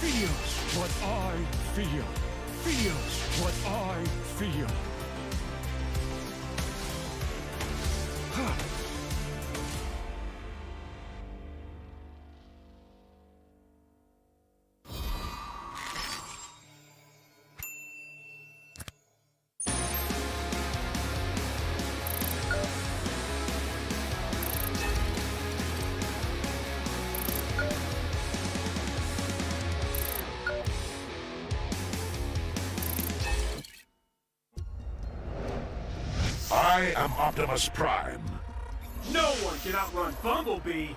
feels what I feel. Feels what I feel. I am Optimus Prime. No one can outrun Bumblebee!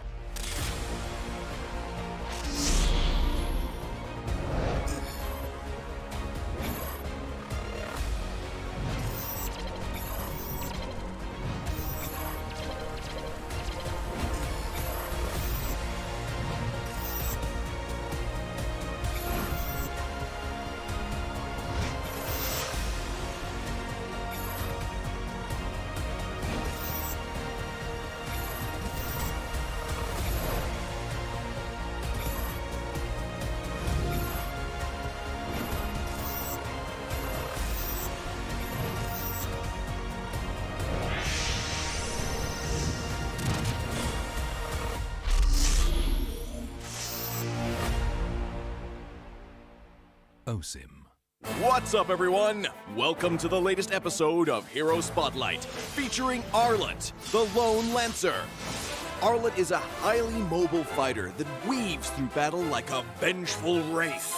OSIM. What's up, everyone? Welcome to the latest episode of Hero Spotlight, featuring Arlette, the Lone Lancer. Arlette is a highly mobile fighter that weaves through battle like a vengeful wraith.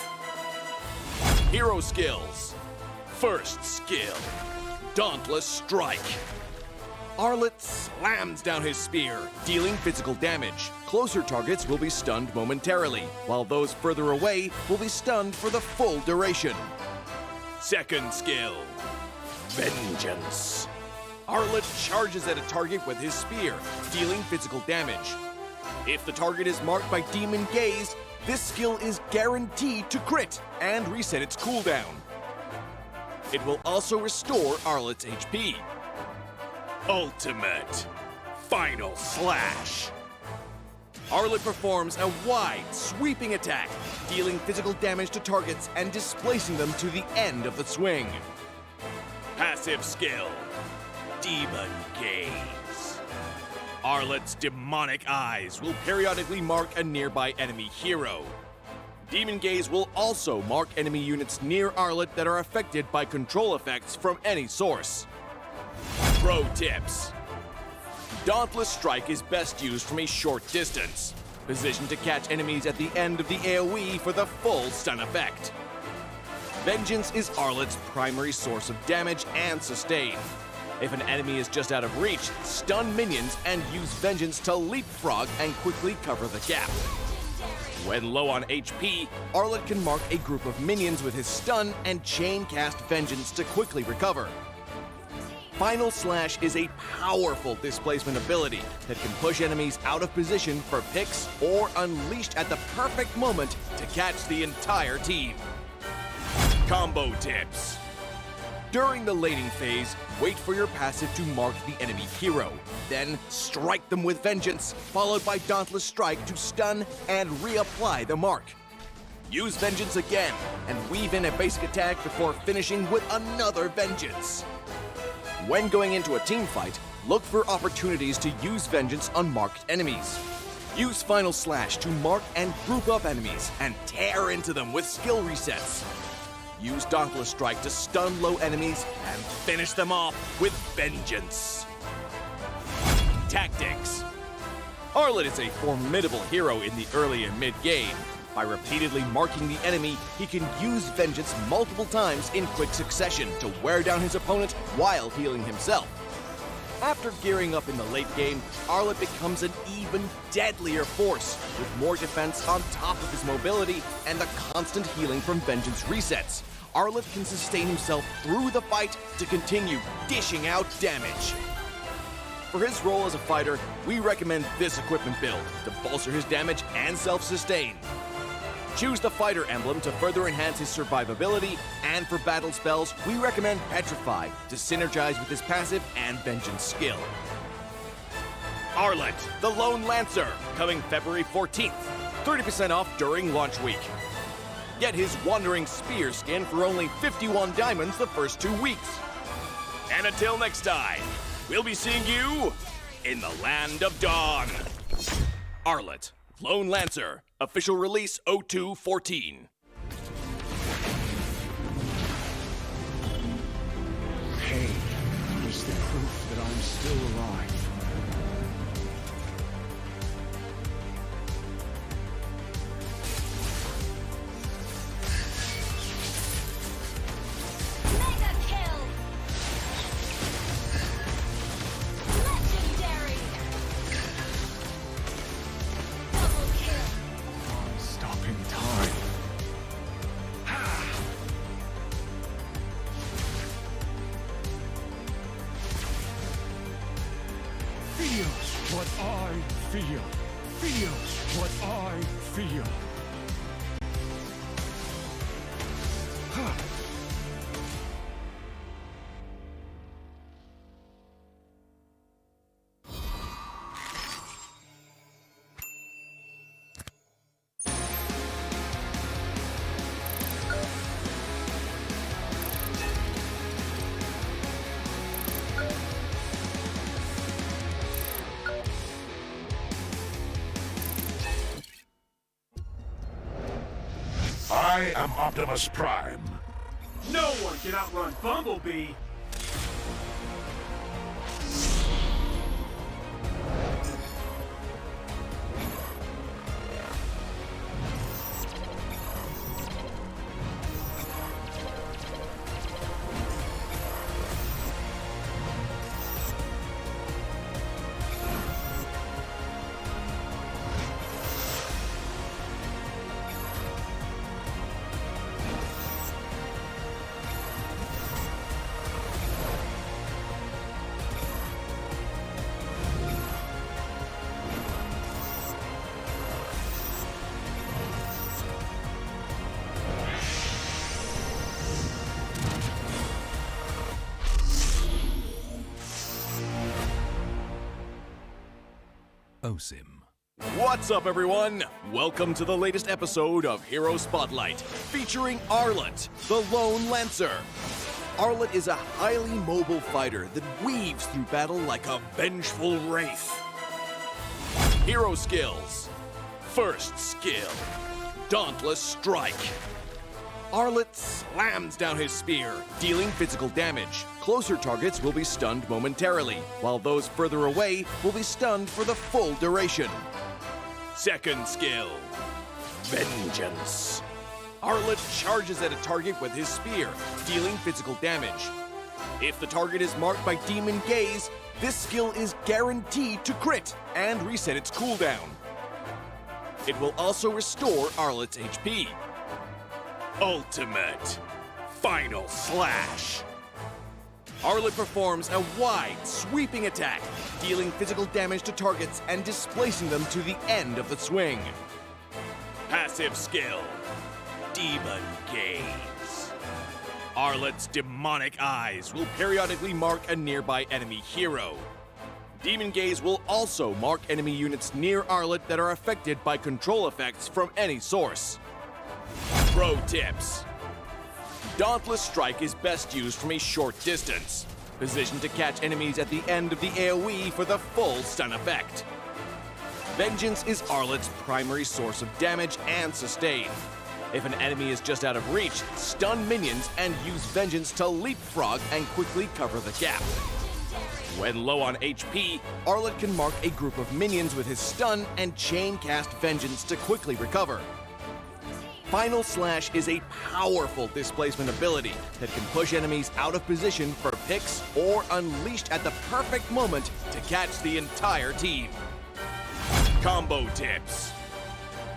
Hero skills. First skill, Dauntless Strike. Arlette slams down his spear, dealing physical damage. Closer targets will be stunned momentarily, while those further away will be stunned for the full duration. Second skill, Vengeance. Arlette charges at a target with his spear, dealing physical damage. If the target is marked by Demon Gaze, this skill is guaranteed to crit and reset its cooldown. It will also restore Arlette's HP. Ultimate Final Slash. Arlette performs a wide, sweeping attack, dealing physical damage to targets and displacing them to the end of the swing. Passive skill, Demon Gaze. Arlette's demonic eyes will periodically mark a nearby enemy hero. Demon Gaze will also mark enemy units near Arlette that are affected by control effects from any source. Pro tips. Dauntless Strike is best used from a short distance, positioned to catch enemies at the end of the AoE for the full stun effect. Vengeance is Arlette's primary source of damage and sustain. If an enemy is just out of reach, stun minions and use Vengeance to leapfrog and quickly cover the gap. When low on HP, Arlette can mark a group of minions with his stun and chain cast Vengeance to quickly recover. Final Slash is a powerful displacement ability that can push enemies out of position for picks or unleashed at the perfect moment to catch the entire team. Combo tips. During the laning phase, wait for your passive to mark the enemy hero. Then strike them with Vengeance, followed by Dauntless Strike to stun and reapply the mark. Use Vengeance again and weave in a basic attack before finishing with another Vengeance. When going into a team fight, look for opportunities to use Vengeance on marked enemies. Use Final Slash to mark and group up enemies and tear into them with skill resets. Use Dauntless Strike to stun low enemies and finish them off with Vengeance. Tactics. Arlette is a formidable hero in the early and mid-game. By repeatedly marking the enemy, he can use Vengeance multiple times in quick succession to wear down his opponent while healing himself. After gearing up in the late game, Arlette becomes an even deadlier force, with more defense on top of his mobility and the constant healing from Vengeance resets. Arlette can sustain himself through the fight to continue dishing out damage. For his role as a fighter, we recommend this equipment build to bolster his damage and self-sustain. Choose the fighter emblem to further enhance his survivability, and for battle spells, we recommend Petrify to synergize with his passive and Vengeance skill. Arlette, the Lone Lancer, coming February 14th. 30% off during launch week. Get his Wandering Spear skin for only 51 diamonds the first 2 weeks. And until next time, we'll be seeing you in the Land of Dawn. Arlette, Lone Lancer, official release 0214. Pain is the proof that I'm still alive. Mega kill! Legendary! Double kill! I'm stopping time. Feels what I feel. Feels what I feel. I am Optimus Prime. No one can outrun Bumblebee. OSIM. What's up, everyone? Welcome to the latest episode of Hero Spotlight, featuring Arlette, the Lone Lancer. Arlette is a highly mobile fighter that weaves through battle like a vengeful wraith. Hero skills. First skill, Dauntless Strike. Arlette slams down his spear, dealing physical damage. Closer targets will be stunned momentarily, while those further away will be stunned for the full duration. Second skill, Vengeance. Arlette charges at a target with his spear, dealing physical damage. If the target is marked by Demon Gaze, this skill is guaranteed to crit and reset its cooldown. It will also restore Arlette's HP. Ultimate Final Slash. Arlette performs a wide, sweeping attack, dealing physical damage to targets and displacing them to the end of the swing. Passive skill, Demon Gaze. Arlette's demonic eyes will periodically mark a nearby enemy hero. Demon Gaze will also mark enemy units near Arlette that are affected by control effects from any source. Pro tips. Dauntless Strike is best used from a short distance, positioned to catch enemies at the end of the AoE for the full stun effect. Vengeance is Arlette's primary source of damage and sustain. If an enemy is just out of reach, stun minions and use Vengeance to leapfrog and quickly cover the gap. When low on HP, Arlette can mark a group of minions with his stun and chain cast Vengeance to quickly recover. Final Slash is a powerful displacement ability that can push enemies out of position for picks or unleashed at the perfect moment to catch the entire team. Combo tips.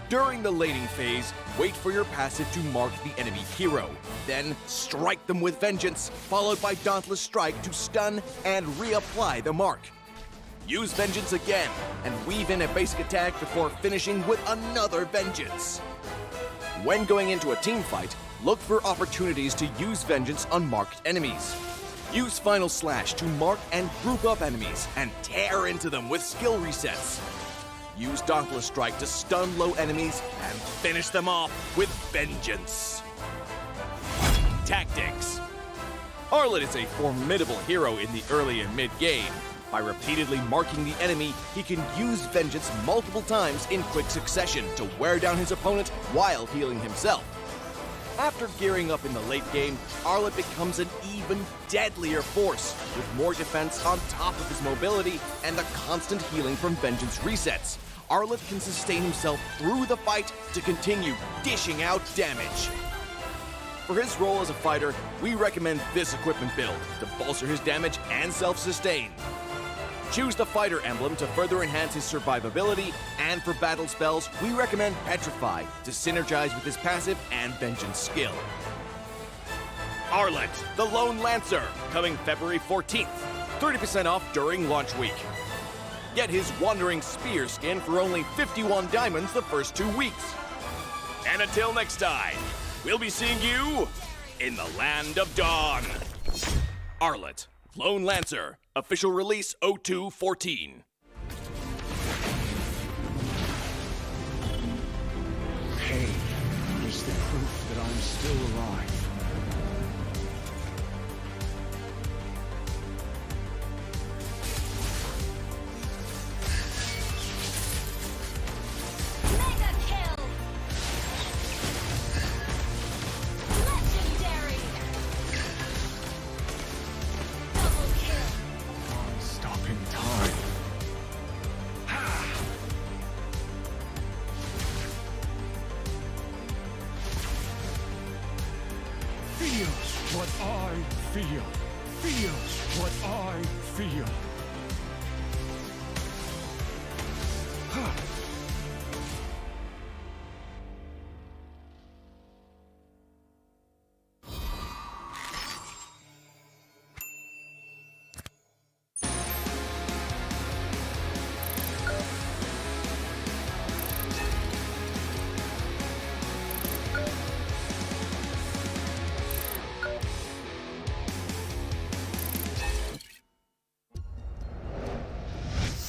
During the laning phase, wait for your passive to mark the enemy hero. Then strike them with Vengeance, followed by Dauntless Strike to stun and reapply the mark. Use Vengeance again and weave in a basic attack before finishing with another Vengeance. When going into a team fight, look for opportunities to use Vengeance on marked enemies. Use Final Slash to mark and group up enemies and tear into them with skill resets. use Dauntless Strike to stun low enemies and finish them off with vengeance. Tactics. Arlette is a formidable hero in the early and mid-game. By repeatedly marking the enemy, he can use vengeance multiple times in quick succession to wear down his opponent while healing himself. After gearing up in the late game, Arlette becomes an even deadlier force, with more defense on top of his mobility and the constant healing from vengeance resets. Arlette can sustain himself through the fight to continue dishing out damage. For his role as a fighter, we recommend this equipment build to bolster his damage and self-sustain. Choose the fighter emblem to further enhance his survivability, and for battle spells, we recommend Petrify to synergize with his passive and vengeance skill. Arlette, the Lone Lancer, coming February 14th, 30% off during launch week. Get his Wandering Spear skin for only 51 diamonds the first 2 weeks. And until next time, we'll be seeing you in the Land of Dawn. Arlette, Lone Lancer, official release 02/14. Pain is the proof that I'm still alive. Mega kill. Legendary. Double kill. Stopping time. Feels what I feel. Feels what I feel.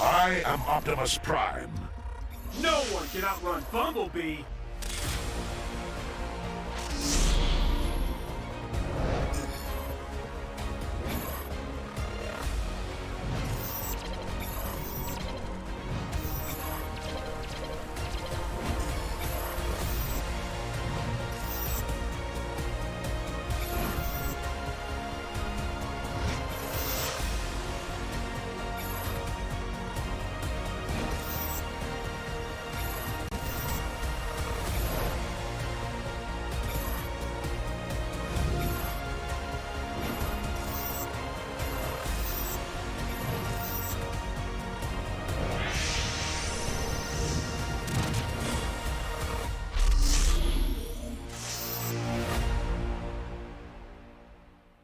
I am Optimus Prime. No one can outrun Bumblebee.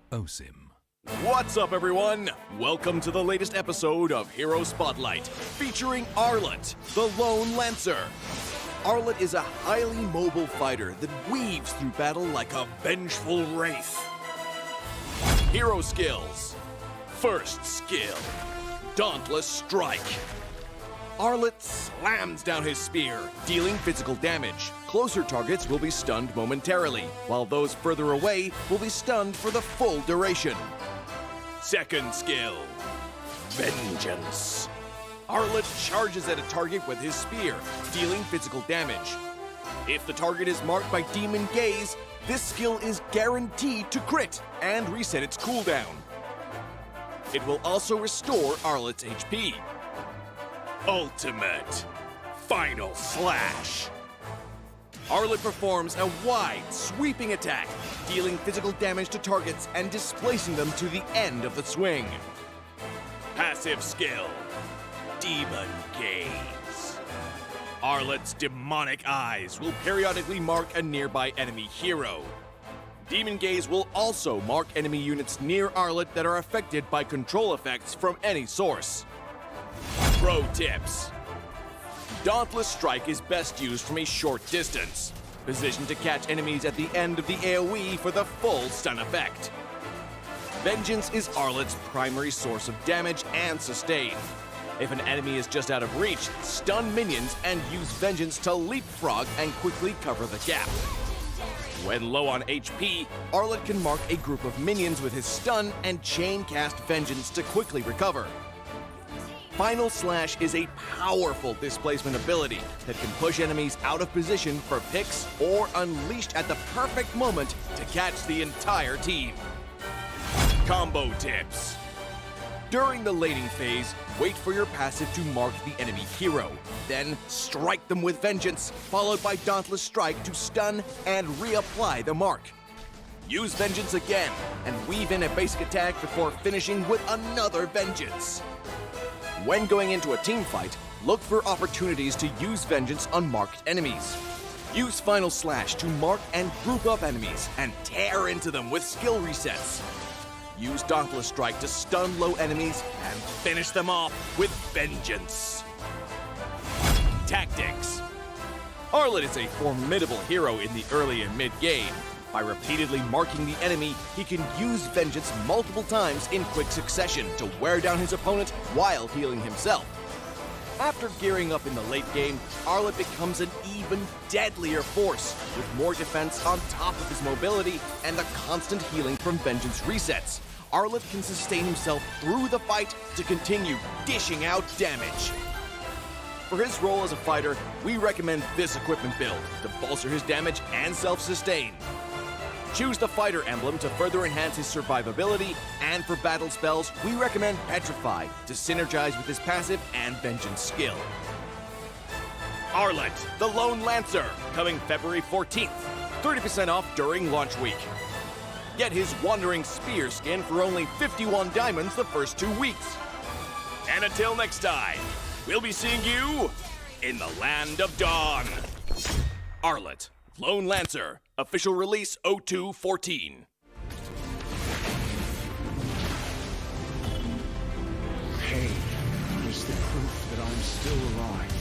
Osim. What's up, everyone? Welcome to the latest episode of Hero Spotlight, featuring Arlette, the Lone Lancer. Arlette is a highly mobile fighter that weaves through battle like a vengeful wraith. Hero skills. First skill, Dauntless Strike. Arlette slams down his spear, dealing physical damage. Closer targets will be stunned momentarily, while those further away will be stunned for the full duration. Second skill, Vengeance. Arlette charges at a target with his spear, dealing physical damage. If the target is marked by Demon Gaze, this skill is guaranteed to crit and reset its cooldown. It will also restore Arlette's HP. Ultimate Final Slash. Arlette performs a wide, sweeping attack, dealing physical damage to targets and displacing them to the end of the swing. Passive skill, Demon Gaze. Arlette's demonic eyes will periodically mark a nearby enemy hero. Demon Gaze will also mark enemy units near Arlette that are affected by control effects from any source. Pro tips. Dauntless Strike is best used from a short distance, positioned to catch enemies at the end of the AoE for the full stun effect. Vengeance is Arlette's primary source of damage and sustain. If an enemy is just out of reach, stun minions and use Vengeance to leapfrog and quickly cover the gap. When low on HP, Arlette can mark a group of minions with his stun and chain cast Vengeance to quickly recover. Final Slash is a powerful displacement ability that can push enemies out of position for picks or unleashed at the perfect moment to catch the entire team. Combo tips. During the laning phase, wait for your passive to mark the enemy hero. Then strike them with Vengeance, followed by Dauntless Strike to stun and reapply the mark. Use Vengeance again, and weave in a basic attack before finishing with another Vengeance. When going into a team fight, look for opportunities to use Vengeance on marked enemies. Use Final Slash to mark and group up enemies and tear into them with skill resets. Use Dauntless Strike to stun low enemies and finish them off with Vengeance. Tactics. Arlette is a formidable hero in the early and mid-game. By repeatedly marking the enemy, he can use Vengeance multiple times in quick succession to wear down his opponent while healing himself. After gearing up in the late game, Arlette becomes an even deadlier force, with more defense on top of his mobility and the constant healing from Vengeance resets. Arlette can sustain himself through the fight to continue dishing out damage. For his role as a fighter, we recommend this equipment build to bolster his damage and self-sustain. Choose the fighter emblem to further enhance his survivability, and for battle spells, we recommend Petrify to synergize with his passive and Vengeance skill. Arlette, the Lone Lancer, coming February 14th. 30% off during launch week. Get his Wandering Spear skin for only 51 diamonds the first 2 weeks. And until next time, we'll be seeing you in the Land of Dawn. Arlette, Lone Lancer, official release 02/14. Pain is the proof that I'm still alive.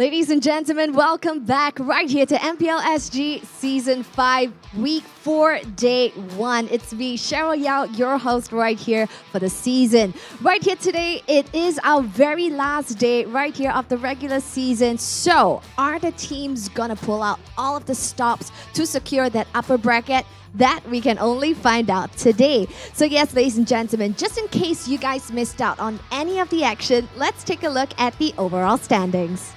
Ladies and gentlemen, welcome back right here to MPL SG Season 5, Week 4, Day 1. It's me, Cheryl Yao, your host right here for the season. Right here today, it is our very last day right here of the regular season. So, are the teams gonna pull out all of the stops to secure that upper bracket? That we can only find out today. So yes, ladies and gentlemen, just in case you guys missed out on any of the action, let's take a look at the overall standings.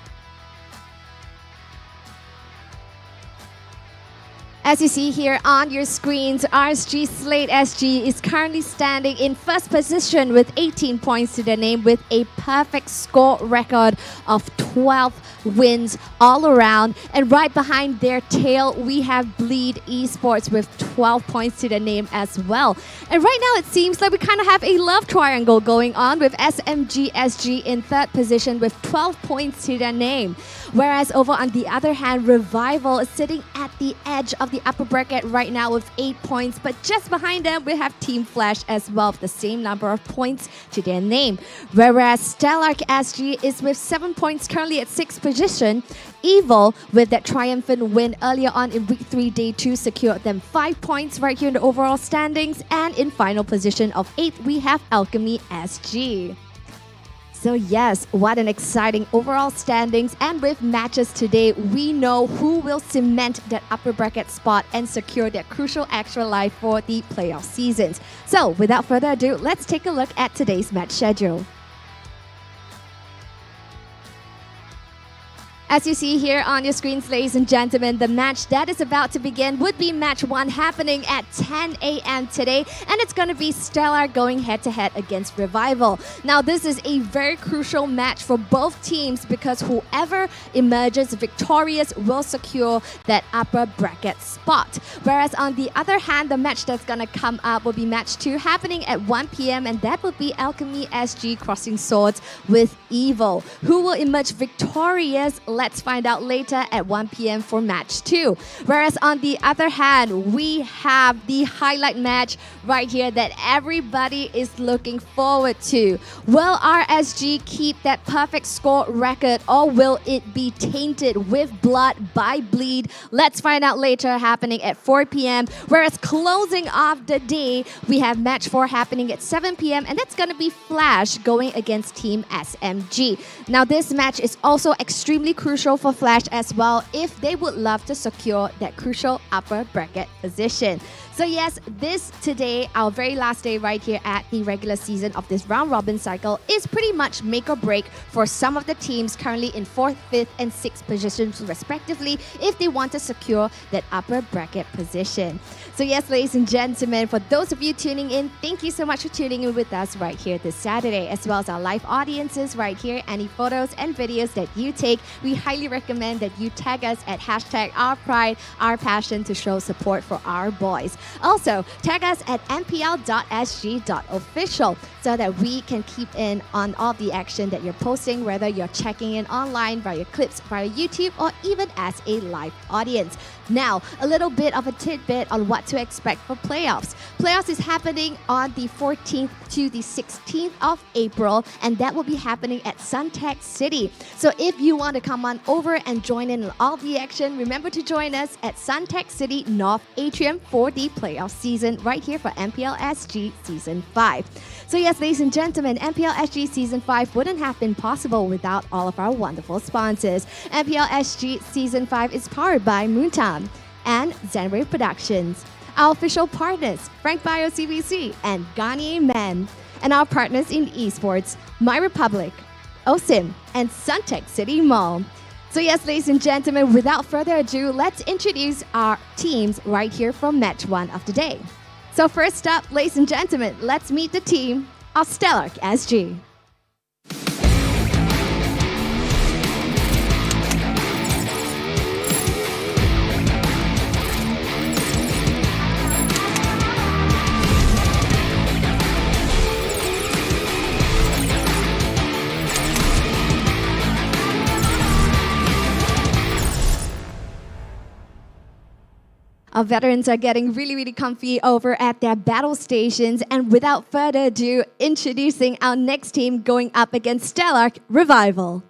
As you see here on your screens, RSG Stellarc SG is currently standing in first position with 18 points to their name with a perfect score record of 12 wins all around. And right behind their tail, we have Bleed eSports with 12 points to their name as well. And right now, it seems like we kind of have a love triangle going on with SMG SG in third position with 12 points to their name. Whereas over on the other hand, Revival is sitting at the edge of the upper bracket right now with 8 points. But just behind them, we have Team Flash as well with the same number of points to their name. Whereas Stellarc SG is with 7 points currently at 6th position. Evil, with that triumphant win earlier on in Week 3, Day 2, secured them 5 points right here in the overall standings. And in final position of 8th, we have Alchemy SG. So yes, what an exciting overall standings, and with matches today, we know who will cement that upper bracket spot and secure that crucial extra life for the playoff seasons. So without further ado, let's take a look at today's match schedule. As you see here on your screens, ladies and gentlemen, the match that is about to begin would be match 1 happening at 10 a.m. today, and it's going to be Stellarc going head-to-head against Revival. Now, this is a very crucial match for both teams because whoever emerges victorious will secure that upper bracket spot. Whereas on the other hand, the match that's going to come up will be match 2 happening at 1 p.m. and that will be Alchemy SG crossing swords with Evil. Who will emerge victorious? Let's find out later at 1 p.m. for match 2. Whereas on the other hand, we have the highlight match right here that everybody is looking forward to. Will RSG keep that perfect score record, or will it be tainted with blood by Bleed? Let's find out later, happening at 4 p.m. Whereas closing off the day, we have match 4 happening at 7 p.m. and that's going to be Flash going against Team SMG. Now this match is also extremely crucial for Flash as well if they would love to secure that crucial upper bracket position. So yes, this today, our very last day right here at the regular season of this round robin cycle, is pretty much make or break for some of the teams currently in 4th, 5th, and 6th positions respectively if they want to secure that upper bracket position. So yes, ladies and gentlemen, for those of you tuning in, thank you so much for tuning in with us right here this Saturday, as well as our live audiences right here. Any photos and videos that you take, we highly recommend that you tag us at hashtag our pride, our passion to show support for our boys. Also, tag us at mpl.sg.official so that we can keep in on all the action that you're posting, whether you're checking in online via clips, via YouTube, or even as a live audience. Now, a little bit of a tidbit on what to expect for playoffs. Playoffs is happening on the 14th to the 16th of April, and that will be happening at Suntec City. So if you want to come on over and join in all the action, remember to join us at Suntec City North Atrium for the playoff season right here for MPL SG Season 5. So yes, ladies and gentlemen, MPL SG Season 5 wouldn't have been possible without all of our wonderful sponsors. MPL SG Season 5 is powered by Moontown and Zenwave Productions. Our official partners, Frank Bio CBC and Garnier Men. And our partners in eSports, My Republic, OSIM, and Suntec City Mall. So yes, ladies and gentlemen, without further ado, let's introduce our teams right here from match 1 of the day. So first up, ladies and gentlemen, let's meet the team of Stellarc SG. Our veterans are getting really comfy over at their battle stations. And without further ado, introducing our next team going up against Stellarc Revival.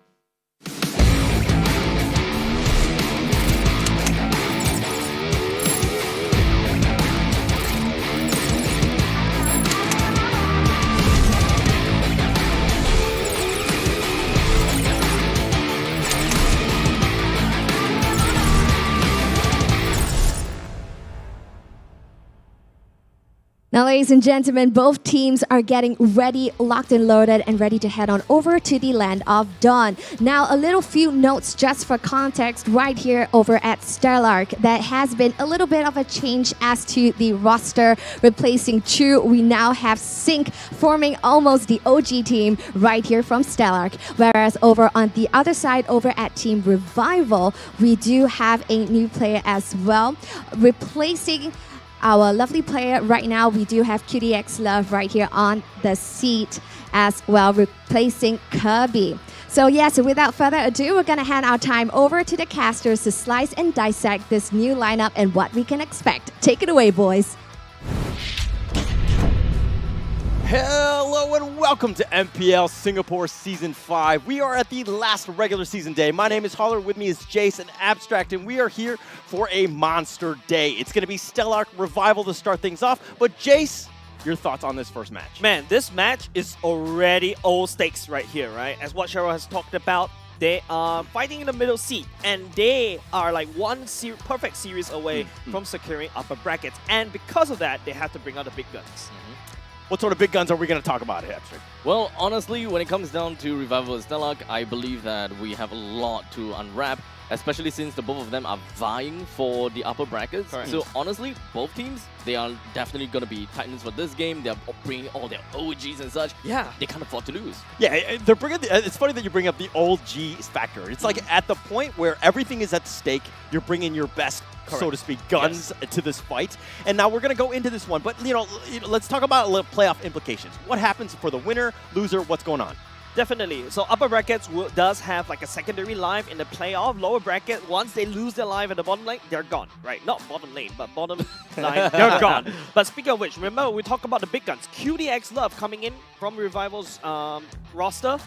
Now, ladies and gentlemen, both teams are getting ready, locked and loaded, and ready to head on over to the Land of Dawn. Now, a little few notes just for context right here over at Stellarc. That has been a little bit of a change as to the roster. Replacing Chu, we now have Sync forming almost the OG team right here from Stellarc. Whereas over on the other side, over at Team Revival, we do have a new player as well. Replacing our lovely player right now, we do have QDX Love right here on the seat as well, replacing Kirby. So yes, without further ado, we're going to hand our time over to the casters to slice and dissect this new lineup and what we can expect. Take it away, boys. Hello and welcome to MPL Singapore Season 5. We are at the last regular season day. My name is Holler, with me is Jace and Abstract, and we are here for a monster day. It's going to be Stellarc Revival to start things off, but Jace, your thoughts on this first match? Man, this match is already all stakes right here, right? As what Cheryl has talked about, they are fighting in the middle seat, and they are like one perfect series away from securing upper brackets, and because of that, they have to bring out the big guns. What sort of big guns are we going to talk about here, Abstract? Well, honestly, when it comes down to Revival and Stellarc, I believe that we have a lot to unwrap, especially since the both of them are vying for the upper brackets. Correct. So honestly, both teams, they are definitely going to be titans for this game. They're bringing all their OGs and such. Yeah. They can't afford to lose. Yeah, they're bringing. It's funny that you bring up the old G factor. It's like at the point where everything is at stake, you're bringing your best, so to speak, guns to this fight. And now we're going to go into this one. But, you know, let's talk about playoff implications. What happens for the winner, loser, what's going on? Definitely. So upper brackets does have like a secondary life in the playoff. Lower bracket, once they lose their life at the bottom lane, they're gone, right? Not bottom lane, but bottom line, they're gone. But speaking of which, remember we talked about the big guns. QDX Love coming in from Revival's roster.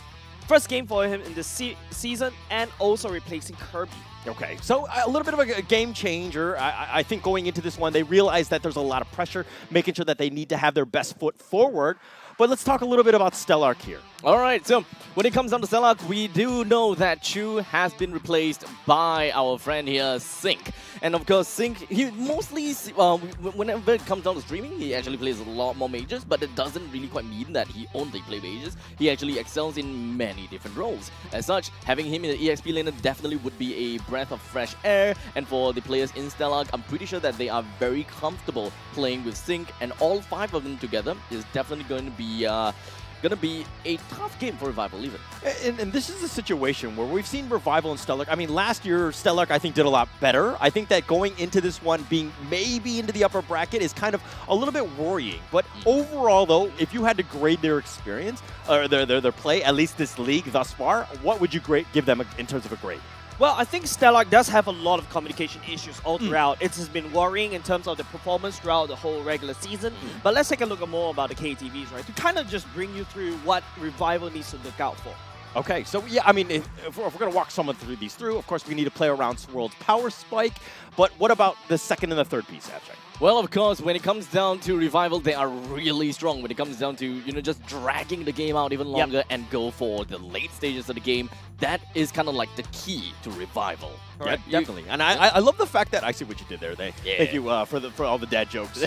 First game for him in the season, and also replacing Kirby. Okay, so a little bit of a game changer. I think going into this one, they realized that there's a lot of pressure, making sure that they need to have their best foot forward. But let's talk a little bit about Stellarc here. All right, so when it comes down to Stellarc, we do know that Chu has been replaced by our friend here, Sync. And of course, Sync, he mostly, whenever it comes down to streaming, he actually plays a lot more mages, but it doesn't really quite mean that he only plays mages. He actually excels in many different roles. As such, having him in the EXP lane definitely would be a breath of fresh air. And for the players in Stellarc, I'm pretty sure that they are very comfortable playing with Sync, and all 5 of them together is definitely going to be a tough game for Revival even. And this is a situation where we've seen Revival and Stellarc. I mean, last year, Stellarc, I think, did a lot better. I think that going into this one, being maybe into the upper bracket is kind of a little bit worrying. But overall, though, if you had to grade their experience, or their play, at least this league thus far, what would you give them in terms of a grade? Well, I think Stellarc does have a lot of communication issues all throughout. It has been worrying in terms of the performance throughout the whole regular season. But let's take a look at more about the KTVs, right? To kind of just bring you through what Revival needs to look out for. Okay, so yeah, I mean, if we're going to walk someone through, of course, we need to play around Swirl's Power Spike. But what about the second and the third piece, Abstract? Well, of course, when it comes down to Revival, they are really strong when it comes down to, you know, just dragging the game out even longer and go for the late stages of the game. That is kind of like the key to Revival. Right? Yeah, definitely. And I love the fact that I see what you did there. Thank you for all the dad jokes.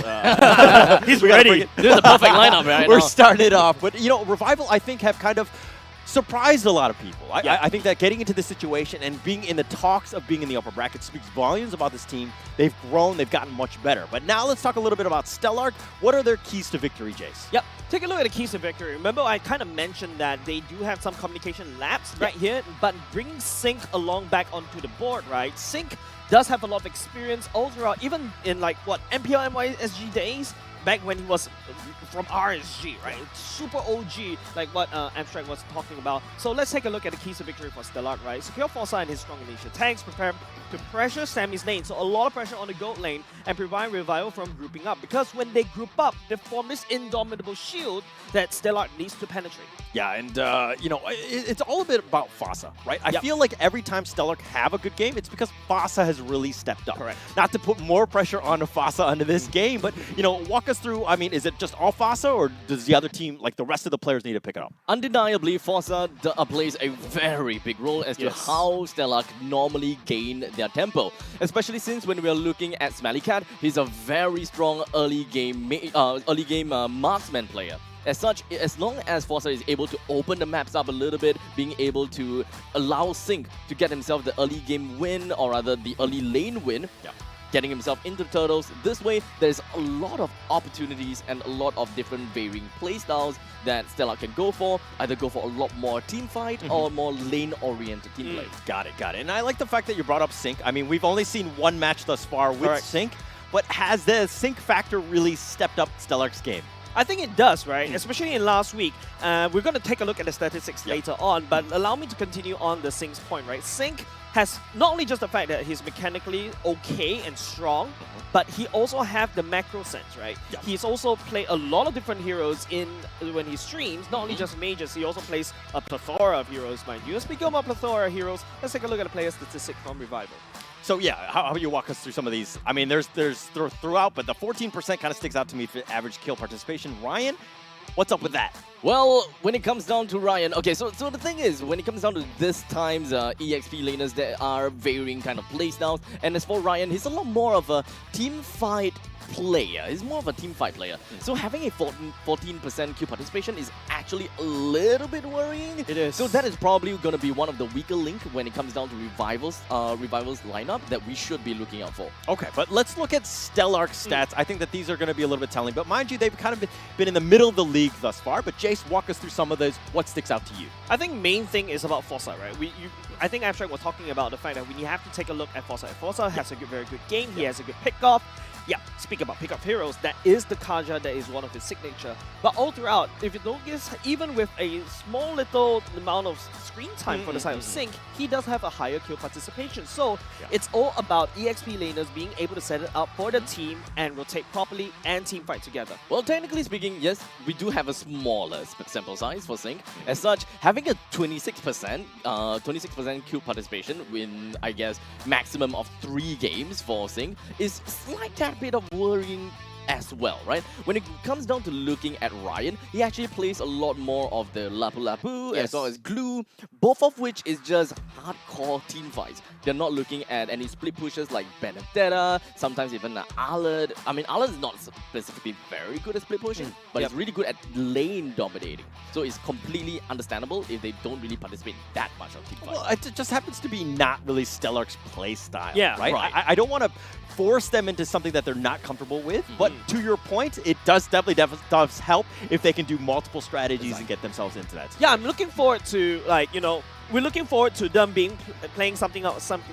He's ready. This is the perfect lineup right We're now. starting it off. But, you know, Revival, I think, have kind of surprised a lot of people. I think that getting into this situation and being in the talks of being in the upper bracket speaks volumes about this team. They've grown, they've gotten much better. But now let's talk a little bit about Stellarc. What are their keys to victory, Jace? Yep. Take a look at the keys to victory. Remember, I kind of mentioned that they do have some communication lapse right here, but bringing Sync along back onto the board, right? Sync does have a lot of experience all throughout, even in like, what, MPL SG days? Back when he was from RSG, right? Super OG, like what Abstract was talking about. So let's take a look at the keys to victory for Stellarc, right? Secure foresight and his strong initial tanks, prepare to pressure Sammy's lane. So a lot of pressure on the gold lane and prevent Revival from grouping up. Because when they group up, they form this indomitable shield that Stellarc needs to penetrate. Yeah, and, you know, it's all a bit about Fossa, right? I feel like every time Stellarc have a good game, it's because Fossa has really stepped up. Correct. Not to put more pressure on Fossa under this game, but, you know, walk us through, I mean, is it just all Fossa, or does the other team, like the rest of the players, need to pick it up? Undeniably, Fossa plays a very big role as to how Stellarc normally gain their tempo. Especially since when we are looking at Smellycat, he's a very strong early game marksman player. As such, as long as Forza is able to open the maps up a little bit, being able to allow Sync to get himself the early game win, or rather the early lane win, getting himself into the turtles, this way there's a lot of opportunities and a lot of different varying playstyles that Stellarc can go for. Either go for a lot more team fight or more lane-oriented team play. Got it, got it. And I like the fact that you brought up Sync. I mean, we've only seen one match thus far with Sync, but has the Sync factor really stepped up Stellarc's game? I think it does, right? Especially in last week. We're going to take a look at the statistics later on, but allow me to continue on the Sync's point, right? Sync has not only just the fact that he's mechanically okay and strong, but he also have the macro sense, right? He's also played a lot of different heroes when he streams, not only just mages, he also plays a plethora of heroes, mind you. Speaking about plethora of heroes, let's take a look at the player statistic from Revival. So yeah, how about you walk us through some of these? I mean, there's throughout, but the 14% kind of sticks out to me for average kill participation. Ryan, what's up with that? Well, when it comes down to Ryan, okay, so the thing is, when it comes down to this time's EXP laners, there are varying kind of playstyles, and as for Ryan, he's a lot more of a team fight player. He's more of a team fight player. So having a 14% kill participation is actually a little bit worrying. It is. So that is probably going to be one of the weaker link when it comes down to Revival's lineup that we should be looking out for. Okay, but let's look at Stellarc's stats. I think that these are going to be a little bit telling, but mind you, they've kind of been in the middle of the league thus far. But Jace, walk us through some of those. What sticks out to you? I think main thing is about Forza, right? I think Abstract was talking about the fact that we have to take a look at Forza. Forza has a very good game. He has a good pick-off. Yeah, speak about pick-up heroes, that is the Kaja, that is one of his signature. But all throughout, if you notice, even with a small little amount of screen time for the side of Sync, he does have a higher kill participation. So it's all about EXP laners being able to set it up for the team and rotate properly and team fight together. Well, technically speaking, yes, we do have a smaller sample size for Sync. As such, having a 26% kill participation in, I guess, maximum of 3 games for Sync is slight bit of worrying as well, right? When it comes down to looking at Ryan, he actually plays a lot more of the Lapu Lapu as well as Glue, both of which is just hardcore team fights. They're not looking at any split pushes like Benedetta, sometimes even Arlette. I mean, Arlette is not specifically very good at split pushing, but he's really good at lane dominating. So it's completely understandable if they don't really participate that much on team fights. Well, it just happens to be not really Stellarc's play style, right? I don't want to force them into something that they're not comfortable with, but to your point, it does definitely does help if they can do multiple strategies and get themselves into that situation. Yeah, I'm looking forward to, like, you know, we're looking forward to them playing something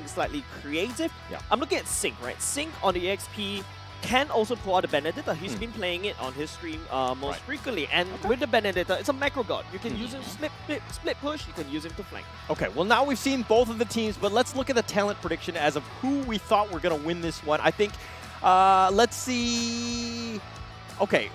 slightly creative. I'm looking at Sync, right? Sync on the EXP can also pull out the Benedetta. He's been playing it on his stream most frequently. And with the Benedetta, it's a macro god. You can use him to split push, you can use him to flank. Okay, well now we've seen both of the teams, but let's look at the talent prediction as of who we thought were going to win this one. I think, let's see. Okay,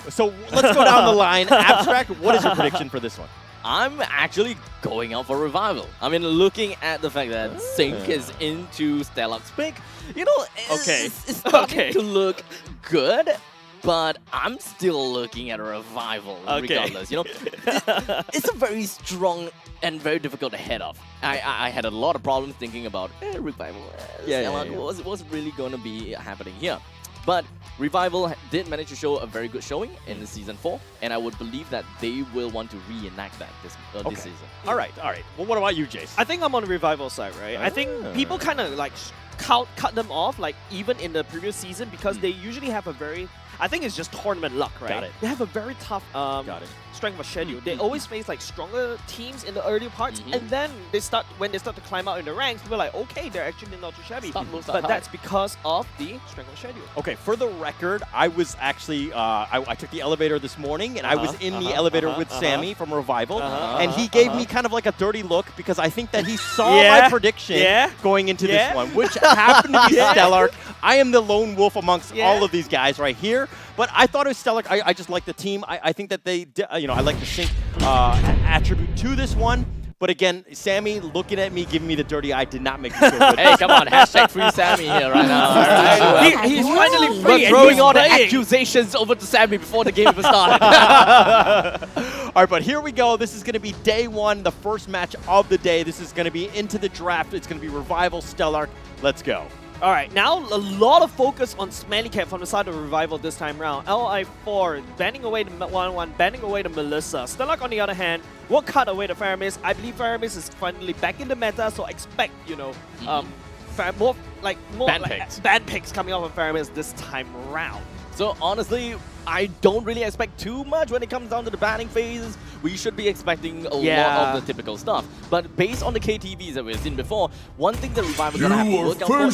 so let's go down the line. Abstract, what is your prediction for this one? I'm actually going out for Revival. I mean, looking at the fact that Sync is into Stellarc's pick, you know, it's starting to look good, but I'm still looking at a Revival regardless. You know, it's a very strong and very difficult to head off. I had a lot of problems thinking about Revival. What's really going to be happening here? But Revival did manage to show a very good showing in the Season 4, and I would believe that they will want to reenact that this season. All right. Well, what about you, Jace? I think I'm on the Revival side, right? I think people kind of like cut them off, like even in the previous season, because they usually have a very, I think it's just tournament luck, right? Got it. They have a very tough strength of schedule. They always face like stronger teams in the earlier parts, and then when they start to climb out in the ranks, people are like, okay, they're actually not too shabby. But that's because of the strength of schedule. Okay, for the record, I was actually, I took the elevator this morning, and I was in the elevator with Sammy from Revival, and he gave me kind of like a dirty look because I think that he saw my prediction going into this one, which happened to be Stellarc. I am the lone wolf amongst all of these guys right here, but I thought it was Stellarc. I just like the team. I think that they, you know, I like the Sync attribute to this one. But again, Sammy looking at me, giving me the dirty eye did not make me feel good. Hey, come on, hashtag free Sammy here right now. He's finally free. We're throwing all the accusations over to Sammy before the game even started. All right, but here we go. This is going to be day one, the first match of the day. This is going to be into the draft. It's going to be Revival, Stellarc. Let's go. All right, now a lot of focus on Smelly Cat from the side of Revival this time round. LI4 banning away the 1-1, banning away the Melissa. Stellarc, on the other hand, will cut away the Faramis. I believe Faramis is finally back in the meta, so expect, you know, more band picks coming off of Faramis this time round. So honestly, I don't really expect too much when it comes down to the banning phases. We should be expecting a lot of the typical stuff. But based on the KTVs that we've seen before, one thing that Revival is going to have to work out for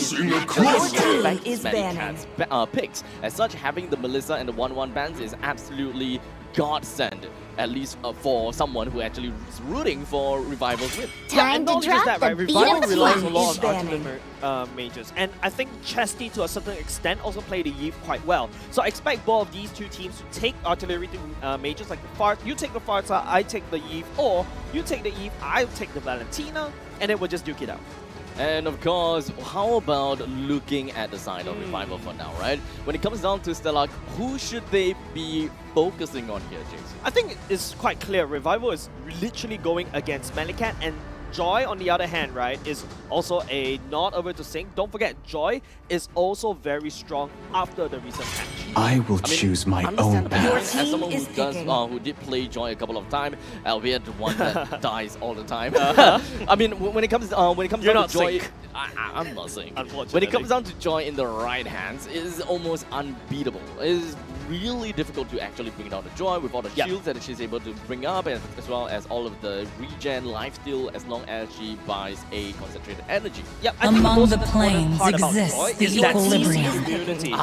is Cat's picks. As such, having the Melissa and the 1-1 bans is absolutely godsend, at least for someone who actually is rooting for Revival's win. And not just that, right? Revival relies a lot on ultimate mages, and I think Chesty to a certain extent also play the Eve quite well. So I expect both of these two teams to take artillery mages like the Fart. You take the Farta, I take the Eve, or you take the Eve, I'll take the Valentina, and then we'll just duke it out. And of course, how about looking at the side of Revival for now, right? When it comes down to Stellarc, who should they be focusing on here, Jason? I think it's quite clear. Revival is literally going against Smelly Cat, and Joy, on the other hand, right, is also a not able to sync. Don't forget, Joy is also very strong after the recent patch. I will choose my own path. As someone who did play Joy a couple of times, albeit one that dies all the time. I mean, when it comes down to Joy, I'm not saying. Unfortunately. When it comes down to Joy in the right hands, it is almost unbeatable. It is really difficult to actually bring down the Joy with all the shields that she's able to bring up, as well as all of the regen lifesteal, as long as she buys a concentrated energy. Yep, Among the planes exists the equilibrium,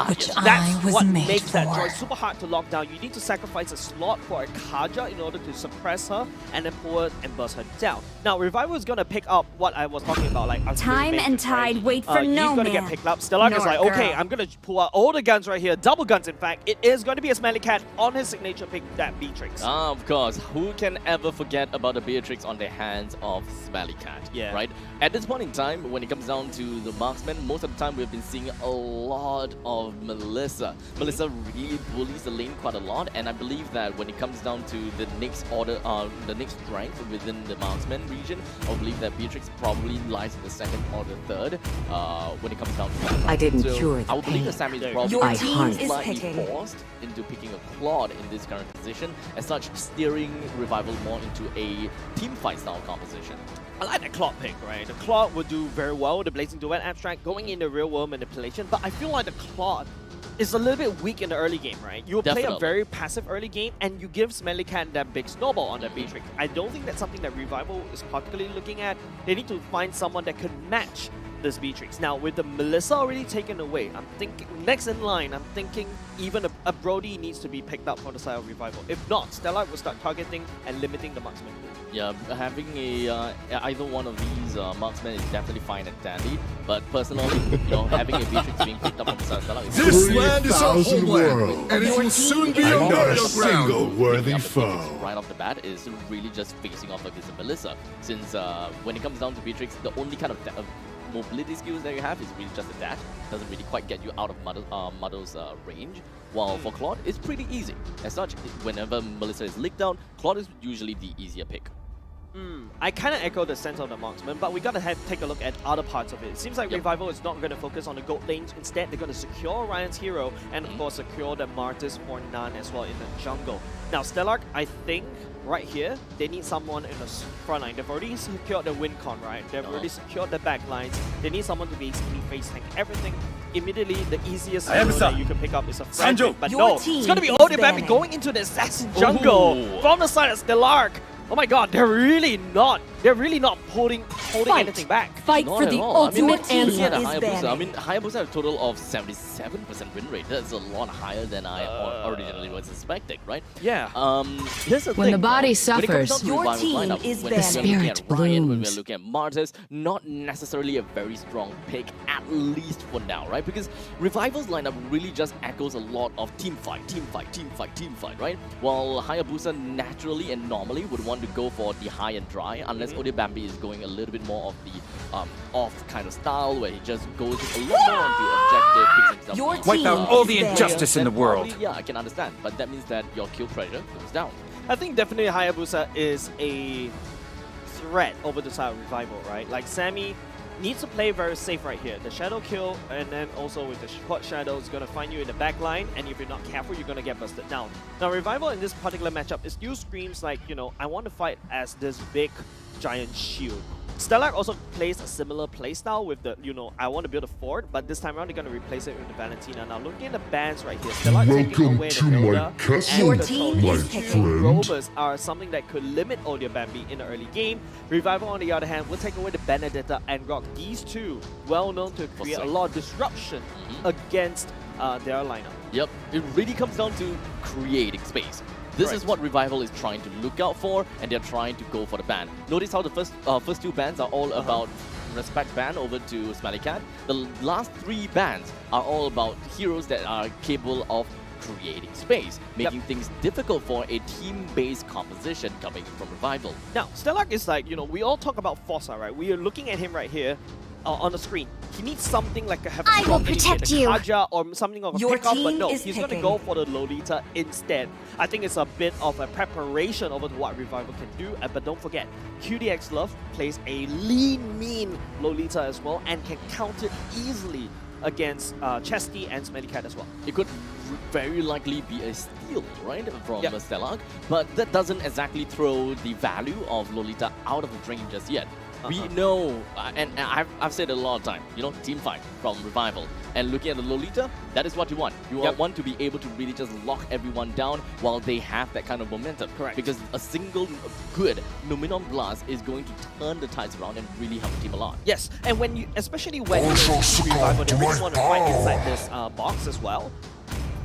which I was made makes that Joy for. super hard to lock down. You need to sacrifice a slot for a Kaja in order to suppress her and then pull her and burst her down. Now, Revival is going to pick up what I was talking about, like Time and tide wait for no He's going to get picked up. Stellarc is like, okay, I'm going to pull out all the guns right here, double guns in fact. It is going to be a Smelly Cat on his signature pick, that Beatrix. Of course, who can ever forget about the Beatrix on the hands of Smelly Cat, right? At this point in time, when it comes down to the marksman, most of the time we've been seeing a lot of Melissa. Melissa really bullies the lane quite a lot, and I believe that when it comes down to the next order, the next rank within the marksman region, I believe that Beatrix probably lies in the second or the third when it comes down to that. I didn't so cure the I would believe that Sammy is probably Your team is slightly picking. forced into picking a Claude in this current position, as such steering Revival more into a team fight style composition. I like the Claude pick, right? The Claude would do very well with the Blazing Duet abstract going into real world manipulation, but I feel like the Claude is a little bit weak in the early game, right? You play a very passive early game and you give Smelly Cat that big snowball on the Beatrix. I don't think that's something that Revival is particularly looking at. They need to find someone that could match this Beatrix. Now, with the Melissa already taken away, I'm thinking next in line, I'm thinking even a Brody needs to be picked up from the side of Revival. If not, Stellarc will start targeting and limiting the marksman pool. Yeah, having a either one of these marksmen is definitely fine and dandy, but personally, you know, having a Beatrix being picked up from the side of Stellarc is This land is our homeland, and it will soon be a Not a burial single ground. worthy Beatrix foe. right off the bat is really just facing off against the Melissa, since when it comes down to Beatrix, the only kind of mobility skills that you have is really just a dash. Doesn't really quite get you out of Muddle's range. While for Claude, it's pretty easy. As such, whenever Melissa is licked down, Claude is usually the easier pick. I kind of echo the sense of the marksman, but we gotta take a look at other parts of it. It seems like Revival is not going to focus on the gold lanes. Instead, they're going to secure Orion's hero and of course secure the Martyrs for Nan as well in the jungle. Now, Stellarc, I think right here, they need someone in the front line. They've already secured the win con, right? They've already secured the back lines. They need someone to basically face tank everything. Immediately, the easiest hero that you can pick up is a Frantic, but no, it's going to be Odebambi going into the assassin jungle from the side of Stellarc. Oh my god, they're really not holding anything back. Fight Not for at the all. ultimate I mean, looking at answer. the Hayabusa, I mean, Hayabusa have a total of 77% win rate. That's a lot higher than I originally was expecting, right? Yeah. Here's the When thing, the body though. When it comes suffers, down to your Revival's team lineup, is when banned. we're looking The at spirit Ryan, when we're blooms. looking at Martyrs, not necessarily a very strong pick, at least for now, right? Because Revival's lineup really just echoes a lot of team fight, right? While Hayabusa naturally and normally would want to go for the high and dry, unless Odebambi is going a little bit more of the off kind of style, where he just goes a lot more onto objective, picks himself Your up. team Wipe out all the is injustice in the Then world. probably, yeah, I can understand, but that means that your kill pressure goes down. I think definitely Hayabusa is a threat over the side of Revival, right? Like Sammy needs to play very safe right here. The shadow kill, and then also with the quad shadow is going to find you in the back line, and if you're not careful, you're going to get busted down. Now, Revival in this particular matchup, it still screams like, you know, I want to fight as this big giant shield. Stellarc also plays a similar playstyle with the, you know, I want to build a fort, but this time around they're going to replace it with the Valentina. Now, looking at the bans right here, Stellarc taking away the Hilda Your and the team Tony. is These picking. two rovers are something that could limit Audio Bambi in the early game. Revival, on the other hand, will take away the Benedetta and Rock. These two, well known to create a lot of disruption against their lineup. Yep, it really comes down to creating space. This is what Revival is trying to look out for, and they're trying to go for the ban. Notice how the first two bans are all about respect ban over to Smelly Cat. The last three bans are all about heroes that are capable of creating space, making things difficult for a team-based composition coming from Revival. Now, Stellarc is like, you know, we all talk about Fossa, right? We are looking at him right here on the screen. He needs something like a I will protect you. Kaja or something of a Your pickup, but team no, is he's going to picking. go for the Lolita instead. I think it's a bit of a preparation over what Revival can do, but don't forget, QDX Love plays a lean, mean Lolita as well and can counter easily against Chesty and Smelly Cat as well. It could very likely be a steal, right, from Stellarc, but that doesn't exactly throw the value of Lolita out of the drain just yet. We know, and I've said it a lot of times, you know, team fight from Revival. And looking at the Lolita, that is what you want. You want to be able to really just lock everyone down while they have that kind of momentum. Correct. Because a single good Numenon Blast is going to turn the tides around and really help the team a lot. Yes, and when you, especially when you Revival, they really want to fight inside this box as well.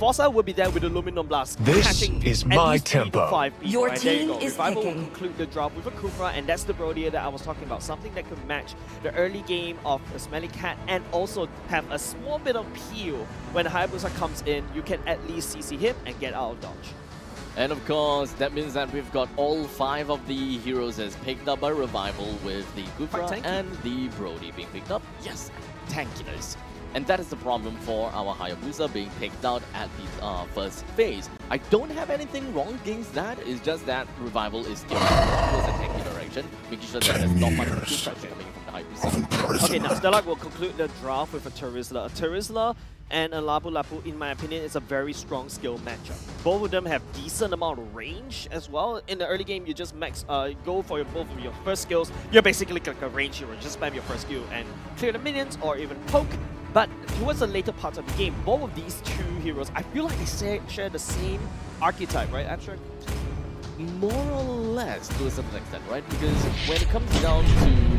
Fossa will be there with the Luminum Blast. This catching is at my least 3 to tempo. 5 people, Your and there you team go. is Revival will picking. conclude the drop with a Kufra, and that's the Brodia that I was talking about. Something that could match the early game of the Smelly Cat and also have a small bit of peel. When Hayabusa comes in, you can at least CC him and get out of dodge. And of course, that means that we've got all 5 of the heroes as picked up by Revival, with the Kufra and the Brody being picked up. Yes, tankiness. And that is the problem for our Hayabusa being picked out at the first phase. I don't have anything wrong against that. It's just that Revival is still towards the tanky direction, making sure that there's not much pressure coming from the Hayabusa. Okay, now Stellarc will conclude the draft with a Terizla. A Terizla and a Lapu Lapu, in my opinion, is a very strong skill matchup. Both of them have decent amount of range as well. In the early game, you just go for both of your first skills. You're basically like a range hero. Just spam your first skill and clear the minions or even poke. But towards the later parts of the game, both of these two heroes, I feel like they share the same archetype, right, Abstract? More or less, to a certain extent, right? Because when it comes down to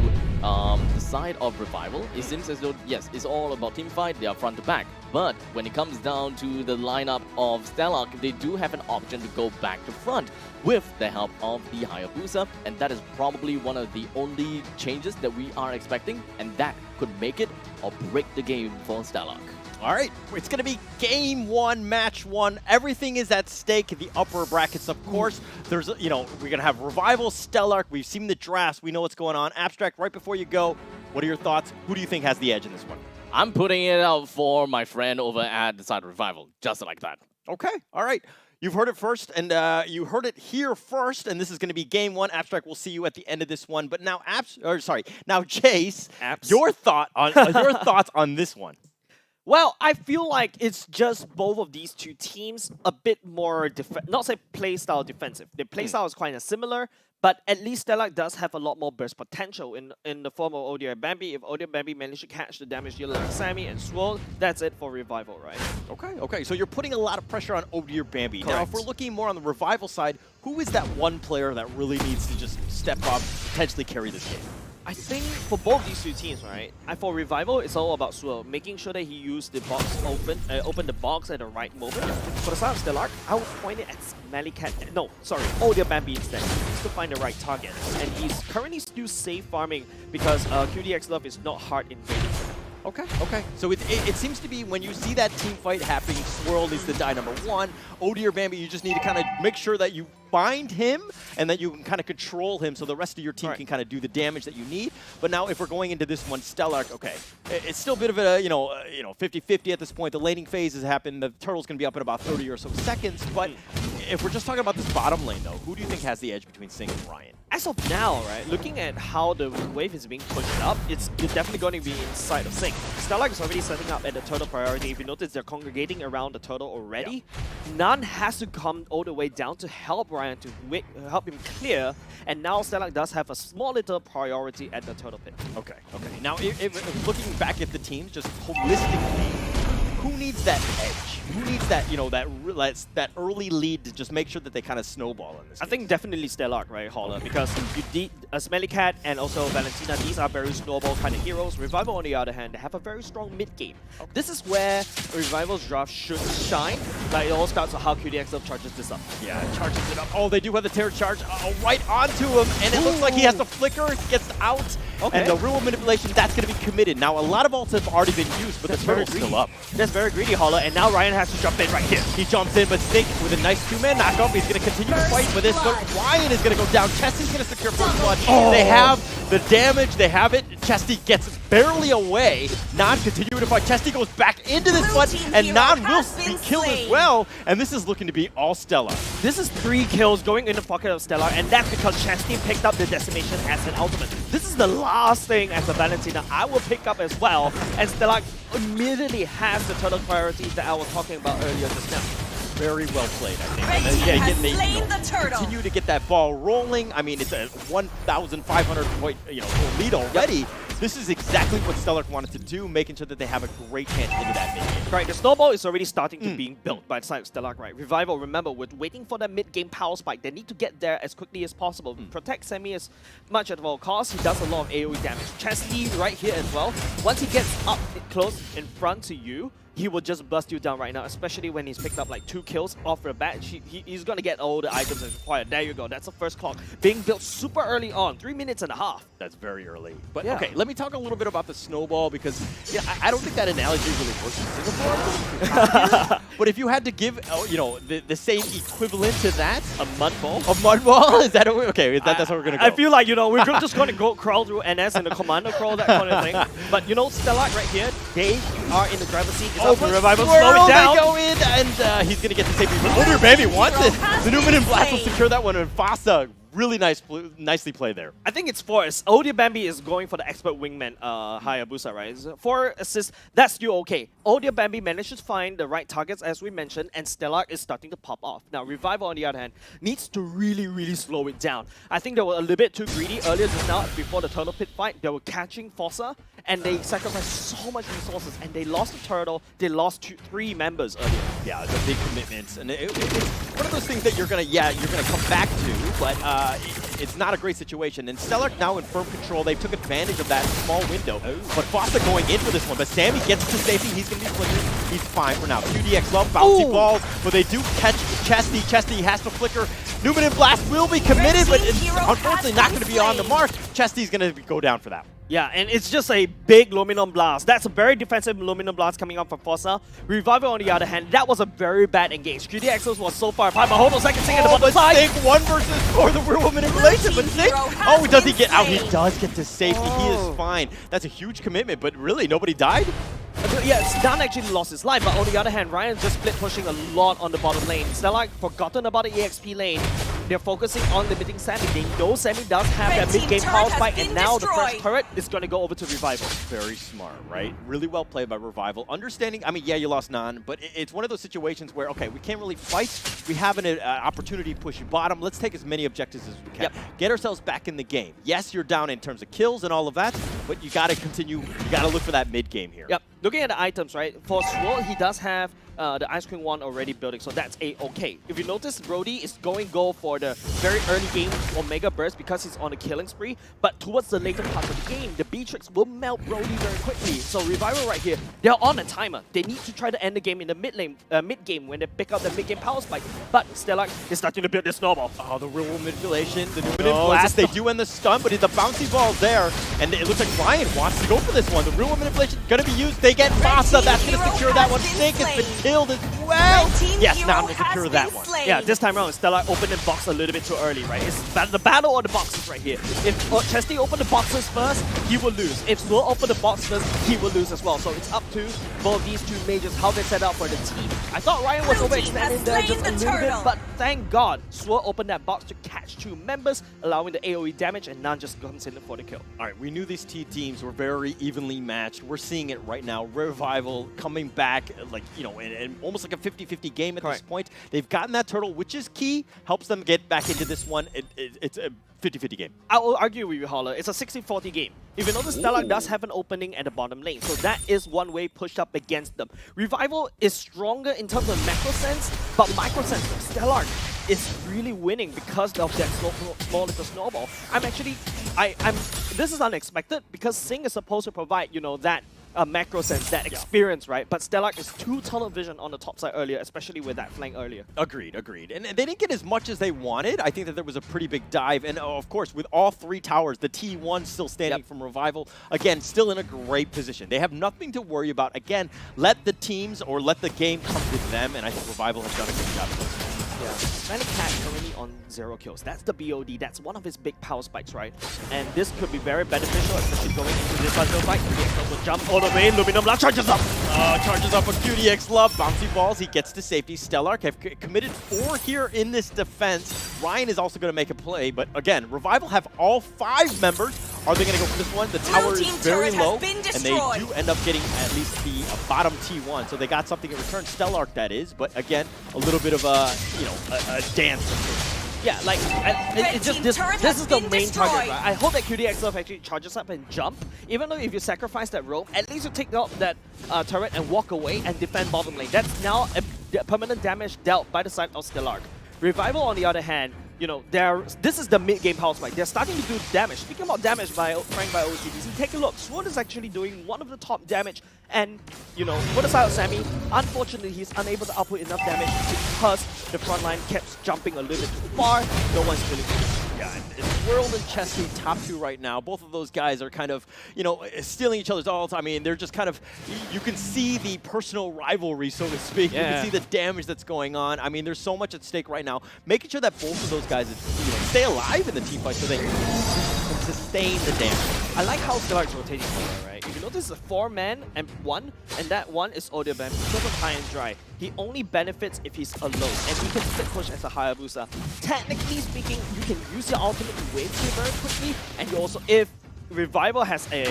the side of Revival, it seems as though, yes, it's all about team fight, they are front to back. But when it comes down to the lineup of Stellarc, they do have an option to go back to front with the help of the Hayabusa, and that is probably one of the only changes that we are expecting, and that could make it or break the game for Stellarc. All right, it's going to be game 1, match 1. Everything is at stake in the upper brackets, of course. There's, you know, we're going to have Revival, Stellarc. We've seen the drafts. We know what's going on. Abstract, right before you go, what are your thoughts? Who do you think has the edge in this one? I'm putting it out for my friend over at the side of Revival, just like that. Okay, all right. You've heard it first, and you heard it here first, and this is going to be game 1. Abstract, we'll see you at the end of this one. But now, now Jace, your thoughts on this one? Well, I feel like it's just both of these two teams a bit more, not say playstyle defensive. Their playstyle is quite similar, but at least Stellarc does have a lot more burst potential in the form of Odio and Bambi. If Odio and Bambi manage to catch the damage dealer like Sammy and Swirl, that's it for Revival, right? Okay. So you're putting a lot of pressure on Odio Bambi. Correct. Now, if we're looking more on the Revival side, who is that one player that really needs to just step up, potentially carry this game? I think for both these two teams, right? For Revival, it's all about Swirl, making sure that he used the box open the box at the right moment. For the side of Stellarc, I would point it at Smelly Cat. No, sorry, Odio Bambi instead. He needs to find the right target, and he's currently still safe farming because QDX Love is not hard invading. Okay. So it seems to be when you see that team fight happening, Swirl is the die number 1. Odio Bambi, you just need to kind of make sure that you bind him and that you can kind of control him so the rest of your team can kind of do the damage that you need. But now if we're going into this one, Stellarc, okay, it's still a bit of a, 50-50 at this point. The laning phase has happened. The turtle's going to be up in about 30 or so seconds. But if we're just talking about this bottom lane, though, who do you think has the edge between Sing and Ryan? As of now, right, looking at how the wave is being pushed up, it's definitely going to be inside of Sing. Stellarc is already setting up at the turtle priority. If you notice, they're congregating around the turtle already. Yep. None has to come all the way down to help Ryan to help him clear. And now Stellarc does have a small little priority at the turtle pit. Okay. Now, if looking back at the teams, just holistically, who needs that edge? Who needs that, you know, that early lead to just make sure that they kind of snowball in this game? I think definitely Stellarc, right, Holler? Because you did Smelly Cat and also Valentina, these are very snowball kind of heroes. Revival, on the other hand, they have a very strong mid game. Okay. This is where Revival's draft should shine, but it all starts with how QDXL charges this up. Yeah, charges it up. Oh, they do have the Terror Charge right onto him, and it looks like he has to flicker, gets out. Okay. And the real manipulation, that's going to be committed. Now, a lot of ults have already been used, but the turtle's still up. That's very greedy, Holler, and now Ryan has to jump in right here. He jumps in, but Sink with a nice two-man knockoff. He's going to continue to fight with this, but Ryan is going to go down. Chesty's going to secure first blood. Oh. They have the damage. They have it. Chesty gets barely away. Nan continuing to fight. Chesty goes back into this fight, and Nan will be killed as well. And this is looking to be all Stellarc. This is 3 kills going in the pocket of Stellarc, and that's because Chesty picked up the decimation as an ultimate. This is the last thing as a Valentina I will pick up as well, and Stellarc immediately has the turtle priority that I was talking about earlier just now. Very well played, I think. Continue to get that ball rolling. I mean, it's a 1,500 point lead already. This is exactly what Stellarc wanted to do, making sure that they have a great chance into that mid-game. Right, the snowball is already starting to being built by the side of Stellarc, right? Revival, remember, we're waiting for that mid-game power spike. They need to get there as quickly as possible. Protect Semi as much at all costs. He does a lot of AoE damage. Chesty right here as well. Once he gets up close in front to you, he will just bust you down right now, especially when he's picked up like 2 kills off the bat. He's going to get all the items as required. There you go. That's the first clock. Being built super early on, 3 minutes and a half. That's very early. But okay, let me talk a little bit about the snowball, because I don't think that analogy really works in Singapore. But if you had to give, the same equivalent to that, a mud ball? A mud ball? Is that okay? That's how we're going to go. I feel like, we're just going to go crawl through NS and the commando crawl, that kind of thing. But, Stellarc right here, they are in the driver's seat. Revival, slow it down. They go in, and he's going to get the save. Older Baby wants it. The Newman and Blast will secure that one, and Fasa, really nicely played there. I think it's 4. Odia Bambi is going for the expert wingman Hayabusa, right? 4 assists, that's still okay. Odia Bambi managed to find the right targets, as we mentioned, and Stellarc is starting to pop off. Now, Revival, on the other hand, needs to really slow it down. I think they were a little bit too greedy earlier just now before the turtle pit fight. They were catching Fossa, and they sacrificed so much resources, and they lost the turtle. They lost 3 members earlier. Yeah, it's a big commitment, and it's one of those things that you're gonna come back to, but it's not a great situation. And Stellarc now in firm control. They took advantage of that small window. But Fossa going in for this one. But Sammy gets to safety. He's going to be flickering. He's fine for now. QDX love bouncy balls, but they do catch Chesty. Chesty has to flicker. Newman and Blast will be committed, but it's unfortunately not going to be on the mark. Chesty's going to go down for that. Yeah, and it's just a big Luminum Blast. That's a very defensive Luminum Blast coming up from Fossa. Revival, on the other hand, that was a very bad engage. QDXs was so far apart, but hold on a second, Sing at the bottom side. Sing 1 versus 4, the real manipulation, but Sing, does he get out? He does get to safety. He is fine. That's a huge commitment, but really, nobody died? Yeah, Stan actually lost his life, but on the other hand, Ryan just split pushing a lot on the bottom lane. Stellarc forgotten about the EXP lane. They're focusing on limiting Sammy. They know Sammy does have that mid-game power spike, and now the first turret is going to go over to Revival. Very smart, right? Really well played by Revival. Understanding, I mean, yeah, you lost Nan, but it's one of those situations where, okay, we can't really fight. We have an opportunity to push bottom. Let's take as many objectives as we can. Get ourselves back in the game. Yes, you're down in terms of kills and all of that, but you got to continue. You got to look for that mid-game here. Yep. Looking at the items, right? For Swirl, he does have the Ice Cream one already building, so that's okay. If you notice, Brody is going go for the very early game Omega Burst because he's on a killing spree, but towards the later part of the game, the Beatrix will melt Brody very quickly. So Revival right here, they're on a timer. They need to try to end the game in the mid-game when they pick up the mid-game power spike, but Stellarc is starting to build their snowball. Oh, the real manipulation, the Newman Blast, they do end the stun, but the bouncy ball's there, and it looks like Ryan wants to go for this one. The real manipulation gonna be used. They get Masa. That's going to secure that one. Snake has been killed as well. Yes, now I'm going to secure that one. Yeah, this time around, Stellarc opened the box a little bit too early, right? It's the battle on the boxes right here. If Chesty opened the boxes first, he will lose. If Swirl opened the box first, he will lose as well. So it's up to both these two majors how they set up for the team. I thought Ryan was overextending there just a little bit, but thank God, Swirl opened that box to catch two members, allowing the AoE damage, and Nan just comes in for the kill. All right, we knew these two teams were very evenly matched. We're seeing it right now. Revival coming back, like, you know, and almost like a 50-50 game at this point. They've gotten that turtle, which is key, helps them get back into this one. It's a 50-50 game. I will argue with you, Holler. It's a 60-40 game. If you notice, Stellarc does have an opening at the bottom lane, so that is one way pushed up against them. Revival is stronger in terms of macro sense, but micro sense, Stellarc is really winning because of that small little snowball. This is unexpected because Sing is supposed to provide, you know, that macro sense, that experience, right? But Stellarc is too tunnel vision on the top side earlier, especially with that flank earlier. Agreed. And they didn't get as much as they wanted. I think that there was a pretty big dive. And of course, with all three towers, the T1 still standing from Revival, again, still in a great position. They have nothing to worry about. Again, let the teams or let the game come with them. And I think Revival has done a good job of this. Yeah, Smellycat currently on 0 kills. That's the BOD. That's one of his big power spikes, right? And this could be very beneficial, especially going into this bundle fight. QDX will jump all the way. Luminum Love charges up. Charges up on QDX Love. Bouncy balls. He gets to safety. Stellarc have committed 4 here in this defense. Ryan is also going to make a play. But again, Revival have all 5 members. Are they going to go for this one? The tower is very low, and they do end up getting at least the bottom T1. So they got something in return. Stellarc, that is. But again, a little bit of a, you know, a dance. Yeah, like, it's just this is the main target, right? I hope that QDXL actually charges up and jump. Even though if you sacrifice that roam, at least you take out that turret and walk away and defend bottom lane. That's now a permanent damage dealt by the side of Stellarc. Revival, on the other hand, you know, this is the mid-game power spike. They're starting to do damage. Speaking about damage by Frank by OCDC, take a look. Sword is actually doing one of the top damage. And, you know, for the side of Sammy, unfortunately, he's unable to output enough damage because the front line kept jumping a little bit too far. No one's feeling it. Yeah, it's World and Chesty top 2 right now. Both of those guys are kind of, you know, stealing each other's ults. I mean, they're just kind of, you can see the personal rivalry, so to speak. Yeah. You can see the damage that's going on. I mean, there's so much at stake right now. Making sure that both of those guys, you know, stay alive in the team fight so they can sustain the damage. I like how Stellarc's rotating here, right? If you notice, it's a 4-man and 1, and that 1 is Audiobam. Because of high and dry, he only benefits if he's alone, and he can stick push as a Hayabusa. Technically speaking, you can use your ultimate to wave clear very quickly, and you also, if Revival has a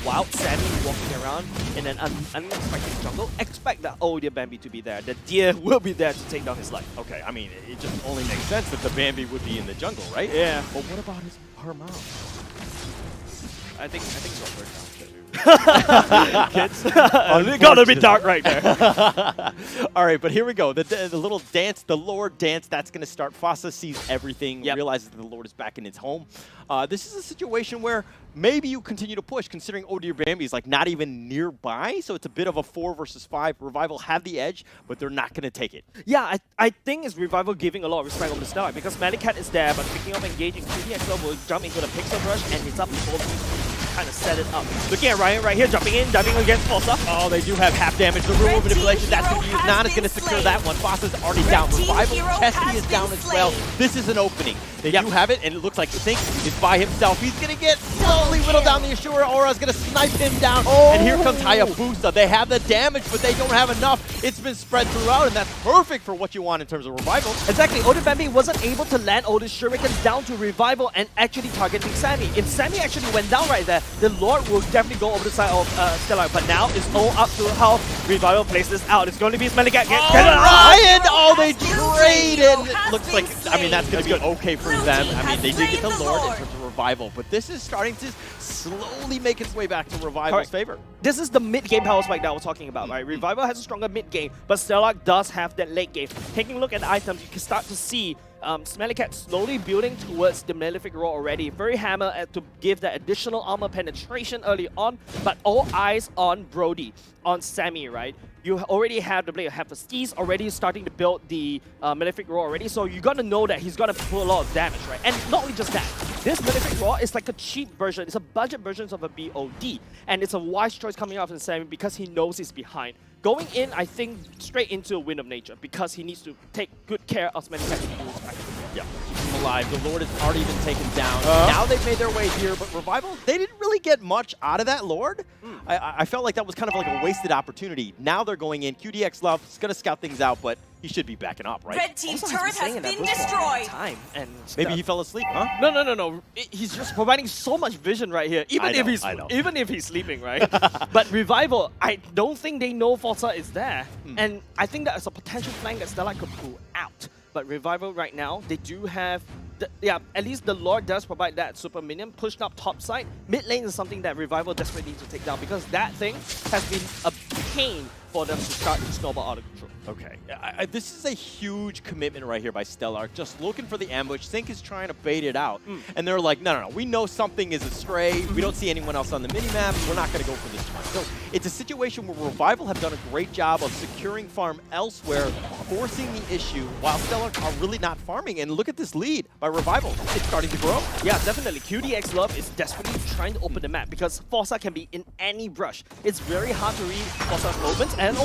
wild Sammy walking around in an unexpected jungle, expect that Odia Bambi to be there. The deer will be there to take down his life. Okay, I mean, it just only makes sense that the Bambi would be in the jungle, right? Yeah. But what about her mom? I think so for now. Kids. It got a bit dark right there. All right, but here we go. The little dance, the Lord dance, that's going to start. Fossa sees everything, realizes that the Lord is back in his home. This is a situation where maybe you continue to push, considering Odir Bambi is like not even nearby, so it's a bit of a 4 versus 5. Revival have the edge, but they're not going to take it. Yeah, I think it's Revival giving a lot of respect on the start because Smellycat is there, but picking up engaging, QDXL will jump into the Pixel Rush, and it's up before kind of set it up. Looking at Ryan right here, jumping in, diving against Fossa. Oh, they do have half damage. The rule of manipulation, that's going to be used. Nana's going to secure that one. Fossa's already down. Revival, Chesty is down as well. This is an opening. They do have it, and it looks like Sync is by himself. He's going to get slowly whittled down. The Ashura Aura's going to snipe him down. And here comes Hayabusa. They have the damage, but they don't have enough. It's been spread throughout, and that's perfect for what you want in terms of Revival. Exactly. Odibambi wasn't able to land all the shurikens down to Revival and actually targeting Sammy. If Sammy actually went down right there, the Lord will definitely go over the side of Stellarc. But now it's all up to how Revival plays this out. It's going to be Smellycat. Ryan! Oh, they traded! Looks like, I mean, that's going to be okay for them. I mean, they did get the Lord in terms of Revival, but this is starting to slowly make its way back to Revival's favor. This is the mid-game power spike that I was talking about, right? Revival has a stronger mid-game, but Stellarc does have that late game. Taking a look at the items, you can start to see Smellycat slowly building towards the Malefic Roar already. Very hammer to give that additional armor penetration early on, but all eyes on Brody, on Sammy, right? You already have the Blade of Hephaestus already starting to build the Malefic Roar already, so you're gonna know that he's gonna put a lot of damage, right? And not only just that, this Malefic Roar is like a cheap version. It's a budget version of a BOD. And it's a wise choice coming out in semi because he knows he's behind. Going in, I think, straight into a Wind of Nature because he needs to take good care of Smelly Cat. Yeah, keep him alive. The Lord has already been taken down. Now they've made their way here, but Revival, they didn't really get much out of that Lord. I felt like that was kind of like a wasted opportunity. Now they're going in. QDX Love is going to scout things out, but he should be backing up, right? Red team's turret has been destroyed. Maybe he fell asleep, huh? No. He's just providing so much vision right here. Even if he's sleeping, right? But Revival, I don't think they know Forza is there. And I think that's a potential flank that Stellarc could pull out. But Revival right now, they do have, at least the Lord does provide that super minion pushed up top side. Mid lane is something that Revival desperately needs to take down because that thing has been a pain for them to start to snowball out of control. Okay, this is a huge commitment right here by Stellarc, just looking for the ambush. Sync is trying to bait it out, and they're like, no, we know something is astray. We don't see anyone else on the minimap. We're not going to go for this one. So it's a situation where Revival have done a great job of securing farm elsewhere, forcing the issue, while Stellarc are really not farming. And look at this lead by Revival. It's starting to grow. Yeah, definitely. QDX Love is desperately trying to open the map because Forza can be in any brush. It's very hard to read Forza's movements, and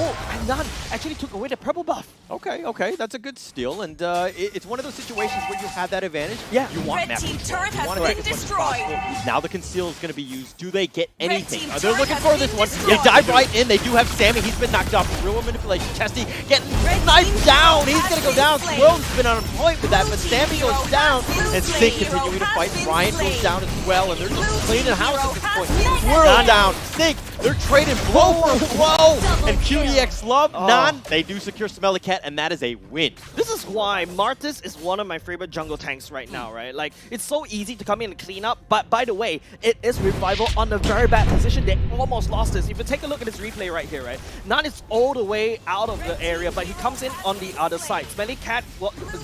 Nan actually took away the purple buff. Okay, that's a good steal, and it's one of those situations where you have that advantage. Yeah, you want Red map team control. turret You has want to been make as much as destroyed. possible. Now the conceal is going to be used. Do they get anything? team They're turret looking has for been this one. destroyed. They dive right in. They do have Sammy. He's been knocked off. Real manipulation. Chesty getting knifed down. He's going to go down. Swirl's been on point with that, but Sammy goes down, and Sync continuing to fight. Ryan goes down as well, and they're just cleaning house at this point. Swirl down. Sync. They're trading blow for blow, and QDX Love, Nan, they do secure Smelly Cat, and that is a win. This is why Martis is one of my favorite jungle tanks right now, right? Like, it's so easy to come in and clean up, but by the way, it is Revival on a very bad position. They almost lost this. If you take a look at this replay right here, right? Nan is all the way out of the area, but he comes in on the other side. Smelly Cat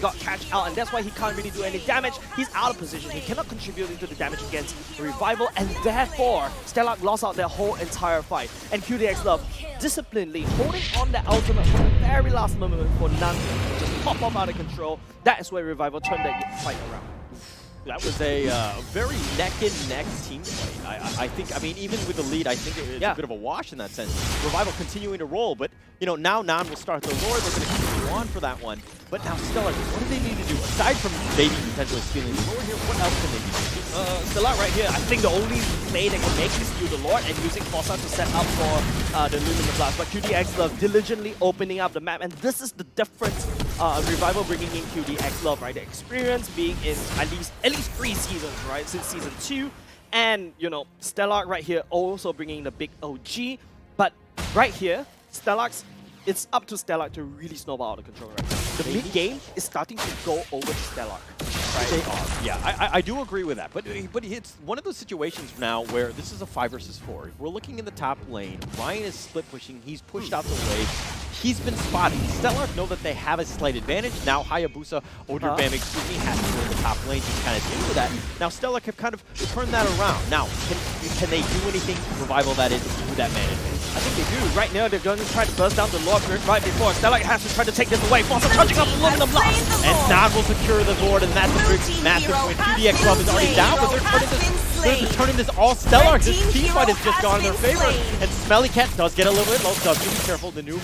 got catch out, and that's why he can't really do any damage. He's out of position. He cannot contribute into the damage against Revival, and therefore, Stellarc lost out their whole entire fight. And QDX Love disciplinedly holding on the ultimate for the very last moment for Nan to just pop off out of control. That is where Revival turned that fight around. That was a very neck-and-neck team fight. I think, even with the lead, I think it's a bit of a wash in that sense. Revival continuing to roll, but, now Nan will start the Lord. They're going to continue on for that one. But now Stellarc, what do they need to do? Aside from maybe potentially stealing the Lord here, what else can they do? Stellarc right here, I think the only play they can make is steal the Lord and using Forza to set up for the Luminous Blast. But QDX Love diligently opening up the map, and this is the difference. Revival bringing in QDX Love, right? The experience being in at least 3 seasons, right? Since season 2. And, Stellarc right here also bringing the big OG. But right here, it's up to Stellarc to really snowball out of control right now. The mid-game is starting to go over to Stellarc. Right? They are. Yeah, I do agree with that. But it's one of those situations now where this is a 5 versus 4. We're looking in the top lane. Ryan is split pushing. He's pushed out the wave. He's been spotted. Stellarc know that they have a slight advantage. Now Hayabusa, Odor excuse me, has to go to the top lane to kind of deal with that. Now Stellarc have kind of turned that around. Now, can they do anything Revival that is with that man advantage? I think they do. Right now, they're going to try to burst down the Lord right before. Stellarc has to try to take this away. Forza charging up Luminous Blast. And Nan will secure the Lord, and that's a big, massive win. QDX Love is already down, but they're turning this all Stellarc. This team fight has just gone in their favor. And Smelly Cat does get a little bit low. Does be careful. The new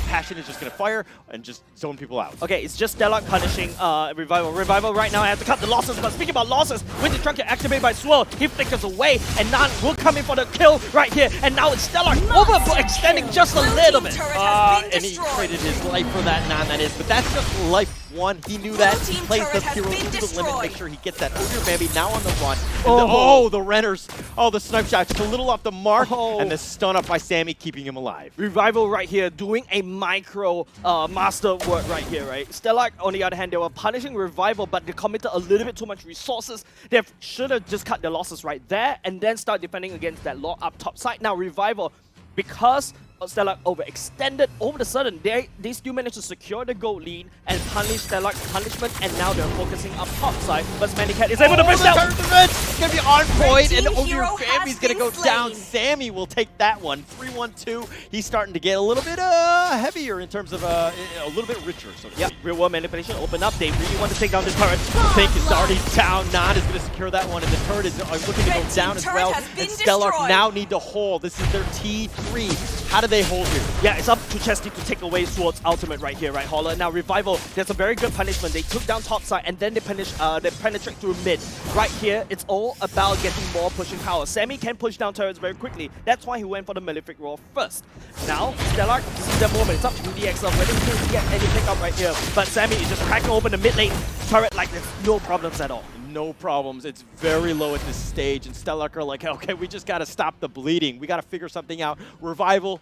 Passion is just going to fire and just zone people out. Okay, it's just Stellarc punishing Revival. Revival right now has to cut the losses, but speaking about losses, Winter Trunk get activated by Swirl. He flickers away, and Nan will come in for the kill right here. And now it's Stellarc overextending just a little bit. And he traded his life for that, Nan, that is. But that's just life 1. He knew that. He plays the hero to the limit, make sure he gets that Ogre Bambi now on the run. And the Renners. Oh, the snipe shot just a little off the mark. And the stun up by Sammy, keeping him alive. Revival right here doing a micro master work right here, right? Stellarc, on the other hand, they were punishing Revival, but they committed a little bit too much resources. They should have just cut their losses right there and then start defending against that Lord up top side. Now, Revival, because Stellarc overextended. All of a sudden, they still managed to secure the gold lead and punish Stellarc's punishment, and now they're focusing up top side. But Smannycat is able to push down. It's going to be on point, and team Obi hero Fami's has going to go been down. slain. Sammy will take that one. 3-1-2. He's starting to get a little bit heavier in terms of a little bit richer, so to Yep, speak. real world manipulation open up. They really want to take down this turret. Think is already down. Nod is going to secure that one, and the turret is looking to go down as well. And Stellarc now need to hold. This is their T3. How do they hold here? Yeah, it's up to Chesty to take away Sword's ultimate right here, right, Holler? Now, Revival, there's a very good punishment. They took down top side, and then they penetrate through mid. Right here, it's all about getting more pushing power. Sammy can push down turrets very quickly. That's why he went for the Malefic Roar first. Now, Stellarc, this is the moment. It's up to DXL whether he can get any pickup right here. But Sammy is just cracking open the mid lane turret like there's no problems at all. No problems. It's very low at this stage, and Stellarc are like, okay, we just got to stop the bleeding. We got to figure something out. Revival,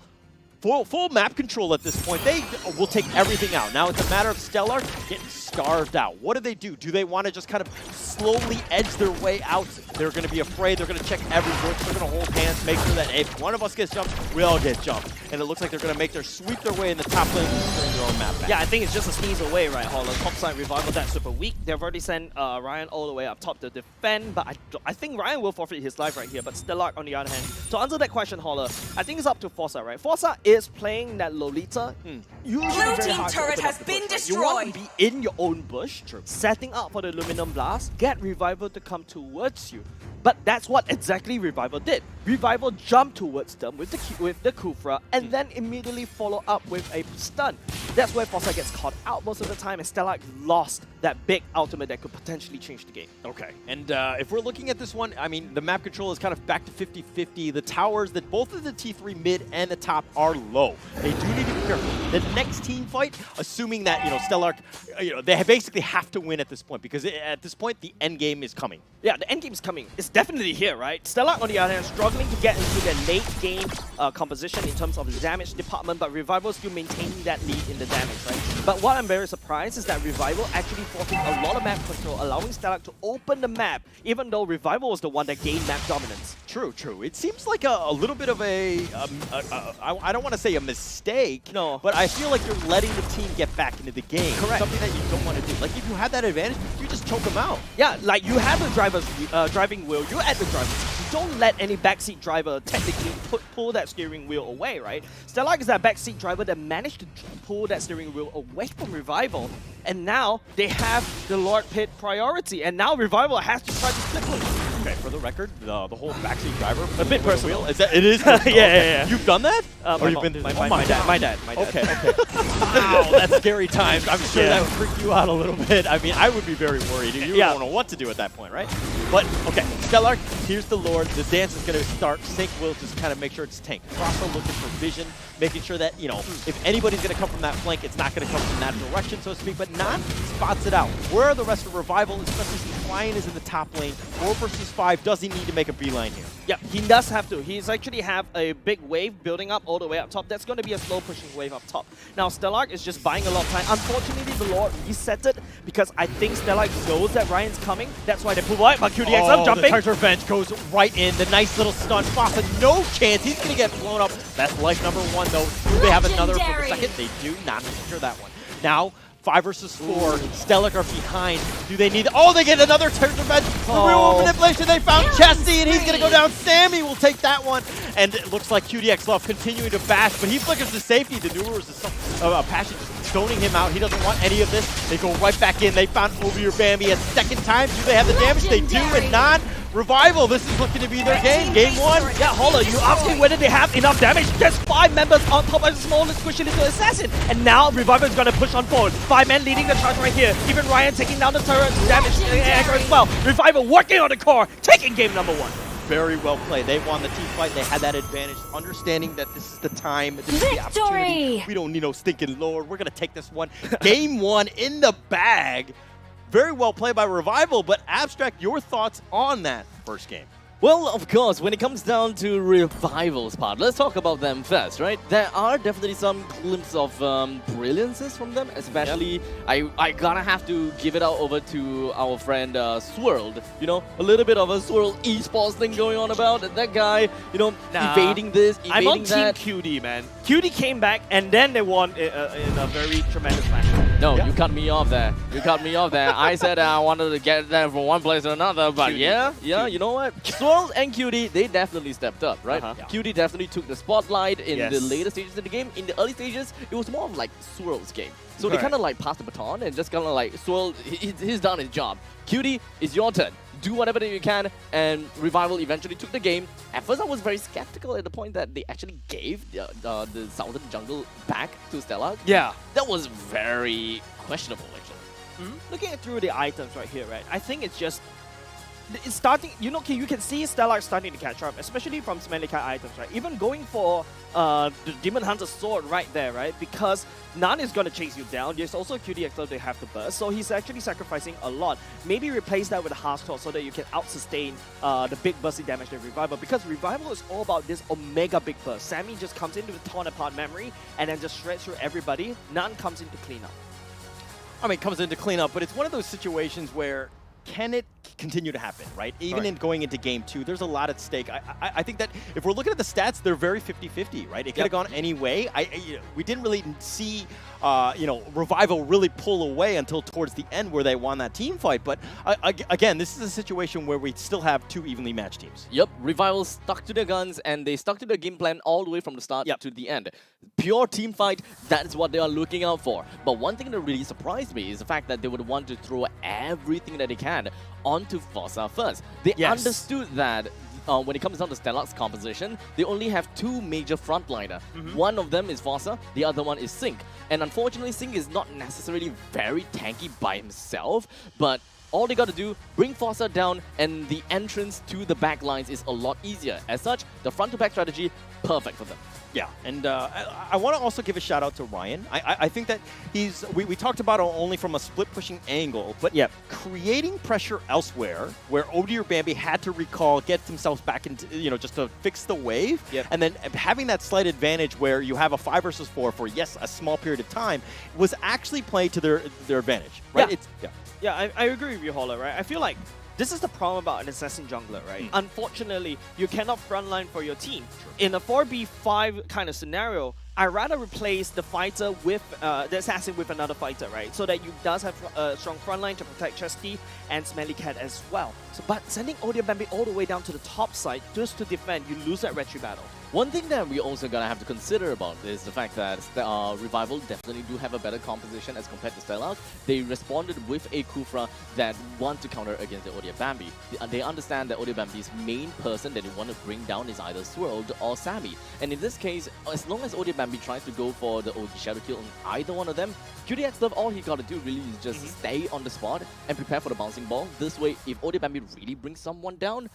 full map control at this point. They will take everything out. Now it's a matter of Stellarc getting starved out. What do? Do they want to just kind of slowly edge their way out? They're going to be afraid. They're going to check every bush. They're going to hold hands, make sure that if one of us gets jumped, we all get jumped. And it looks like they're going to sweep their way in the top lane and turn their own map back. Yeah, I think it's just a sneeze away, right, Holler? Topside Revival, that's super weak. They've already sent Ryan all the way up top to defend, but I think Ryan will forfeit his life right here. But Stellarc, on the other hand, to answer that question, Holler, I think it's up to Forza, right? Forza is playing that Lolita. Usually Blue very team hard to turret open up has the been bush, right? You want to destroyed. be in your own bush, setting up for the Luminum Blast, get Revival to come towards you. But that's what exactly Revival did. Revival jumped towards them with the Kufra and then immediately follow up with a stun. That's where Forza gets caught out most of the time, and Stellarc lost that big ultimate that could potentially change the game. Okay, and if we're looking at this one, I mean, the map control is kind of back to 50-50. The towers, that both of the T3 mid and the top are low. They do need to be careful. The next team fight, assuming that, Stellarc, they basically have to win at this point, because at this point, the end game is coming. Yeah, the end game is coming. It's definitely here, right? Stellarc, on the other hand, struggling to get into their late game composition in terms of the damage department, but Revival still maintaining that lead in the damage, right? But what I'm very surprised is that Revival actually forcing a lot of map control, allowing Stellarc to open the map, even though Revival was the one that gained map dominance. True. It seems like a little bit of I don't want to say a mistake, no, but I feel like you're letting the team get back into the game. Correct. Something that you don't want to do. Like, if you had that advantage, you just choke them out. Yeah, like you have the driver's driving wheel, you're at the driver's seat. You don't let any backseat driver technically pull that steering wheel away, right? Stellarc is that backseat driver that managed to pull that steering wheel away from Revival, and now they have the Lord Pit priority, and now Revival has to try to split them. Okay, for the record, the whole backseat driver, a bit personal. Is that it is? Yeah. You've done that? Or you've been? My dad. Okay. Wow, that's scary times. I'm sure that would freak you out a little bit. I mean, I would be very worried. You don't know what to do at that point, right? But okay, Stellarc, here's the Lord. The dance is going to start. Sync will just kind of make sure it's tanked. Crosso looking for vision, making sure that if anybody's going to come from that flank, it's not going to come from that direction, so to speak. But Not spots it out. Where are the rest of Revival, especially since Ryan is in the top lane? 4 versus 5. Does he need to make a beeline here? Yeah, he does have to. He's actually have a big wave building up all the way up top. That's going to be a slow pushing wave up top. Now, Stellarc is just buying a lot of time. Unfortunately, the Lord reset it because I think Stellarc knows that Ryan's coming. That's why they pull right. But QDXM jumping. The Tiger Revenge goes right in. The nice little stun. Fossa, no chance. He's going to get blown up. That's life number 1, though. Do they have another for the second? They do not secure that one. Now, 5 versus 4. Stellarc are behind. Do they need... Oh, they get another Tiger Revenge. The real manipulation. They found Chesty, and he's going to go down. Sammy will take that one. And it looks like QDX Love continuing to bash, but he flickers to safety. The Newers is Passion just stoning him out. He doesn't want any of this. They go right back in. They found Over Bambi a second time. Do they have the damage? They do, and not. Revival, this is looking to be their game. Game 1. Yeah, Holler, you asking whether they have enough damage. There's 5 members on top of the small squishy little assassin. And now Revival is going to push on forward. 5 men leading the charge right here. Even Ryan taking down the turret, damage anchor as well. Revival working on the core, taking game number 1. Very well played. They won the team fight. They had that advantage, understanding that this is the time, this is the opportunity. We don't need no stinking Lord. We're going to take this one. Game 1 in the bag. Very well played by Revival, but Abstract, your thoughts on that first game? Well, of course, when it comes down to Revival's part, let's talk about them first, right? There are definitely some glimpses of brilliances from them, especially I gotta have to give it out over to our friend Swirled. A little bit of a Swirl eSports thing going on about that guy, evading this, evading I'm on that. Team QD, man. QD came back and then they won in a very tremendous fashion. No, you cut me off there. You cut me off there. I said I wanted to get that from one place to another, but QD. you know what? Swirl and QD, they definitely stepped up, right? QD definitely took the spotlight in the later stages of the game. In the early stages, it was more of like Swirl's game. So they kind of like passed the baton and just kind of like, Swirl, he's done his job. QD, it's your turn. Do whatever that you can, and Revival eventually took the game. At first, I was very skeptical at the point that they actually gave the Southern Jungle back to Stellarc. Yeah. That was very questionable, actually. Looking through the items right here, right? I think it's just it's starting. You know, you can see Stellarc starting to catch up, especially from Smelly Cat items, right? Even going for the Demon Hunter sword right there, right? Because none is going to chase you down. There's also a QDXL they have to burst, so he's actually sacrificing a lot. Maybe replace that with a Hearth Claw so that you can out-sustain the big bursty damage that Revival, because Revival is all about this Omega big burst. Sammy just comes in with torn apart memory and then just shreds through everybody. None comes in to clean up. I mean, it comes in to clean up, but it's one of those situations where can it continue to happen, right? Even in going into game 2, there's a lot at stake. I think that if we're looking at the stats, they're very 50-50, right? It could have gone any way. We didn't really see, Revival really pull away until towards the end where they won that team fight. But again, this is a situation where we still have two evenly matched teams. Yep, Revival stuck to their guns and they stuck to their game plan all the way from the start to the end. Pure team fight, that's what they are looking out for. But one thing that really surprised me is the fact that they would want to throw everything that they can onto Fossa first. They understood that when it comes down to Stellarc's composition, they only have two major frontliner. One of them is Fossa, the other one is Sync. And unfortunately, Sync is not necessarily very tanky by himself, but all they got to do, bring Fossa down, and the entrance to the back lines is a lot easier. As such, the front-to-back strategy, perfect for them. Yeah, and I want to also give a shout out to Ryan. I think that we talked about it only from a split pushing angle, but creating pressure elsewhere where Odie or Bambi had to recall, get themselves back into, just to fix the wave, and then having that slight advantage where you have a 5 versus 4 for, yes, a small period of time, was actually played to their advantage, right? I agree with you, Holler, right? I feel like this is the problem about an assassin jungler, right? Unfortunately, you cannot frontline for your team. In a 4v5 kind of scenario, I'd rather replace the fighter with the assassin with another fighter, right? So that you does have a strong frontline to protect Chesty and Smelly Cat as well. So, but sending Odie Bambi all the way down to the top side just to defend, you lose that retry battle. One thing that we also gonna have to consider about is the fact that Revival definitely do have a better composition as compared to Stellarc. They responded with a Kufra that want to counter against the Odie Bambi. They understand that Odie Bambi's main person that they want to bring down is either Swirled or Sammy. And in this case, as long as Odie Bambi tries to go for the OG Shadow Kill on either one of them, QDX Love, all he gotta do really is just stay on the spot and prepare for the bouncing ball. This way, if Odie Bambi really brings someone down,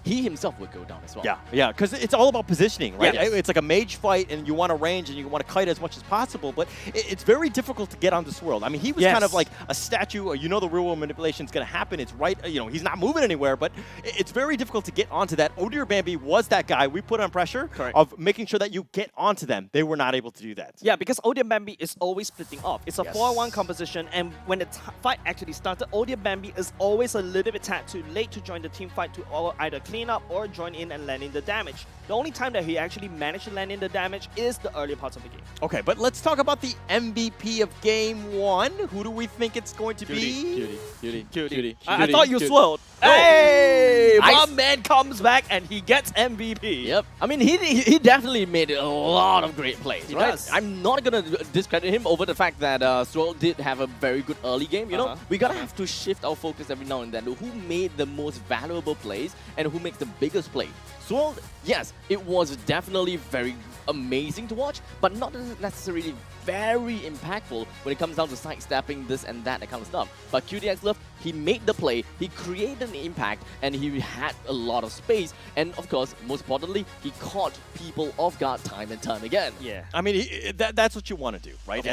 he himself would go down as well. Yeah, because it's all about positioning, right? It's like a mage fight, and you want to range, and you want to kite as much as possible, but it's very difficult to get on this world. I mean, he was kind of like a statue. The real world manipulation is going to happen. It's right. He's not moving anywhere, but it's very difficult to get onto that. Odie or Bambi was that guy. We put on pressure of making sure that you get onto them. They were not able to do that. Yeah, because Odie and Bambi is always splitting off. It's a 4-1 composition, and when the fight actually started, Odie and Bambi is always a little bit tad too late to join the team fight to either clean up or join in and land in the damage. The only time that he actually managed to land in the damage is the earlier parts of the game. Okay, but let's talk about the MVP of Game 1. Who do we think it's going to be? QD. I thought you swirled. Hey! My man comes back and he gets MVP. Yep. I mean, he definitely made a lot of great plays, He right? does. I'm not going to discredit him over the fact that Swirl did have a very good early game. We got to have to shift our focus every now and then to who made the most valuable plays and who makes the biggest play. Swirl, yes, it was definitely very amazing to watch, but not necessarily very impactful when it comes down to sidestepping this and that kind of stuff. But QDX Love, he made the play, he created an impact, and he had a lot of space. And of course, most importantly, he caught people off guard time and time again. Yeah. I mean, that's what you want to do, right?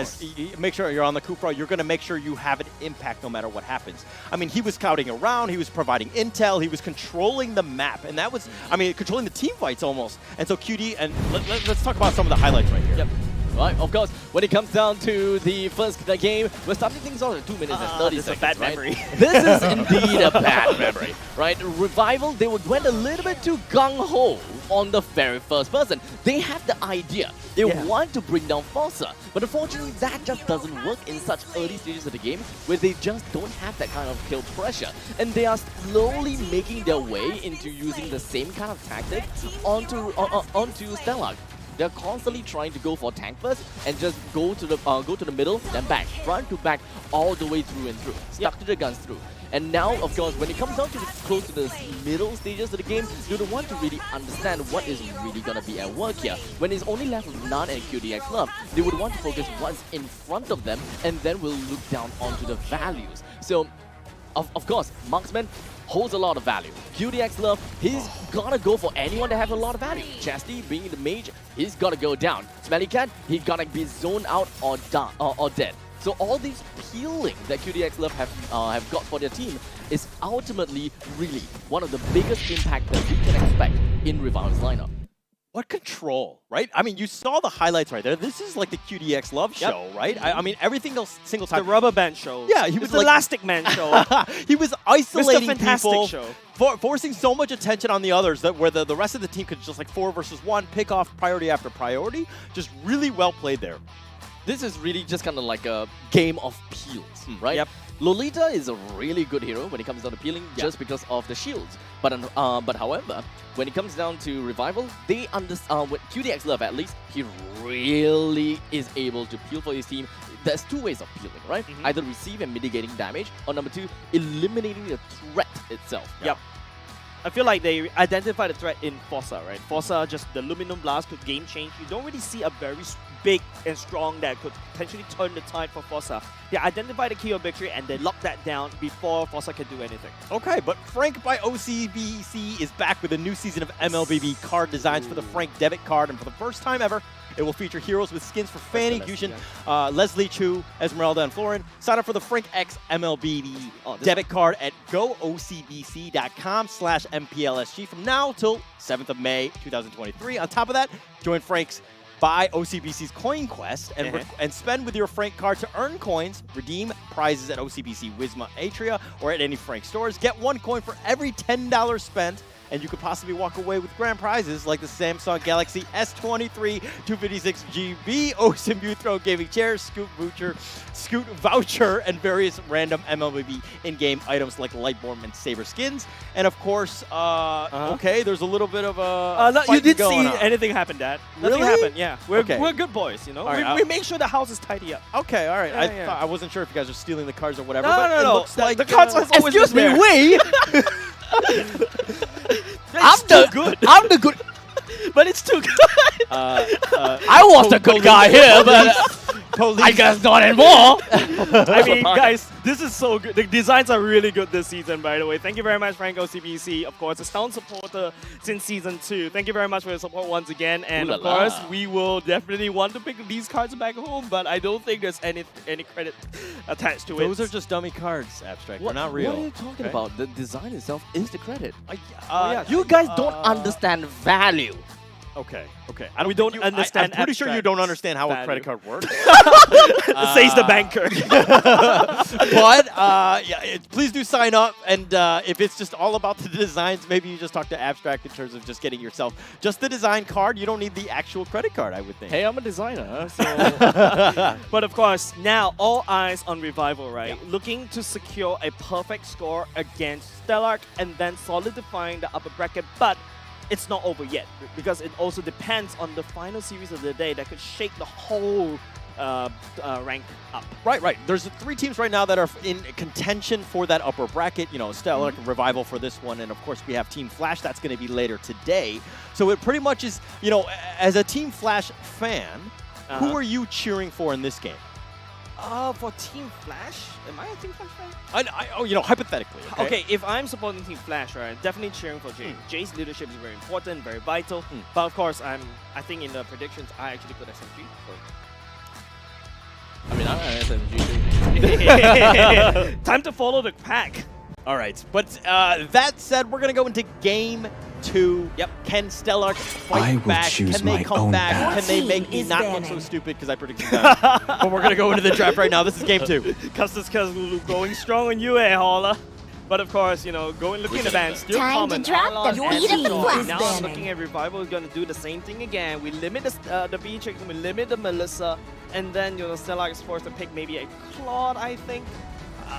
Make sure you're on the Kufra, you're going to make sure you have an impact no matter what happens. I mean, he was scouting around, he was providing intel, he was controlling the map, and that was, controlling the team fights almost. And so QD, and let's talk about some of the highlights right here. Yep. Right, of course, when it comes down to the first game, we're starting things off at 2 minutes and 30 seconds, This is a bad memory. This is indeed a bad memory, right? Revival, they went a little bit too gung-ho on the very first person. They have the idea. They want to bring down Forza, but unfortunately that just doesn't work in such early stages of the game where they just don't have that kind of kill pressure. And they are slowly making their way into using the same kind of tactic onto Stellarc. They're constantly trying to go for tank first and just go to the middle, then back, front to back, all the way through and through, stuck to the guns through. And now, of course, when it comes down to close to the middle stages of the game, you don't want to really understand what is really going to be at work here. When it's only left with Nan and QDX Love, they would want to focus what's in front of them and then we'll look down onto the values. So, of course, Marksman holds a lot of value. QDX Love, he's gotta go for anyone that has a lot of value. Chastity, being the mage, he's gotta go down. Smelly Cat, he gotta be zoned out or dead. So all these peeling that QDX Love have got for their team is ultimately really one of the biggest impact that we can expect in Revival's lineup. What control, right? I mean, you saw the highlights right there. This is like the QDX Love show, right? I mean, every single time. The rubber band show. Yeah, he was the like, Elastic Man show. He was isolating Mr. Fantastic people, show. forcing so much attention on the others that where the rest of the team could just like 4 versus 1, pick off priority after priority. Just really well played there. This is really just kind of like a game of peels, right? Yep. Lolita is a really good hero when it comes down to peeling just because of the shields. But however, when it comes down to Revival, they understand, with QDX Love at least, he really is able to peel for his team. There's two ways of peeling, right? Either receive and mitigating damage, or number 2, eliminating the threat itself. Yep. I feel like they identified the threat in Forza, right? Forza, just the Luminum Blast could game change. You don't really see a very big and strong that could potentially turn the tide for Forza. They identified the key of victory and they locked that down before Forza can do anything. Okay, but Frank by OCBC is back with a new season of MLBB card designs for the Frank debit card, and for the first time ever, it will feature heroes with skins for Fanny, Gushin, Leslie Chu, Esmeralda, and Florin. Sign up for the Frank X MLBB debit card at goocbc.com/MPLSG from now till 7th of May 2023. On top of that, join Frank's Buy OCBC's Coin Quest and spend with your Frank card to earn coins, redeem prizes at OCBC Wisma Atria or at any Frank stores. Get 1 coin for every $10 spent, and you could possibly walk away with grand prizes like the Samsung Galaxy S23 256GB, OSIM Youth Gaming Chair, Scoot Voucher, and various random MLBB in-game items like Lightborn and Saber skins. And of course, okay, there's a little bit of a no, you didn't see on. anything happen, Dad. Really? Nothing happened, yeah. We're good boys, you know? Right, we make sure the house is tidy up. Okay, all right. Yeah, I wasn't sure if you guys are stealing the cards or whatever. No, but no, it no. looks like the cards has always Excuse me, been there. we? I'm the good. But it's too good. I was the good guy here, but I guess not anymore. I mean, guys, this is so good. The designs are really good this season, by the way. Thank you very much, Frank OCBC. Of course, a sound supporter since Season 2. Thank you very much for your support once again. And of course, we will definitely want to pick these cards back home, but I don't think there's any credit attached to it. Those are just dummy cards, Abstract. They're not real. What are you talking about? The design itself is the credit. yeah. You guys don't understand value. Okay. We don't understand I'm pretty sure you don't understand how value. a credit card works. Says the banker. But please do sign up. And if it's just all about the designs, maybe you just talk to Abstract in terms of just getting yourself just the design card. You don't need the actual credit card, I would think. Hey, I'm a designer, so. But of course, now all eyes on Revival, right? Yeah. Looking to secure a perfect score against Stellarc and then solidifying the upper bracket, but it's not over yet because it also depends on the final series of the day that could shake the whole rank up. Right. There's 3 teams right now that are in contention for that upper bracket. You know, Stellarc, Revival for this one, and of course we have Team Flash. That's going to be later today. So it pretty much is, you know, as a Team Flash fan, who are you cheering for in this game? For Team Flash? Am I a Team Flash fan? You know, hypothetically. Okay, if I'm supporting Team Flash, right, definitely cheering for Jay. Jay's leadership is very important, very vital. But of course, I think in the predictions, I actually put SMG. So. I mean, I'm an SMG too. Time to follow the pack. All right, but that said, we're going to go into Game 2. Yep. Can Stellarc fight back? Can they come back? Can they make me not look so stupid because I predicted that? But we're going to go into the draft right now. This is Game 2. Custis going strong on you, Holla. But of course, you know, looking at the ban, still Time to common. drop Arlette the and beat of Destroy. flash. Now I'm looking at Revival is going to do the same thing again. We limit the Beatrix, we limit the Melissa, and then, you know, Stellarc is forced to pick maybe a Claude, I think.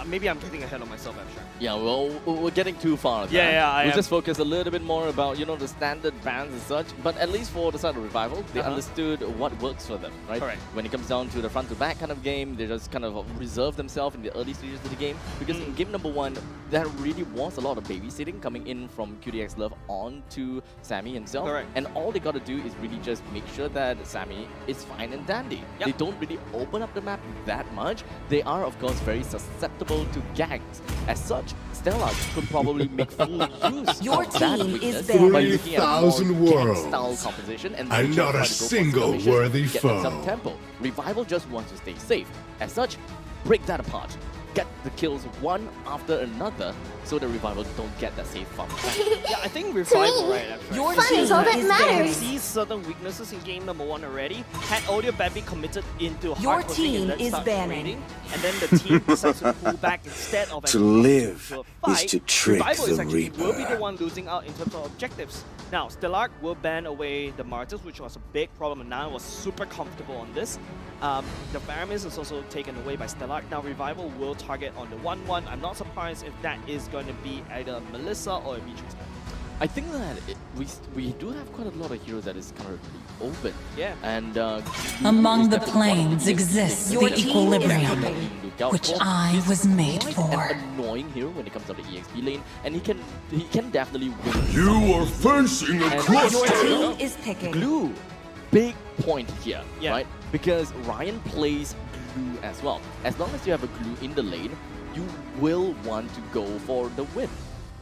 Maybe I'm getting ahead of myself, I'm sure. Yeah, well, we're getting too far. I We'll just focus a little bit more about, you know, the standard bans and such. But at least for the side of Revival, they understood what works for them, right? Correct. When it comes down to the front-to-back kind of game, they just kind of reserve themselves in the early stages of the game. Because in game number 1, there really was a lot of babysitting coming in from QDX Love onto Sammy himself. Correct. And all they got to do is really just make sure that Sammy is fine and dandy. Yep. They don't really open up the map that much. They are, of course, very susceptible to gags. As such, Stellarc could probably make full use Your of that team weakness is banned. by looking at more 3,000 worlds. style composition and And then not try a to go for single skirmishes, worthy get foe. themselves tempo. Revival just wants to stay safe. As such, break that apart. Get the kills one after another so the Revival don't get that safe farm. Yeah, I think Revival, right? That's right. Your Fun is team all that is matters. banned. See certain weaknesses in game number 1 already. Had Audio Baby committed into Your hard pushing team and then is start banning. trading, and then the team decides to pull back instead of To actually live into a is fight, to trick Revival the is actually will be the Reaper. one losing out in terms of objectives. Now, Stellarc will ban away the Martyrs, which was a big problem, and now was super comfortable on this. The Faramis is also taken away by Stellarc. Now, Revival will target on the 1-1. I'm not surprised if that is going to be either Melissa or a Beatrix. I think that we do have quite a lot of heroes that is currently open. Yeah. And Among is the definitely planes one exists of the the equilibrium, look out which for. I He's was made quite for. an annoying hero when it comes to the EXP lane, and he can definitely win. You are facing a And Your cluster. team is picking. Glue, big point here, Yeah. right? Because Ryan plays Glue as well. As long as you have a Glue in the lane, you will want to go for the win.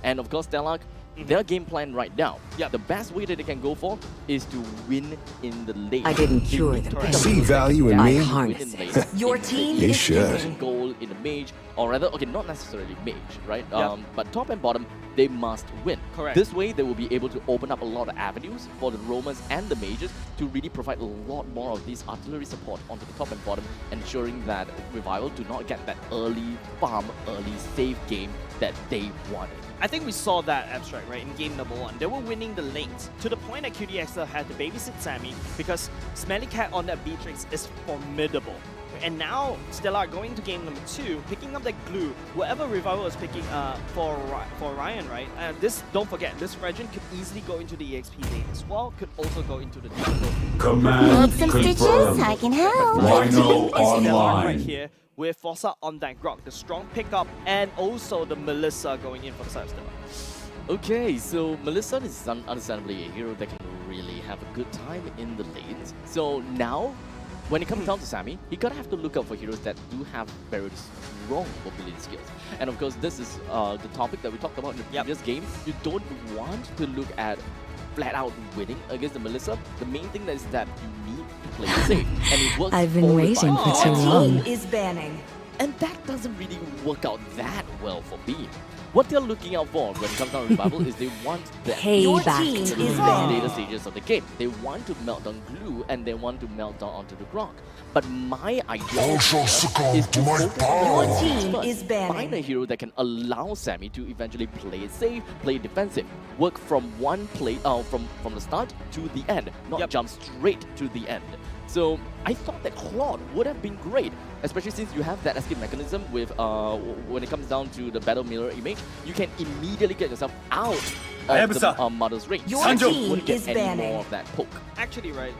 And of course, Stellarc, their game plan right now, the best way that they can go for is to win in the lane. I didn't They cure need the to beast. win See value in that me? win Harness in it. lane. Your In team He is should. picking. Goal in the mage, or rather, okay, not necessarily mage, right? Yep. But top and bottom, they must win. Correct. This way, they will be able to open up a lot of avenues for the roamers and the mages to really provide a lot more of these artillery support onto the top and bottom, ensuring that Revival do not get that early farm, early save game that they wanted. I think we saw that abstract, right, in game number 1. They were winning the lanes to the point that QDX had to babysit Sammy because Smelly Cat on that Beatrix is formidable. And now Stellarc going to game number 2, picking up that Glue. Whoever Revival is picking for Ryan, right? This, don't forget, this Regent could easily go into the EXP lane as well, could also go into the jungle. Need some stitches? I can help. Stellarc right here with Fossa on that Grok, the strong pickup, and also the Melissa going in for the side of Stellarc. Okay, so Melissa is understandably a hero that can really have a good time in the lanes. So now, when it comes down to Sammy, he gotta have to look out for heroes that do have very strong mobility skills. And of course, this is the topic that we talked about in the previous game. You don't want to look at flat out winning against the Melissa. The main thing is that you need to play safe, and it works. I've been all the waiting time. for too long. is banning. And that doesn't really work out that well for Beam. What they're looking out for when it comes down to Revival is they want the Payback team to is the banned. later stages of the game. They want to melt down Glue and they want to melt down onto the Grok. But my idea I shall succumb is to to my focus on power. the Your team first. is banning. Find a hero that can allow Sammy to eventually play it safe, play defensive, work from one play from the start to the end, not jump straight to the end. So I thought that Claude would have been great, especially since you have that escape mechanism with when it comes down to the battle mirror image, you can immediately get yourself out of the mother's range. Your You team wouldn't get is any banning. more of that poke. Actually, right,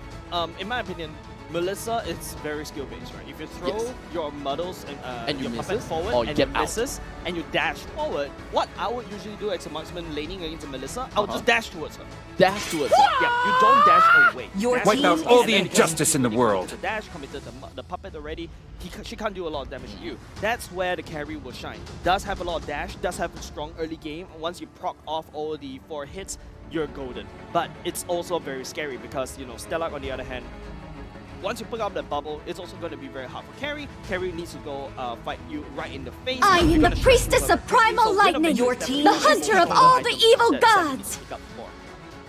in my opinion, Melissa is very skill based, right? If you throw Yes. your models And you your puppet misses, forward or you and get you out. misses and you dash forward, what I would usually do as a marksman laning against a Melissa, I would just dash towards her. Dash towards her. Yeah, you don't dash away. Your Dash Wipe out towards all her, the and then injustice in the he world. committed The dash committed the puppet already. She can't do a lot of damage to you. That's where the carry will shine. Does have a lot of dash, does have a strong early game. Once you proc off all the 4 hits, you're golden. But it's also very scary because, you know, Stellarc on the other hand, once you pick up that bubble, it's also going to be very hard for Carry. Carry needs to go fight you right in the face. I am You're the gonna priestess stress of primal lightning, Your team the is hunter of all the evil gods.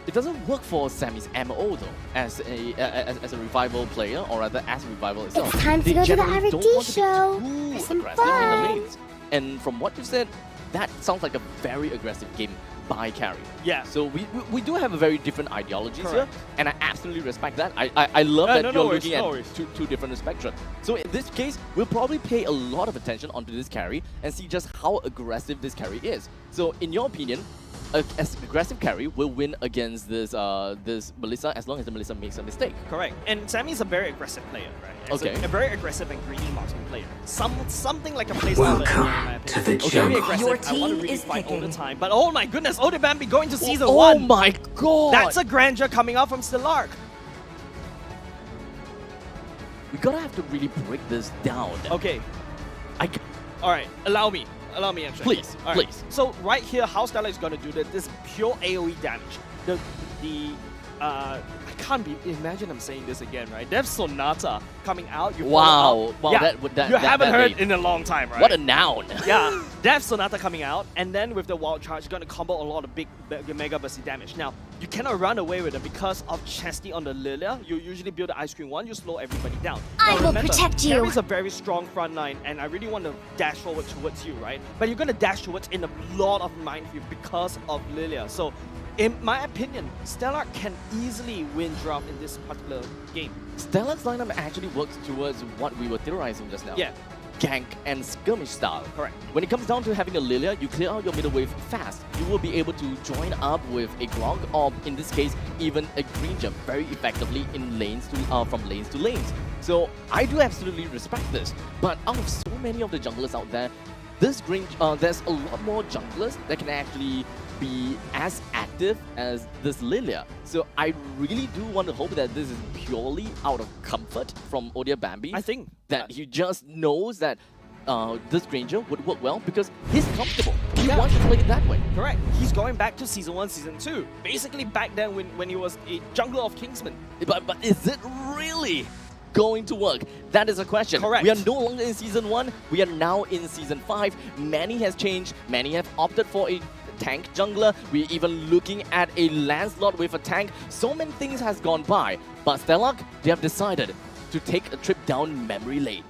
It doesn't work for Sammy's MO though, as a Revival player, or rather as Revival itself. It's time to They go to the generally don't R&D want to be show too for some aggressive in the fun. lanes. And from what you said, that sounds like a very aggressive game by carry. Yeah. So we do have a very different ideologies here, Correct. and I absolutely respect that. I love that no you're worries, looking no at worries. two different spectrum. So in this case, we'll probably pay a lot of attention onto this carry and see just how aggressive this carry is. So in your opinion, as aggressive carry will win against this this Melissa as long as the Melissa makes a mistake. Correct. And Sammy is a very aggressive player, right? It's Okay. a very aggressive and greedy marksman player. Something like a placeholder. Welcome to the Very jungle. aggressive. Your I want to team really is fight all the picking. time. But oh my goodness, Odebambi going to season Oh 1. my god! That's a grandeur coming out from Stellarc. We gotta have to really break this down. Okay. I All right. Allow me, Amshek. Please, All right. please. So right here, how Stellarc is going to do this pure AoE damage. I can't imagine I'm saying this again, right? Dev Sonata coming out. You follow Wow. up. Wow, Yeah, that you haven't heard made- in a long time, right? What a noun! Yeah, Dev Sonata coming out, and then with the Wild Charge, you're going to combo a lot of big Mega Bursty damage. Now, you cannot run away with it because of Chesty on the Lilia. You usually build the Ice Cream 1, you slow everybody down. I Now, will remember, protect you. Carry's a very strong front line, and I really want to dash forward towards you, right? But you're going to dash towards in a lot of minefield because of Lilia. So, in my opinion, Stellarc can easily win draft in this particular game. Stellarc's lineup actually works towards what we were theorizing just now. Yeah. Gank and skirmish style. Correct. When it comes down to having a Lilia, you clear out your middle wave fast. You will be able to join up with a Gronk or, in this case, even a Green Jump very effectively in lanes to from lanes to lanes. So I do absolutely respect this. But out of so many of the junglers out there, this there's a lot more junglers that can actually be as active as this Lilia. So I really do want to hope that this is purely out of comfort from Odebambi. I think that he just knows that this Granger would work well because he's comfortable. He Yeah. wants to play it that way. Correct. He's going back to Season 1, Season 2. Basically back then when he was a jungler of Kingsman. But is it really going to work? That is a question. Correct. We are no longer in Season 1. We are now in Season 5. Many has changed. Many have opted for a tank jungler. We're even looking at a Lancelot with a tank. So many things has gone by. But Stellarc, they have decided to take a trip down memory lane.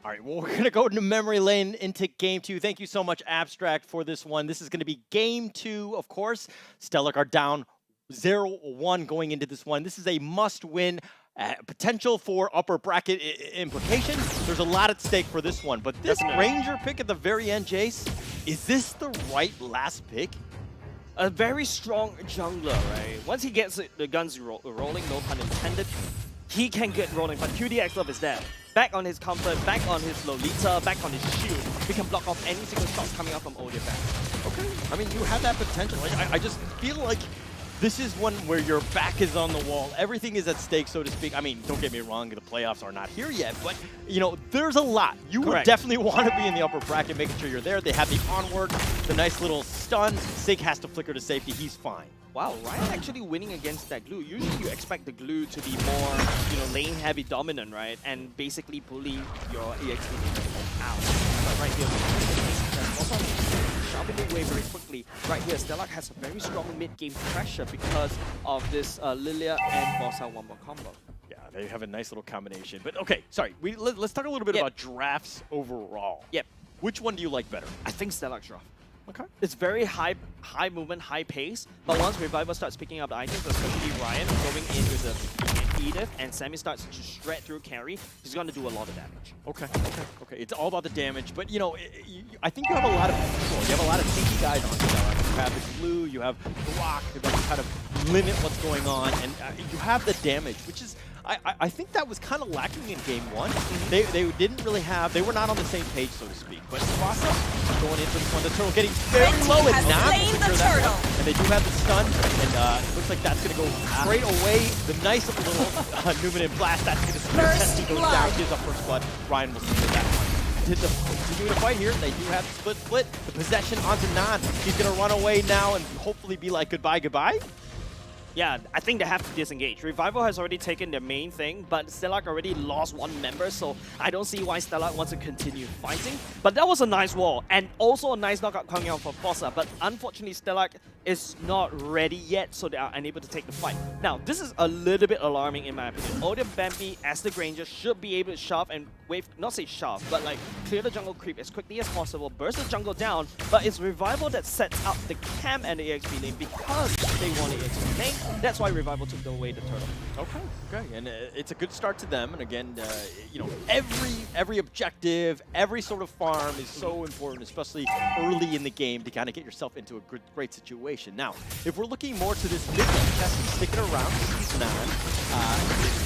All right, well, we're going to go into memory lane into game 2. Thank you so much, Abstract, for this one. This is going to be game 2, of course. Stellarc are down 0-1 going into this one. This is a must-win. Potential for upper bracket implications. There's a lot at stake for this one, but this Ranger pick at the very end, Jace, is this the right last pick? A very strong jungler, right? Once he gets the guns rolling, no pun intended, he can get rolling, but QDX Love is there. Back on his comfort, back on his Lolita, back on his shield. He can block off any single shot coming out from Odebambi. Okay, I mean, you have that potential. I just feel like this is one where your back is on the wall. Everything is at stake, so to speak. I mean, don't get me wrong, the playoffs are not here yet, but, you know, there's a lot. You would definitely want to be in the upper bracket, making sure you're there. They have the onward, the nice little stun. Sig has to flicker to safety. He's fine. Wow, Ryan actually winning against that glue. Usually you expect the glue to be more, you know, lane-heavy dominant, right? And basically bully your EXP out. But right here, sharpening away very quickly. Right here, Stellarc has a very strong mid-game pressure because of this Lilia and Bossa Wombo combo. Yeah, they have a nice little combination. But okay, sorry, let's talk a little bit about drafts overall. Yep. Which one do you like better? I think Stellarc's draft. Okay. It's very high movement, high pace, but once Revival starts picking up the items, especially Ryan going in with the Edith, and Sammy starts to shred through carry, he's going to do a lot of damage. Okay. It's all about the damage, but you know, I think you have a lot of control. You have a lot of tanky guys on Stellarc. You have the glue, you have the rock that can kind of limit what's going on, and you have the damage, which is, I think that was kind of lacking in game 1. They didn't really have, they were not on the same page, so to speak. But Swassa going into this one, the turtle getting very low and not secure that one. And they do have the stun, and it looks like that's going to go straight away. The nice little Numinant Blast, that's going to secure Chesty goes down, gives up first blood. Ryan will secure that one. Continuing to fight here, they do have the split. The possession onto Nan. He's going to run away now and hopefully be like, goodbye. Yeah, I think they have to disengage. Revival has already taken their main thing, but Stellarc already lost one member, so I don't see why Stellarc wants to continue fighting. But that was a nice wall, and also a nice knockout coming out for Fossa, but unfortunately Stellarc is not ready yet, so they are unable to take the fight. Now, this is a little bit alarming in my opinion. Odin Bambi, as the Granger, should be able to shove and wave, not say shove, but like clear the jungle creep as quickly as possible, burst the jungle down, but it's Revival that sets up the camp and the EXP lane because they want the EXP lane. That's why Revival took away the turtle. Okay, and it's a good start to them. And again, you know, every objective, every sort of farm is so important, especially early in the game, to kind of get yourself into a great situation. Now, if we're looking more to this mid lane, Chesty sticking around,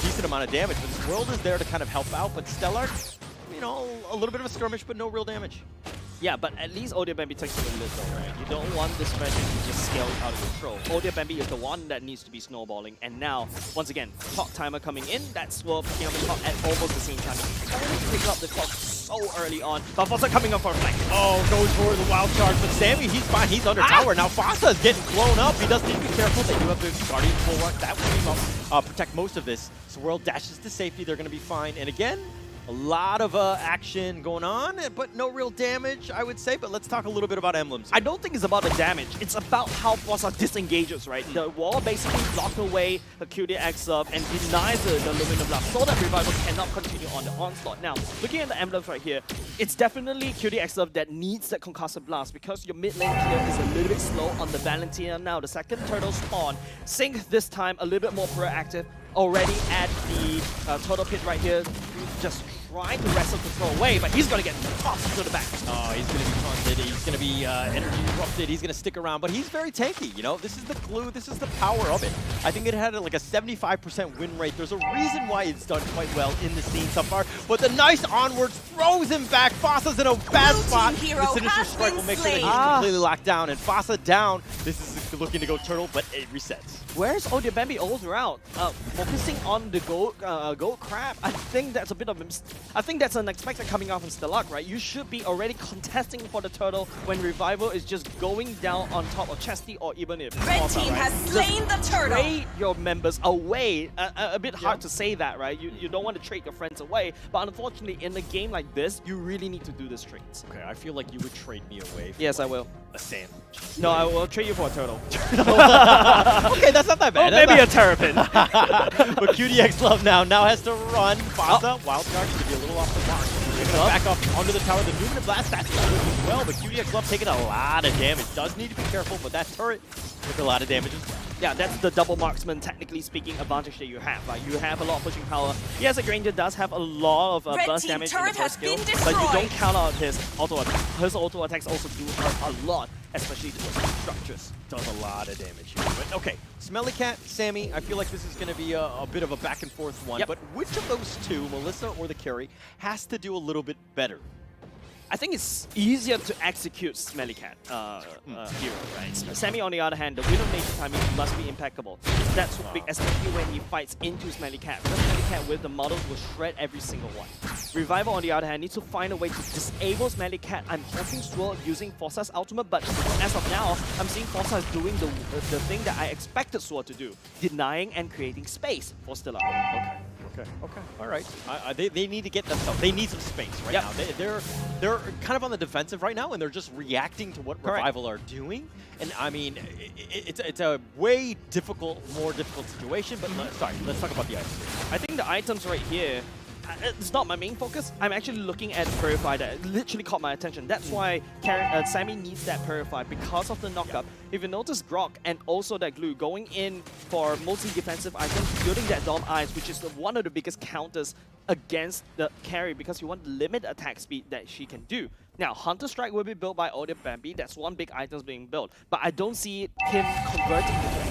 decent amount of damage, but this world is there to kind of help out. But Stellarc, you know, a little bit of a skirmish, but no real damage. Yeah, but at least Odin Bambi takes it a little, right? You don't want this magic to just scale out of control. Odin Bambi is the one that needs to be snowballing, and now, once again, clock timer coming in, that Swirl picking up the clock at almost the same time. He's picking up the clock so early on, but Fossa coming up for a flank. Oh, goes for the wild charge, but Sammy, he's fine, he's under tower. Now Fossa is getting blown up, he does need to be careful. They do have the Guardian Bulwark, that will protect most of this. Swirl dashes to safety, they're going to be fine, and again, a lot of action going on, but no real damage, I would say. But let's talk a little bit about emblems. I don't think it's about the damage. It's about how Fossa disengages, right? The wall basically blocked away the QDX up and denies the Luminous Blast so that Revival cannot continue on the onslaught. Now, looking at the emblems right here, it's definitely QDX up that needs that Concussive Blast because your mid lane here is a little bit slow on the Valentina. Now, the second turtle spawn. Sync this time a little bit more proactive. Already at the turtle pit right here, just trying to wrestle control away, but he's going to get tossed to the back. Oh, he's going to be taunted, he's going to be energy erupted, he's going to stick around, but he's very tanky, you know? This is the glue, this is the power of it. I think it had like a 75% win rate. There's a reason why it's done quite well in the scene so far, but the nice onwards throws him back. Fossa's in a bad spot. The Sinister Strike will make sure that he's completely locked down, and Fossa down. This is looking to go turtle, but it resets. Where's Odin Bambi all throughout? Focusing on the gold crab, I think that's a bit of a I think that's unexpected coming out from Stellarc, right? You should be already contesting for the turtle when Revival is just going down on top of Chesty or even if Red team has slain the turtle. Trade your members away. A bit hard to say that, right? You don't want to trade your friends away, but unfortunately in a game like this, you really need to do this trades. Okay, I feel like you would trade me away for yes, I will. A sandwich. No, I will trade you for a turtle. Okay, that's not that bad. Well, maybe a terrapin. But QDX Love now has to run. Fossa, wild card, to be a little off the mark. They're going to back off onto the tower. The Luminous Blast, that's good as well, but QDX Love taking a lot of damage. Does need to be careful, but that turret took a lot of damage as well. Yeah, that's the double marksman, technically speaking, advantage that you have. Right? You have a lot of pushing power. Yes, a Granger does have a lot of burst damage in the first skill, but you don't count out his auto attack. His auto attacks also do hurt a lot, especially towards structures. Does a lot of damage here. But okay, Smelly Cat, Sammy, I feel like this is going to be a bit of a back and forth one. Yep. But which of those two, Melissa or the carry, has to do a little bit better? I think it's easier to execute Smelly Cat hero, right? Sammy, on the other hand, the Wind of Nature timing must be impeccable. That's big, especially when he fights into Smelly Cat. Because Smelly Cat with the models will shred every single one. Revival, on the other hand, needs to find a way to disable Smelly Cat. I'm hoping Swirl using Fossa's ultimate, but as of now, I'm seeing Fossa doing the thing that I expected Swirl to do, denying and creating space for Stellarc. Okay, all right. They need to get themselves. They need some space right now. They're kind of on the defensive right now, and they're just reacting to what Revival are doing. And I mean, it's a way more difficult situation. But sorry, let's talk about the items. I think the items right here, it's not my main focus. I'm actually looking at Purify that literally caught my attention. That's why Sammy needs that Purify because of the knockup. If you notice Grok and also that glue going in for mostly defensive items, building that Dom Eyes, which is one of the biggest counters against the carry because you want to limit attack speed that she can do. Now, Hunter Strike will be built by Odin Bambi. That's one big item being built. But I don't see him converting the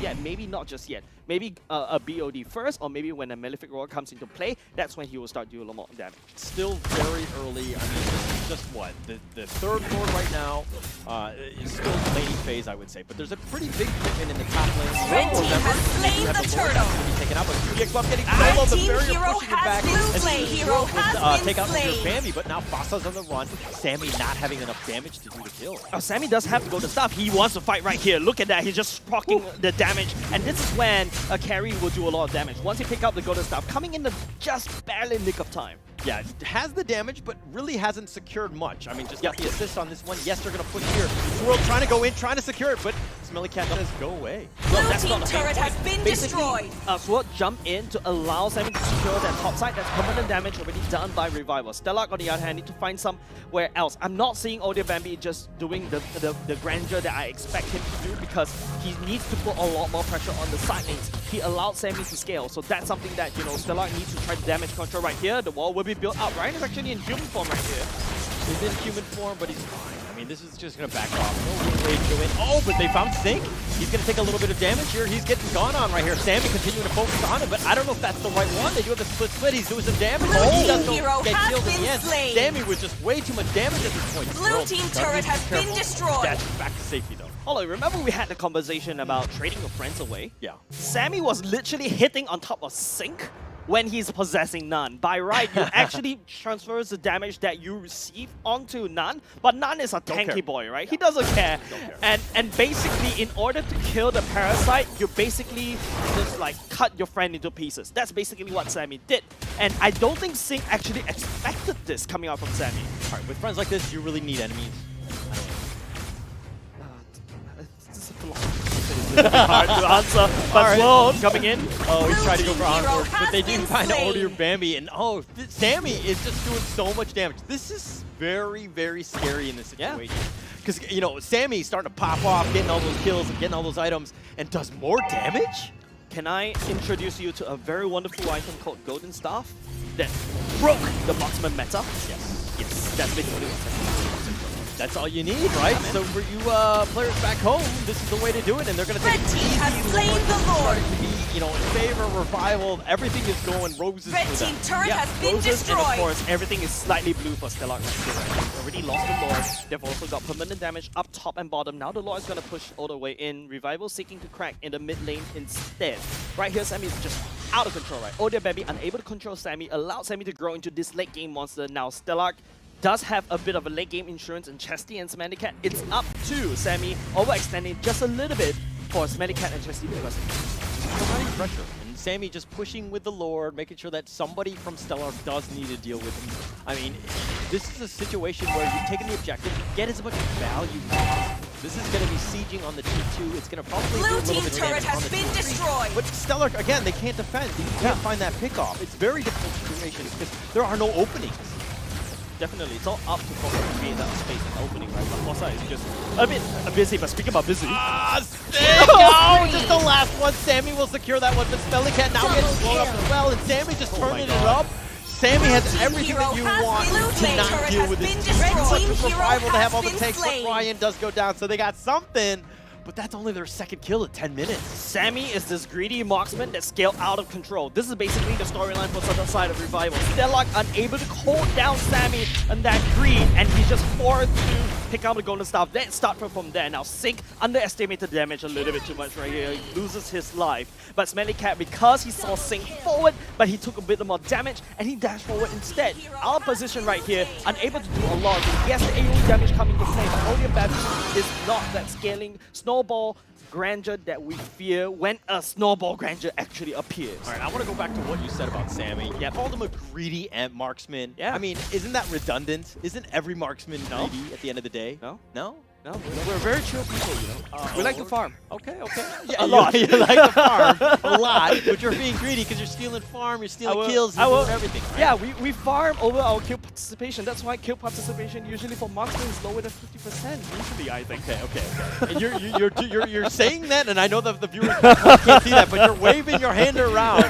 yet. Maybe not just yet. Maybe a BOD first, or maybe when a Malefic Roar comes into play, that's when he will start doing a lot more damage. Still very early. I mean, just what? The third board right now is still laning phase, I would say. But there's a pretty big commitment in the top lane. Red team has slain the turtle. Taken out, but GX Buff getting Red solo, the team barrier hero pushing him has back. been And slain. Steel Hero will, has been take out your slain. Bambi, but now Fasa's on the run. Sammy not having enough damage to do the kill. Sammy does have to go to stuff. He wants to fight right here. Look at that. He's just proccing the damage. And this is when a carry will do a lot of damage. Once he pick up the golden stuff, coming in the just barely nick of time. Yeah, it has the damage, but really hasn't secured much. I mean, just got the assist on this one. Yes, they're going to push here. Swirl trying to go in, trying to secure it, but Smelly Cat says go away. Blue team turret has been destroyed. Sword jump in to allow Sammy to secure that top side. That's permanent damage already done by Revival. Stellarc, on the other hand, need to find somewhere else. I'm not seeing Audio Bambi just doing the grandeur that I expect him to do because he needs to put a lot more pressure on the side lanes. He allowed Sammy to scale, so that's something that, you know, Stellarc needs to try to damage control right here. The wall will be built up. Ryan is actually in human form right here. He's in human form, but he's fine. I mean, this is just going to back off. No real way to go in. Oh, but they found Sync. He's going to take a little bit of damage here. He's getting gone on right here. Sammy continuing to focus on him, but I don't know if that's the right one. They do have the split. He's doing some damage. He doesn't get killed in the end. Sammy with just way too much damage at this point. Blue team turret has been destroyed. Dash back to safety, though. Hold on, remember we had the conversation about trading your friends away? Yeah. Sammy was literally hitting on top of Sync when he's possessing Nun. By right, you actually transfers the damage that you receive onto Nun, but Nun is a tanky boy, right? Yeah. He doesn't care. And basically, in order to kill the parasite, you basically just like cut your friend into pieces. That's basically what Sammy did. And I don't think Sync actually expected this coming out from Sammy. All right, with friends like this, you really need enemies. It's hard to answer, but Swirl coming in. Oh, he's trying to go for Encore, but they do find Audio Bambi, and oh, Sammy is just doing so much damage. This is very, very scary in this situation. Because, you know, Sammy's starting to pop off, getting all those kills and getting all those items, and does more damage? Can I introduce you to a very wonderful item called Golden Staff that broke the marksman meta? Yes, that's basically what that's all you need, right? So for you players back home, this is the way to do it, and they're going to take it easy. Has slain the Lord. To be, you know, in favor of Revival. Everything is going roses Red for them. team turret has been Roses, destroyed. and of course, everything is slightly blue for Stellarc right here. They've already lost the Lord. They've also got permanent damage up top and bottom. Now the Lord is going to push all the way in. Revival seeking to crack in the mid lane instead. Right here, Sammy is just out of control, right? Audio Bambi unable to control Sammy, allowed Sammy to grow into this late game monster. Now Stellarc does have a bit of a late game insurance in Chesty and Smelly Cat. It's up to Sammy overextending just a little bit for Smelly Cat and Chesty because providing pressure. And Sammy just pushing with the Lord, making sure that somebody from Stellarc does need to deal with him. I mean, this is a situation where you've taken the objective, get as much value as possible. This is going to be sieging on the T2. It's going to probably do a little bit of damage on the T3. But Stellarc, again, they can't defend. You can't find that pickoff. It's very difficult situation because there are no openings. Definitely, it's all up to Fossa to create that space and opening, right? But Fossa is just a bit busy, but speaking about busy... Oh, just the last one. Sammy will secure that one, but Smelly Cat now gets blown up as well, and Sammy just turning it up. Sammy has everything that you want to not deal with this team. Revival to have all the takes, but Ryan does go down, so they got something. But that's only their second kill in 10 minutes. Sammy is this greedy marksman that scaled out of control. This is basically the storyline for the side of Revival. Stellarc unable to hold down Sammy and that greed, and he's just forced to pick up the golden staff. Then start from there. Now Sync underestimated damage a little bit too much right here. He loses his life. But Smelly Cat, because he saw Sync forward, but he took a bit more damage and he dashed forward instead. Our position right here, unable to do a lot. Yes, the AoE damage coming to play, but Audio Bambi is not that scaling snowball grandeur that we fear when a snowball grandeur actually appears. All right, I want to go back to what you said about Sammy. Yeah, called him a greedy marksman. Yeah. I mean, isn't that redundant? Isn't every marksman greedy at the end of the day? No. No? No, we're very chill people, you know. We like to farm. Okay. Yeah, a lot. You like to farm a lot, but you're being greedy because you're stealing farm, you're stealing kills, you're doing everything. Right? Yeah, we farm over our kill participation. That's why kill participation usually for marksmen is lower than 50%. Usually, I think. Okay. And you're saying that, and I know that the viewers can't see that, but you're waving your hand around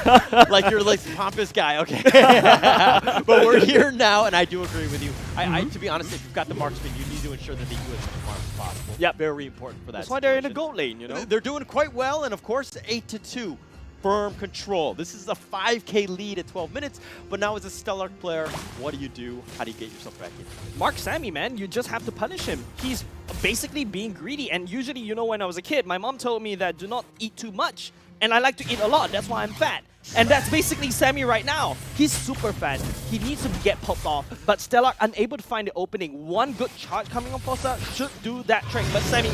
like you're like some pompous guy. Okay. But we're here now, and I do agree with you. I to be honest, if you've got the marksman, you need to ensure that they do as much farm as possible. Yeah, very important for that. That's why they're in the gold lane, you know. They're doing quite well, and of course, 8-2. firm control. This is a 5K lead at 12 minutes, but now as a Stellarc player, what do? How do you get yourself back in? Mark Sammy, man, you just have to punish him. He's basically being greedy, and usually, you know, when I was a kid, my mom told me that do not eat too much, and I like to eat a lot, that's why I'm fat. And that's basically Sammy right now. He's super fat. He needs to get popped off, but Stellarc unable to find the opening. One good charge coming on Fossa should do that trick, but Sammy,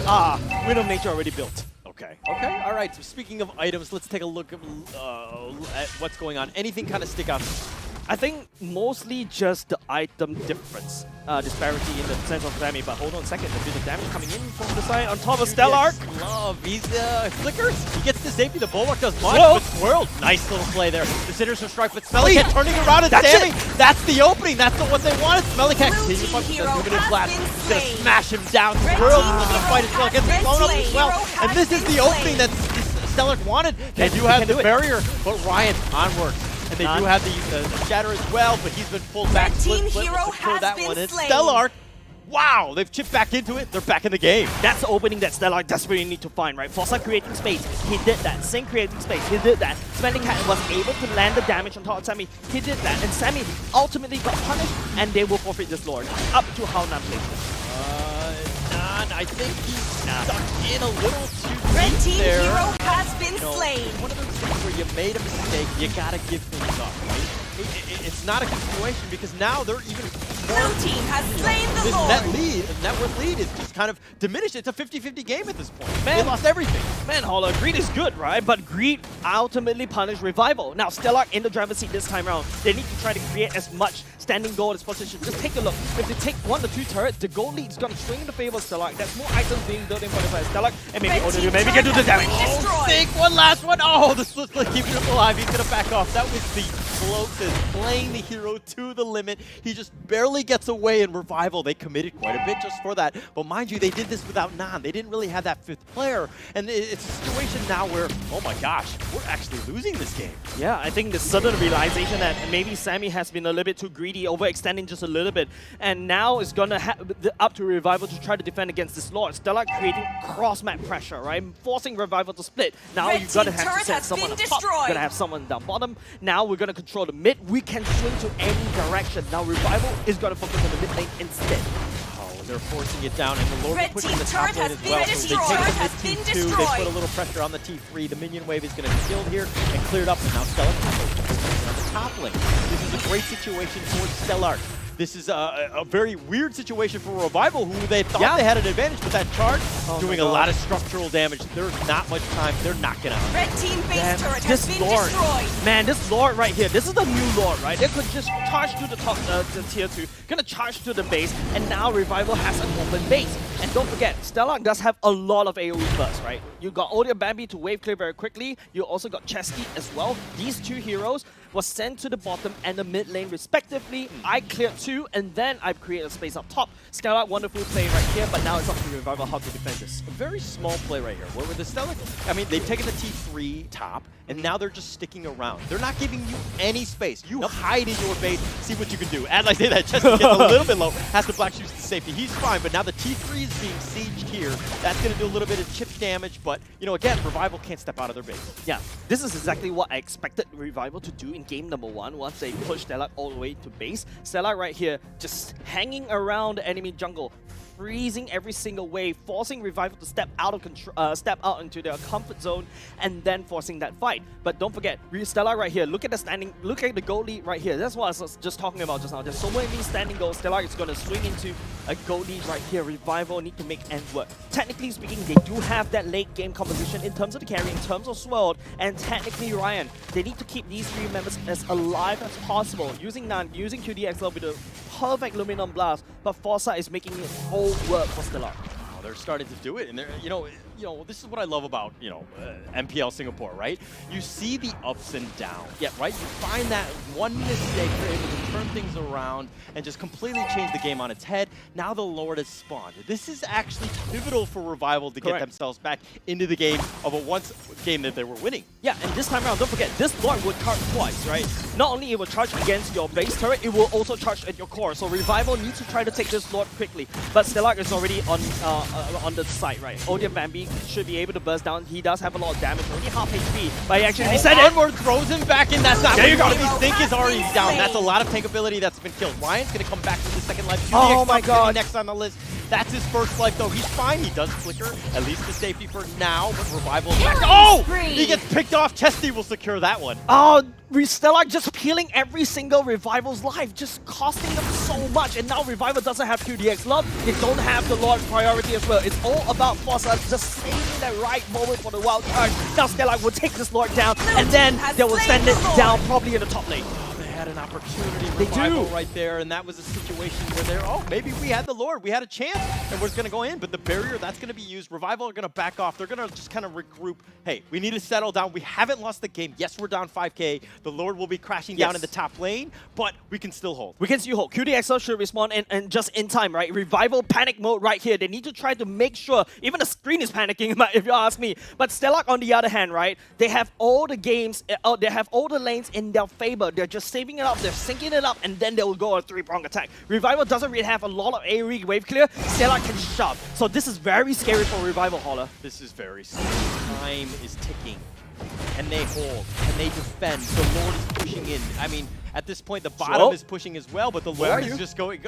Wind of Nature already built. Okay, all right, so speaking of items, let's take a look at what's going on. Anything kind of stick out? I think mostly just the item difference, disparity in the sense of Sammy, but hold on a second, a bit of damage coming in from the side on top of Stellarc. Love, he's flickers, he gets the safety, the Bulwark does much, Swirl. but Swirl, nice little play there. The Sitters are strike, but Smellycat turning around and Sammy, that's the opening, that's what they wanted. Smellycat continues to punch with the limited blast, he's gonna smash him down. Swirl is gonna fight as well, gets blown up as well, and this is the opening that Stellarc wanted. They do have the barrier, but Ryan onward. And they do have the shatter as well, but he's been pulled back. Team Hero has that been one. And slain. Stellarc, wow, they've chipped back into it. They're back in the game. That's the opening that Stellarc desperately need to find, right? Fossa creating space, he did that. Sync creating space, he did that. Smellycat was able to land the damage on top of Sammy, he did that. And Sammy ultimately got punished, and they will forfeit this Lord. Up to how Nan plays this. I think he's stuck in a little too Red deep Team there. Hero has been slain. One of those things where you made a mistake, you gotta give things up, right? It's not a continuation because now they're even more... Blue Team has slain the This Lord. net worth lead is just kind of diminished. It's a 50-50 game at this point. Man, they lost everything. Man, Holler, Greed is good, right? But Greed ultimately punished Revival. Now, Stellarc in the driver's seat this time around. They need to try to create as much standing goal as position. Just take a look. If they take 1 or 2 turrets, the goal lead is going to swing in the favor of Stellarc. There's more items being built in for the Stellarc, and maybe maybe get to the damage. Oh, think one last one. Oh, the split keeping him alive. He's going to back off. That was the closest. Playing the hero to the limit. He just barely gets away in Revival. They committed quite a bit just for that. But mind you, they did this without Nan. They didn't really have that 5th player. And it's a situation now where, oh my gosh, we're actually losing this game. Yeah, I think the sudden realization that maybe Sammy has been a little bit too greedy, overextending just a little bit. And now it's going to up to Revival to try to defend against this Lord. Stellarc creating cross-map pressure, right? Forcing Revival to split. Now you've got to have to send someone up top. You've got to have someone down bottom. Now we're going to control the mid. We can swing to any direction. Now Revival is going to focus on the mid lane instead. Oh, they're forcing it down, and the Lord Red pushing Team the top lane as well. So they take the mid team 2. They put a little pressure on the T3. The minion wave is going to be killed here and cleared up, and now Stellarc on the top lane. This is a great situation for Stellarc. This is a very weird situation for Revival, who they thought they had an advantage, but that charge doing a lot of structural damage. There's not much time. They're knocking out. Red Team base turret has been destroyed. Man, this Lord right here, this is the new Lord, right? They could just charge to the top, to tier 2, gonna charge to the base, and now Revival has an open base. And don't forget, Stellarc does have a lot of AoE bursts, right? You got Odia Bambi to wave clear very quickly. You also got Chesky as well. These 2 heroes was sent to the bottom and the mid lane respectively. I cleared 2, and then I created a space up top. Stellarc, wonderful play right here, but now it's up to Revival how to defend this. A very small play right here. Where with the Stellarc, I mean, they've taken the T3 top, and now they're just sticking around. They're not giving you any space. You hide in your base, see what you can do. As I say that, Chesky gets a little bit low, has the Black Shoes to safety. He's fine, but now the T3 is being sieged here. That's going to do a little bit of chip damage, but, you know, again, Revival can't step out of their base. Yeah, this is exactly what I expected Revival to do in game number 1 once they push Stellarc all the way to base. Stellarc right here just hanging around the enemy jungle, freezing every single wave, forcing Revival to step out of control, step out into their comfort zone, and then forcing that fight. But don't forget, Stellarc right here. Look at the standing. Look at the goal lead right here. That's what I was just talking about just now. There's so many standing goals. Stellarc is going to swing into a goal lead right here. Revival need to make ends work. Technically speaking, they do have that late game composition in terms of the carry, in terms of Swirl, and technically Ryan. They need to keep these 3 members as alive as possible. Using Nan, using QDXL with a perfect Luminum Blast, but Fossa is making it all work for Stellarc. Oh, they're starting to do it, and they're, you know, this is what I love about, MPL Singapore, right? You see the ups and downs, right? You find that one mistake, they're able to turn things around and just completely change the game on its head. Now the Lord has spawned. This is actually pivotal for Revival to get themselves back into the game of a once game that they were winning. Yeah, and this time around, don't forget, this Lord will charge twice, right? Not only it will charge against your base turret, it will also charge at your core. So Revival needs to try to take this Lord quickly. But Stellarc is already on the side, right? Odia Bambi should be able to burst down. He does have a lot of damage, only half HP, but he actually reset Oh, it. Onward throws him back in. That's not There where you you go. want to be. Sync is already down. That's a lot of tank ability that's been killed. Ryan's going to come back with the second life. Oh QDX my God. Next on the list. That's his first life, though. He's fine. He does flicker, at least to safety for now, but Revival is back. Oh! He gets picked off. Chesty will secure that one. Oh, Stellarc just peeling every single Revival's life, just costing them so much. And now Revival doesn't have QDX love. They don't have the Lord priority as well. It's all about Fossa just saving the right moment for the wild card. Now Stellarc will take this Lord down, and then they will send it down probably in the top lane. They had an opportunity, They Revival do. right there, and that was a situation where they're, oh, maybe we had the Lord, we had a chance, and we're going to go in, but the barrier, that's going to be used. Revival are going to back off. They're going to just kind of regroup. Hey, we need to settle down. We haven't lost the game. Yes, we're down 5K. The Lord will be crashing down in the top lane, but we can still hold. We can still hold. QDXL should respawn and just in time, right? Revival panic mode right here. They need to try to make sure, even the screen is panicking, if you ask me. But Stellarc, on the other hand, right? They have all the games, they have all the lanes in their favor. They're just saving it up, they're syncing it up, and then they will go a three-prong attack. Revival doesn't really have a lot of AoE wave clear. Stellarc can shove. So this is very scary for Revival, Holler. This is very scary. Time is ticking. And they hold, and they defend. The Lord is pushing in. I mean, at this point, the bottom is pushing as well, but the Lord is just going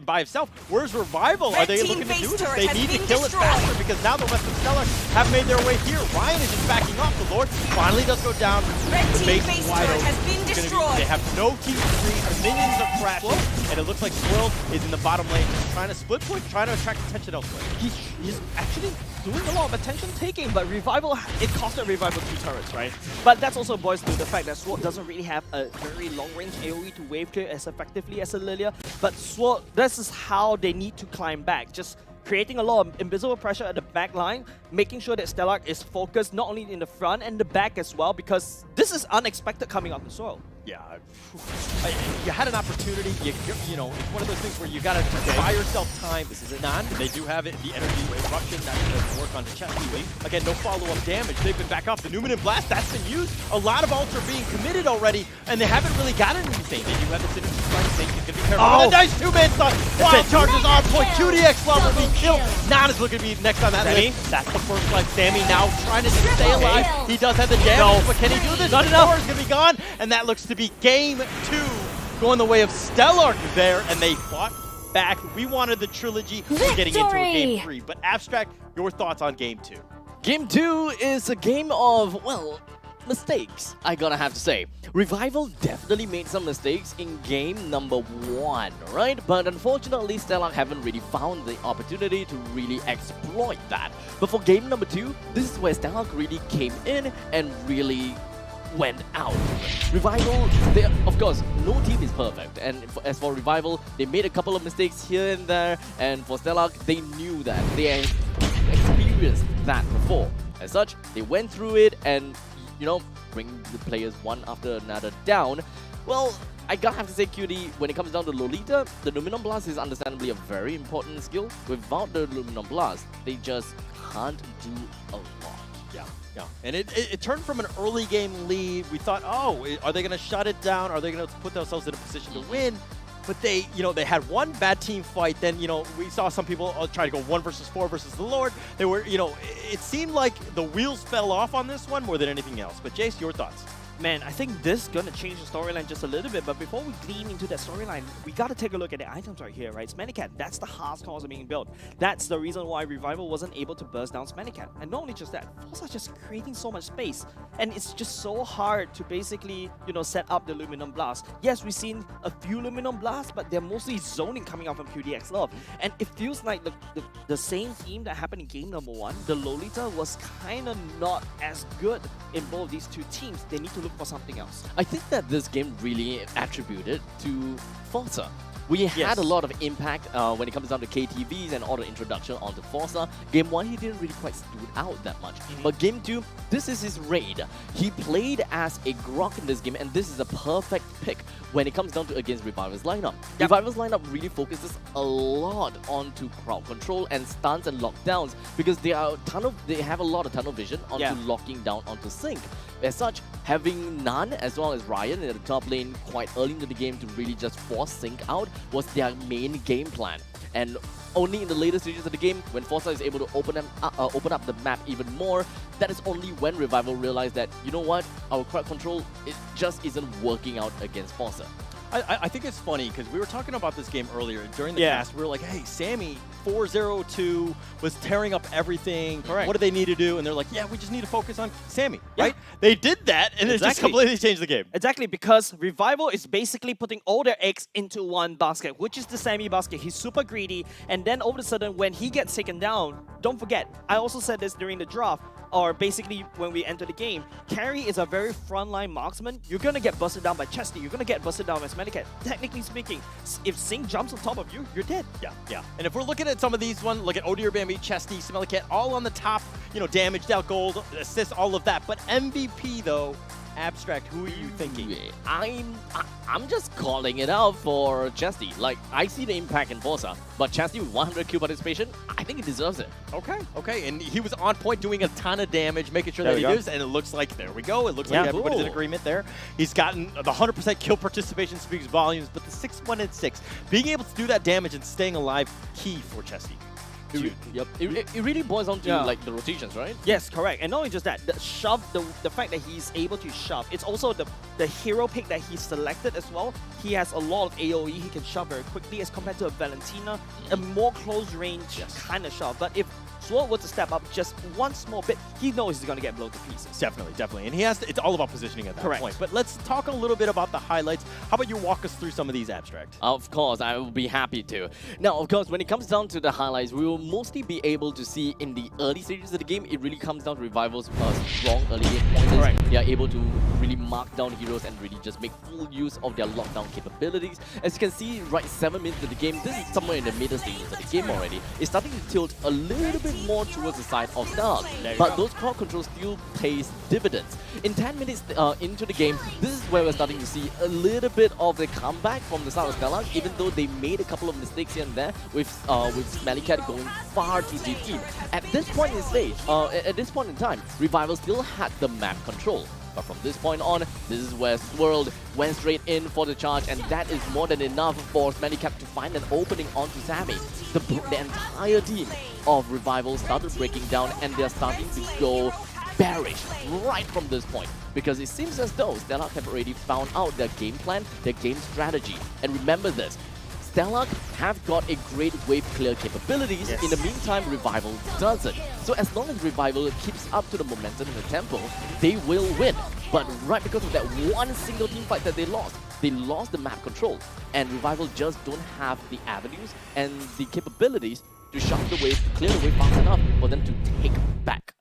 by himself. Where's Revival? Are they looking to do this? They need to kill it faster because now the rest of Stellarc have made their way here. Ryan is just backing off. The Lord finally does go down. The base is wide open. They have no team free. The minions are crashing, and it looks like Swirl is in the bottom lane, just trying to split push, trying to attract attention elsewhere. He's actually doing a lot of attention taking, but Revival, it costed Revival 2 turrets, right? But that's also boils to the fact that Sword doesn't really have a very long-range AoE to wave clear as effectively as Lilia. But Sword, this is how they need to climb back. Just creating a lot of invisible pressure at the back line, making sure that Stellarc is focused not only in the front and the back as well, because this is unexpected coming off the Sword. Yeah, you had an opportunity. You know, it's one of those things where you got to buy yourself time. This is a non. They do have it. The energy eruption that's going to work on the chest. Again, no follow-up damage. They've been back off. The Numinant Blast, that's been used. A lot of ults are being committed already, and they haven't really gotten anything. They do have the synergy strike. He's going to be careful. Oh, nice two-man stun. Wild charges on point. QDX love will be killed. Non is looking to be next on that list. That's the first life. Sammy now trying to stay alive. He does have the damage, but can he do this? Not enough. Is going to be gone, and that looks to be game 2 going the way of Stellarc there, and they fought back. We wanted the trilogy. We're getting into a game 3, but Abstract, your thoughts on game 2? Game 2 is a game of, well, mistakes, I gotta have to say. Revival definitely made some mistakes in game number 1, right? But unfortunately, Stellarc haven't really found the opportunity to really exploit that. But for game number 2, this is where Stellarc really came in and really went out. Revival, of course, no team is perfect. And as for Revival, they made a couple of mistakes here and there. And for Stellarc, they knew that. They had experienced that before. As such, they went through it and, you know, bring the players one after another down. Well, I gotta have to say, QD, when it comes down to Lolita, the Luminum Blast is understandably a very important skill. Without the Luminum Blast, they just can't do a lot. Yeah, and it turned from an early game lead. We thought, oh, are they going to shut it down? Are they going to put themselves in a position to win? But they, they had one bad team fight. Then, we saw some people try to go 1 versus 4 versus the Lord. They were, it seemed like the wheels fell off on this one more than anything else. But Jace, your thoughts? Man, I think this is going to change the storyline just a little bit, but before we glean into that storyline, we got to take a look at the items right here, right? Smellycat, that's the hard cause of being built. That's the reason why Revival wasn't able to burst down Smellycat. And not only just that, Forza just creating so much space. And it's just so hard to basically, set up the Luminum Blast. Yes, we've seen a few Luminum Blasts, but they're mostly zoning coming out from QDX Love. And it feels like the same theme that happened in game number 1, the Lolita was kind of not as good in both these two teams. They need to look for something else. I think that this game really attributed to Forza. We had a lot of impact when it comes down to KTVs and all the introduction onto Forza. Game 1, he didn't really quite stood out that much. But Game 2, this is his raid. He played as a Grok in this game, and this is a perfect pick when it comes down to against Revival's lineup. Revival's lineup really focuses a lot onto crowd control and stuns and lockdowns because they have a lot of tunnel vision onto locking down onto Sync. As such, having Nan as well as Ryan in the top lane quite early into the game to really just force Sync out was their main game plan. And only in the later stages of the game, when Forza is able to open up the map even more, that is only when Revival realized that, you know what, our crowd control, it just isn't working out against Forza. I think it's funny because we were talking about this game earlier during the cast. We were like, hey, Sammy 4-0-2 was tearing up everything. Correct. What do they need to do? And they're like, yeah, we just need to focus on Sammy, right? They did that, and it just completely changed the game. Exactly, because Revival is basically putting all their eggs into one basket, which is the Sammy basket. He's super greedy, and then all of a sudden, when he gets taken down, don't forget, I also said this during the draft, or basically when we enter the game, Carry is a very frontline marksman. You're gonna get busted down by Chesty, you're gonna get busted down by Smellycat. Technically speaking, if Sing jumps on top of you, you're dead. Yeah. And if we're looking at some of these ones, look at Odir Bambi, Chesty, Smellycat, all on the top, damaged out gold, assists, all of that. But MVP though, Abstract, who are you thinking? I'm just calling it out for Chesty. Like, I see the impact in Forza, but Chesty with 100 kill participation, I think he deserves it. Okay, and he was on point doing a ton of damage, making sure that he does, and it looks like, there we go, it looks like everybody's in agreement there. He's gotten the 100% kill participation speaks volumes, but the 6-1-6, being able to do that damage and staying alive, key for Chesty. It really boils down to like the rotations, right? Yes, correct. And not only just that, the shove, the fact that he's able to shove, it's also the hero pick that he selected as well. He has a lot of AoE, he can shove very quickly as compared to a Valentina, a more close range kind of shove. But if Sword were to step up just one small bit, he knows he's going to get blown to pieces. Definitely. And he has to, it's all about positioning at that point. But let's talk a little bit about the highlights. How about you walk us through some of these abstracts? Of course, I will be happy to. Now, of course, when it comes down to the highlights, we will mostly be able to see in the early stages of the game, it really comes down to Revival's strong early game pointers. They are able to really mark down heroes and really just make full use of their lockdown capabilities. As you can see, right 7 minutes of the game, this is somewhere in the middle stages of the game already. It's starting to tilt a little bit more towards the side of Stellarc, but those crowd controls still pays dividends. In 10 minutes into the game, this is where we're starting to see a little bit of the comeback from the side of Stellarc, even though they made a couple of mistakes here and there with Smellycat going far too deep in. At this point in stage, at this point in time, Revival still had the map control. But from this point on, this is where Swirled went straight in for the charge, and that is more than enough for Smellycat to find an opening onto Sammy. The entire team of Revival started breaking down, and they're starting to go bearish right from this point. Because it seems as though Stellarc have already found out their game plan, their game strategy. And remember this, Stellarc have got a great wave clear capabilities. In the meantime, Revival doesn't. So as long as Revival keeps up to the momentum and the tempo, they will win. But right because of that one single team fight that they lost the map control. And Revival just don't have the avenues and the capabilities to shove the wave, clear the wave fast enough for them to take back.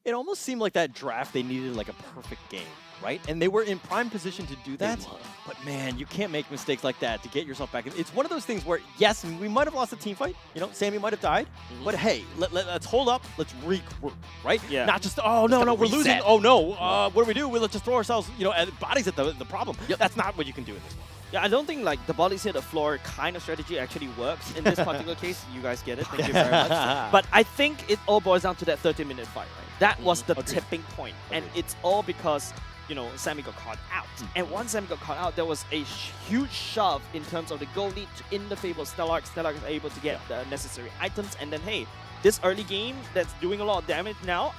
It almost seemed like that draft, they needed like a perfect game, right? And they were in prime position to do that. But man, you can't make mistakes like that to get yourself back. It's one of those things where, yes, we might have lost a team fight. Sammy might have died. But hey, let's hold up. Let's regroup, right? Not just, oh, no, we're losing. Oh, no. What do we do? Let's just throw ourselves, bodies at the problem. That's not what you can do in this one. Yeah, I don't think like the bodies hit the floor kind of strategy actually works in this particular case. You guys get it. Thank you very much. But I think it all boils down to that 30-minute fight, right? That was the tipping point. And it's all because, Sammy got caught out. And once Sammy got caught out, there was a huge shove in terms of the goal lead in the favor of Stellarc. Stellarc is able to get the necessary items. And then, hey, this early game that's doing a lot of damage now,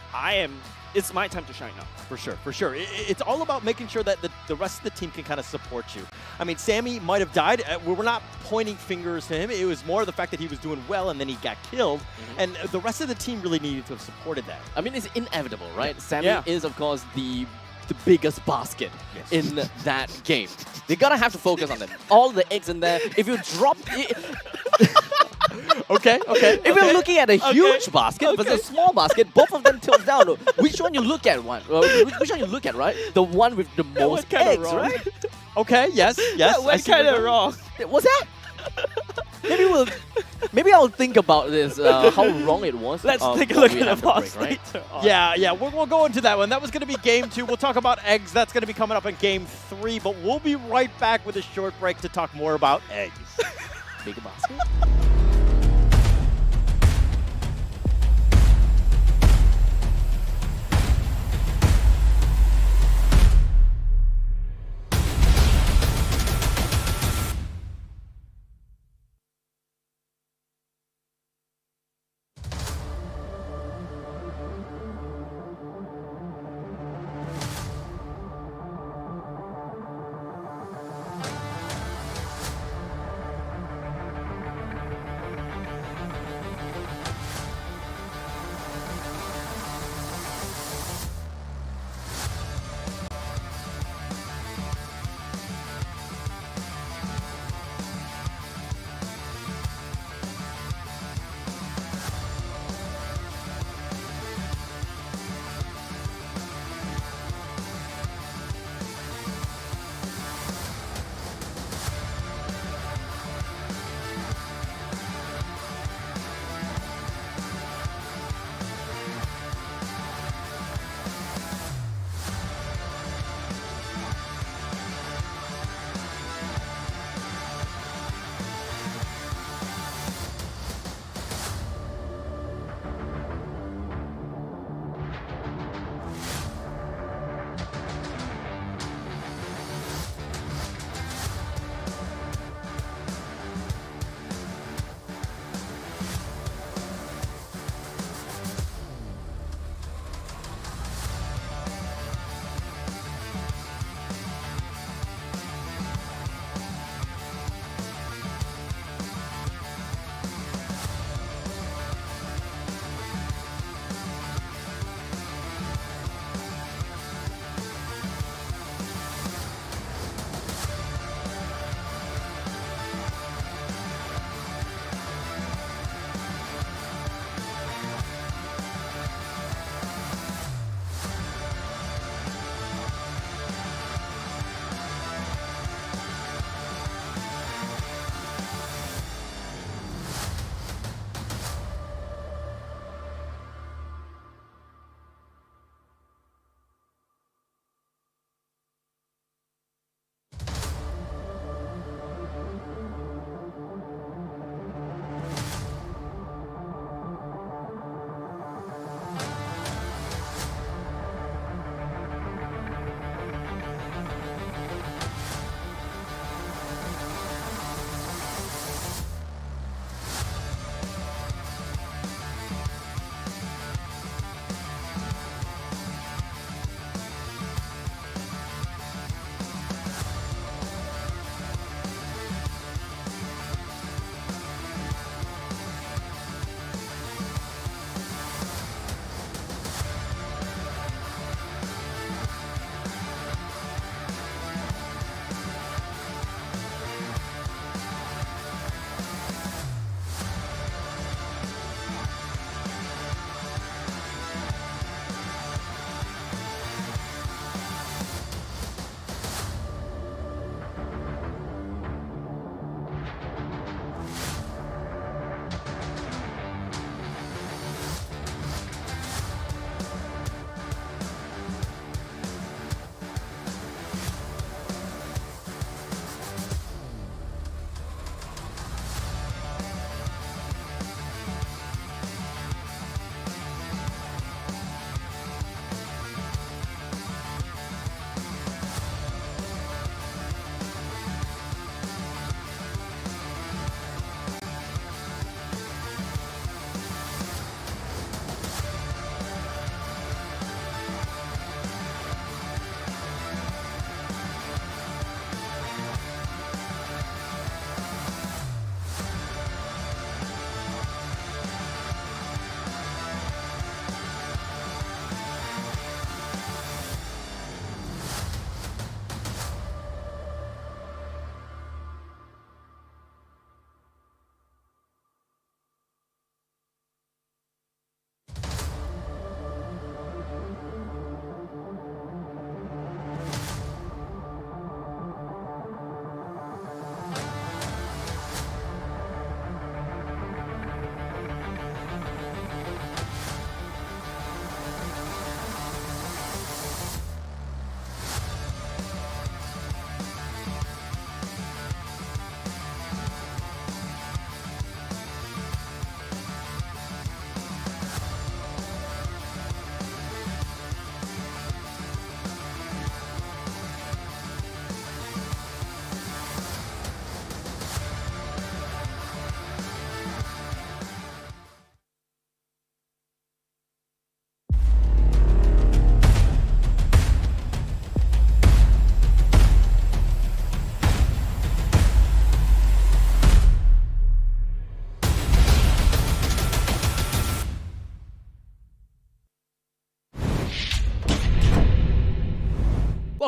it's my time to shine now. For sure. It's all about making sure that the rest of the team can kind of support you. I mean, Sammy might have died. We're not pointing fingers to him. It was more the fact that he was doing well and then he got killed. And the rest of the team really needed to have supported that. I mean, it's inevitable, right? Sammy is, of course, the biggest basket in that game. They gotta have to focus on them. All the eggs in there. If you drop it... Okay. If you're looking at a huge basket versus a small basket, both of them tilt down. Which one you look at, which one you look at, right? The one with the most eggs, right? Okay, yes. That went kind of wrong. What's that? Maybe I'll think about this, how wrong it was. Let's take a look at the boss later on. Yeah, we'll go into that one. That was going to be game 2. We'll talk about eggs. That's going to be coming up in game 3, but we'll be right back with a short break to talk more about eggs. Big basket?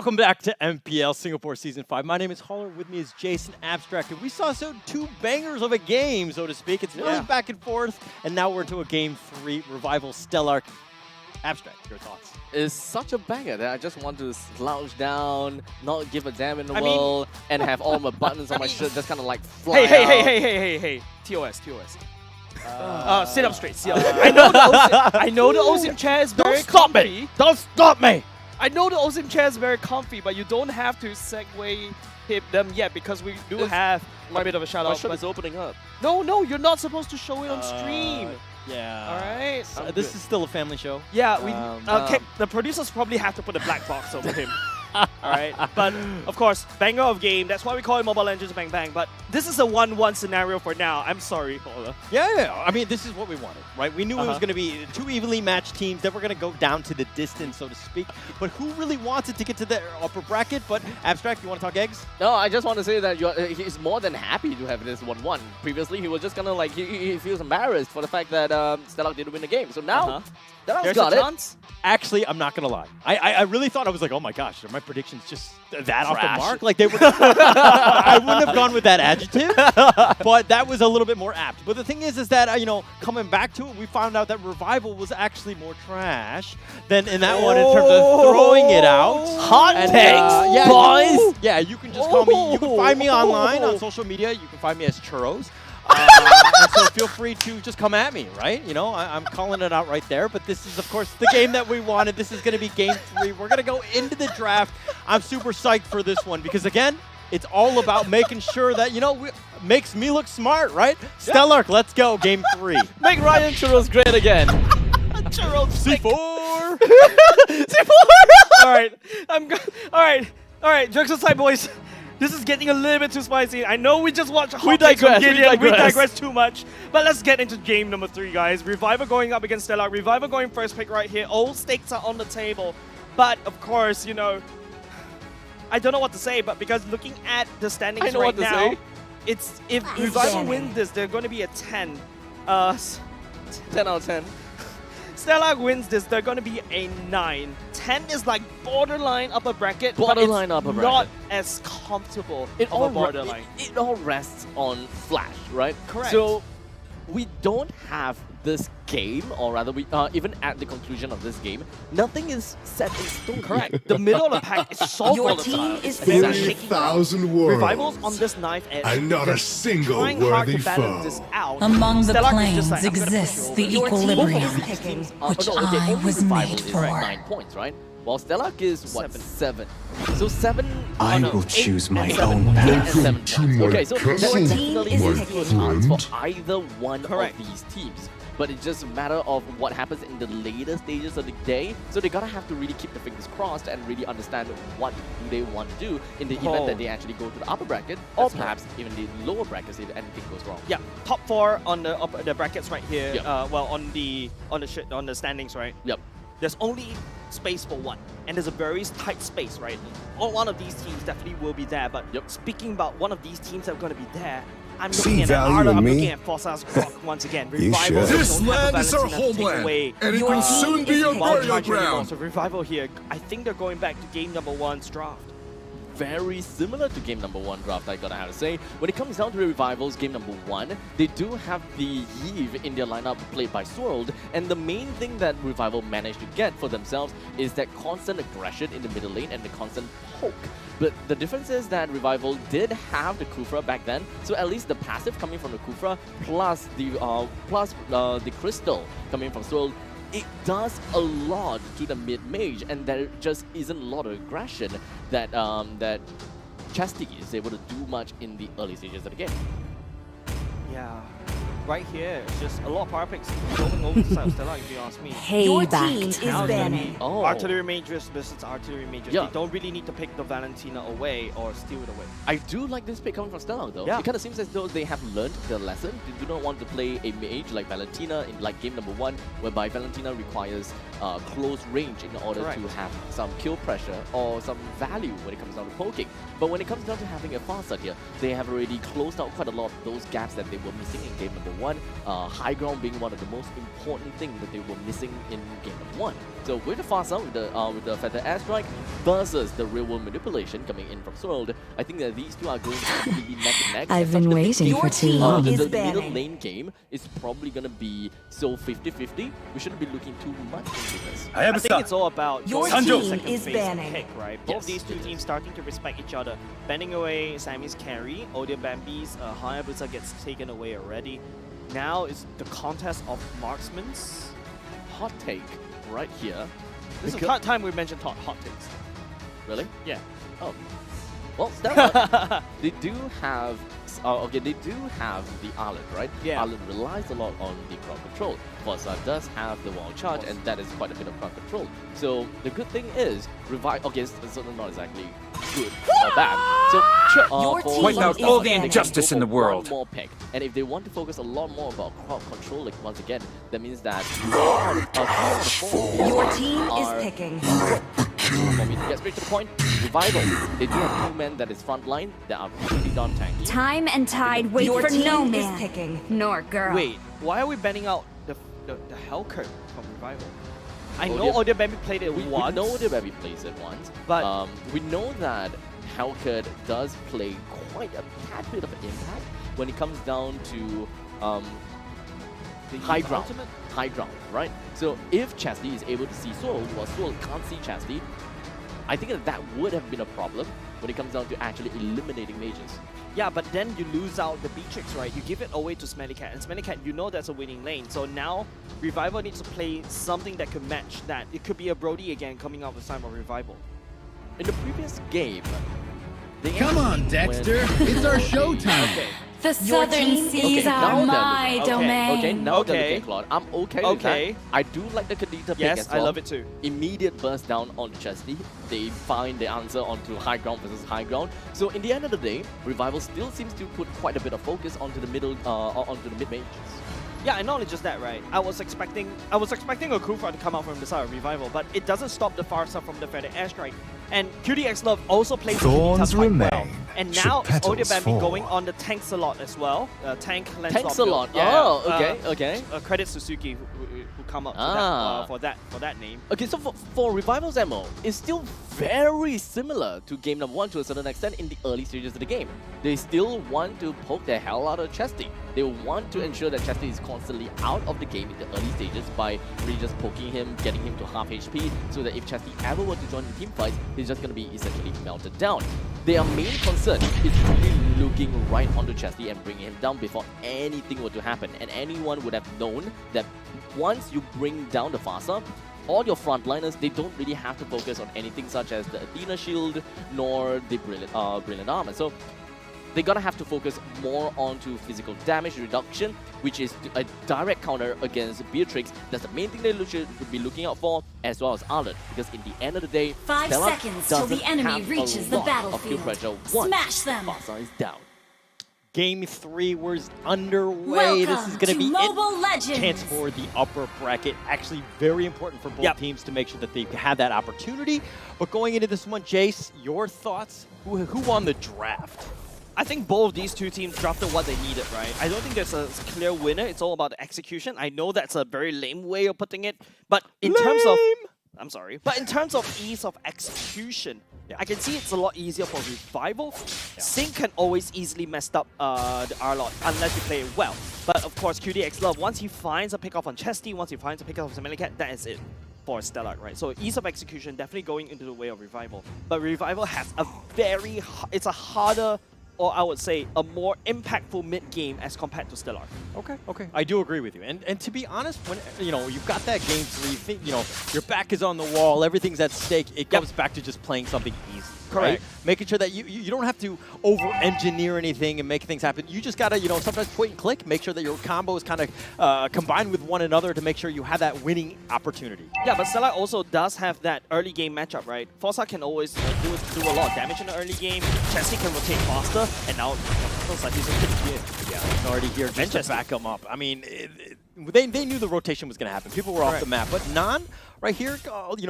Welcome back to MPL Singapore Season 5. My name is Holler. With me is Jason Abstract. And we saw two bangers of a game, so to speak. It's really back and forth. And now we're into a Game 3 Revival Stellarc. Abstract, your thoughts? It's such a banger that I just want to slouch down, not give a damn in the world, and have all my buttons on my shirt just kind of like fly out. Hey. TOS. Sit up straight. I know the OSIM chair is very comfy. Don't stop me! I know the OSIM chair is very comfy, but you don't have to segue hit them yet because we do have a bit of a shout out. My shirt is opening up. No, you're not supposed to show it on stream. Yeah. All right. This is still a family show. Yeah, the producers probably have to put a black box over him. Alright, but of course, banger of game. That's why we call it Mobile Legends Bang Bang. But this is a 1-1 scenario for now. I'm sorry, Paula. Yeah. I mean, this is what we wanted, right? We knew it was going to be two evenly matched teams that were going to go down to the distance, so to speak. But who really wanted to get to the upper bracket? But Abstract, you want to talk eggs? No, I just want to say that he's more than happy to have this 1-1. Previously, he was just kind of like, he feels embarrassed for the fact that Stellarc didn't win the game. So now, Stellarc's got it. Actually, I'm not going to lie. I really thought, I was like, oh my gosh, are my predictions just that off the mark? Like, they were. I wouldn't have gone with that adjective, but that was a little bit more apt. But the thing is that, coming back to it, we found out that Revival was actually more trash than in that one in terms of throwing it out. Hot takes, boys! Yeah, you can just call me, you can find me online on social media. You can find me as Churros. And so feel free to just come at me, right? I'm calling it out right there. But this is, of course, the game that we wanted. This is going to be Game 3. We're going to go into the draft. I'm super psyched for this one because, again, it's all about making sure that, makes me look smart, right? Stellarc, let's go, Game 3. Make Ryan Churros great again. Churros C4! C4! All right, jokes aside, boys. This is getting a little bit too spicy. I know we just watched hot takes from Gideon. We digress too much. But let's get into game number 3, guys. Revival going up against Stellarc. Revival going first pick right here. All stakes are on the table. But, of course, I don't know what to say, but because looking at the standings right now, if Revival wins this, they're going to be a 10. 10 out of 10. Stellarc wins this, they're going to be a 9. 10 is like borderline upper bracket, borderline but it's upper not bracket. as comfortable It of all a borderline. It all rests on Flash, right? Correct. So we don't have this game, or rather, we even at the conclusion of this game, nothing is set in stone. Correct. The middle of the pack is so Your volatile. team is 30,000 worlds. Revivals on this knife edge. And not a single trying hard worthy to balance this foe. out. Among the Stellarc is just planes like, I'm gonna push exists you the over. Your team equilibrium, is picking. which only I was Revival made is for. 9 points, right? While Stellarc is, what, 7? So 7... I will choose my own path. 7 To my okay, so there castle, definitely my is still a chance friend. for either one Correct. of these teams. But it's just a matter of what happens in the later stages of the day. So they gotta have to really keep their fingers crossed and really understand what do they want to do in the event that they actually go to the upper bracket, or perhaps even the lower brackets if anything goes wrong. Yeah, top 4 on the brackets right here. Yep. Well, on the standings, right? Yep. There's only space for one, and there's a very tight space, right? One of these teams definitely will be there, but speaking about one of these teams that are going to be there, I'm looking at Arlette, I'm looking at Forza's Grok once again. Revival This land is our homeland, and it will soon be a burial ground. So Revival here, I think they're going back to game number 1's draft. Very similar to game number 1 draft, I gotta have to say. When it comes down to the Revivals, game number 1, they do have the Yves in their lineup played by Swirled, and the main thing that Revival managed to get for themselves is that constant aggression in the middle lane and the constant poke. But the difference is that Revival did have the Kufra back then, so at least the passive coming from the Kufra plus the Crystal coming from Swirled, it does a lot to the mid-mage, and there just isn't a lot of aggression that that Chastity is able to do much in the early stages of the game. Yeah. Right here, it's just a lot of power picks going over the side of Stellarc, if you ask me. Your team is Now it's gonna be banning. Artillery Mages versus Artillery Mages. Yeah. They don't really need to pick the Valentina away or steal it away. I do like this pick coming from Stellarc though. Yeah. It kind of seems as though they have learned their lesson. They do not want to play a mage like Valentina in like game number 1, whereby Valentina requires close range in order to have some kill pressure or some value when it comes down to poking. But when it comes down to having a fast start here, they have already closed out quite a lot of those gaps that they were missing in game number 1, high ground being one of the most important things that they were missing in game number 1. So with the Fasa, with the Feather Airstrike versus the real world manipulation coming in from Swirled, I think that these two are going to be neck and neck. I've been waiting for too long. The middle lane game is probably going to be so 50-50. We shouldn't be looking too much into this. I think it's all about your team is banning. Pick, right? Both these two teams starting to respect each other. Banning away Sammy's carry, Audio Bambi's Hayabusa gets taken away already. Now is the contest of marksmen's. Hot take right here. This is the time we mentioned hot takes. Really? Yeah. Oh. Well, Stellarc, they do have they do have the Arlette, right? Yeah. Arlette relies a lot on the crowd control. Forza does have the wall charge, and that is quite a bit of crowd control. So the good thing is, Revive. Okay, it's not exactly good or bad. So point out all the injustice in the world. One more pick, and if they want to focus a lot more about crowd control, like once again, that means that your team is picking. For me to get straight to the point, Revival, they do have 2 men that is front line that are pretty darn tanky. Time and tide wait your for team no is man, picking. nor girl. Wait, why are we banning out the Hellcurt from Revival? I know Audio Bambi played it once. We know Audio Bambi plays it once, but we know that Hellcurt does play quite a tad bit of an impact when it comes down to high ground. High ground, right? So if Chastity is able to see Swirl, while Swirl can't see Chastity, I think that would have been a problem when it comes down to actually eliminating mages. Yeah, but then you lose out the Beatrix, right? You give it away to Smellycat, and Smellycat, you know that's a winning lane. So now, Revival needs to play something that could match that. It could be a Brody again coming out of the time of Revival. In the previous game, come on, Dexter! It's our showtime! Okay. The southern seas are my domain. Okay, now they're looking at Claude. I'm okay with that. I do like the Kadita pick Yes, as well. I love it too. Immediate burst down on Chastity. They find the answer onto high ground versus high ground. So in the end of the day, Revival still seems to put quite a bit of focus onto the middle, onto the mid mages. Yeah, and not only just that, right? I was expecting a Kufa to come out from the side of Revival, but it doesn't stop the Farsa from the Feather Airstrike. And QDX Love also plays Thorns remain. well. And now it's Audio Bambi going on the tanks a lot as well. Tank a lot. Yeah, oh, okay. Credit Suzuki who come up to that, for that name. Okay, so for Revival's MO, it's still very similar to game number 1 to a certain extent in the early stages of the game. They still want to poke the hell out of Chastity. They want to ensure that Chastity is constantly out of the game in the early stages by really just poking him, getting him to half HP, so that if Chastity ever were to join the team fights, he's just going to be essentially melted down. Their main concern is really looking right onto Chastity and bringing him down before anything were to happen. And anyone would have known that once you bring down the Fasa, all your frontliners, they don't really have to focus on anything such as the Athena shield nor the brilliant armor. So they're gonna have to focus more onto physical damage reduction, which is a direct counter against Beatrix. That's the main thing they should be looking out for, as well as Arlette, because in the end of the day, 5 seconds till the enemy reaches the battlefield. Smash them! Fasa is down. Game 3 was underway. This is going to be Mobile Legends. Chance for the upper bracket. Actually, very important for both teams to make sure that they have that opportunity. But going into this one, Jace, your thoughts? Who won the draft? I think both of these two teams drafted what they needed, right? I don't think there's a clear winner. It's all about the execution. I know that's a very lame way of putting it, but in terms of... I'm sorry. But in terms of ease of execution, I can see it's a lot easier for Revival. Sync can always easily mess up the Arlette unless you play it well. But of course, QDX Love, once he finds a pick-off on Chesty, once he finds a pick-off on Smellycat, that is it for Stellarc, right? So ease of execution definitely going into the way of Revival. But Revival has a very... It's a harder... or I would say a more impactful mid-game as compared to Stellarc. Okay. I do agree with you. And to be honest, when you've got that game 3, your back is on the wall, everything's at stake, it comes back to just playing something easy. Correct. Right? Making sure that you don't have to over-engineer anything and make things happen. You just gotta, sometimes point and click, make sure that your combo is kind of combined with one another to make sure you have that winning opportunity. Yeah, but Stellarc also does have that early game matchup, right? Forza can always do a lot of damage in the early game. Chesty can rotate faster, and now it looks like he's a good kid. Yeah, he's already here just to back him up. I mean, they knew the rotation was going to happen. People were off the map, but Nan right here,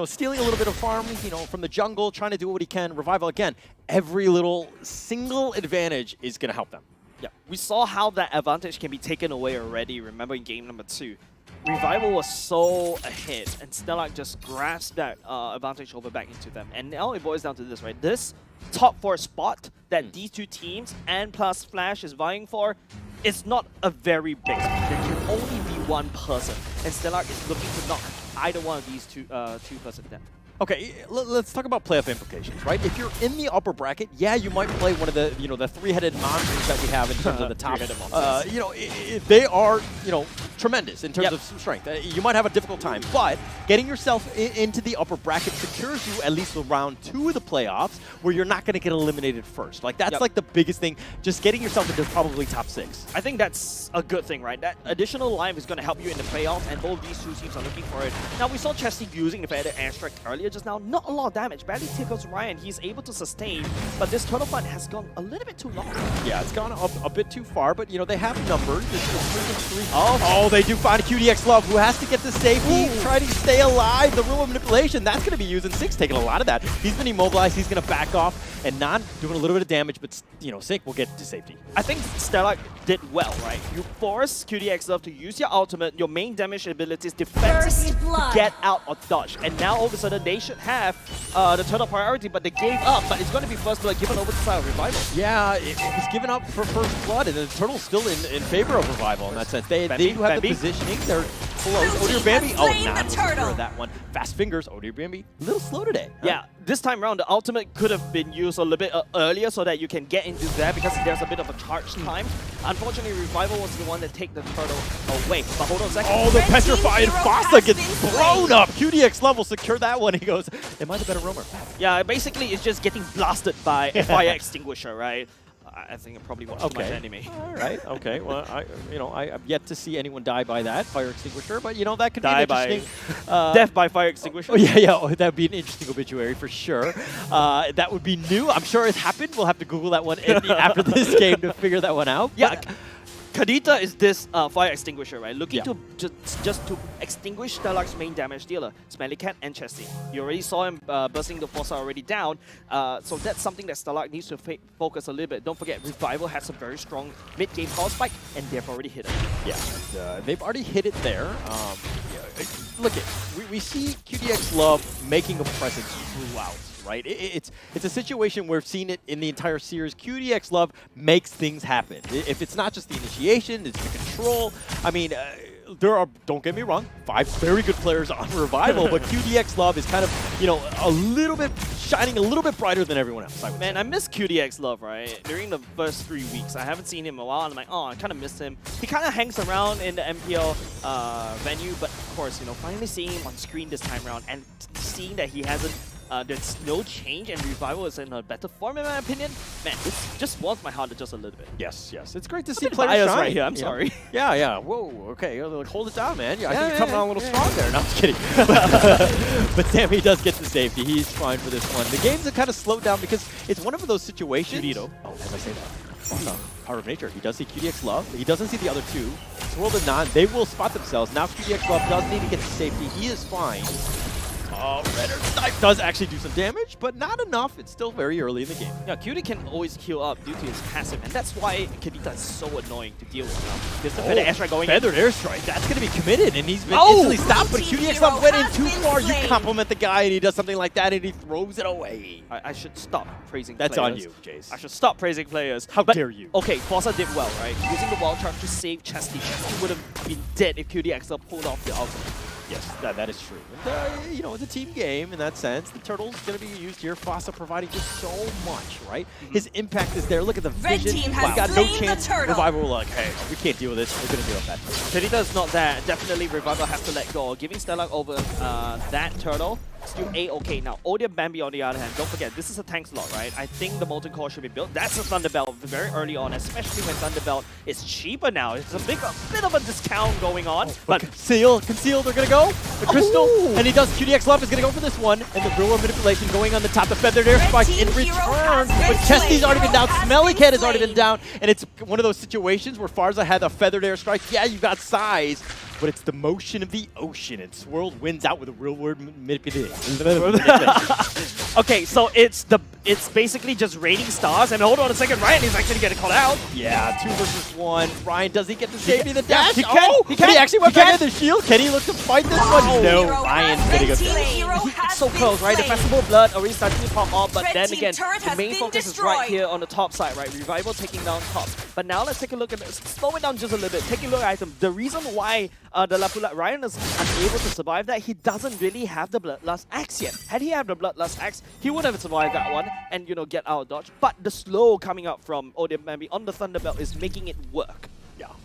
stealing a little bit of farm, from the jungle, trying to do what he can. Revival again. Every little single advantage is going to help them. Yeah, we saw how that advantage can be taken away already. Remember in game number 2, Revival was so ahead, and Stellarc just grasped that advantage over back into them. And now it boils down to this, right? This top 4 spot that these two teams and plus Flash is vying for is not a very big spot. There can only be one person, and Stellarc is looking to knock either one of these two person down. Okay, let's talk about playoff implications, right? If you're in the upper bracket, yeah, you might play one of the, the three-headed monsters that we have in terms of the top. They are, tremendous in terms of strength. You might have a difficult time, but getting yourself into the upper bracket secures you at least around 2 of the playoffs, where you're not going to get eliminated first. Like that's like the biggest thing. Just getting yourself into probably top 6. I think that's a good thing, right? That additional life is going to help you in the playoffs, and both these two teams are looking for it. Now we saw Chesty using the feather airstrike earlier just now. Not a lot of damage. Barely tickles Ryan. He's able to sustain, but this turtle fight has gone a little bit too long. Yeah, it's gone a bit too far, but they have numbers. Oh, they do find a QDX Love who has to get to safety, trying to stay alive. The rule of manipulation, that's going to be used, and Sink's taking a lot of that. He's been immobilized. He's going to back off, and Nan doing a little bit of damage, but Sink will get to safety. I think Stellarc did well, right? You force QDX Love to use your ultimate, your main damage abilities, defensively get out or dodge, and now all of a sudden they should have the turtle priority, but they gave up. But it's going to be first blood given over to side of Revival. Yeah, it was given up for first blood, and the turtle's still in favor of Revival in that sense. They do have the positioning. They're close. Odeer Bambi, not secure that one. Fast fingers, Odeer Bambi, a little slow today. Yeah, this time around, the ultimate could have been used a little bit earlier so that you can get into there, because there's a bit of a charge time. Unfortunately, Revival was the one that take the turtle away. But hold on a second. Oh, the petrified Fossa gets blown up. QDX level secure that one. He goes, am I the better roamer? Yeah, basically it's just getting blasted by a fire extinguisher, right? I think I probably watched too much anime. All right. Okay. Well, I've yet to see anyone die by that fire extinguisher, but that could be an interesting. Death by fire extinguisher. Oh yeah. Oh, that'd be an interesting obituary for sure. That would be new. I'm sure it's happened. We'll have to Google that one after this game to figure that one out. Yeah. Kadita is this fire extinguisher, right? Looking to just to extinguish Stellarc's main damage dealer, Smelly Cat and Chesty. You already saw him bursting the Fossa already down, so that's something that Stellarc needs to focus a little bit. Don't forget, Revival has a very strong mid-game power spike, and they've already hit it. Yeah, they've already hit it there. Look, we see QDX Love making a presence throughout. Right? It's a situation where we've seen it in the entire series. QDX Love makes things happen. If it's not just the initiation, it's the control. I mean, there are, don't get me wrong, 5 very good players on Revival, but QDX Love is kind of, a little bit shining a little bit brighter than everyone else. Man, I miss QDX Love, right? During the first 3 weeks, I haven't seen him in a while, and I'm like, oh, I kind of miss him. He kind of hangs around in the MPL venue, but of course, finally seeing him on screen this time around and seeing that he hasn't. There's no change, and Revival is in a better form, in my opinion. Man, this just warms my heart just a little bit. Yes. It's great to see players shine. Right here. I'm sorry. Yeah. Whoa. Okay. Hold it down, man. I think you're coming on a little strong there. No, I'm just kidding. But Sammy does get the safety. He's fine for this one. The games have kind of slowed down because it's one of those situations. Judito. Oh, as I say that. Power of Nature. He does see QDX Love. He doesn't see the other two. Swirl and Non. They will spot themselves. Now QDX Love does need to get to safety. He is fine. Oh, Redder Knife does actually do some damage, but not enough. It's still very early in the game. Yeah, QD can always heal up due to his passive, and that's why Kadita is so annoying to deal with now. There's the Feathered Airstrike going Feathered Airstrike, that's going to be committed, and he's been instantly stopped, but QDX Love went in too far. You compliment the guy, and he does something like that, and he throws it away. I should stop praising players. That's on you, Jace. I should stop praising players. How dare you? Okay, Fossa did well, right? Using the Wild Charge to save Chesty. Chesty would have been dead if QDX Love pulled off the ultimate. Yes, that is true. And, it's a team game in that sense. The turtle's going to be used here. Fossa providing just so much, right? His impact is there. Look at the vision. Red team has got no slain chance. the turtle. Revival were like, hey, we can't deal with this. We're going to deal with that. Kadita's not there. Definitely Revival has to let go. Giving Stellarc over that turtle. Still A-okay. Now, Odeer Bambi on the other hand, don't forget, this is a tank slot, right? I think the Molten Core should be built. That's a Thunderbelt very early on, especially when Thunderbelt is cheaper now. It's a bit of a discount going on. But conceal, they're going to go. The Crystal, and he does. QDX Love is going to go for this one. And the Brewer Manipulation going on the top. The Feathered Airstrike in return. But Chesty's already been down. Smelly Cat has already been down. And it's one of those situations where Farza had a Feathered Airstrike. Yeah, you got size. but it's the motion of the ocean, and Swirl wins out with a real word manipulation. Okay, so it's basically just raiding stars, and hold on a second, Ryan is actually getting called out. Yeah, 2 versus 1. Ryan, does he get to save me the dash? He can. Oh, He can. He actually went He back can. in the shield. Can he look to fight this one? No, Ryan's gonna go It's so close, right? The Festival Blood already starting to pop off, but then again, the main focus is right here on the top side, right? Revival taking down top. But now let's take a look at this. Slow it down just a little bit. Take a look at item. The reason why the Lapula Ryan is unable to survive that, he doesn't really have the Bloodlust Axe yet. Had he had the Bloodlust Axe, he would have survived that one and, you know, get out of dodge. But the slow coming out from Odemambi on the Thunderbelt is making it work.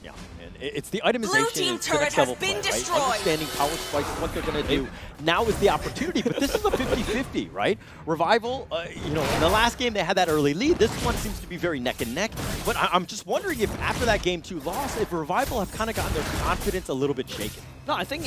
Yeah. And it's the itemization. It's the next level play, right? Understanding power spikes, what they're going to do. Now is the opportunity, but this is a 50-50, right? Revival, you know, in the last game they had that early lead. This one seems to be very neck and neck. But I'm just wondering if after that game 2 loss, if Revival have kind of gotten their confidence a little bit shaken. No, I think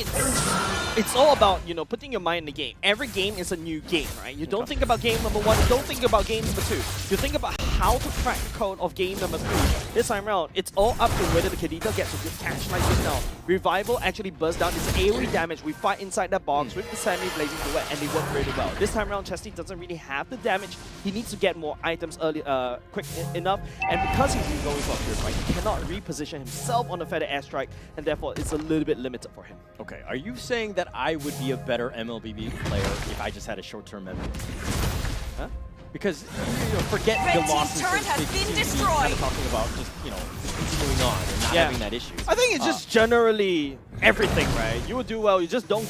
it's all about, you know, putting your mind in the game. Every game is a new game, right? You don't think about game number 1, you don't think about game number 2. You think about how to crack the code of game number 3. This time around, it's all up to whether the Kadita gets a good catch like this now. Revival actually bursts down. It's AoE damage. We fight inside that box with the Sammy Blazing Duet, and they work really well. This time around, Chesty doesn't really have the damage. He needs to get more items early, quick enough, and because he's going for a pure fight, he cannot reposition himself on the Feather Airstrike, and therefore it's a little bit limited for him. Okay, are you saying that I would be a better MLBB player if I just had a short-term memory? Huh? Because, you know, forget the losses. Turret has been destroyed. Kind of talking about just, you know, continuing on and not having that issue. I think it's just generally everything, right? You will do well. You just don't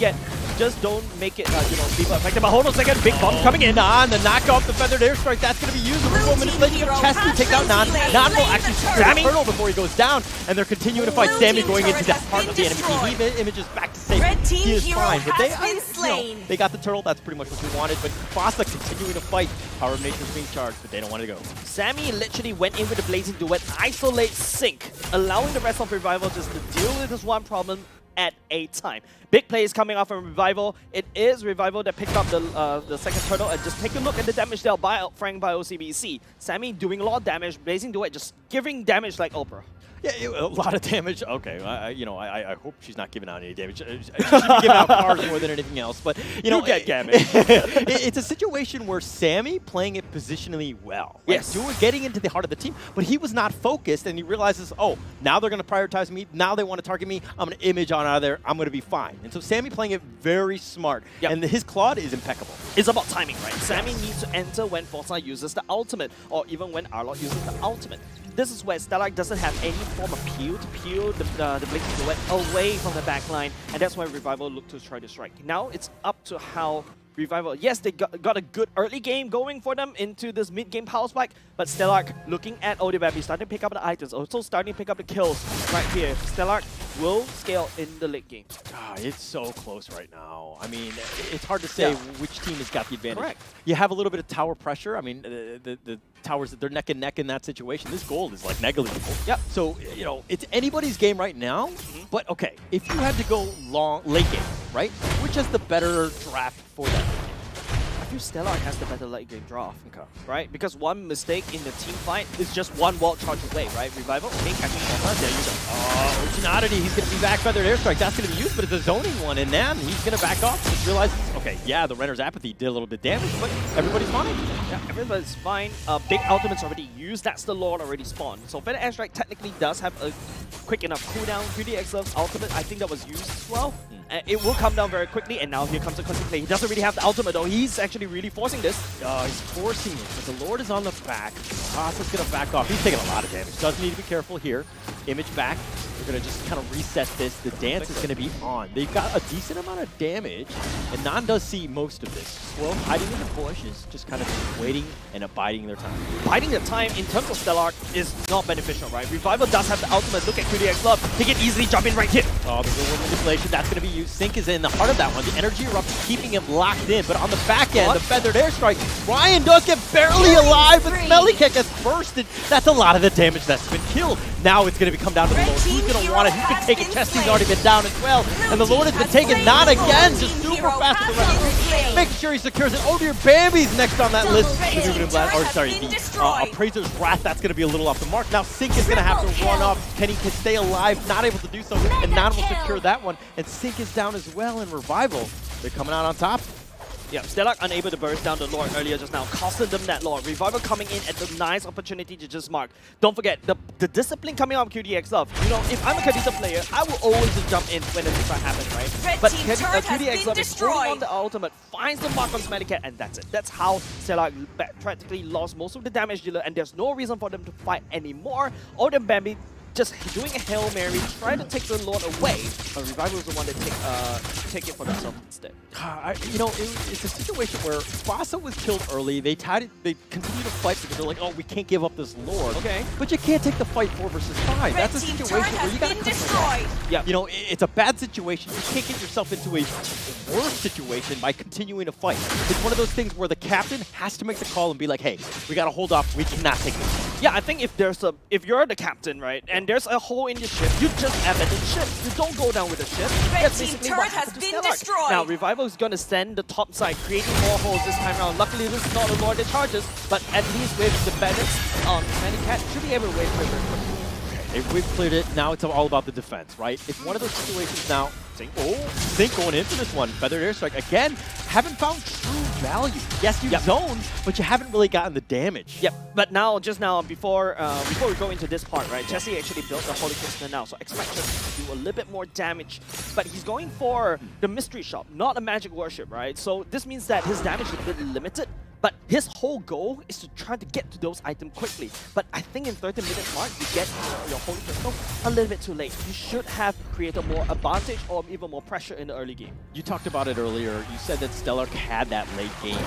make it, you know, people affected. But hold on a second, big bomb coming in. Nan, the knock off the Feathered Airstrike, that's going to be used. The full manipulation of Chesty takes out Nan. Nan will actually secure the turtle before he goes down, and they're continuing to fight Sammy going into that part of the enemy team. He images back to safety. He is fine, but they, you know, they got the turtle. That's pretty much what we wanted. But Fossa continuing to fight. Power of Nature's being charged, but they don't want to go. Sammy literally went in with the Blazing Duet, isolate Sync, allowing the rest of Revival just to deal with this one problem at a time. Big plays coming off from Revival. It is Revival that picked up the second turtle, and just take a look at the damage dealt by Frank by OCBC. Sammy doing a lot of damage, Blazing Duet just giving damage like Oprah. Yeah, a lot of damage. Okay, you know, I hope she's not giving out any damage. She should be giving out cars more than anything else. But you know, get damage. It's a situation where Sammy playing it positionally well. Yes, getting into the heart of the team, but he was not focused, and he realizes, oh, now they're going to prioritize me. Now they want to target me. I'm going to image on out of there. I'm going to be fine. And so Sammy playing it very smart, and his Claude is impeccable. It's about timing, right? Sammy needs to enter when Forza uses the ultimate, or even when Arlette uses the ultimate. This is where Stellarc doesn't have any form of peel to peel the Blazing Duet away from the backline, and that's why Revival look to try to strike. Now it's up to how Revival, yes, they got a good early game going for them into this mid-game power spike, but Stellarc looking at Odemambi, starting to pick up the items, also starting to pick up the kills right here. Stellarc will scale in the late game. God, it's so close right now. I mean, it's hard to say which team has got the advantage. Correct. You have a little bit of tower pressure. I mean, the towers, they're neck and neck in that situation. This gold is like negligible. Yep. So, you know, it's anybody's game right now. But okay, if you had to go late game, right? Which has the better draft for that? I feel Stellarc has the better late game draft, right? Because one mistake in the team fight is just one wall charge away, right? Revival, okay, catching Forza, there you go. Originality, he's going to be back Feathered Airstrike. That's going to be used, but it's a zoning one, and then he's going to back off. Just realizes, okay, yeah, the Renner's Apathy did a little bit damage, but everybody's fine. Yeah, everybody's fine. Big ultimate's already used. That's the Lord already spawned. So Feather Airstrike technically does have a quick enough cooldown. 3DX Love's ultimate, I think that was used as well. It will come down very quickly, and now here comes the content play. He doesn't really have the ultimate, though. He's actually really forcing this. He's forcing it, but the Lord is on the back. Hasa's going to back off. He's taking a lot of damage. Does need to be careful here. Image back. We're going to just kind of reset this. The dance is going to be on. They've got a decent amount of damage, and Nan does see most of this. Swirl hiding in the bushes, just kind of waiting and abiding their time. Biding their time in terms of Stellarc is not beneficial, right? Revival does have the ultimate. Look at 3DX Love. He can easily jump in right here. Oh, the real manipulation. That's going to be used. Sync is in the heart of that one. The energy eruption keeping him locked in, but on the back end, the Feathered Airstrike, Ryan does get barely alive, but Smelly Kick has bursted. That's a lot of the damage that's been killed. Now it's going to come down to the Lord. Who's going to want it? Who's been taking Chesty's already been down as well, and the Lord has been taking Nan again. Just super more fast to the rest. Make sure he secures it. Oh dear, Bambi's next on that list. Or sorry, the Appraiser's Wrath, that's going to be a little off the mark. Now Sync is going to have to run off. Kenny can stay alive, not able to do so, and not able to secure that one. And Sync is down as well in Revival. They're coming out on top. Yeah, Stellarc unable to burst down the Lord earlier just now, costing them that Lord. Revival coming in at the nice opportunity to just mark. Don't forget, the discipline coming out of QDX Love. You know, if I'm a Khadija player, I will always just jump in when it's trying to happen, right? But QDX Love is holding on the ultimate, finds the mark on Smellycat, and that's it. That's how Stellarc practically lost most of the damage dealer, and there's no reason for them to fight anymore. Odin Bambi just doing a Hail Mary, trying to take the Lord away, but Revival is the one that take it for themselves instead. You know, it's a situation where Fossa was killed early. They continue to fight because they're like, oh, we can't give up this Lord. Okay. But you can't take the fight 4 versus 5. That's a situation where you got to destroy. Yeah. You know, it's a bad situation. You can't get yourself into a worse situation by continuing to fight. It's one of those things where the captain has to make the call and be like, hey, we got to hold off. We cannot take this. Yeah, I think if you're the captain, right, and there's a hole in your ship, you just abandon ship. You don't go down with the ship. That's basically what happened to Stellarc. Now, Revival is going to send the top side, creating more holes this time around. Luckily, this is not a Lord that charges, but at least with the bandits on Smellycat, should be able to wait for it. We've cleared it. Now it's all about the defense, right? It's one of those situations now. Sync going into this one. Feathered Airstrike. Again, haven't found true value. Yes, you zoned, but you haven't really gotten the damage. Yep, but just now, before we go into this part, right, Jesse actually built the Holy Crystal now, so expect Jesse to do a little bit more damage. But he's going for the Mystery Shop, not a Magic Worship, right? So this means that his damage is a bit limited. But his whole goal is to try to get to those items quickly. But I think in 30-minute mark, you get your Holy Crystal a little bit too late. You should have created more advantage or even more pressure in the early game. You talked about it earlier. You said that Stellarc had that late game.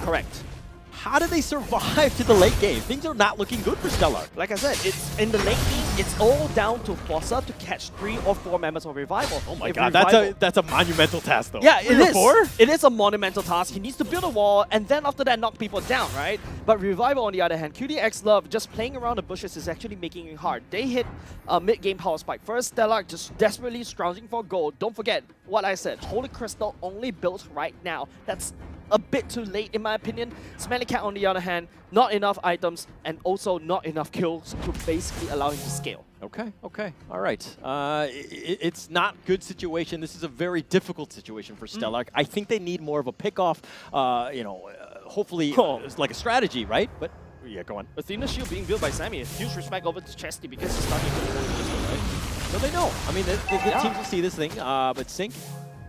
Correct. How do they survive to the late game? Things are not looking good for Stellarc. Like I said, it's in the late game, it's all down to Fossa to catch 3 or 4 members of Revival. Oh my god, that's a monumental task though. Yeah, it is. It is a monumental task. He needs to build a wall and then after that knock people down, right? But Revival on the other hand, QDX Love just playing around the bushes is actually making it hard. They hit a mid-game power spike. First, Stellarc just desperately scrounging for gold. Don't forget what I said, Holy Crystal only built right now. That's a bit too late in my opinion. Smellycat on the other hand, not enough items and also not enough kills to basically allow him to scale. Okay, all right. It's not good situation. This is a very difficult situation for Stellarc. I think they need more of a pickoff, hopefully like a strategy, right? But yeah, go on. Athena Shield being built by Sammy. Huge respect over to Chesty because he's starting to build this one, right? No, they know. I mean, the teams will see this thing, but Sync,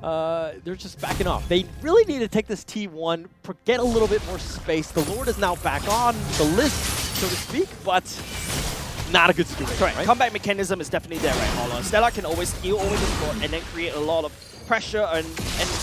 they're just backing off. They really need to take this T1, get a little bit more space. The Lord is now back on the list, so to speak, but not a good situation. Correct. Right? Comeback mechanism is definitely there, right, Holla? Stellarc can always steal over the Lord and then create a lot of pressure, and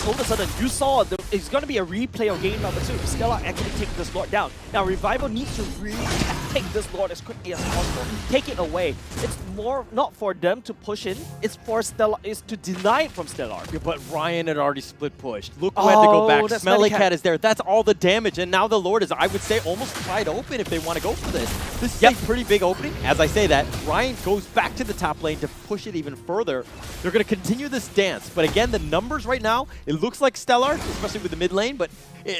all of a sudden you saw it's going to be a replay of game number 2. Stellarc actually take this Lord down. Now Revival needs to really take this Lord as quickly as possible. Take it away. It's more not for them to push in, it's for Stellarc, is to deny it from Stellarc. Yeah, but Ryan had already split pushed. Luke had to go back. Smellycat is there. That's all the damage, and now the Lord is, I would say, almost wide open if they want to go for this. This is a pretty big opening. As I say that, Ryan goes back to the top lane to push it even further. They're going to continue this dance, but again, the numbers right now, it looks like Stellarc, especially with the mid lane, but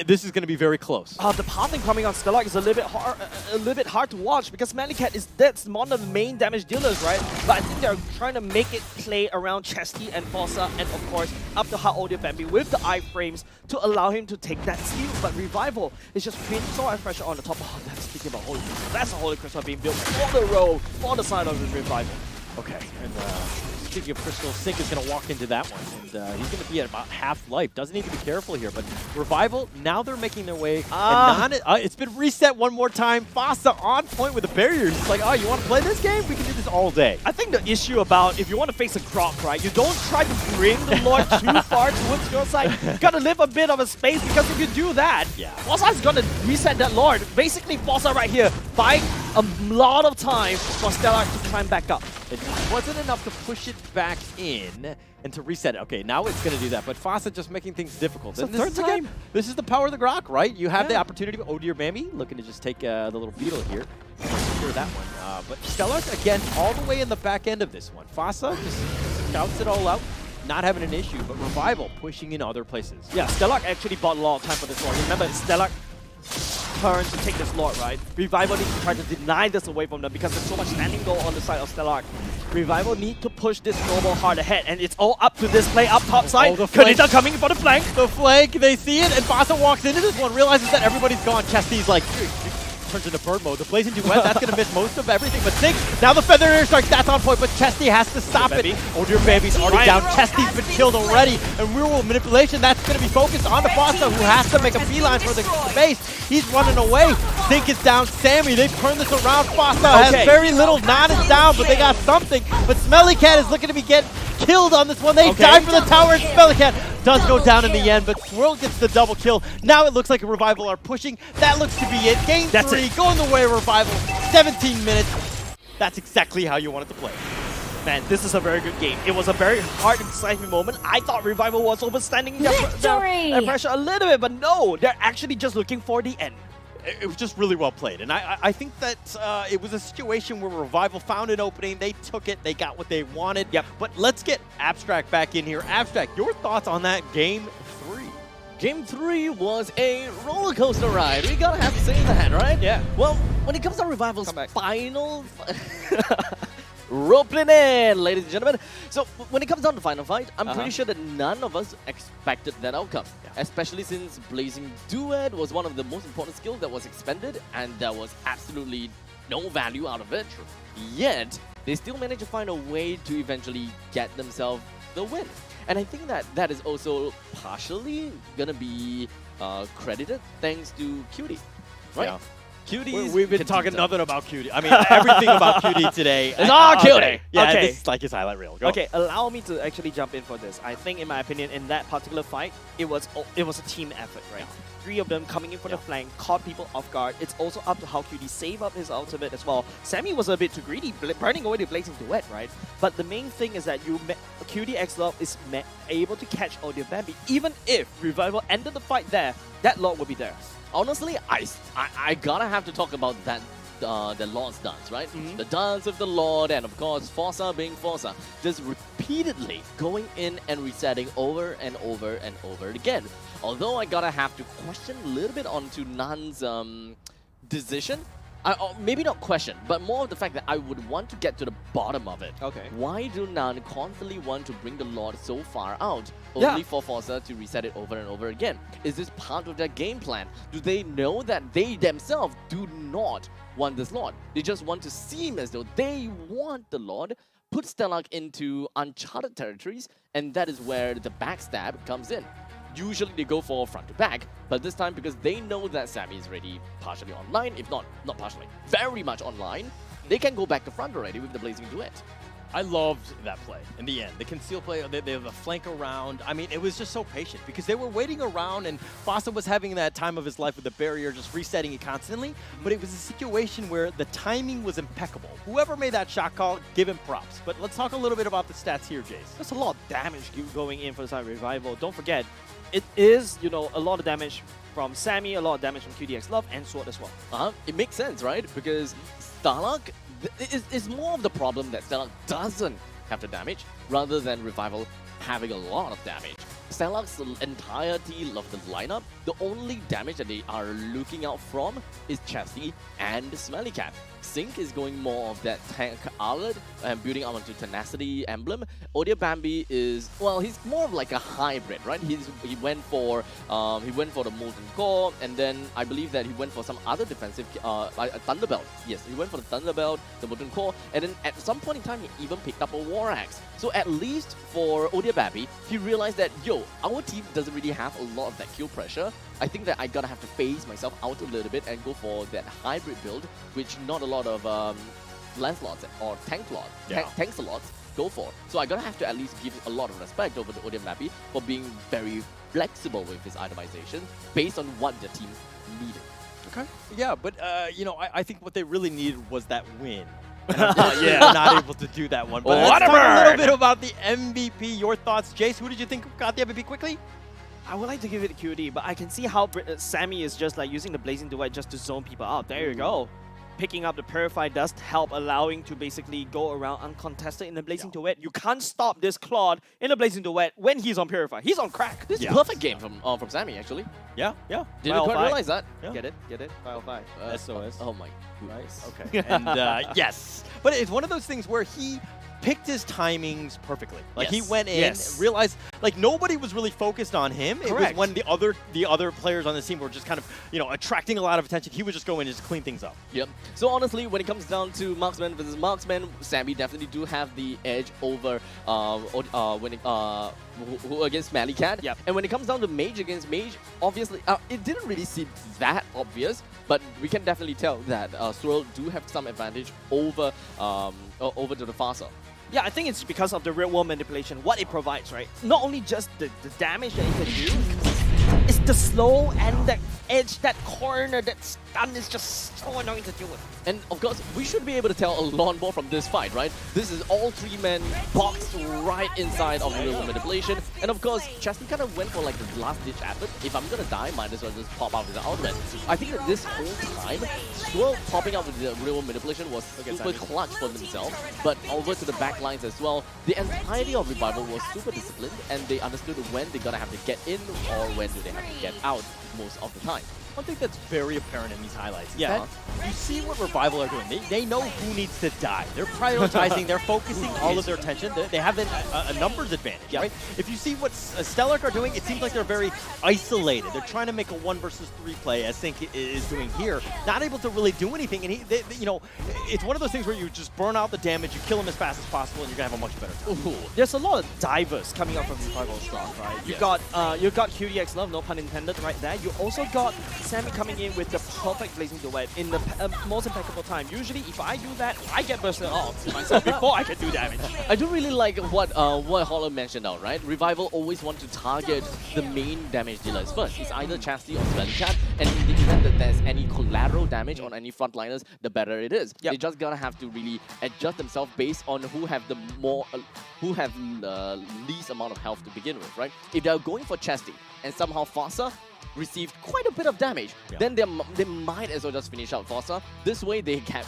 this is going to be very close. The pathing coming on Stellarc is a little bit hard to watch because Smellycat that's one of the main damage dealers, right? But I think they're trying to make it play around Chesty and Fossa, and of course up to Odin Bambi with the iframes to allow him to take that steal. But Revival is just creating so much pressure on the top. Oh, that's speaking about Holy Crystal. That's a Holy Crystal being built for the row, for the side of the Revival. Okay, and speaking of Crystal, Sync is going to walk into that one, and he's going to be at about half life. Doesn't need to be careful here, but Revival, now they're making their way. It's been reset one more time. Fossa on point with the barriers. It's like, oh, you want to play this game? We can do this all day. I think the issue about if you want to face a Grok, right, you don't try to bring the Lord too far towards your side. You got to leave a bit of a space, because if you do that, Fossa's going to reset that Lord. Basically, Fossa right here buying a lot of time for Stellarc to climb back up. It wasn't enough to push it back in and to reset it. Okay, now it's going to do that, but Fossa just making things difficult. It's the third time. This is the power of the Grok, right? You have the opportunity. Oh dear, Mammy looking to just take the little beetle here. Secure that one. But Stellarc, again, all the way in the back end of this one. Fossa just scouts it all out. not having an issue, but Revival pushing in other places. Yeah, Stellarc actually bought a lot of time for this Lord. Remember, Stellarc turn to take this Lord, right? Revival needs to try to deny this away from them because there's so much standing goal on the side of Stellarc. Revival need to push this snowball hard ahead, and it's all up to this play up top side. Kanita coming for the flank. The flank, they see it, and Fasa walks into this one, realizes that everybody's gone. Chesty's like, turns into bird mode. The Blazing Duet, that's going to miss most of everything. But Sink, now the Feather Air Strike, that's on point, but Chesty has to stop it. Oh, dear baby's already down. Chesty's been killed already. And Real Manipulation, that's going to be focused on the Fasa, who has to make a beeline for the base. He's running away. Sink is down. Sammy, they've turned this around. Fasa has very little. Nan is down, but they got something. But Smelly Cat is looking to be killed on this one. They die for the tower, and Smelly Cat does go down in the end, but Swirl gets the double kill. Now it looks like Revival are pushing. That looks to be it. Game 3, going the way of Revival. 17 minutes. That's exactly how you want it to play. Man, this is a very good game. It was a very hard and decisive moment. I thought Revival was overstanding the pressure a little bit, but no, they're actually just looking for the end. It was just really well played, and I think that it was a situation where Revival found an opening, they took it, they got what they wanted. Yep. But let's get Abstract back in here. Abstract, your thoughts on that Game 3? Game 3 was a roller coaster ride. We gotta have to say that, right? Yeah. Well, when it comes to Revival's final... Roping in, ladies and gentlemen. So when it comes down to final fight, I'm pretty sure that none of us expected that outcome. Especially since Blazing Duet was one of the most important skills that was expended, and there was absolutely no value out of it. Yet, they still managed to find a way to eventually get themselves the win. And I think that that is also partially gonna be credited thanks to Cutie, right? Yeah. Cuties. We've been talking nothing about Cutie. I mean, everything about Cutie today. It's all Cutie. Yeah, Okay. this is like his highlight reel. Go. Okay, allow me to actually jump in for this. I think, in my opinion, in that particular fight, it was a team effort, right? 3 of them coming in from the flank, caught people off guard. It's also up to how QD save up his ultimate as well. Sammy was a bit too greedy, burning away the Blazing Duet, right? But the main thing is that QD X-Love is able to catch Audio Bambi. Even if Revival ended the fight there, that Lord would be there. Honestly, I gotta have to talk about that the Lord's dance, right? The dance of the Lord, and of course Forza being Forza, just repeatedly going in and resetting over and over and over again. Although I gotta have to question a little bit onto Nan's decision. Maybe not question, but more of the fact that I would want to get to the bottom of it. Okay. Why do Nan constantly want to bring the Lord so far out, only for Forza to reset it over and over again? Is this part of their game plan? Do they know that they themselves do not want this Lord? They just want to seem as though they want the Lord, put Stellarc into uncharted territories, and that is where the backstab comes in. Usually they go for front to back, but this time because they know that Sammy is already partially online, if not partially, very much online, they can go back to front already with the Blazing Duet. I loved that play in the end. The conceal play, they have a flank around. I mean, it was just so patient because they were waiting around and Fossa was having that time of his life with the barrier, just resetting it constantly. But it was a situation where the timing was impeccable. Whoever made that shot call, give him props. But let's talk a little bit about the stats here, Jace. There's a lot of damage going in for the side of Revival. Don't forget, it is, a lot of damage from Sammy, a lot of damage from QDX Love, and Sword as well. It makes sense, right? Because Stellarc is more of the problem that Stellarc doesn't have the damage rather than Revival having a lot of damage. Stellarc's entirety of the lineup, the only damage that they are looking out from is Chesty and Smelly Cat. Sink is going more of that tank Arlette and building up onto Tenacity emblem. Audio Bambi is, well, he's more of like a hybrid, right? He went for the Molten Core, and then I believe that he went for some other defensive Thunderbelt. Yes, he went for the Thunderbelt, the Molten Core, and then at some point in time he even picked up a War Axe. So at least for Audio Bambi, he realized that our team doesn't really have a lot of that kill pressure. I think that I gotta have to phase myself out a little bit and go for that hybrid build, which not a lot of Lancelots or tank slots go for. So I gotta have to at least give a lot of respect over the Audio Bambi for being very flexible with his itemization based on what the team needed. Okay. Yeah, but I think what they really needed was that win. They're not able to do that one. But let's talk a little bit about the MVP. Your thoughts, Jace? Who did you think got the MVP quickly? I would like to give it to QD, but I can see how Sammy is just like using the Blazing Duet just to zone people out. There you go. picking up the Purify does help, allowing to basically go around uncontested in the Blazing Duet. You can't stop this Claude in the Blazing Duet when he's on Purify. He's on crack. This is a perfect game from Sammy, actually. Yeah. Didn't quite realize that. Yeah. Get it? 505. SOS. Oh my Nice. Okay. And yes. But it's one of those things where he picked his timings perfectly. Like he went in, realized like nobody was really focused on him. Correct. It was when the other players on the team were just kind of, attracting a lot of attention. He would just go in and just clean things up. Yep. So honestly, when it comes down to marksman versus marksman, Sammy definitely do have the edge over who against Malikat. Yep. And when it comes down to mage against mage, obviously it didn't really seem that obvious, but we can definitely tell that Swirl do have some advantage over to the Farsa. Yeah, I think it's because of the real world manipulation, what it provides, right? Not only just the damage that it can do, it's the slow and the edge, that corner, that stun is just so annoying to deal with. And of course, we should be able to tell a lot more from this fight, right? This is all three men boxed right inside of real world manipulation. And of course, Chesney kind of went for like the last ditch effort. If I'm gonna die, might as well just pop out with the ultimate. I think that this whole time, Swirl popping out with the real world manipulation was super clutch for themselves. But over to the back lines as well, the entirety of Revival was super disciplined, and they understood when they're gonna have to get in or when do they have to get out most of the time. One thing that's very apparent in these highlights is that you see what Revival are doing. They know who needs to die. They're prioritizing, they're focusing all of their attention. They have a numbers advantage, right? If you see what Stellarc are doing, it seems like they're very isolated. They're trying to make a 1 versus 3 play, as Sync is doing here. Not able to really do anything, and it's one of those things where you just burn out the damage, you kill him as fast as possible, and you're gonna have a much better time. Ooh. There's a lot of divers coming up from Revival's draft, right? You got QDX Love, no pun intended, right there. You also got Sammy coming in with the perfect Blazing Duet in the most impeccable time. Usually, if I do that, I get bursted off myself before I can do damage. I do really like what Hollow mentioned out, right? Revival always want to target the main damage dealers first. It's either Chastity or Smellycat, and in the event that there's any collateral damage on any frontliners, the better it is. They just gotta have to really adjust themselves based on who have the least amount of health to begin with, right? If they're going for Chastity and somehow Farsa received quite a bit of damage, then they might as well just finish out Farsa. This way they got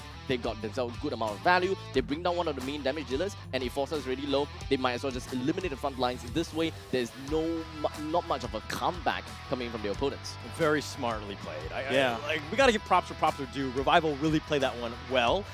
themselves a good amount of value, they bring down one of the main damage dealers, and if Farsa is really low, they might as well just eliminate the front lines. This way, there's not much of a comeback coming from the opponents. Very smartly played. We gotta give props where props are due. Revival really played that one well.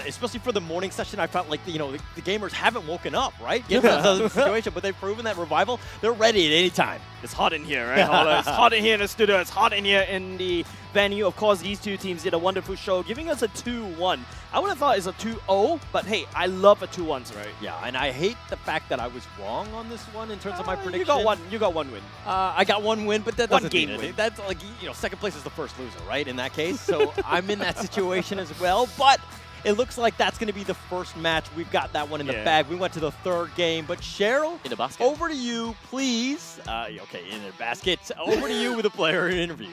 Especially for the morning session, I felt like the gamers haven't woken up, right? Given the situation, but they've proven that Revival, they're ready at any time. It's hot in here, right, Hollow? It's hot in here in the studio. It's hot in here in the venue. Of course, these two teams did a wonderful show, giving us a 2-1. I would have thought it's a 2-0, but hey, I love a 2-1s, right? Yeah, and I hate the fact that I was wrong on this one in terms of my prediction. You got one win. I got one win, but that doesn't mean win. anything. That's like, second place is the first loser, right? In that case, so I'm in that situation as well, but it looks like that's going to be the first match. We've got that one in the bag. We went to the third game, but Cheryl, in the basket. Over to you, please. Okay, in the basket. Over to you with a player interview.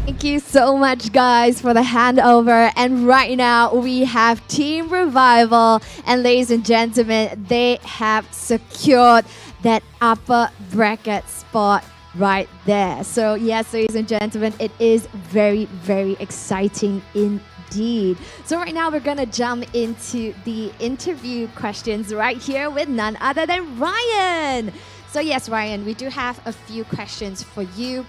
Thank you so much, guys, for the handover. And right now, we have Team Revival. And ladies and gentlemen, they have secured that upper bracket spot right there. So yes, ladies and gentlemen, it is very, very exciting indeed. So right now, we're going to jump into the interview questions right here with none other than Ryan. So yes, Ryan, we do have a few questions for you.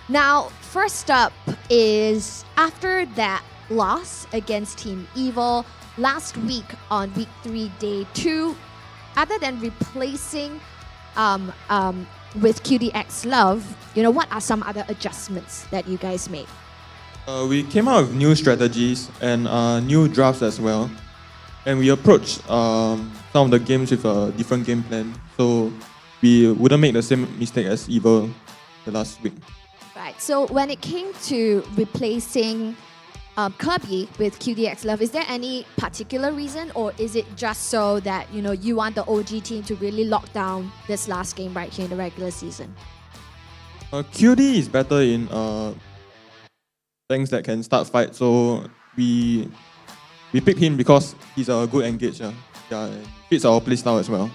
Now, first up is after that loss against Team Evil last week on week 3, day 2, other than replacing with QDX Love, what are some other adjustments that you guys made? We came out with new strategies and new drafts as well. And we approached some of the games with a different game plan, so we wouldn't make the same mistake as Evil the last week. Right, so when it came to replacing Kirby with QDX Love, is there any particular reason, or is it just so that you want the OG team to really lock down this last game right here in the regular season? QD is better in things that can start fight, so we picked him because he's a good engager. Yeah, fits our playstyle as well.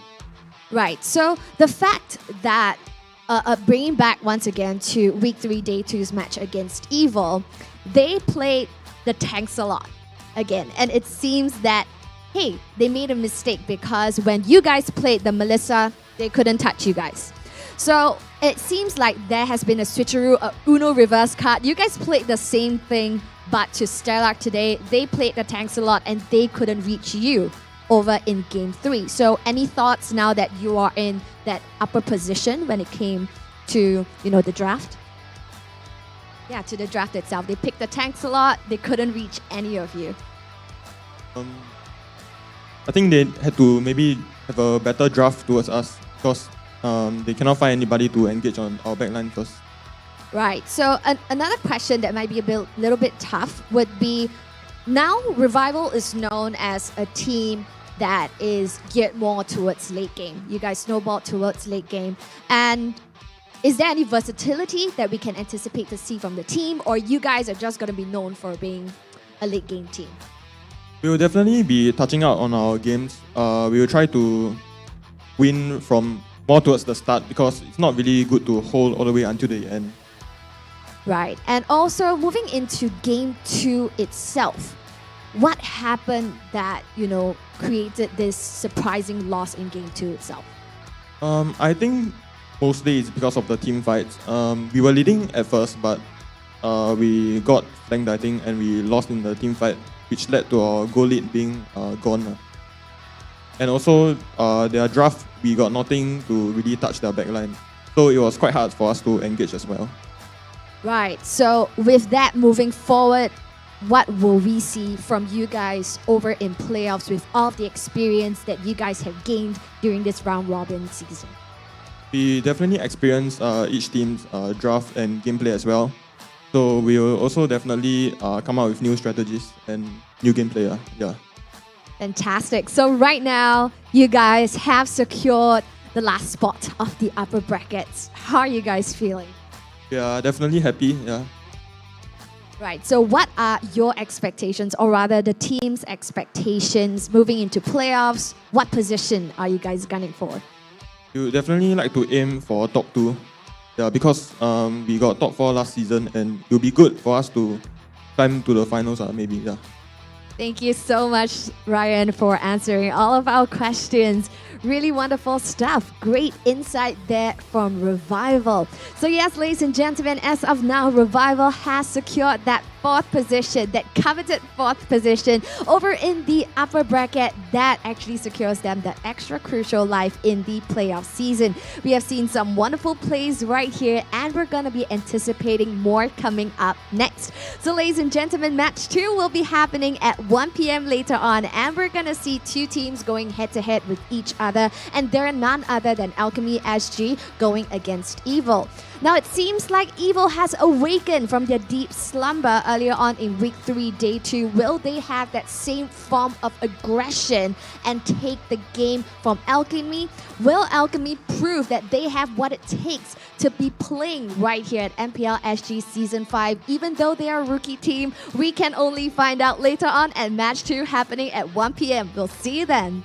Right, so the fact that bringing back once again to Week 3 Day 2's match against Evil, they played the tanks a lot again. And it seems that, hey, they made a mistake because when you guys played the Melissa, they couldn't touch you guys. So it seems like there has been a switcheroo, a Uno reverse card. You guys played the same thing, but to Stellarc today, they played the tanks a lot and they couldn't reach you over in Game 3. So any thoughts now that you are in that upper position when it came to, the draft? Yeah, to the draft itself. They picked the tanks a lot. They couldn't reach any of you. I think they had to maybe have a better draft towards us because they cannot find anybody to engage on our backline first. Right. So another question that might be little bit tough would be, now Revival is known as a team that is geared more towards late game. You guys snowball towards late game. And is there any versatility that we can anticipate to see from the team, or you guys are just going to be known for being a late game team? We will definitely be touching out on our games. We will try to win from more towards the start because it's not really good to hold all the way until the end. Right. And also moving into Game 2 itself, what happened that, created this surprising loss in Game 2 itself? I think mostly it's because of the team fights. We were leading at first, but we got flanked, I think, and we lost in the team fight, which led to our goal lead being gone. And also, their draft, we got nothing to really touch their backline. So it was quite hard for us to engage as well. Right. So with that moving forward, what will we see from you guys over in playoffs with all of the experience that you guys have gained during this round robin season? We definitely experience each team's draft and gameplay as well. So we will also definitely come out with new strategies and new gameplay. Yeah. Fantastic. So right now, you guys have secured the last spot of the upper brackets. How are you guys feeling? We are definitely happy. Yeah. Right. So what are your expectations, or rather the team's expectations moving into playoffs? What position are you guys gunning for? We would definitely like to aim for top 2. Yeah, because we got top 4 last season and it will be good for us to climb to the finals, maybe. Yeah. Thank you so much, Ryan, for answering all of our questions. Really wonderful stuff. Great insight there from Revival. So yes, ladies and gentlemen, as of now, Revival has secured that 4th position, that coveted 4th position over in the upper bracket. That actually secures them the extra crucial life in the playoff season. We have seen some wonderful plays right here, and we're going to be anticipating more coming up next. So ladies and gentlemen, match 2 will be happening at 1 p.m. later on, and we're going to see 2 teams going head-to-head with each other, and they're none other than Alchemy SG going against Evil. Now it seems like Evil has awakened from their deep slumber earlier on in Week 3 Day 2. Will they have that same form of aggression and take the game from Alchemy? Will Alchemy prove that they have what it takes to be playing right here at MPL SG Season 5, even though they are a rookie team? We can only find out later on, and match 2 happening at 1 p.m. We'll see you then.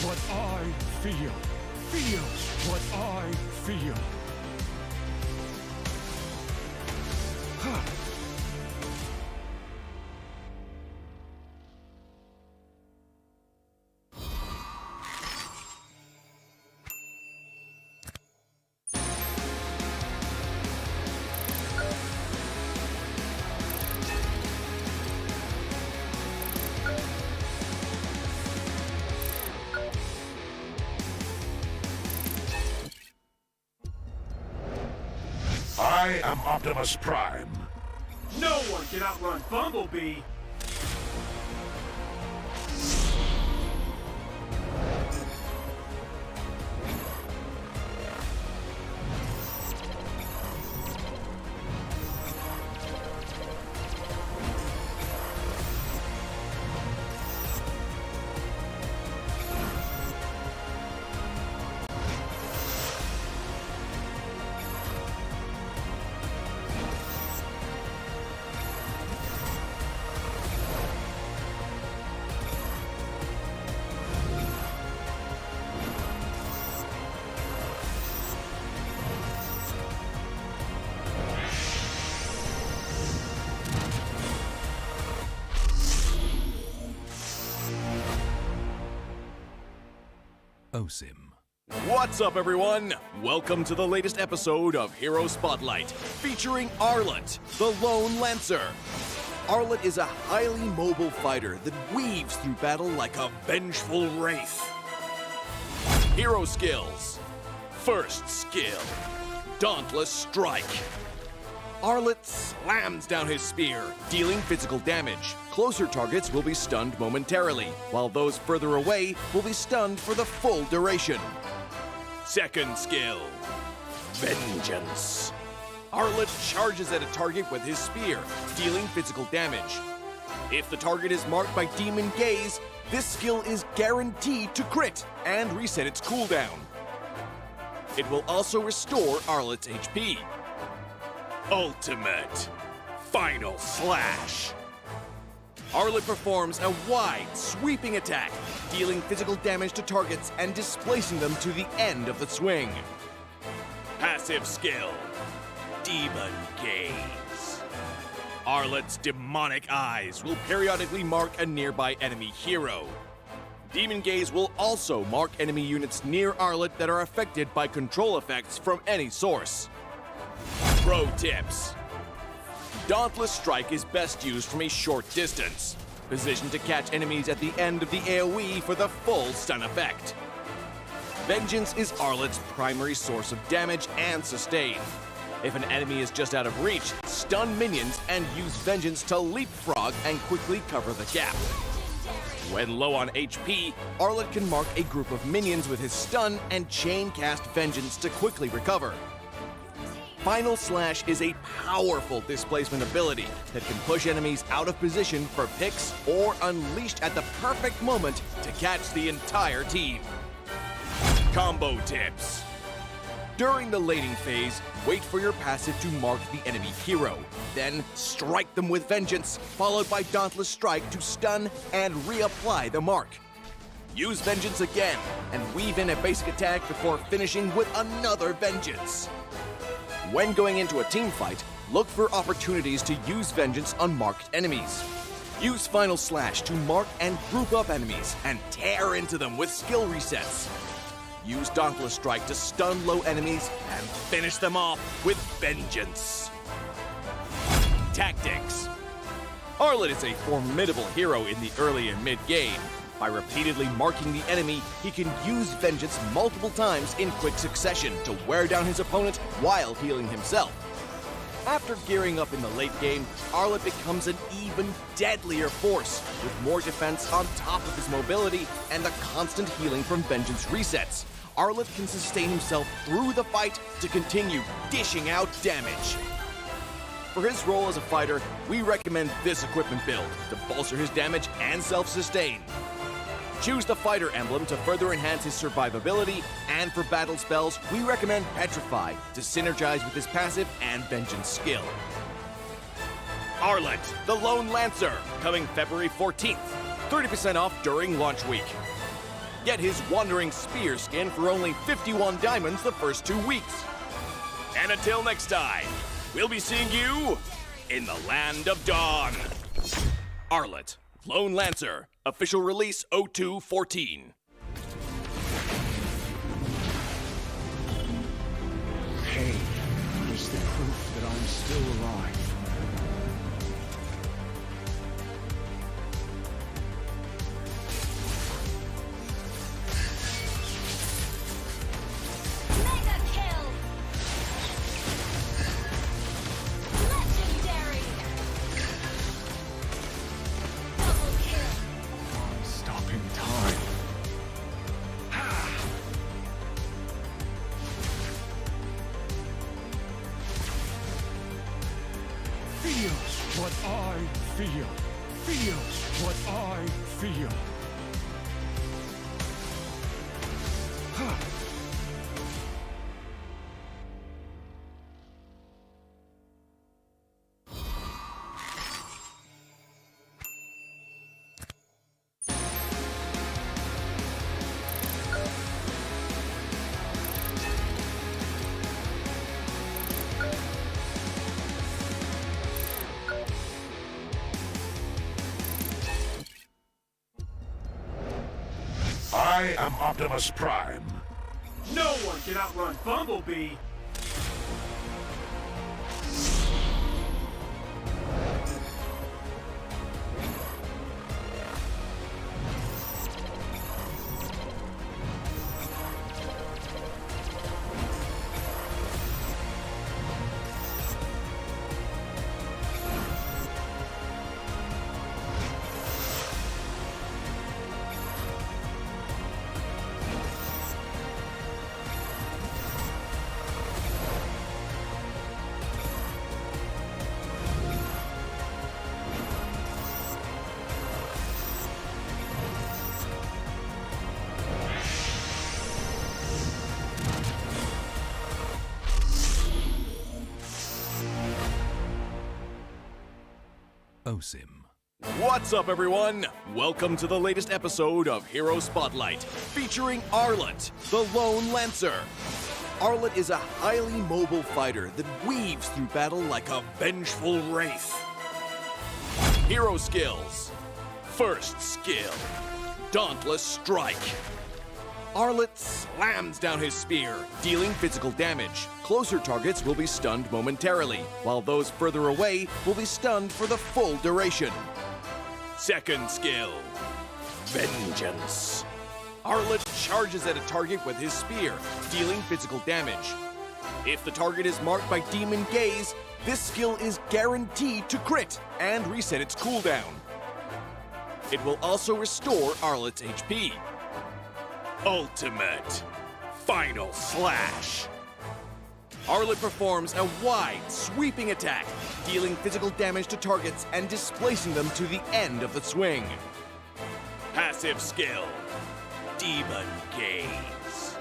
What I feel. Feels what I feel. I am Optimus Prime. No one can outrun Bumblebee. OSIM. What's up, everyone? Welcome to the latest episode of Hero Spotlight, featuring Arlette, the Lone Lancer. Arlette is a highly mobile fighter that weaves through battle like a vengeful wraith. Hero skills. First skill, Dauntless Strike. Arlette slams down his spear, dealing physical damage. Closer targets will be stunned momentarily, while those further away will be stunned for the full duration. Second skill, Vengeance. Arlette charges at a target with his spear, dealing physical damage. If the target is marked by Demon Gaze, this skill is guaranteed to crit and reset its cooldown. It will also restore Arlette's HP. Ultimate Final Slash. Arlette performs a wide, sweeping attack, dealing physical damage to targets and displacing them to the end of the swing. Passive skill, Demon Gaze. Arlette's demonic eyes will periodically mark a nearby enemy hero. Demon Gaze will also mark enemy units near Arlette that are affected by control effects from any source. Pro tips. Dauntless Strike is best used from a short distance, positioned to catch enemies at the end of the AoE for the full stun effect. Vengeance is Arlette's primary source of damage and sustain. If an enemy is just out of reach, stun minions and use Vengeance to leapfrog and quickly cover the gap. When low on HP, Arlette can mark a group of minions with his stun and chain cast Vengeance to quickly recover. Final Slash is a powerful displacement ability that can push enemies out of position for picks or unleashed at the perfect moment to catch the entire team. Combo tips. During the laning phase, wait for your passive to mark the enemy hero. Then strike them with Vengeance, followed by Dauntless Strike to stun and reapply the mark. Use Vengeance again and weave in a basic attack before finishing with another Vengeance. When going into a team fight, look for opportunities to use Vengeance on marked enemies. Use Final Slash to mark and group up enemies and tear into them with skill resets. Use Dauntless Strike to stun low enemies and finish them off with Vengeance. Tactics. Arlette is a formidable hero in the early and mid-game. By repeatedly marking the enemy, he can use Vengeance multiple times in quick succession to wear down his opponent while healing himself. After gearing up in the late game, Arlette becomes an even deadlier force, with more defense on top of his mobility and the constant healing from Vengeance resets. Arlette can sustain himself through the fight to continue dishing out damage. For his role as a fighter, we recommend this equipment build to bolster his damage and self-sustain. Choose the fighter emblem to further enhance his survivability, and for battle spells, we recommend Petrify to synergize with his passive and Vengeance skill. Arlette, the Lone Lancer, coming February 14th. 30% off during launch week. Get his Wandering Spear skin for only 51 diamonds the first 2 weeks. And until next time, we'll be seeing you in the Land of Dawn. Arlette, Lone Lancer, official release 0214. Pain is the proof that I'm still alive. I feel. Feel what I feel. I am Optimus Prime. No one can outrun Bumblebee. OSIM. What's up, everyone? Welcome to the latest episode of Hero Spotlight, featuring Arlette, the Lone Lancer. Arlette is a highly mobile fighter that weaves through battle like a vengeful wraith. Hero skills. First skill, Dauntless Strike. Arlette slams down his spear, dealing physical damage. Closer targets will be stunned momentarily, while those further away will be stunned for the full duration. Second skill, Vengeance. Arlette charges at a target with his spear, dealing physical damage. If the target is marked by Demon Gaze, this skill is guaranteed to crit and reset its cooldown. It will also restore Arlette's HP. Ultimate Final Slash. Arlette performs a wide, sweeping attack, dealing physical damage to targets and displacing them to the end of the swing. Passive skill, Demon Gaze.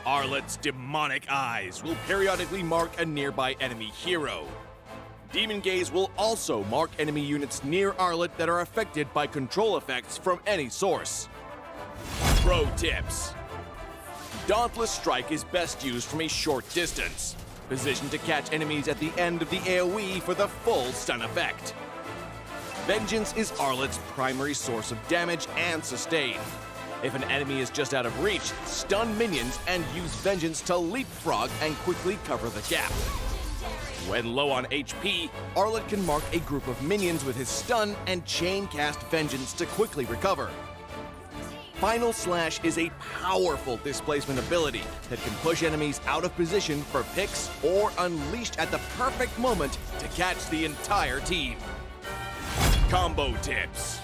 Arlette's demonic eyes will periodically mark a nearby enemy hero. Demon Gaze will also mark enemy units near Arlette that are affected by control effects from any source. Pro tips. Dauntless Strike is best used from a short distance, positioned to catch enemies at the end of the AoE for the full stun effect. Vengeance is Arlette's primary source of damage and sustain. If an enemy is just out of reach, stun minions and use Vengeance to leapfrog and quickly cover the gap. When low on HP, Arlette can mark a group of minions with his stun and chain cast Vengeance to quickly recover. Final Slash is a powerful displacement ability that can push enemies out of position for picks or unleashed at the perfect moment to catch the entire team. Combo tips.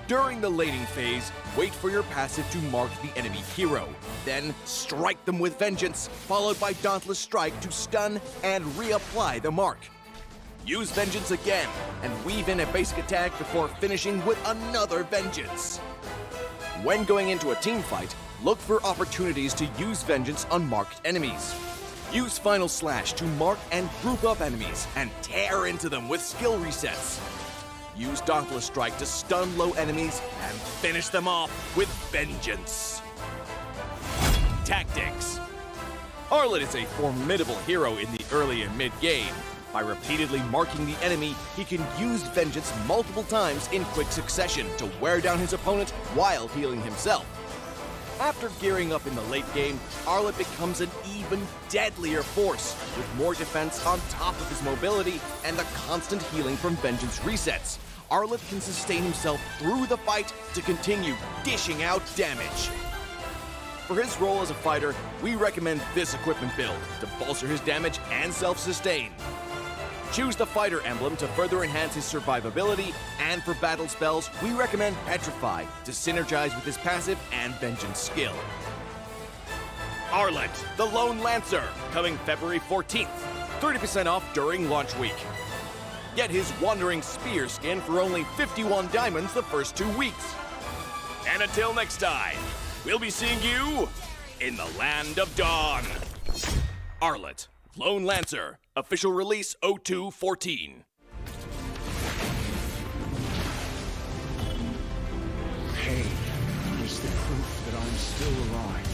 During the laning phase, wait for your passive to mark the enemy hero. Then strike them with Vengeance, followed by Dauntless Strike to stun and reapply the mark. Use Vengeance again and weave in a basic attack before finishing with another Vengeance. When going into a team fight, look for opportunities to use Vengeance on marked enemies. Use Final Slash to mark and group up enemies and tear into them with skill resets. Use Dauntless Strike to stun low enemies and finish them off with Vengeance. Tactics. Arlette is a formidable hero in the early and mid-game. By repeatedly marking the enemy, he can use Vengeance multiple times in quick succession to wear down his opponent while healing himself. After gearing up in the late game, Arlette becomes an even deadlier force, with more defense on top of his mobility and the constant healing from Vengeance resets. Arlette can sustain himself through the fight to continue dishing out damage. For his role as a fighter, we recommend this equipment build to bolster his damage and self-sustain. Choose the fighter emblem to further enhance his survivability, and for battle spells, we recommend Petrify to synergize with his passive and Vengeance skill. Arlette, the Lone Lancer, coming February 14th. 30% off during launch week. Get his Wandering Spear skin for only 51 diamonds the first 2 weeks. And until next time, we'll be seeing you in the Land of Dawn. Arlette, Lone Lancer, official release 0214. Pain is the proof that I'm still alive.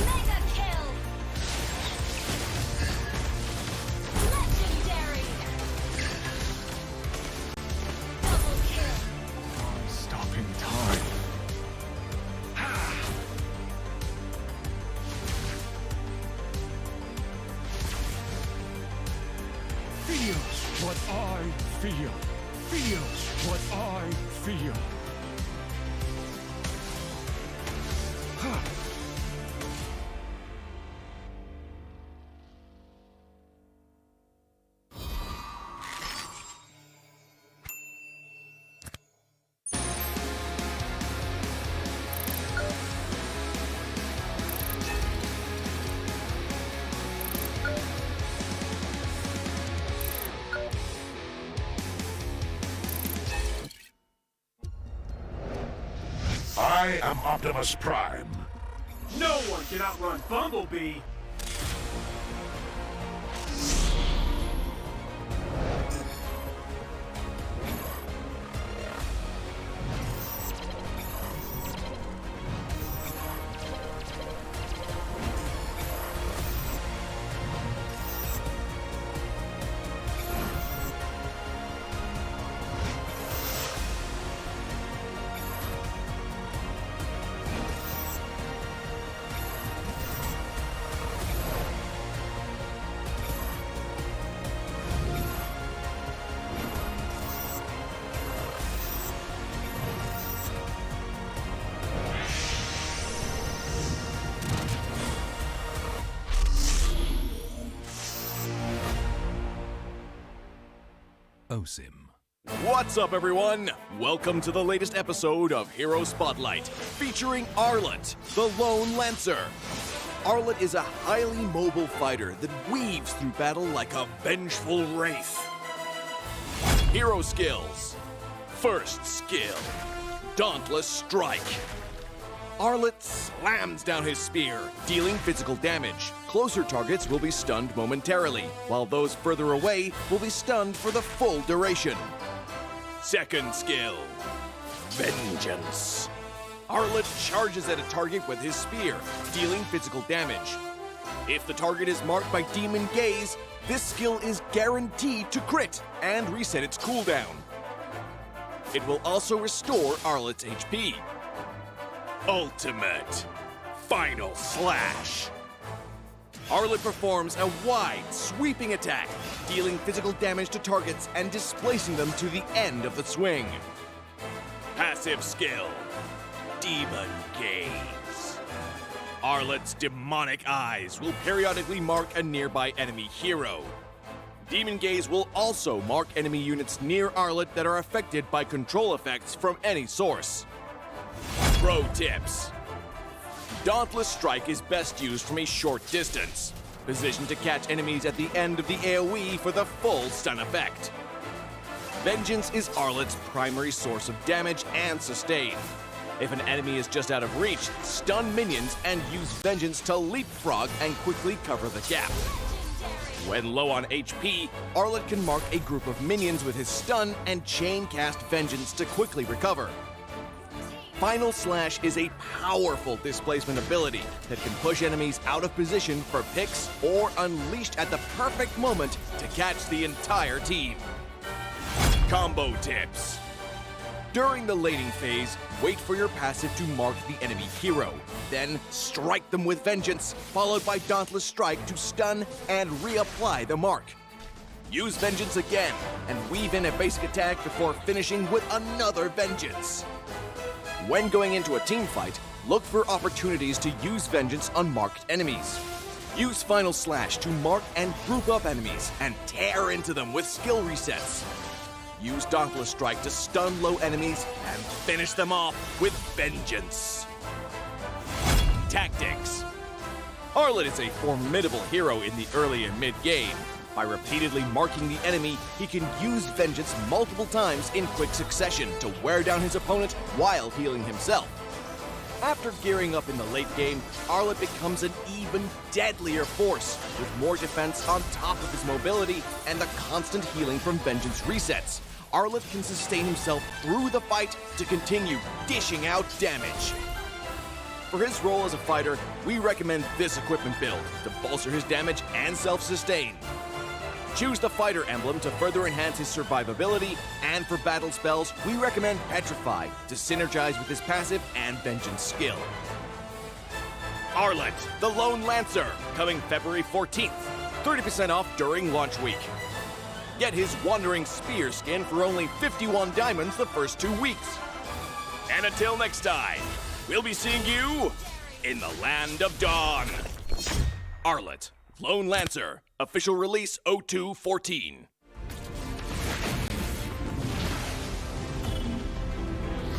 Mega kill! Legendary! Double kill! I'm stopping time. Feels what I feel. Feels what I feel. I am Optimus Prime. No one can outrun Bumblebee. OSIM. What's up, everyone? Welcome to the latest episode of Hero Spotlight, featuring Arlette, the Lone Lancer. Arlette is a highly mobile fighter that weaves through battle like a vengeful wraith. Hero skills. First skill, Dauntless Strike. Arlette slams down his spear, dealing physical damage. Closer targets will be stunned momentarily, while those further away will be stunned for the full duration. Second skill, Vengeance. Arlette charges at a target with his spear, dealing physical damage. If the target is marked by Demon Gaze, this skill is guaranteed to crit and reset its cooldown. It will also restore Arlette's HP. Ultimate Final Slash. Arlette performs a wide, sweeping attack, dealing physical damage to targets and displacing them to the end of the swing. Passive skill, Demon Gaze. Arlette's demonic eyes will periodically mark a nearby enemy hero. Demon Gaze will also mark enemy units near Arlette that are affected by control effects from any source. Pro tips. Dauntless Strike is best used from a short distance, positioned to catch enemies at the end of the AoE for the full stun effect. Vengeance is Arlette's primary source of damage and sustain. If an enemy is just out of reach, stun minions and use Vengeance to leapfrog and quickly cover the gap. When low on HP, Arlette can mark a group of minions with his stun and chain cast Vengeance to quickly recover. Final Slash is a powerful displacement ability that can push enemies out of position for picks or unleashed at the perfect moment to catch the entire team. Combo tips. During the laning phase, wait for your passive to mark the enemy hero. Then strike them with Vengeance, followed by Dauntless Strike to stun and reapply the mark. Use Vengeance again and weave in a basic attack before finishing with another Vengeance. When going into a team fight, look for opportunities to use Vengeance on marked enemies. Use Final Slash to mark and group up enemies and tear into them with skill resets. use Dauntless Strike to stun low enemies and finish them off with vengeance. Tactics. Arlette is a formidable hero in the early and mid-game. By repeatedly marking the enemy, he can use vengeance multiple times in quick succession to wear down his opponent while healing himself. After gearing up in the late game, Arlette becomes an even deadlier force, with more defense on top of his mobility and the constant healing from vengeance resets. Arlette can sustain himself through the fight to continue dishing out damage. For his role as a fighter, we recommend this equipment build to bolster his damage and self-sustain. Choose the fighter emblem to further enhance his survivability, and for battle spells, we recommend Petrify to synergize with his passive and vengeance skill. Arlette, the Lone Lancer, coming February 14th, 30% off during launch week. Get his Wandering Spear skin for only 51 diamonds the first 2 weeks. And until next time, we'll be seeing you in the Land of Dawn. Arlette, Lone Lancer, official release 0214.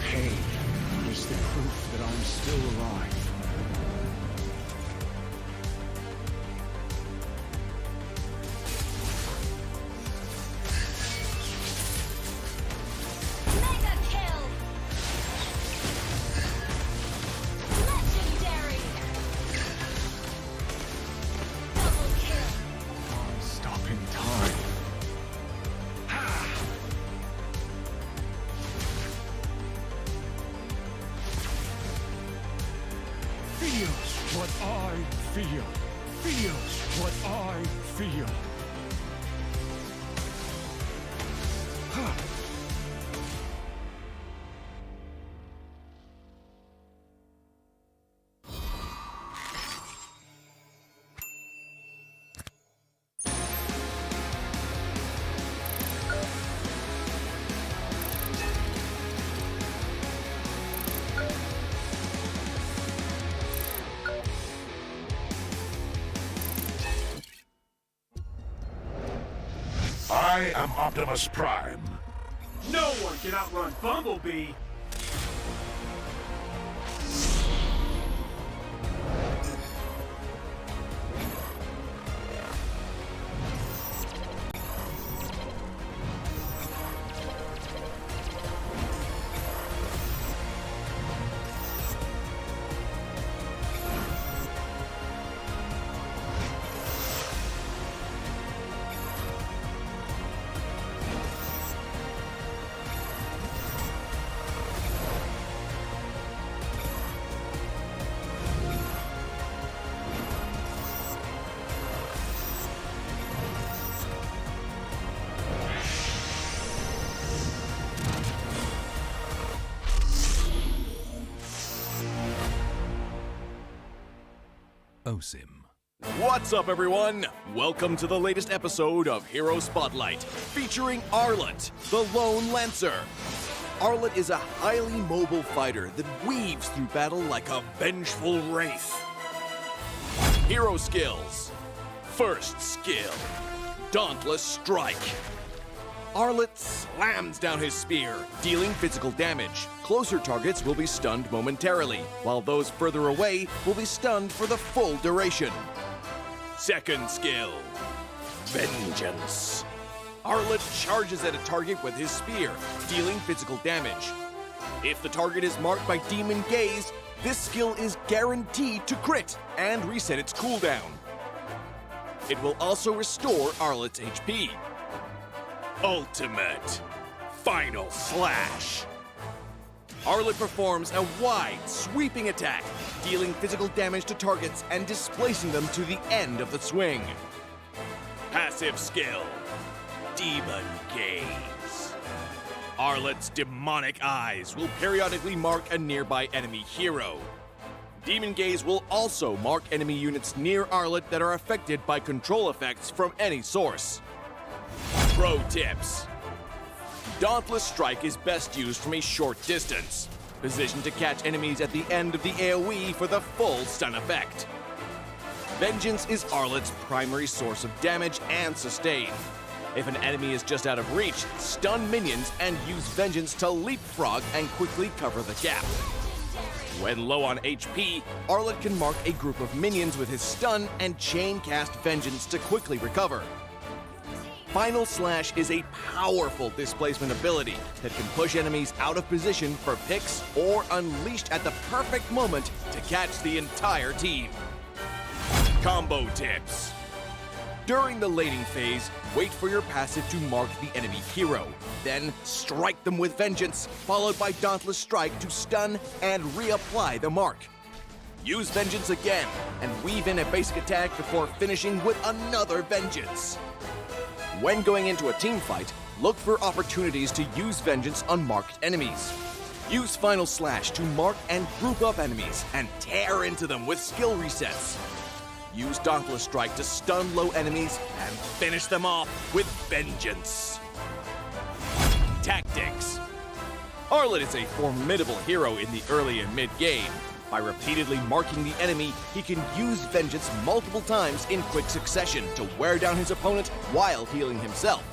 Pain is the proof that I'm still alive. Mega kill. Legendary. Double kill. Stopping time. Feels what I feel. Feels what I feel. I am Optimus Prime. No one can outrun Bumblebee. Osim. What's up, everyone? Welcome to the latest episode of Hero Spotlight, featuring Arlette, the Lone Lancer. Arlette is a highly mobile fighter that weaves through battle like a vengeful wraith. Hero skills. First skill, Dauntless Strike. Arlette slams down his spear, dealing physical damage. Closer targets will be stunned momentarily, while those further away will be stunned for the full duration. Second skill, Vengeance. Arlette charges at a target with his spear, dealing physical damage. If the target is marked by Demon Gaze, this skill is guaranteed to crit and reset its cooldown. It will also restore Arlette's HP. Ultimate Final Slash. Arlette performs a wide, sweeping attack, dealing physical damage to targets and displacing them to the end of the swing. Passive skill, Demon Gaze. Arlette's demonic eyes will periodically mark a nearby enemy hero. Demon Gaze will also mark enemy units near Arlette that are affected by control effects from any source. Pro tips. Dauntless Strike is best used from a short distance, positioned to catch enemies at the end of the AoE for the full stun effect. Vengeance is Arlette's primary source of damage and sustain. If an enemy is just out of reach, stun minions and use Vengeance to leapfrog and quickly cover the gap. When low on HP, Arlette can mark a group of minions with his stun and chain cast Vengeance to quickly recover. Final Slash is a powerful displacement ability that can push enemies out of position for picks or unleashed at the perfect moment to catch the entire team. Combo tips. During the lading phase, wait for your passive to mark the enemy hero. Then strike them with Vengeance, followed by Dauntless Strike to stun and reapply the mark. Use Vengeance again, and weave in a basic attack before finishing with another Vengeance. When going into a team fight, look for opportunities to use Vengeance on marked enemies. Use Final Slash to mark and group up enemies and tear into them with skill resets. Use Dauntless Strike to stun low enemies and finish them off with Vengeance. Tactics. Arlette is a formidable hero in the early and mid-game. By repeatedly marking the enemy, he can use Vengeance multiple times in quick succession to wear down his opponent while healing himself.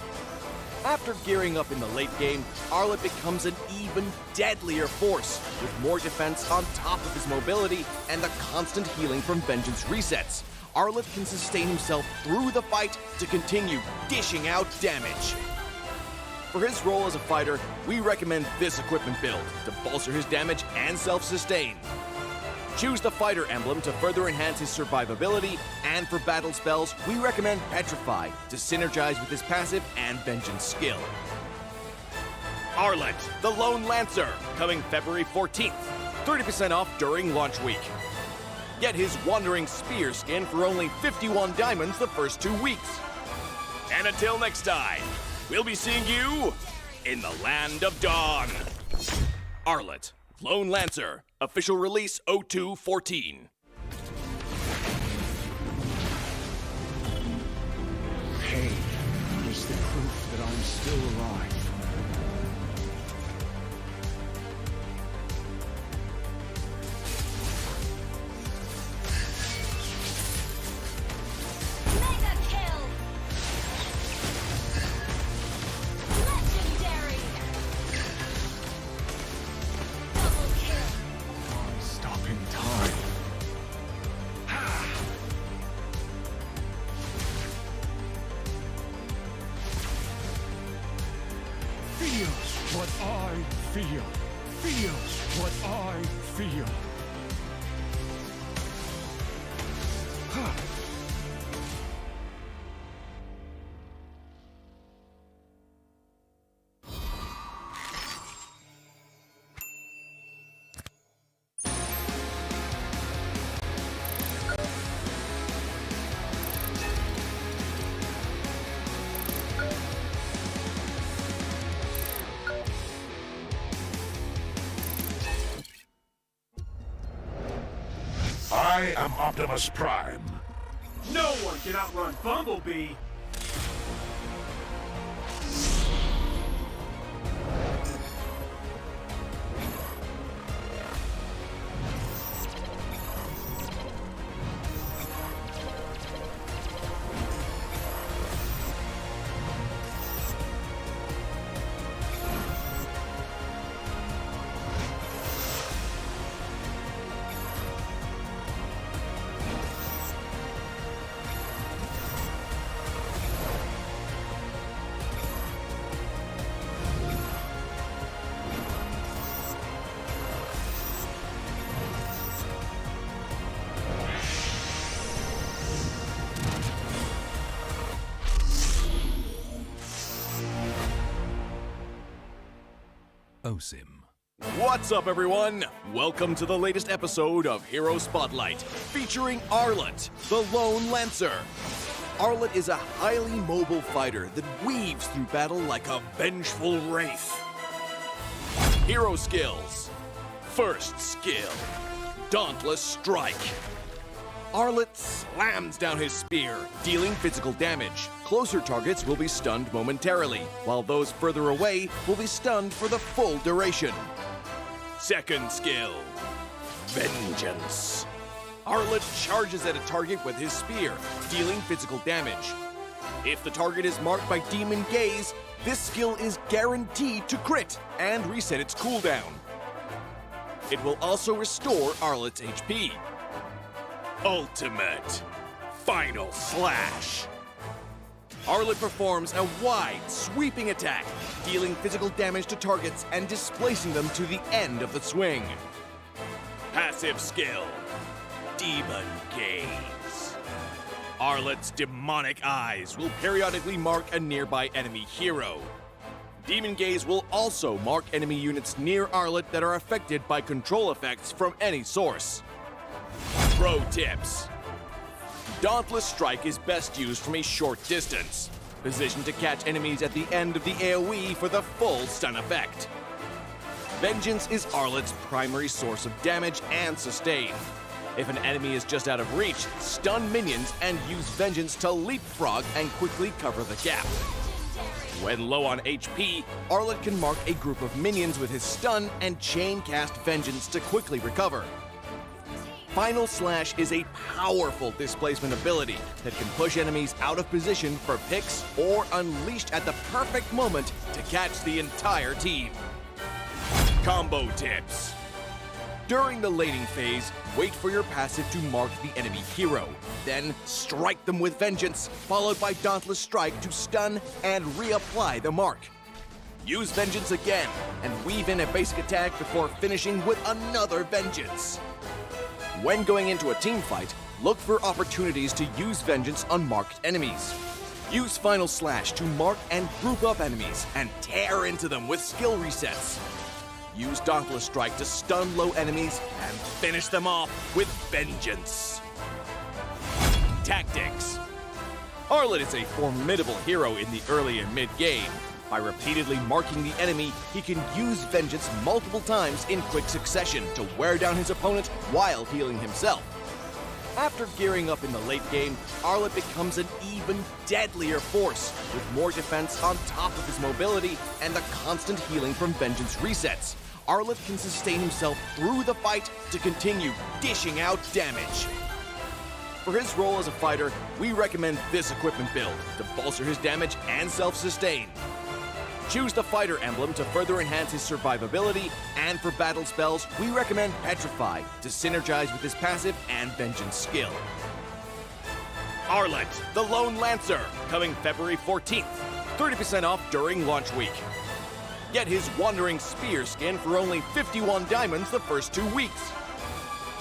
After gearing up in the late game, Arlette becomes an even deadlier force, with more defense on top of his mobility and the constant healing from Vengeance resets. Arlette can sustain himself through the fight to continue dishing out damage. For his role as a fighter, we recommend this equipment build to bolster his damage and self-sustain. Choose the fighter emblem to further enhance his survivability, and for battle spells, we recommend Petrify to synergize with his passive and Vengeance skill. Arlette, the Lone Lancer, coming February 14th, 30% off during launch week. Get his Wandering Spear skin for only 51 diamonds the first 2 weeks. And until next time, we'll be seeing you in the Land of Dawn. Arlette, Lone Lancer, official release 0214. Pain is the proof that I'm still alive. Mega kill! Legendary! Double kill! Stopping time. Feels what I feel. Feels what I feel. I am Optimus Prime. No one can outrun Bumblebee. OSIM. What's up, everyone? Welcome to the latest episode of Hero Spotlight, featuring Arlette, the Lone Lancer. Arlette is a highly mobile fighter that weaves through battle like a vengeful wraith. Hero skills. First skill, Dauntless Strike. Arlette slams down his spear, dealing physical damage. Closer targets will be stunned momentarily, while those further away will be stunned for the full duration. Second skill, Vengeance. Arlette charges at a target with his spear, dealing physical damage. If the target is marked by Demon Gaze, this skill is guaranteed to crit and reset its cooldown. It will also restore Arlette's HP. Ultimate. Final slash. Arlette performs a wide, sweeping attack, dealing physical damage to targets and displacing them to the end of the swing. Passive skill. Demon Gaze. Arlette's demonic eyes will periodically mark a nearby enemy hero. Demon Gaze will also mark enemy units near Arlette that are affected by control effects from any source. Pro tips. Dauntless Strike is best used from a short distance, positioned to catch enemies at the end of the AoE for the full stun effect. Vengeance is Arlette's primary source of damage and sustain. If an enemy is just out of reach, stun minions and use Vengeance to leapfrog and quickly cover the gap. When low on HP, Arlette can mark a group of minions with his stun and chain cast Vengeance to quickly recover. Final Slash is a powerful displacement ability that can push enemies out of position for picks or unleashed at the perfect moment to catch the entire team. Combo tips. During the laning phase, wait for your passive to mark the enemy hero. Then strike them with Vengeance, followed by Dauntless Strike to stun and reapply the mark. Use Vengeance again and weave in a basic attack before finishing with another Vengeance. When going into a team fight, look for opportunities to use Vengeance on marked enemies. Use Final Slash to mark and group up enemies and tear into them with skill resets. Use Dauntless Strike to stun low enemies and finish them off with Vengeance. Tactics. Arlette is a formidable hero in the early and mid-game. By repeatedly marking the enemy, he can use Vengeance multiple times in quick succession to wear down his opponent while healing himself. After gearing up in the late game, Arlette becomes an even deadlier force, with more defense on top of his mobility and the constant healing from Vengeance resets. Arlette can sustain himself through the fight to continue dishing out damage. For his role as a fighter, we recommend this equipment build to bolster his damage and self-sustain. Choose the fighter emblem to further enhance his survivability, and for battle spells, we recommend Petrify to synergize with his passive and Vengeance skill. Arlette, the Lone Lancer, coming February 14th. 30% off during launch week. Get his Wandering Spear skin for only 51 diamonds the first 2 weeks.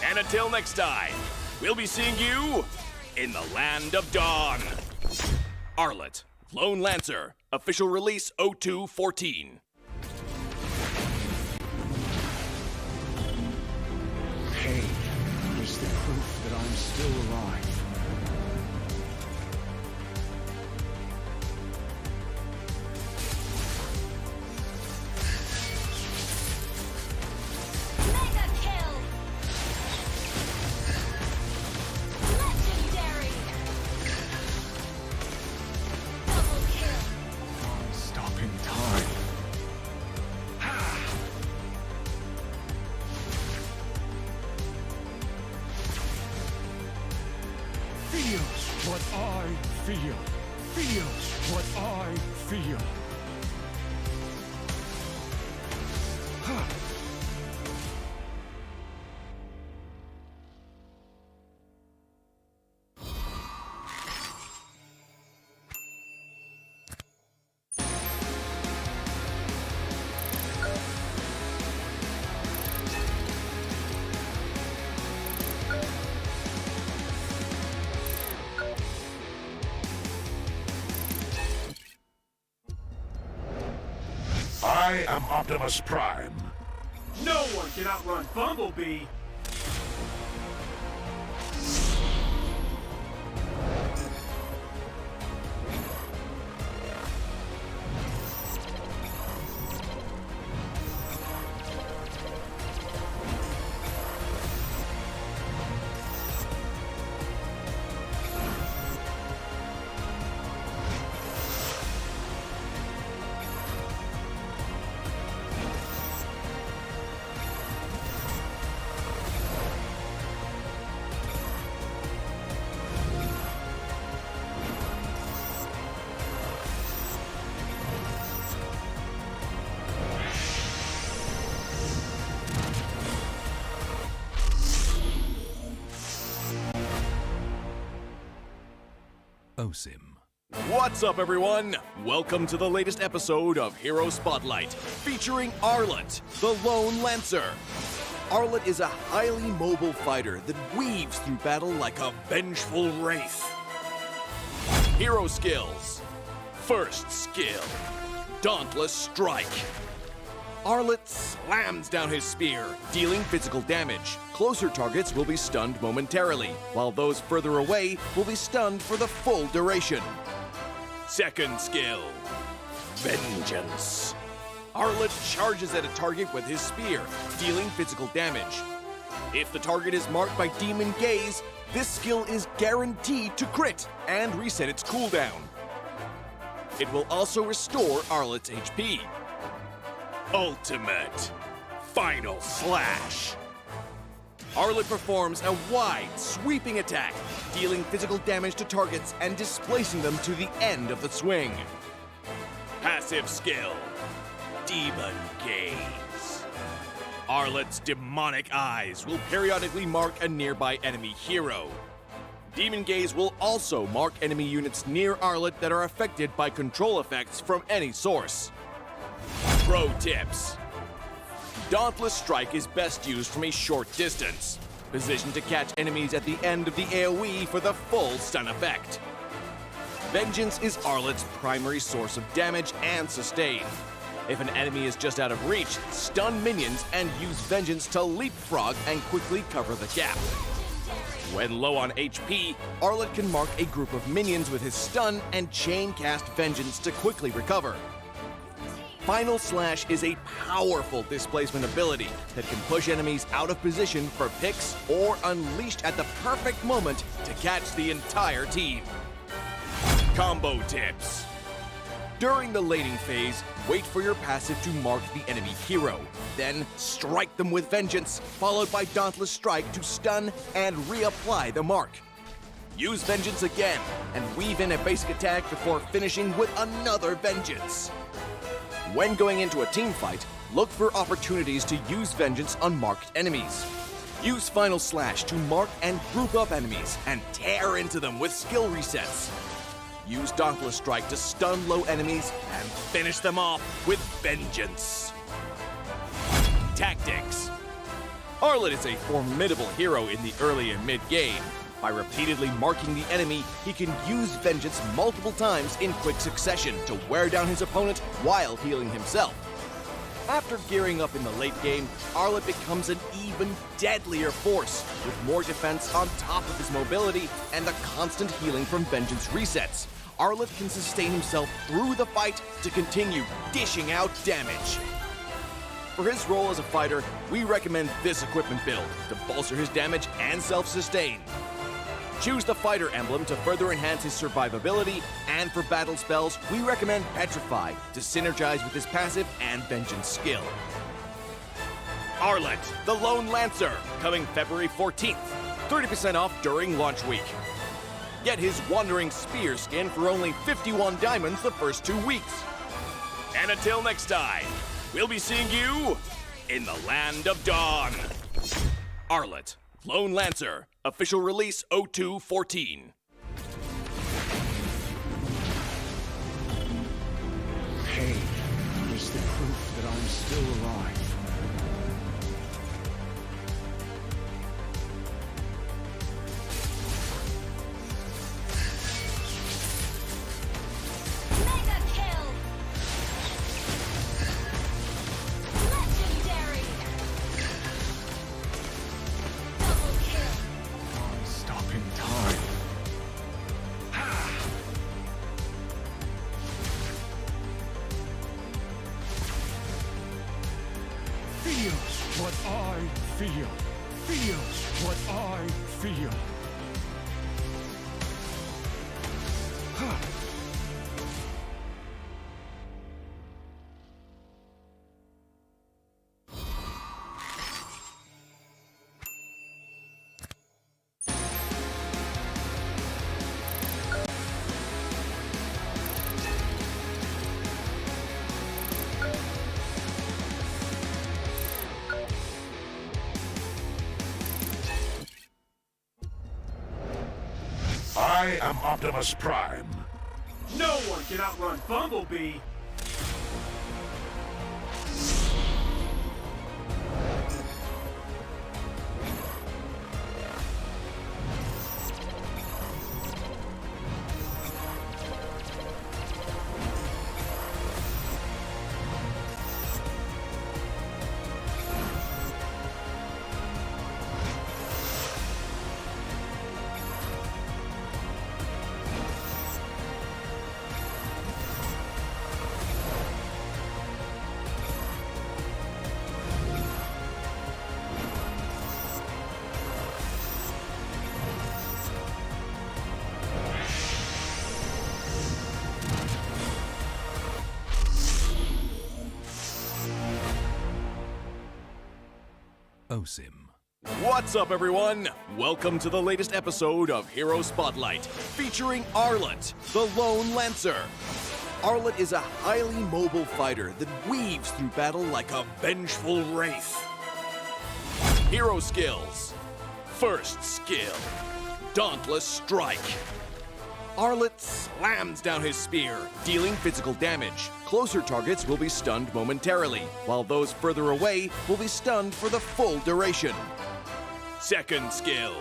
And until next time, we'll be seeing you in the Land of Dawn. Arlette, Lone Lancer, official release 0214. Pain is the proof that I'm still alive. Mega kill. Legendary. Double kill. Stopping time. Feels what I feel. Feels what I feel. I am Optimus Prime. No one can outrun Bumblebee. expose him. What's up, everyone? Welcome to the latest episode of Hero Spotlight, featuring Arlette, the Lone Lancer. Arlette is a highly mobile fighter that weaves through battle like a vengeful wraith. Hero skills. First skill, Dauntless Strike. Arlette slams down his spear, dealing physical damage. Closer targets will be stunned momentarily, while those further away will be stunned for the full duration. Second skill, Vengeance. Arlette charges at a target with his spear, dealing physical damage. If the target is marked by Demon Gaze, this skill is guaranteed to crit and reset its cooldown. It will also restore Arlette's HP. Ultimate Final Slash. Arlette performs a wide, sweeping attack, dealing physical damage to targets and displacing them to the end of the swing. Passive skill, Demon Gaze. Arlette's demonic eyes will periodically mark a nearby enemy hero. Demon Gaze will also mark enemy units near Arlette that are affected by control effects from any source. Pro tips. Dauntless Strike is best used from a short distance, positioned to catch enemies at the end of the AoE for the full stun effect. Vengeance is Arlette's primary source of damage and sustain. If an enemy is just out of reach, stun minions and use Vengeance to leapfrog and quickly cover the gap. When low on HP, Arlette can mark a group of minions with his stun and chain cast Vengeance to quickly recover. Final Slash is a powerful displacement ability that can push enemies out of position for picks or unleashed at the perfect moment to catch the entire team. Combo tips. During the laning phase, wait for your passive to mark the enemy hero. Then strike them with Vengeance, followed by Dauntless Strike to stun and reapply the mark. Use Vengeance again and weave in a basic attack before finishing with another Vengeance. When going into a team fight, look for opportunities to use Vengeance on marked enemies. Use Final Slash to mark and group up enemies and tear into them with skill resets. Use Dauntless Strike to stun low enemies and finish them off with Vengeance. Tactics. Arlette is a formidable hero in the early and mid-game. By repeatedly marking the enemy, he can use Vengeance multiple times in quick succession to wear down his opponent while healing himself. After gearing up in the late game, Arlette becomes an even deadlier force, with more defense on top of his mobility and the constant healing from Vengeance resets. Arlette can sustain himself through the fight to continue dishing out damage. For his role as a fighter, we recommend this equipment build to bolster his damage and self-sustain. Choose the fighter emblem to further enhance his survivability, and for battle spells, we recommend Petrify to synergize with his passive and Vengeance skill. Arlette, the Lone Lancer, coming February 14th. 30% off during launch week. Get his Wandering Spear skin for only 51 diamonds the first 2 weeks. and until next time, we'll be seeing you in the Land of Dawn. Arlette, Lone Lancer, official release 0214. Pain is the proof that I'm still alive. Mega kill! Legendary! Double kill! I'm stopping time. Feels what I feel. Feels what I feel. I am Optimus Prime. No one can outrun Bumblebee. OSIM. What's up, everyone? Welcome to the latest episode of Hero Spotlight, featuring Arlette, the Lone Lancer. Arlette is a highly mobile fighter that weaves through battle like a vengeful wraith. Hero skills. First skill, Dauntless Strike. Arlette slams down his spear, dealing physical damage. Closer targets will be stunned momentarily, while those further away will be stunned for the full duration. Second skill.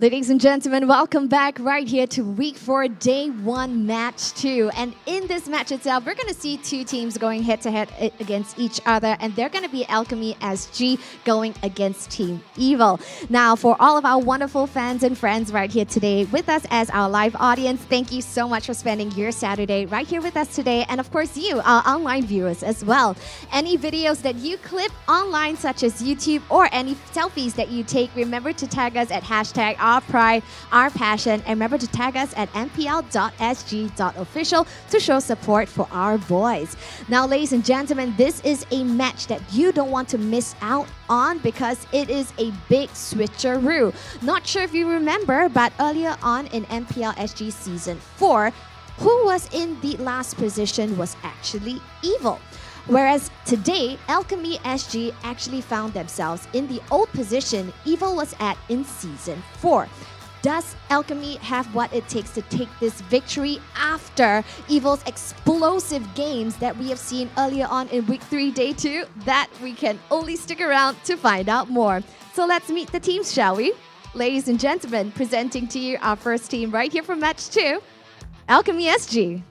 Ladies and gentlemen, welcome back right here to week 4, day 1, match 2. And in this match itself, we're going to see two teams going head-to-head against each other, and they're going to be Alchemy SG going against Team Evil. Now, for all of our wonderful fans and friends right here today with us as our live audience, thank you so much for spending your Saturday right here with us today. And of course, you, our online viewers as well. Any videos that you clip online, such as YouTube, or any selfies that you take, remember to tag us at hashtag our pride, our passion, and remember to tag us at mpl.sg.official to show support for our boys. Now, ladies and gentlemen, this is a match that you don't want to miss out on because it is a big switcheroo. Not sure if you remember, but earlier on in MPL SG Season 4, who was in the last position was actually Evil. Whereas today, Alchemy SG actually found themselves in the old position Evil was at in Season 4. Does Alchemy have what it takes to take this victory after Evil's explosive games that we have seen earlier on in Week 3, Day 2? That we can only stick around to find out more. So let's meet the teams, shall we? Ladies and gentlemen, presenting to you our first team right here from Match 2, Alchemy SG.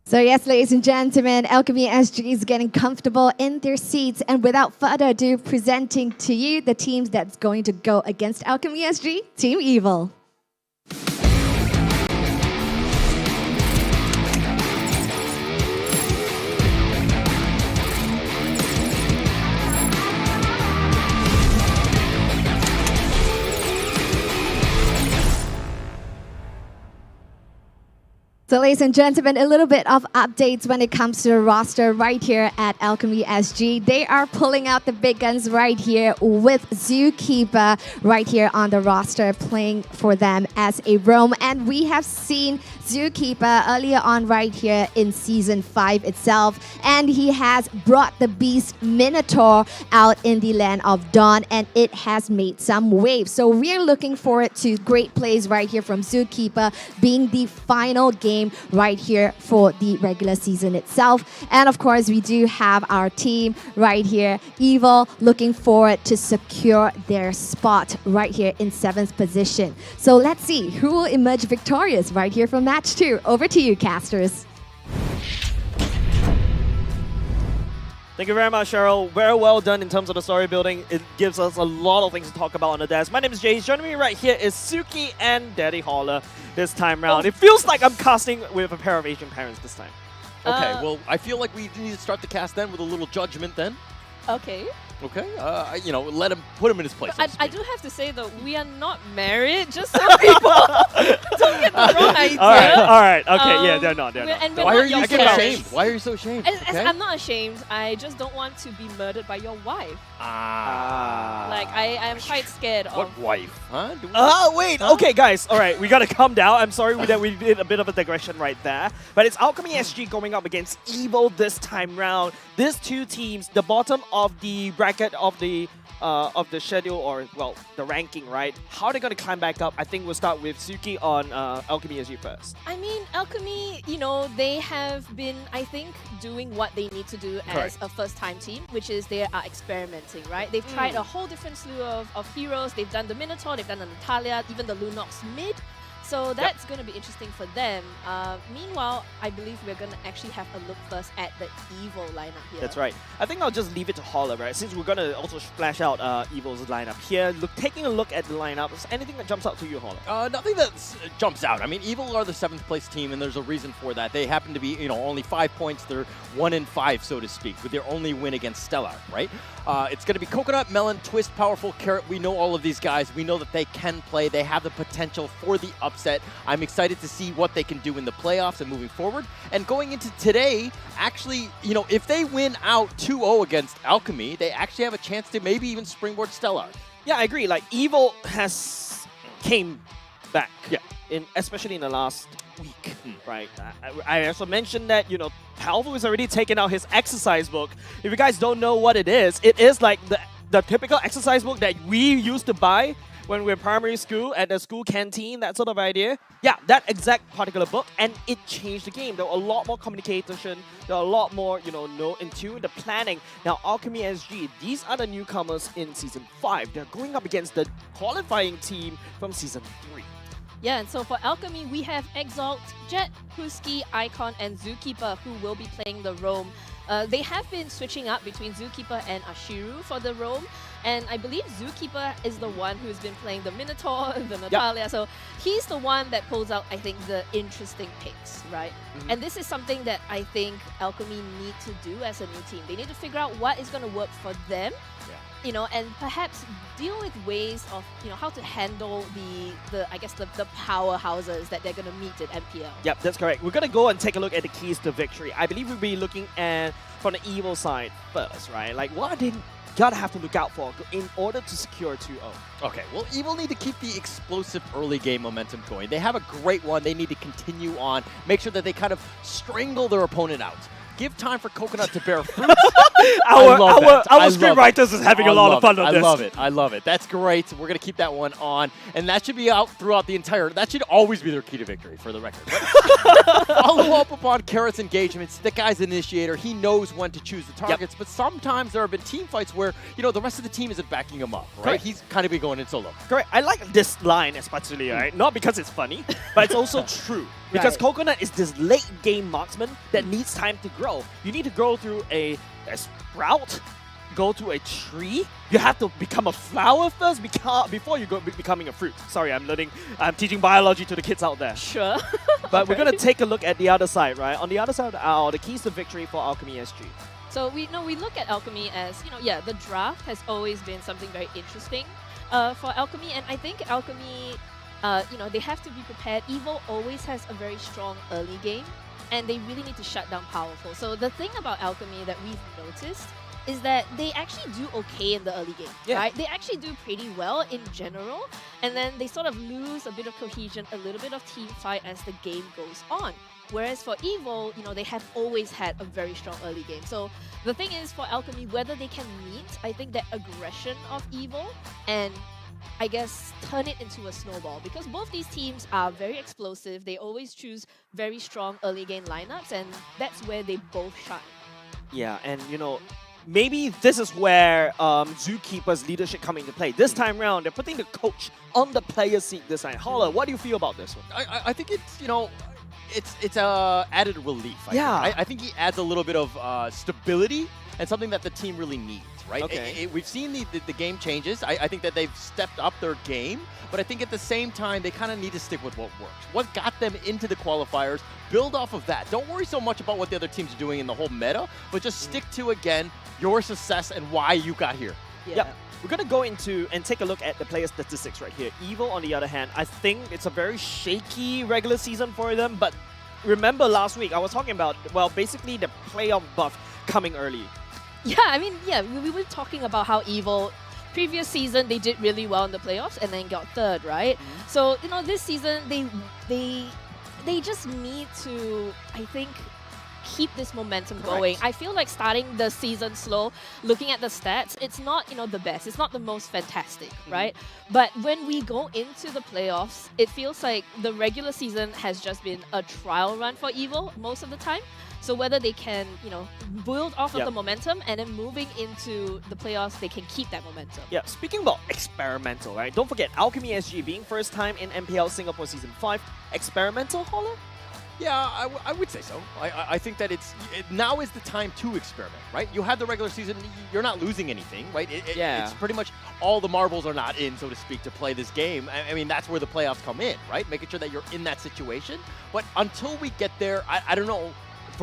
So yes, ladies and gentlemen, Alchemy SG is getting comfortable in their seats. And without further ado, presenting to you the teams that's going to go against Alchemy SG, Team Evil. So ladies and gentlemen, a little bit of updates when it comes to the roster right here at Alchemy SG. They are pulling out the big guns right here with Zookeeper right here on the roster playing for them as a roam. And we have seen Zookeeper earlier on right here in Season 5 itself. And he has brought the beast Minotaur out in the Land of Dawn, and it has made some waves. So we're looking forward to great plays right here from Zookeeper being the final game right here for the regular season itself. And of course, we do have our team right here, Evil, looking forward to secure their spot right here in 7th position. So let's see who will emerge victorious right here from Match 2. Over to you, casters. Thank you very much, Cheryl. Very well done in terms of the story building. It gives us a lot of things to talk about on the desk. My name is Jace. Joining me right here is Suki and Daddy Holler this time round. It feels like I'm casting with a pair of Asian parents this time. Okay, well, I feel like we need to start the cast then with a little judgment then. Okay. Okay, you know, put him in his place. I do have to say though, we are not married, just so people don't get the wrong idea. All right, okay, yeah, they're not. And why are you so ashamed? Why are you so ashamed? I'm not ashamed. I just don't want to be murdered by your wife. Like I am quite scared of. What wife? Huh? Wait. Okay, guys. All right, we gotta calm down. I'm sorry that we did a bit of a digression right there, but it's Alchemy SG going up against Evil this time round. These two teams, the bottom of the bracket of the schedule, or well, the ranking, right? How are they gonna climb back up? I think we'll start with Suki on Alchemy SG first. I mean, Alchemy, you know, they have been, I think, doing what they need to do as a first-time team, which is they are experimenting, right? They've tried a whole different slew of heroes. They've done the Minotaur, they've done the Natalia, even the Lunox mid. So that's going to be interesting for them. Meanwhile, I believe we're going to actually have a look first at the Evil lineup here. That's right. I think I'll just leave it to Holler, right? Since we're going to also splash out Evil's lineup here. Taking a look at the lineup, is anything that jumps out to you, Holler? Nothing that jumps out. I mean, Evil are the 7th place team, and there's a reason for that. They happen to be, you know, only 5 points. They're 1-5, so to speak, with their only win against Stellarc, right? It's going to be Coconut, Melon, Twist, Powerful, Carrot. We know all of these guys. We know that they can play. They have the potential for the upset. I'm excited to see what they can do in the playoffs and moving forward. And going into today, actually, you know, if they win out 2-0 against Alchemy, they actually have a chance to maybe even springboard Stellarc. Yeah, I agree. Like, Evil has came back. Yeah. Especially in the last week, right? I also mentioned that, Palvo has already taken out his exercise book. If you guys don't know what it is like the typical exercise book that we used to buy when we were in primary school at the school canteen, that sort of idea. Yeah, that exact particular book, and it changed the game. There were a lot more communication, there were a lot more, into the planning. Now, Alchemy SG, these are the newcomers in Season 5. They're going up against the qualifying team from Season 3. Yeah, and so for Alchemy, we have Exalt, Jet, Husky, Icon, and Zookeeper, who will be playing the roam. They have been switching up between Zookeeper and Ashiru for the roam, and I believe Zookeeper is the one who's been playing the Minotaur, the Natalia, so he's the one that pulls out, I think, the interesting picks, right? And this is something that I think Alchemy need to do as a new team. They need to figure out what is going to work for them, and perhaps deal with ways of, how to handle the powerhouses that they're going to meet at MPL. Yep, that's correct. We're going to go and take a look at the keys to victory. I believe we'll be looking at from the evil side first, right? Like, what are they gotta have to look out for in order to secure 2-0? Okay, well, Evil need to keep the explosive early game momentum going. They have a great one. They need to continue on. Make sure that they kind of strangle their opponent out. Give time for Coconut to bear fruit. Our screenwriters is having a lot of fun on this. I love it. I love it. That's great. We're going to keep that one on. And that should be out throughout the entire... That should always be their key to victory, for the record. Follow up upon Carrot's engagements. The guy's an initiator. He knows when to choose the targets. But sometimes there have been team fights where, the rest of the team isn't backing him up, right? Correct. He's kind of been going in solo. Correct. I like this line especially, right? Not because it's funny, but it's also true. Because Coconut is this late game marksman that needs time to grow. You need to grow through a sprout, go to a tree. You have to become a flower first before you go becoming a fruit. Sorry, I'm teaching biology to the kids out there. Sure. But we're going to take a look at the other side, right? On the other side are the keys to victory for Alchemy SG. So we look at Alchemy as, the draft has always been something very interesting for Alchemy. And I think Alchemy, they have to be prepared. Evil always has a very strong early game, and they really need to shut down powerful. So the thing about Alchemy that we've noticed is that they actually do okay in the early game, right? They actually do pretty well in general, and then they sort of lose a bit of cohesion, a little bit of team fight as the game goes on. Whereas for Evil, they have always had a very strong early game. So the thing is for Alchemy, whether they can meet, I think, that aggression of Evil and I guess turn it into a snowball, because both these teams are very explosive. They always choose very strong early game lineups, and that's where they both shine. Yeah, and maybe this is where Zookeeper's leadership come into play. This time around, they're putting the coach on the player seat this time. Holler, what do you feel about this one? I think it's, it's added relief. I think he adds a little bit of stability and something that the team really needs, right? Okay. We've seen the game changes. I think that they've stepped up their game, but I think at the same time, they kind of need to stick with what works. What got them into the qualifiers, build off of that. Don't worry so much about what the other teams are doing in the whole meta, but just stick to, again, your success and why you got here. Yep. We're going to go into and take a look at the player statistics right here. Evil, on the other hand, I think it's a very shaky regular season for them, but remember last week, I was talking about, well, basically the playoff buff coming early. Yeah, I mean, we were talking about how Evil, previous season, they did really well in the playoffs and then got third, right? So, this season, they just need to, I think, keep this momentum going. I feel like starting the season slow, looking at the stats, it's not, the best. It's not the most fantastic, right? But when we go into the playoffs, it feels like the regular season has just been a trial run for Evil most of the time. So whether they can, build off of the momentum and then moving into the playoffs, they can keep that momentum. Yeah, speaking about experimental, right? Don't forget, Alchemy SG being first time in MPL Singapore Season 5. Experimental, Holler? Yeah, I would say so. I think that now is the time to experiment, right? You have the regular season, you're not losing anything, right? It's pretty much all the marbles are not in, so to speak, to play this game. I mean, that's where the playoffs come in, right? Making sure that you're in that situation. But until we get there, I don't know.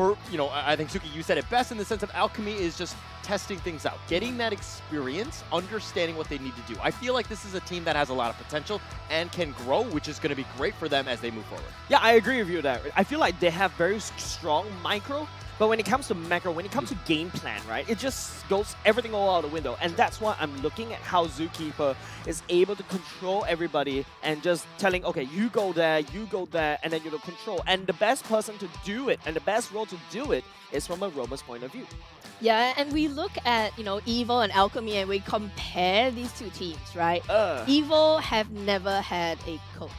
I think, Suki, you said it best in the sense of Alchemy is just testing things out, getting that experience, understanding what they need to do. I feel like this is a team that has a lot of potential and can grow, which is going to be great for them as they move forward. Yeah, I agree with you there. I feel like they have very strong micro, but when it comes to macro, when it comes to game plan, right, it just goes everything all out the window. And that's why I'm looking at how Zookeeper is able to control everybody and just telling, okay, you go there, and then you control. And the best person to do it and the best role to do it is from a roamer's point of view. Yeah, and we look at, EVIL and Alchemy and we compare these two teams, right? EVIL have never had a coach.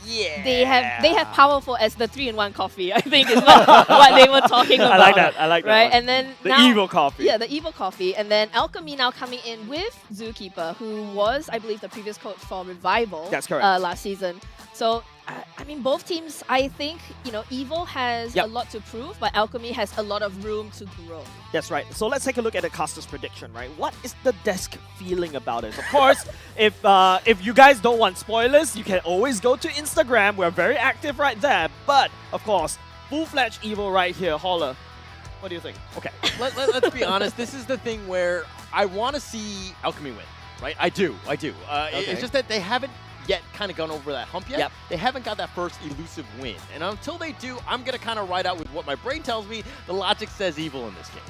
Yeah. They have powerful as the 3-in-1 coffee, I think is what they were talking about. I like that. Right? One. And then the now, evil coffee. Yeah, the evil coffee. And then Alchemy now coming in with Zookeeper, who was, I believe, the previous coach for Revival. That's correct. Last season. So, I mean, both teams, I think, EVIL has a lot to prove, but Alchemy has a lot of room to grow. That's right. So let's take a look at the caster's prediction, right? What is the desk feeling about it? Of course, if you guys don't want spoilers, you can always go to Instagram. We're very active right there. But, of course, full-fledged EVIL right here. Holler. What do you think? Okay. Let's be honest. This is the thing where I want to see Alchemy win, right? I do. Okay. It's just that they haven't yet kind of gone over that hump yet. Yep. They haven't got that first elusive win. And until they do, I'm going to kind of ride out with what my brain tells me. The logic says EVIL in this case.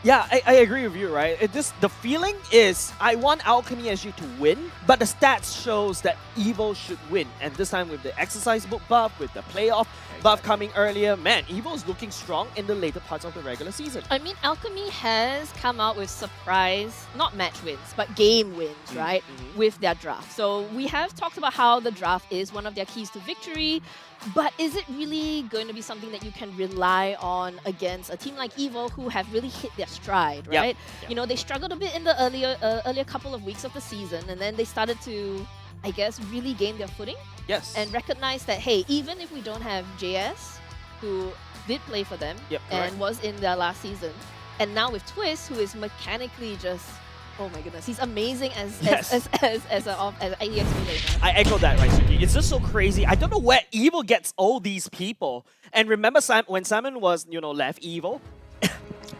Yeah, I agree with you, right? The feeling is I want Alchemy SG to win, but the stats shows that EVIL should win. And this time with the exercise book buff, with the playoff buff coming earlier, man, EVIL is looking strong in the later parts of the regular season. I mean, Alchemy has come out with surprise, not match wins, but game wins, right? With their draft. So we have talked about how the draft is one of their keys to victory, but is it really going to be something that you can rely on against a team like EVIL who have really hit their stride, right? Yep. They struggled a bit in the earlier couple of weeks of the season, and then they started to, I guess, really gain their footing. Yes. And recognize that, hey, even if we don't have JS, who did play for them and was in their last season, and now with Twist, who is mechanically just, oh my goodness, he's amazing as an ADX later. I echo that, right, Suki? It's just so crazy. I don't know where EVIL gets all these people. And remember when Simon was, left EVIL,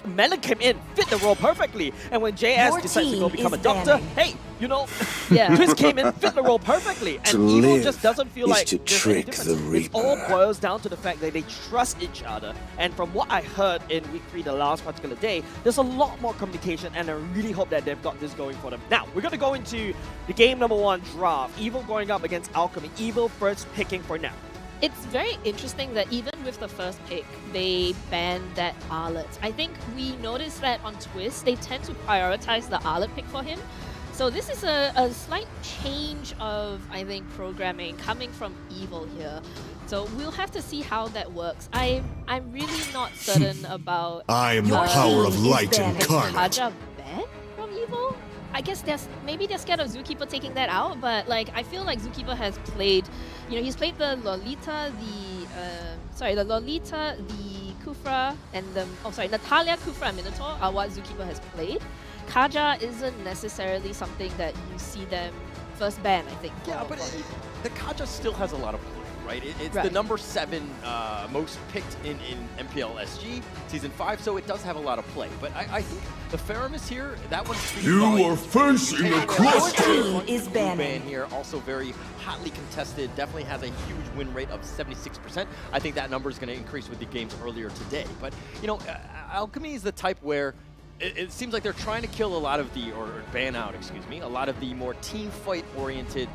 Melon came in, fit the role perfectly. And when JS decides to go become a doctor, hey, Twist came in, fit the role perfectly. And EVIL just doesn't feel like there's any difference. It all boils down to the fact that they trust each other. And from what I heard in week 3, the last particular day, there's a lot more communication, and I really hope that they've got this going for them. Now, we're going to go into the game number 1 draft. EVIL going up against Alchemy. EVIL first picking for now. It's very interesting that even with the first pick, they banned that Arlette. I think we noticed that on Twist, they tend to prioritize the Arlette pick for him. So this is a slight change of, I think, programming coming from EVIL here. So we'll have to see how that works. I'm really not certain about... I am the power of light incarnate. Kaja ban from EVIL? I guess maybe they're scared of Zookeeper taking that out, but I feel like Zookeeper has played, he's played the Lolita, the Kufra, and Natalia, Kufra, and Minotaur are what Zookeeper has played. Kaja isn't necessarily something that you see them first ban, I think. Yeah, but the Kaja still has a lot of play, right? It's the number 7 most picked in MPL SG Season 5, so it does have a lot of play. But I think the Faramis here, that one's... You are facing a cluster! Is banning here, also very hotly contested, definitely has a huge win rate of 76%. I think that number is going to increase with the games earlier today. But, Alchemy is the type where it seems like they're trying to kill a lot of or ban out, a lot of the more team fight oriented,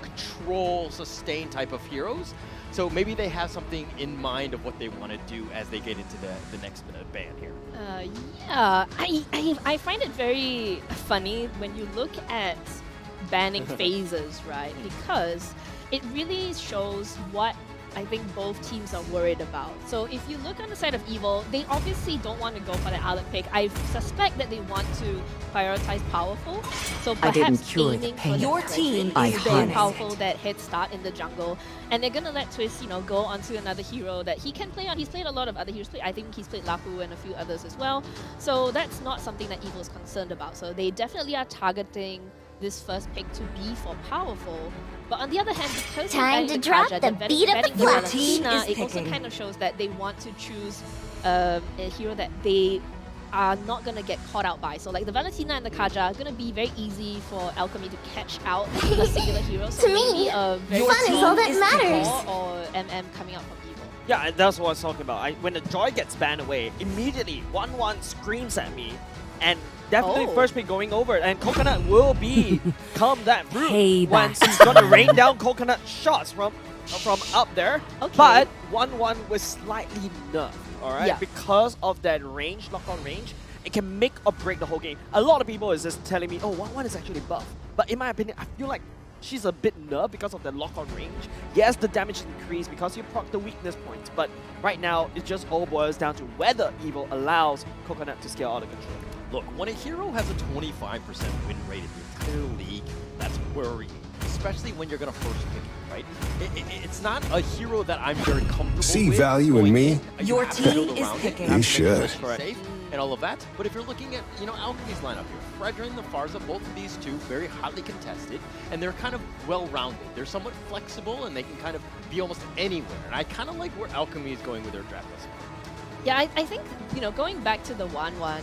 control, sustain type of heroes. So maybe they have something in mind of what they want to do as they get into the next ban here. Yeah, I find it very funny when you look at banning phases, right? Because it really shows what I think both teams are worried about. So if you look on the side of EVIL, they obviously don't want to go for the Alec pick. I suspect that they want to prioritize powerful. So perhaps aiming for your team is very powerful, that head start in the jungle. And they're gonna let Twist, go onto another hero that he can play on. He's played a lot of other heroes. I think he's played Lapu and a few others as well. So that's not something that EVIL is concerned about. So they definitely are targeting this first pick to be for powerful. But on the other hand, because time to drop the beat of the Valentina, it also kind of shows that they want to choose a hero that they are not going to get caught out by. So like the Valentina and the Kaja are going to be very easy for Alchemy to catch out a singular hero. So To me, maybe a very fun is all that matters. or MM coming out from Evil. Yeah, and that's what I was talking about. When the Joy gets banned away, immediately 1-1 screams at me, and definitely first pick going over, and Coconut will become that route once he's gonna rain down Coconut shots from up there. Okay. But 1-1 was slightly nerfed, alright? Yeah. Because of that range, lock-on range, it can make or break the whole game. A lot of people is just telling me, oh, 1-1 is actually buff. But in my opinion, I feel like she's a bit nerfed because of the lock-on range. Yes, the damage increased because you proc the weakness points, but right now, it just all boils down to whether Evil allows Coconut to scale out of control. Look, when a hero has a 25% win rate in the entire league, that's worrying, especially when you're going to first pick it, right? It's not a hero that I'm very comfortable See with. value in me? Your team is picking. You should. Safe and all of that. But if you're looking at, Alchemy's lineup here, Fredrin, the Farza, both of these two, very hotly contested, and they're kind of well-rounded. They're somewhat flexible, and they can kind of be almost anywhere. And I kind of like where Alchemy is going with their draft list. Yeah, I think, going back to the 1-1,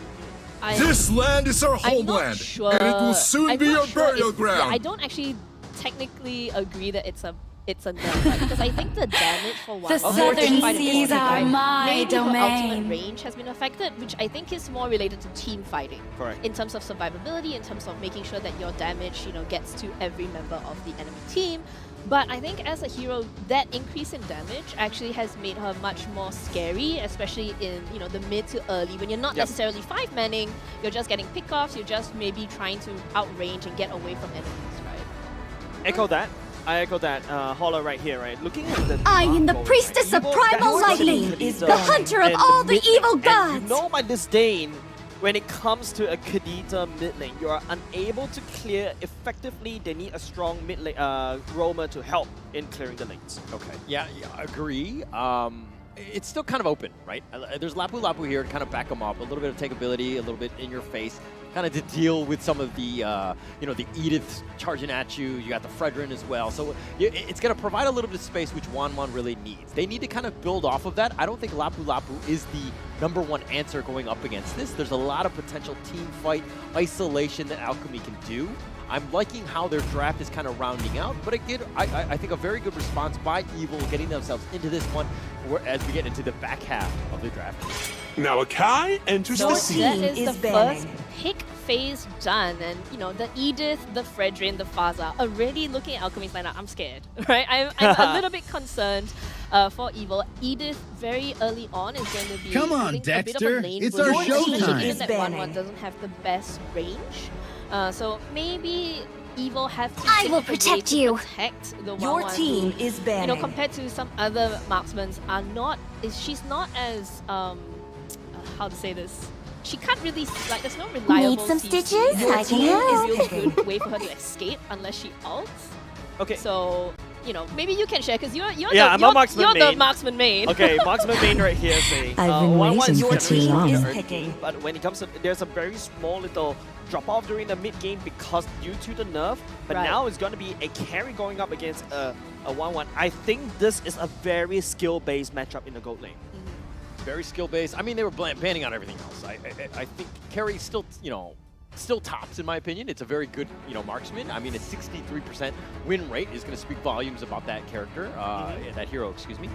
This land is our I'm not homeland, sure, and it will soon I'm be not your sure burial if- ground. Yeah, I don't actually technically agree that it's a nerf, right? Because I think the damage for 1-1 The southern seas are my maybe her ultimate domain. range has been affected, which I think is more related to team fighting. Correct. In terms of survivability, in terms of making sure that your damage, gets to every member of the enemy team. But I think as a hero, that increase in damage actually has made her much more scary, especially in the mid to early, when you're not necessarily 5-manning, you're just getting pickoffs, you're just maybe trying to outrange and get away from enemies, right? Echo that. I echo that. Holler right here, right? Looking at the I am the goal, priestess right? of Evil, primal that's lightning, actually the hunter of and all the mid lane. evil And gods. you know my disdain when it comes to a Kadita mid lane. You are unable to clear effectively. They need a strong mid lane roamer to help in clearing the lanes. Okay. Yeah, agree. It's still kind of open, right? There's Lapu Lapu here to kind of back them up. A little bit of takeability, a little bit in your face, kind of to deal with some of the, the Ediths charging at you. You got the Fredrin as well. So it's going to provide a little bit of space, which 1-1 really needs. They need to kind of build off of that. I don't think Lapu Lapu is the #1 answer going up against this. There's a lot of potential team fight, isolation that Alchemy can do. I'm liking how their draft is kind of rounding out, but again, I think a very good response by Evil getting themselves into this one as we get into the back half of the draft. Now Akai enters the That scene. is the first pick phase done, and the Edith, the Fredrin, the Faza are really looking at Alchemy's lineup. I'm scared, right? I'm a little bit concerned for Evil. Edith very early on is going to be Come on, I think, a bit of Dexter. a lane It's booster, our especially showtime. given that 1-1 doesn't have the best range. So maybe Evil have to I will think of a way protect to you. protect the Your 1-1 team who, is banning. compared to some other marksmen she's not as how to say this. She can't really there's no reliable. Need some CC. stitches? Your I can team help. is a really good way for her to escape unless she ults. Okay. So maybe you can share because you're I'm a marksman the main. marksman main. Okay, marksman main right here saying I've been 1-1 waiting is for too long. is picking. But when it comes to, there's a very small little drop off during the mid game because due to the nerf. But Right. now it's going to be a carry going up against a 1-1. I think this is a very skill based matchup in the gold lane. Very skill-based. I mean, they were banning on everything else. I think Carry still, still tops in my opinion. It's a very good, marksman. I mean, a 63% win rate is going to speak volumes about that character, that hero, excuse me.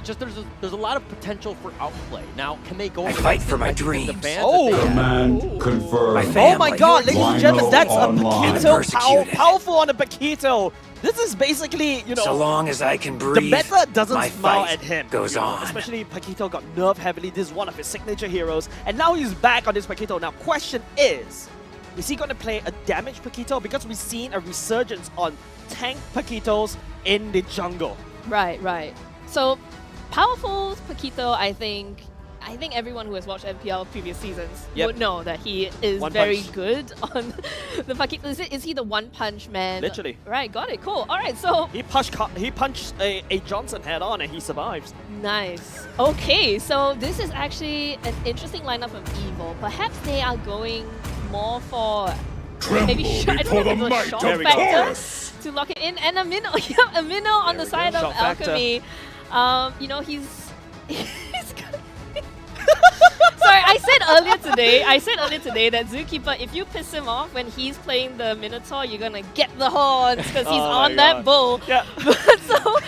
Just there's a lot of potential for outplay. Now, can they go? I fight for my the dreams. fans Oh! that they have? Command confirmed. Oh my god, ladies and gentlemen, that's a Online. Paquito, Persecuted. powerful on a Paquito. This is basically, So long as I can the breathe, meta doesn't my smile fight at him. goes on. Especially Paquito got nerfed heavily. This is one of his signature heroes. And now he's back on this Paquito. Now, question is he going to play a damage Paquito? Because we've seen a resurgence on tank Paquitos in the jungle. Right. So powerful Paquito, I think everyone who has watched MPL previous seasons would know that he is One very punch. good on the Paquito. Is he the one punch man? Literally. Right, got it. Cool. All right, so He punched a Johnson head on and he survives. nice. Okay, so this is actually an interesting lineup of Evil. Perhaps they are going more for maybe Tremble I before don't the know, might shot of factor Taurus. to lock it in, and a minnow, a minnow on the we side go, of shot factor. Alchemy. He's Sorry, I said earlier today that Zookeeper, if you piss him off when he's playing the Minotaur, you're gonna get the horns because he's on that bull. Yeah. So,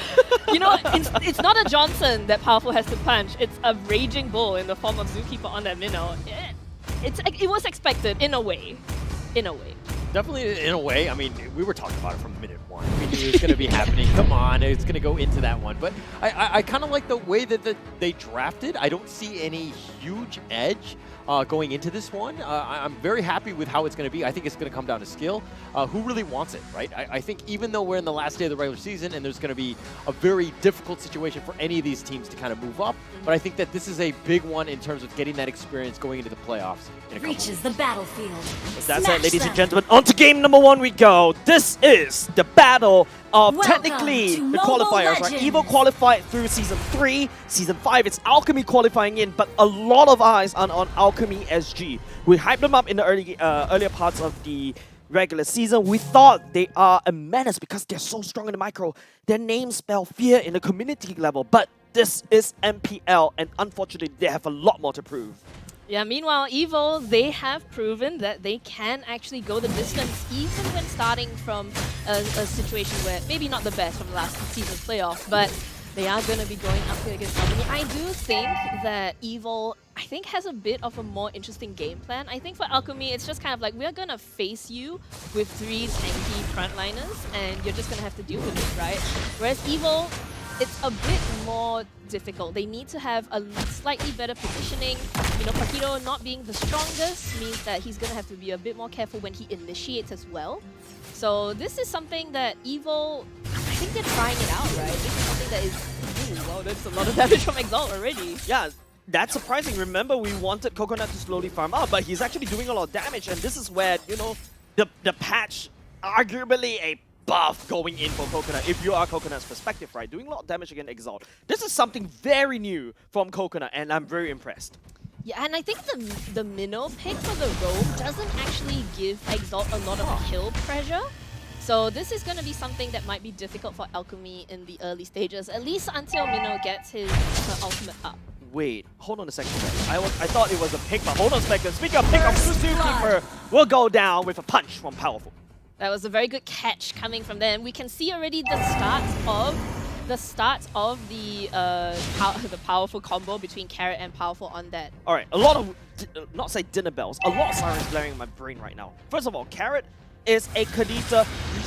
you know, it's not a Johnson that Powerful has to punch. It's a raging bull in the form of Zookeeper on that Minnow. It was expected in a way. In a way. Definitely in a way. I mean, we were talking about it from minute one. We knew it was going to be happening. Come on, it's going to go into that one. But I kind of like the way that they drafted. I don't see any huge edge going into this one. I'm very happy with how it's going to be. I think it's going to come down to skill. Who really wants it, right? I think even though we're in the last day of the regular season and there's going to be a very difficult situation for any of these teams to kind of move up, but I think that this is a big one in terms of getting that experience going into the playoffs. Reaches the battlefield. That's it, ladies and gentlemen. On to game number 1 we go. This is the battle of technically the qualifiers, right? EVO qualified through Season 3. Season 5, it's Alchemy qualifying in, but a lot of eyes are on Alchemy SG. We hyped them up in the earlier parts of the regular season. We thought they are a menace because they're so strong in the micro. Their names spell fear in the community level, but this is MPL, and unfortunately, they have a lot more to prove. Yeah, meanwhile, EVO, they have proven that they can actually go the distance even when starting from a situation where maybe not the best from the last season's playoff, but they are going to be going up here against Alchemy. I do think that EVO, has a bit of a more interesting game plan. I think for Alchemy, it's just kind of like, we're going to face you with 3 tanky frontliners, and you're just going to have to deal with it, right? Whereas EVO, it's a bit more difficult. They need to have a slightly better positioning. You know, Paquito not being the strongest means that he's going to have to be a bit more careful when he initiates as well. So this is something that EVO, I think they're trying it out, right? This is something that is... Ooh, wow, that's a lot of damage from Exalt already. Yeah, that's surprising. Remember, we wanted Coconut to slowly farm up, but he's actually doing a lot of damage, and this is where, you know, the patch, arguably a buff going in for Coconut, if you are Coconut's perspective, right? Doing a lot of damage against Exalt. This is something very new from Coconut, and I'm very impressed. Yeah, and I think the Minnow pick for the roam doesn't actually give Exalt a lot of kill pressure. So this is going to be something that might be difficult for Alchemy in the early stages, at least until Minnow gets her ultimate up. Wait, hold on a second. I thought it was a pick, but hold on a second. Speaking of pick, Zookeeper will go down with a punch from Powerful. That was a very good catch coming from them. We can see already the start of the Powerful combo between Carrot and Powerful on that. All right, a lot of, not say dinner bells, a lot of sirens blaring in my brain right now. First of all, Carrot is a Kadita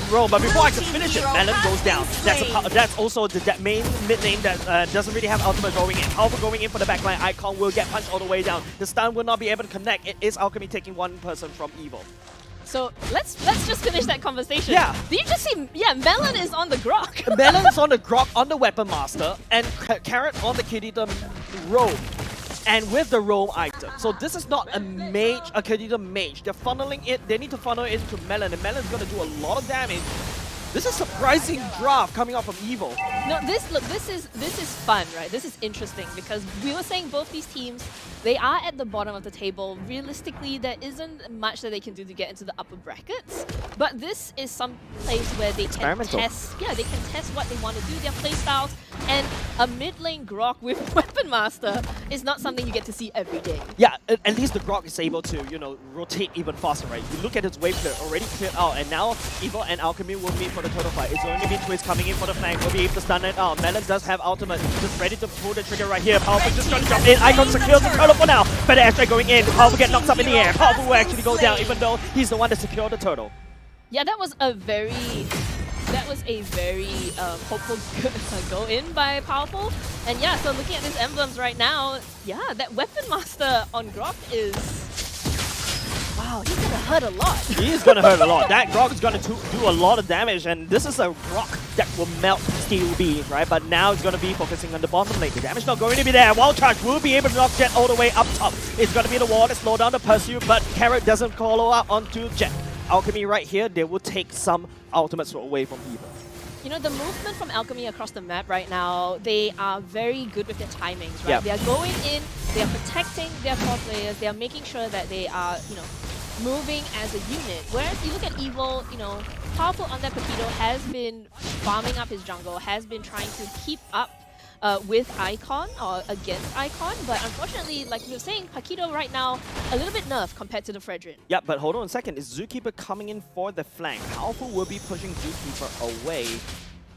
roam, but before I can finish it, Melon goes down. That's also the main mid lane that doesn't really have ultimate going in. Powerful going in for the backline. Icon will get punched all the way down. The stun will not be able to connect. It is Alchemy taking one person from EVO. So let's just finish that conversation. Yeah. Did you just see? Yeah, Melon is on the Grok. Melon's on the Grok on the Weapon Master, and Carrot on the Kadita roam. And with the roam item. So this is not a mage, a Kadita mage. They're funneling it. They need to funnel it into Melon, and Melon's gonna do a lot of damage. This is surprising draft coming out from EVO. No, this is fun, right? This is interesting because we were saying both these teams, they are at the bottom of the table. Realistically, there isn't much that they can do to get into the upper brackets. But this is some place where they can test. Yeah, they can test what they want to do, their playstyles. And a mid lane Grok with Weapon Master is not something you get to see every day. Yeah, at least the Grok is able to, you know, rotate even faster, right? You look at its wave clear, already cleared out, and now EVO and Alchemy will meet for the total fight. It's only been Twist coming in for the flank. Will be able to stun it out. Melon does have ultimate, just ready to pull the trigger right here. Powerful just gonna jump in. Icon secures the turtle for now. Better extra going in. Powerful get knocked up in the air. Powerful will actually go down, even though he's the one that secured the turtle. Yeah, that was a very hopeful go in by Powerful. And yeah, so looking at these emblems right now, yeah, that Weapon Master on Grok is... Wow, he's gonna hurt a lot. He is gonna hurt a lot. That Grok is gonna do a lot of damage, and this is a Grok that will melt Steel Beam, right? But now it's gonna be focusing on the bottom lane. The damage not going to be there. Wild Charge will be able to knock Jet all the way up top. It's gonna be the wall to slow down the pursuit, but Carrot doesn't follow up onto Jet. Alchemy right here, they will take some ultimates away from EVO. You know, the movement from Alchemy across the map right now, they are very good with their timings, right? Yep. They are going in, they are protecting their core players, they are making sure that they are, you know, moving as a unit. Whereas you look at EVO, you know, Powerful on that Paquito has been farming up his jungle, has been trying to keep up with Icon or against Icon, but unfortunately, like you were saying, Paquito right now a little bit nerfed compared to the Fredrin. Yeah, but hold on a second. Is Zookeeper coming in for the flank? Powerful will be pushing Zookeeper away.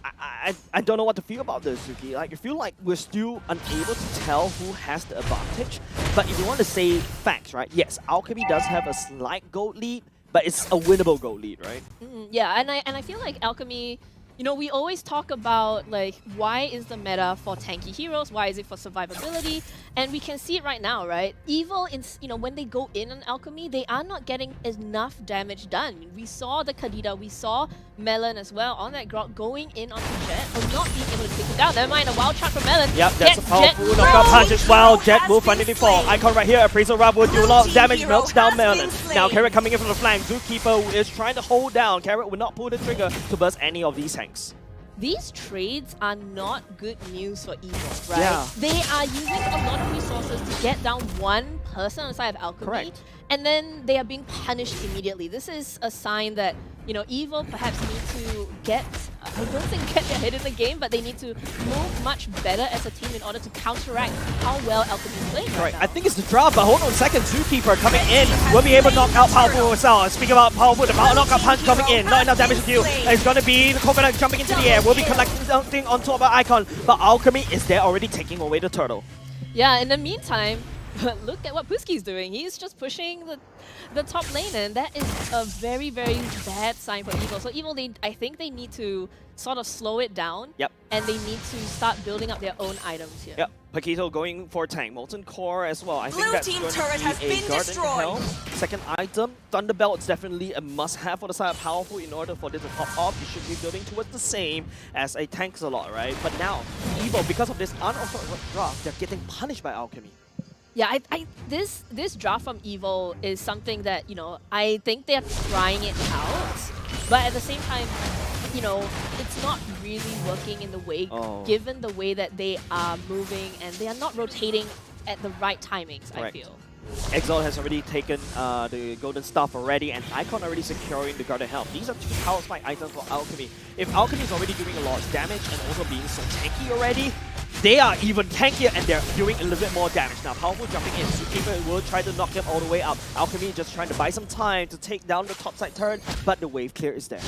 I don't know what to feel about this, Zuki. Like, I feel like we're still unable to tell who has the advantage. But if you want to say facts, right? Yes, Alchemy does have a slight gold lead, but it's a winnable gold lead, right? Yeah, and I feel like Alchemy, you know, we always talk about like why is the meta for tanky heroes? Why is it for survivability? And we can see it right now, right? Evil, you know, when they go in on Alchemy, they are not getting enough damage done. We saw the Kadita, we saw Melon as well on that Grok going in onto Jet, or not being able to take him down. Never mind, a wild shot from Melon. Yep, that's a powerful knockout punch as well. Jet will finally fall. Icon right here, Appraisal Rub will do a lot of damage, melts down Melon. Now Carrot coming in from the flank. Zookeeper is trying to hold down. Carrot will not pull the trigger to burst any of these tanks. These trades are not good news for Evil, right? Yeah. They are using a lot of resources to get down one person on the side of Alchemy. Correct. And then they are being punished immediately. This is a sign that, you know, Evil perhaps need to get, I don't think get their head in the game, but they need to move much better as a team in order to counteract how well Alchemy is playing right now. I think it's the drop, but hold on a second. Zookeeper coming in will be able to knock out Powerful as well. Speaking about Powerful, the knockout punch coming in. Not enough damage to deal. It's going to be the Coconut jumping into the air. We'll be collecting something on top of Icon, but Alchemy is there already taking away the turtle. Yeah, in the meantime, look at what Puski's doing. He's just pushing the top lane, and that is a very, very bad sign for Evil. So Evil, I think they need to sort of slow it down. Yep. And they need to start building up their own items here. Yep. Paquito going for tank. Molten Core as well. I think that's team going turret to has be a been Garden destroyed. Helm. Second item, Thunderbelt is definitely a must-have for the side of Powerful in order for this to pop off. You should be building towards the same as a tank a lot, right? But now, Evil, because of this unauthorized draft, they're getting punished by Alchemy. Yeah, this draft from Evil is something that, you know, I think they're trying it out, but at the same time, you know, it's not really working in the way, given the way that they are moving and they are not rotating at the right timings, Correct. I feel. Exile has already taken the Golden Staff already, and Icon already securing the Garden Helm. These are two power spike items for Alchemy. If Alchemy is already doing a lot of damage and also being so tanky already, they are even tankier and they're doing a little bit more damage. Now, Powerful jumping in. Zookeeper will try to knock him all the way up. Alchemy just trying to buy some time to take down the topside turret, but the wave clear is there.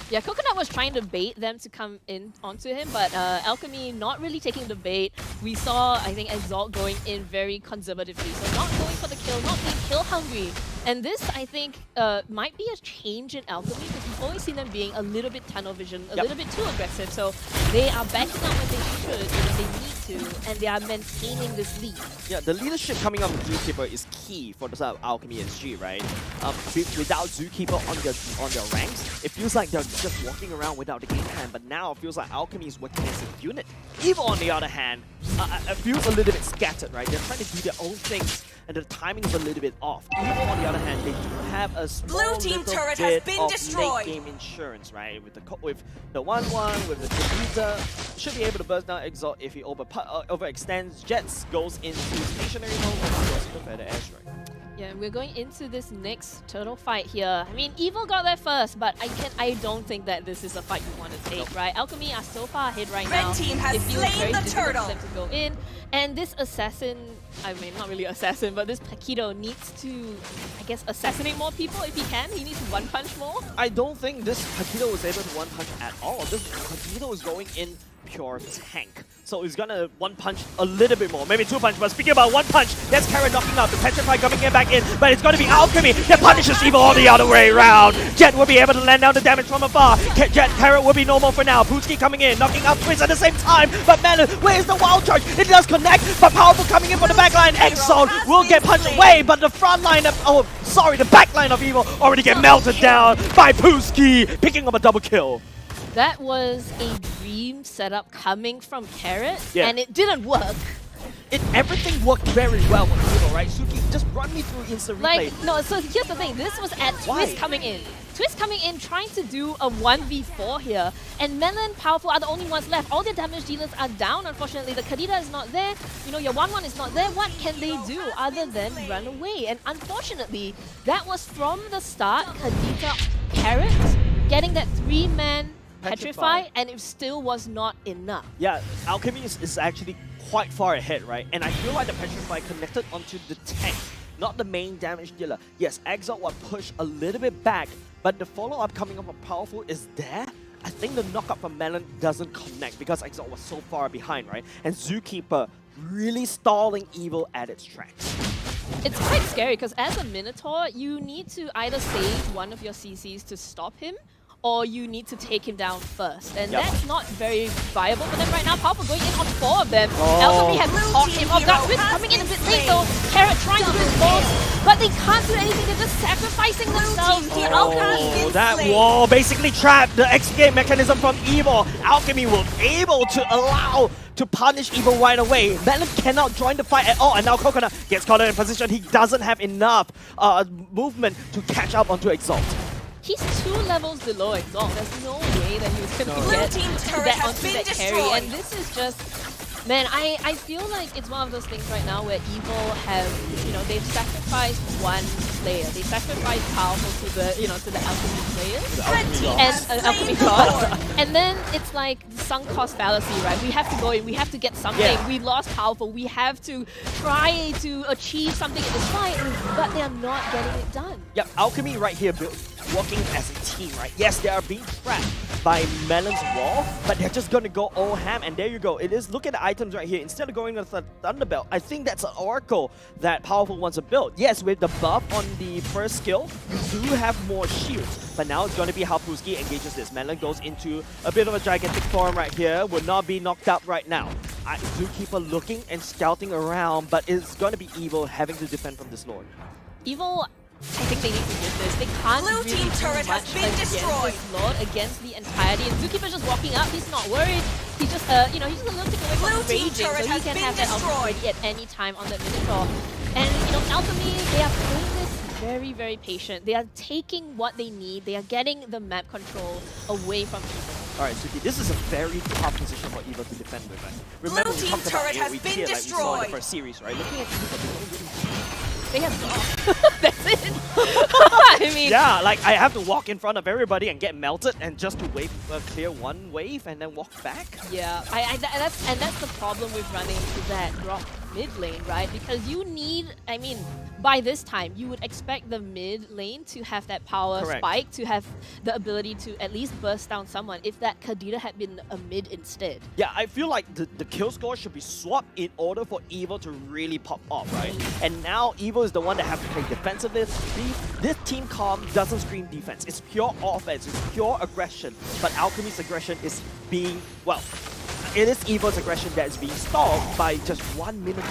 Yeah, Coconut was trying to bait them to come in onto him, but Alchemy not really taking the bait. We saw, I think, Exalt going in very conservatively, so not going for the kill, not being kill hungry. And this, I think, might be a change in Alchemy, because we've always seen them being a little bit tunnel vision, a little bit too aggressive. So they are backing up when they should, when they need to, and they are maintaining this lead. Yeah, the leadership coming up with Zookeeper is key for the side of Alchemy SG, right? Without Zookeeper on their ranks, it feels like they're just walking around without the game plan, but now it feels like Alchemy is working as a unit. Evil, on the other hand, it feels a little bit scattered, right? They're trying to do their own things, and the timing is a little bit off. Evil, on the other hand, they do have a small little turret bit has been of destroyed. late game insurance, right? With the 1-1, with the Kadita, should be able to burst down Exalt if he overextends. Jets goes into stationary mode and goes into Feather Asteroid. Yeah, we're going into this next turtle fight here. I mean, Evil got there first, but I don't think that this is a fight you want to take, right? Alchemy are so far ahead right now. Red team has it feels slain very the difficult turtle. for them to go in. And this assassin, I mean, not really assassin, but this Paquito needs to, I guess, assassinate more people if he can. He needs to one-punch more. I don't think this Paquito is able to one-punch at all. This Paquito is going in pure tank. So he's gonna one-punch a little bit more, maybe two-punch, but speaking about one-punch, that's Carrot knocking out, the Petrify coming in back in, but it's gonna be Alchemy that punishes Evil all the other way around. Jet will be able to land down the damage from afar. Carrot will be normal for now. Puski coming in, knocking out Twist at the same time, but Melon, where's the wild charge? It does connect, but Powerful coming in from the back line. Exalt will get punched away, but the front line of, the back line of Evil already get melted down by Puski, picking up a double kill. That was a dream setup coming from Carrot, and it didn't work. Everything worked very well with Evil, right? Suki, just run me through instant replay. Like, no, so here's the thing. This was at Twist coming in. Twist coming in, trying to do a 1v4 here. And Melon, Powerful are the only ones left. All their damage dealers are down, unfortunately. The Kadita is not there. You know, your 1-1 is not there. What can they do other than run away? And unfortunately, that was from the start, Kadita Carrot getting that 3-man Petrify, and it still was not enough. Yeah, Alchemy is actually quite far ahead, right? And I feel like the Petrify connected onto the tank, not the main damage dealer. Yes, Exalt will push a little bit back, but the follow-up coming up from Powerful is there. I think the knockup from Melon doesn't connect because Exalt was so far behind, right? And Zookeeper really stalling Evil at its tracks. It's quite scary because as a Minotaur, you need to either save one of your CCs to stop him, or you need to take him down first. And that's not very viable for them right now. Powerful going in on 4 of them. Alchemy has caught him off guard. Riz coming in a bit late though. Carrot trying to do his balls, but they can't do anything. They're just sacrificing themselves. That wall basically trapped the escape mechanism from Evil. Alchemy will be able to allow to punish Evil right away. Melon cannot join the fight at all, and now Coconut gets caught in position. He doesn't have enough movement to catch up onto Exalt. He's 2 levels below Exalt. There's no way that he was going to get that onto that carry. And this is just... Man, I feel like it's one of those things right now where Evil have, you know, they've sacrificed one player. They sacrificed Powerful to the, you know, to the Alchemy players. And Alchemy God. And then it's like sunk cost fallacy, right? We have to go in, we have to get something. Yeah. We lost Powerful, we have to try to achieve something in this fight, but they're not getting it done. Yep, Alchemy right here working as a team, right? Yes, they are being trapped by Melon's wall, but they're just gonna go all ham, and there you go. It is, look at the items right here. Instead of going with the Thunderbelt, I think that's an Oracle that Powerful wants to build. Yes, with the buff on the first skill, you do have more shields, but now it's gonna be how Puski engages this. Melon goes into a bit of a gigantic form right here, will not be knocked out right now. Zookeeper looking and scouting around, but it's gonna be Evil having to defend from this Lord. Evil, I think they need to get this. They can't really do much against this Lord, against the entirety. And Zookeeper's just walking up. He's not worried. He's just, you know, he's just a little tick away from raging, so he can have that Alchemy ready at any time on that Minotaur. And, you know, Alchemy, they are playing this very, very patient. They are taking what they need. They are getting the map control away from Evil. Alright, Suki, this is a very tough position for Evil to defend with, right? Remember, we talked about AoE here, like we saw in the first series, right? Looking at Evil, they have draw. That's it. I mean, yeah, like I have to walk in front of everybody and get melted, and just to wave clear one wave and then walk back. Yeah, that's the problem with running that drop mid lane, right? Because you need, I mean, by this time you would expect the mid lane to have that power spike, to have the ability to at least burst down someone. If that Kadita had been a mid instead. Yeah, I feel like the kill score should be swapped in order for Evil to really pop off, right? And now Evil is the one that has to play defensively. This team comp doesn't scream defense. It's pure offense. It's pure aggression. But Alchemy's aggression is being, well, it is Evil's aggression that is being stalled by just 1 minute.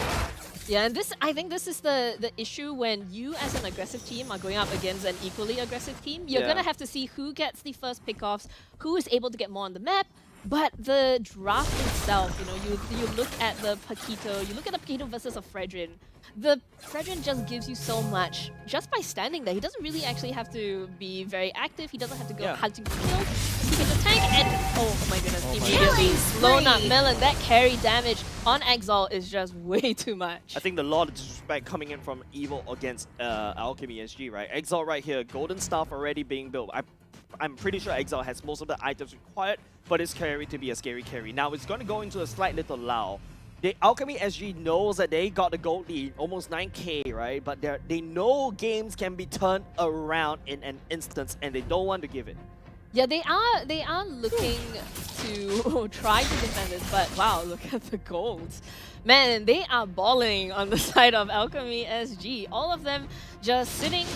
Yeah, and this, I think this is the issue when you as an aggressive team are going up against an equally aggressive team. You're gonna have to see who gets the first pickoffs, who is able to get more on the map. But the draft itself, you know, you look at the Paquito, you look at the Paquito versus a Fredrin. The Fredrin just gives you so much just by standing there. He doesn't really actually have to be very active. He doesn't have to go hunting for kills. He can just tank and, oh my goodness, immediately blown up Melon. That carry damage on Exalt is just way too much. I think the lot of disrespect coming in from Evil against Alchemy SG, right? Exalt right here, Golden Staff already being built. I'm pretty sure Exalt has most of the items required, but it's carry to be a scary carry. Now it's going to go into a slight little lull. The Alchemy SG knows that they got the gold lead, almost 9k, right? But they know games can be turned around in an instance, and they don't want to give it. Yeah, they are looking to try to defend this, but wow, look at the golds. Man, they are balling on the side of Alchemy SG. All of them just sitting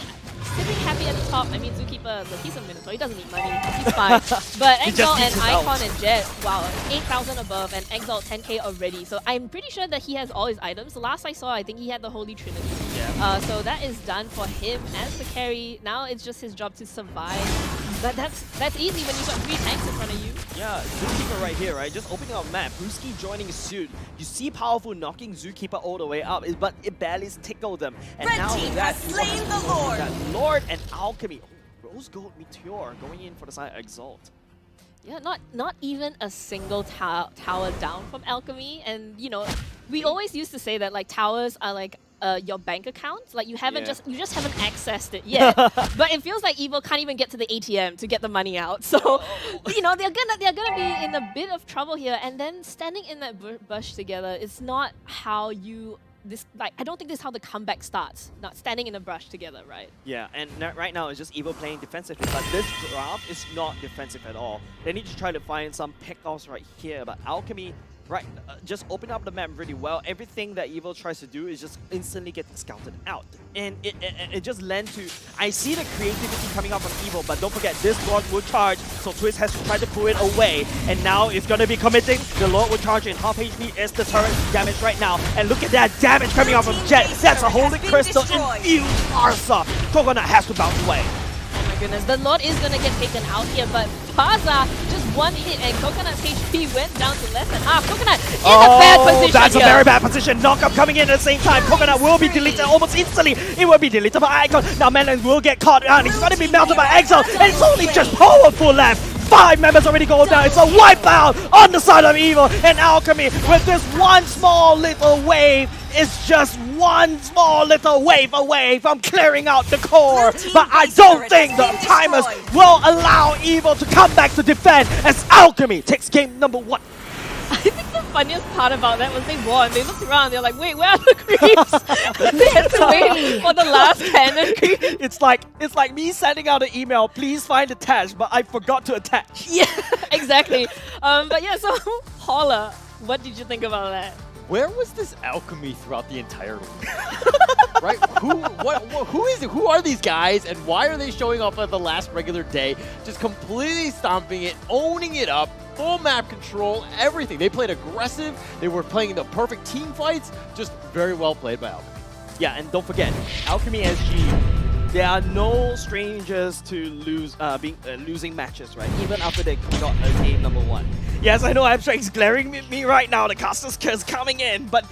happy at the top. I mean, Zookeeper, look, he's a Minotaur. He doesn't need money. He's fine. But Exalt and Icon and Jet, wow, 8,000 above, and Exalt 10k already. So I'm pretty sure that he has all his items. The last I saw, I think he had the Holy Trinity. Yeah. So that is done for him as the carry. Now it's just his job to survive. But that's easy when you've got 3 tanks in front of you. Yeah, Zookeeper right here, right? Just opening up map. Brewski joining suit. You see Powerful knocking Zookeeper all the way up, but it barely tickled them. And Red now team that has slain the Lord. Lord and Alchemy. Oh, Rose Gold Meteor going in for the side of Exalt. Yeah, not even a single tower down from Alchemy. And, you know, we always used to say that, like, towers are like your bank account. Like you haven't you just haven't accessed it yet. But it feels like Evil can't even get to the ATM to get the money out. So you know they're gonna be in a bit of trouble here. And then standing in that bush together is not how you. I don't think this is how the comeback starts. Not standing in a brush together, right? Yeah, and right now it's just Evo playing defensively, but this draft is not defensive at all. They need to try to find some pickoffs right here, but Alchemy just open up the map really well. Everything that Evo tries to do is just instantly get scouted out. And it just led to... I see the creativity coming out from Evo, but don't forget, this Lord will charge, so Twist has to try to pull it away. And now it's going to be committing. The Lord will charge in half HP is the turret damage right now. And look at that damage coming out from Jet. That's a Holy Crystal infused Arsa. Coconut has to bounce away. Oh my goodness, the Lord is going to get taken out here, but Faza, just one hit and Coconut's HP went down to less than half. Coconut in a bad position. That's a very bad position. Knockup coming in at the same time. Coconut will be deleted almost instantly. It will be deleted by Icon. Now Melon will get caught and he's going to be melted by Exile. And it's only just powerful left. 5 members already go down. It's a wipeout on the side of Evil. And Alchemy with this one small little wave is just one small little wave away from clearing out the core. But I don't think the timers will allow Evil to come back to defend as Alchemy takes game number 1. I think the funniest part about that was they won. They looked around, they're like, wait, where are the creeps? They had to wait for the last cannon creep. It's like me sending out an email, please find attached, but I forgot to attach. Yeah, exactly. But yeah, so Holla, what did you think about that? Where was this Alchemy throughout the entire league? Right? Who are these guys, and why are they showing up at the last regular day, just completely stomping it, owning it up, full map control, everything? They played aggressive. They were playing the perfect team fights. Just very well played by Alchemy. Yeah, and don't forget, Alchemy SG. There are no strangers to losing matches, right? Even after they got a game number 1. Yes, I know Abstract's glaring at me right now. The caster's curse coming in, but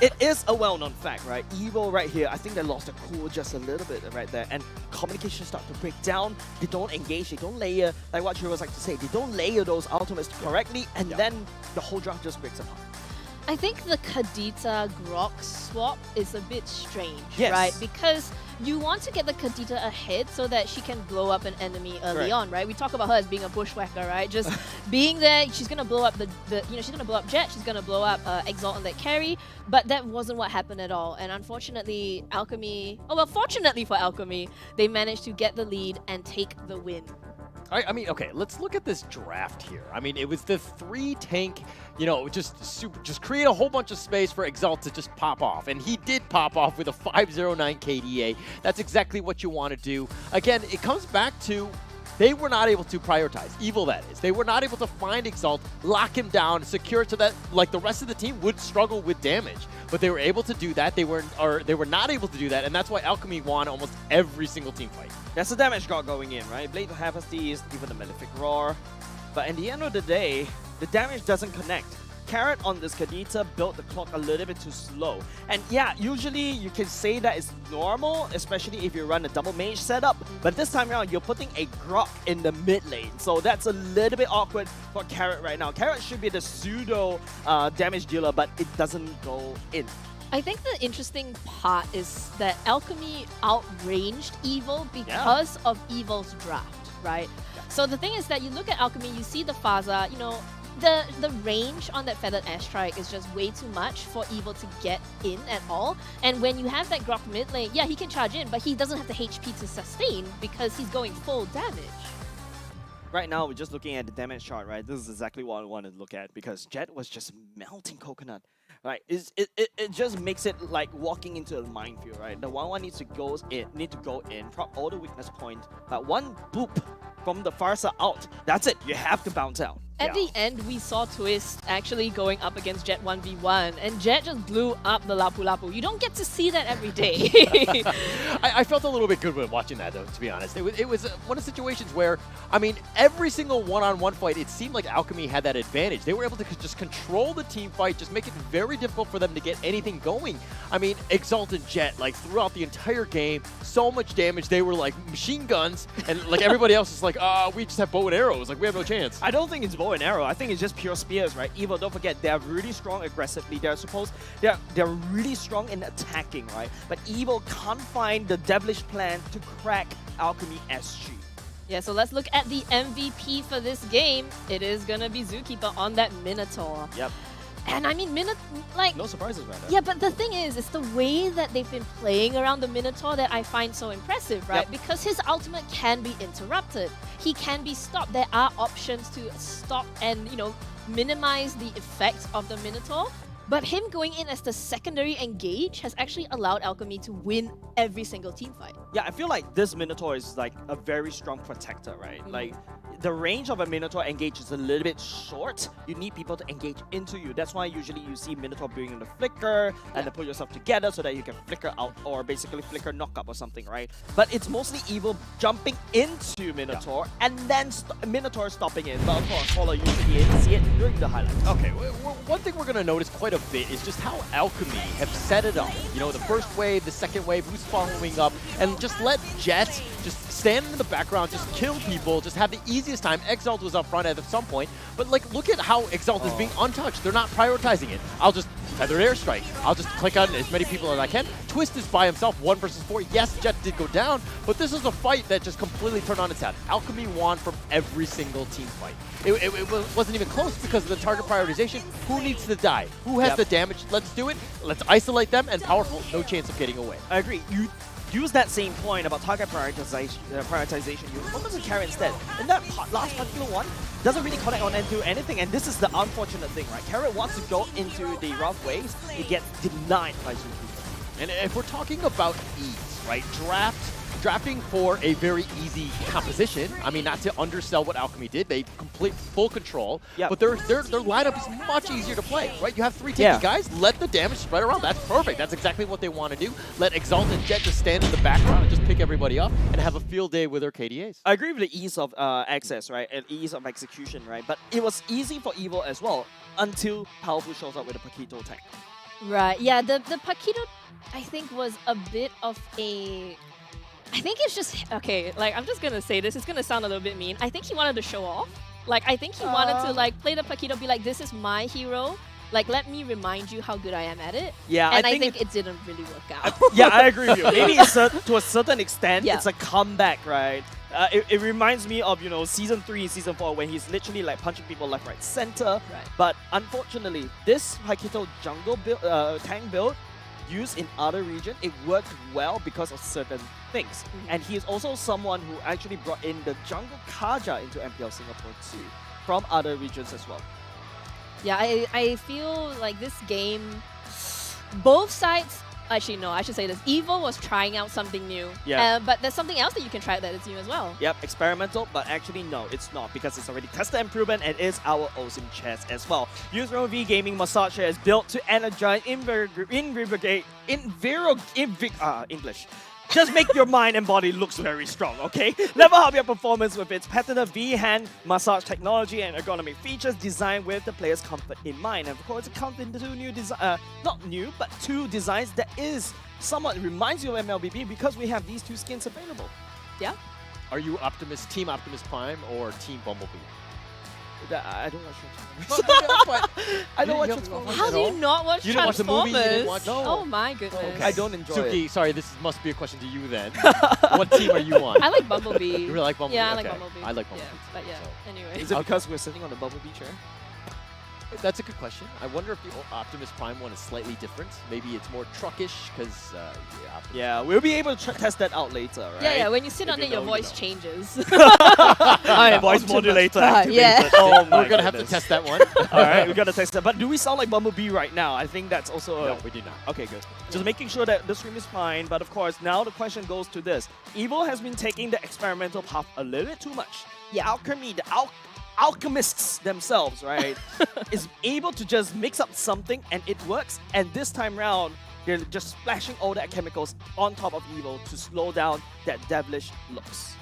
it is a well-known fact, right? Evo right here, I think they lost the cool just a little bit right there, and communication start to break down. They don't engage, they don't layer, like what heroes like to say, they don't layer those ultimates correctly, and then the whole draft just breaks apart. I think the Kadita Grok swap is a bit strange, yes, right? Because you want to get the Kadita ahead so that she can blow up an enemy early on, right? We talk about her as being a bushwhacker, right? Just being there, she's gonna blow up she's gonna blow up Jet, she's gonna blow up Exalt on that carry, but that wasn't what happened at all. And unfortunately, Alchemy, fortunately for Alchemy, they managed to get the lead and take the win. I mean, okay, let's look at this draft here. I mean, it was the 3-tank, just create a whole bunch of space for Exalt to just pop off. And he did pop off with a 509 KDA. That's exactly what you want to do. Again, it comes back to they were not able to prioritize. Evil, that is. They were not able to find Exalt, lock him down, secure to that, like the rest of the team would struggle with damage. But they were able to do that. They were not able to do that, and that's why Alchemy won almost every single team fight. That's the damage got going in, right? Blade of Hephaestus, even the Malefic Roar. But at the end of the day, the damage doesn't connect. Carrot on this Kadita built the clock a little bit too slow. And yeah, usually you can say that is normal, especially if you run a double mage setup. But this time around, you're putting a Grok in the mid lane. So that's a little bit awkward for Carrot right now. Carrot should be the pseudo damage dealer, but it doesn't go in. I think the interesting part is that Alchemy outranged Evil because of Evil's draft, right? Yeah. So the thing is that you look at Alchemy, you see the Faza, the range on that Feathered Airstrike is just way too much for Evil to get in at all. And when you have that Grok mid lane, yeah, he can charge in, but he doesn't have the HP to sustain because he's going full damage. Right now, we're just looking at the damage chart, right? This is exactly what I want to look at because Jet was just melting Coconut. Right, it just makes it like walking into a minefield, right? The 1-1 needs to go in, prop all the weakness point, but one boop from the Farsa out, that's it. You have to bounce out. At the end, we saw Twist actually going up against Jet 1v1, and Jet just blew up the Lapu Lapu. You don't get to see that every day. I felt a little bit good when watching that, though, to be honest. It was one of the situations where, I mean, every single one-on-one fight, it seemed like Alchemy had that advantage. They were able to just control the team fight, just make it very difficult for them to get anything going. I mean, Exalt and Jet, like, throughout the entire game, so much damage. They were like machine guns, and like everybody else is like, we just have bow and arrows. Like, we have no chance. I don't think it's bow bow and arrow. I think it's just pure spears, right? Evil, don't forget, they're really strong aggressively. They're really strong in attacking, right? But Evil can't find the devilish plan to crack Alchemy SG. Yeah, so let's look at the MVP for this game. It is gonna be Zookeeper on that Minotaur. Yep. And I mean, no surprises right now. Yeah, but the thing is, it's the way that they've been playing around the Minotaur that I find so impressive, right? Yep. Because his ultimate can be interrupted. He can be stopped. There are options to stop and, you know, minimize the effects of the Minotaur. But him going in as the secondary engage has actually allowed Alchemy to win every single team fight. Yeah, I feel like this Minotaur is like a very strong protector, right? Like, the range of a Minotaur engage is a little bit short. You need people to engage into you. That's why usually you see Minotaur bringing the flicker and to put yourself together so that you can flicker out or basically flicker knock up or something, right? But it's mostly Evil jumping into Minotaur and then Minotaur stopping it. But of course, Paula usually see it during the highlights. Okay, one thing we're going to notice quite a bit is just how Alchemy have set it up. You know, the first wave, the second wave, who's following up, and just let Jet just stand in the background, just kill people, just have the easiest time. Exalt was up front at some point, but like, look at how Exalt is being untouched. They're not prioritizing it. I'll just feathered airstrike. I'll just click on as many people as I can. Twist is by himself, 1 versus 4. Yes, Jet did go down, but this is a fight that just completely turned on its head. Alchemy won from every single team fight. It wasn't even close because of the target prioritization. Who needs to die? Who has the damage? Let's do it. Let's isolate them, and powerful, no chance of getting away. I agree. You use that same point about target prioritization. You focus on carry instead. And that last particular one doesn't really connect on into anything, and this is the unfortunate thing, right? Carrot wants to go into the rough waves, it gets denied by Zookeeper. And if we're talking about ease, right? Drafting for a very easy composition. I mean, not to undersell what Alchemy did. They complete full control, but their lineup is much easier to play, right? You have 3 tanky guys. Let the damage spread around. That's perfect. That's exactly what they want to do. Let Exalt and Jet just stand in the background and just pick everybody up and have a field day with their KDAs. I agree with the ease of access, right? And ease of execution, right? But it was easy for Evil as well until Powerful shows up with a Paquito tank. Right, yeah, the Paquito, I think, was a bit of a... I think it's just, okay, like, I'm just gonna say this, it's gonna sound a little bit mean. I think he wanted to show off. Like, I think he wanted to, like, play the Paquito, be like, this is my hero. Like, let me remind you how good I am at it. Yeah, and I think it didn't really work out. Yeah, I agree with you. Maybe to a certain extent, it's a comeback, right? It reminds me of, you know, Season 3 and Season 4 when he's literally, like, punching people left, right, center. But unfortunately, this Paquito jungle build, tank build, used in other regions, it worked well because of certain things. And he is also someone who actually brought in the jungle Kaja into MPL Singapore too, from other regions as well. Yeah, I feel like this game, both sides, actually no, I should say this, Evil was trying out something new. Yeah. But there's something else that you can try that is new as well. Yep, experimental, but actually no, it's not because it's already tested and proven and is our awesome chest as well. User V Gaming Massage Chair is built to energize, English. Just make your mind and body looks very strong, okay? Level up your performance with its patented V-hand massage technology and ergonomic features designed with the player's comfort in mind. And of course, it comes into 2 new not new, but 2 designs that is somewhat reminds you of MLBB because we have these 2 skins available. Yeah. Are you Team Optimus Prime or Team Bumblebee? I don't watch Transformers. I don't watch Transformers. How do you not watch You didn't watch the movie? Transformers? You didn't watch Oh my goodness. Okay. I don't enjoy Suki, it. sorry, this must be a question to you then. What team are you on? I like Bumblebee. You really like Bumblebee? Yeah, I Okay. like Bumblebee. I like Bumblebee. Yeah, but yeah, anyway. Is it because we're sitting on the Bumblebee chair? That's a good question. I wonder if the Optimus Prime one is slightly different. Maybe it's more truckish because yeah, we'll be able to test that out later, right? Yeah, when you sit If on it, your know, voice you changes. I am voice modulator activated. Yeah. Oh my We're going to have to goodness. test that one. All right, we got to test that. But do we sound like Bumblebee right now? I think that's also... No, we do not. Okay, good. Just making sure that the stream is fine. But of course, now the question goes to this. Evil has been taking the experimental path a little bit too much. Yeah. Alchemy, the alchemists themselves, right, is able to just mix up something and it works. And this time round, they're just splashing all that chemicals on top of Evil to slow down that devilish looks.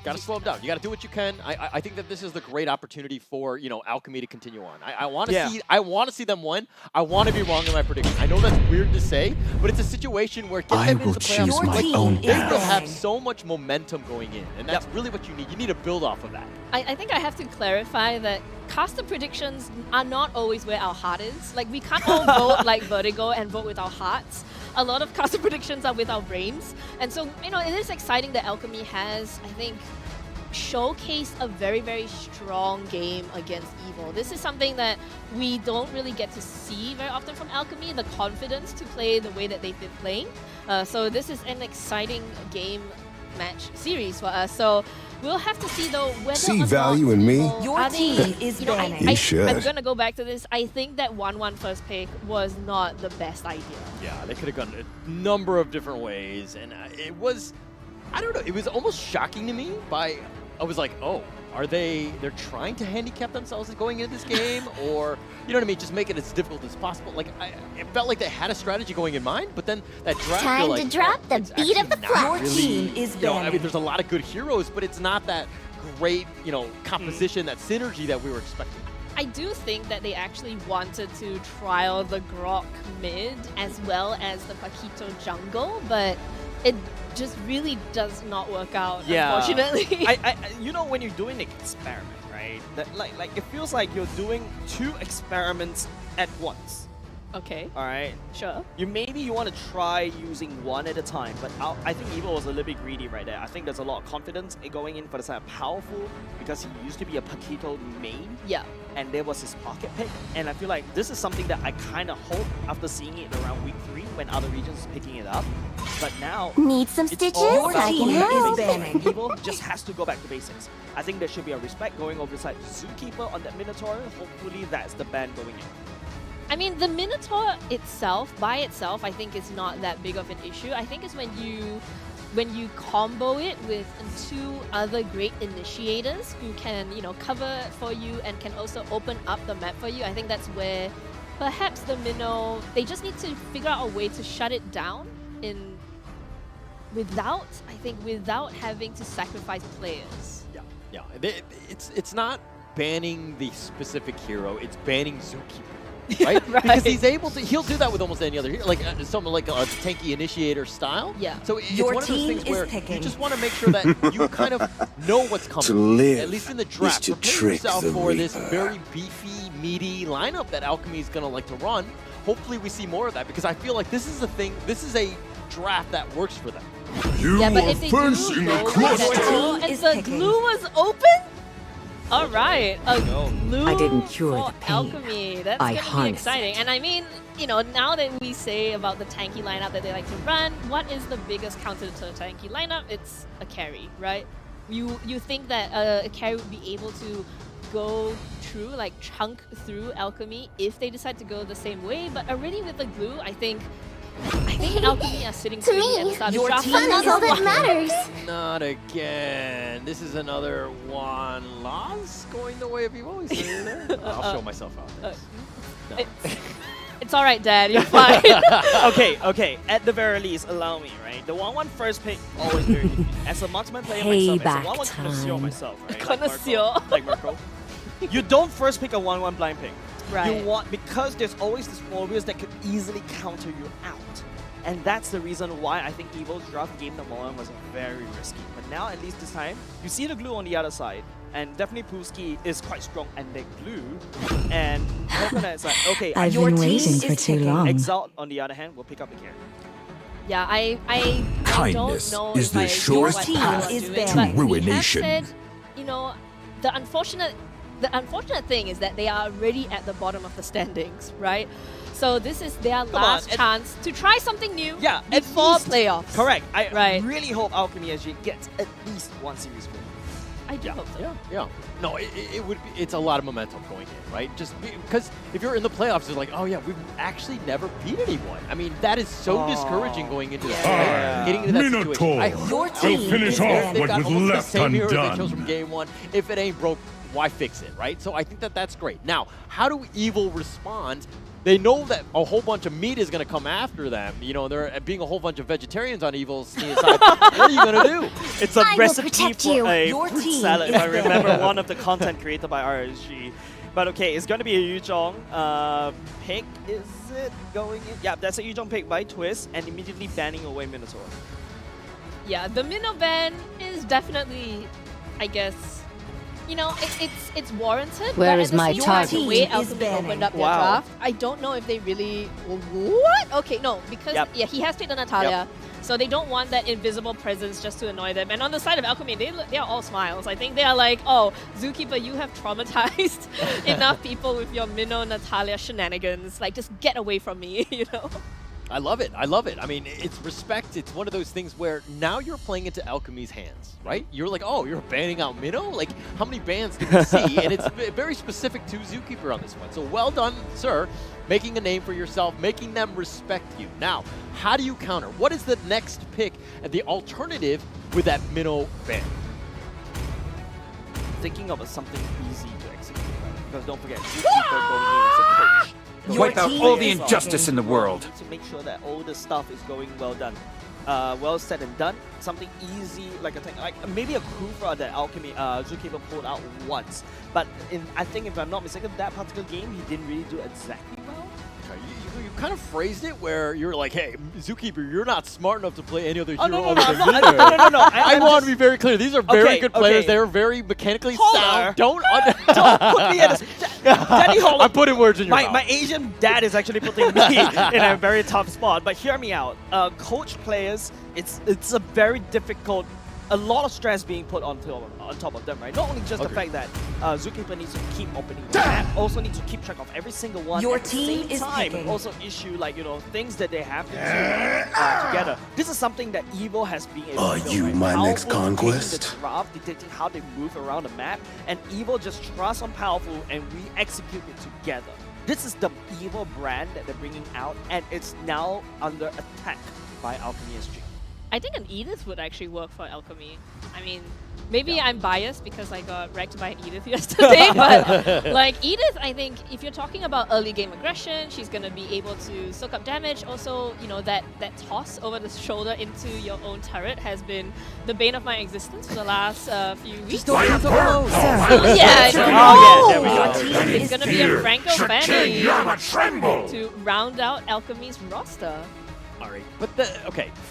Got to slow them down. You got to do what you can. I think that this is the great opportunity for Alchemy to continue on. I want to see them win. I want to be wrong in my prediction. I know that's weird to say, but it's a situation where get them into the playoffs. They will have so much momentum going in, and that's really what you need. You need to build off of that. I think I have to clarify that caster predictions are not always where our heart is. Like, we can't all vote like Vertigo and vote with our hearts. A lot of caster predictions are with our brains. And so, it is exciting that Alchemy has, I think, showcased a very, very strong game against Evil. This is something that we don't really get to see very often from Alchemy, the confidence to play the way that they've been playing. So this is an exciting game match series for us. So we'll have to see, though, whether or not value in me? Your team is banning. I'm going to go back to this. I think that 1-1 first pick was not the best idea. Yeah, they could have gone a number of different ways, and it was, I don't know, it was almost shocking to me I was like, oh, they're trying to handicap themselves going into this game, or, you know what I mean, just make it as difficult as possible. Like, it felt like they had a strategy going in mind, but then that draft, Time to drop the beat of the clock. Your team is I mean, there's a lot of good heroes, but it's not that great, composition, that synergy that we were expecting. I do think that they actually wanted to trial the Grok mid as well as the Paquito jungle, but it just really does not work out, unfortunately. When you're doing an experiment, right? That like it feels like you're doing 2 experiments at once. Okay. All right. Sure. Maybe you want to try using one at a time, but I think Evil was a little bit greedy right there. I think there's a lot of confidence in going in for the side of Powerful because he used to be a Paquito main. Yeah. And there was his pocket pick. And I feel like this is something that I kind of hope after seeing it around week 3 when other regions is picking it up. But now... Need some stitches? I can help. Evil just has to go back to basics. I think there should be a respect going over the side. Zookeeper on that Minotaur, hopefully that's the ban going in. I mean, the Minotaur itself, by itself, I think is not that big of an issue. I think it's when you combo it with 2 other great initiators who can, cover for you and can also open up the map for you. I think that's where perhaps the Minnow, they just need to figure out a way to shut it down without having to sacrifice players. Yeah. It's not banning the specific hero, it's banning Zookeeper. Right? Because he'll do that with almost any other hero, like something like a tanky initiator style. Yeah. So it's one of those things where you just want to make sure that you kind of know what's coming. To live, at least in the draft. Prepare yourself for this very beefy, meaty lineup that Alchemy is going to like to run. Hopefully we see more of that, because I feel like this is a thing, this is a draft that works for them. You are first in the cluster. And the glue was open? All right, a glue I didn't cure for the pain. Alchemy. That's going to be exciting. And I mean, now that we say about the tanky lineup that they like to run, what is the biggest counter to a tanky lineup? It's a carry, right? You think that a carry would be able to go through, like chunk through Alchemy if they decide to go the same way, but already with the glue, I think Alchemy are sitting To pretty at the me, start your of team is all that matters. Not again. This is another one loss going the way of Evil. I'll show myself out. It's all right, Dad. You're fine. Okay. At the very least, allow me, right? The 1-1 first pick, always very easy. As a multi-man player myself, as a 1-1 connoisseur myself, right? Connoisseur. Like Mirko. You don't first pick a 1-1 blind pick. Right. You want, because there's always these warriors that could easily counter you out. And that's the reason why I think Evil's draft game number 1 was very risky. But now, at least this time, you see the glue on the other side. And definitely Pulski is quite strong and they glue. And Coconut is like, okay, I've been waiting for too long. Exalt, on the other hand, will pick up the carry. Yeah, I Kindness don't know is if the I agree surest with what path he was to doing, but ruination. He has said, the unfortunate thing is that they are already at the bottom of the standings, right? So this is their last chance to try something new before playoffs. Correct. I really hope Alchemy SG gets at least one series win. I do hope so. Yeah. No, it would be, it's a lot of momentum going in, right? Just because if you're in the playoffs, it's like, oh yeah, we've actually never beat anyone. I mean, that is so discouraging going into that. Right? Getting into that situation. I hope will finish off what was left they chose undone. from game 1. If it ain't broke, why fix it, right? So I think that that's great. Now, how do Evil respond they know that a whole bunch of meat is going to come after them. You know, there being a whole bunch of vegetarians on Evil's side. What are you going to do? It's a recipe for a Your fruit team salad, is if I remember one of the content created by RSG. But okay, it's going to be a Yuzhong pick. Is it going in? Yeah, that's a Yuzhong pick by Twist and immediately banning away Minotaur. Yeah, the Minnow ban is definitely, I guess, you know, it's warranted. Where but is at the my same time, target? the way Team is Alchemy banning. opened up their Wow. draft, I don't know if they really... What? Okay, no, because yeah, he has taken Natalia. So they don't want that invisible presence just to annoy them. And on the side of Alchemy, they are all smiles. I think they are like, oh, Zookeeper, you have traumatized enough people with your Minnow Natalia shenanigans. Like, just get away from me, you know? I love it. I love it. I mean, it's respect. It's one of those things where now you're playing into Alchemy's hands, right? You're like, oh, you're banning out Minnow? Like, how many bans did we see? And it's very specific to Zookeeper on this one. So well done, sir. Making a name for yourself, making them respect you. Now, how do you counter? What is the next pick and the alternative with that Minnow ban? Thinking of something easy to execute, right? Because don't forget, Zookeeper going in as a coach. Wipe out all the injustice in the world. To make sure that all the stuff is going well done. Well said and done. Something easy, like a thing, like maybe a Kufra that Alchemy Zookeeper pulled out once. But I think if I'm not mistaken, that particular game he didn't really do exactly well. You kind of phrased it where you're like, hey, Zookeeper, you're not smart enough to play any other hero no, other than no, Minnow. no. I want to be very clear. These are very good players. Okay. They're very mechanically Holler. sound. Don't put me at a... Daddy Holler. I'm putting words in your mouth. My Asian dad is actually putting me in a very tough spot. But hear me out. Coach players, it's a very difficult... A lot of stress being put on top of them, right? Not only just the fact that Zookeeper needs to keep opening the map, also needs to keep track of every single one. Your at team the same is time, picking. also issue like things that they have to do together. This is something that Evo has been able Are to do, you right? my Powerful next conquest? dictating the draft, dictating how they move around the map, and Evo just trusts on Powerful and we execute it together. This is the Evo brand that they're bringing out, and it's now under attack by Alchemy SG. I think an Edith would actually work for Alchemy. I mean, maybe I'm biased because I got wrecked by an Edith yesterday, but like Edith, I think if you're talking about early game aggression, she's gonna be able to soak up damage. Also, you know, that toss over the shoulder into your own turret has been the bane of my existence for the last few weeks. There we go. It's gonna be a Franco Fanny to round out Alchemy's roster. Alright, but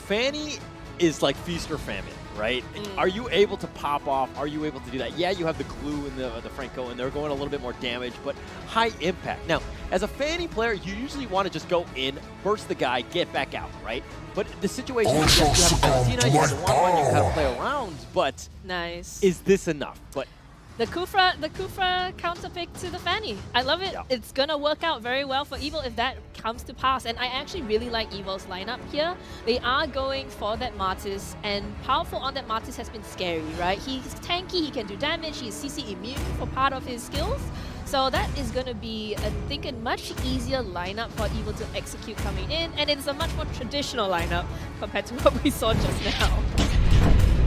Fanny is like feast or famine, right? Are you able to pop off? Are you able to do that? Yeah, you have the glue and the Franco, and they're going a little bit more damage, but high impact. Now, as a Fanny player, you usually want to just go in, burst the guy, get back out, right? But the situation is yes, you have Valentina, you have the 1-1, you kind of play around, but nice. Is this enough? But the Kufra counter pick to the Fanny. I love it. Yeah. It's gonna work out very well for Evil if that comes to pass. And I actually really like Evil's lineup here. They are going for that Martis, and Powerful on that Martis has been scary, right? He's tanky, he can do damage, he's CC immune for part of his skills. So that is going to be, I think, a much easier lineup for Evil to execute coming in, and it's a much more traditional lineup compared to what we saw just now.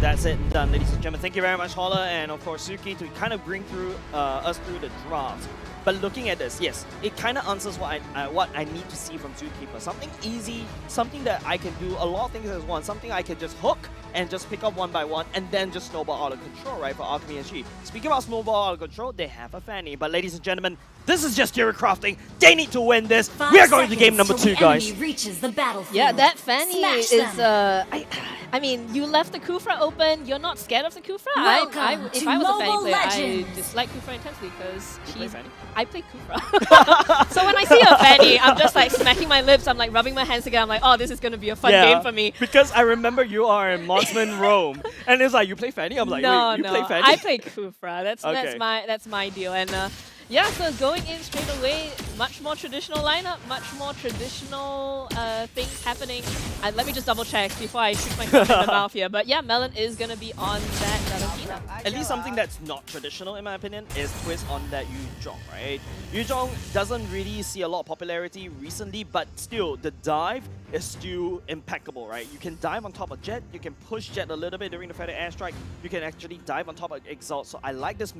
That's it and done, ladies and gentlemen. Thank you very much, Holler, and of course Suki, to kind of bring through us through the draft. But looking at this, yes, it kind of answers what I need to see from Zookeeper. Something easy, something that I can do a lot of things as one, something I can just hook and just pick up one by one and then just snowball out of control, right, for Alchemy SG. Speaking about snowball out of control, they have a Fanny. But ladies and gentlemen, this is just Hero Crafting. They need to win this. We are going to game number 2, guys. Reaches the battlefield. Yeah, that Fanny is, I mean, you left the Kufra open. You're not scared of the Kufra. If I was a Fanny player, I dislike Kufra intensely because I play Kufra. So when I see a Fanny, I'm just like smacking my lips. I'm like rubbing my hands together. I'm like, oh, this is going to be a fun game for me. Because I remember you are in Mossman Rome. And it's like, you play Fanny? I'm like, no, wait, you play Fanny? I play Kufra. That's my deal. And yeah, so going in straight away, much more traditional lineup, much more traditional things happening. Let me just double check before I shoot myself in the mouth here. But yeah, Melon is going to be on that Valentina. At least something that's not traditional, in my opinion, is Twist on that Yuzhong, right? Yuzhong doesn't really see a lot of popularity recently, but still, the dive is still impeccable, right? You can dive on top of Jet, you can push Jet a little bit during the Feather Airstrike, you can actually dive on top of Exalt. So I like this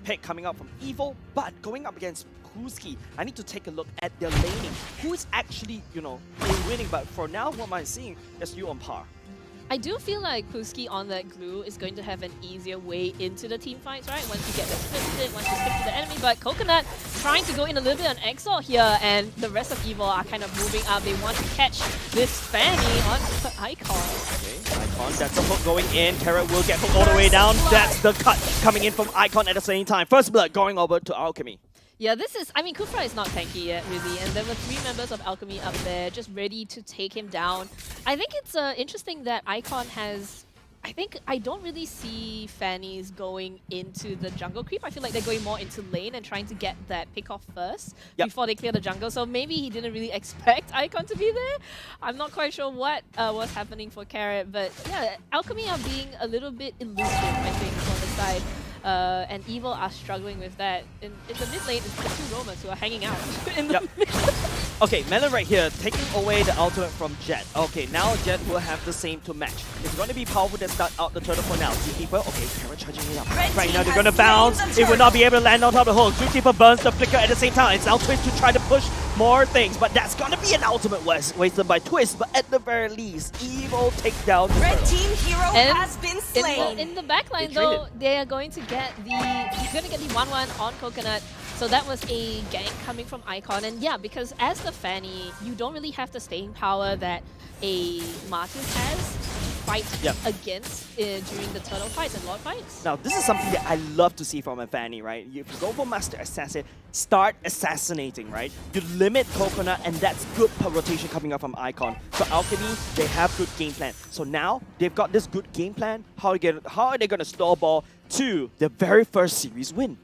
pick coming out from Evil, but going up against Kuski, I need to take a look at their laning. Who is actually, winning, but for now, what am I seeing? Is you on par. I do feel like Kuski on that glue is going to have an easier way into the team fights, right? Once you get the split, once you stick to the enemy. But Coconut trying to go in a little bit on Exalt here, and the rest of Evil are kind of moving up. They want to catch this Fanny on Icon. Okay, Icon, that's the hook going in. Carrot will get hooked all the way down. That's the cut coming in from Icon at the same time. First blood going over to Alchemy. Yeah, this is, I mean, Kufra is not tanky yet, really, and there were 3 members of Alchemy up there just ready to take him down. I think it's interesting that Icon has, I don't really see Fannies going into the jungle creep. I feel like they're going more into lane and trying to get that pick off first before they clear the jungle. So maybe he didn't really expect Icon to be there. I'm not quite sure what was happening for Carrot, but yeah, Alchemy are being a little bit elusive, I think, on the side. And Evil are struggling with that. In the mid lane, it's the 2 roamers who are hanging out in the Okay, Melon right here, taking away the ultimate from Jet. Okay, now Jet will have the same to match. It's going to be powerful to start out the turtle for now. Zookeeper, okay, Carrot charging it up. Right now they're going to bounce. It will not be able to land on top of the hook. Zookeeper burns the flicker at the same time. It's now Twist to try to push more things, but that's going to be an ultimate wasted by Twist. But at the very least, Evil take down the Red turtle. team hero has been slain. In the backline though, they are going to get the 1-1 on Coconut. So that was a gank coming from Icon, and yeah, because as the Fanny, you don't really have the staying power that a Martis has to fight against during the turtle fights and lord fights. Now, this is something that I love to see from a Fanny, right? If you go for Master Assassin, start assassinating, right? You limit Coconut, and that's good rotation coming up from Icon. So Alchemy, they have good game plan. So now, they've got this good game plan. How are they going to stall ball to the very first series win?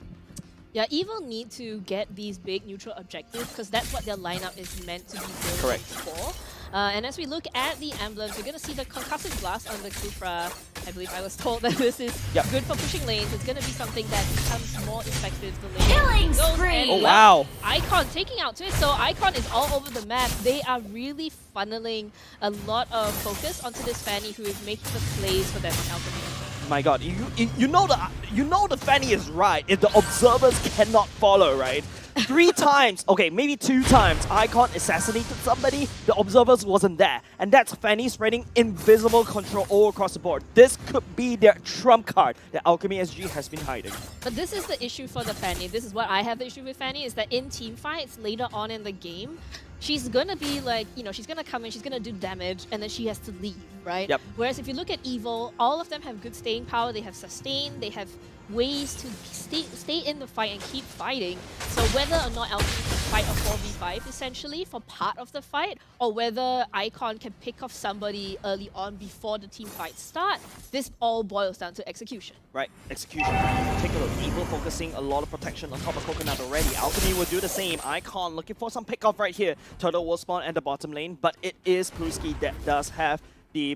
Yeah, Evil need to get these big neutral objectives because that's what their lineup is meant to be built for. And as we look at the emblems, you're going to see the concussive blast on the Kufra. I believe I was told that this is good for pushing lanes. It's going to be something that becomes more effective the lane Killing goes. spree! Oh, wow. Icon taking out Twist. So Icon is all over the map. They are really funneling a lot of focus onto this Fanny who is making the plays for them on Alchemy. My God, you know the Fanny is right if the observers cannot follow, right? 3 times, okay, maybe 2 times, Icon assassinated somebody, the observers wasn't there. And that's Fanny spreading invisible control all across the board. This could be their trump card that Alchemy SG has been hiding. But this is the issue for the Fanny. This is what I have the issue with Fanny, is that in team fights later on in the game, she's gonna be like, she's gonna come in, she's gonna do damage, and then she has to leave, right? Yep. Whereas if you look at Evil, all of them have good staying power, they have sustain, they have ways to stay in the fight and keep fighting. So whether or not Alchemy can fight a 4v5 essentially for part of the fight, or whether Icon can pick off somebody early on before the team fights start, this all boils down to execution. Right, execution. Take a look. Evil focusing a lot of protection on top of Coconut already. Alchemy will do the same. Icon looking for some pick off right here. Turtle will spawn at the bottom lane, but it is Pruski that does have the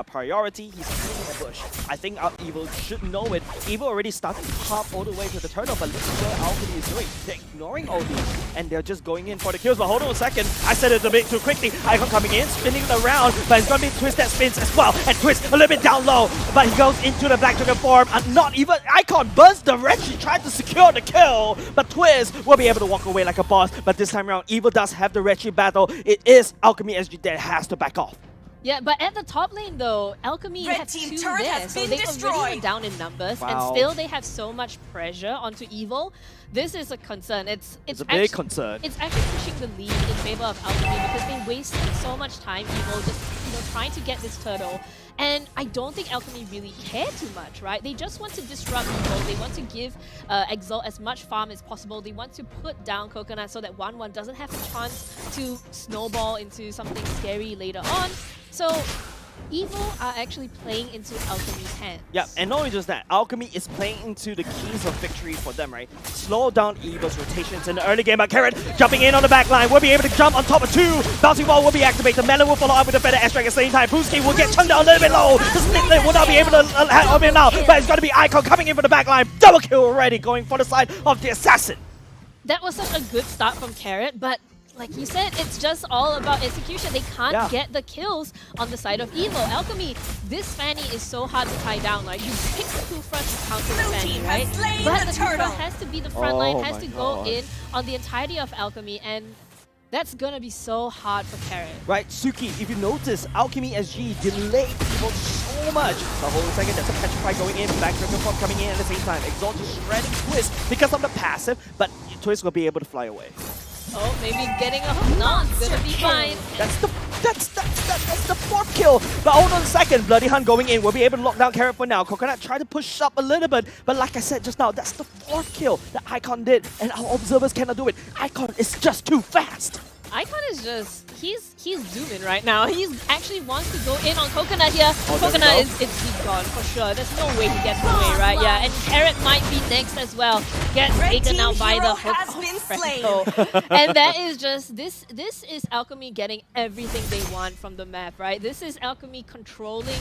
priority. He's hiding in the bush. I think Evil should know it. Evil already started to hop all the way to the turtle, but look at what Alchemy is doing. They're ignoring all these, and they're just going in for the kills. But hold on a second. I said it a bit too quickly. Icon coming in, spinning around, but it's going to be Twist that spins as well. And Twist a little bit down low, but he goes into the Black Dragon form. And not even Icon burns the wrench. He tried to secure the kill, but Twist will be able to walk away like a boss. But this time around, Evil does have the wretched battle. It is Alchemy SG that has to back off. Yeah, but at the top lane though, Alchemy have 2 there, so they already went down in numbers, and still they have so much pressure onto Evil. This is a concern. It's a big concern. It's actually pushing the lead in favor of Alchemy because they wasted so much time, Evil, just trying to get this turtle. And I don't think Alchemy really care too much, right? They just want to disrupt Evil. They want to give Exalt as much farm as possible. They want to put down Coconut so that 1-1 doesn't have a chance to snowball into something scary later on. So Evil are actually playing into Alchemy's hands. Yeah, and not only just that, Alchemy is playing into the keys of victory for them, right? Slow down Evil's rotations in the early game, but Carrot jumping in on the back line will be able to jump on top of 2. Bouncing ball will be activated. Melon will follow up with a better S-Drag at the same time. Pruski will get chunked down a little bit low. The Snake will not be able to help him now, but it's going to be Icon coming in for the back line. Double kill already, going for the side of the Assassin. That was such a good start from Carrot, but like you said, it's just all about execution. They can't get the kills on the side of Evo. Alchemy, this Fanny is so hard to tie down. Like, you pick the Kufra to counter the Fanny, right? But the Kufra has to be the front line, has to go in on the entirety of Alchemy, and that's gonna be so hard for Carrot. Right, Suki, if you notice, Alchemy SG delayed Evo so much. So hold on a second, there's a petrify going in, back Dragon Form coming in at the same time. Exalt just shredding Twist because of the passive, but Twist will be able to fly away. Oh, maybe getting a hook. No, it's gonna be fine. That's the fourth kill. But hold on a second, Bloody Hunt going in. We'll be able to lock down Carrot for now. Coconut tried to push up a little bit, but like I said just now, that's the fourth kill that Icon did, and our observers cannot do it. Icon is just too fast. Icon is just, he's zooming right now. He's actually wants to go in on Coconut here. Coconut he's gone for sure. There's no way he gets away, right? Yeah, and Carrot might be next as well. Gets taken out by the hook. And that is just, this is Alchemy getting everything they want from the map, right? This is Alchemy controlling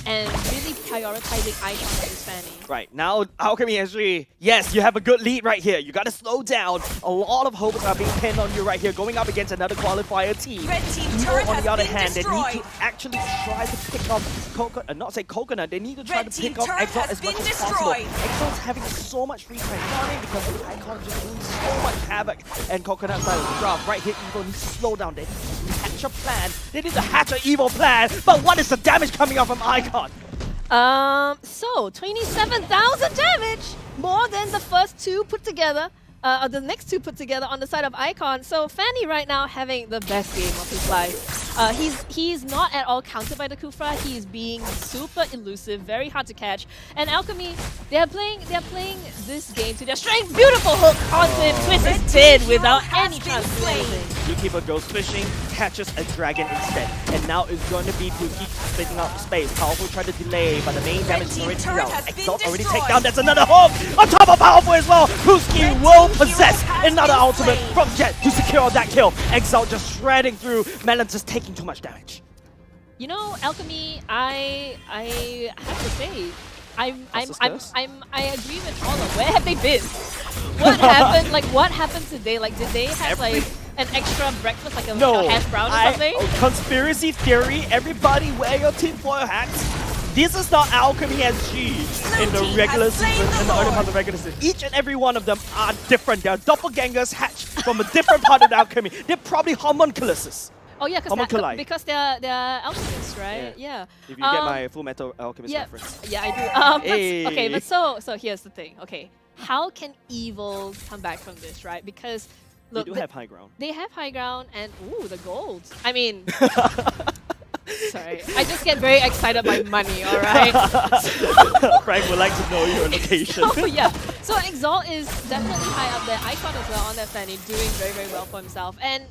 and really prioritizing Icon on this Fanny. Right, now Alchemy SG, yes, you have a good lead right here. You gotta slow down. A lot of hopes are being pinned on you right here, going up against another qualifier team. Evo, on the other hand, they need to actually try to pick up Coconut, not say Coconut, they need to try to pick up Exalt as much as possible. Exalt's having so much free time, not only because of Icon just doing so much havoc, and Coconut side of the drop. Right here, Evo needs to slow down. They need to hatch a plan. They need to hatch an Evo plan, but what is the damage coming off from Icon? So 27,000 damage, more than the first two put together, the next two put together on the side of Icon. So Fanny right now having the best game of his life. He's not at all countered by the Kufra. He's being super elusive, very hard to catch. And Alchemy, they're playing this game to their strength. Beautiful hook onto him. Twist is dead without any chance to do anything. Zookeeper goes fishing, catches a dragon instead. And now it's going to be to keep splitting out space. Powerful tried to delay, but the main damage is already out. Exalt already take down. That's another hook on top of Powerful as well. Huski will possess another ultimate from Jet to secure that kill. Exalt just shredding through. Melon just taking too much damage. You know, Alchemy, I have to say, I agree with Ola. Where have they been? What happened? Like, what happened today? Like, did they have like an extra breakfast, like a hash brown or something? Conspiracy theory. Everybody wear your tinfoil hats. This is not Alchemy SG in the regular season, in the early part of the regular season. Each and every one of them are different. They're doppelgangers hatched from a different part of the Alchemy. They're probably homunculuses. Oh yeah, because they're alchemists, right? Yeah. If you get my Full Metal Alchemist reference. Yeah, I do. Okay, but so here's the thing. Okay, how can Evil come back from this, right? Because look, they do have high ground. They have high ground, and ooh, the gold. I mean. Sorry, I just get very excited by money, alright? Frank would like to know your location. Oh yeah, so Exalt is definitely high up there. Icon as well on that Fanny, doing very, very well for himself. And,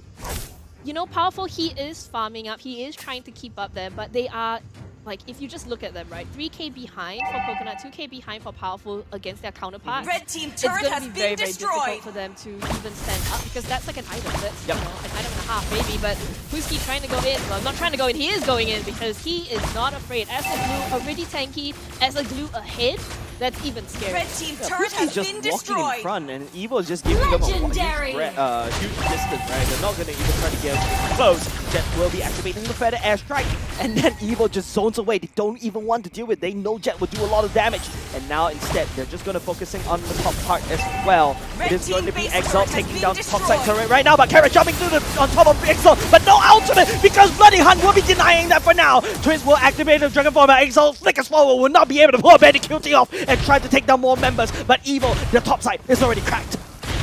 you know, Powerful, he is farming up, he is trying to keep up there, but they are, like, if you just look at them, right, 3k behind for Coconut, 2k behind for Powerful against their counterparts. Red team turret has been very destroyed. difficult for them to even stand up, because that's like an item. That's you know, an item and a half maybe, but Huski trying to go in, well, not trying to go in, he is going in because he is not afraid. As a glue already tanky, as a glue ahead, that's even scary. Red team turret has just been destroyed. Walking in front, and Evo is just giving them a huge distance, right? They're not going to even try to get close. Jet will be activating the Feather Airstrike, and then Evo just zones away. They don't even want to deal with it. They know Jet will do a lot of damage, and now instead they're just going to focusing on the top part as well. It is going to be Exalt taking down the top side turret right now, but Carrot jumping through on top of Exalt, but no ultimate because Bloody Hunt will be denying that for now. Twist will activate the Dragon Form, but Exalt flickers forward, will not be able to pull a Betty QT off and try to take down more members, but Evo, the top side, is already cracked.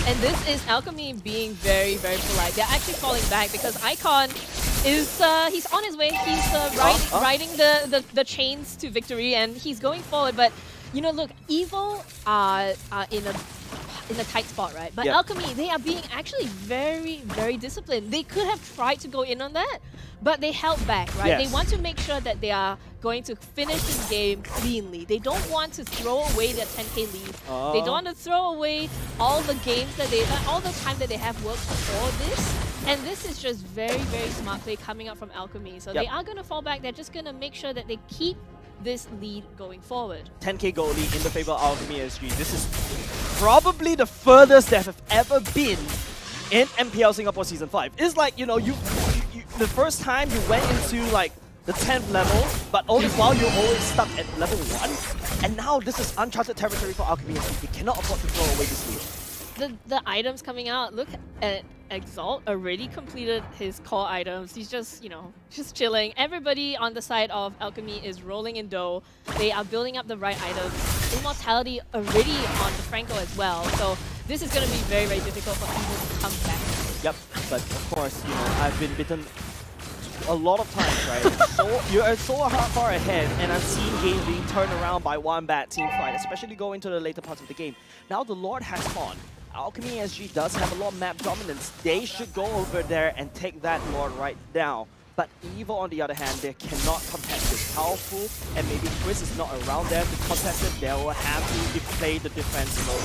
And this is Alchemy being very, very polite. They're actually falling back because Icon is he's on his way. He's riding the chains to victory, and he's going forward. But you know, look, Evo are in a tight spot, right? But Alchemy, they are being actually very, very disciplined. They could have tried to go in on that, but they held back, right? They want to make sure that they are going to finish this game cleanly. They don't want to throw away their 10k lead. They don't want to throw away all the games that all the time that they have worked before this. And this is just very, very smart play coming up from Alchemy. So they are going to fall back. They're just going to make sure that they keep this lead going forward. 10k goal lead in the favor of Alchemy SG. This is probably the furthest they have ever been in MPL Singapore Season 5. It's like, you know, you the first time you went into like the 10th level, but all this while you're always stuck at level 1. And now this is uncharted territory for Alchemy SG. You cannot afford to throw away this lead. The items coming out, look at Exalt already completed his core items. He's just, you know, just chilling. Everybody on the side of Alchemy is rolling in dough. They are building up the right items. Immortality already on the Franco as well. So this is going to be very, very difficult for people to come back. Yep, but of course, you know, I've been bitten a lot of times, right? So you're so far ahead, and I've seen games being turned around by one bad team fight, especially going into the later parts of the game. Now the Lord has spawned. Alchemy SG does have a lot of map dominance. They should go over there and take that Lord right now. But Evil, on the other hand, they cannot contest this. Powerful, and maybe Chris is not around there to contest it. They will have to play the defense mode.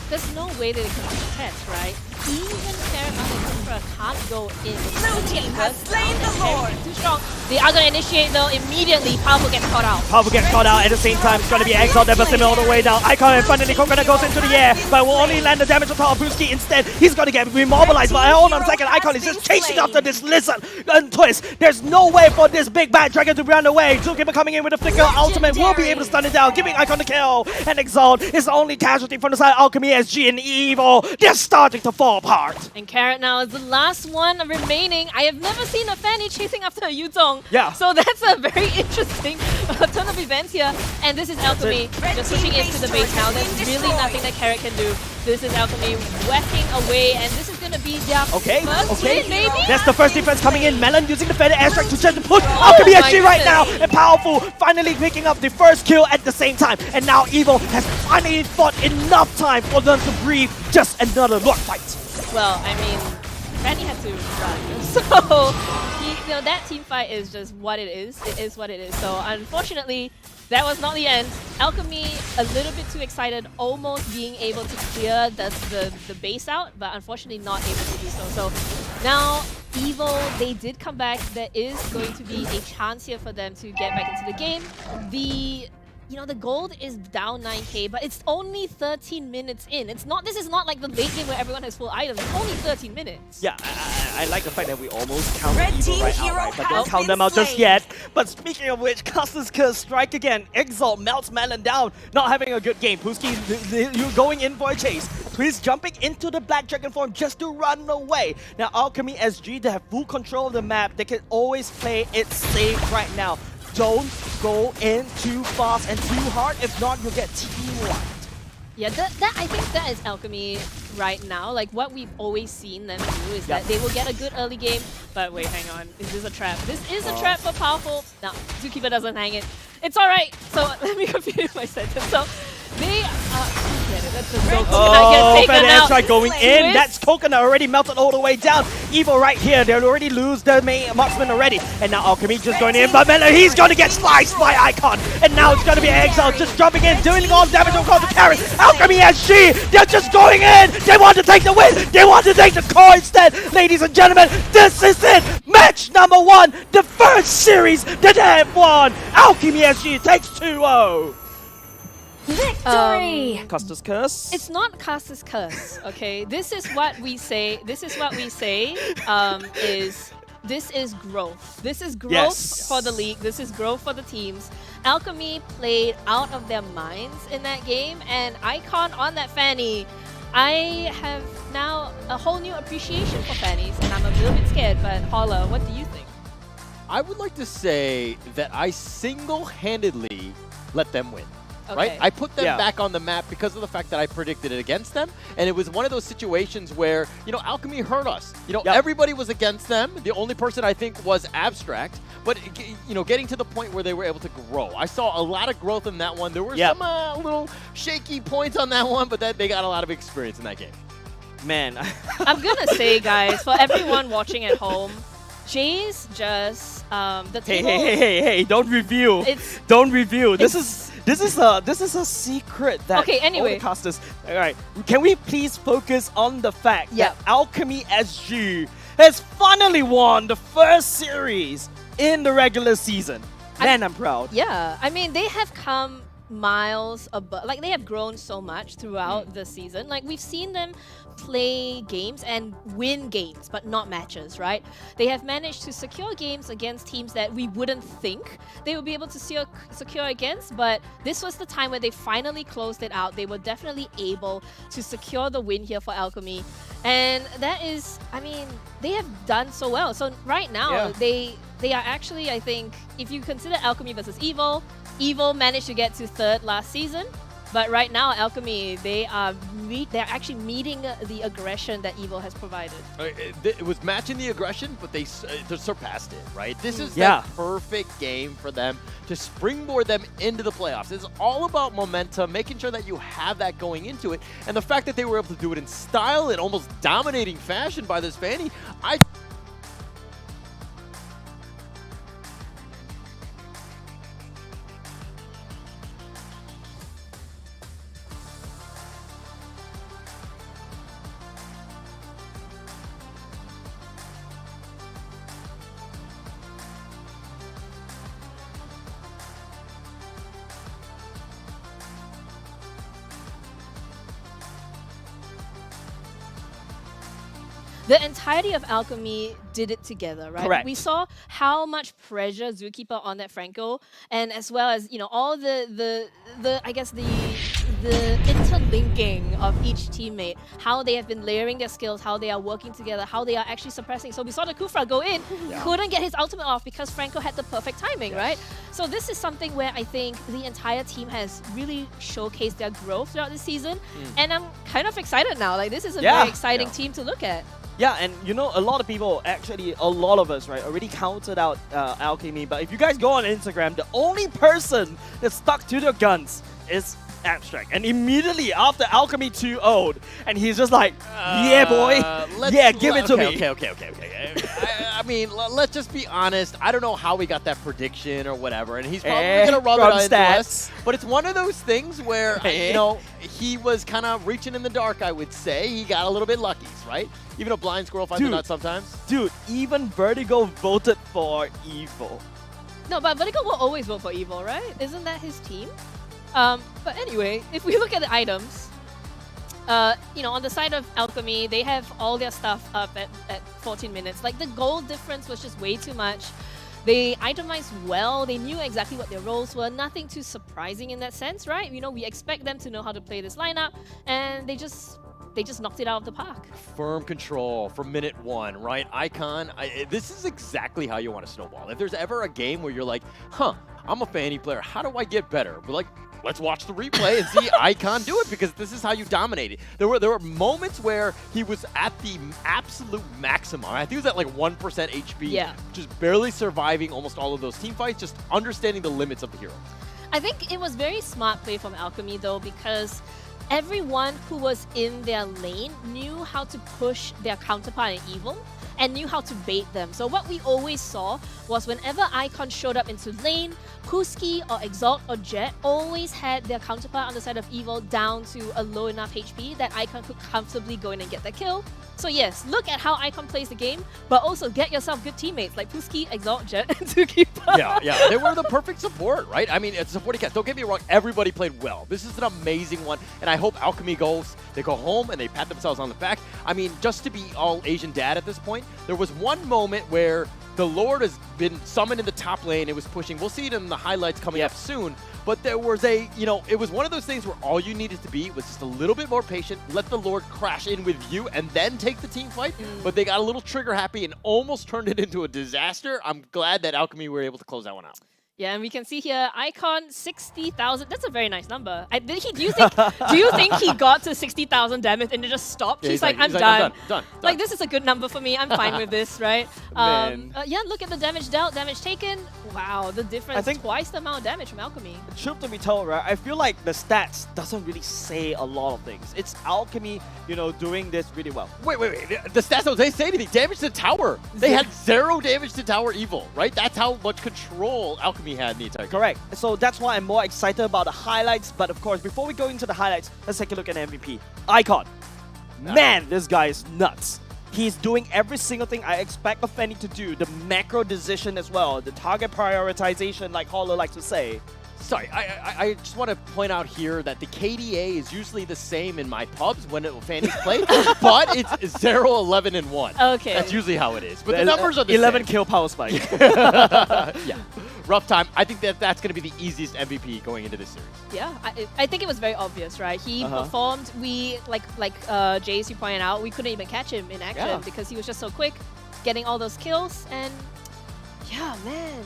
There's no way that they can contest, right? Even Paramount and Kufra can't go in. Blue team has slain the Lord! Too strong. They are going to initiate though immediately. Powerful gets caught out. Powerful gets caught out at the same time. It's going to be Exalt there, but all the way down. Icon and finally Coconut goes into the air, but will only land the damage on top of Brewski instead. He's going to get remobilized, but hold on a second. Icon is just chasing after this lizard and twist. There's no way for this big bad dragon to run away. Zookeeper coming in with a flicker. Ultimate will be able to stun it down, giving Icon the kill. And Exalt is the only casualty from the side of Alchemy SG and Evil. They're starting to fall apart. And Carrot now is the last one remaining. I have never seen a Fanny chasing after a Yuzong. Yeah. So that's a very interesting turn of events here. And this is Alchemy just pushing into the base now. There's really nothing that Carrot can do. This is Alchemy whacking away, and this is going to be their first win, maybe? That's the first defense coming in. Melon using the feather airstrike to try to push Alchemy SG right now. And Powerful finally picking up the first kill at the same time. And now Evil has finally fought enough time for them to breathe just another Lord fight. Well, I mean, Fanny had to run. So, you know, that team fight is just what it is. It is what it is. So, unfortunately, that was not the end. Alchemy, a little bit too excited, almost being able to clear the base out, but unfortunately not able to do so. So now, Evil, they did come back. There is going to be a chance here for them to get back into the game. The gold is down 9k, but it's only 13 minutes in. It's not. This is not like the late game where everyone has full items. It's only 13 minutes. Yeah, I like the fact that we almost counted Evil right outright, but don't count them out just yet. But speaking of which, Custer's Curse strike again. Exalt melts Melon down, not having a good game. Puski, you're going in for a chase. Please jumping into the Black Dragon form just to run away. Now Alchemy SG, they have full control of the map. They can always play it safe right now. Don't go in too fast and too hard. If not, you'll get team-wiped. Yeah, I think that is Alchemy right now. Like, what we've always seen them do is that they will get a good early game. But wait, hang on. Is this a trap? This is a trap for Powerful. No, Zookeeper doesn't hang it. It's alright. So, let me continue my sentence. So, they that's just so Coconut try going in. That's Coconut already melted all the way down. Evil right here. They'll already lose their main marksman already. And now Alchemy just going in. But Melon, he's going to get sliced by Icon. And now it's going to be Exile just jumping in, doing all damage across the carry. Alchemy SG, they're just going in. They want to take the win. They want to take the core instead. Ladies and gentlemen, this is it. Match number 1. The first series that they have won. Alchemy SG takes 2-0. Victory! Custer's Curse? It's not Custer's Curse, okay? This is what we say. This is what we say this is growth. This is growth for the league. This is growth for the teams. Alchemy played out of their minds in that game, and Icon on that Fanny. I have now a whole new appreciation for Fannies, and I'm a little bit scared, but Holla, what do you think? I would like to say that I single-handedly let them win. Okay. Right? I put them back on the map because of the fact that I predicted it against them. And it was one of those situations where, you know, Alchemy hurt us. You know, everybody was against them. The only person I think was Abstract. But, you know, getting to the point where they were able to grow. I saw a lot of growth in that one. There were some little shaky points on that one, but they got a lot of experience in that game. Man. I'm going to say, guys, for everyone watching at home, Jay's just the table. Hey! Don't reveal. Don't reveal. This is a secret that anyway. all the casters. All right, can we please focus on the fact that Alchemy SG has finally won the first series in the regular season? Man, I'm proud. Yeah, I mean, they have come miles above. Like, they have grown so much throughout the season. Like, we've seen them play games and win games, but not matches, right? They have managed to secure games against teams that we wouldn't think they would be able to secure against, but this was the time where they finally closed it out. They were definitely able to secure the win here for Alchemy. And that is, I mean, they have done so well. So right now, they are actually, I think, if you consider Alchemy versus Evil, Evil managed to get to 3rd last season. But right now, Alchemy, they're actually meeting the aggression that Evil has provided. It was matching the aggression, but they surpassed it, right? This is the perfect game for them to springboard them into the playoffs. It's all about momentum, making sure that you have that going into it. And the fact that they were able to do it in style, in almost dominating fashion by this Fanny, The entirety of Alchemy did it together, right? Correct. We saw how much pressure Zookeeper on that Franco, and as well as, you know, all the I guess the interlinking of each teammate, how they have been layering their skills, how they are working together, how they are actually suppressing. So we saw the Kufra go in, couldn't get his ultimate off because Franco had the perfect timing, right? So this is something where I think the entire team has really showcased their growth throughout the season, and I'm kind of excited now. Like, this is a very exciting team to look at. Yeah, and you know, a lot of people, actually a lot of us, right, already counted out Alchemy. But if you guys go on Instagram, the only person that stuck to their guns is Abstract. And immediately after Alchemy 2-0'd, and he's just like, yeah, boy, give it to me. Okay. I mean, let's just be honest. I don't know how we got that prediction or whatever, and he's probably going to rub it on us. But it's one of those things where, you know, he was kind of reaching in the dark, I would say. He got a little bit lucky, right? Even a blind squirrel finds a nut sometimes. Dude, even Vertigo voted for Evil. No, but Vertigo will always vote for Evil, right? Isn't that his team? But anyway, if we look at the items, you know, on the side of Alchemy, they have all their stuff up at 14 minutes. Like, the goal difference was just way too much. They itemized well. They knew exactly what their roles were. Nothing too surprising in that sense, right? You know, we expect them to know how to play this lineup, and they just knocked it out of the park. Firm control from minute 1, right? Icon, this is exactly how you want to snowball. If there's ever a game where you're like, huh, I'm a Fanny player, how do I get better? We're like, let's watch the replay and see Icon do it, because this is how you dominate it. There were moments where he was at the absolute maximum. I think he was at like 1% HP, just barely surviving almost all of those team fights, just understanding the limits of the hero. I think it was very smart play from Alchemy, though, because everyone who was in their lane knew how to push their counterpart in Evil and knew how to bait them. So what we always saw was whenever Icon showed up into lane, Puski or Exalt or Jet always had their counterpart on the side of Evil down to a low enough HP that Icon could comfortably go in and get the kill. So yes, look at how Icon plays the game, but also get yourself good teammates like Puski, Exalt, Jet, and Zookeeper. Yeah, they were the perfect support, right? I mean, it's supporting cast. Don't get me wrong, everybody played well. This is an amazing one, and I hope Alchemy they go home and they pat themselves on the back. I mean, just to be all Asian dad at this point, there was one moment where the Lord has been summoned in the top lane. It was pushing. We'll see it in the highlights coming up soon. But there was it was one of those things where all you needed to be was just a little bit more patient, let the Lord crash in with you, and then take the team fight. But they got a little trigger happy and almost turned it into a disaster. I'm glad that Alchemy were able to close that one out. Yeah, and we can see here, Icon 60,000. That's a very nice number. Do you think he got to 60,000 damage and it just stopped? Yeah, he's like, I'm done. Like, this is a good number for me. I'm fine with this, right? Yeah, look at the damage dealt, damage taken. Wow, the difference. I think twice the amount of damage from Alchemy. Truth to be told, right? I feel like the stats doesn't really say a lot of things. It's Alchemy, you know, doing this really well. Wait. The stats don't say anything. Damage to tower. They had 0 damage to tower Evil, right? That's how much control Alchemy had in the entire game. Correct. So that's why I'm more excited about the highlights. But of course, before we go into the highlights, let's take a look at MVP. Icon. Man, this guy is nuts. He's doing every single thing I expect a Fanny to do. The macro decision as well. The target prioritization, like Holler likes to say. Sorry, I just want to point out here that the KDA is usually the same in my pubs when Fanny's play, but it's 0, 11, and 1. Okay. That's usually how it is. But the numbers are the 11 same. kill power spike. Yeah. Rough time. I think that's going to be the easiest MVP going into this series. Yeah, I think it was very obvious, right? He performed. We like Jace, you pointed out, we couldn't even catch him in action because he was just so quick, getting all those kills, and yeah,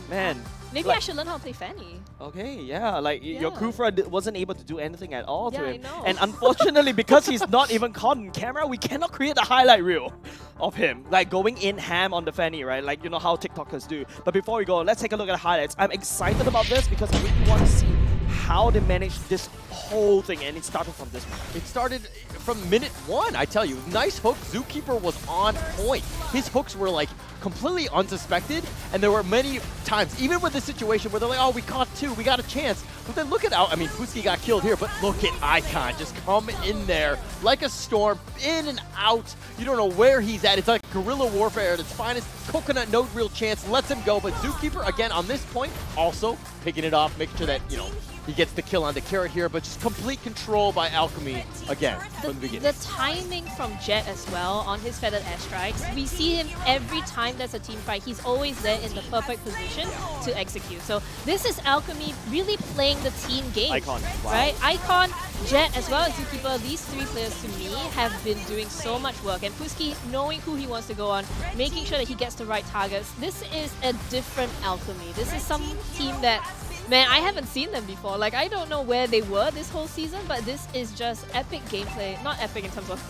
man. Maybe I should learn how to play Fanny. Okay, yeah, your Kufra wasn't able to do anything at all to him. I know. And unfortunately, because he's not even caught on camera, we cannot create a highlight reel of him. Like going in ham on the Fanny, right? Like, you know how TikTokers do. But before we go, let's take a look at the highlights. I'm excited about this because I really want to see how they managed this whole thing, and it started from this one. It started from minute 1, I tell you. Nice hook. Zookeeper was on point. His hooks were like completely unsuspected, and there were many times, even with the situation where they're like, oh, we caught 2, we got a chance. But then look at I mean, Fuski got killed here, but look at Icon just come in there like a storm, in and out. You don't know where he's at. It's like guerrilla warfare at its finest. Coconut, no real chance, lets him go. But Zookeeper, again, on this point, also picking it off, making sure that, you know, he gets the kill on the carrot here, but just complete control by Alchemy again from the beginning. The timing from Jet as well on his feathered airstrikes, we see him every time there's a team fight. He's always there in the perfect position to execute. So this is Alchemy really playing the team game. Icon, wow. Right? Icon, Jet, as well as Zookeeper, these 3 players to me have been doing so much work. And Fuski knowing who he wants to go on, making sure that he gets the right targets. This is a different Alchemy. This is some team that, man, I haven't seen them before. Like, I don't know where they were this whole season, but this is just epic gameplay. Not epic in terms of...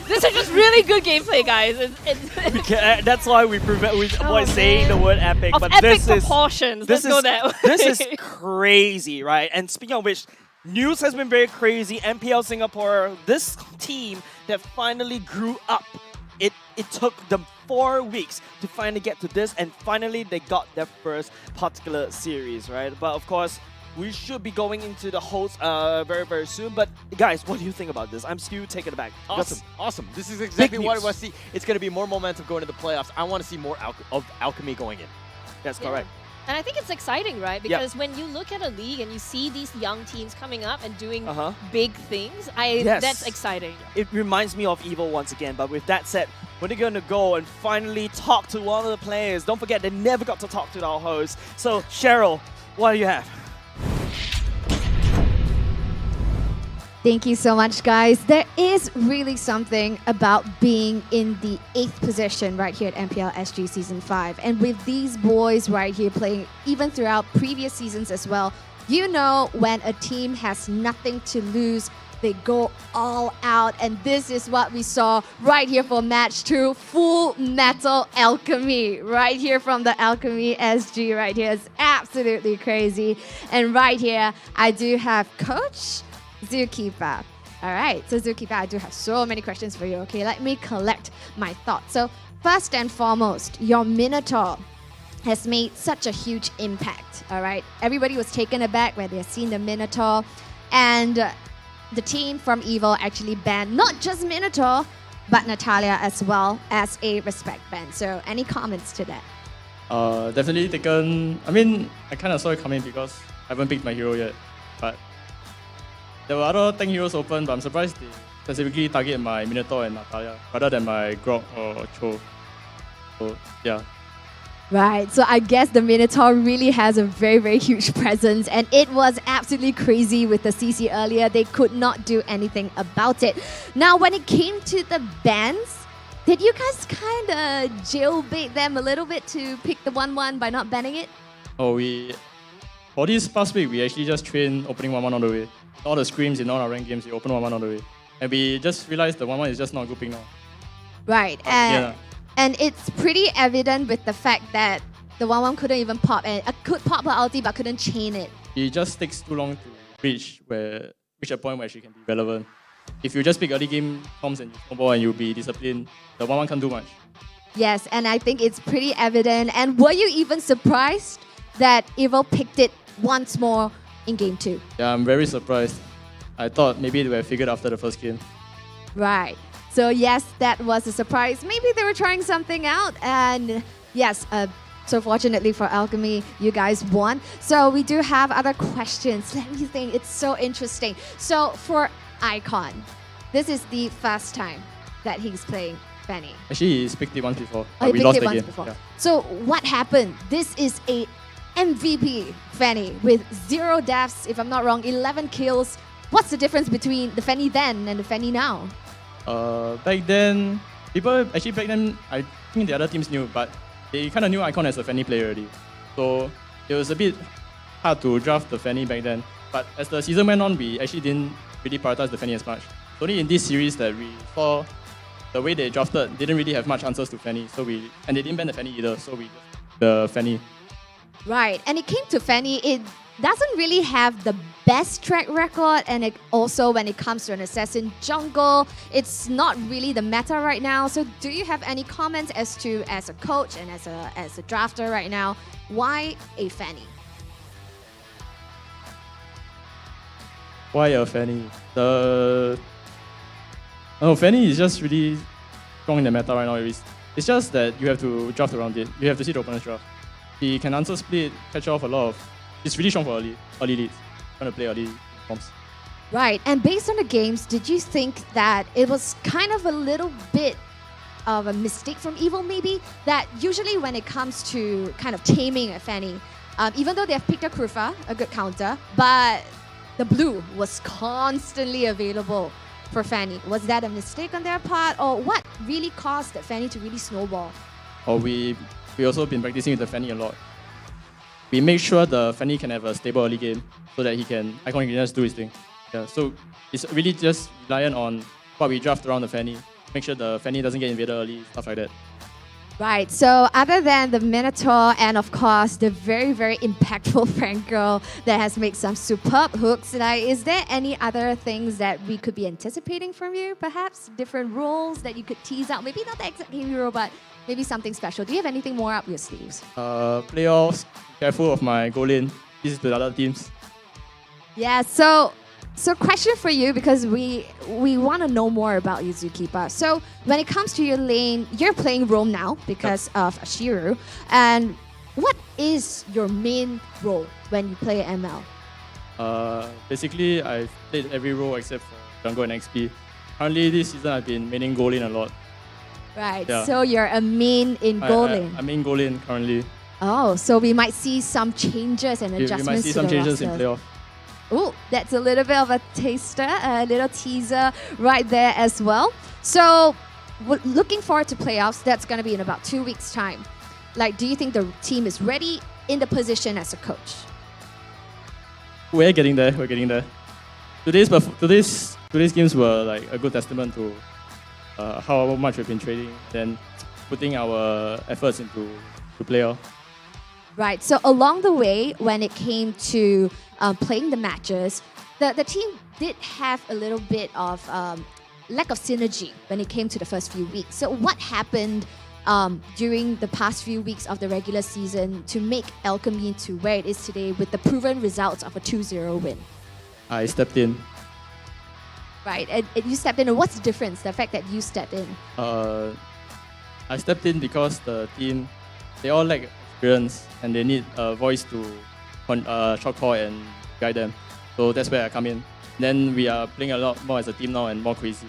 This is just really good gameplay, guys. That's why we avoid saying the word epic. Of but epic this proportions. Let's go that way. This is crazy, right? And speaking of which, news has been very crazy. MPL Singapore, this team that finally grew up. It took them 4 weeks to finally get to this, and finally they got their first particular series, right? But of course, we should be going into the host very, very soon. But guys, what do you think about this? I'm still taken aback. Awesome. This is exactly what I want to see. It's going to be more momentum going to the playoffs. I want to see more of Alchemy going in. That's correct. And I think it's exciting, right? Because when you look at a league and you see these young teams coming up and doing big things, that's exciting. It reminds me of EVO once again. But with that said, we're going to go and finally talk to one of the players. Don't forget, they never got to talk to our host. So, Cheryl, what do you have? Thank you so much, guys. There is really something about being in the 8th position right here at MPL SG Season 5. And with these boys right here playing even throughout previous seasons as well, you know when a team has nothing to lose, they go all out. And this is what we saw right here for match 2. Full Metal Alchemy right here from the Alchemy SG right here. It's absolutely crazy. And right here, I do have Coach Zookeeper. All right, so Zookeeper, I do have so many questions for you. Okay, let me collect my thoughts. So first and foremost, your Minotaur has made such a huge impact. All right, everybody was taken aback when they seen the Minotaur, and the team from EVO actually banned not just Minotaur, but Natalia as well as a respect ban. So any comments to that? Definitely taken. I mean, I kind of saw it coming because I haven't picked my hero yet, but there were other tank heroes open, but I'm surprised they specifically target my Minotaur and Natalia rather than my Grok or Cho. So, yeah. Right, so I guess the Minotaur really has a very, very huge presence, and it was absolutely crazy with the CC earlier. They could not do anything about it. Now, when it came to the bans, did you guys kind of jailbait them a little bit to pick the 1-1 by not banning it? Oh, for this past week, we actually just trained opening 1-1 on the way. All the scrims in all our ranked games, we open 1-1 on the way. And we just realized the 1-1 is just not a good pick now. Right, and it's pretty evident with the fact that the 1-1 couldn't even pop, and could pop her ulti but couldn't chain it. It just takes too long to reach a point where she can be relevant. If you just pick early game comms and you snowball and you'll be disciplined, the 1-1 can't do much. Yes, and I think it's pretty evident. And were you even surprised that EVO picked it once more in game 2? Yeah, I'm very surprised. I thought maybe they were figured after the first game. Right. So yes, that was a surprise. Maybe they were trying something out. And yes, a So fortunately for Alchemy, you guys won. So we do have other questions. Let me think. It's so interesting. So for Icon, this is the first time that he's playing Fanny. Actually, he's picked it once before. Oh, he we picked lost it the once game. before. Yeah. So what happened? This is a MVP Fanny with 0 deaths, if I'm not wrong, 11 kills. What's the difference between the Fanny then and the Fanny now? Back then, I think the other teams knew, but they kind of knew Icon as a Fanny player already. So it was a bit hard to draft the Fanny back then. But as the season went on, we actually didn't really prioritize the Fanny as much. It's only in this series that we saw the way they drafted didn't really have much answers to Fanny. And they didn't ban the Fanny either, so we just the Fanny. Right, and it came to Fanny, it doesn't really have the best track record, and it also when it comes to an assassin jungle, it's not really the meta right now. So do you have any comments as a coach and as a drafter right now, why a Fanny? Why a Fanny? Fanny is just really strong in the meta right now. It's just that you have to draft around it. You have to see the opponent's draft. He can answer split, catch off a lot of. It's really strong for early leads. Trying to play early comps. Right, and based on the games, did you think that it was kind of a little bit of a mistake from Evil maybe? That usually when it comes to kind of taming a Fanny, even though they've picked a Krufa, a good counter, but the blue was constantly available for Fanny. Was that a mistake on their part, or what really caused that Fanny to really snowball? We also been practicing with the Fanny a lot. We make sure the Fanny can have a stable early game so that Icon can just do his thing. Yeah, so it's really just reliant on what we draft around the Fanny. Make sure the Fanny doesn't get invaded early, stuff like that. Right, so other than the Minotaur and of course the very, very impactful Frank Girl that has made some superb hooks, is there any other things that we could be anticipating from you, perhaps? Different roles that you could tease out? Maybe not the exact hero, but maybe something special. Do you have anything more up your sleeves? Playoffs, careful of my goal lane. This is to the other teams. Yeah, so question for you, because we want to know more about you, Zookeeper. So when it comes to your lane, you're playing roam now because of Ashiru. And what is your main role when you play ML? Basically, I've played every role except for jungle and XP. Currently, this season I've been maining goal lane a lot. Right, Yeah. so you're a main in goal lane. I'm in goal lane currently. Oh, so we might see some changes and adjustments. We might see to some the changes in roster. playoff. Oh, that's a little bit of a taster, a little teaser right there as well. So, looking forward to playoffs. That's going to be in about 2 weeks' time. Do you think the team is ready in the position as a coach? We're getting there. Today's games were a good testament to how much we've been trading, then putting our efforts into playoff. Right. So along the way, when it came to playing the matches, the team did have a little bit of lack of synergy when it came to the first few weeks. So what happened during the past few weeks of the regular season to make Alchemy to where it is today with the proven results of a 2-0 win? I stepped in. Right. And you stepped in. And what's the difference, the fact that you stepped in? I stepped in because the team, they all lack experience and they need a voice to short call and guide them. So that's where I come in. Then we are playing a lot more as a team now and more crazy.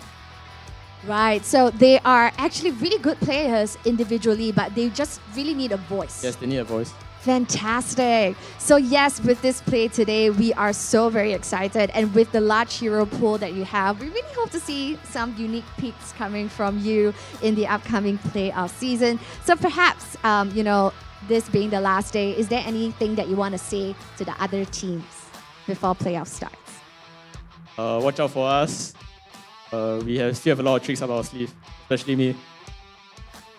Right, so they are actually really good players individually, but they just really need a voice. Yes, they need a voice. Fantastic. So yes, with this play today, we are so very excited. And with the large hero pool that you have, we really hope to see some unique picks coming from you in the upcoming playoff season. So perhaps, this being the last day, is there anything that you want to say to the other teams before playoff starts? Watch out for us. We still have a lot of tricks up our sleeve, especially me.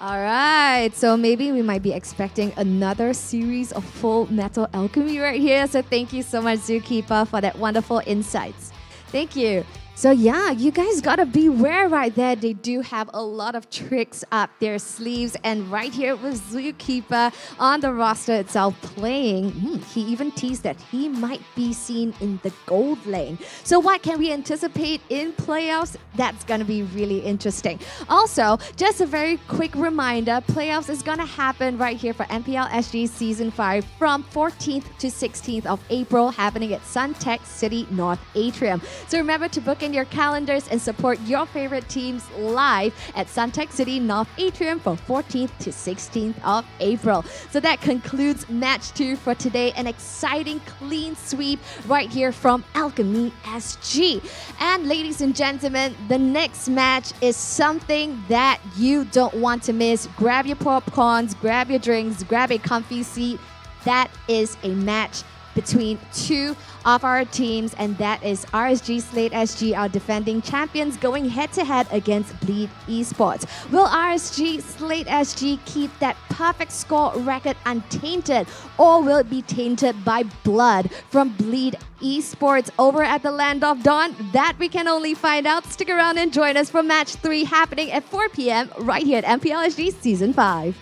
All right, so maybe we might be expecting another series of Full Metal Alchemy right here. So thank you so much, Zookeeper, for that wonderful insights. Thank you. So yeah, you guys gotta beware right there. They do have a lot of tricks up their sleeves. And right here was Zookeeper on the roster itself playing. He even teased that he might be seen in the gold lane. So what can we anticipate in playoffs? That's gonna be really interesting. Also, just a very quick reminder, playoffs is gonna happen right here for MPL SG Season 5 from 14th to 16th of April, happening at Suntech City North Atrium. So remember to book in your calendars and support your favorite teams live at Suntech City North Atrium from 14th to 16th of April. So that concludes match 2 for today. An exciting clean sweep right here from Alchemy SG. And ladies and gentlemen, the next match is something that you don't want to miss. Grab your popcorns, grab your drinks, grab a comfy seat. That is a match between two of our teams, and that is RSG Slate SG, our defending champions, going head-to-head against Bleed eSports. Will RSG Slate SG keep that perfect score record untainted, or will it be tainted by blood from Bleed eSports over at the Land of Dawn? That we can only find out. Stick around and join us for match 3 happening at 4 p.m. right here at MPL SG Season 5.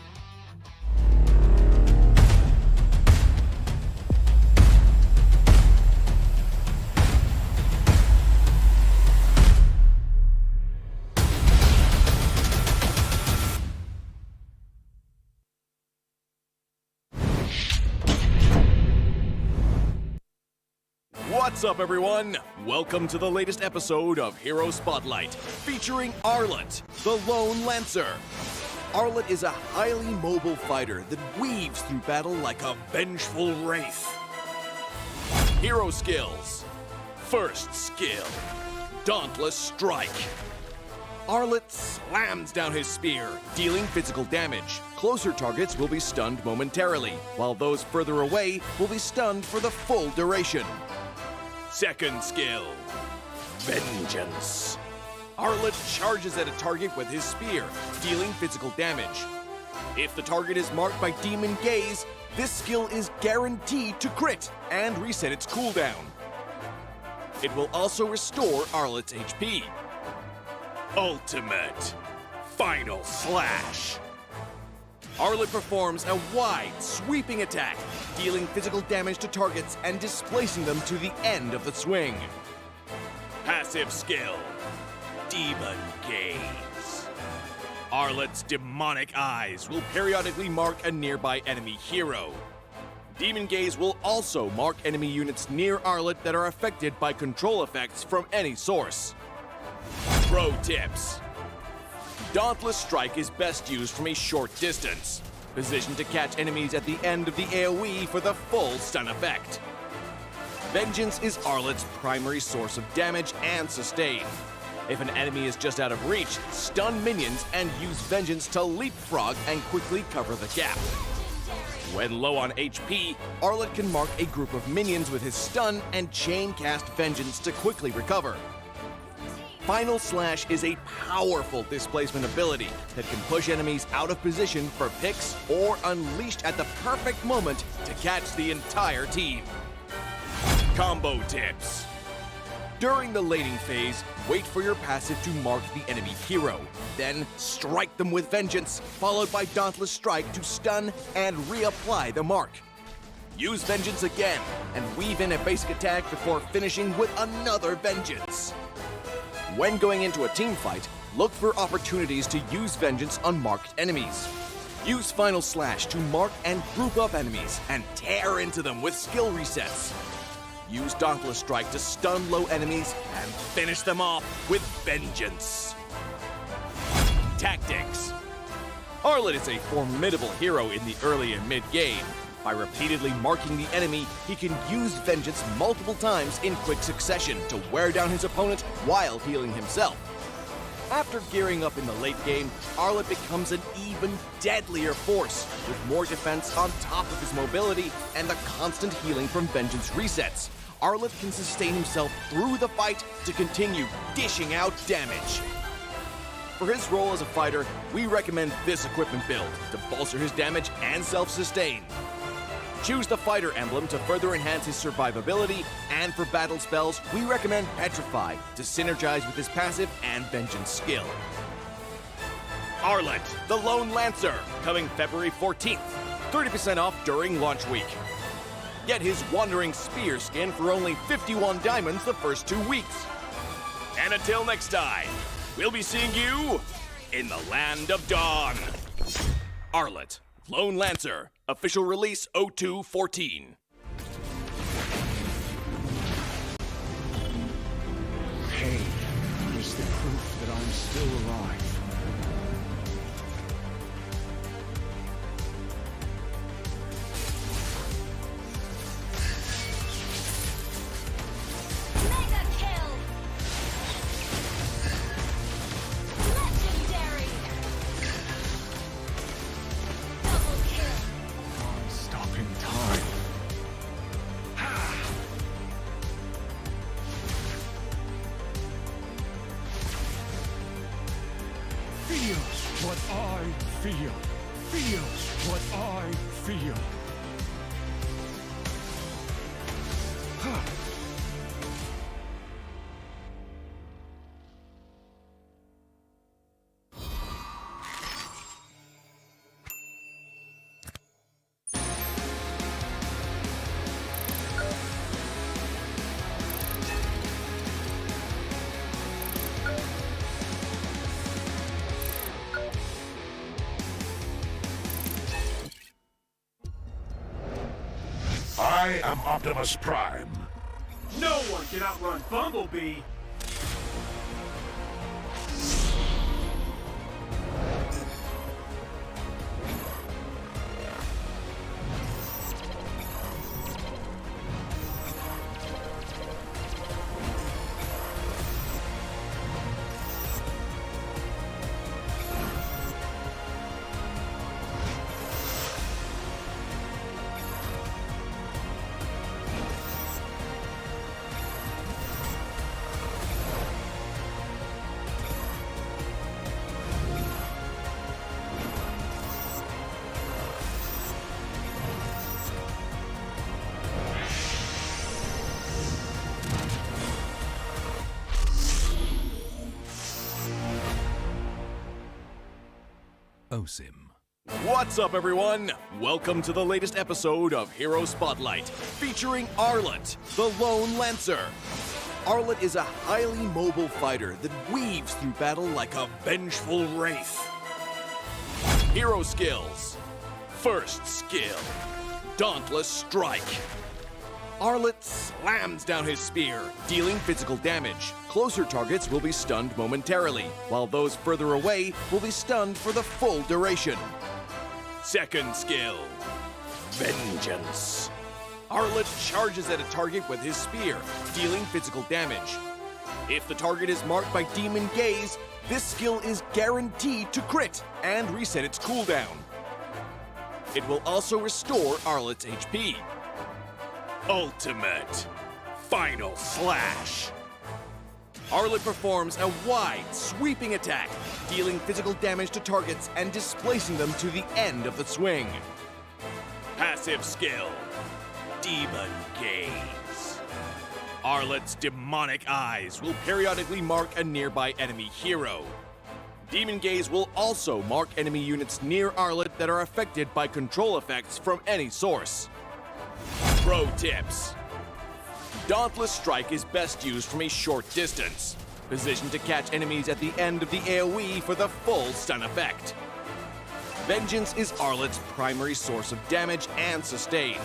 What's up, everyone? Welcome to the latest episode of Hero Spotlight, featuring Arlette, the Lone Lancer. Arlette is a highly mobile fighter that weaves through battle like a vengeful wraith. Hero skills. First skill, Dauntless Strike. Arlette slams down his spear, dealing physical damage. Closer targets will be stunned momentarily, while those further away will be stunned for the full duration. Second skill, Vengeance. Arlette charges at a target with his spear, dealing physical damage. If the target is marked by Demon Gaze, this skill is guaranteed to crit and reset its cooldown. It will also restore Arlette's HP. Ultimate Final Slash. Arlette performs a wide, sweeping attack, dealing physical damage to targets and displacing them to the end of the swing. Passive skill, Demon Gaze. Arlette's demonic eyes will periodically mark a nearby enemy hero. Demon Gaze will also mark enemy units near Arlette that are affected by control effects from any source. Pro tips. Dauntless Strike is best used from a short distance, positioned to catch enemies at the end of the AoE for the full stun effect. Vengeance is Arlette's primary source of damage and sustain. If an enemy is just out of reach, stun minions and use Vengeance to leapfrog and quickly cover the gap. When low on HP, Arlette can mark a group of minions with his stun and chain cast Vengeance to quickly recover. Final Slash is a powerful displacement ability that can push enemies out of position for picks or unleashed at the perfect moment to catch the entire team. Combo tips. During the laning phase, wait for your passive to mark the enemy hero. Then strike them with Vengeance, followed by Dauntless Strike to stun and reapply the mark. Use Vengeance again and weave in a basic attack before finishing with another Vengeance. When going into a team fight, look for opportunities to use Vengeance on marked enemies. Use Final Slash to mark and group up enemies and tear into them with skill resets. Use Dauntless Strike to stun low enemies and finish them off with Vengeance. Tactics. Arlette is a formidable hero in the early and mid game. By repeatedly marking the enemy, he can use Vengeance multiple times in quick succession to wear down his opponent while healing himself. After gearing up in the late game, Arlette becomes an even deadlier force, with more defense on top of his mobility and the constant healing from Vengeance resets. Arlette can sustain himself through the fight to continue dishing out damage. For his role as a fighter, we recommend this equipment build to bolster his damage and self-sustain. Choose the fighter emblem to further enhance his survivability, and for battle spells, we recommend Petrify to synergize with his passive and Vengeance skill. Arlette, the Lone Lancer, coming February 14th. 30% off during launch week. Get his Wandering Spear skin for only 51 diamonds the first 2 weeks. And until next time, we'll be seeing you in the Land of Dawn. Arlette, Lone Lancer, official release 0214. Pain is the proof that I'm still alive. Stopping time. Feels what I feel. Feels what I feel. I am Optimus Prime. No one can outrun Bumblebee. OSIM. What's up, everyone? Welcome to the latest episode of Hero Spotlight, featuring Arlette, the Lone Lancer. Arlette is a highly mobile fighter that weaves through battle like a vengeful wraith. Hero skills. First skill, Dauntless Strike. Arlette slams down his spear, dealing physical damage. Closer targets will be stunned momentarily, while those further away will be stunned for the full duration. Second skill, Vengeance. Arlette charges at a target with his spear, dealing physical damage. If the target is marked by Demon Gaze, this skill is guaranteed to crit and reset its cooldown. It will also restore Arlette's HP. Ultimate Final Slash. Arlette performs a wide, sweeping attack, dealing physical damage to targets and displacing them to the end of the swing. Passive skill, Demon Gaze. Arlette's demonic eyes will periodically mark a nearby enemy hero. Demon Gaze will also mark enemy units near Arlette that are affected by control effects from any source. Pro tips. Dauntless Strike is best used from a short distance, positioned to catch enemies at the end of the AoE for the full stun effect. Vengeance is Arlette's primary source of damage and sustain.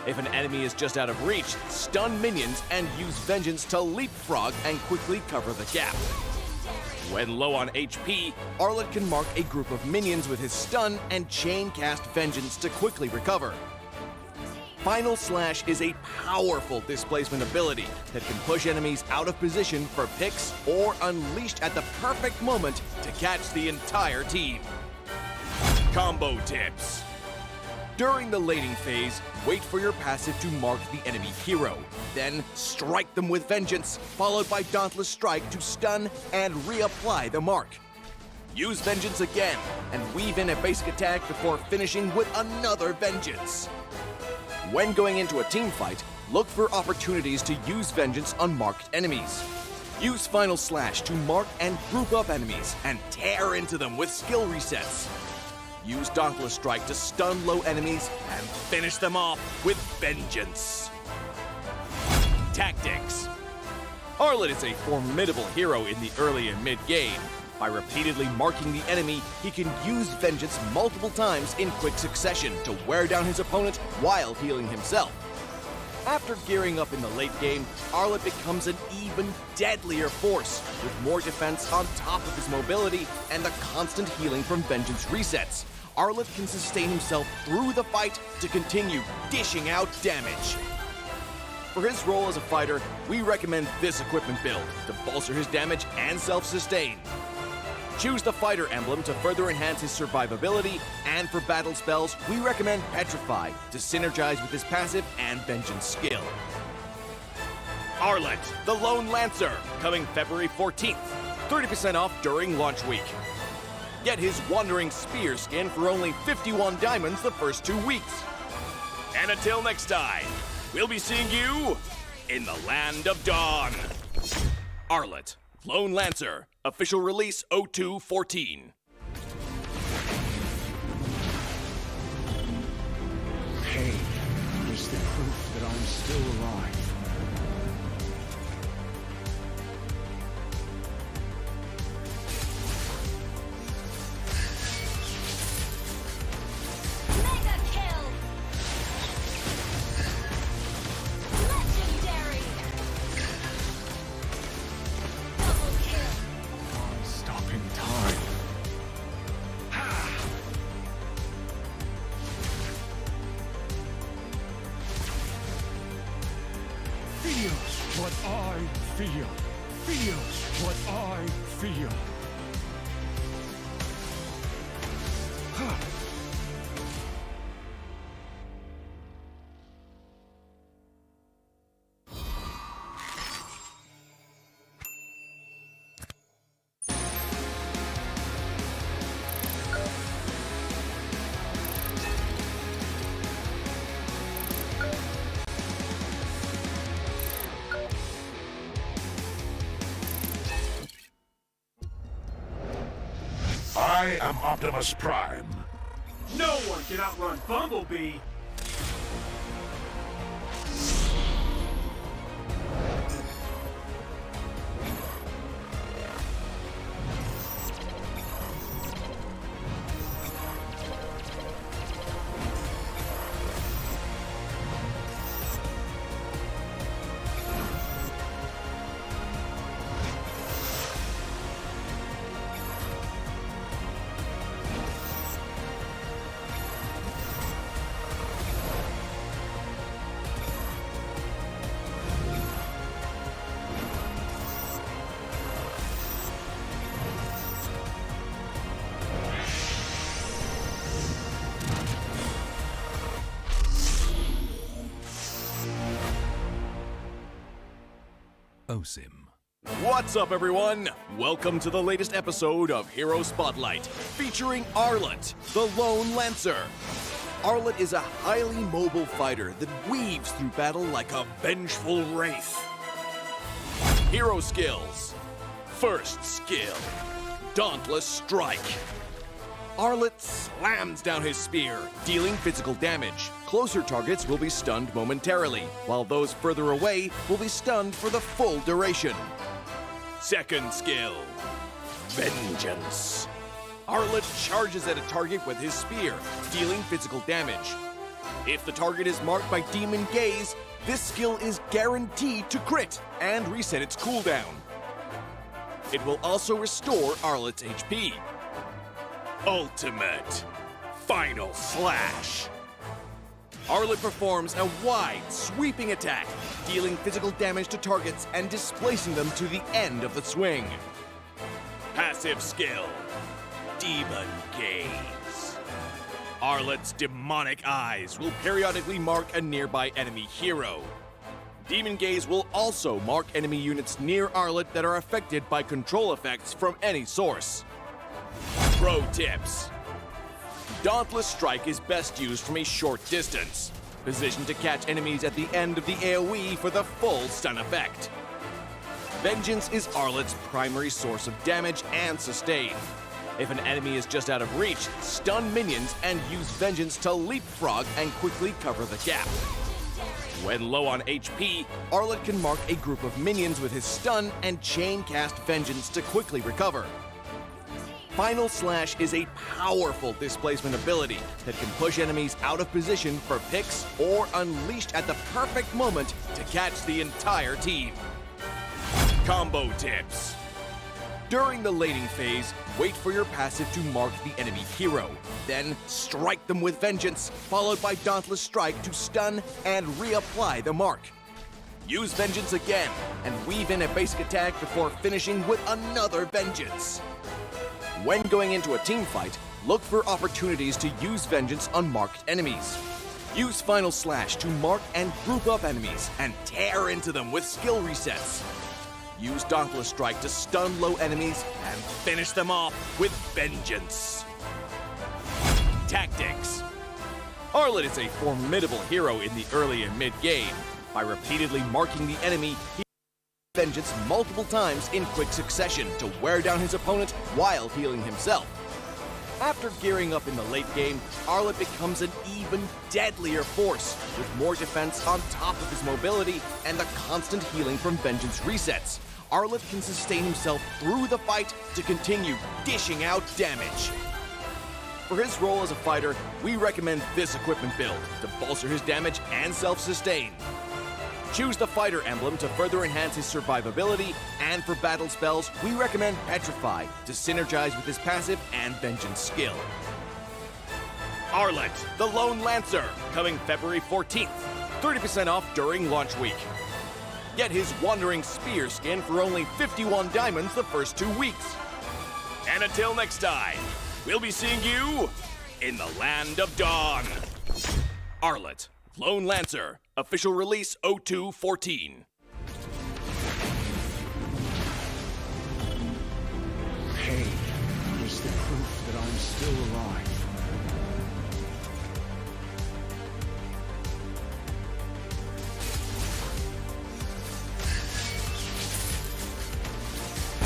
If an enemy is just out of reach, stun minions and use Vengeance to leapfrog and quickly cover the gap. When low on HP, Arlette can mark a group of minions with his stun and chain cast Vengeance to quickly recover. Final Slash is a powerful displacement ability that can push enemies out of position for picks or unleashed at the perfect moment to catch the entire team. Combo tips. During the laning phase, wait for your passive to mark the enemy hero. Then strike them with Vengeance, followed by Dauntless Strike to stun and reapply the mark. Use Vengeance again and weave in a basic attack before finishing with another Vengeance. When going into a team fight, look for opportunities to use Vengeance on marked enemies. Use Final Slash to mark and group up enemies and tear into them with skill resets. Use Dauntless Strike to stun low enemies and finish them off with Vengeance. Tactics. Arlette is a formidable hero in the early and mid-game. By repeatedly marking the enemy, he can use Vengeance multiple times in quick succession to wear down his opponent while healing himself. After gearing up in the late game, Arlette becomes an even deadlier force, with more defense on top of his mobility and the constant healing from Vengeance resets. Arlette can sustain himself through the fight to continue dishing out damage. For his role as a fighter, we recommend this equipment build to bolster his damage and self-sustain. Choose the fighter emblem to further enhance his survivability, and for battle spells, we recommend Petrify to synergize with his passive and Vengeance skill. Arlette, the Lone Lancer, coming February 14th. 30% off during launch week. Get his Wandering Spear skin for only 51 diamonds the first 2 weeks. And until next time, we'll be seeing you in the Land of Dawn. Arlette, Lone Lancer, official release 0214. Pain is the proof that I'm still alive. Mega kill! Legendary! Double kill! Stopping time. Feels what I feel. Feels what I feel. I am Optimus Prime. No one can outrun Bumblebee. OSIM. What's up, everyone? Welcome to the latest episode of Hero Spotlight, featuring Arlette, the Lone Lancer. Arlette is a highly mobile fighter that weaves through battle like a vengeful wraith. Hero skills. First skill, Dauntless Strike. Arlette slams down his spear, dealing physical damage. Closer targets will be stunned momentarily, while those further away will be stunned for the full duration. Second skill, Vengeance. Arlette charges at a target with his spear, dealing physical damage. If the target is marked by Demon Gaze, this skill is guaranteed to crit and reset its cooldown. It will also restore Arlette's HP. Ultimate Final Slash. Arlette performs a wide, sweeping attack, dealing physical damage to targets and displacing them to the end of the swing. Passive skill, Demon Gaze. Arlette's demonic eyes will periodically mark a nearby enemy hero. Demon Gaze will also mark enemy units near Arlette that are affected by control effects from any source. Pro tips. Dauntless Strike is best used from a short distance. positioned to catch enemies at the end of the AoE for the full stun effect. Vengeance is Arlette's primary source of damage and sustain. If an enemy is just out of reach, stun minions and use Vengeance to leapfrog and quickly cover the gap. When low on HP, Arlette can mark a group of minions with his stun and chain cast Vengeance to quickly recover. Final Slash is a powerful displacement ability that can push enemies out of position for picks or unleashed at the perfect moment to catch the entire team. Combo tips. During the laning phase, wait for your passive to mark the enemy hero. Then strike them with Vengeance, followed by Dauntless Strike to stun and reapply the mark. Use Vengeance again, and weave in a basic attack before finishing with another Vengeance. When going into a team fight, look for opportunities to use Vengeance on marked enemies. Use Final Slash to mark and group up enemies and tear into them with skill resets. Use Dauntless Strike to stun low enemies and finish them off with Vengeance. Tactics. Arlette is a formidable hero in the early and mid-game. By repeatedly marking the enemy, he Vengeance multiple times in quick succession to wear down his opponent while healing himself. After gearing up in the late game, Arlette becomes an even deadlier force, with more defense on top of his mobility and the constant healing from Vengeance resets. Arlette can sustain himself through the fight to continue dishing out damage. For his role as a fighter, we recommend this equipment build to bolster his damage and self-sustain. Choose the fighter emblem to further enhance his survivability, and for battle spells, we recommend Petrify to synergize with his passive and Vengeance skill. Arlette, the Lone Lancer, coming February 14th. 30% off during launch week. Get his Wandering Spear skin for only 51 diamonds the first 2 weeks. And until next time, we'll be seeing you in the Land of Dawn. Arlette, Lone Lancer, official release 0214. Pain is the proof that I'm still alive.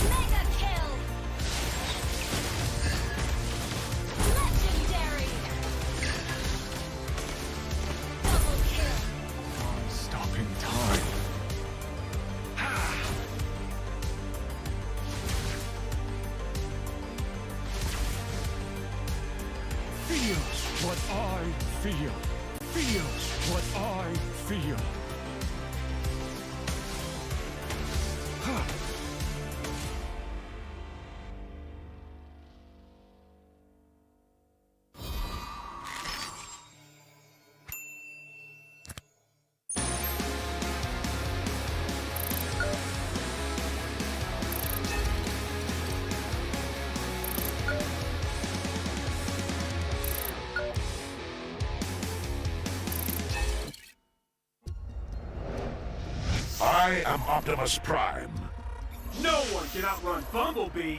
Mega kill! Legendary! Double kill! Stopping time. Feels what I feel. Feels what I feel. I am Optimus Prime. No one can outrun Bumblebee.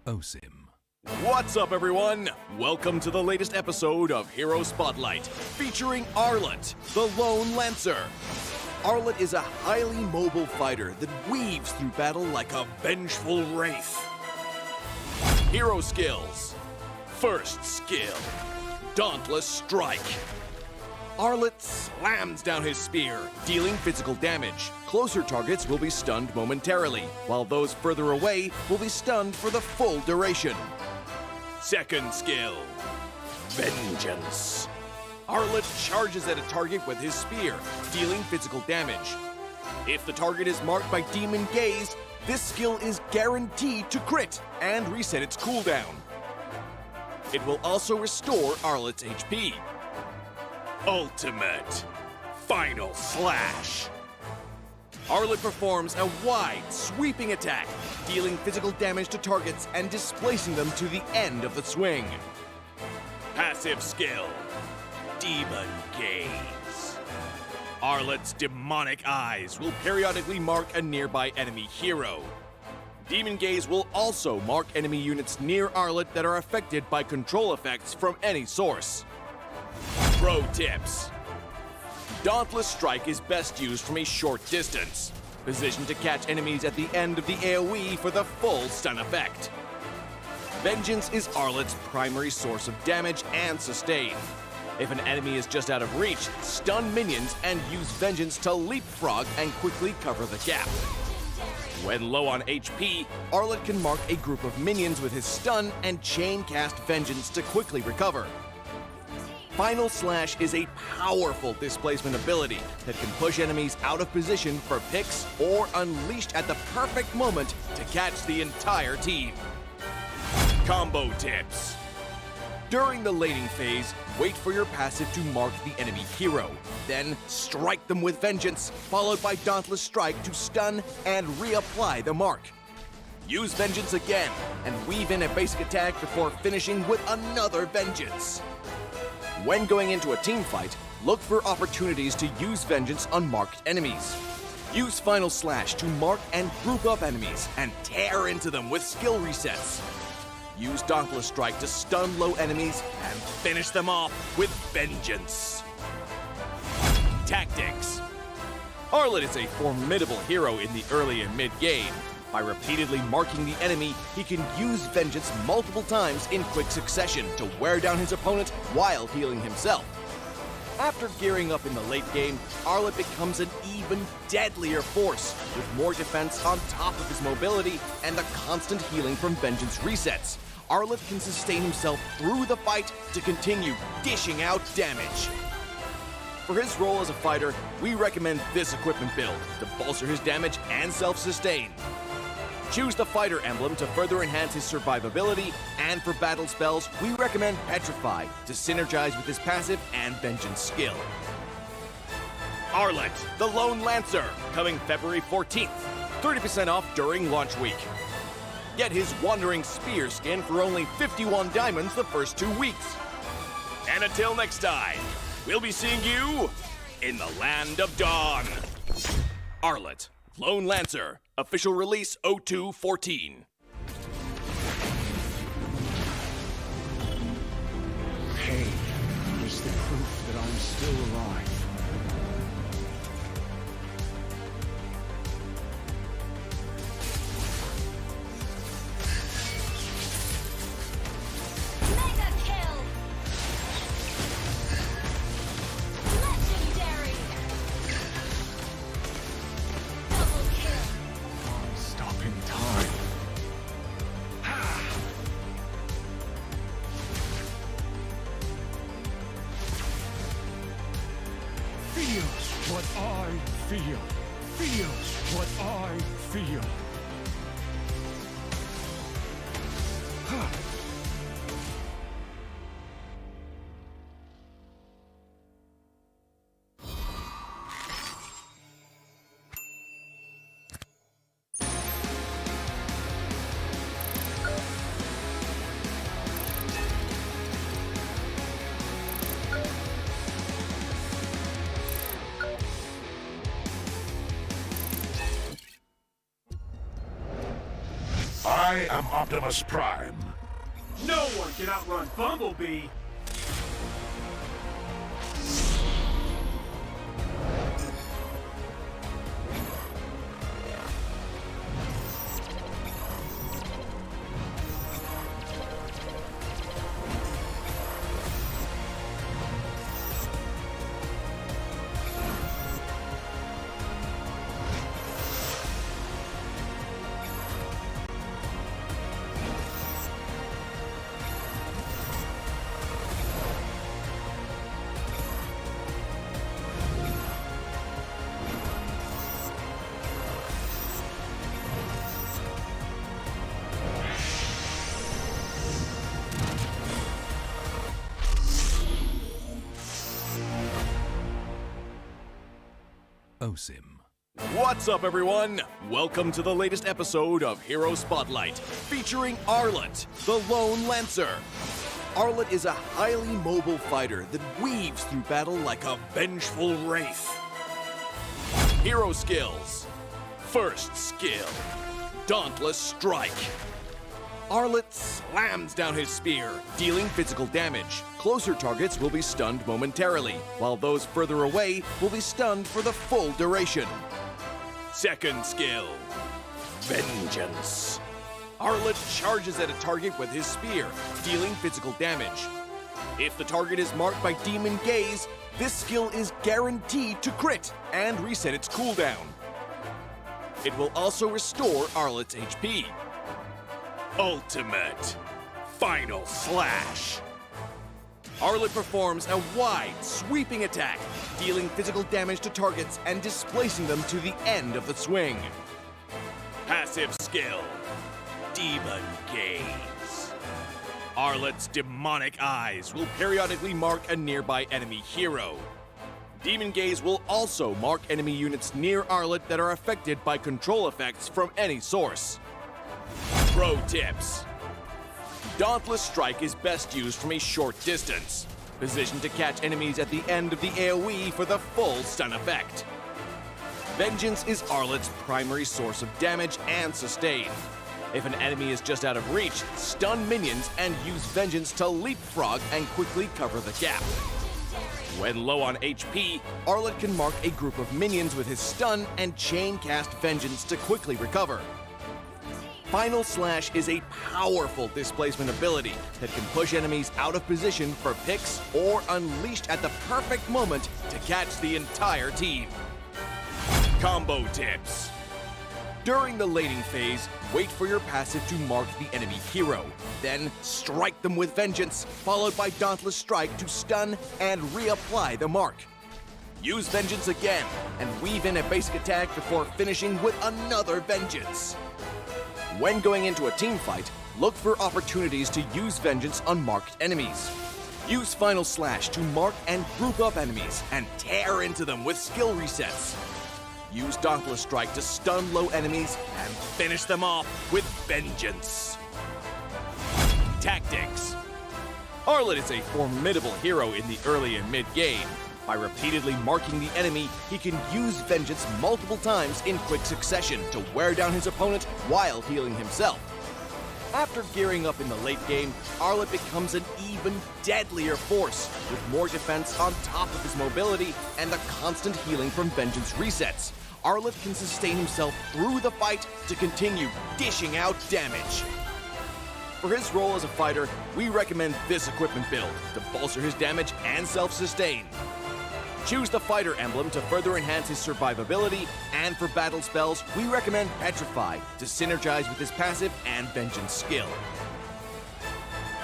OSIM. What's up, everyone? Welcome to the latest episode of Hero Spotlight, featuring Arlette, the Lone Lancer. Arlette is a highly mobile fighter that weaves through battle like a vengeful wraith. Hero skills. First skill, Dauntless Strike. Arlette slams down his spear, dealing physical damage. Closer targets will be stunned momentarily, while those further away will be stunned for the full duration. Second skill, Vengeance. Arlette charges at a target with his spear, dealing physical damage. If the target is marked by Demon Gaze, this skill is guaranteed to crit and reset its cooldown. It will also restore Arlette's HP. Ultimate Final Slash. Arlette performs a wide, sweeping attack, dealing physical damage to targets and displacing them to the end of the swing. Passive skill, Demon Gaze. Arlette's demonic eyes will periodically mark a nearby enemy hero. Demon Gaze will also mark enemy units near Arlette that are affected by control effects from any source. Pro tips. Dauntless Strike is best used from a short distance, positioned to catch enemies at the end of the AoE for the full stun effect. Vengeance is Arlette's primary source of damage and sustain. If an enemy is just out of reach, stun minions and use Vengeance to leapfrog and quickly cover the gap. When low on HP, Arlette can mark a group of minions with his stun and chain cast Vengeance to quickly recover. Final Slash is a powerful displacement ability that can push enemies out of position for picks or unleashed at the perfect moment to catch the entire team. Combo tips. During the laning phase, wait for your passive to mark the enemy hero. Then strike them with Vengeance, followed by Dauntless Strike to stun and reapply the mark. Use Vengeance again and weave in a basic attack before finishing with another Vengeance. When going into a team fight, look for opportunities to use Vengeance on marked enemies. Use Final Slash to mark and group up enemies and tear into them with skill resets. Use Dauntless Strike to stun low enemies and finish them off with Vengeance. Tactics. Arlette is a formidable hero in the early and mid game. By repeatedly marking the enemy, he can use Vengeance multiple times in quick succession to wear down his opponent while healing himself. After gearing up in the late game, Arlette becomes an even deadlier force, with more defense on top of his mobility and the constant healing from Vengeance resets. Arlette can sustain himself through the fight to continue dishing out damage. For his role as a fighter, we recommend this equipment build to bolster his damage and self-sustain. Choose the fighter emblem to further enhance his survivability, and for battle spells, we recommend Petrify to synergize with his passive and Vengeance skill. Arlette, the Lone Lancer, coming February 14th. 30% off during launch week. Get his Wandering Spear skin for only 51 diamonds the first 2 weeks. And until next time, we'll be seeing you in the Land of Dawn. Arlette, Lone Lancer, official release 0214. Pain is the proof that I'm still alive. Mega kill! Legendary! Double kill! Stopping time. Feels what I feel. Feels what I feel. I am Optimus Prime. No one can outrun Bumblebee. Osim. What's up, everyone? Welcome to the latest episode of Hero Spotlight, featuring Arlette, the Lone Lancer. Arlette is a highly mobile fighter that weaves through battle like a vengeful wraith. Hero skills. First skill, Dauntless Strike. Arlette slams down his spear, dealing physical damage. Closer targets will be stunned momentarily, while those further away will be stunned for the full duration. Second skill, Vengeance. Arlette charges at a target with his spear, dealing physical damage. If the target is marked by Demon Gaze, this skill is guaranteed to crit and reset its cooldown. It will also restore Arlette's HP. Ultimate Final Slash. Arlette performs a wide, sweeping attack, dealing physical damage to targets and displacing them to the end of the swing. Passive skill, Demon Gaze. Arlette's demonic eyes will periodically mark a nearby enemy hero. Demon Gaze will also mark enemy units near Arlette that are affected by control effects from any source. Pro tips. Dauntless Strike is best used from a short distance, positioned to catch enemies at the end of the AoE for the full stun effect. Vengeance is Arlette's primary source of damage and sustain. If an enemy is just out of reach, stun minions and use Vengeance to leapfrog and quickly cover the gap. When low on HP, Arlette can mark a group of minions with his stun and chain cast Vengeance to quickly recover. Final Slash is a powerful displacement ability that can push enemies out of position for picks or unleashed at the perfect moment to catch the entire team. Combo tips. During the laning phase, wait for your passive to mark the enemy hero. Then strike them with Vengeance, followed by Dauntless Strike to stun and reapply the mark. Use Vengeance again and weave in a basic attack before finishing with another Vengeance. When going into a team fight, look for opportunities to use Vengeance on marked enemies. Use Final Slash to mark and group up enemies and tear into them with skill resets. Use Dauntless Strike to stun low enemies and finish them off with Vengeance. Tactics. Arlette is a formidable hero in the early and mid game. By repeatedly marking the enemy, he can use Vengeance multiple times in quick succession to wear down his opponent while healing himself. After gearing up in the late game, Arlette becomes an even deadlier force, with more defense on top of his mobility and the constant healing from Vengeance resets. Arlette can sustain himself through the fight to continue dishing out damage. For his role as a fighter, we recommend this equipment build to bolster his damage and self-sustain. Choose the fighter emblem to further enhance his survivability, and for battle spells, we recommend Petrify to synergize with his passive and Vengeance skill.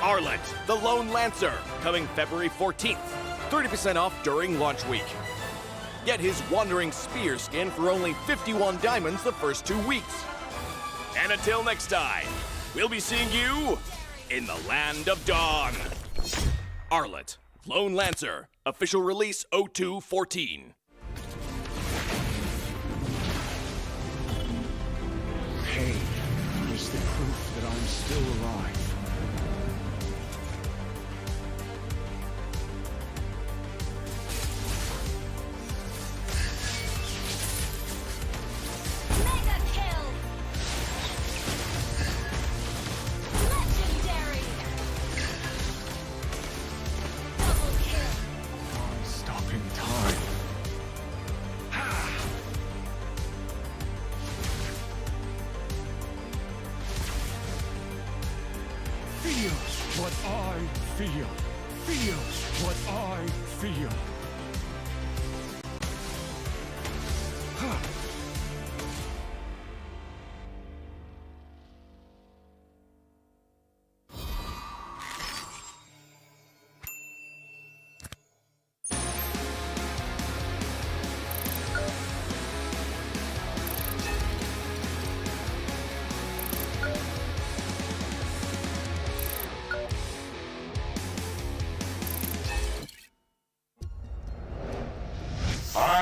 Arlette, the Lone Lancer, coming February 14th, 30% off during launch week. Get his Wandering Spear skin for only 51 diamonds the first 2 weeks. And until next time, we'll be seeing you in the Land of Dawn. Arlette, Lone Lancer, official release 0214. Pain is the proof that I'm still alive. Mega kill! Legendary! Double kill! Stopping time. Feels what I feel. Feels what I feel.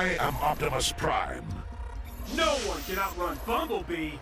I am Optimus Prime. No one can outrun Bumblebee.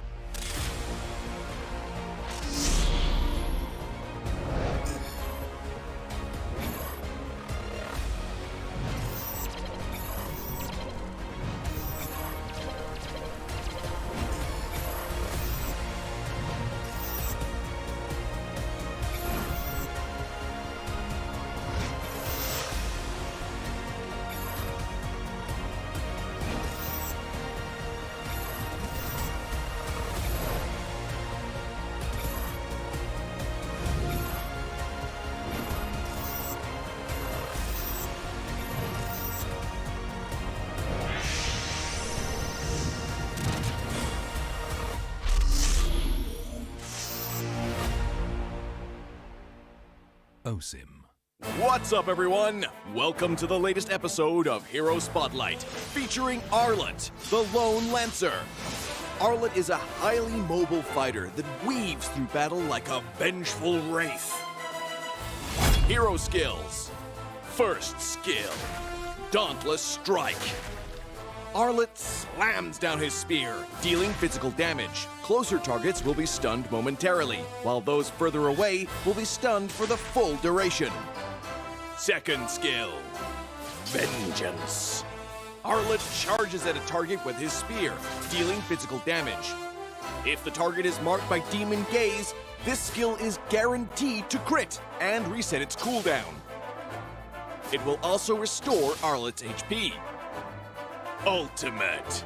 OSIM. What's up, everyone? Welcome to the latest episode of Hero Spotlight, featuring Arlette, the Lone Lancer. Arlette is a highly mobile fighter that weaves through battle like a vengeful wraith. Hero skills. First skill, Dauntless Strike. Arlette slams down his spear, dealing physical damage. Closer targets will be stunned momentarily, while those further away will be stunned for the full duration. Second skill, Vengeance. Arlette charges at a target with his spear, dealing physical damage. If the target is marked by Demon Gaze, this skill is guaranteed to crit and reset its cooldown. It will also restore Arlette's HP. Ultimate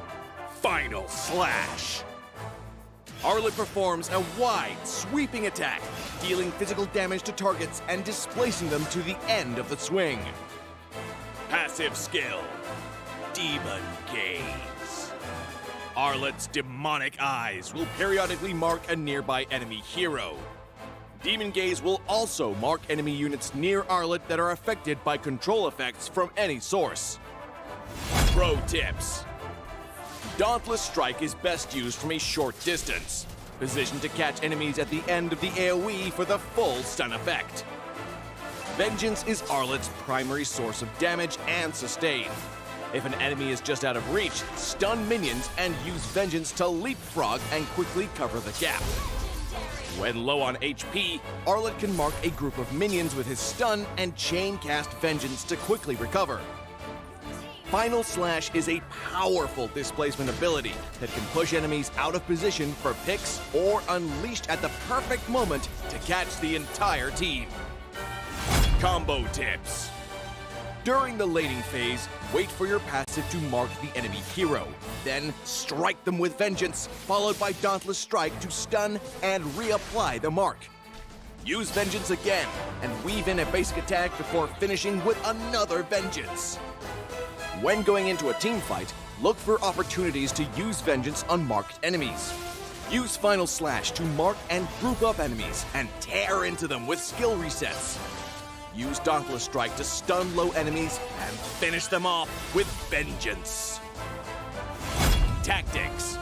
Final Slash. Arlette performs a wide, sweeping attack, dealing physical damage to targets and displacing them to the end of the swing. Passive skill, Demon Gaze. Arlette's demonic eyes will periodically mark a nearby enemy hero. Demon Gaze will also mark enemy units near Arlette that are affected by control effects from any source. Pro tips. Dauntless Strike is best used from a short distance, positioned to catch enemies at the end of the AoE for the full stun effect. Vengeance is Arlette's primary source of damage and sustain. If an enemy is just out of reach, stun minions and use Vengeance to leapfrog and quickly cover the gap. When low on HP, Arlette can mark a group of minions with his stun and chain cast Vengeance to quickly recover. Final Slash is a powerful displacement ability that can push enemies out of position for picks or unleashed at the perfect moment to catch the entire team. Combo tips. During the laning phase, wait for your passive to mark the enemy hero. Then strike them with Vengeance, followed by Dauntless Strike to stun and reapply the mark. Use Vengeance again and weave in a basic attack before finishing with another Vengeance. When going into a team fight, look for opportunities to use Vengeance on marked enemies. Use Final Slash to mark and group up enemies and tear into them with skill resets. Use Dauntless Strike to stun low enemies and finish them off with Vengeance. Tactics.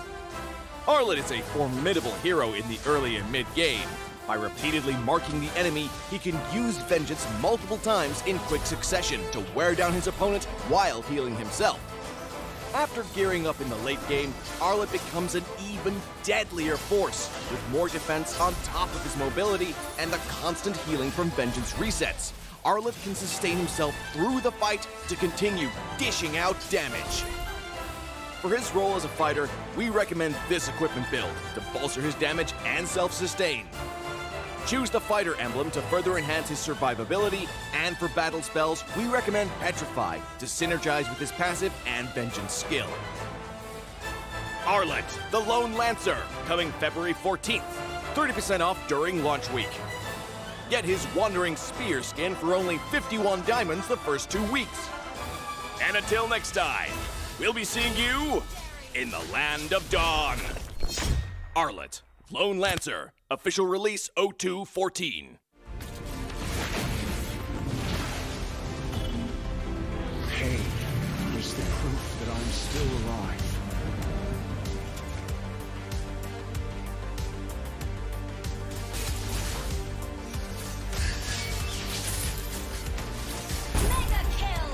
Arlette is a formidable hero in the early and mid-game. By repeatedly marking the enemy, he can use Vengeance multiple times in quick succession to wear down his opponent while healing himself. After gearing up in the late game, Arlette becomes an even deadlier force, with more defense on top of his mobility and the constant healing from Vengeance resets. Arlette can sustain himself through the fight to continue dishing out damage. For his role as a fighter, we recommend this equipment build to bolster his damage and self-sustain. Choose the fighter emblem to further enhance his survivability, and for battle spells, we recommend Petrify to synergize with his passive and Vengeance skill. Arlette, the Lone Lancer, coming February 14th. 30% off during launch week. Get his Wandering Spear skin for only 51 diamonds the first 2 weeks. And until next time, we'll be seeing you in the Land of Dawn. Arlette, Lone Lancer, official release 0214. Pain is the proof that I'm still alive. Mega kill!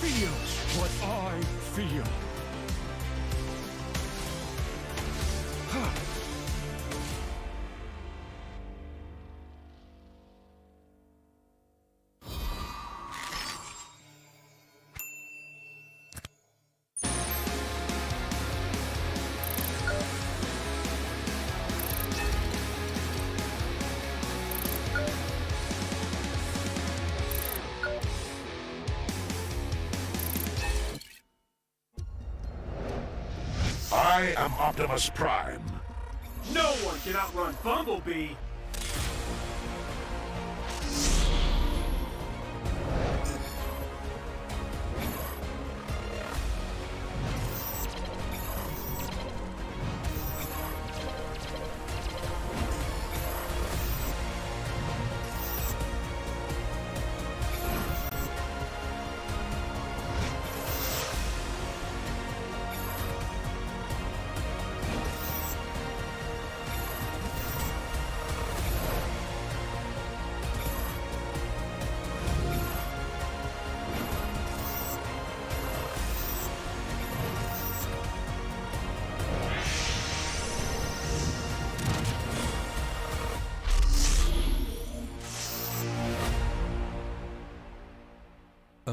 feels what I feel. I am Optimus Prime. No one can outrun Bumblebee.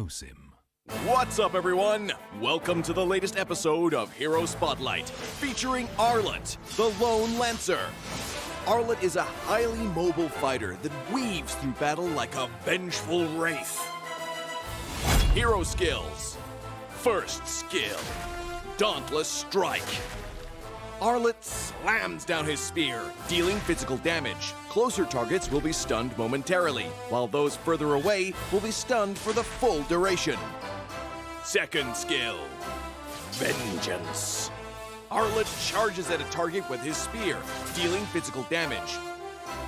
OSIM. What's up, everyone? Welcome to the latest episode of Hero Spotlight, featuring Arlette, the Lone Lancer. Arlette is a highly mobile fighter that weaves through battle like a vengeful wraith. Hero skills. First skill, Dauntless Strike. Arlette slams down his spear, dealing physical damage. Closer targets will be stunned momentarily, while those further away will be stunned for the full duration. Second skill, Vengeance. Arlette charges at a target with his spear, dealing physical damage.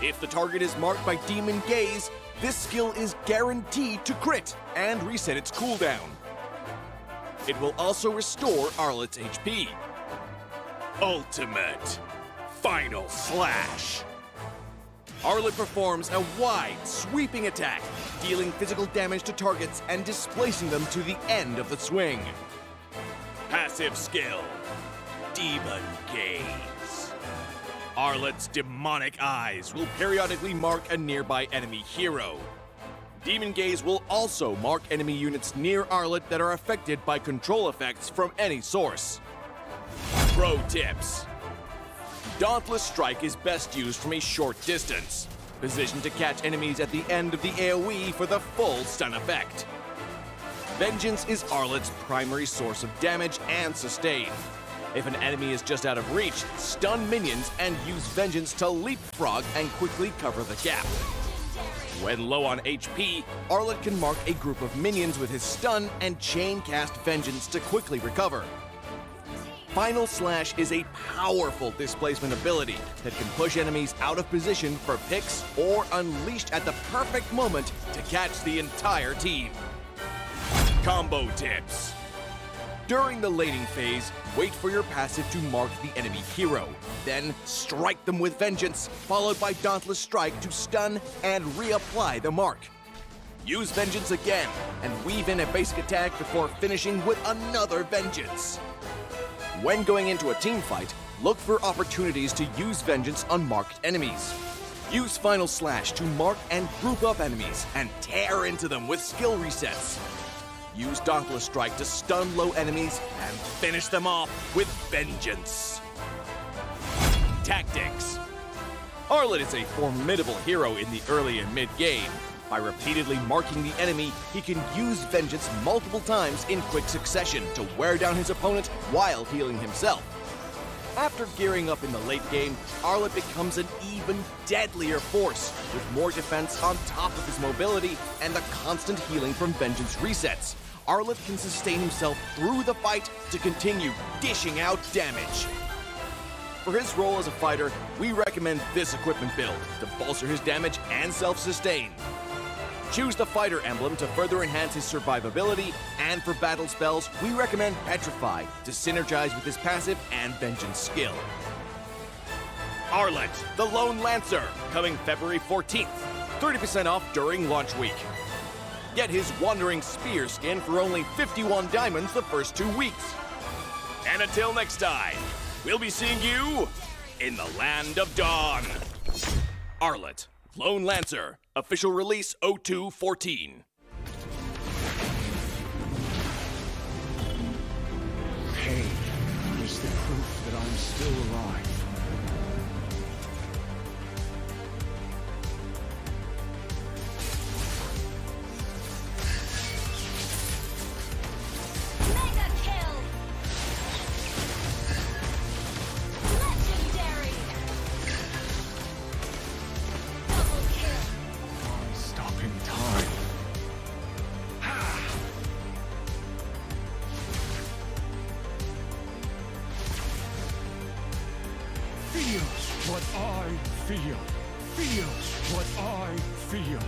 If the target is marked by Demon Gaze, this skill is guaranteed to crit and reset its cooldown. It will also restore Arlette's HP. Ultimate Final Slash. Arlette performs a wide, sweeping attack, dealing physical damage to targets and displacing them to the end of the swing. Passive skill, Demon Gaze. Arlette's demonic eyes will periodically mark a nearby enemy hero. Demon Gaze will also mark enemy units near Arlette that are affected by control effects from any source. Pro tips. Dauntless Strike is best used from a short distance, positioned to catch enemies at the end of the AoE for the full stun effect. Vengeance is Arlette's primary source of damage and sustain. If an enemy is just out of reach, stun minions and use Vengeance to leapfrog and quickly cover the gap. When low on HP, Arlette can mark a group of minions with his stun and chain cast Vengeance to quickly recover. Final Slash is a powerful displacement ability that can push enemies out of position for picks or unleashed at the perfect moment to catch the entire team. Combo tips. During the laning phase, wait for your passive to mark the enemy hero. Then strike them with Vengeance, followed by Dauntless Strike to stun and reapply the mark. Use Vengeance again and weave in a basic attack before finishing with another Vengeance. When going into a team fight, look for opportunities to use Vengeance on marked enemies. Use Final Slash to mark and group up enemies and tear into them with skill resets. Use Dauntless Strike to stun low enemies and finish them off with Vengeance. Tactics. Arlette is a formidable hero in the early and mid-game. By repeatedly marking the enemy, he can use Vengeance multiple times in quick succession to wear down his opponent while healing himself. After gearing up in the late game, Arlette becomes an even deadlier force, with more defense on top of his mobility and the constant healing from Vengeance resets. Arlette can sustain himself through the fight to continue dishing out damage. For his role as a fighter, we recommend this equipment build to bolster his damage and self-sustain. Choose the fighter emblem to further enhance his survivability, and for battle spells, we recommend Petrify to synergize with his passive and Vengeance skill. Arlette, the Lone Lancer, coming February 14th. 30% off during launch week. Get his Wandering Spear skin for only 51 diamonds the first 2 weeks. And until next time, we'll be seeing you in the Land of Dawn. Arlette, Lone Lancer, official release 0214. Pain is the proof that I'm still alive. Mega kill! Legendary! Double kill! Stopping time. Feels what I feel. Feels what I feel.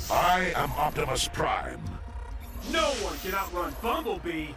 I am Optimus Prime. No one can outrun Bumblebee.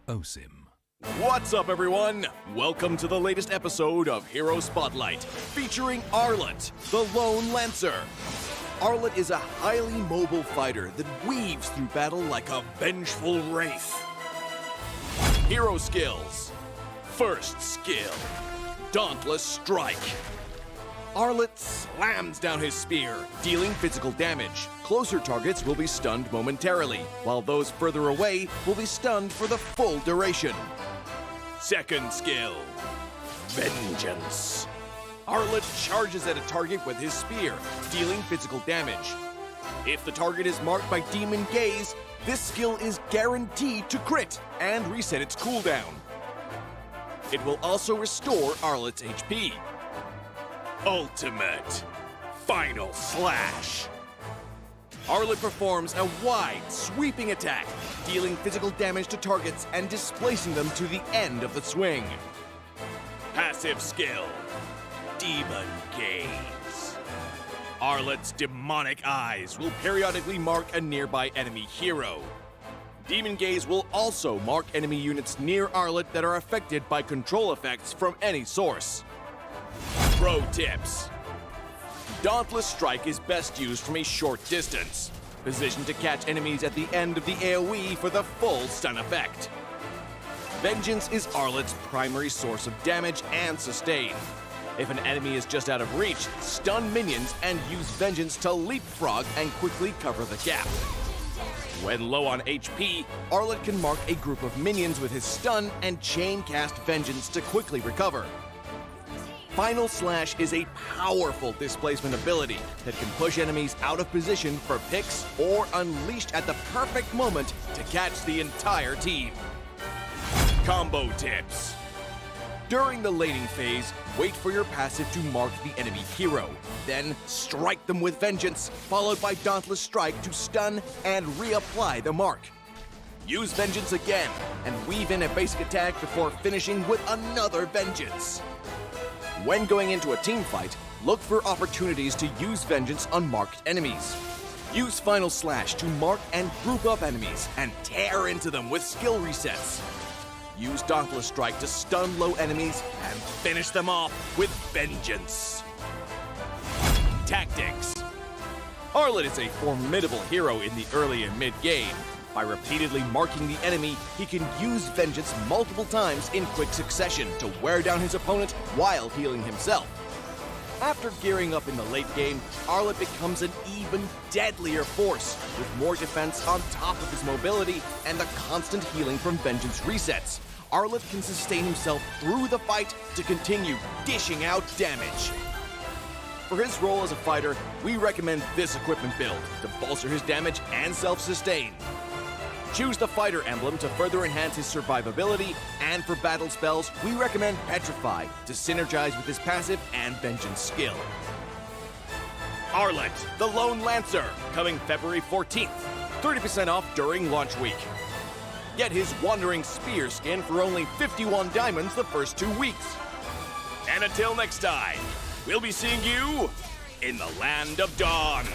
OSIM. What's up, everyone? Welcome to the latest episode of Hero Spotlight, featuring Arlette, the Lone Lancer. Arlette is a highly mobile fighter that weaves through battle like a vengeful wraith. Hero skills. First skill, Dauntless Strike. Arlette slams down his spear, dealing physical damage. Closer targets will be stunned momentarily, while those further away will be stunned for the full duration. Second skill, Vengeance. Arlette charges at a target with his spear, dealing physical damage. If the target is marked by Demon Gaze, this skill is guaranteed to crit and reset its cooldown. It will also restore Arlette's HP. Ultimate Final Slash. Arlette performs a wide, sweeping attack, dealing physical damage to targets and displacing them to the end of the swing. Passive skill, Demon Gaze. Arlette's demonic eyes will periodically mark a nearby enemy hero. Demon Gaze will also mark enemy units near Arlette that are affected by control effects from any source. Pro tips. Dauntless Strike is best used from a short distance, positioned to catch enemies at the end of the AoE for the full stun effect. Vengeance is Arlette's primary source of damage and sustain. If an enemy is just out of reach, stun minions and use Vengeance to leapfrog and quickly cover the gap. When low on HP, Arlette can mark a group of minions with his stun and chain cast Vengeance to quickly recover. Final Slash is a powerful displacement ability that can push enemies out of position for picks or unleashed at the perfect moment to catch the entire team. Combo tips. During the laning phase, wait for your passive to mark the enemy hero. Then strike them with Vengeance, followed by Dauntless Strike to stun and reapply the mark. Use Vengeance again, and weave in a basic attack before finishing with another Vengeance. When going into a team fight, look for opportunities to use Vengeance on marked enemies. Use Final Slash to mark and group up enemies and tear into them with skill resets. use Dauntless Strike to stun low enemies and finish them off with vengeance. Tactics. Arlette is a formidable hero in the early and mid-game. By repeatedly marking the enemy, he can use vengeance multiple times in quick succession to wear down his opponent while healing himself. After gearing up in the late game, Arlette becomes an even deadlier force, with more defense on top of his mobility and the constant healing from vengeance resets. Arlette can sustain himself through the fight to continue dishing out damage. For his role as a fighter, we recommend this equipment build to bolster his damage and self-sustain. Choose the fighter emblem to further enhance his survivability, and for battle spells, we recommend Petrify to synergize with his passive and vengeance skill. Arlette, the Lone Lancer, coming February 14th. 30% off during launch week. Get his Wandering Spear skin for only 51 diamonds the first 2 weeks. And until next time, we'll be seeing you in the Land of Dawn.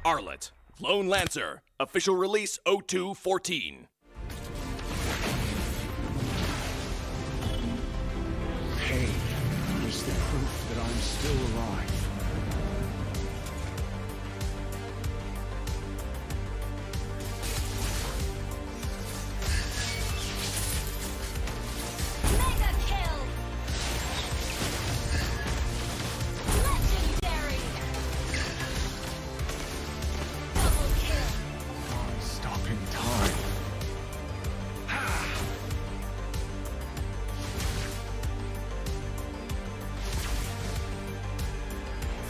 Arlette, Lone Lancer, official release 0214. Pain is the proof that I'm still alive. Mega kill! Legendary! Double kill! Stopping time.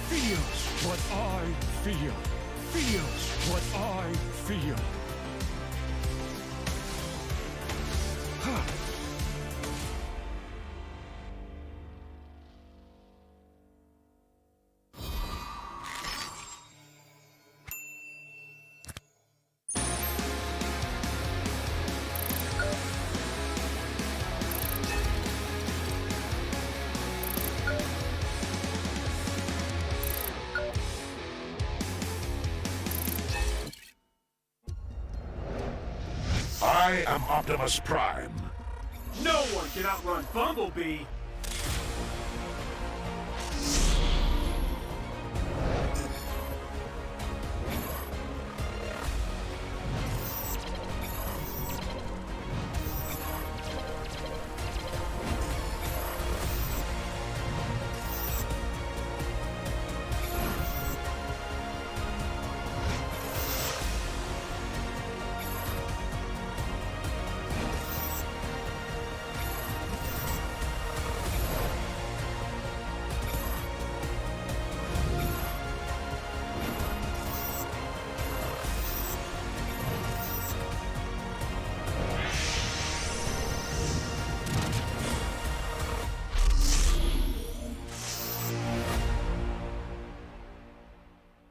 Feels what I feel. Feels what I feel. I am Optimus Prime. No one can outrun Bumblebee.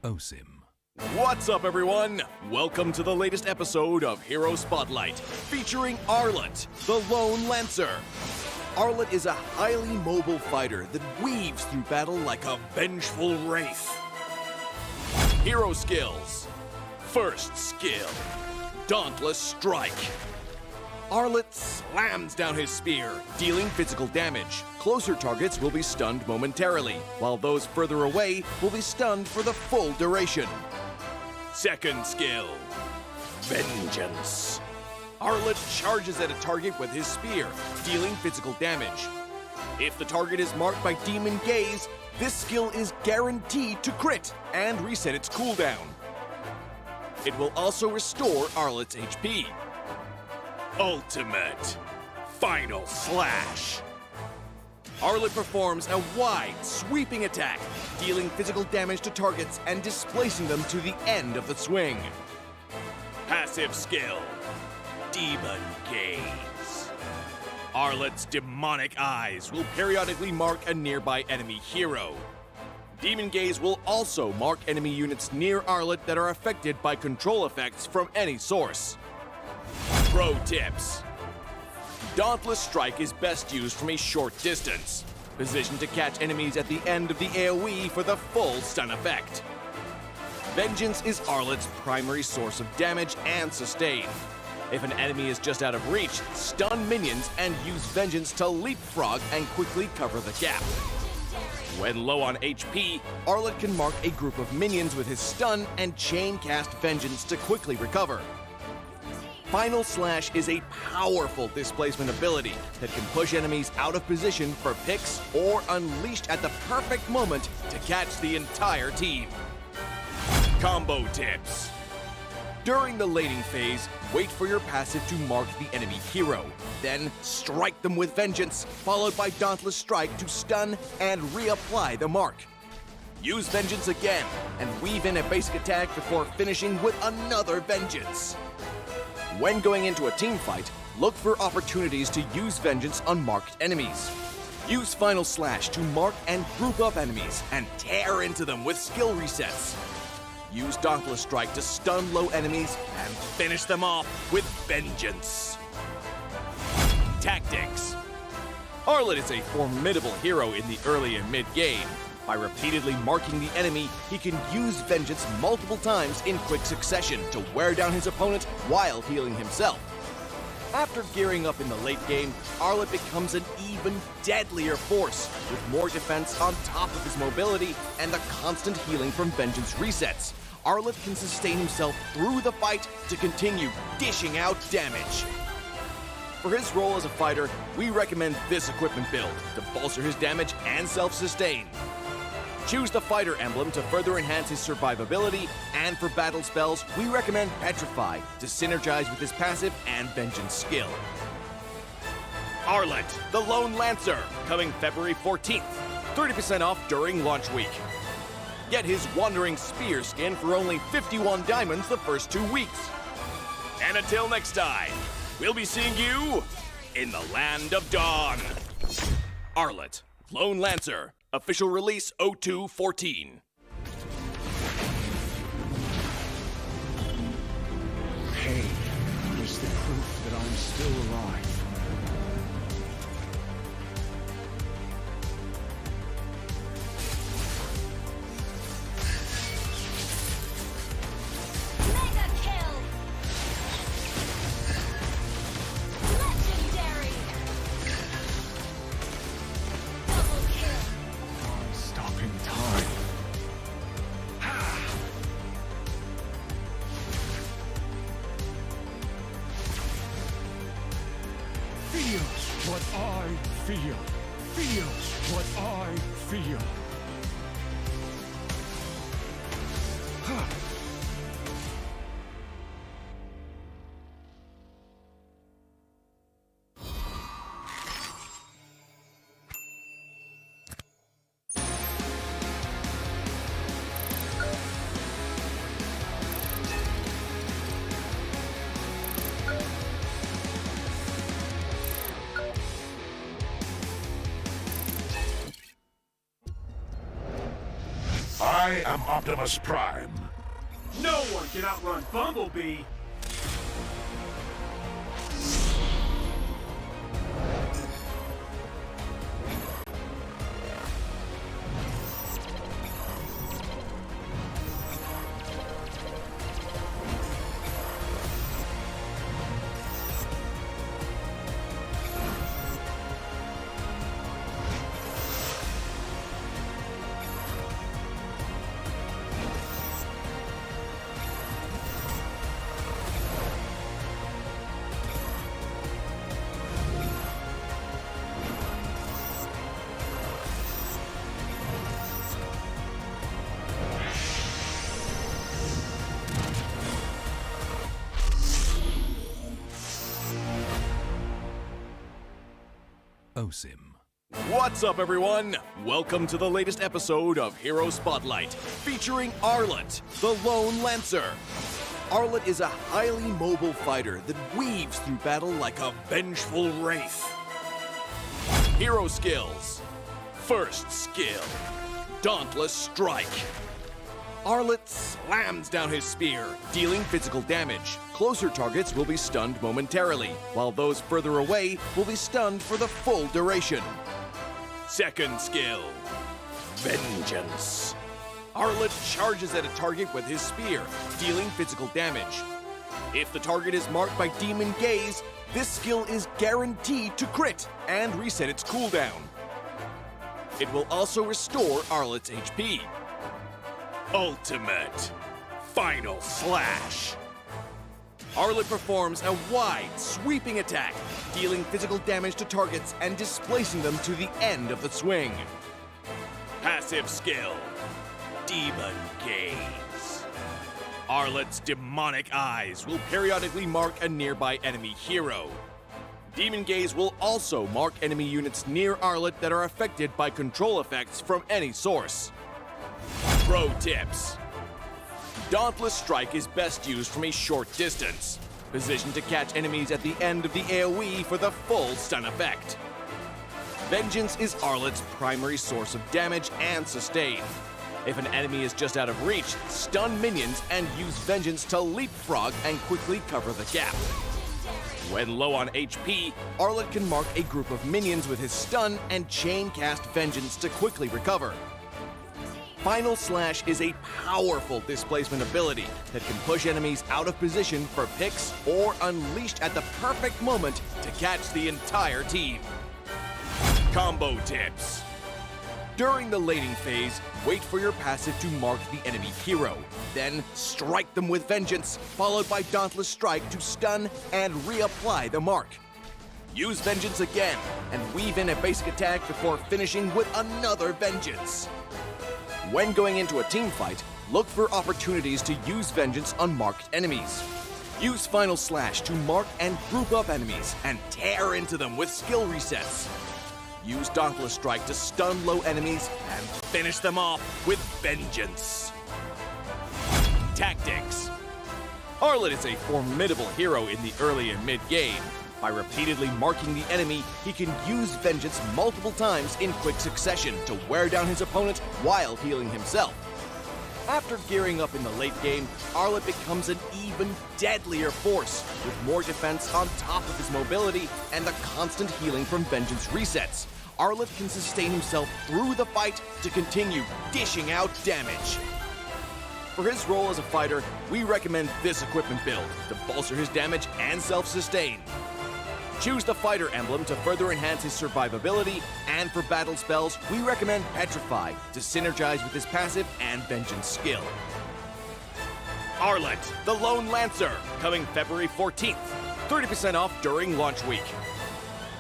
OSIM. What's up, everyone? Welcome to the latest episode of Hero Spotlight, featuring Arlette, the Lone Lancer. Arlette is a highly mobile fighter that weaves through battle like a vengeful wraith. Hero skills. First skill, Dauntless Strike. Arlette slams down his spear, dealing physical damage. Closer targets will be stunned momentarily, while those further away will be stunned for the full duration. Second skill, Vengeance. Arlette charges at a target with his spear, dealing physical damage. If the target is marked by Demon Gaze, this skill is guaranteed to crit and reset its cooldown. It will also restore Arlette's HP. Ultimate Final Slash. Arlette performs a wide, sweeping attack, dealing physical damage to targets and displacing them to the end of the swing. Passive skill, Demon Gaze. Arlette's demonic eyes will periodically mark a nearby enemy hero. Demon Gaze will also mark enemy units near Arlette that are affected by control effects from any source. Pro tips. Dauntless Strike is best used from a short distance, positioned to catch enemies at the end of the AoE for the full stun effect. Vengeance is Arlette's primary source of damage and sustain. If an enemy is just out of reach, stun minions and use Vengeance to leapfrog and quickly cover the gap. When low on HP, Arlette can mark a group of minions with his stun and chain cast Vengeance to quickly recover. Final Slash is a powerful displacement ability that can push enemies out of position for picks or unleashed at the perfect moment to catch the entire team. Combo tips. During the laning phase, wait for your passive to mark the enemy hero. Then strike them with Vengeance, followed by Dauntless Strike to stun and reapply the mark. Use Vengeance again, and weave in a basic attack before finishing with another Vengeance. When going into a team fight, look for opportunities to use Vengeance on marked enemies. Use Final Slash to mark and group up enemies and tear into them with skill resets. Use Dauntless Strike to stun low enemies and finish them off with Vengeance. Tactics. Arlette is a formidable hero in the early and mid-game. By repeatedly marking the enemy, he can use Vengeance multiple times in quick succession to wear down his opponent while healing himself. After gearing up in the late game, Arlette becomes an even deadlier force, with more defense on top of his mobility and the constant healing from Vengeance resets. Arlette can sustain himself through the fight to continue dishing out damage. For his role as a fighter, we recommend this equipment build to bolster his damage and self-sustain. Choose the fighter emblem to further enhance his survivability, and for battle spells, we recommend Petrify to synergize with his passive and Vengeance skill. Arlette, the Lone Lancer, coming February 14th. 30% off during launch week. Get his Wandering Spear skin for only 51 diamonds the first 2 weeks. And until next time, we'll be seeing you in the Land of Dawn. Arlette, Lone Lancer, official release 0214. Pain is the proof that I'm still alive. Mega kill! Legendary! Double kill! Stopping time. Feel what I feel. Feel what I feel. I am Optimus Prime. No one can outrun Bumblebee. OSIM. What's up, everyone? Welcome to the latest episode of Hero Spotlight, featuring Arlette, the Lone Lancer. Arlette is a highly mobile fighter that weaves through battle like a vengeful wraith. Hero skills. First skill, Dauntless Strike. Arlette slams down his spear, dealing physical damage. Closer targets will be stunned momentarily, while those further away will be stunned for the full duration. Second skill, Vengeance. Arlette charges at a target with his spear, dealing physical damage. If the target is marked by Demon Gaze, this skill is guaranteed to crit and reset its cooldown. It will also restore Arlette's HP. Ultimate Final Slash. Arlette performs a wide, sweeping attack, dealing physical damage to targets and displacing them to the end of the swing. Passive skill, Demon Gaze. Arlette's demonic eyes will periodically mark a nearby enemy hero. Demon Gaze will also mark enemy units near Arlette that are affected by control effects from any source. Pro tips. Dauntless Strike is best used from a short distance, positioned to catch enemies at the end of the AoE for the full stun effect. Vengeance is Arlette's primary source of damage and sustain. If an enemy is just out of reach, stun minions and use Vengeance to leapfrog and quickly cover the gap. When low on HP, Arlette can mark a group of minions with his stun and chain cast Vengeance to quickly recover. Final Slash is a powerful displacement ability that can push enemies out of position for picks or unleashed at the perfect moment to catch the entire team. Combo tips. During the laning phase, wait for your passive to mark the enemy hero. Then strike them with Vengeance, followed by Dauntless Strike to stun and reapply the mark. Use Vengeance again and weave in a basic attack before finishing with another Vengeance. When going into a team fight, look for opportunities to use Vengeance on marked enemies. Use Final Slash to mark and group up enemies and tear into them with skill resets. Use Dauntless Strike to stun low enemies and finish them off with Vengeance. Tactics. Arlette is a formidable hero in the early and mid-game. By repeatedly marking the enemy, he can use Vengeance multiple times in quick succession to wear down his opponent while healing himself. After gearing up in the late game, Arlette becomes an even deadlier force, with more defense on top of his mobility and the constant healing from Vengeance resets. Arlette can sustain himself through the fight to continue dishing out damage. For his role as a fighter, we recommend this equipment build to bolster his damage and self-sustain. Choose the fighter emblem to further enhance his survivability, and for battle spells, we recommend Petrify to synergize with his passive and Vengeance skill. Arlette, the Lone Lancer, coming February 14th. 30% off during launch week.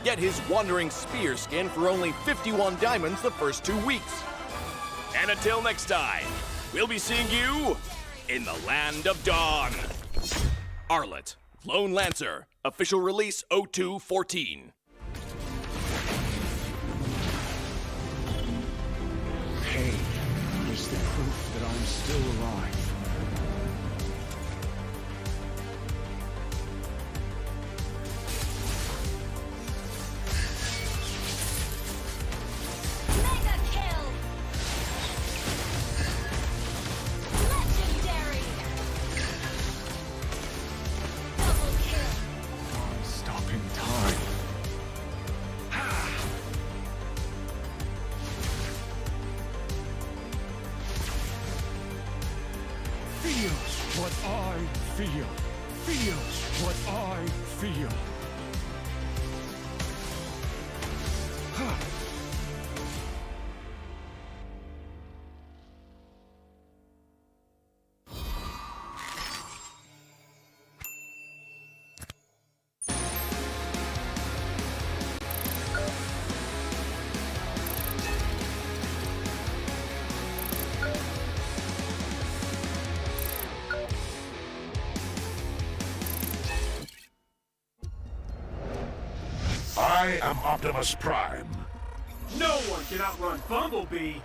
Get his Wandering Spear skin for only 51 diamonds the first 2 weeks. And until next time, we'll be seeing you in the Land of Dawn. Arlette, Lone Lancer, official release 0214. Pain is the proof that I'm still alive. Mega kill! Legendary! Double kill! Stopping time. Feels what I feel. Feels what I feel. I am Optimus Prime. No one can outrun Bumblebee.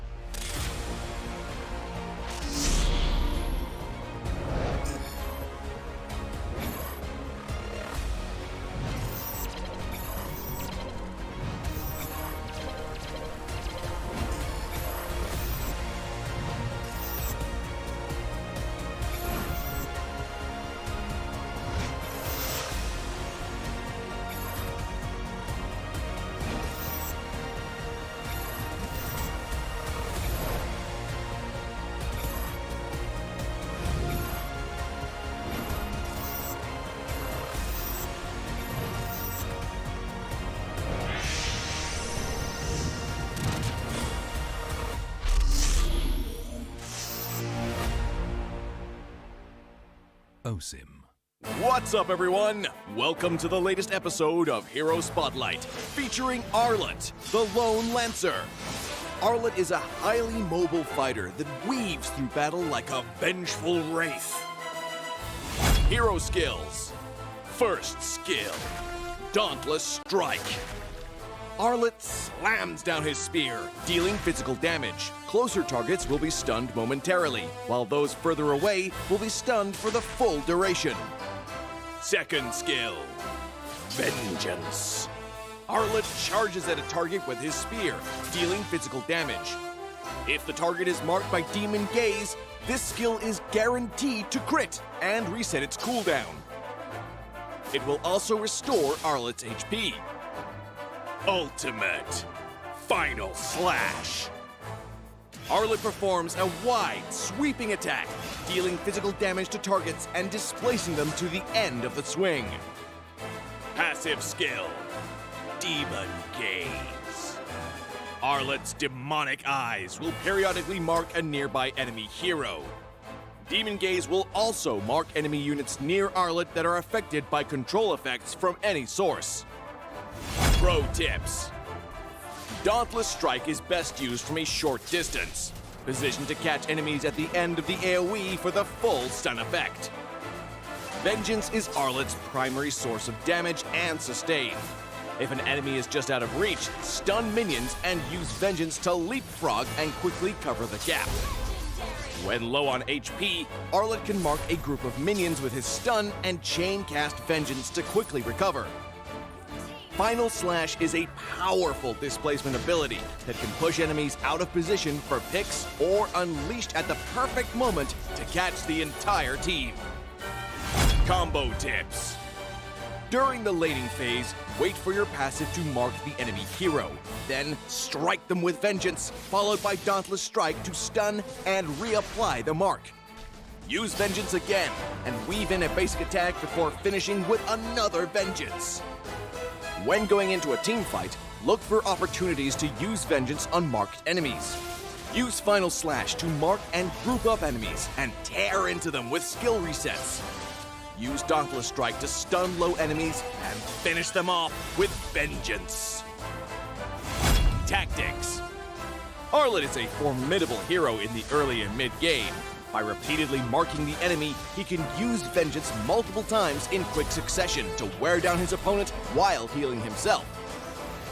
Osim. What's up, everyone? Welcome to the latest episode of Hero Spotlight, featuring Arlette, the Lone Lancer. Arlette is a highly mobile fighter that weaves through battle like a vengeful wraith. Hero skills. First skill, Dauntless Strike. Arlette slams down his spear, dealing physical damage. Closer targets will be stunned momentarily, while those further away will be stunned for the full duration. Second skill, Vengeance. Arlette charges at a target with his spear, dealing physical damage. If the target is marked by Demon Gaze, this skill is guaranteed to crit and reset its cooldown. It will also restore Arlette's HP. Ultimate Final Slash. Arlette performs a wide, sweeping attack, dealing physical damage to targets and displacing them to the end of the swing. Passive skill, Demon Gaze. Arlette's demonic eyes will periodically mark a nearby enemy hero. Demon Gaze will also mark enemy units near Arlette that are affected by control effects from any source. Pro tips. Dauntless Strike is best used from a short distance, positioned to catch enemies at the end of the AoE for the full stun effect. Vengeance is Arlette's primary source of damage and sustain. If an enemy is just out of reach, stun minions and use Vengeance to leapfrog and quickly cover the gap. When low on HP, Arlette can mark a group of minions with his stun and chain cast Vengeance to quickly recover. Final Slash is a powerful displacement ability that can push enemies out of position for picks or unleashed at the perfect moment to catch the entire team. Combo tips. During the laning phase, wait for your passive to mark the enemy hero. Then strike them with Vengeance, followed by Dauntless Strike to stun and reapply the mark. Use Vengeance again and weave in a basic attack before finishing with another Vengeance. When going into a team fight, look for opportunities to use Vengeance on marked enemies. Use Final Slash to mark and group up enemies and tear into them with skill resets. Use Dauntless Strike to stun low enemies and finish them off with Vengeance. Tactics. Arlette is a formidable hero in the early and mid-game. By repeatedly marking the enemy, he can use Vengeance multiple times in quick succession to wear down his opponent while healing himself.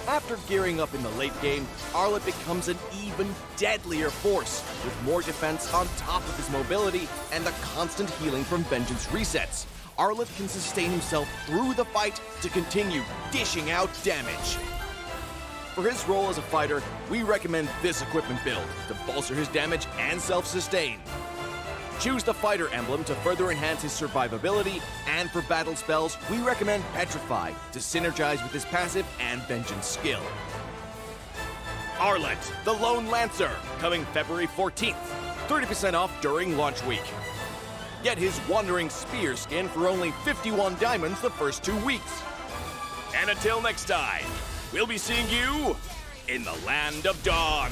After gearing up in the late game, Arlette becomes an even deadlier force, with more defense on top of his mobility and the constant healing from Vengeance resets. Arlette can sustain himself through the fight to continue dishing out damage. For his role as a fighter, we recommend this equipment build to bolster his damage and self-sustain. Choose the fighter emblem to further enhance his survivability, and for battle spells, we recommend Petrify to synergize with his passive and Vengeance skill. Arlette, the Lone Lancer, coming February 14th. 30% off during launch week. Get his Wandering Spear skin for only 51 diamonds the first 2 weeks. And until next time, we'll be seeing you in the Land of Dawn.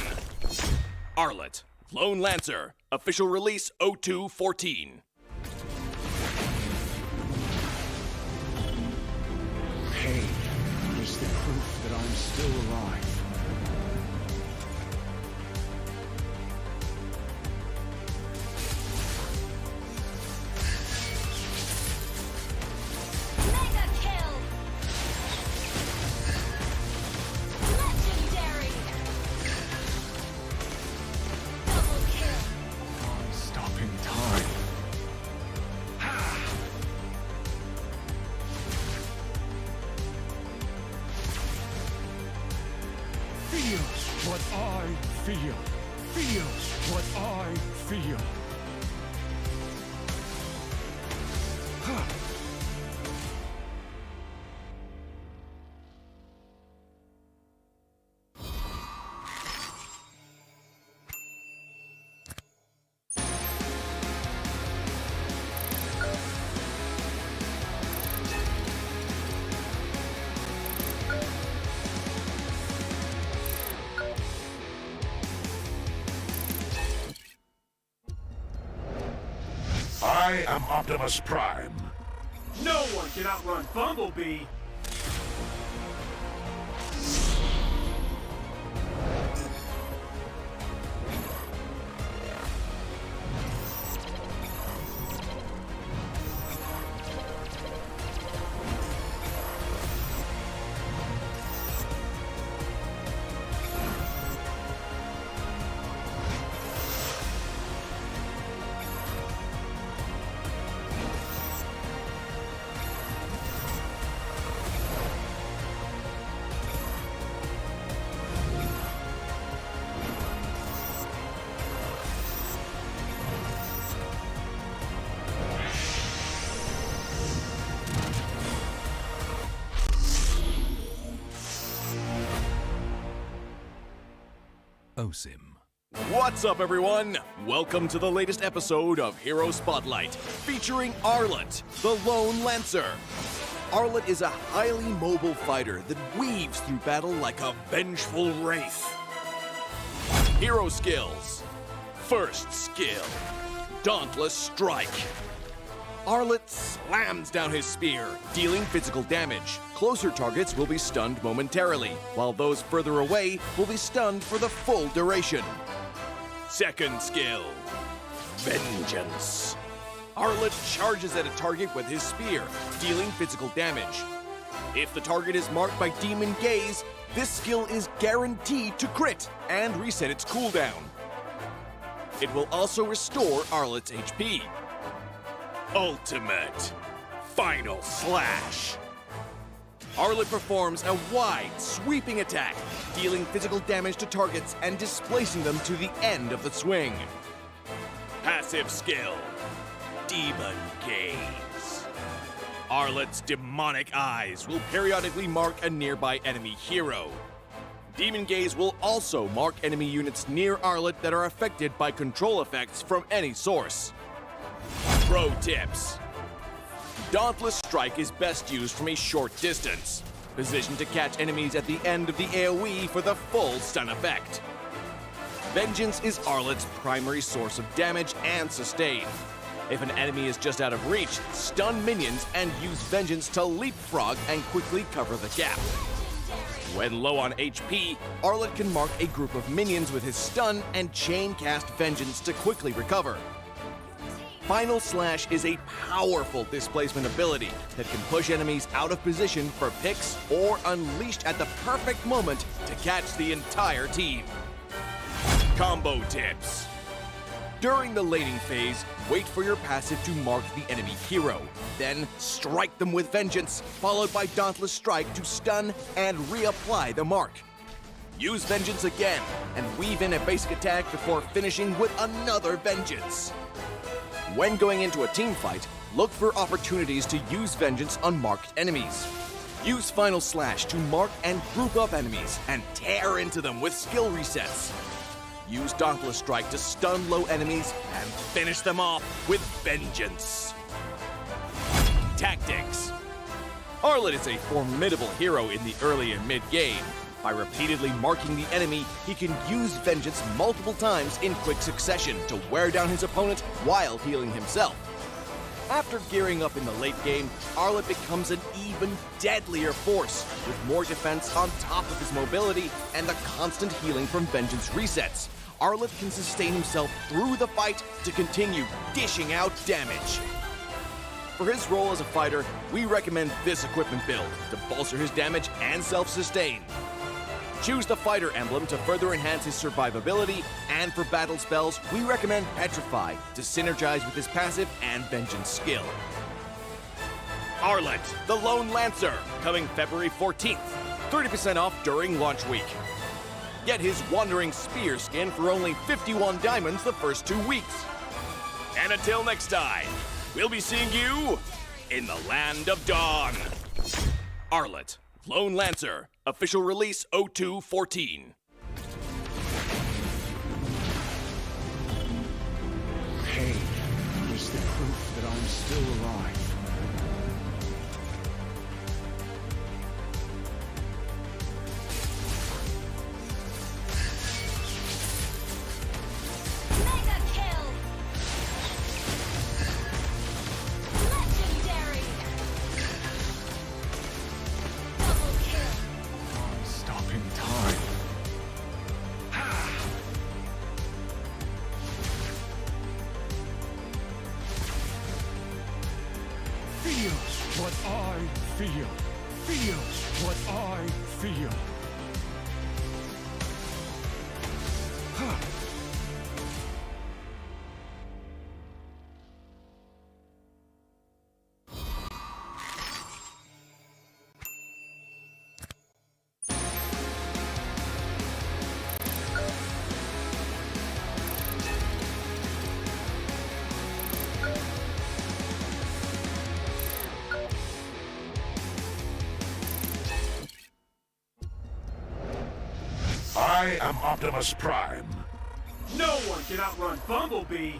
Arlette, Lone Lancer, official release 0214. Pain is the proof that I'm still alive. Mega kill! Legendary! Double kill! Stopping time. Feels what I feel. Feels what I feel. I am Optimus Prime. No one can outrun Bumblebee. OSIM. What's up, everyone? Welcome to the latest episode of Hero Spotlight, featuring Arlette, the Lone Lancer. Arlette is a highly mobile fighter that weaves through battle like a vengeful wraith. Hero skills. First skill, Dauntless Strike. Arlette slams down his spear, dealing physical damage. Closer targets will be stunned momentarily, while those further away will be stunned for the full duration. Second skill, Vengeance. Arlette charges at a target with his spear, dealing physical damage. If the target is marked by Demon Gaze, this skill is guaranteed to crit and reset its cooldown. It will also restore Arlette's HP. Ultimate Final Slash. Arlette performs a wide, sweeping attack, dealing physical damage to targets and displacing them to the end of the swing. Passive skill, Demon Gaze. Arlette's demonic eyes will periodically mark a nearby enemy hero. Demon Gaze will also mark enemy units near Arlette that are affected by control effects from any source. Pro tips. Dauntless Strike is best used from a short distance, positioned to catch enemies at the end of the AoE for the full stun effect. Vengeance is Arlette's primary source of damage and sustain. If an enemy is just out of reach, stun minions and use Vengeance to leapfrog and quickly cover the gap. When low on HP, Arlette can mark a group of minions with his stun and chain cast Vengeance to quickly recover. Final Slash is a powerful displacement ability that can push enemies out of position for picks or unleashed at the perfect moment to catch the entire team. Combo tips. During the laning phase, wait for your passive to mark the enemy hero. Then strike them with Vengeance, followed by Dauntless Strike to stun and reapply the mark. Use Vengeance again and weave in a basic attack before finishing with another Vengeance. When going into a team fight, look for opportunities to use Vengeance on marked enemies. Use Final Slash to mark and group up enemies and tear into them with skill resets. Use Dauntless Strike to stun low enemies and finish them off with Vengeance. Tactics. Arlette is a formidable hero in the early and mid-game. By repeatedly marking the enemy, he can use Vengeance multiple times in quick succession to wear down his opponent while healing himself. After gearing up in the late game, Arlette becomes an even deadlier force, with more defense on top of his mobility and the constant healing from Vengeance resets. Arlette can sustain himself through the fight to continue dishing out damage. For his role as a fighter, we recommend this equipment build to bolster his damage and self-sustain. Choose the fighter emblem to further enhance his survivability, and for battle spells, we recommend Petrify to synergize with his passive and Vengeance skill. Arlette, the Lone Lancer, coming February 14th. 30% off during launch week. Get his Wandering Spear skin for only 51 diamonds the first 2 weeks. And until next time, we'll be seeing you in the Land of Dawn. Arlette, Lone Lancer, official release 0214. Pain is the proof that I'm still alive. Mega kill! feels what I feel. Feels what I feel. Huh. I am Optimus Prime. No one can outrun Bumblebee.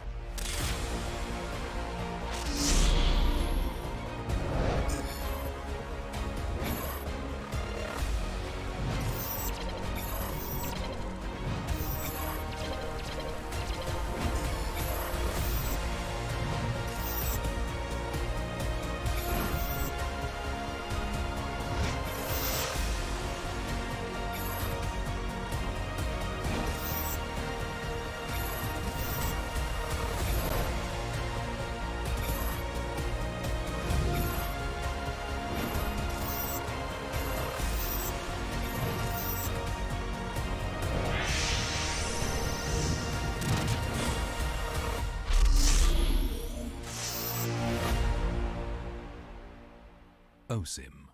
OSIM.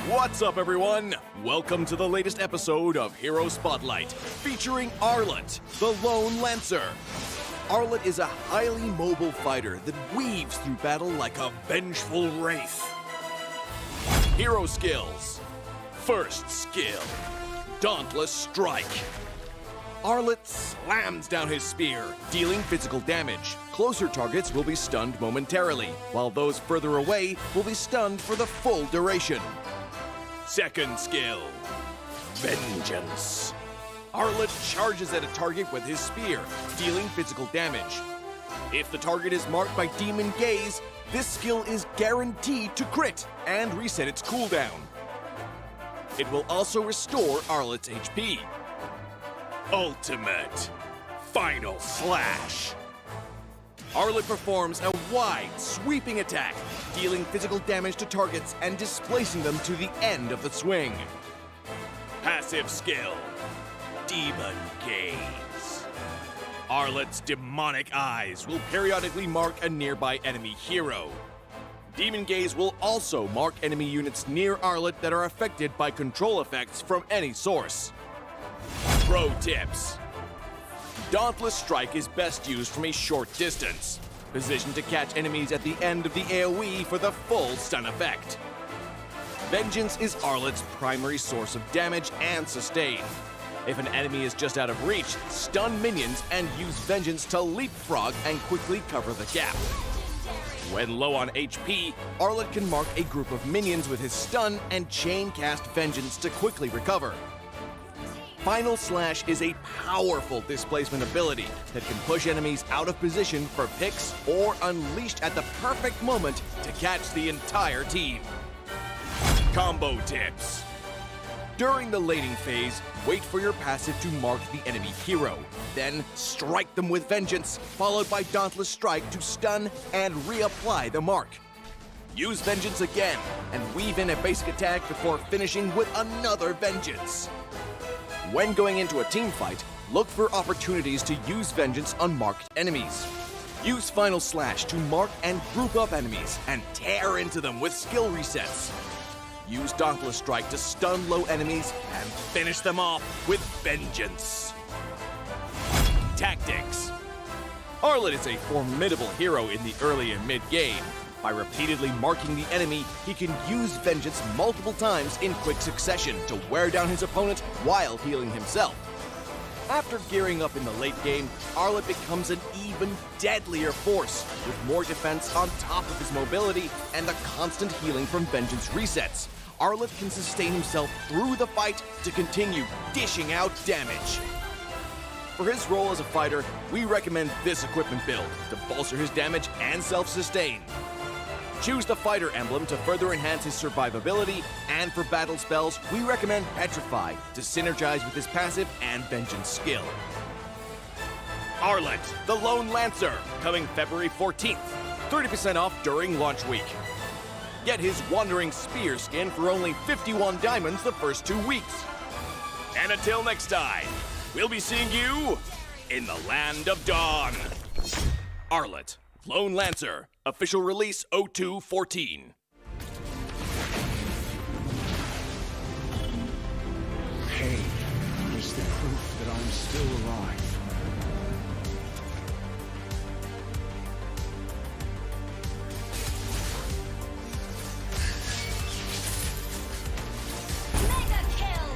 What's up, everyone? Welcome to the latest episode of Hero Spotlight, featuring Arlette, the Lone Lancer. Arlette is a highly mobile fighter that weaves through battle like a vengeful wraith. Hero skills. First skill, Dauntless Strike. Arlette slams down his spear, dealing physical damage. Closer targets will be stunned momentarily, while those further away will be stunned for the full duration. Second skill, Vengeance. Arlette charges at a target with his spear, dealing physical damage. If the target is marked by Demon Gaze, this skill is guaranteed to crit and reset its cooldown. It will also restore Arlette's HP. Ultimate Final Slash. Arlette performs a wide, sweeping attack, dealing physical damage to targets and displacing them to the end of the swing. Passive skill, Demon Gaze. Arlette's demonic eyes will periodically mark a nearby enemy hero. Demon Gaze will also mark enemy units near Arlette that are affected by control effects from any source. Pro tips. Dauntless Strike is best used from a short distance, positioned to catch enemies at the end of the AoE for the full stun effect. Vengeance is Arlette's primary source of damage and sustain. If an enemy is just out of reach, stun minions and use Vengeance to leapfrog and quickly cover the gap. When low on HP, Arlette can mark a group of minions with his stun and chain cast Vengeance to quickly recover. Final Slash is a powerful displacement ability that can push enemies out of position for picks or unleashed at the perfect moment to catch the entire team. Combo tips. During the laning phase, wait for your passive to mark the enemy hero. Then strike them with Vengeance, followed by Dauntless Strike to stun and reapply the mark. Use Vengeance again and weave in a basic attack before finishing with another Vengeance. When going into a team fight, look for opportunities to use Vengeance on marked enemies. Use Final Slash to mark and group up enemies and tear into them with skill resets. Use Dauntless Strike to stun low enemies and finish them off with Vengeance. Tactics. Arlette is a formidable hero in the early and mid-game. By repeatedly marking the enemy, he can use Vengeance multiple times in quick succession to wear down his opponent while healing himself. After gearing up in the late game, Arlette becomes an even deadlier force, with more defense on top of his mobility and the constant healing from Vengeance resets. Arlette can sustain himself through the fight to continue dishing out damage. For his role as a fighter, we recommend this equipment build to bolster his damage and self-sustain. Choose the fighter emblem to further enhance his survivability, and for battle spells, we recommend Petrify to synergize with his passive and Vengeance skill. Arlette, the Lone Lancer, coming February 14th. 30% off during launch week. Get his Wandering Spear skin for only 51 diamonds the first 2 weeks. And until next time, we'll be seeing you in the Land of Dawn. Arlette, Lone Lancer, official release 0214. Pain is the proof that I'm still alive. Mega kill.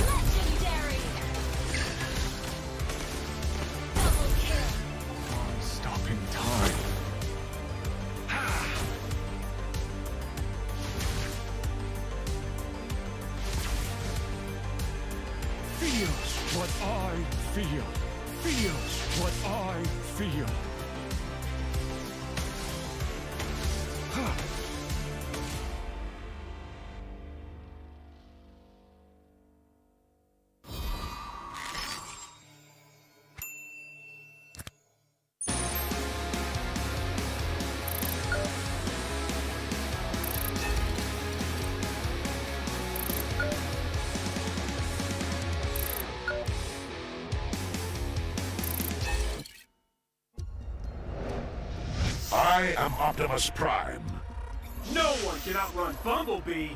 Legendary. Double kill. I'm stopping time. Feels what I feel. Feels what I feel. I am Optimus Prime. No one can outrun Bumblebee.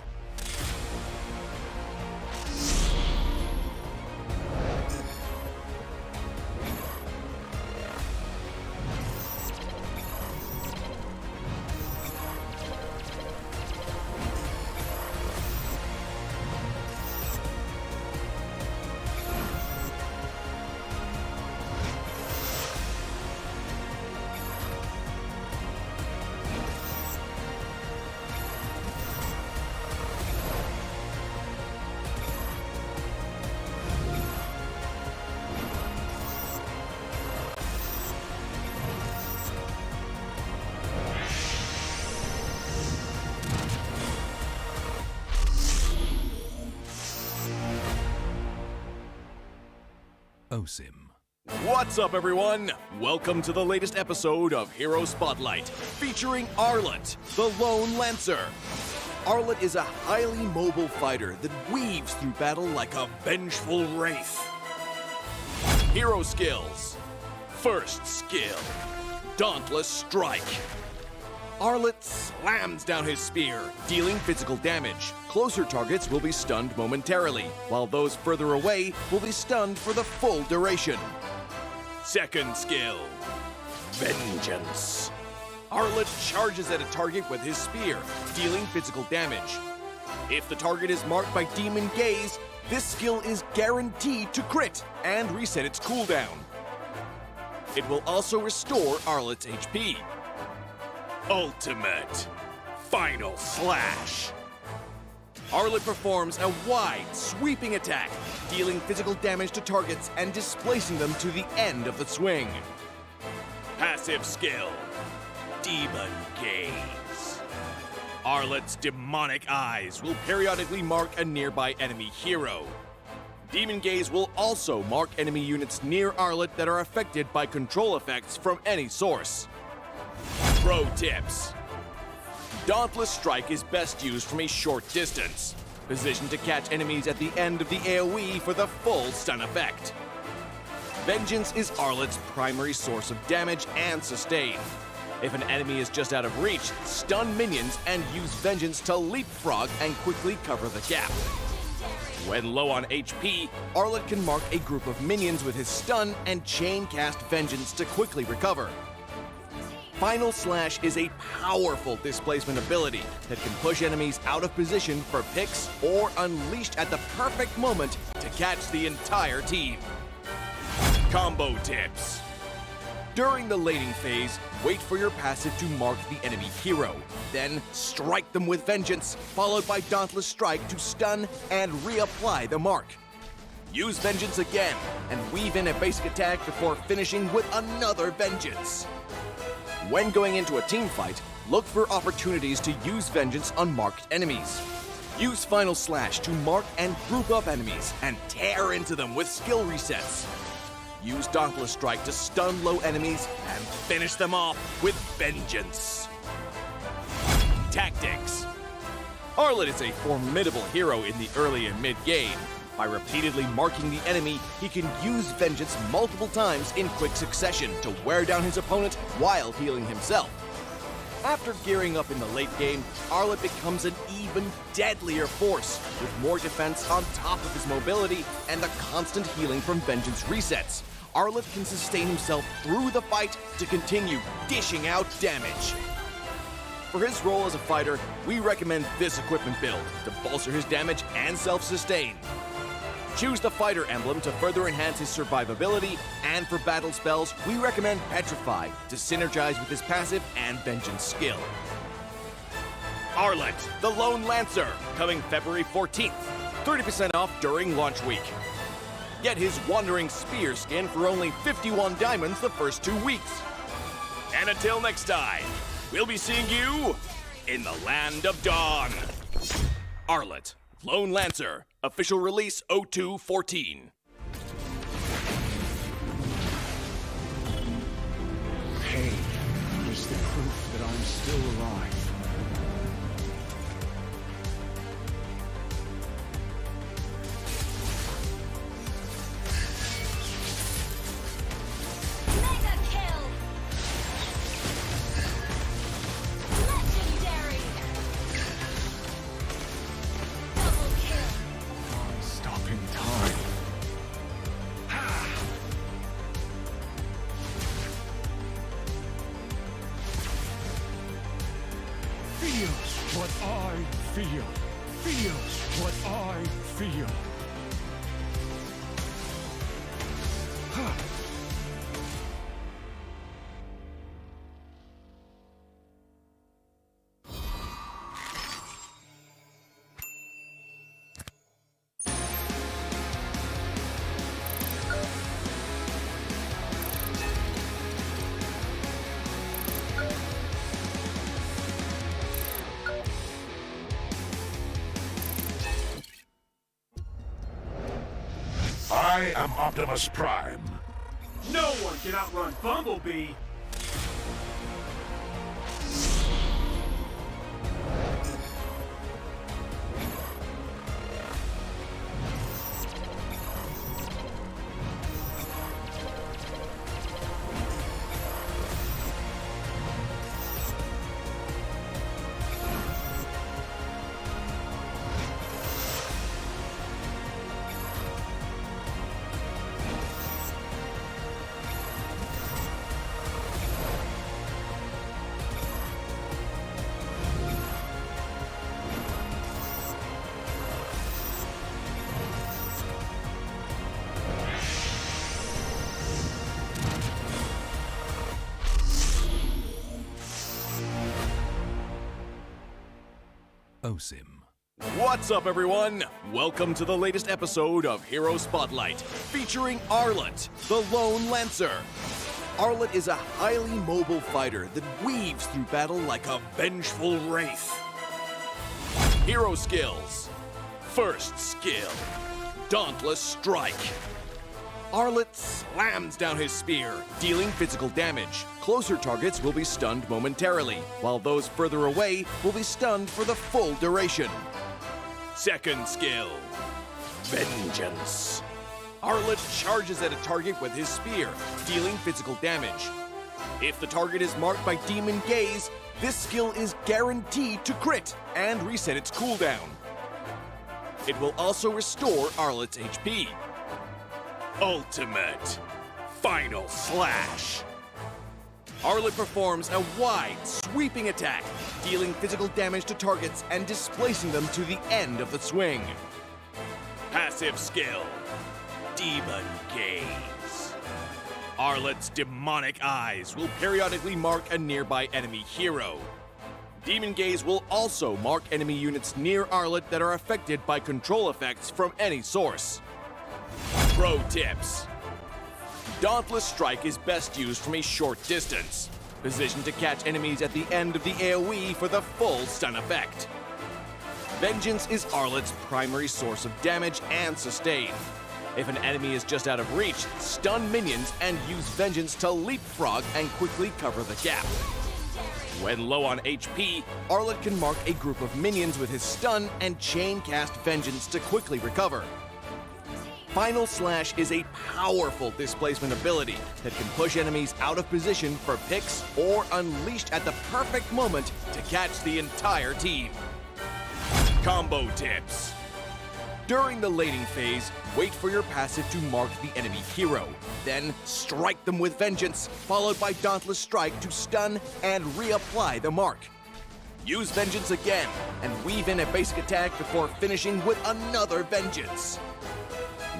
OSIM. What's up, everyone? Welcome to the latest episode of Hero Spotlight, featuring Arlette, the Lone Lancer. Arlette is a highly mobile fighter that weaves through battle like a vengeful wraith. Hero skills. First skill, Dauntless Strike. Arlette slams down his spear, dealing physical damage. Closer targets will be stunned momentarily, while those further away will be stunned for the full duration. Second skill, Vengeance. Arlette charges at a target with his spear, dealing physical damage. If the target is marked by Demon Gaze, this skill is guaranteed to crit and reset its cooldown. It will also restore Arlette's HP. Ultimate Final Slash. Arlette performs a wide, sweeping attack, dealing physical damage to targets and displacing them to the end of the swing. Passive skill, Demon Gaze. Arlette's demonic eyes will periodically mark a nearby enemy hero. Demon Gaze will also mark enemy units near Arlette that are affected by control effects from any source. Pro tips. Dauntless Strike is best used from a short distance, positioned to catch enemies at the end of the AoE for the full stun effect. Vengeance is Arlette's primary source of damage and sustain. If an enemy is just out of reach, stun minions and use Vengeance to leapfrog and quickly cover the gap. When low on HP, Arlette can mark a group of minions with his stun and chain cast Vengeance to quickly recover. Final Slash is a powerful displacement ability that can push enemies out of position for picks or unleashed at the perfect moment to catch the entire team. Combo tips. During the laning phase, wait for your passive to mark the enemy hero. Then strike them with Vengeance, followed by Dauntless Strike to stun and reapply the mark. Use Vengeance again and weave in a basic attack before finishing with another Vengeance. When going into a team fight, look for opportunities to use Vengeance on marked enemies. Use Final Slash to mark and group up enemies and tear into them with skill resets. use Dauntless Strike to stun low enemies and finish them off with vengeance. Tactics. Arlette is a formidable hero in the early and mid-game. By repeatedly marking the enemy, he can use vengeance multiple times in quick succession to wear down his opponent while healing himself. After gearing up in the late game, Arlette becomes an even deadlier force, with more defense on top of his mobility and the constant healing from vengeance resets. Arlette can sustain himself through the fight to continue dishing out damage. For his role as a fighter, we recommend this equipment build to bolster his damage and self-sustain. Choose the fighter emblem to further enhance his survivability, and for battle spells, we recommend Petrify to synergize with his passive and vengeance skill. Arlette, the Lone Lancer, coming February 14th. 30% off during launch week. Get his Wandering Spear skin for only 51 diamonds the first 2 weeks. And until next time, we'll be seeing you in the Land of Dawn. Arlette, Lone Lancer, official release 0214. Pain is the proof that I'm still alive. Mega kill! Legendary! Double kill! Stopping time. Feel what I feel. Feel what I feel. I am Optimus Prime. No one can outrun Bumblebee. OSIM. What's up, everyone? Welcome to the latest episode of Hero Spotlight, featuring Arlette, the Lone Lancer. Arlette is a highly mobile fighter that weaves through battle like a vengeful wraith. Hero skills. First skill, Dauntless Strike. Arlette slams down his spear, dealing physical damage. Closer targets will be stunned momentarily, while those further away will be stunned for the full duration. Second skill, Vengeance. Arlette charges at a target with his spear, dealing physical damage. If the target is marked by Demon Gaze, this skill is guaranteed to crit and reset its cooldown. It will also restore Arlette's HP. Ultimate Final Slash. Arlette performs a wide, sweeping attack, dealing physical damage to targets and displacing them to the end of the swing. Passive skill, Demon Gaze. Arlette's demonic eyes will periodically mark a nearby enemy hero. Demon Gaze will also mark enemy units near Arlette that are affected by control effects from any source. Pro tips. Dauntless Strike is best used from a short distance, positioned to catch enemies at the end of the AoE for the full stun effect. Vengeance is Arlette's primary source of damage and sustain. If an enemy is just out of reach, stun minions and use Vengeance to leapfrog and quickly cover the gap. When low on HP, Arlette can mark a group of minions with his stun and chain cast Vengeance to quickly recover. Final Slash is a powerful displacement ability that can push enemies out of position for picks or unleashed at the perfect moment to catch the entire team. Combo tips. During the laning phase, wait for your passive to mark the enemy hero. Then strike them with Vengeance, followed by Dauntless Strike to stun and reapply the mark. Use Vengeance again, and weave in a basic attack before finishing with another Vengeance.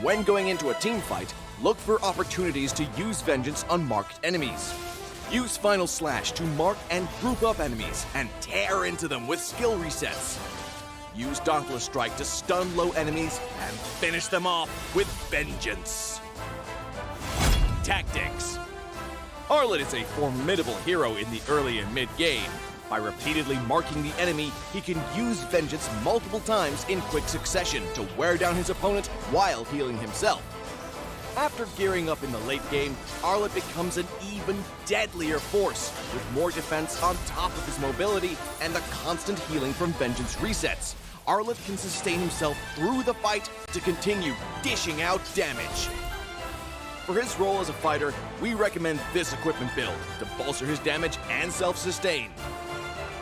When going into a team fight, look for opportunities to use Vengeance on marked enemies. Use Final Slash to mark and group up enemies and tear into them with skill resets. Use Dauntless Strike to stun low enemies and finish them off with Vengeance. Tactics. Arlette is a formidable hero in the early and mid-game. By repeatedly marking the enemy, he can use Vengeance multiple times in quick succession to wear down his opponent while healing himself. After gearing up in the late game, Arlette becomes an even deadlier force, with more defense on top of his mobility and the constant healing from Vengeance resets. Arlette can sustain himself through the fight to continue dishing out damage. For his role as a fighter, we recommend this equipment build to bolster his damage and self-sustain.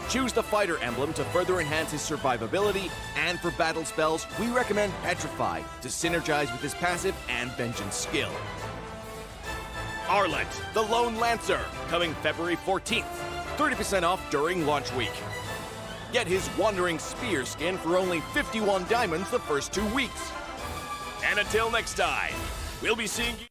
Choose the fighter emblem to further enhance his survivability, and for battle spells, we recommend Petrify to synergize with his passive and Vengeance skill. Arlette, the Lone Lancer, coming February 14th. 30% off during launch week. Get his Wandering Spear skin for only 51 diamonds the first 2 weeks. And until next time, we'll be seeing you.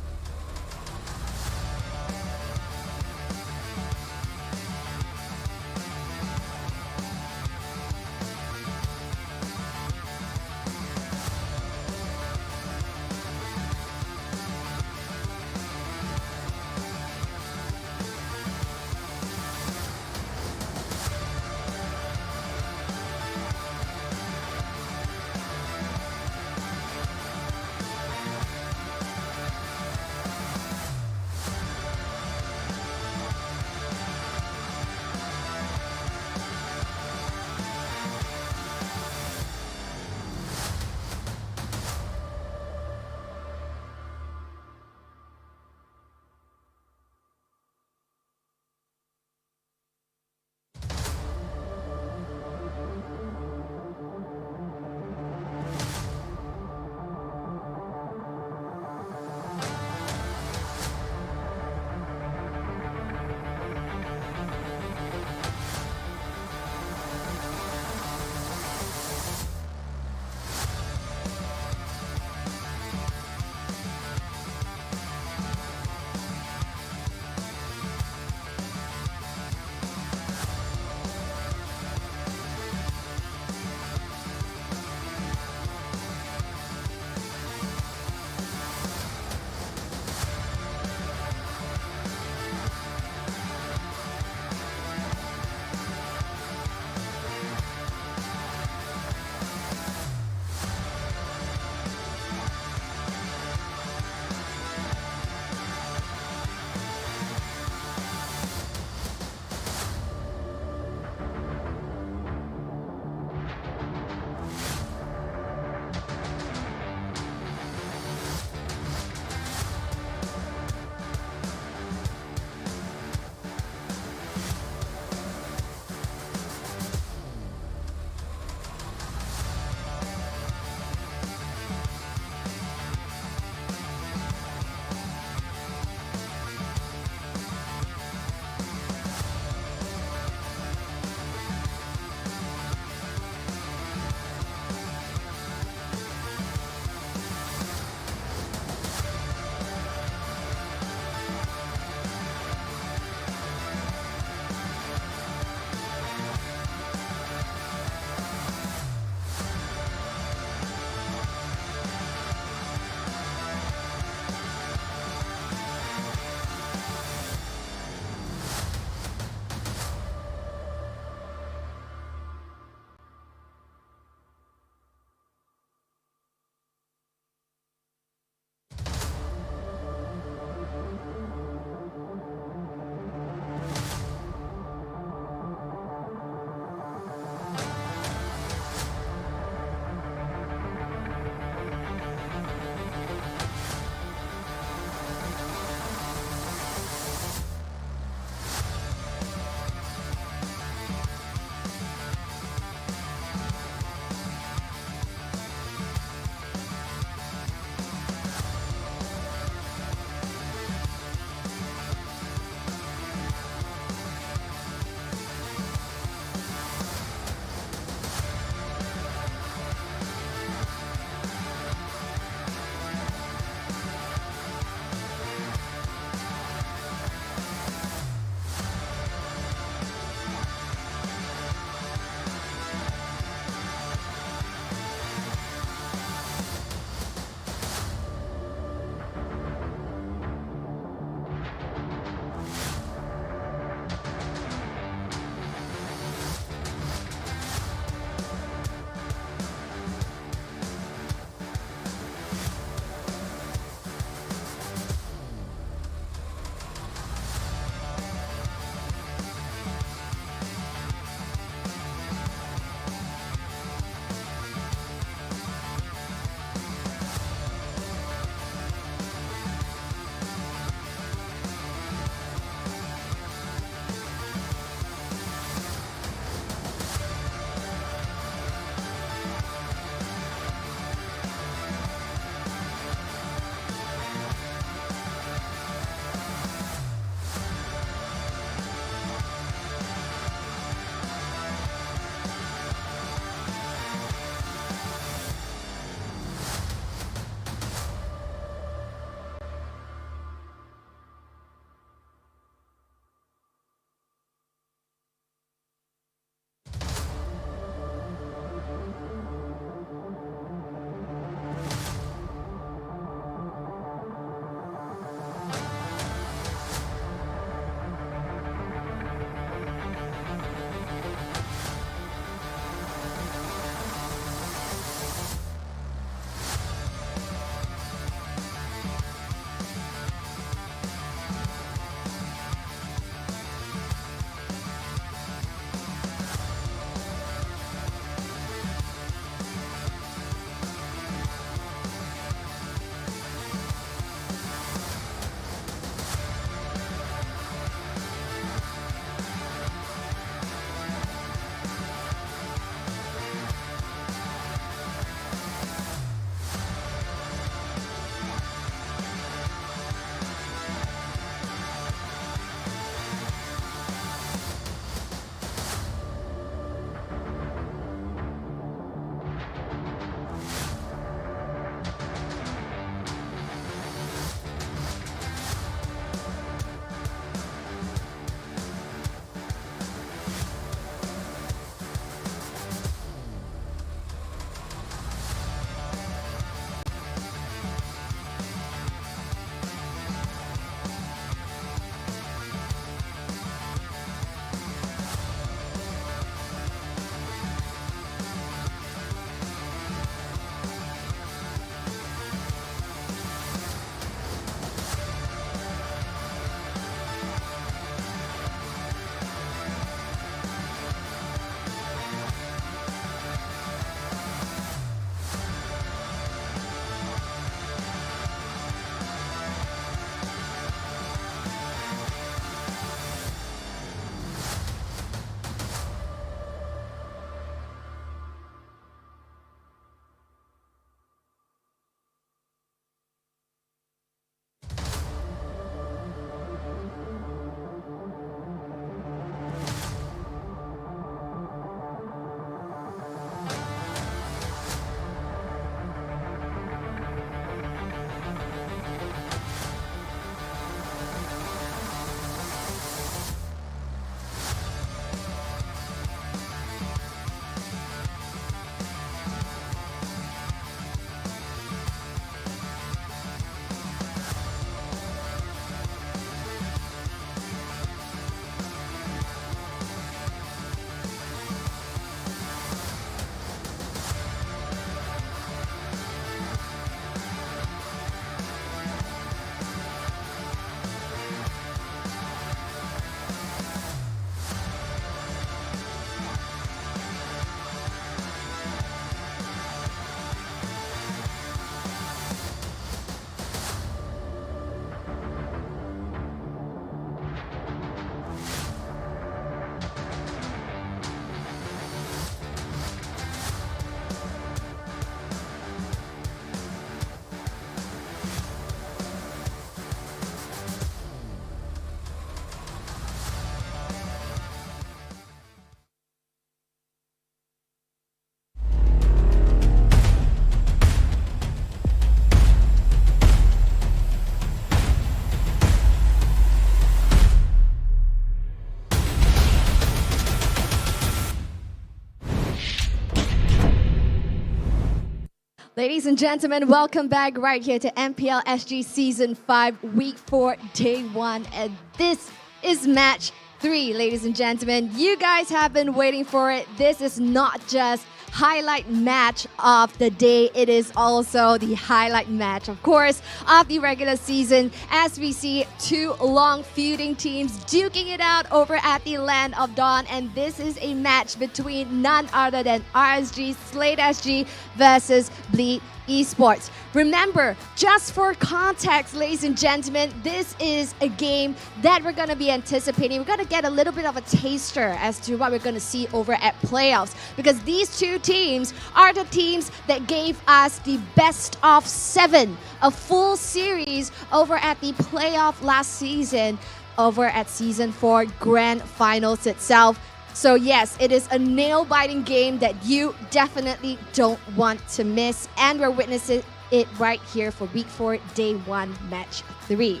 Ladies and gentlemen, welcome back right here to MPL SG Season 5, Week 4, Day 1. And this is Match 3, ladies and gentlemen. You guys have been waiting for it. This is not just highlight match of the day, it is also the highlight match, of course, of the regular season, as we see two long feuding teams duking it out over at the Land of Dawn. And this is a match between none other than RSG Slate SG versus Bleed eSports. Remember, just for context, ladies and gentlemen, this is a game that we're going to be anticipating. We're going to get a little bit of a taster as to what we're going to see over at playoffs, because these two teams are the teams that gave us the best of 7, a full series over at the playoff last season, over at Season 4 Grand Finals itself. So yes, it is a nail-biting game that you definitely don't want to miss, and we're witnessing it right here for Week 4, Day 1, Match 3.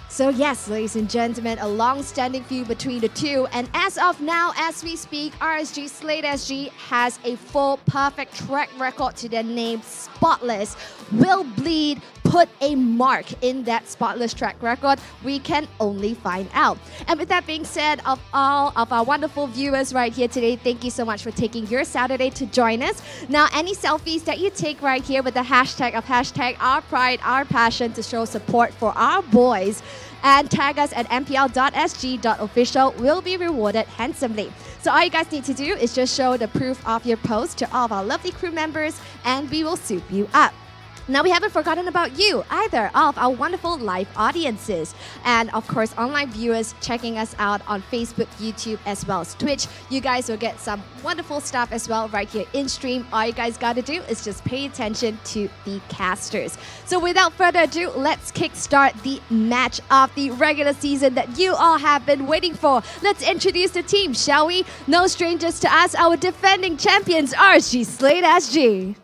So yes, ladies and gentlemen, a long-standing feud between the two, and as of now, as we speak, RSG Slate SG has a full perfect track record to their name, spotless. Will Bleed put a mark in that spotless track record? We can only find out. And with that being said, of all of our wonderful viewers right here today, thank you so much for taking your Saturday to join us. Now, any selfies that you take right here with the hashtag of hashtag our pride, our passion, to show support for our boys, and tag us at mpl.sg.official will be rewarded handsomely. So all you guys need to do is just show the proof of your post to all of our lovely crew members, and we will soup you up. Now, we haven't forgotten about you either, of our wonderful live audiences. And of course, online viewers checking us out on Facebook, YouTube, as well as Twitch. You guys will get some wonderful stuff as well right here in stream. All you guys got to do is just pay attention to the casters. So without further ado, let's kickstart the match of the regular season that you all have been waiting for. Let's introduce the team, shall we? No strangers to us, our defending champions, RSG Slate SG.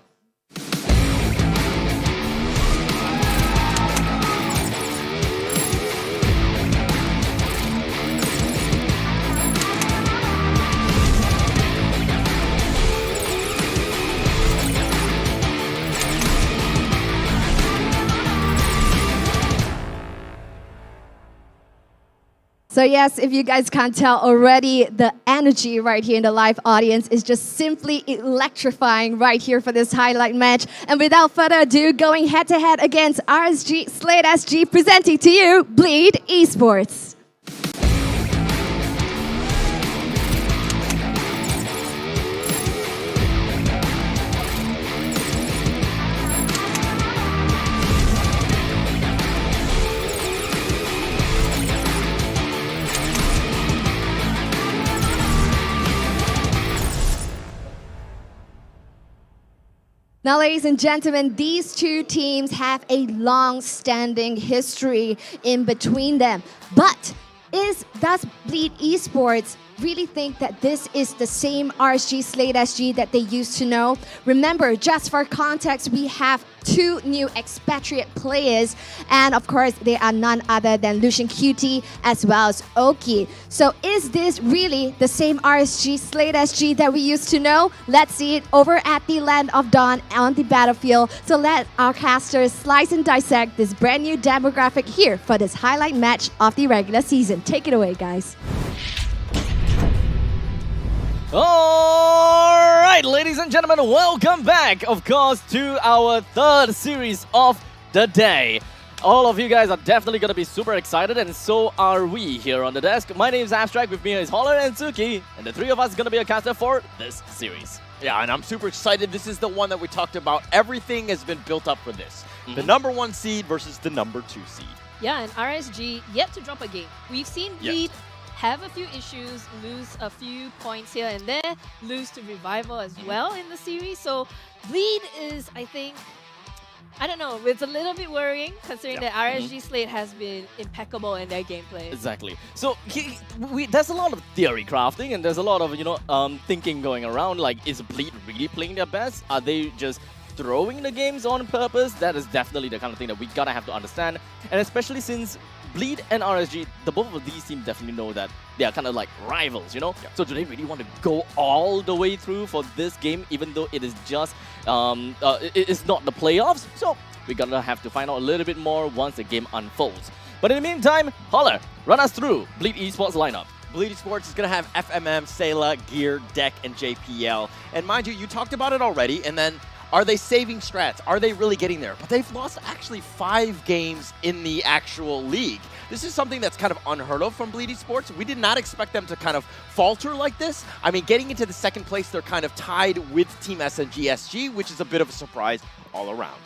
So yes, if you guys can't tell already, the energy right here in the live audience is just simply electrifying right here for this highlight match. And without further ado, going head-to-head against RSG Slate SG, presenting to you Bleed eSports. Now, ladies and gentlemen, these two teams have a long-standing history in between them. But does Bleed eSports really think that this is the same RSG Slate SG that they used to know? Remember, just for context, we have two new expatriate players, and of course, they are none other than Lucian QT as well as Oki. So is this really the same RSG Slate SG that we used to know? Let's see it over at the Land of Dawn on the battlefield. So let our casters slice and dissect this brand new demographic here for this highlight match of the regular season. Take it away, guys. All right, ladies and gentlemen, welcome back, of course, to our third series of the day. All of you guys are definitely going to be super excited, and so are we here on the desk. My name is Abstract, with me is Holler and Suki, and the three of us are going to be a caster for this series. Yeah, and I'm super excited. This is the one that we talked about. Everything has been built up for this. The number 1 seed versus the number 2 seed. Yeah, and RSG yet to drop a game. We've seen Bleed have a few issues, lose a few points here and there, lose to Revival as well in the series. So Bleed is, I think, I don't know, it's a little bit worrying considering that RSG Slate has been impeccable in their gameplay. Exactly. So there's a lot of theory crafting, and there's a lot of, thinking going around, like, is Bleed really playing their best? Are they just throwing the games on purpose? That is definitely the kind of thing that we gotta have to understand. And especially since Bleed and RSG, the both of these teams definitely know that they are kind of like rivals, you know? Yeah. So do they really want to go all the way through for this game, even though it is just, it's not the playoffs? So we're gonna have to find out a little bit more once the game unfolds. But in the meantime, Holler, run us through Bleed Esports lineup. Bleed Esports is going to have FMM, Sayla, Gear, Deck, and JPL. And mind you, you talked about it already, and then are they saving strats? Are they really getting there? But they've lost actually 5 games in the actual league. This is something that's kind of unheard of from Bleed Esports. We did not expect them to kind of falter like this. I mean, getting into the second place, they're kind of tied with Team SG, which is a bit of a surprise all around.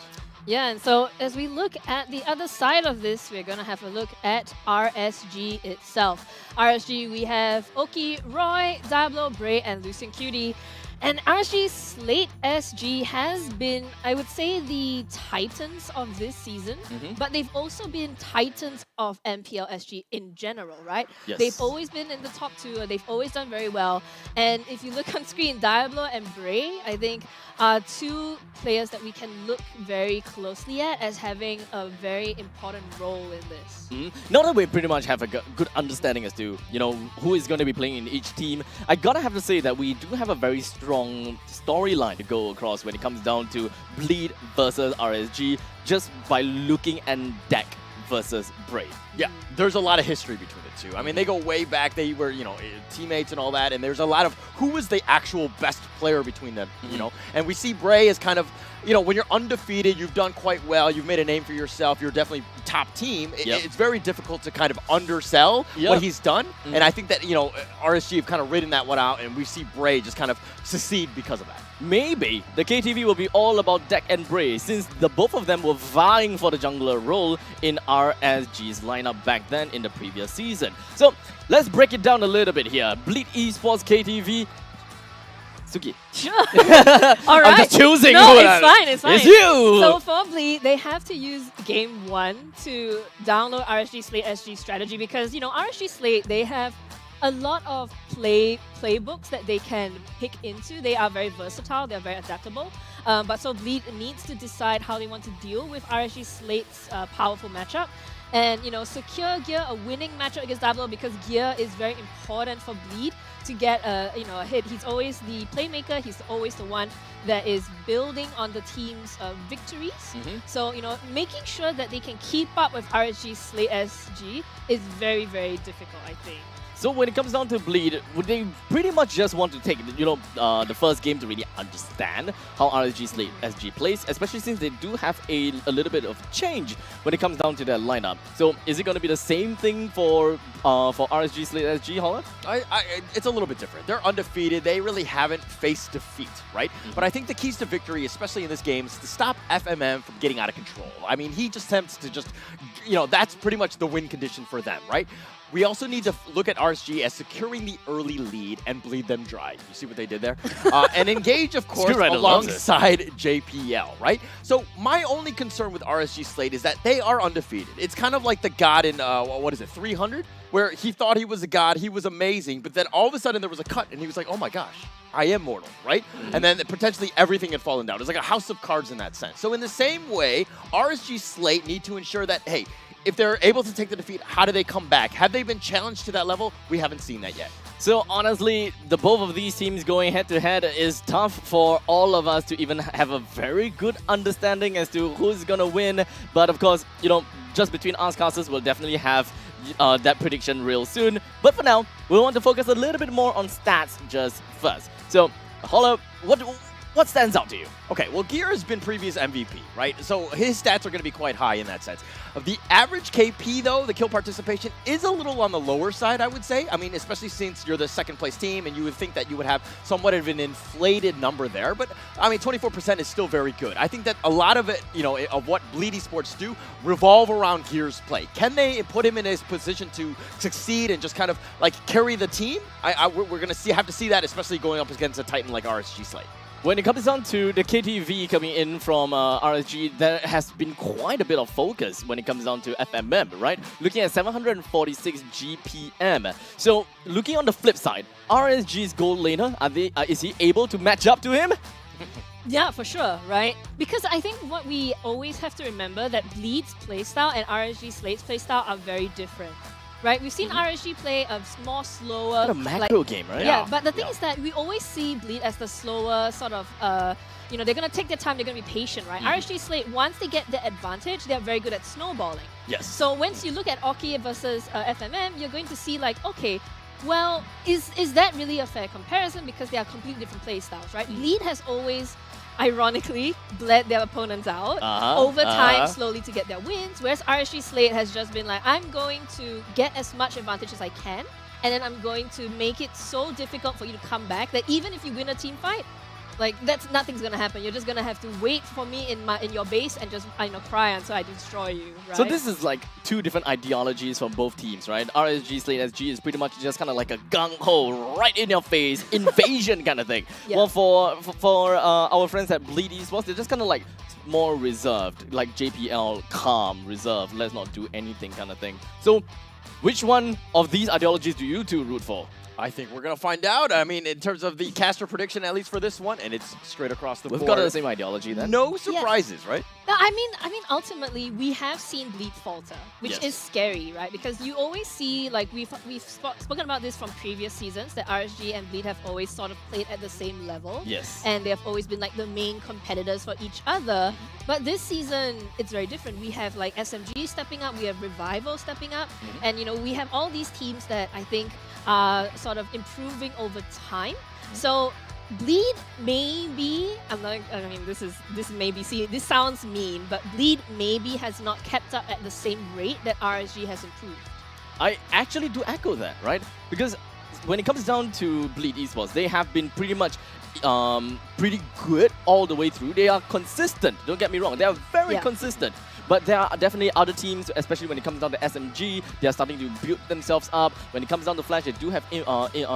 Yeah, and so as we look at the other side of this, we're going to have a look at RSG itself. RSG, we have Oki, Roy, Diablo, Bray, and Lucian Cutie. And RSG Slate SG has been, I would say, the titans of this season, but they've also been titans of MPL SG in general, right? Yes. They've always been in the top 2, they've always done very well. And if you look on screen, Diablo and Bray, I think, are 2 players that we can look very closely at as having a very important role in this. Now that we pretty much have a good understanding as to, you know, who is going to be playing in each team, I gotta have to say that we do have a very strong storyline to go across when it comes down to Bleed versus RSG, just by looking at Deck versus Bray. Yeah, there's a lot of history between the two. I mean, they go way back. They were, you know, teammates and all that, and there's a lot of who was the actual best player between them, you know? And we see Bray as kind of, you know, when you're undefeated, you've done quite well, you've made a name for yourself, you're definitely top team. It's very difficult to kind of undersell what he's done, and I think that, you know, RSG have kind of ridden that one out, and we see Bray just kind of succeed because of that. Maybe the KTV will be all about Deck and Bray, since the both of them were vying for the jungler role in RSG's lineup back then in the previous season. So let's break it down a little bit here. Bleed Esports KTV. Suki. Sure. All right. I'm just choosing. No, it's fine. It's fine. It's you. So for Bleed, they have to use game 1 to download RSG Slate SG strategy because, you know, RSG Slate, they have a lot of playbooks that they can pick into. They are very versatile. They are very adaptable. But so Bleed needs to decide how they want to deal with RSG Slate's powerful matchup. And, you know, secure Gear a winning matchup against Diablo because Gear is very important for Bleed to get a hit. He's always the playmaker. He's always the one that is building on the team's victories. So, you know, making sure that they can keep up with RSG Slate SG is very, very difficult, I think. So when it comes down to Bleed, would they pretty much just want to take, you know, the first game to really understand how RSG Slate SG plays, especially since they do have a little bit of change when it comes down to their lineup. So is it going to be the same thing for RSG Slate SG, Holland? It's a little bit different. They're undefeated. They really haven't faced defeat, right? But I think the keys to victory, especially in this game, is to stop FMM from getting out of control. I mean, he just attempts to just, you know, that's pretty much the win condition for them, right? We also need to look at RSG as securing the early lead and bleed them dry. You see what they did there? And engage, of course, alongside JPL, right? So my only concern with RSG Slate is that they are undefeated. It's kind of like the god in, what is it, 300? Where he thought he was a god, he was amazing, but then all of a sudden there was a cut and he was like, oh my gosh, I am mortal, right? And then potentially everything had fallen down. It's like a house of cards in that sense. So in the same way, RSG Slate need to ensure that, hey, if they're able to take the defeat, how do they come back? Have they been challenged to that level? We haven't seen that yet. So honestly, the both of these teams going head-to-head is tough for all of us to even have a very good understanding as to who's going to win. But of course, you know, just between us casters, we'll definitely have that prediction real soon. But for now, we want to focus a little bit more on stats just first. So, Hollow, what stands out to you? Okay, well, Gear has been previous MVP, right? So his stats are going to be quite high in that sense. The average KP, though, the kill participation, is a little on the lower side, I would say. I mean, especially since you're the second-place team, and you would think that you would have somewhat of an inflated number there. But, I mean, 24% is still very good. I think that a lot of it, you know, of what Bleed Esports do revolve around Gear's play. Can they put him in his position to succeed and just kind of, like, carry the team? We're going to have to see that, especially going up against a titan like RSG Slate. When it comes down to the KTV coming in from RSG, there has been quite a bit of focus when it comes down to FMM, right? Looking at 746 GPM. So, looking on the flip side, RSG's gold laner, is he able to match up to him? Yeah, for sure, right? Because I think what we always have to remember that Bleed's playstyle and RSG Slate's playstyle are very different. Right, we've seen RSG play a more slower, a macro game, right? Yeah, but the thing is that we always see Bleed as the slower sort of, you know, they're gonna take their time, they're gonna be patient, right? RSG Slate, once they get the advantage, they're very good at snowballing. Yes. So once you look at Oki versus FMM, you're going to see like, okay, well, is that really a fair comparison because they are completely different playstyles, right? Bleed has always, ironically, bled their opponents out over time slowly to get their wins, whereas RSG Slate has just been like, I'm going to get as much advantage as I can, and then I'm going to make it so difficult for you to come back that even if you win a team fight, like nothing's gonna happen. You're just gonna have to wait for me in your base and just cry until I destroy you. Right? So this is like two different ideologies from both teams, right? RSG Slate SG is pretty much just kind of like a gung ho, right in your face invasion kind of thing. Yeah. Well, for our friends at Bleed eSports, they're just kind of like more reserved, like JPL, calm, reserved, let's not do anything kind of thing. So, which one of these ideologies do you two root for? I think we're going to find out. I mean, in terms of the caster prediction, at least for this one, and it's straight across the board. We've got the same ideology then. No surprises, right? No, I mean, ultimately, we have seen Bleed falter, which is scary, right? Because you always see, like, we've spoken about this from previous seasons, that RSG and Bleed have always sort of played at the same level. Yes. And they have always been, like, the main competitors for each other. But this season, it's very different. We have, like, SMG stepping up, we have Revival stepping up, and, you know, we have all these teams that I think are sort of improving over time. So Bleed maybe, this sounds mean, but Bleed maybe has not kept up at the same rate that RSG has improved. I actually do echo that, right? Because when it comes down to Bleed eSports, they have been pretty much pretty good all the way through. They are consistent, don't get me wrong, they are very consistent. But there are definitely other teams, especially when it comes down to SMG, they are starting to build themselves up. When it comes down to Flash, they do have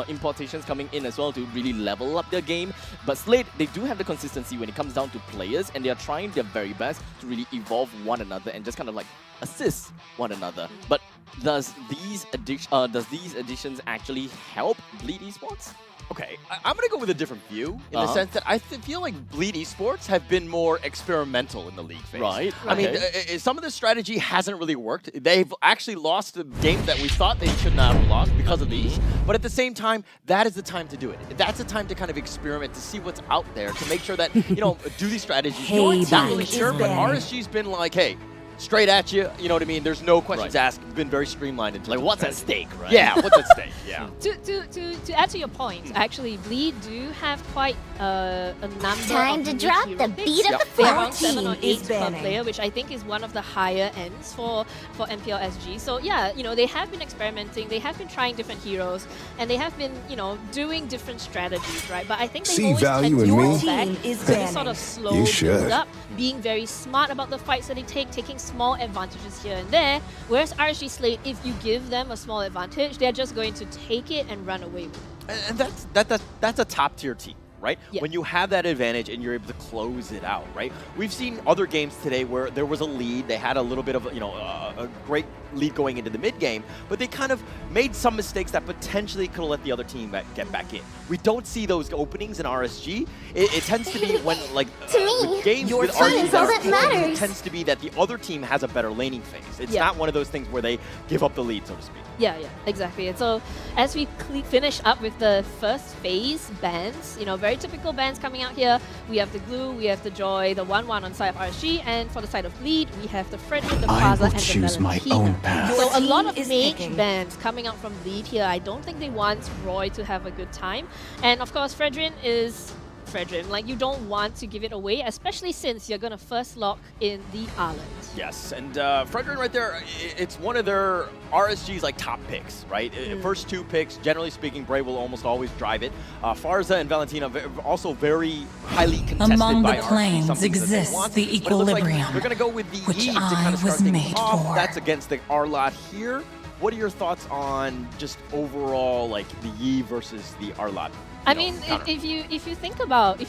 importations coming in as well to really level up their game. But Slate, they do have the consistency when it comes down to players, and they are trying their very best to really evolve one another and just kind of like assist one another. But does these additions actually help Bleed eSports? Okay, I'm going to go with a different view in the sense that I feel like Bleed eSports have been more experimental in the league phase. Right. I mean, some of the strategy hasn't really worked. They've actually lost the games that we thought they should not have lost because of these. But at the same time, that is the time to do it. That's the time to kind of experiment, to see what's out there, to make sure that, you know, do these strategies. Not really sure, but RSG's been like, hey, straight at you, you know what I mean? There's no questions asked. It's been very streamlined. Into like, what's at stake, right? Yeah, what's at stake, yeah. To add to your point, actually, Bleed do have quite a number Time of to drop the beat of the They're around floor. 7 or 8 per player, which I think is one of the higher ends for MPL SG. So yeah, you know, they have been experimenting, they have been trying different heroes, and they have been, you know, doing different strategies, right? But I think they always tend to go back to this sort of slow build up, being very smart about the fights that they take, taking small advantages here and there. Whereas RSG Slate, if you give them a small advantage, they're just going to take it and run away with it. And that's a top tier team, right? Yeah. When you have that advantage and you're able to close it out, right? We've seen other games today where there was a lead, they had a little bit of, you know, a great lead going into the mid game, but they kind of made some mistakes that potentially could have let the other team get back in. We don't see those openings in RSG. It tends to be when, like, with games with RSG that it tends to be that the other team has a better laning phase. It's not one of those things where they give up the lead, so to speak. Yeah, exactly. And so as we finish up with the first phase bans, you know, very typical bans coming out here. We have the Glue, we have the Joy, the 1-1 on side of RSG, and for the side of Bleed, we have the Frederick, the Plaza, and the Valentina. So a lot of mage bans coming out from Bleed here. I don't think they want Roy to have a good time. And of course, Fredrin is Fredrin. Like, you don't want to give it away, especially since you're going to first lock in the Arlette. Yes, and Fredrin right there, it's one of their RSG's like top picks, right? First 2 picks, generally speaking, Bray will almost always drive it. Farza and Valentina also very highly contested Among by the RSG, planes exists the equilibrium, like they're going to go with the which Eve to I kind of start was things made off. for. That's against the Arlette here. What are your thoughts on just overall, like, the Eve versus the Arlette? I mean, if you think about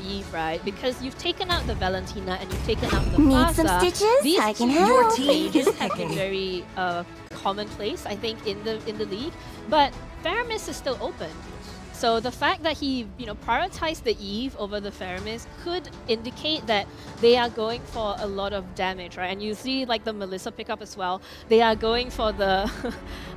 Eve, right? Because you've taken out the Valentina and you've taken out the Plaza. Need some stitches? These I can two help. stages have been very commonplace, I think, in the league. But Faramis is still open. So the fact that he, prioritized the Eve over the Faramis could indicate that they are going for a lot of damage, right? And you see like the Melissa pickup as well. They are going for the,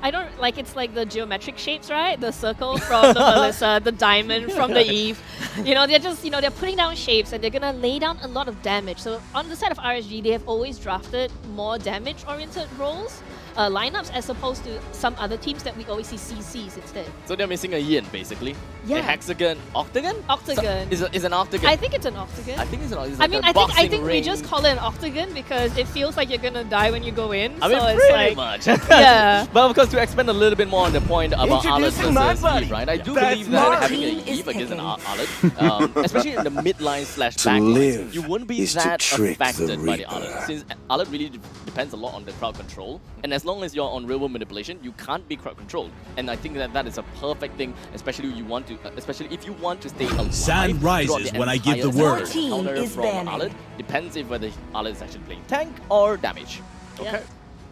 it's like the geometric shapes, right? The circle from the Melissa, the diamond from the Eve. They're just, they're putting down shapes and they're gonna lay down a lot of damage. So on the side of RSG, they have always drafted more damage-oriented roles. Lineups as opposed to some other teams that we always see CCs instead. So they're missing a yin, basically. Yeah. A hexagon, octagon? Octagon. So, is an octagon? I think it's an octagon. I think it's an octagon. I mean, I think we just call it an octagon because it feels like you're gonna die when you go in. I mean, so pretty it's much. Yeah. But of course, to expand a little bit more on the point about Arlette versus Eve, right? I do believe that having an Eve against an Arlette, especially in the mid-line / back line, you wouldn't be that affected by the Arlette. Since Arlette really depends a lot on the crowd control, and as long as you're on real-world manipulation, you can't be crowd controlled. And I think that is a perfect thing, especially if you want to stay alive. Sun rises when I give the word. Counter from Arlette depends if whether Arlette is actually playing tank or damage. Okay.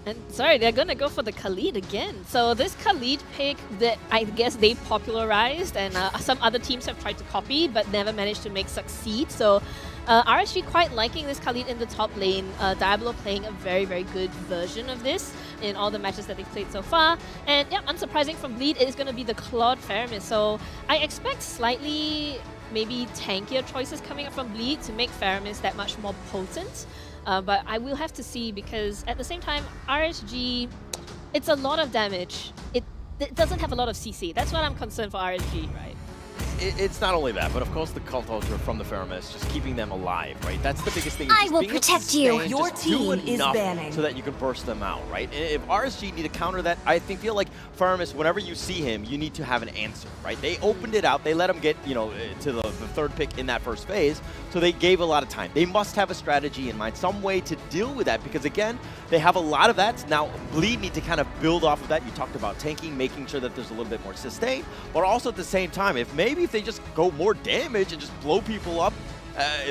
And sorry, they're gonna go for the Khalid again. So this Khalid pick that I guess they popularized and some other teams have tried to copy but never managed to make succeed. So RSG quite liking this Khalid in the top lane. Diablo playing a very, very good version of this in all the matches that they've played so far. And yeah, unsurprising from Bleed, it is going to be the Claude Faramis. So I expect slightly maybe tankier choices coming up from Bleed to make Faramis that much more potent. But I will have to see because at the same time, RSG, it's a lot of damage. It doesn't have a lot of CC. That's what I'm concerned for RSG, right? It's not only that, but of course the cult ultra from the Faramis, just keeping them alive, right? That's the biggest thing. I will protect you. Your team is banning. So that you can burst them out, right? If RSG need to counter that, I feel like Faramis, whenever you see him, you need to have an answer, right? They opened it out, they let him get, to the third pick in that first phase, so they gave a lot of time. They must have a strategy in mind, some way to deal with that, because again, they have a lot of that. Now, Bleed need to kind of build off of that. You talked about tanking, making sure that there's a little bit more sustain, but also at the same time, maybe if they just go more damage and just blow people up,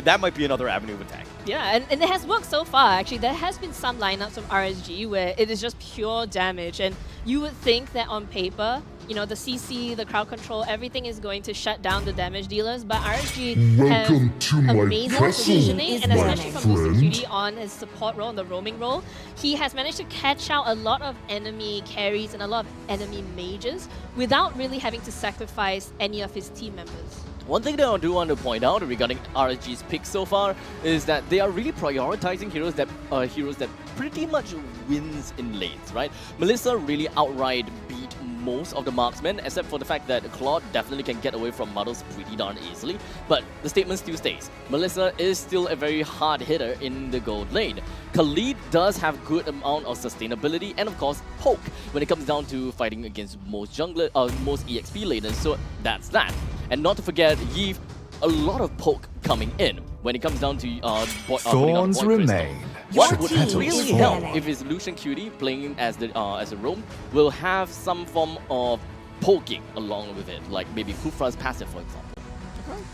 that might be another avenue of attack. Yeah, and it has worked so far, actually. There has been some lineups from RSG where it is just pure damage, and you would think that on paper, the CC, the crowd control, everything is going to shut down the damage dealers, but RSG has amazing positioning, and especially from boosting QD on his support role and the roaming role, he has managed to catch out a lot of enemy carries and a lot of enemy mages without really having to sacrifice any of his team members. One thing that I do want to point out regarding RSG's picks so far is that they are really prioritizing heroes that pretty much wins in lanes, right? Melissa really outright beat most of the marksmen, except for the fact that Claude definitely can get away from models pretty darn easily. But the statement still stays. Melissa is still a very hard hitter in the gold lane. Khalid does have good amount of sustainability and of course poke when it comes down to fighting against most EXP laners, so that's that. And not to forget, Eve, a lot of poke coming in when it comes down to Thorns remain. What would really help if it's Lucian QD playing as a roam will have some form of poking along with it, like maybe Kufra's passive, for example.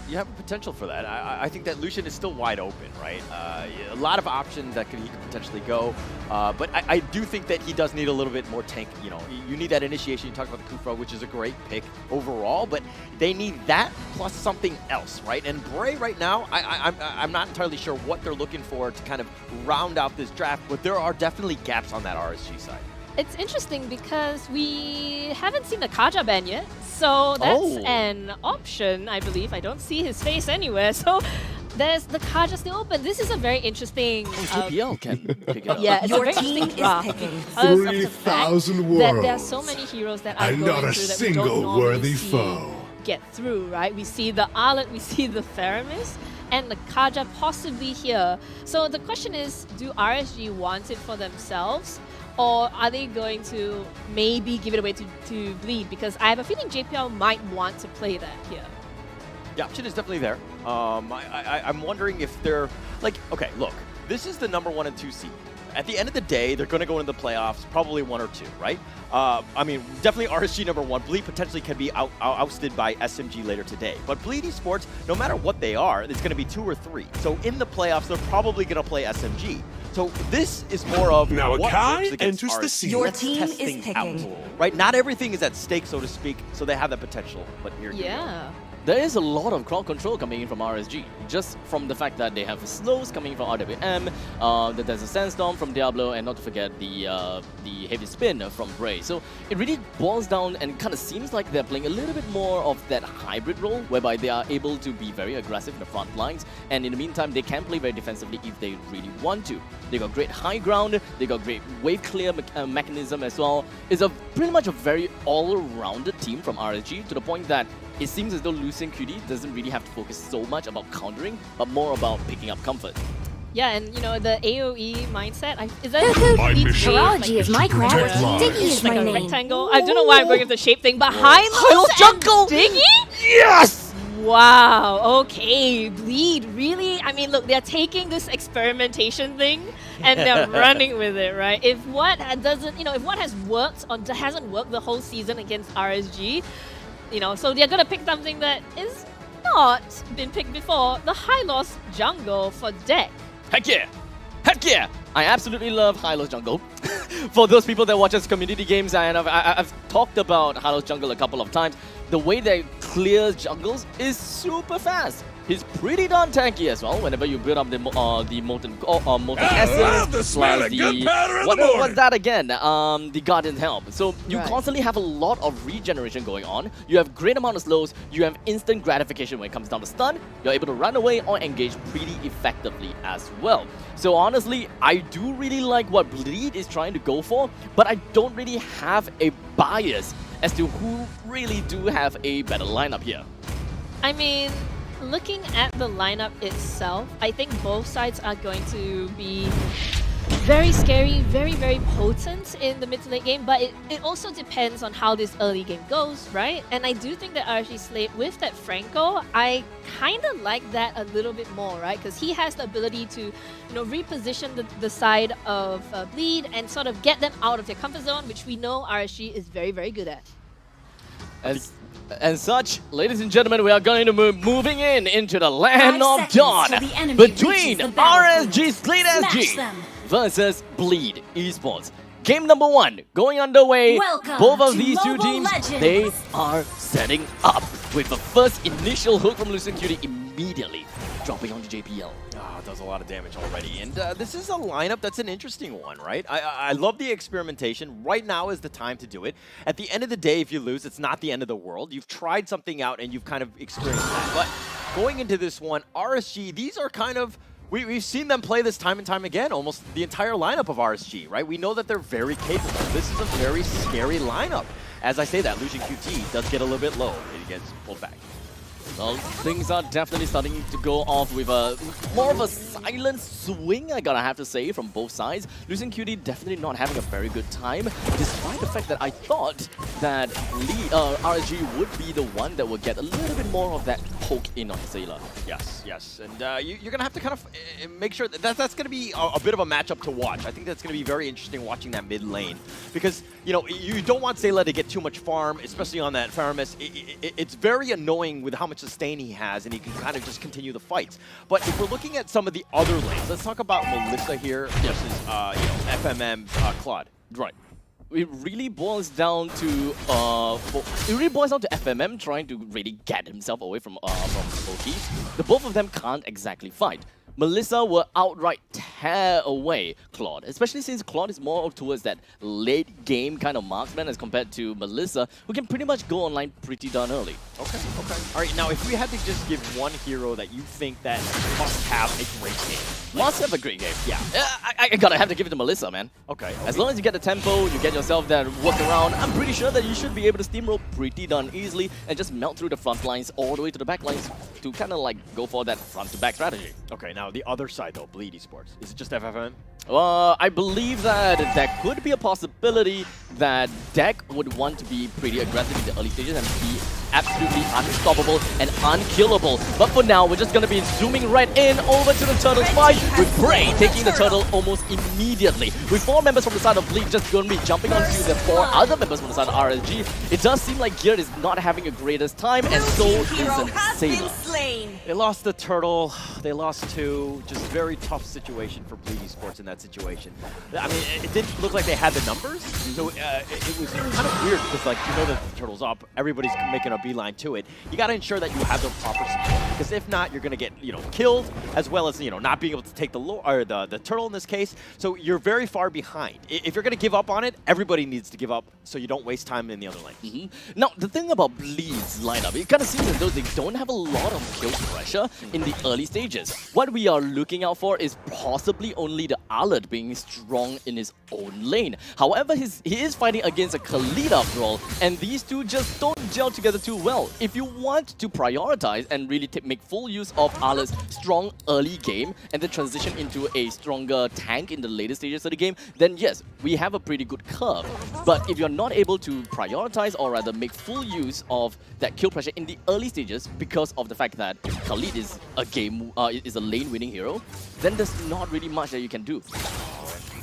You have a potential for that. I think that Lucian is still wide open, right? A lot of options that he could potentially go, but I do think that he does need a little bit more tank. You need that initiation. You talked about the Kufra, which is a great pick overall, but they need that plus something else, right? And Bray right now, I'm not entirely sure what they're looking for to kind of round out this draft, but there are definitely gaps on that RSG side. It's interesting because we haven't seen the Kaja ban yet, so that's an option, I believe. I don't see his face anywhere, so there's the Kaja still open. This is a very interesting... GPL can pick it up. Yeah, it's a very interesting draft because of the fact that there are so many heroes that are going through that we don't normally see get through, right? We see the Arlette, we see the Faramis, and the Kaja possibly here. So the question is, do RSG want it for themselves? Or are they going to maybe give it away to Bleed? Because I have a feeling JPL might want to play that here. The option is definitely there. I'm wondering if they're like, okay, look, this is the #1 and 2 seed. At the end of the day, they're going to go into the playoffs, probably 1 or 2, right? I mean, definitely RSG #1. Bleed potentially can be ousted by SMG later today. But Bleed eSports, no matter what they are, it's going to be 2 or 3. So in the playoffs, they're probably going to play SMG. So this is more of Now what Akai works against enters the RSG. scene. Your Let's team test is things picking. out, right? Not everything is at stake, so to speak, so they have that potential. But here you go. Yeah. There is a lot of crowd control coming in from RSG, just from the fact that they have the slows coming from RWM, that there's a Sandstorm from Diablo, and not to forget the heavy spin from Bray. So it really boils down and kind of seems like they're playing a little bit more of that hybrid role, whereby they are able to be very aggressive in the front lines, and in the meantime, they can play very defensively if they really want to. They got great high ground, they got great wave clear mechanism as well. It's pretty much a very all-rounded team from RSG, to the point that it seems as though Lucian QD doesn't really have to focus so much about countering, but more about picking up comfort. Yeah, and you know, the AoE mindset, is that My mission. Terology is my craft. Diggy is my a name. rectangle? I don't know why I'm going with the shape thing, but Hylos jungle! Diggy? Yes! Wow, okay, Bleed, really? I mean, look, they're taking this experimentation thing and they're running with it, right? If what doesn't, you know, if what has worked or hasn't worked the whole season against RSG, you know, so they're gonna pick something that is not been picked before, the Hylos jungle for deck. Heck yeah! Heck yeah! I absolutely love Hylos jungle. For those people that watch us community games, and I've talked about Hylos jungle a couple of times, the way they clear jungles is super fast. He's pretty darn tanky as well. Whenever you build up the molten essence, plus what's that again? The Guardian Helm. So you constantly have a lot of regeneration going on. You have great amount of slows. You have instant gratification when it comes down to stun. You're able to run away or engage pretty effectively as well. So honestly, I do really like what Bleed is trying to go for, but I don't really have a bias as to who really do have a better lineup here. I mean, looking at the lineup itself, I think both sides are going to be very scary, very, very potent in the mid to late game, but it also depends on how this early game goes, right? And I do think that RSG Slate with that Franco, I kind of like that a little bit more, right? Because he has the ability to, you know, reposition the side of Bleed and sort of get them out of their comfort zone, which we know RSG is very, very good at. And such, ladies and gentlemen, we are going to moving into the land of dawn between RSG Slate SG versus Bleed eSports. Game number 1 going underway. Both of these two teams, they are setting up with the first initial hook from Lucian QD immediately dropping onto JPL. It does a lot of damage already, and this is a lineup that's an interesting one, right? I love the experimentation. Right now is the time to do it. At the end of the day, if you lose, it's not the end of the world. You've tried something out and you've kind of experienced that. But going into this one, RSG, these are kind of, we've seen them play this time and time again, almost the entire lineup of RSG, right? We know that they're very capable. This is a very scary lineup. As I say that, Lucian QT does get a little bit low. It gets pulled back. Well, things are definitely starting to go off with a more of a silent swing, I gotta have to say, from both sides. Lucian QD definitely not having a very good time, despite the fact that I thought that RSG would be the one that would get a little bit more of that poke in on Sailor. Yes, yes, and you're gonna have to kind of make sure that that's gonna be a bit of a matchup to watch. I think that's gonna be very interesting watching that mid lane, because you know you don't want Sailor to get too much farm, especially on that Faramis. It's very annoying with how much sustain he has, and he can kind of just continue the fights. But if we're looking at some of the other lanes, let's talk about Melissa here versus FMM Claude. Right. It really boils down to FMM trying to really get himself away from Oki. The both of them can't exactly fight. Melissa will outright tear away Claude, especially since Claude is more towards that late game kind of marksman as compared to Melissa, who can pretty much go online pretty darn early. Okay, okay. All right, now if we had to just give one hero that you think that must have a great game. Must have a great game. Yeah. I gotta have to give it to Melissa, man. Okay. As long as you get the tempo, you get yourself that work around, I'm pretty sure that you should be able to steamroll pretty darn easily and just melt through the front lines all the way to the back lines to kind of like go for that front-to-back strategy. Okay, now the other side though, Bleed eSports. Is it just FFM? I believe that there could be a possibility that Deck would want to be pretty aggressive in the early stages and be absolutely unstoppable and unkillable. But for now, we're just going to be zooming right in over to the Turtles fight, with Bray taking the Turtle almost immediately. With 4 members from the side of Bleak just going to be jumping onto the 4 other members from the side of RSG, it does seem like Gear is not having a greatest time, and so isn't Sailor. They lost the Turtle, they lost 2, just very tough situation for Bleak eSports in that situation. I mean, it didn't look like they had the numbers, so it was kind of weird because, like, you know that the Turtle's up, everybody's making a beeline to it. You got to ensure that you have the proper support, because if not, you're going to get, you know, killed, as well as, you know, not being able to take the Turtle in this case. So you're very far behind. If you're going to give up on it, everybody needs to give up so you don't waste time in the other lane. Now, the thing about Bleed's lineup, it kind of seems as though they don't have a lot of kill pressure in the early stages. What we are looking out for is possibly only the Arlette being strong in his own lane. However, he is fighting against a Khalid after all, and these two just don't gel together too well. If you want to prioritize and really make full use of Arlette's strong early game and then transition into a stronger tank in the later stages of the game, then yes, we have a pretty good curve. But if you're not able to prioritize or rather make full use of that kill pressure in the early stages because of the fact that Khalid is a lane-winning hero, then there's not really much that you can do.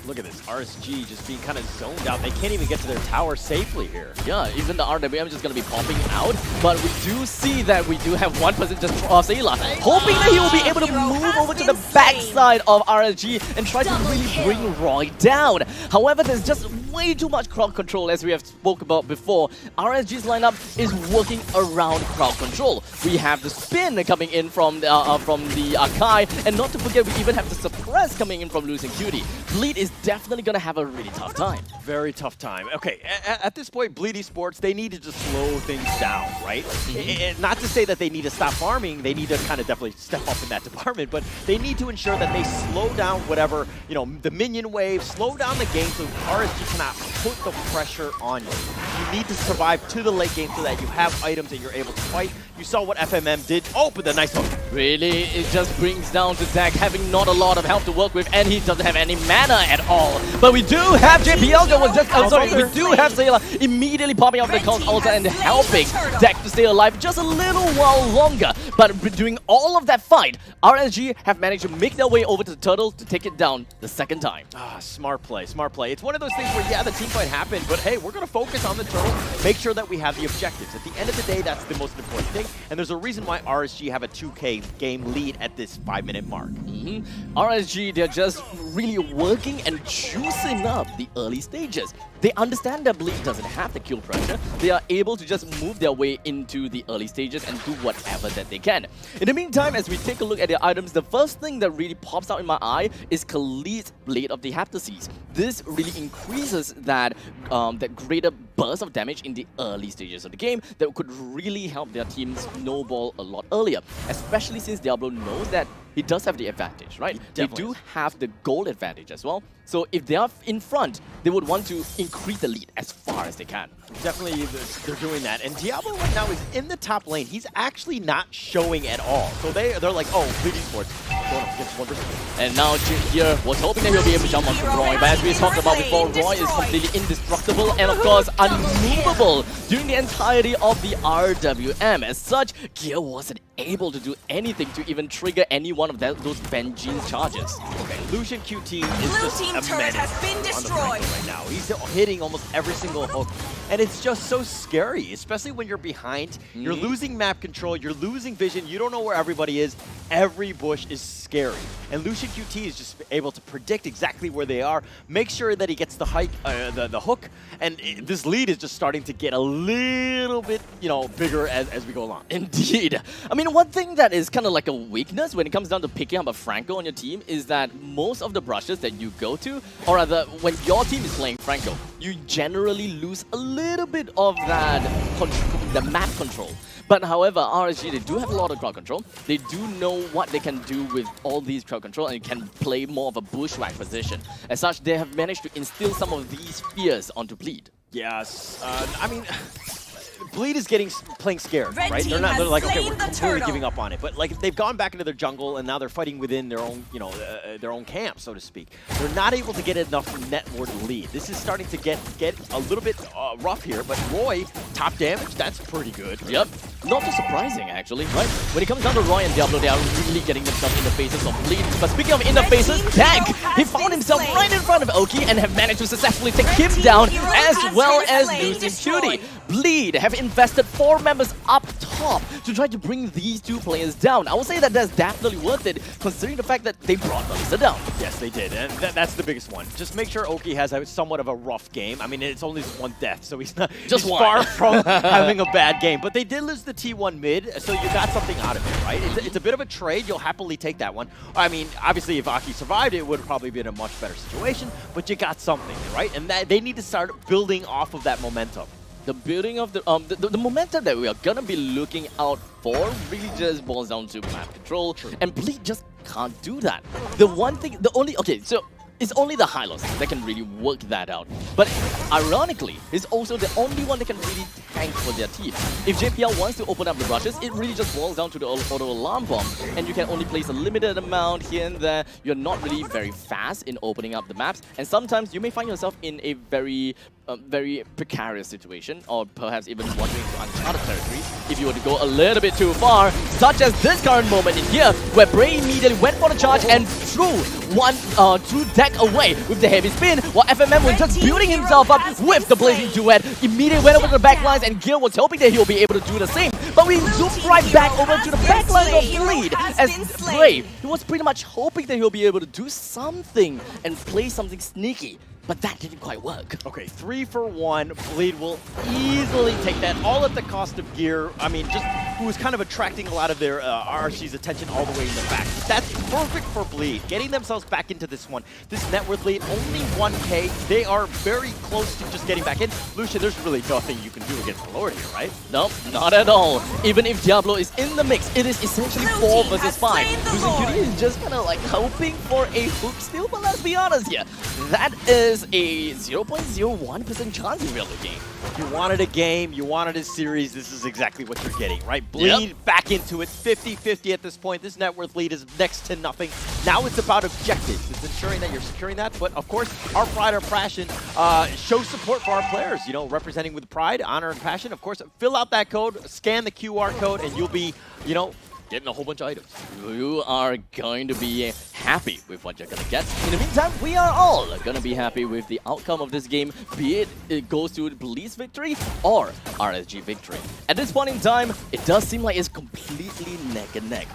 Look at this, RSG just being kind of zoned out. They can't even get to their tower safely here. Yeah, even the RWM is just going to be popping out. But we do see that we do have one person just Sailor, hoping that he will be able to move over to the backside of RSG and try to really bring Roy down. However, there's just way too much crowd control, as we have spoke about before. RSG's lineup is working around crowd control. We have the spin coming in from the Akai, and not to forget, we even have the suppress coming in from Losing Cutie. Bleed is definitely going to have a really tough time. Very tough time. Okay, at this point, Bleed eSports, they needed to slow things down, right? Not to say that they need to stop farming, they need to kind of definitely step up in that department, but they need to ensure that they slow down whatever, you know, the minion wave, slow down the game so RSG cannot put the pressure on you. You need to survive to the late game so that you have items and you're able to fight. You saw what FMM did. Oh, but the nice hook. Really, it just brings down to Zach having not a lot of help to work with, and he doesn't have any mana at all. But we do have JPL that was just, we do have Sailor immediately popping up the Cult Altar and helping Zach to stay alive just a little while longer. But during all of that fight, RSG have managed to make their way over to the Turtle to take it down the second time. Smart play, smart play. It's one of those things where, yeah, the team fight happened, but hey, we're going to focus on the Turtle, make sure that we have the objectives. At the end of the day, that's the most important thing, and there's a reason why RSG have a 2K game lead at this 5-minute mark. RSG, they're just really working and juicing up the early stages. They understand that Bleak doesn't have the kill pressure. They are able to just move their way into the early stages and do whatever that they can. In the meantime, as we take a look at the items, the first thing that really pops out in my eye is Khalid's Blade of the Heptases. This really increases that greater burst of damage in the early stages of the game that could really help their team snowball a lot earlier, especially since Diablo knows that he does have the advantage, right? They do have the goal advantage as well. So if they are in front, they would want to increase the lead as far as they can. Definitely, they're doing that. And Diablo right now is in the top lane. He's actually not showing at all. So they're like, oh, Bleed eSports. And now here was hoping that he'll be able to jump onto Roy. But as we talked about before, Roy is completely indestructible and of course unmovable during the entirety of the RWM. As such, Gear wasn't able to do anything to even trigger any one of those Benji's charges. Okay, Lucian QT is just a menace on the right now. He's hitting almost every single hook, and it's just so scary, especially when you're behind. You're losing map control, you're losing vision, you don't know where everybody is. Every bush is scary, and Lucian QT is just able to predict exactly where they are, make sure that he gets the hook, and this lead is just starting to get a little bit, you know, bigger as we go along. Indeed. I mean, one thing that is kind of like a weakness when it comes down to picking up a Franco on your team is that most of the brushes that you go to, or rather, when your team is playing Franco, you generally lose a little bit of that the map control. But however, RSG, they do have a lot of crowd control. They do know what they can do with all these crowd control and can play more of a bushwhack position. As such, they have managed to instill some of these fears onto Bleed. Yes, I mean, Bleed is playing scared, right? They're like, okay, we're completely giving up on it. But like they've gone back into their jungle and now they're fighting within their own, their own camp, so to speak. They're not able to get enough network lead. This is starting to get a little bit rough here, but Roy, top damage, that's pretty good. Yep. Not too surprising, actually, right? When it comes down to Roy and Diablo, they are really getting themselves in the faces of Bleed. But speaking of in the faces, Tank, he found himself right in front of Oki and have managed to successfully take him down as well as losing Cutie. Bleed have invested 4 members up top to try to bring these 2 players down. I would say that that's definitely worth it, considering the fact that they brought Melissa down. Yes, they did, and that's the biggest one. Just make sure Oki has somewhat of a rough game. I mean, it's only 1 death, so he's far from having a bad game. But they did lose the T1 mid, so you got something out of it, right? It's a bit of a trade. You'll happily take that one. I mean, obviously, if Aki survived, it would have probably been a much better situation, but you got something, right? And they need to start building off of that momentum. The building of the momentum that we are gonna be looking out for really just boils down to map control, and Bleed just can't do that. It's only the Hylos that can really work that out. But ironically, he's also the only one that can really tank for their team. If JPL wants to open up the rushes, it really just boils down to the auto alarm bomb, and you can only place a limited amount here and there. You're not really very fast in opening up the maps, and sometimes you may find yourself in a very precarious situation, or perhaps even wandering into uncharted territory if you were to go a little bit too far, such as this current moment in here, where Bray immediately went for the charge and threw deck away with the heavy spin, while FMM was just building himself up with the blazing duet. Immediately went over to the backlines, and Gil was hoping that he'll be able to do the same. But we zoom right back over to the backline of Bleed, as Bray, he was pretty much hoping that he'll be able to do something and play something sneaky. But that didn't quite work. Okay, 3 for 1. Bleed will easily take that, all at the cost of gear. I mean, just who was kind of attracting a lot of their RSG's attention all the way in the back. That's perfect for Bleed, getting themselves back into this one. This net worth lead, only 1K. They are very close to just getting back in. Lucian, there's really nothing you can do against the Lord here, right? Nope, not at all. Even if Diablo is in the mix, it is essentially 4 versus 5. Losing Cutie is just kind of like hoping for a hook steal, but let's be honest here. That is a 0.01% chance in real game. You wanted a game, you wanted a series, this is exactly what you're getting, right? Bleed back into it, 50-50 at this point. This net worth lead is next to nothing. Now it's about objectives. It's ensuring that you're securing that, but of course, our pride, our passion, show support for our players, you know, representing with pride, honor, and passion. Of course, fill out that code, scan the QR code, and you'll be, you know, getting a whole bunch of items. You are going to be happy with what you're going to get. In the meantime, we are all going to be happy with the outcome of this game, be it goes to Bleed's victory or RSG victory. At this point in time, it does seem like it's completely neck and neck.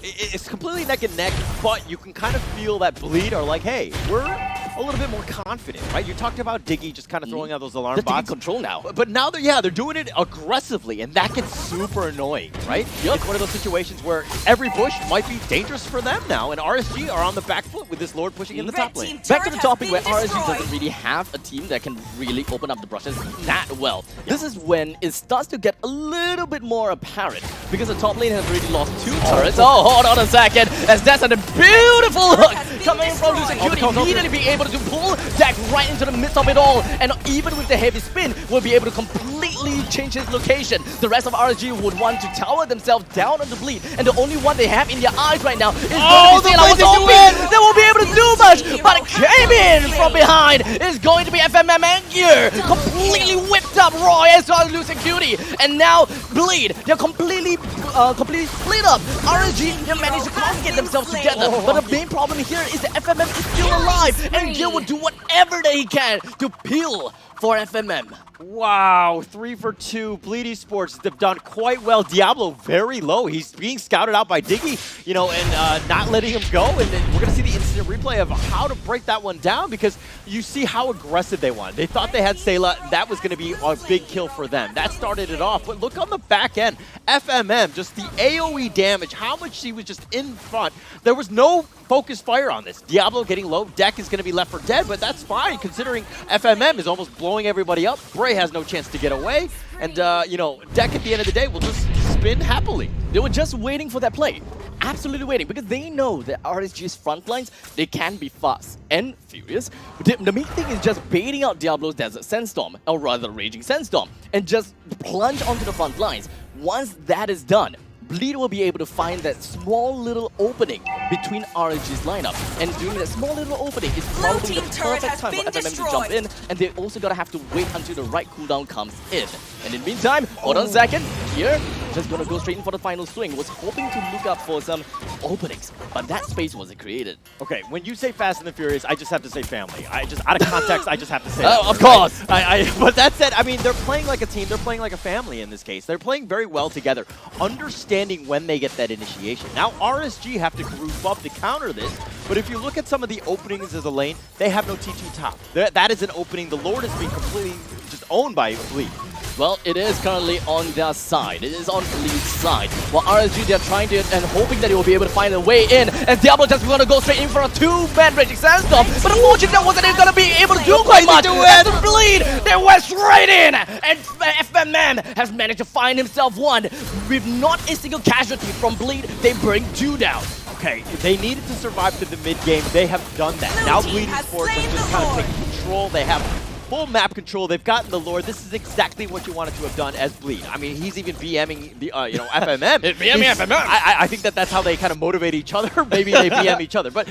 It's completely neck and neck, but you can kind of feel that Bleed are like, hey, we're a little bit more confident, right? You talked about Diggy just kind of throwing out those alarm bots. Control now. But now they're doing it aggressively, and that gets super annoying, right? It's one of those situations where every bush might be dangerous for them now, and RSG are on the back foot with this Lord pushing in the top lane. Back to the topic where RSG doesn't really have a team that can really open up the brushes that well. This is when it starts to get a little bit more apparent, because the top lane has already lost 2 turrets. Oh, hold on a second, as that's a beautiful hook coming from Losing Cutie, immediately being able to pull Dak right into the midst of it all, and even with the heavy spin, will be able to completely change his location. The rest of RSG would want to tower themselves down on the Bleed, and the only one they have in their eyes right now is going to be Stellarc. They won't be able to do much, but it came in from behind. It's going to be FMM and Gear, completely whipped up Roy as well as Losing Cutie, and now Bleed, they're completely split up. RSG, they managed to get themselves together, but the main problem here is that FMM is still alive, and Gil will do whatever they can to peel for FMM. Wow, 3 for 2. Bleed eSports, they've done quite well. Diablo very low. He's being scouted out by Diggy, you know, and not letting him go. And then we're going to see the instant replay of how to break that one down, because you see how aggressive they wanted. They thought they had Stellarc. That was going to be a big kill for them. That started it off. But look on the back end. FMM, just the AoE damage, how much she was just in front. There was no focused fire on this. Diablo getting low. Deck is going to be left for dead, but that's fine considering FMM is almost blowing everybody up. Bray has no chance to get away, and you know, Deck at the end of the day will just spin happily. They were just waiting for that play. absolutely waiting because they know that RSG's front lines, they can be fast and furious. The main thing is just baiting out Diablo's Desert Sandstorm, or rather Raging Sandstorm, and just plunge onto the front lines. Once that is done, Bleed will be able to find that small little opening between RSG's lineup. And during that small little opening is probably the perfect time for FMM to jump in, and they also gotta have to wait until the right cooldown comes in. And in the meantime, hold on a second, here, just gonna go straight in for the final swing. Was hoping to look up for some openings, but that space wasn't created. Okay, when you say Fast and the Furious, I just have to say family. I just, out of context, I just have to say of course! But that said, I mean, they're playing like a team, they're playing like a family in this case. They're playing very well together, understanding when they get that initiation. Now, RSG have to group up to counter this, but if you look at some of the openings as a lane, they have no T2 top. That is an opening. The Lord is being completely just owned by Bleed. Well, it is currently on their side. It is on Bleed's side. While RSG, they're trying to and hoping that they will be able to find a way in. And Diablo just going to go straight in for a two-man Raging Sandstorm. But unfortunately, that wasn't going to be able to do quite much. And the Bleed, they went straight in. And FMM has managed to find himself one. With not a single casualty from Bleed, they bring two down. Okay, they needed to survive to the mid-game. They have done that. Now Bleed eSports has just kind of taken control. They have full map control. They've gotten the Lord. This is exactly what you wanted to have done as Bleed. I mean, he's even BMing the FMM. BMing FMM. I think that's how they kind of motivate each other. Maybe they BM each other. But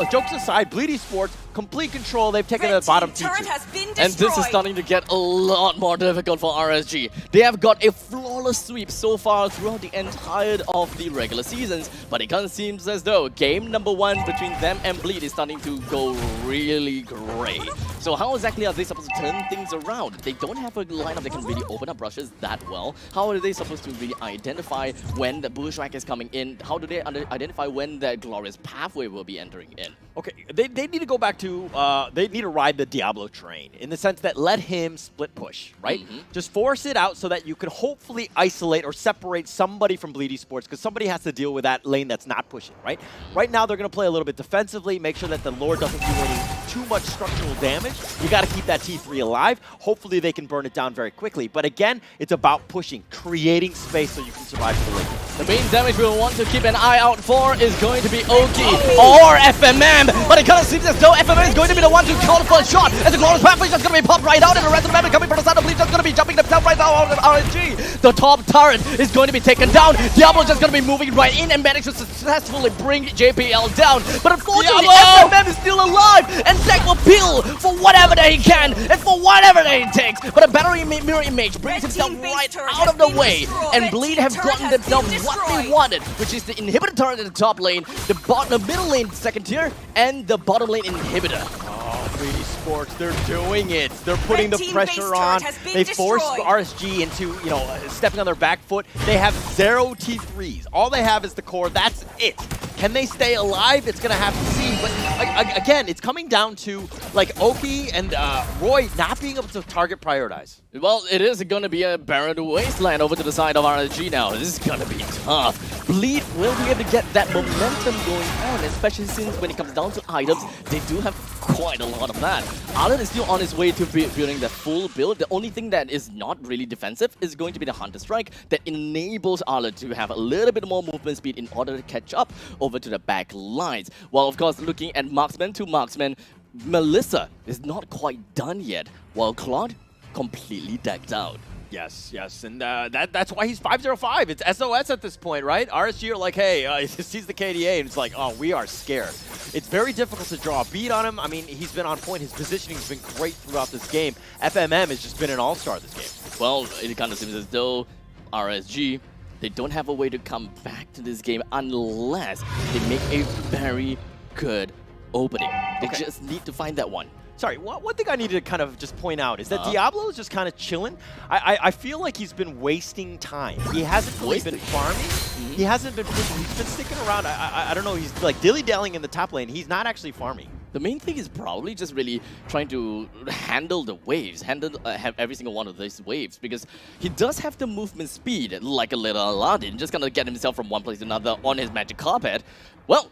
jokes aside, Bleed eSports, complete control. They've taken the bottom T2. And this is starting to get a lot more difficult for RSG. They have got a flawless sweep so far throughout the entirety of the regular seasons, but it kind of seems as though game number 1 between them and Bleed is starting to go really gray. So how exactly are they supposed to turn things around? They don't have a lineup that can really open up rushes that well. How are they supposed to really identify when the bushwhack is coming in? How do they identify when the glorious pathway will be entering in? Okay, they need to go back to, they need to ride the Diablo train in the sense that let him split push, right? Just force it out so that you could hopefully isolate or separate somebody from Bleed eSports because somebody has to deal with that lane that's not pushing, right? Right now they're going to play a little bit defensively, make sure that the Lord doesn't do any too much structural damage. You got to keep that T3 alive. Hopefully they can burn it down very quickly. But again, it's about pushing, creating space so you can survive the lane. The main damage we'll want to keep an eye out for is going to be Oki or FMM. But it kind of seems as though FMM is going to be the one to call for a shot. And the glorious pathway is just going to be popped right out. And the rest of the member coming from the side of Bleed just going to be jumping themselves right out of RNG. The top turret is going to be taken down. Diablo just going to be moving right in and manage to successfully bring JPL down. But unfortunately, FMM is still alive. And Zach will peel for whatever that he can and for whatever that it takes. But a battery mirror image brings himself right out of the way. And Bleed have gotten themselves what they wanted, which is the inhibitor turret at the top lane, the middle lane second tier, and the bottom lane inhibitor. Oh, Bleed eSports, they're doing it. They're putting the pressure on. They forced RSG into, stepping on their back foot. They have 0 T3s. All they have is the core. That's it. Can they stay alive? It's going to have to see. But again, it's coming down to like Oki and Roy not being able to target prioritize. Well, it is going to be a barren wasteland over to the side of RSG now. This is going to be tough. Bleed will be able to get that momentum going on, especially since when it comes down to items, they do have quite a lot of that. Arlette is still on his way to building the full build. The only thing that is not really defensive is going to be the Hunter Strike that enables Arlette to have a little bit more movement speed in order to catch up over to the back lines. While, of course, looking at marksman to marksman, Melissa is not quite done yet, while Claude completely decked out. Yes, and that's why he's 505. It's SOS at this point, right? RSG are like, hey, he sees the KDA, and it's like, oh, we are scared. It's very difficult to draw a beat on him. I mean, he's been on point. His positioning's been great throughout this game. FMM has just been an all-star this game. Well, it kind of seems as though RSG, they don't have a way to come back to this game unless they make a very good opening. They just need to find that one. Sorry, one thing I need to kind of just point out is that Diablo is just kind of chilling. I feel like he's been wasting time. He hasn't really been farming. He hasn't been pushing. He's been sticking around. I don't know. He's like dilly-dallying in the top lane. He's not actually farming. The main thing is probably just really trying to handle the waves, have every single one of these waves, because he does have the movement speed like a little Aladdin, just gonna get himself from one place to another on his magic carpet. Well,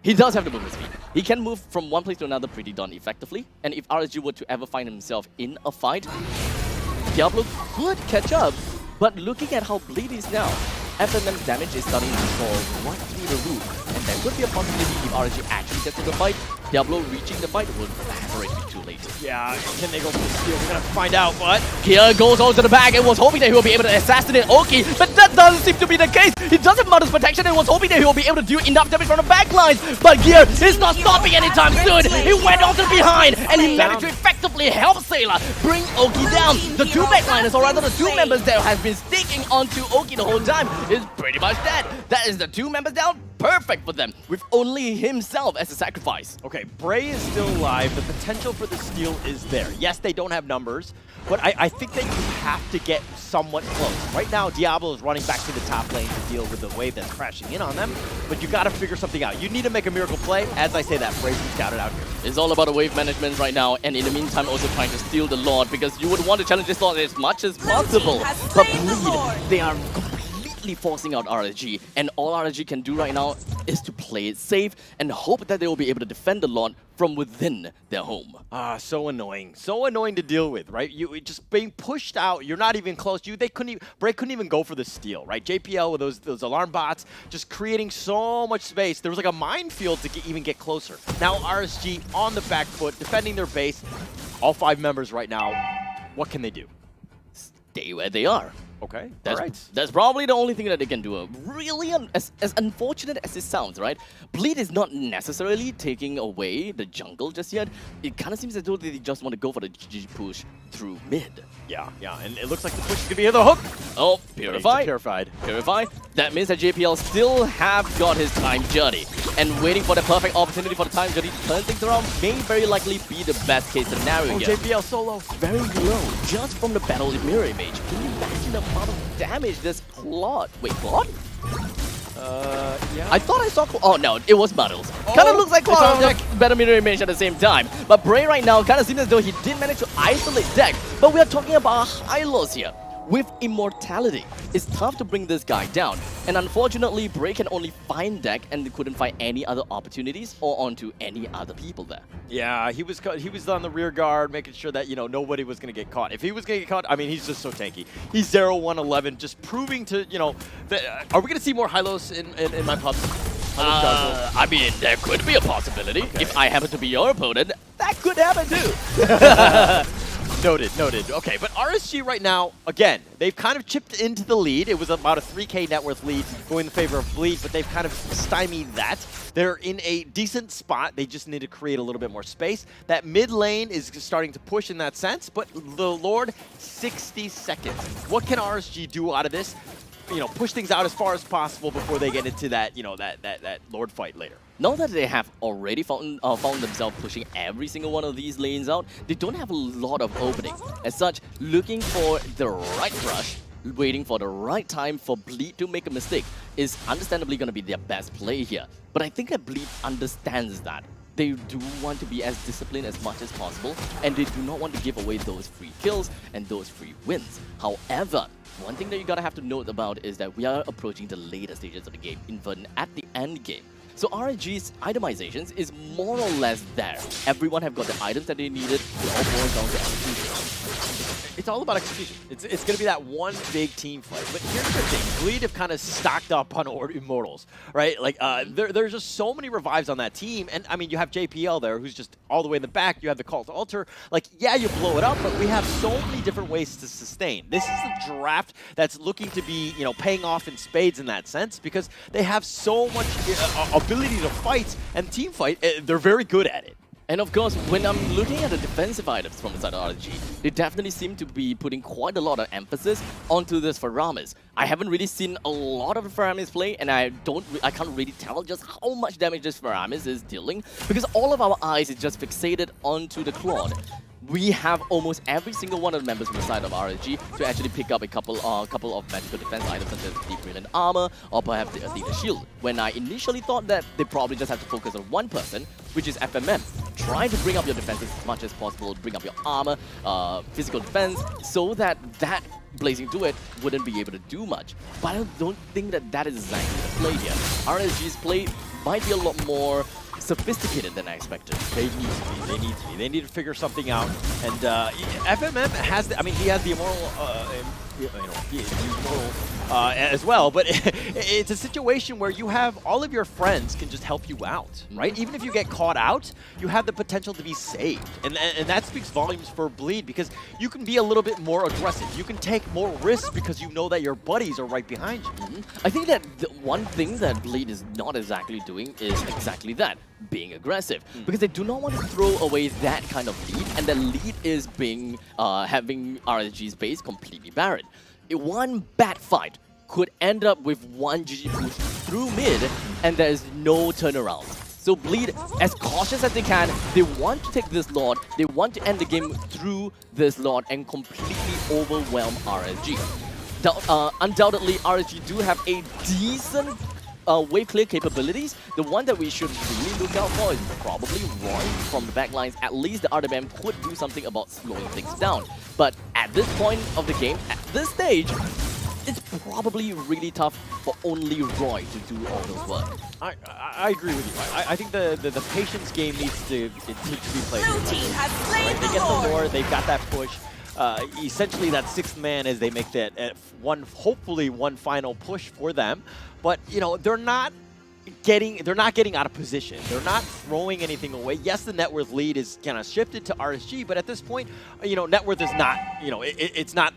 he does have the movement speed. He can move from one place to another pretty darn effectively. And if RSG were to ever find himself in a fight, Diablo could catch up. But looking at how Bleed is now, FMM's damage is starting to fall right through the roof, and there could be a possibility if RNG actually gets in the fight, Diablo reaching the fight will already be too late. Yeah, can they go for the steal? We're gonna have to find out, but Kia goes on to the back and was hoping that he will be able to assassinate Oki, but that doesn't seem to be the case. He doesn't Mother's protection and was hoping that he will be able to do enough damage from the backlines, but Gear is not stopping anytime soon. He went on to behind, and he managed to effectively help Sailor bring Oki down. The two backliners, or rather the two members that has been sticking onto Oki the whole time, is pretty much dead. That is the two members down. Perfect for them, with only himself as a sacrifice. okay, Bray is still alive. The potential for the steal is there. Yes, they don't have numbers, but I think that you have to get somewhat close. Right now, Diablo is running back to the top lane to deal with the wave that's crashing in on them, but you got to figure something out. You need to make a miracle play. As I say that, Bray's scouted out here. It's all about the wave management right now, and in the meantime also trying to steal the Lord, because you would want to challenge this Lord as much as possible. But Bleed, they are completely forcing out RSG, and all RSG can do right now is to play it safe and hope that they will be able to defend the Lord from within their home. Ah, so annoying. So annoying to deal with, right? You just being pushed out, you're not even close. Bray couldn't even go for the steal, right? JPL with those alarm bots just creating so much space. There was like a minefield to even get closer. Now RSG on the back foot, defending their base. All 5 members right now. What can they do? Stay where they are. Okay, that's probably the only thing that they can do. Really, as unfortunate as it sounds, right? Bleed is not necessarily taking away the jungle just yet. It kind of seems as though they just want to go for the GG push through mid. Yeah, and it looks like the push is going to be the hook. Oh, Purified. That means that JPL still have got his time journey. And waiting for the perfect opportunity for the time journey to turn things around may very likely be the best case scenario here. JPL solo. Very low, just from the battle with Mirror Image. Can you imagine the amount of damage this Claude... Wait, Claude? Yeah. I thought I saw... Oh, no, it was Muddles. Kind of looks like Claude, better Mirror Image at the same time. But Bray right now kind of seems as though he did manage to isolate Deck. But we are talking about high loss here. With immortality, it's tough to bring this guy down. And unfortunately, Bray can only find Deck and couldn't find any other opportunities or onto any other people there. Yeah, he was on the rear guard, making sure that, nobody was going to get caught. If he was going to get caught, I mean, he's just so tanky. He's 0-1-11, just proving to, are we going to see more Hylos in my pubs? I mean, there could be a possibility. Okay. If I happen to be your opponent, that could happen too. Noted. Okay, but RSG right now, again, they've kind of chipped into the lead. It was about a 3K net worth lead going in favor of Bleed, but they've kind of stymied that. They're in a decent spot. They just need to create a little bit more space. That mid lane is starting to push in that sense, but the Lord, 60 seconds. What can RSG do out of this? Push things out as far as possible before they get into that, that Lord fight later. Now that they have already found themselves pushing every single one of these lanes out, they don't have a lot of opening. As such, looking for the right rush, waiting for the right time for Bleed to make a mistake is understandably going to be their best play here. But I think that Bleed understands that. They do want to be as disciplined as much as possible, and they do not want to give away those free kills and those free wins. However, one thing that you gotta have to note about is that we are approaching the later stages of the game, even at the end game. So RNG's itemizations is more or less there. Everyone have got the items that they needed. It all boils down to execution. It's all about execution. It's going to be that one big team fight. But here's the thing. Bleed have kind of stocked up on Immortals, right? Like, there's just so many revives on that team. And, I mean, you have JPL there, who's just all the way in the back. You have the Call to Altar. Like, yeah, you blow it up, but we have so many different ways to sustain. This is a draft that's looking to be, paying off in spades in that sense because they have so much ability to fight and team fight. They're very good at it. And of course, when I'm looking at the defensive items from inside of RNG, they definitely seem to be putting quite a lot of emphasis onto this Faramis. I haven't really seen a lot of Faramis play, and I can't really tell just how much damage this Faramis is dealing, because all of our eyes is just fixated onto the Claude. We have almost every single one of the members from the side of RSG to actually pick up a couple of magical defense items such as the Brilliant Armor or perhaps the Shield. When I initially thought that they probably just have to focus on one person, which is FMM. Try to bring up your defenses as much as possible, bring up your armor, physical defense, so that Blazing Duet wouldn't be able to do much. But I don't think that is exactly the play here. RSG's play might be a lot more sophisticated than I expected. They need to be. They need to figure something out. And FMM has, he has the immortal, as well. But it's a situation where you have all of your friends can just help you out, right? Even if you get caught out, you have the potential to be saved. And that speaks volumes for Bleed, because you can be a little bit more aggressive. You can take more risks because you know that your buddies are right behind you. I think that the one thing that Bleed is not exactly doing is exactly that, being aggressive. Because they do not want to throw away that kind of lead, and the lead is being having RSG's base completely barren. One bad fight could end up with one GG push through mid, and there is no turnaround. So Bleed, as cautious as they can, they want to take this Lord, they want to end the game through this Lord and completely overwhelm RSG. Undoubtedly, RSG do have a decent wave clear capabilities. The one that we should really look out for is probably Roy from the backlines. At least the RWM could do something about slowing things down. But at this point of the game, at this stage, it's probably really tough for only Roy to do all those work. I agree with you. I think the patience game needs to be played. Blue team has slain They get the lore, they've got that push. Essentially, that sixth man as they make that hopefully one final push for them. But you know, they're not getting out of position. They're not throwing anything away. Yes, the net worth lead is kind of shifted to RSG, but at this point, you know, net worth is not, you know, it's not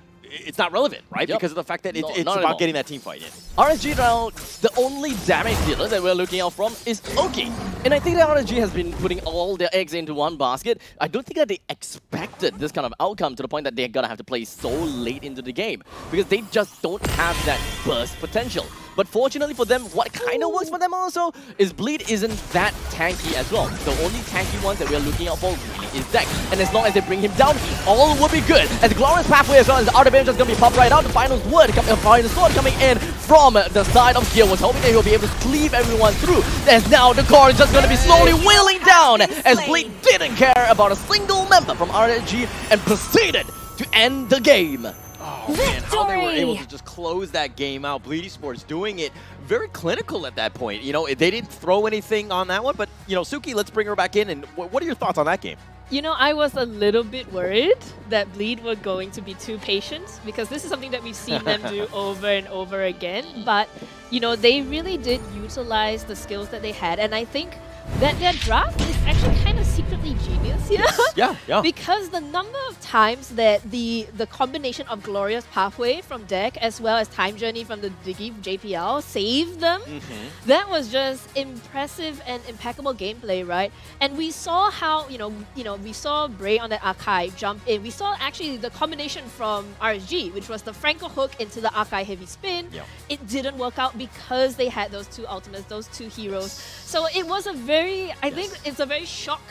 relevant, right? Yep. Because of the fact that it's about getting that team fight in. RSG now, the only damage dealer that we're looking out from is Oki. And I think that RSG has been putting all their eggs into one basket. I don't think that they expected this kind of outcome to the point that they're gonna have to play so late into the game, because they just don't have that burst potential. But fortunately for them, what kind of works for them also is Bleed isn't that tanky as well. The only tanky ones that we're looking out for really is Deck. And as long as they bring him down, all will be good. And the Glorious Pathway as well as the RWM just going to be popped right out. The final sword coming in from the side of Gear was hoping that he'll be able to cleave everyone through. As now the core is just going to be slowly wheeling down as Bleed didn't care about a single member from RSG and proceeded to end the game. Oh man, how they were able to just close that game out. Bleed eSports doing it very clinical at that point. You know, they didn't throw anything on that one, but you know, Suki, let's bring her back in. And what are your thoughts on that game? You know, I was a little bit worried that Bleed were going to be too patient, because this is something that we've seen them do over and over again. But, you know, they really did utilize the skills that they had. And I think that their draft is actually kind of secretly genius here. Yeah. Because the number of times that the combination of Glorious Pathway from Deck as well as Time Journey from the Diggy JPL saved them, that was just impressive and impeccable gameplay, right? And we saw how, you know, we saw Bray on that Archive jump in. We saw actually the combination from RSG, which was the Franco hook into the Archive heavy spin. It didn't work out because they had those two ultimates, those two heroes. So it was a I think it's a very shock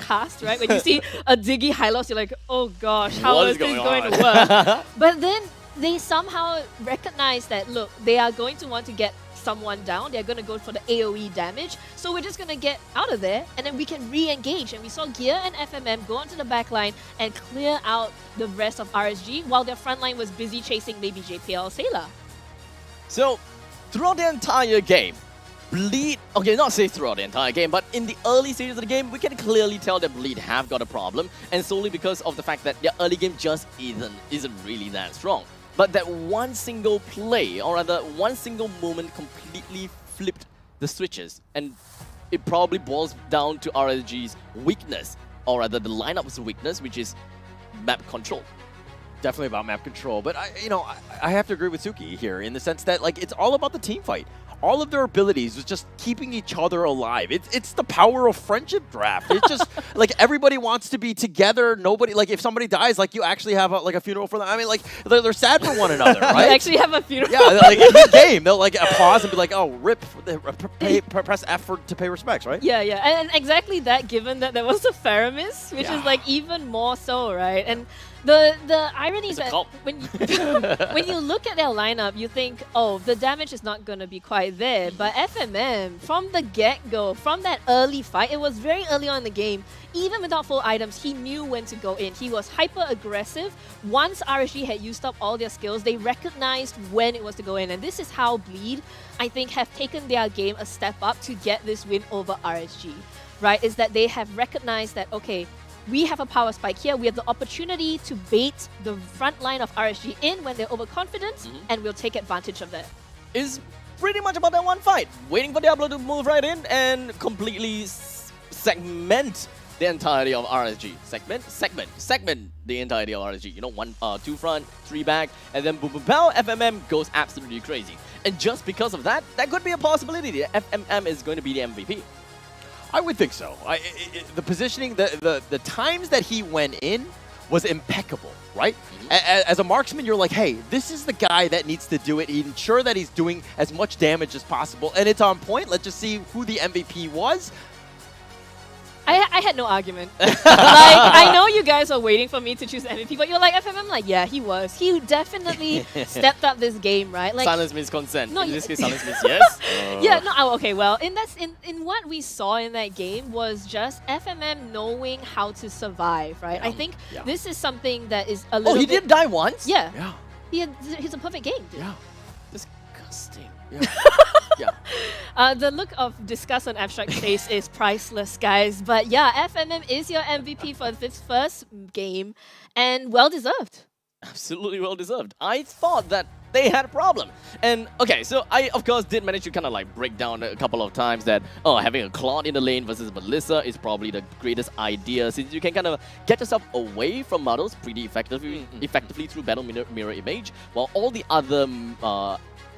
cast, right? When you see a Diggy Hylos, you're like, oh gosh, how is this going to work? But then they somehow recognize that, look, they are going to want to get someone down. They're going to go for the AoE damage. So we're just going to get out of there, and then we can re-engage. And we saw Gear and FMM go onto the backline and clear out the rest of RSG while their frontline was busy chasing maybe JPL or Sailor. So, throughout the entire game, Bleed, okay, not say throughout the entire game, but in the early stages of the game, we can clearly tell that Bleed have got a problem, and solely because of the fact that their early game just isn't really that strong. But that one single play, or rather one single moment, completely flipped the switches, and it probably boils down to RSG's weakness, or rather the lineup's weakness, which is map control. Definitely about map control, but I have to agree with Suki here in the sense that, like, it's all about the team fight. All of their abilities was just keeping each other alive. It's the power of friendship draft. It's just like everybody wants to be together. Nobody, like, if somebody dies, like, you actually have a funeral for them. I mean, like, they're sad for one another, right? They actually have a funeral. Yeah, like in the game, they'll like pause and be like, "Oh, rip!" Press F to pay respects, right? Yeah, and exactly that. Given that there was a Faramis, which is like even more so, right? And the irony is that when you look at their lineup, you think, oh, the damage is not going to be quite there. But FMM, from the get-go, from that early fight, it was very early on in the game, even without full items, he knew when to go in. He was hyper-aggressive. Once RSG had used up all their skills, they recognized when it was to go in. And this is how Bleed, I think, have taken their game a step up to get this win over RSG, right? Is that they have recognized that, okay, we have a power spike here. We have the opportunity to bait the front line of RSG in when they're overconfident, and we'll take advantage of that. Is pretty much about that one fight. Waiting for Diablo to move right in and completely segment the entirety of RSG. Segment the entirety of RSG. You know, 2 front, 3 back, and then boom, boom, pow, FMM goes absolutely crazy. And just because of that, that could be a possibility. The FMM is going to be the MVP. I would think so. The positioning, the times that he went in was impeccable, right? As a marksman, you're like, hey, this is the guy that needs to do it. Ensure that he's doing as much damage as possible, and it's on point. Let's just see who the MVP was. I had no argument. Like, I know you guys are waiting for me to choose MVP, but you're like, FMM, like, yeah, he was. He definitely stepped up this game, right? Like, silence means consent. No, in this case, silence means yes. Yeah, no, okay, well, in what we saw in that game was just FMM knowing how to survive, right? I think this is something that is a little he did die once? Yeah. He's a perfect game, dude. Yeah. Disgusting. The look of disgust on Abstract's face is priceless, guys. But yeah, FMM is your MVP for this first game, and well deserved. Absolutely well deserved. I thought that they had a problem. And okay, so I of course did manage to kind of like break down a couple of times that having a Claude in the lane versus Melissa is probably the greatest idea, since you can kind of get yourself away from models pretty effectively through battle mirror image, while all the other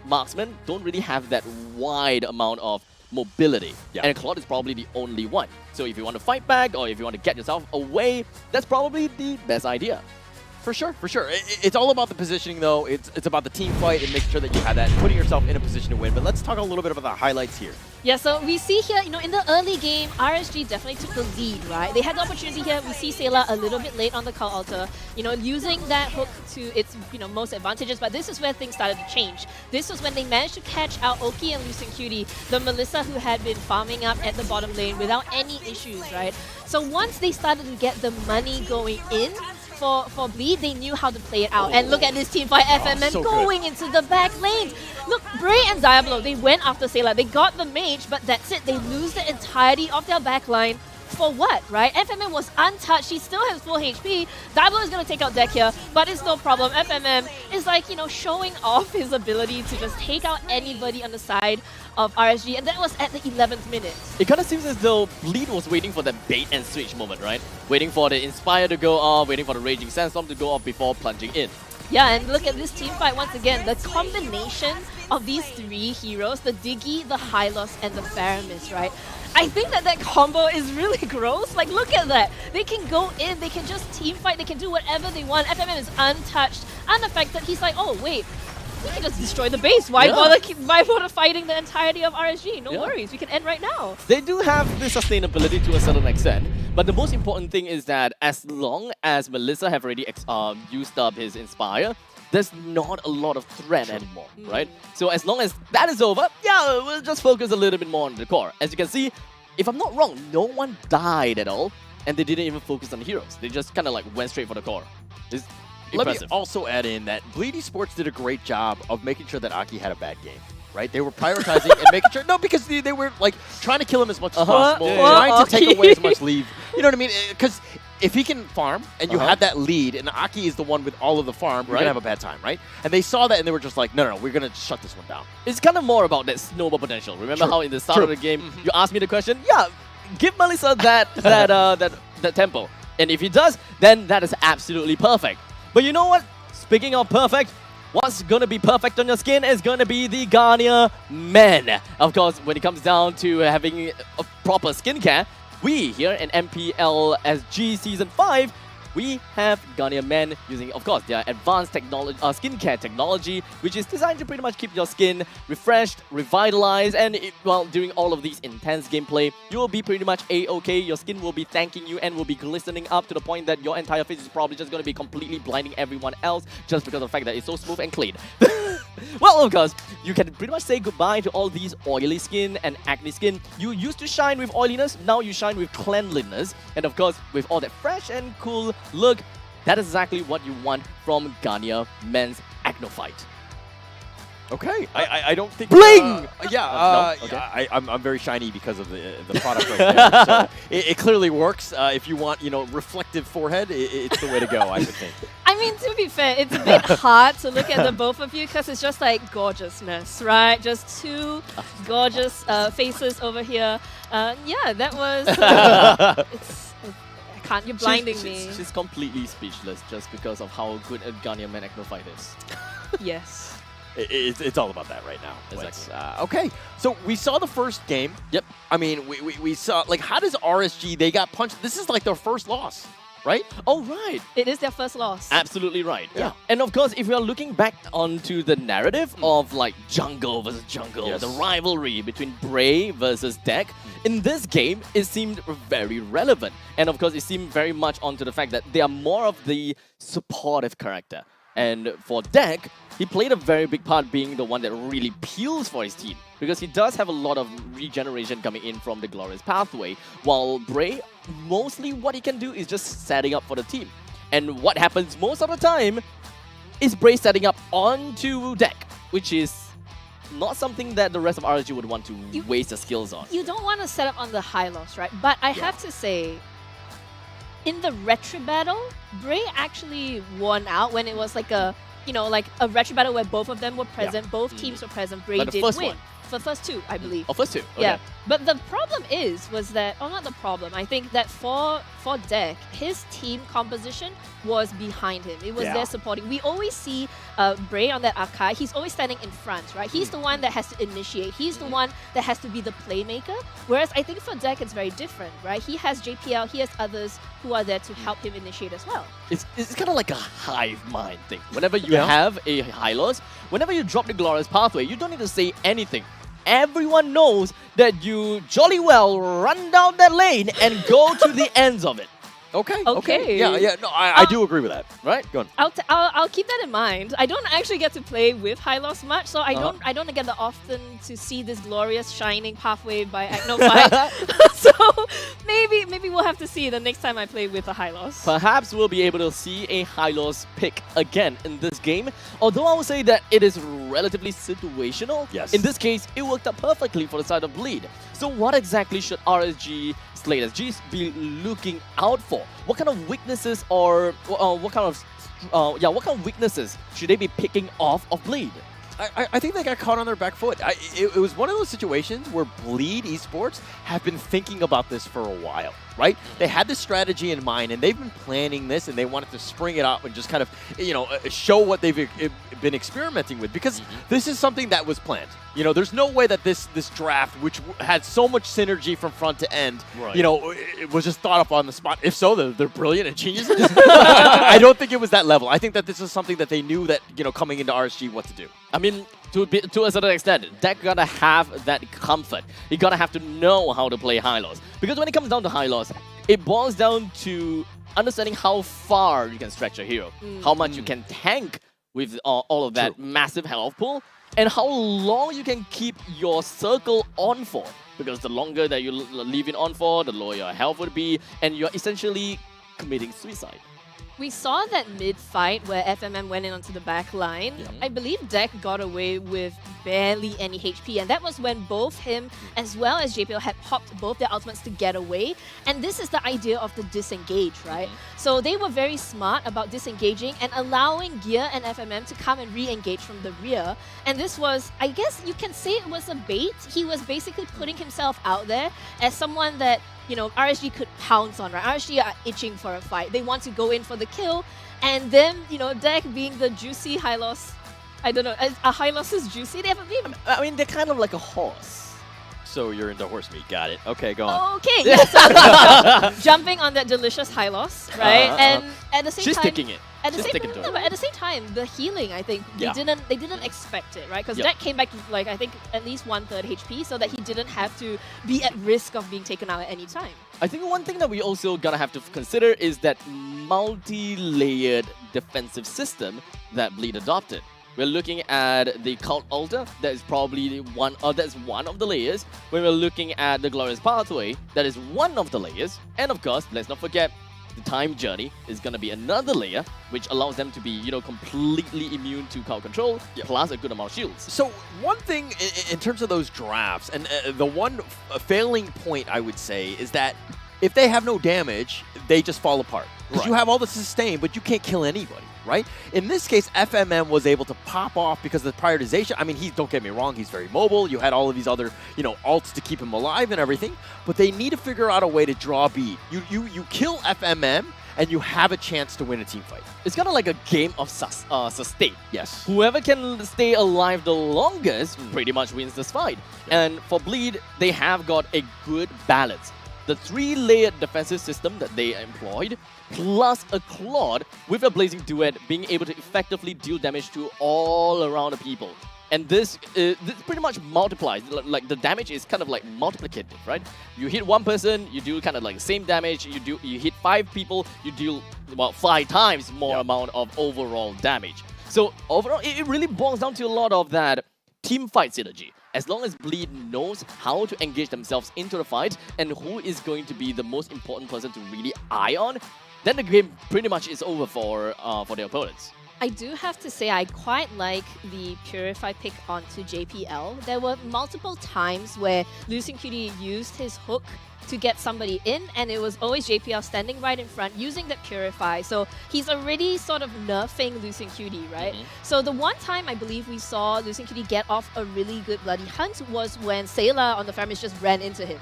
marksmen don't really have that wide amount of mobility. And Claude is probably the only one. So if you want to fight back or if you want to get yourself away, that's probably the best idea. For sure. It's all about the positioning, though. It's about the team fight and making sure that you have that, putting yourself in a position to win. But let's talk a little bit about the highlights here. Yeah, so we see here, in the early game, RSG definitely took the lead, right? They had the opportunity here. We see Stellarc a little bit late on the call altar, using that hook to its, most advantages. But this is where things started to change. This was when they managed to catch out Oki and Lucien Cutie, the Melissa who had been farming up at the bottom lane without any issues, right? So once they started to get the money going in, for Bleed, they knew how to play it out. And look at this team fight, FMM going into the back lanes. Look, Bray and Diablo, they went after Stellarc. They got the mage, but that's it. They lose the entirety of their back line. For what, right? FMM was untouched. He still has full HP. Diablo is going to take out deck here, but it's no problem. FMM is like, showing off his ability to just take out anybody on the side of RSG, and that was at the 11th minute. It kind of seems as though Bleed was waiting for the bait and switch moment, right? Waiting for the Inspire to go off, waiting for the Raging Sandstorm to go off before plunging in. Yeah, and look at this team fight once again. The combination of these 3 heroes, the Diggy, the Hylos, and the Faramis, right? I think that combo is really gross. Like, look at that. They can go in, they can just team fight, they can do whatever they want. FMM is untouched, unaffected. He's like, oh, wait, we can just destroy the base. Why bother fighting the entirety of RSG? No worries, we can end right now. They do have the sustainability to a certain extent, but the most important thing is that as long as Melissa have already used up his Inspire, there's not a lot of threat anymore, right? So as long as that is over, we'll just focus a little bit more on the core. As you can see, if I'm not wrong, no one died at all, and they didn't even focus on the heroes. They just kind of like went straight for the core. It's impressive. Let me also add in that Bleed eSports did a great job of making sure that Aki had a bad game. Right? They were prioritizing and making sure... No, because they were like trying to kill him as much as possible, trying to take away as much leave. You know what I mean? Because if he can farm and you have that lead and Aki is the one with all of the farm, you're going to have a bad time, right? And they saw that and they were just like, no, we're going to shut this one down. It's kind of more about that snowball potential. Remember how in the start of the game, you asked me the question? Yeah, give Melissa that tempo. And if he does, then that is absolutely perfect. But you know what? Speaking of perfect, what's going to be perfect on your skin is going to be the Garnier Men. Of course, when it comes down to having a proper skincare, we here in MPL SG Season 5, we have Garnier Men using, of course, their advanced technology, skincare technology, which is designed to pretty much keep your skin refreshed, revitalized, and while doing all of these intense gameplay, you will be pretty much a-okay. Your skin will be thanking you and will be glistening up to the point that your entire face is probably just going to be completely blinding everyone else just because of the fact that it's so smooth and clean. Well, of course, you can pretty much say goodbye to all these oily skin and acne skin. You used to shine with oiliness, now you shine with cleanliness. And of course, with all that fresh and cool look, that is exactly what you want from Garnier Men's Acno Fight. Okay, I don't think Bling. I'm very shiny because of the product right there. So it clearly works. If you want, reflective forehead, it's the way to go. I would think. I mean, to be fair, it's a bit hard to look at the both of you because it's just like gorgeousness, right? Just two gorgeous faces over here. Yeah, that was. I can't. You're blinding me. She's completely speechless just because of how good a Guardian Man Ecno fight is. Yes. It's all about that right now. Exactly. Okay, so we saw the first game. Yep. I mean, we saw, like, how does RSG, they got punched. This is like their first loss, right? Oh, right. It is their first loss. Absolutely right. Yeah. And of course, if we are looking back onto the narrative of like jungle versus jungle, the rivalry between Bray versus Deck, in this game, it seemed very relevant. And of course, it seemed very much onto the fact that they are more of the supportive character. And for Deck, he played a very big part being the one that really peels for his team, because he does have a lot of regeneration coming in from the Glorious Pathway, while Bray, mostly what he can do is just setting up for the team. And what happens most of the time is Bray setting up onto Deck, which is not something that the rest of RSG would want to waste their skills on. You don't want to set up on the high loss, right? But I have to say, in the retro battle, Bray actually won out when it was like a, like a retro battle where both of them were present, both teams were present. Bray did win. For the first two, I believe. Oh, first two. Okay. Yeah. But the problem was that, not the problem, I think that for Deck, his team composition was behind him. It was there supporting. We always see Bray on that Akai. He's always standing in front, right? He's the one that has to initiate. He's the one that has to be the playmaker. Whereas I think for Deck, it's very different, right? He has JPL, he has others who are there to help him initiate as well. It's kind of like a hive mind thing. Whenever you have a high loss, whenever you drop the Glorious Pathway, you don't need to say anything. Everyone knows that you jolly well run down that lane and go to the ends of it. Okay. Yeah. No, I do agree with that. Right? Go on. I'll keep that in mind. I don't actually get to play with high loss much, so I don't get the often to see this glorious shining pathway by Ecno fight. So maybe we'll have to see the next time I play with a high loss. Perhaps we'll be able to see a high loss pick again in this game. Although I would say that it is relatively situational. Yes. In this case, it worked out perfectly for the side of Bleed. So what exactly should RSG Stellarc SGs be looking out for? What kind of weaknesses or what kind of weaknesses should they be picking off of Bleed? I think they got caught on their back foot. It was one of those situations where Bleed eSports have been thinking about this for a while, right? They had this strategy in mind, and they've been planning this, and they wanted to spring it out and just kind of, show what they've been experimenting with, because this is something that was planned. There's no way that this draft, which had so much synergy from front to end, it was just thought up on the spot. If so, they're brilliant and geniuses. I don't think it was that level. I think that this is something that they knew that, coming into RSG, what to do. I mean, to a certain extent, Deck gotta have that comfort. He gotta have to know how to play high loss. Because when it comes down to high loss, it boils down to understanding how far you can stretch a hero, how much you can tank with all of that massive health pool, and how long you can keep your circle on for. Because the longer that you leave it on for, the lower your health would be, and you're essentially committing suicide. We saw that mid-fight where FMM went in onto the back line. I believe Deck got away with barely any HP, and that was when both him as well as JPL had popped both their ultimates to get away. And this is the idea of the disengage, right? So they were very smart about disengaging and allowing Gear and FMM to come and re-engage from the rear. And this was, I guess you can say it was a bait. He was basically putting himself out there as someone that RSG could pounce on, right? RSG are itching for a fight. They want to go in for the kill, and then, Deck being the juicy high loss. I don't know, are high losses juicy? They haven't been. I mean, they're kind of like a horse. So you're into horse meat. Got it. Okay, go on. Okay, yeah, so jumping on that delicious high loss, right? And at the same She's time, sticking it. At the same time, the healing, I think they didn't expect it, right? Because Deck came back to I think at least 1/3 HP, so that he didn't have to be at risk of being taken out at any time. I think one thing that we also gotta have to consider is that multi-layered defensive system that Bleed adopted. We're looking at the Cult Altar, that is probably that's one of the layers. When we're looking at the Glorious Pathway, that is one of the layers. And of course, let's not forget the time journey is going to be another layer, which allows them to be, you know, completely immune to crowd control, plus a good amount of shields. So one thing in terms of those drafts, and the one failing point I would say is that if they have no damage, they just fall apart. Because you have all the sustain, but you can't kill anybody, right? In this case, FMM was able to pop off because of the prioritization. I mean, don't get me wrong, he's very mobile. You had all of these other, you know, ults to keep him alive and everything, but they need to figure out a way to draw beat. You kill FMM, and you have a chance to win a team fight. It's kind of like a game of sustain. Yes. Whoever can stay alive the longest pretty much wins this fight. And for Bleed, they have got a good balance. The 3-layered defensive system that they employed, plus a Claude with a Blazing Duet being able to effectively deal damage to all around the people. And this pretty much multiplies, like the damage is kind of like multiplicative, right? You hit one person, you do kind of like the same damage, you hit 5 people, you deal about 5 times more amount of overall damage. So overall, it really boils down to a lot of that team fight synergy. As long as Bleed knows how to engage themselves into the fight and who is going to be the most important person to really eye on, then the game pretty much is over for their opponents. I do have to say I quite like the Purify pick onto JPL. There were multiple times where Lucien Cutie used his hook to get somebody in, and it was always JPL standing right in front using that Purify. So he's already sort of nerfing Lucien Cutie, right? So the one time I believe we saw Lucien Cutie get off a really good bloody hunt was when Sailor on the Faramis just ran into him.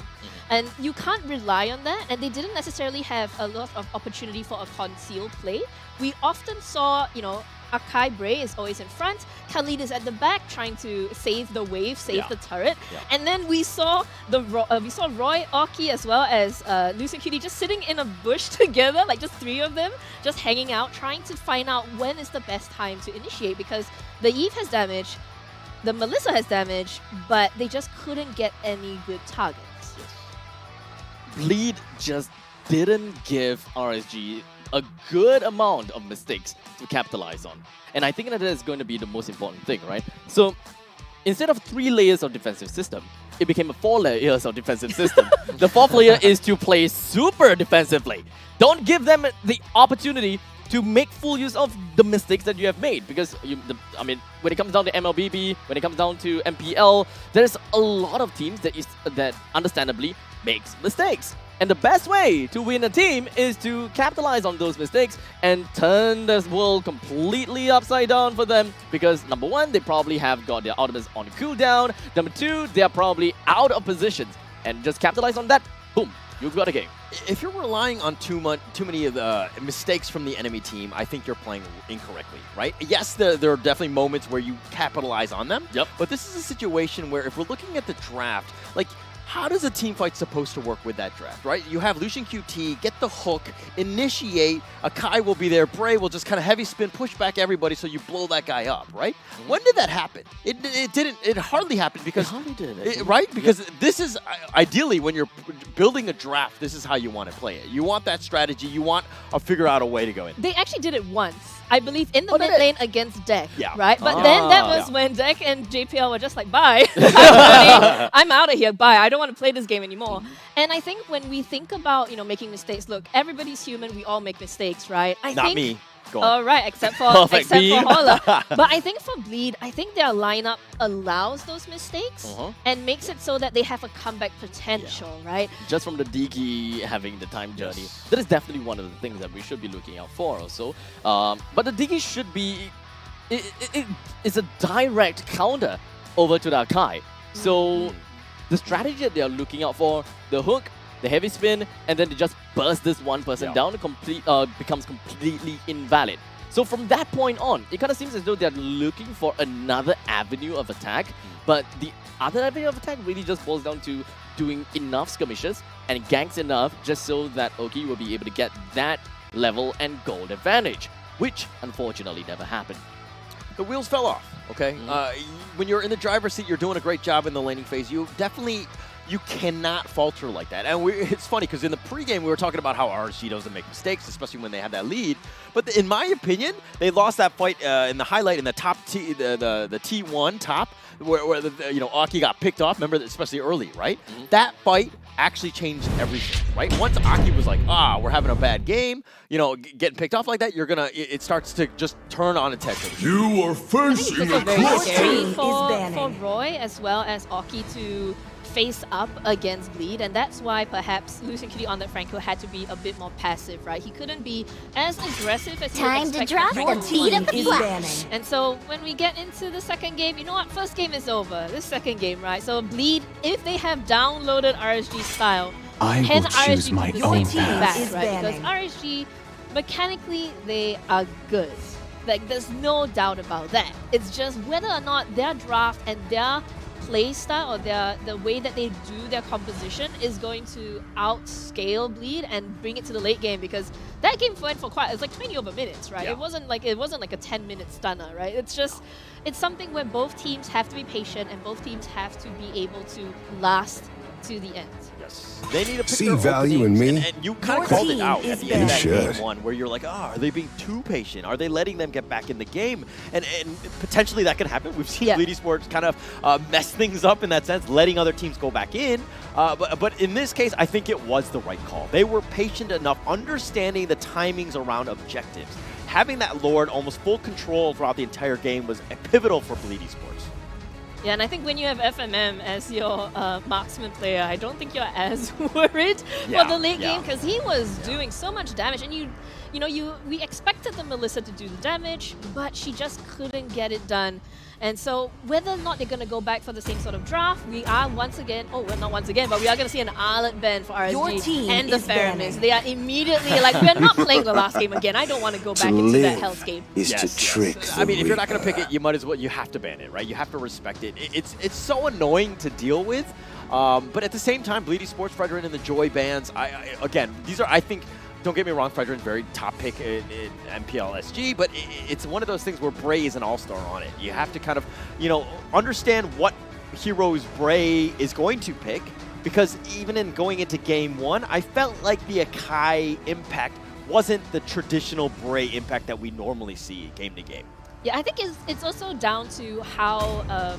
And you can't rely on that, and they didn't necessarily have a lot of opportunity for a concealed play. We often saw, you know, Akai Bray is always in front, Khalid is at the back trying to save the wave, save the turret, and then we saw Roy, Oki, as well as Lucien Cutie just sitting in a bush together, like just 3 of them, just hanging out, trying to find out when is the best time to initiate, because the Eve has damage, the Melissa has damage, but they just couldn't get any good targets. Bleed just didn't give RSG a good amount of mistakes to capitalize on. And I think that is going to be the most important thing, right? So instead of 3 layers of defensive system, it became a 4 layers of defensive system. The 4th layer is to play super defensively. Don't give them the opportunity to make full use of the mistakes that you have made, because I mean, when it comes down to MLBB, when it comes down to MPL, there's a lot of teams that understandably makes mistakes. And the best way to win a team is to capitalize on those mistakes and turn this world completely upside down for them. Because number 1, they probably have got their ultimates on cooldown. Number 2, they are probably out of positions. And just capitalize on that, boom, you've got a game. If you're relying on too many of the mistakes from the enemy team, I think you're playing incorrectly, right? Yes, there are definitely moments where you capitalize on them. Yep. But this is a situation where if we're looking at the draft, like, how does a team fight supposed to work with that draft, right? You have Lucien QT, get the hook, initiate, Akai will be there, Bray will just kind of heavy spin, push back everybody so you blow that guy up, right? When did that happen? It hardly happened because... It hardly did. Right? Because this is, ideally, when you're building a draft, this is how you want to play it. You want that strategy, you want to figure out a way to go in. They actually did it once, I believe, in the mid lane against Deck, Yeah. right? But then that was when Deck and JPL were just like, bye, I'm out of here, bye, I don't want to play this game anymore. And I think when we think about, you know, making mistakes, look, everybody's human, we all make mistakes, right? Not me. Go on. All right, except for Holla. But I think for Bleed, I think their lineup allows those mistakes and makes it so that they have a comeback potential, right? Just from the Digi having the time journey, that is definitely one of the things that we should be looking out for also. But the Digi should be... It's a direct counter over to the Akai. So the strategy that they are looking out for, the hook, the heavy spin, and then they just burst this one person down, becomes completely invalid. So from that point on, it kind of seems as though they're looking for another avenue of attack, but the other avenue of attack really just boils down to doing enough skirmishes and ganks enough just so that Oki will be able to get that level and gold advantage, which unfortunately never happened. The wheels fell off, okay? When you're in the driver's seat, you're doing a great job in the laning phase. You definitely you cannot falter like that. And it's funny because in the pregame we were talking about how RSG doesn't make mistakes, especially when they have that lead. But in my opinion, they lost that fight in the highlight in the top the T1 top, where Aki got picked off. Remember, especially early, right? That fight actually changed everything, right? Once Aki was like, we're having a bad game, getting picked off like that, it starts to just turn on its head. You are facing a very for Roy as well as Aki to face up against Bleed, and that's why perhaps losing Kitty on that Franco had to be a bit more passive, right? He couldn't be as aggressive as Time to drop the beat of the flash. And so when we get into the second game, you know what? First game is over. This second game, right? So Bleed, if they have downloaded RSG style, can RSG my keep own this team back, path. right? Because RSG, mechanically, they are good. Like, there's no doubt about that. It's just whether or not their draft and their play style or the way that they do their composition is going to outscale Bleed and bring it to the late game, because that game went for it's like 20 over minutes, right? Yeah. It wasn't like a 10-minute stunner, right? It's something where both teams have to be patient and both teams have to be able to last to the end. Yes. They need to pick See their value in me? And you kind of called it out at the end of that game one, where you're like, are they being too patient? Are they letting them get back in the game? And potentially that could happen. We've seen Bleed eSports kind of mess things up in that sense, letting other teams go back in. But in this case, I think it was the right call. They were patient enough, understanding the timings around objectives. Having that Lord almost full control throughout the entire game was pivotal for Bleed eSports. Yeah, and I think when you have FMM as your marksman player, I don't think you're as worried for the late game, because he was doing so much damage, and we expected the Melissa to do the damage, but she just couldn't get it done. And so whether or not they're going to go back for the same sort of draft, we are once again, well, not once again, but we are going to see an Arlette ban for RSG and the Faramis. They are immediately like, we're not playing the last game again. I don't want to go back into that hellscape. I mean, if you're not going to pick it, you might as well, you have to ban it, right? You have to respect it. It's so annoying to deal with. But at the same time, Bleed eSports, Fredrin, and the Joy bans, again, these are, I think, don't get me wrong, Fredrin's very top pick in MPL SG, but it's one of those things where Bray is an all-star on it. You have to kind of, understand what heroes Bray is going to pick, because even in going into game one, I felt like the Akai impact wasn't the traditional Bray impact that we normally see game to game. Yeah, I think it's also down to how,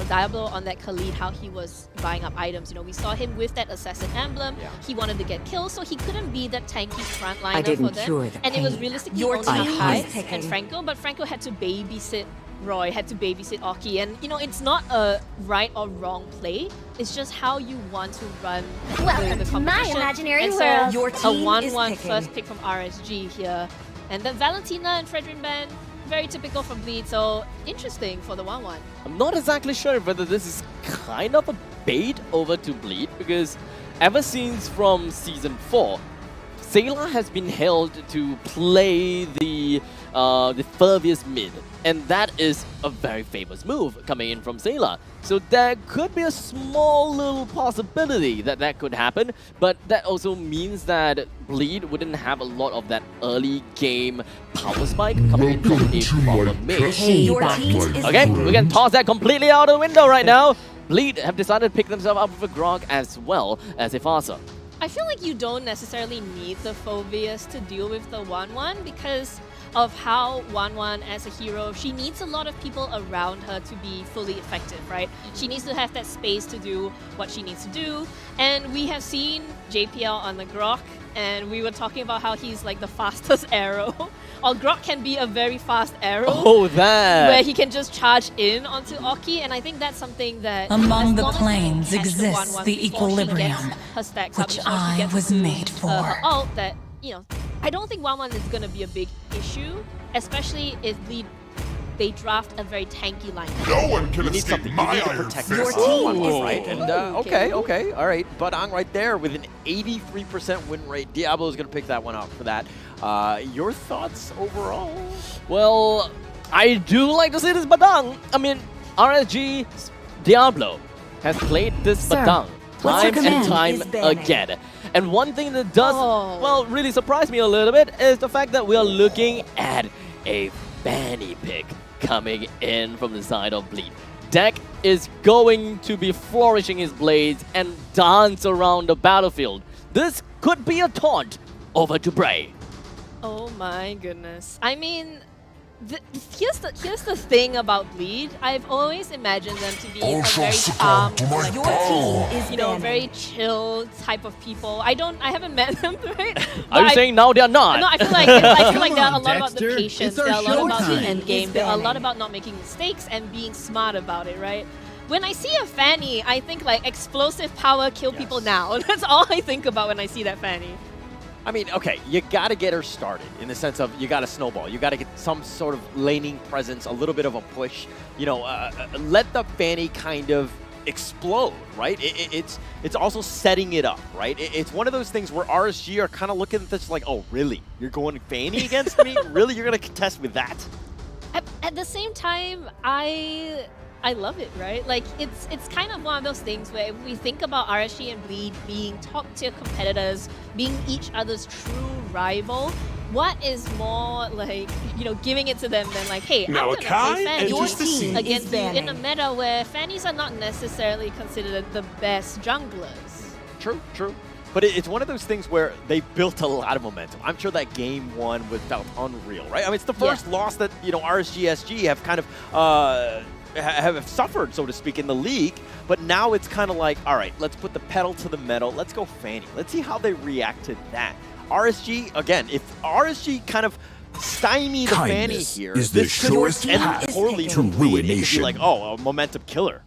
Diablo on that Khalid, how he was buying up items. We saw him with that Assassin emblem. Yeah. He wanted to get kills, so he couldn't be that tanky frontliner for them. And it was realistically only Akai and Franco, but Franco had to babysit Roy, had to babysit Oki. And, it's not a right or wrong play. It's just how you want to run the competition. My imaginary and world. So Your team a 1-1 first pick from RSG here. And then Valentina and Fredrin ban. Very typical from Bleed, so interesting for the 1-1. I'm not exactly sure whether this is kind of a bait over to Bleed, because ever since from Season 4, Sayla has been held to play the furthest mid, and that is a very famous move coming in from Sayla. So there could be a small little possibility that that could happen, but that also means that Bleed wouldn't have a lot of that early game power spike coming in from a proper mid. Okay, we can toss that completely out of the window right now. Bleed have decided to pick themselves up with a Grog as well as a Farsa. I feel like you don't necessarily need the Phobius to deal with the 1-1 because of how 1-1 as a hero, she needs a lot of people around her to be fully effective, right? She needs to have that space to do what she needs to do. And we have seen JPL on the Grok, and we were talking about how he's like the fastest arrow. Or Grok can be a very fast arrow. Oh, that! Where he can just charge in onto Oki, and I think that's something that among the planes exists the equilibrium, which I was made for. Her ult that, I don't think 1-1 is going to be a big issue, especially if they draft a very tanky line. No one can escape my iron fist. Your team, right? And okay, all right. Badang right there with an 83% win rate. Diablo is going to pick that one out for that. Your thoughts overall? Well, I do like to see this Badang. I mean, RSG Diablo has played this Badang time and time again. And one thing that does, well, really surprise me a little bit is the fact that we are looking at a Fanny pick coming in from the side of Bleed. Deck is going to be flourishing his blades and dance around the battlefield. This could be a taunt over to Bray. Oh my goodness. I mean, here's the thing about Bleed. I've always imagined them to be a very calm, very chill type of people. I haven't met them, right? Are you saying now they are not? No, I feel like they're a lot about the patience. They're a lot about the end game. They're a lot about not making mistakes and being smart about it, right? When I see a Fanny, I think like explosive power, kill people now. That's all I think about when I see that Fanny. I mean, okay, you got to get her started in the sense of you got to snowball. You got to get some sort of laning presence, a little bit of a push. You know, let the Fanny kind of explode, right? It's also setting it up, right? It's one of those things where RSG are kind of looking at this like, oh, really? You're going Fanny against me? Really? You're going to contest with that? At the same time, I love it, right? Like, it's kind of one of those things where if we think about RSG and Bleed being top-tier competitors, being each other's true rival, what is more, like, giving it to them than, like, hey, I'm going to play Fanny against you in a meta where Fannies are not necessarily considered the best junglers. True, true. But it's one of those things where they built a lot of momentum. I'm sure that game one felt unreal, right? I mean, it's the first loss that, RSG SG have kind of have suffered, so to speak, in the league, but now it's kind of like, all right, let's put the pedal to the metal, let's go Fanny. Let's see how they react to that. RSG, again, if RSG kind of stymie the Fanny here, is the surest path to ruination. Like, oh, a momentum killer.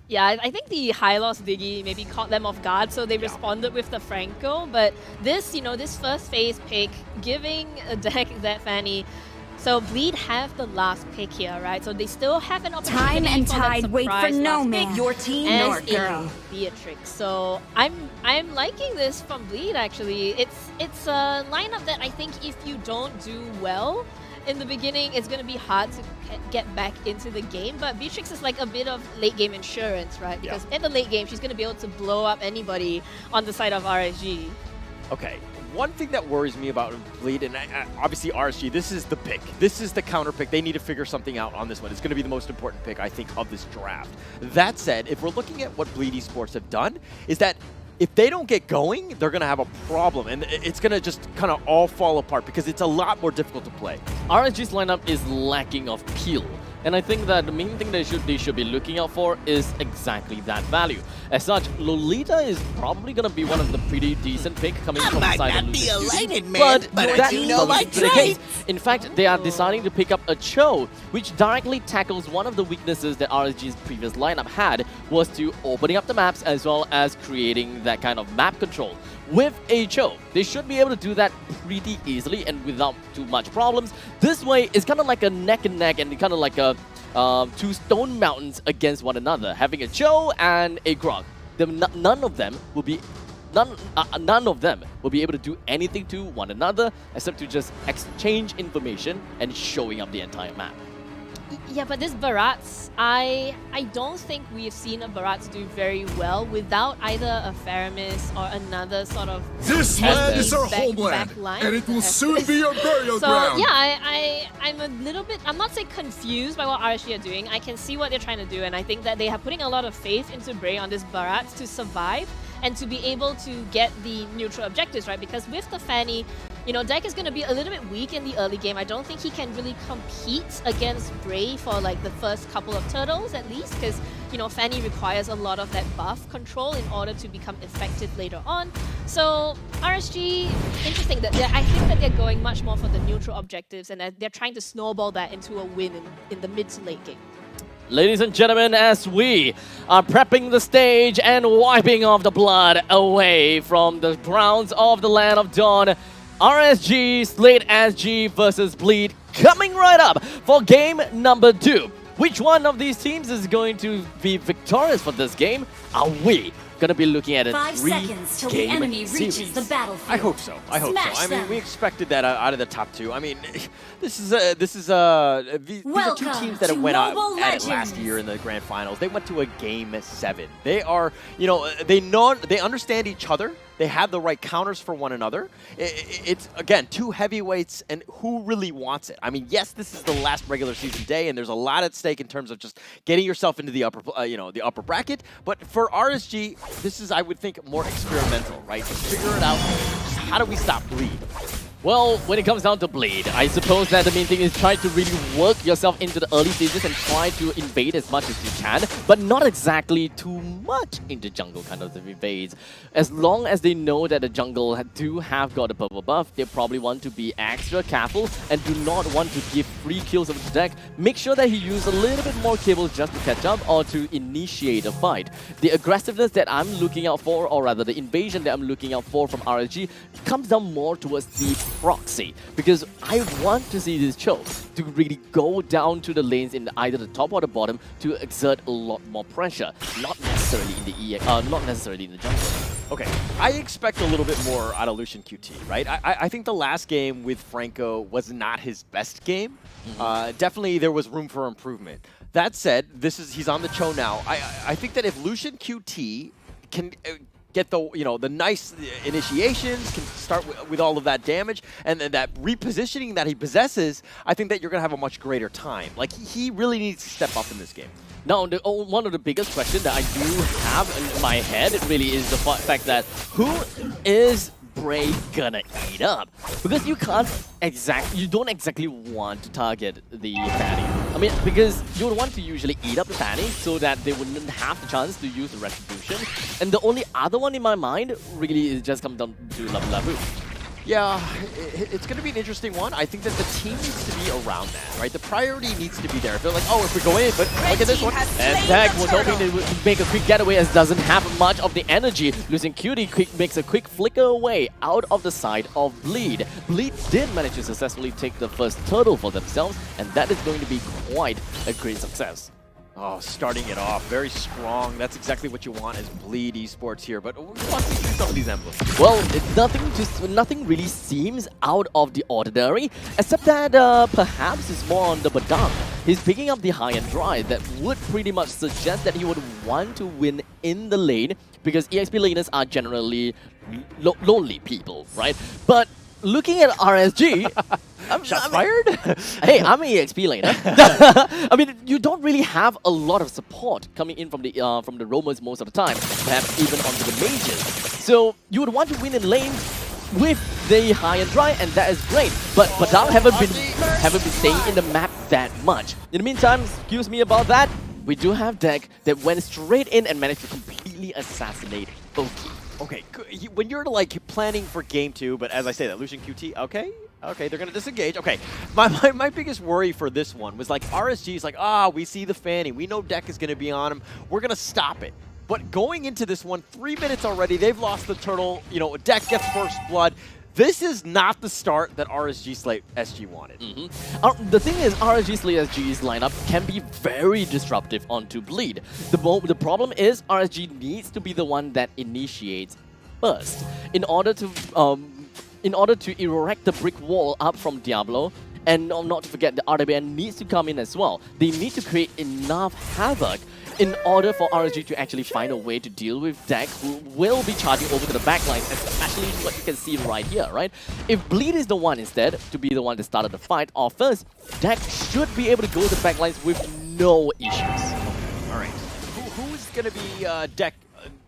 Yeah, I think the high loss Diggy maybe caught them off guard, so they responded with the Franco, but this, this first phase pick, giving a deck that Fanny. So Bleed have the last pick here, right? So they still have an opportunity. Time and tide wait for no man. Your team, nor girl. Beatrix. So I'm liking this from Bleed actually. It's a lineup that I think if you don't do well in the beginning, it's going to be hard to get back into the game. But Beatrix is like a bit of late game insurance, right? Because in the late game, she's going to be able to blow up anybody on the side of RSG. Okay. One thing that worries me about Bleed, and obviously RSG, this is the pick. This is the counter pick. They need to figure something out on this one. It's going to be the most important pick, I think, of this draft. That said, if we're looking at what Bleed eSports have done, is that if they don't get going, they're going to have a problem. And it's going to just kind of all fall apart because it's a lot more difficult to play. RSG's lineup is lacking of peel. And I think that the main thing they should be looking out for is exactly that value. As such, Lolita is probably going to be one of the pretty decent pick coming from the side of Lolita. But that's not the case. In fact, they are deciding to pick up a Cho, which directly tackles one of the weaknesses that RSG's previous lineup had, was to opening up the maps as well as creating that kind of map control. With a Cho, they should be able to do that pretty easily and without too much problems. This way, it's kind of like a neck and neck and kind of like a two stone mountains against one another. Having a Cho and a Grog, none of them will be able to do anything to one another except to just exchange information and showing up the entire map. Yeah, but this Barats, I don't think we've seen a Barats do very well without either a Faramis or another sort of... This land is our homeland, and it will soon be our burial ground! So yeah, I'm a little bit, I'm not saying confused by what RSG are doing. I can see what they're trying to do, and I think that they are putting a lot of faith into Bray on this Barats to survive and to be able to get the neutral objectives, right? Because with the Fanny, Deck is going to be a little bit weak in the early game. I don't think he can really compete against Bray for like the first couple of turtles at least, because Fanny requires a lot of that buff control in order to become effective later on. So RSG, interesting that I think that they're going much more for the neutral objectives, and they're trying to snowball that into a win in the mid to late game. Ladies and gentlemen, as we are prepping the stage and wiping off the blood away from the grounds of the Land of Dawn, RSG, Stellarc SG versus Bleed coming right up for game number 2. Which one of these teams is going to be victorious for this game? Are we going to be looking at a 5 seconds till the enemy reaches the battlefield? I hope so. I hope so. I mean, we expected that out of the top 2. I mean, these are 2 teams that have went out at it last year in the grand finals. They went to a game 7. They are, they understand each other. They have the right counters for one another. It's, again, two heavyweights, and who really wants it? I mean, yes, this is the last regular season day, and there's a lot at stake in terms of just getting yourself into the upper, the upper bracket. But for RSG, this is, I would think, more experimental, right? Just figure it out. Just how do we stop Bleed? Well, when it comes down to Bleed, I suppose that the main thing is try to really work yourself into the early stages and try to invade as much as you can, but not exactly too much into jungle kind of invades. As long as they know that the jungle do have got a purple buff, they probably want to be extra careful and do not want to give free kills over the deck. Make sure that he uses a little bit more cable just to catch up or to initiate a fight. The aggressiveness that I'm looking out for, or rather the invasion that I'm looking out for from RSG, comes down more towards the proxy, because I want to see this choke to really go down to the lanes in either the top or the bottom to exert a lot more pressure, not necessarily in the jungle. Okay, I expect a little bit more out of Lucian QT, right? I think the last game with Franco was not his best game. Definitely there was room for improvement. That said, he's on the Cho now. I think that if Lucian QT can get the nice initiations, can start with all of that damage, and then that repositioning that he possesses, I think that you're going to have a much greater time. Like, he really needs to step up in this game. Now, one of the biggest questions that I do have in my head really is the fact that who is Bray gonna eat up? Because you don't exactly want to target the Fanny. I mean, because you would want to usually eat up the Fanny so that they wouldn't have the chance to use the Retribution. And the only other one in my mind really is just come down to Labu. Yeah, it's going to be an interesting one. I think that the team needs to be around that, right? The priority needs to be there. If they're like, oh, if we go in, but look at this one. And Tag was hoping to make a quick getaway as doesn't have much of the energy. Losing Cutie makes a quick flicker away out of the side of Bleed. Bleed did manage to successfully take the first turtle for themselves, and that is going to be quite a great success. Oh, starting it off very strong. That's exactly what you want as Bleed eSports here. But let's see some of these emblems. Well, nothing really seems out of the ordinary, except that perhaps it's more on the Badang. He's picking up the high and dry that would pretty much suggest that he would want to win in the lane, because EXP laners are generally lonely people, right? But looking at RSG, Shots fired? Hey, I'm an EXP laner. I mean, you don't really have a lot of support coming in from the roamers most of the time, perhaps even onto the mages. So you would want to win in lane with the high and dry, and that is great. But Badang haven't been staying in the map that much. In the meantime, excuse me about that, we do have deck that went straight in and managed to completely assassinate Oki. Okay, when you're like planning for game 2, but as I say that, Lucian QT, okay, they're going to disengage. Okay, my biggest worry for this one was like RSG's like, we see the Fanny. We know deck is going to be on him. We're going to stop it. But going into this one, 3 minutes already, they've lost the turtle. Deck gets first blood. This is not the start that RSG SG wanted. The thing is, RSG SG's lineup can be very disruptive onto Bleed. The problem is RSG needs to be the one that initiates first in order to erect the brick wall up from Diablo. And not to forget, the RWN needs to come in as well. They need to create enough havoc in order for RSG to actually find a way to deal with deck who will be charging over to the backlines, especially what you can see right here, right? If Bleed is the one instead to be the one that started the fight off first, deck should be able to go to the backlines with no issues. All right. Who is going to be deck?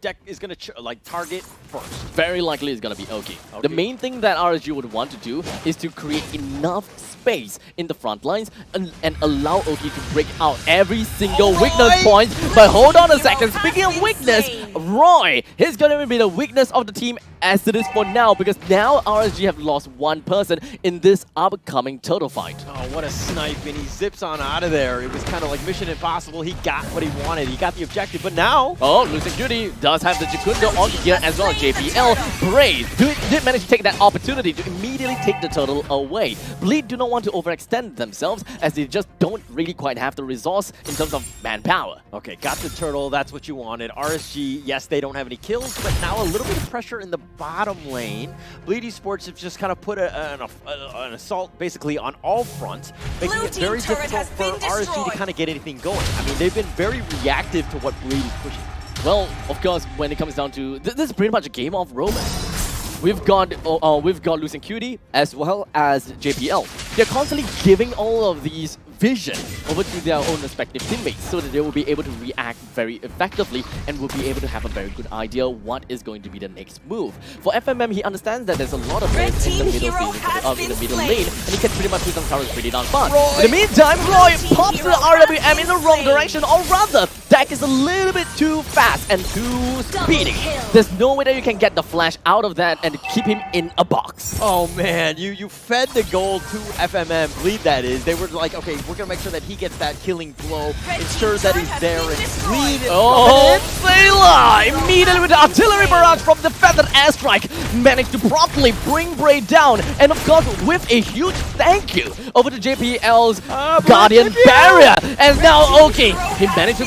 Deck is going to target first. Very likely it's going to be Oki. The main thing that RSG would want to do is to create enough space in the front lines and allow Oki to break out every single weakness point. But hold on a second, speaking of weakness, Roy is going to be the weakness of the team as it is for now, because now RSG have lost one person in this upcoming turtle fight. Oh, what a snipe, and he zips on out of there. It was kind of like Mission Impossible. He got what he wanted. He got the objective, but now... Oh, Losing Judy does have the Jacundo on here as well. JPL, Brave did manage to take that opportunity to immediately take the turtle away. Bleed do not want to overextend themselves, as they just don't really quite have the resource in terms of manpower. Okay, got the turtle. That's what you wanted. RSG, yes, they don't have any kills, but now a little bit of pressure in the bottom lane. Bleed eSports have just kind of put an assault basically on all fronts, making it very difficult for RSG to kind of get anything going. I mean, they've been very reactive to what Bleed is pushing. Well, of course, when it comes down to this is pretty much a game of romance. We've got Lucian Cutie as well as JPL. They're constantly giving all of these vision over to their own respective teammates so that they will be able to react very effectively and will be able to have a very good idea what is going to be the next move. For FMM, he understands that there's a lot of players in the middle lane, and he can pretty much put some towers pretty darn fast. In the meantime, Roy pops the RWM in the wrong direction, or rather, Deck is a little bit too fast and too speedy. There's no way that you can get the flash out of that and keep him in a box. Oh man, you fed the gold to FMM, Bleed that is. They were like, okay, we're gonna make sure that he gets that killing blow, ensure that he's there, and Bleed is Sailor! Immediately with the artillery barrage from the feathered airstrike, managed to promptly bring Bray down, and of course with a huge thank you over to JPL's Guardian Barrier. And now Oki, he managed to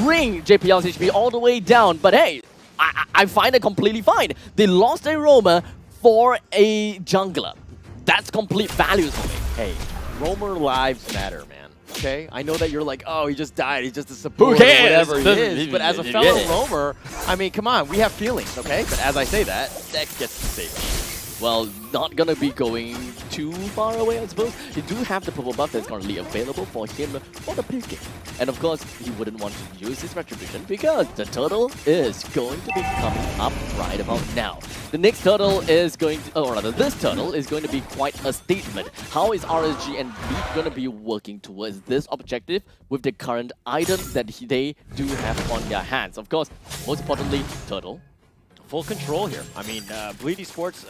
bring JPL's HP all the way down, but hey, I find it completely fine. They lost a roamer for a jungler. That's complete value for me. Hey, roamer lives matter, man. Okay? I know that you're like, oh, he just died, he's just a support Who cares? or whatever he is, but as a fellow roamer, I mean, come on, we have feelings, okay? But as I say that, Deck gets to save it. Well, not gonna be going too far away, I suppose. You do have the purple buff that's currently available for him for the picking. And of course, he wouldn't want to use his retribution because the turtle is going to be coming up right about now. The next turtle is going to, or rather, this turtle is going to be quite a statement. How is RSG and Bleed gonna be working towards this objective with the current items that they do have on their hands? Of course, most importantly, turtle. Full control here. I mean, Bleed eSports,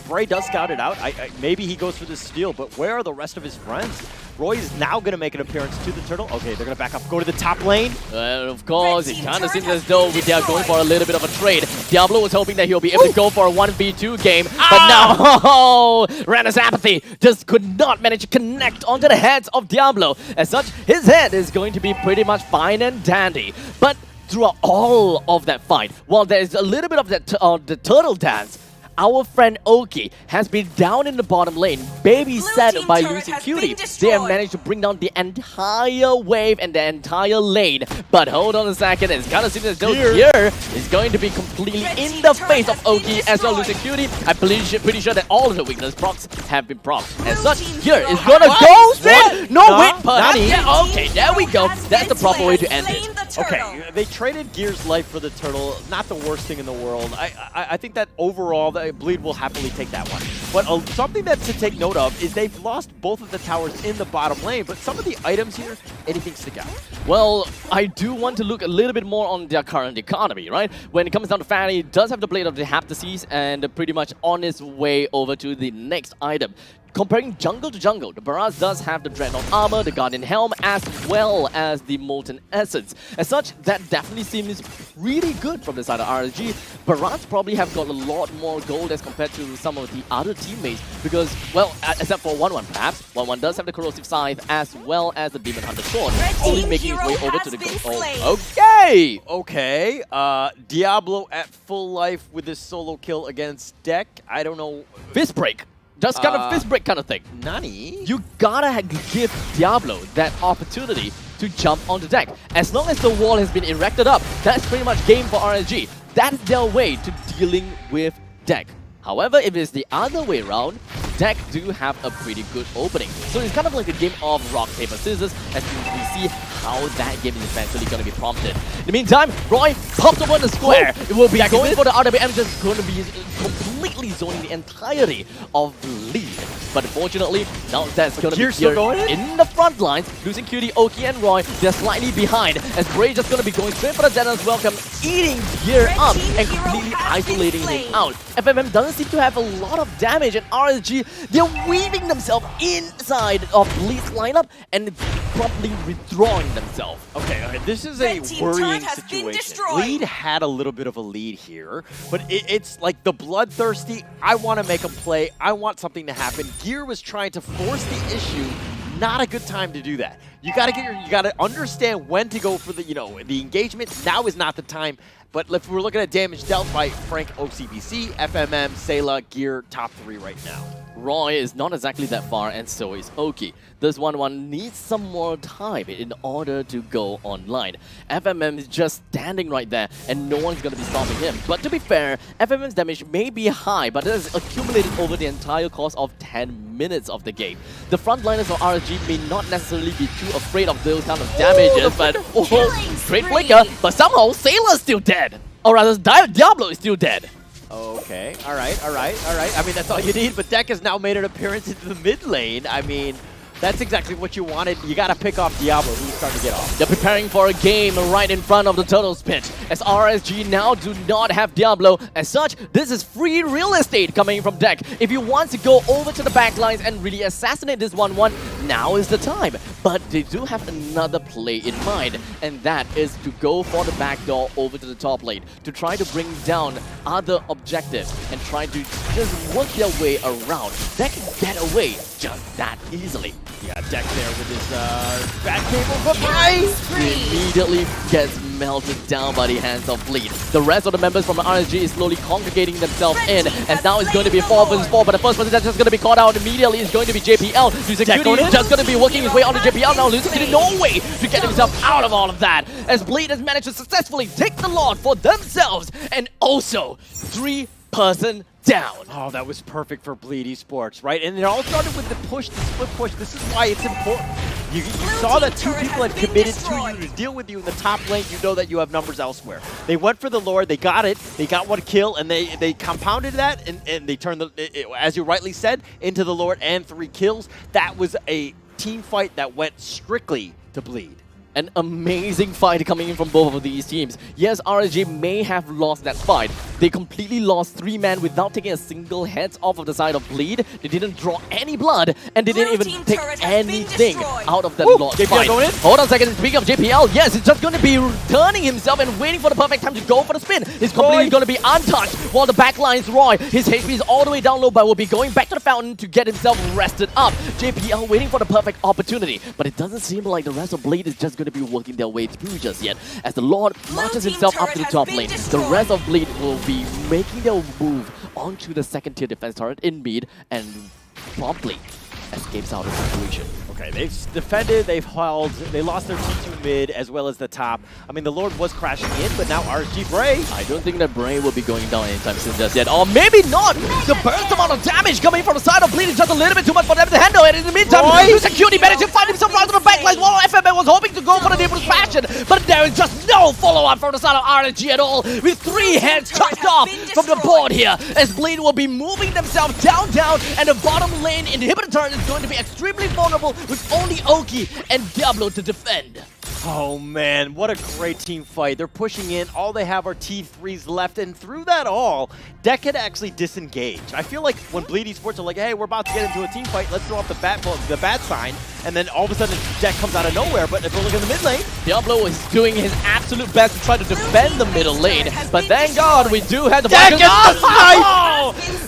Bray does scout it out. Maybe he goes for the steal, but where are the rest of his friends? Roy is now going to make an appearance to the turtle. Okay, they're going to back up, go to the top lane. Of course, it kind of seems as though they are going for a little bit of a trade. Diablo was hoping that he'll be able to go for a 1v2 game, but now, Rana's apathy just could not manage to connect onto the heads of Diablo. As such, his head is going to be pretty much fine and dandy. But throughout all of that fight, while there's a little bit of that the turtle dance, our friend Oki has been down in the bottom lane, babysat by Lucian Cutie. They have managed to bring down the entire wave and the entire lane. But hold on a second, it's kind of seems as though here is going to be completely in the face of Oki as well as Lucian Cutie. I'm pretty sure that all of the weakness procs have been propped. As such, here is gonna go straight. No, wait, perhaps. Yeah, okay, there we go. That's the proper way to end it. Okay, they traded Gear's life for the turtle. Not the worst thing in the world. I think that overall, Bleed will happily take that one. But something that's to take note of is they've lost both of the towers in the bottom lane, but some of the items here, anything stick out? Well, I do want to look a little bit more on their current economy, right? When it comes down to Fanny, does have the Blade of the Heptases and pretty much on his way over to the next item. Comparing jungle to jungle, the Barrage does have the Dreadnought Armor, the Guardian Helm, as well as the Molten Essence. As such, that definitely seems really good from the side of RSG. Barrage probably have got a lot more gold as compared to some of the other teammates because, well, except for 1-1 perhaps. 1-1 does have the Corrosive Scythe as well as the Demon Hunter Sword, only making his way over to the gold. Okay. Diablo at full life with his solo kill against Deck. I don't know. Fist break. Just kind of fist break kind of thing. Nani? You gotta give Diablo that opportunity to jump onto Deck. As long as the wall has been erected up, that's pretty much game for RSG. That's their way to dealing with Deck. However, if it's the other way around, Deck do have a pretty good opening. So it's kind of like a game of rock, paper, scissors as we see how that game is eventually going to be prompted. In the meantime, Roy pops up on the square. It will be going for the RWM, just going to be completely zoning the entirety of the lead. But unfortunately, now that's going to be here in the front lines. Losing Cutie, Oki, and Roy, they're slightly behind. As Bray just going to be going straight for the Dennis Welcome, eating Gear up and completely isolating him out. FMM doesn't seem to have a lot of damage, and RSG, they're weaving themselves inside of Bleed's lineup and promptly withdrawing themselves. Okay, this is a worrying situation. Bleed had a little bit of a lead here, but it's like the bloodthirsty, I want to make a play, I want something to happen. Gear was trying to force the issue. Not a good time to do that. You gotta understand when to go for the, the engagement. Now is not the time. But if we're looking at damage dealt by Frank, OCBC, FMM, Sayla, Gear, top 3 right now. Roy is not exactly that far, and so is Oki. This 1-1 needs some more time in order to go online. FMM is just standing right there, and no one's going to be stopping him. But to be fair, FMM's damage may be high, but it has accumulated over the entire course of 10 minutes of the game. The frontliners of RSG may not necessarily be too afraid of those kind of damages, but great flicker. But somehow, Sailor's still dead. Or rather, Diablo is still dead. Okay, all right. I mean, that's all you need, but Deck has now made an appearance into the mid lane. I mean, that's exactly what you wanted. You got to pick off Diablo, who's starting to get off. They're preparing for a game right in front of the Turtles pitch, as RSG now do not have Diablo. As such, this is free real estate coming from Deck. If you want to go over to the backlines and really assassinate this 1-1, now is the time. But they do have another play in mind, and that is to go for the backdoor over to the top lane, to try to bring down other objectives and try to just work their way around. Deck can get away just that easily. Yeah, Deck there with his back cable, but immediately gets melted down by the hands of Bleed. The rest of the members from the RSG is slowly congregating themselves in, and now it's going to be 4 vs 4, but the first person that's just going to be caught out immediately is going to be JPL. Lucicuti is just going to be working his way onto JPL now. Lucicuti no way to get himself out of all of that, as Bleed has managed to successfully take the Lord for themselves, and also 3-person down. Oh, that was perfect for Bleed eSports, right? And it all started with the push, the split push. This is why it's important. You saw that 2 people had committed to you to deal with you in the top lane. You know that you have numbers elsewhere. They went for the Lord. They got it. They got 1 kill, and they compounded that, and they turned, as you rightly said, into the Lord and 3 kills. That was a team fight that went strictly to Bleed. An amazing fight coming in from both of these teams. Yes, RSG may have lost that fight. They completely lost 3 men without taking a single head off of the side of Bleed. They didn't draw any blood, and they didn't even take anything out of that Lord fight. Going in? Hold on a second, speaking of JPL, yes, he's just going to be turning himself and waiting for the perfect time to go for the spin. He's completely going to be untouched, while the backline's Roy. His HP is all the way down low, but will be going back to the fountain to get himself rested up. JPL waiting for the perfect opportunity, but it doesn't seem like the rest of Bleed is just going to be working their way through just yet. As the Lord marches himself up to the top lane, the rest of Bleed will be making their move onto the 2nd tier defense turret in mid and promptly escapes out of the situation. Okay, they've defended, they've held, they lost their T2 mid as well as the top. I mean, the Lord was crashing in, but now RSG Bray. I don't think that Bray will be going down anytime soon just yet. Or maybe not! The burst amount of damage coming from the side of Bleed is just a little bit too much for them to handle, and in the meantime, Lucicuti managed to find himself right to the backline while FMM was hoping to go for the deep fashion, but there is just no follow-up from the side of RSG at all, with 3 heads chopped off from the board here, as Bleed will be moving themselves down, and the bottom lane inhibitor turret is going to be extremely vulnerable with only Oki and Diablo to defend. Oh man, what a great team fight. They're pushing in, all they have are T3s left, and through that all, Deck had actually disengaged. I feel like when Bleed eSports are like, hey, we're about to get into a team fight, let's throw up the bat sign, and then all of a sudden Deck comes out of nowhere, but if we're looking at the mid lane, Diablo is doing his absolute best to try to defend the middle lane, but thank God we do have the Deck is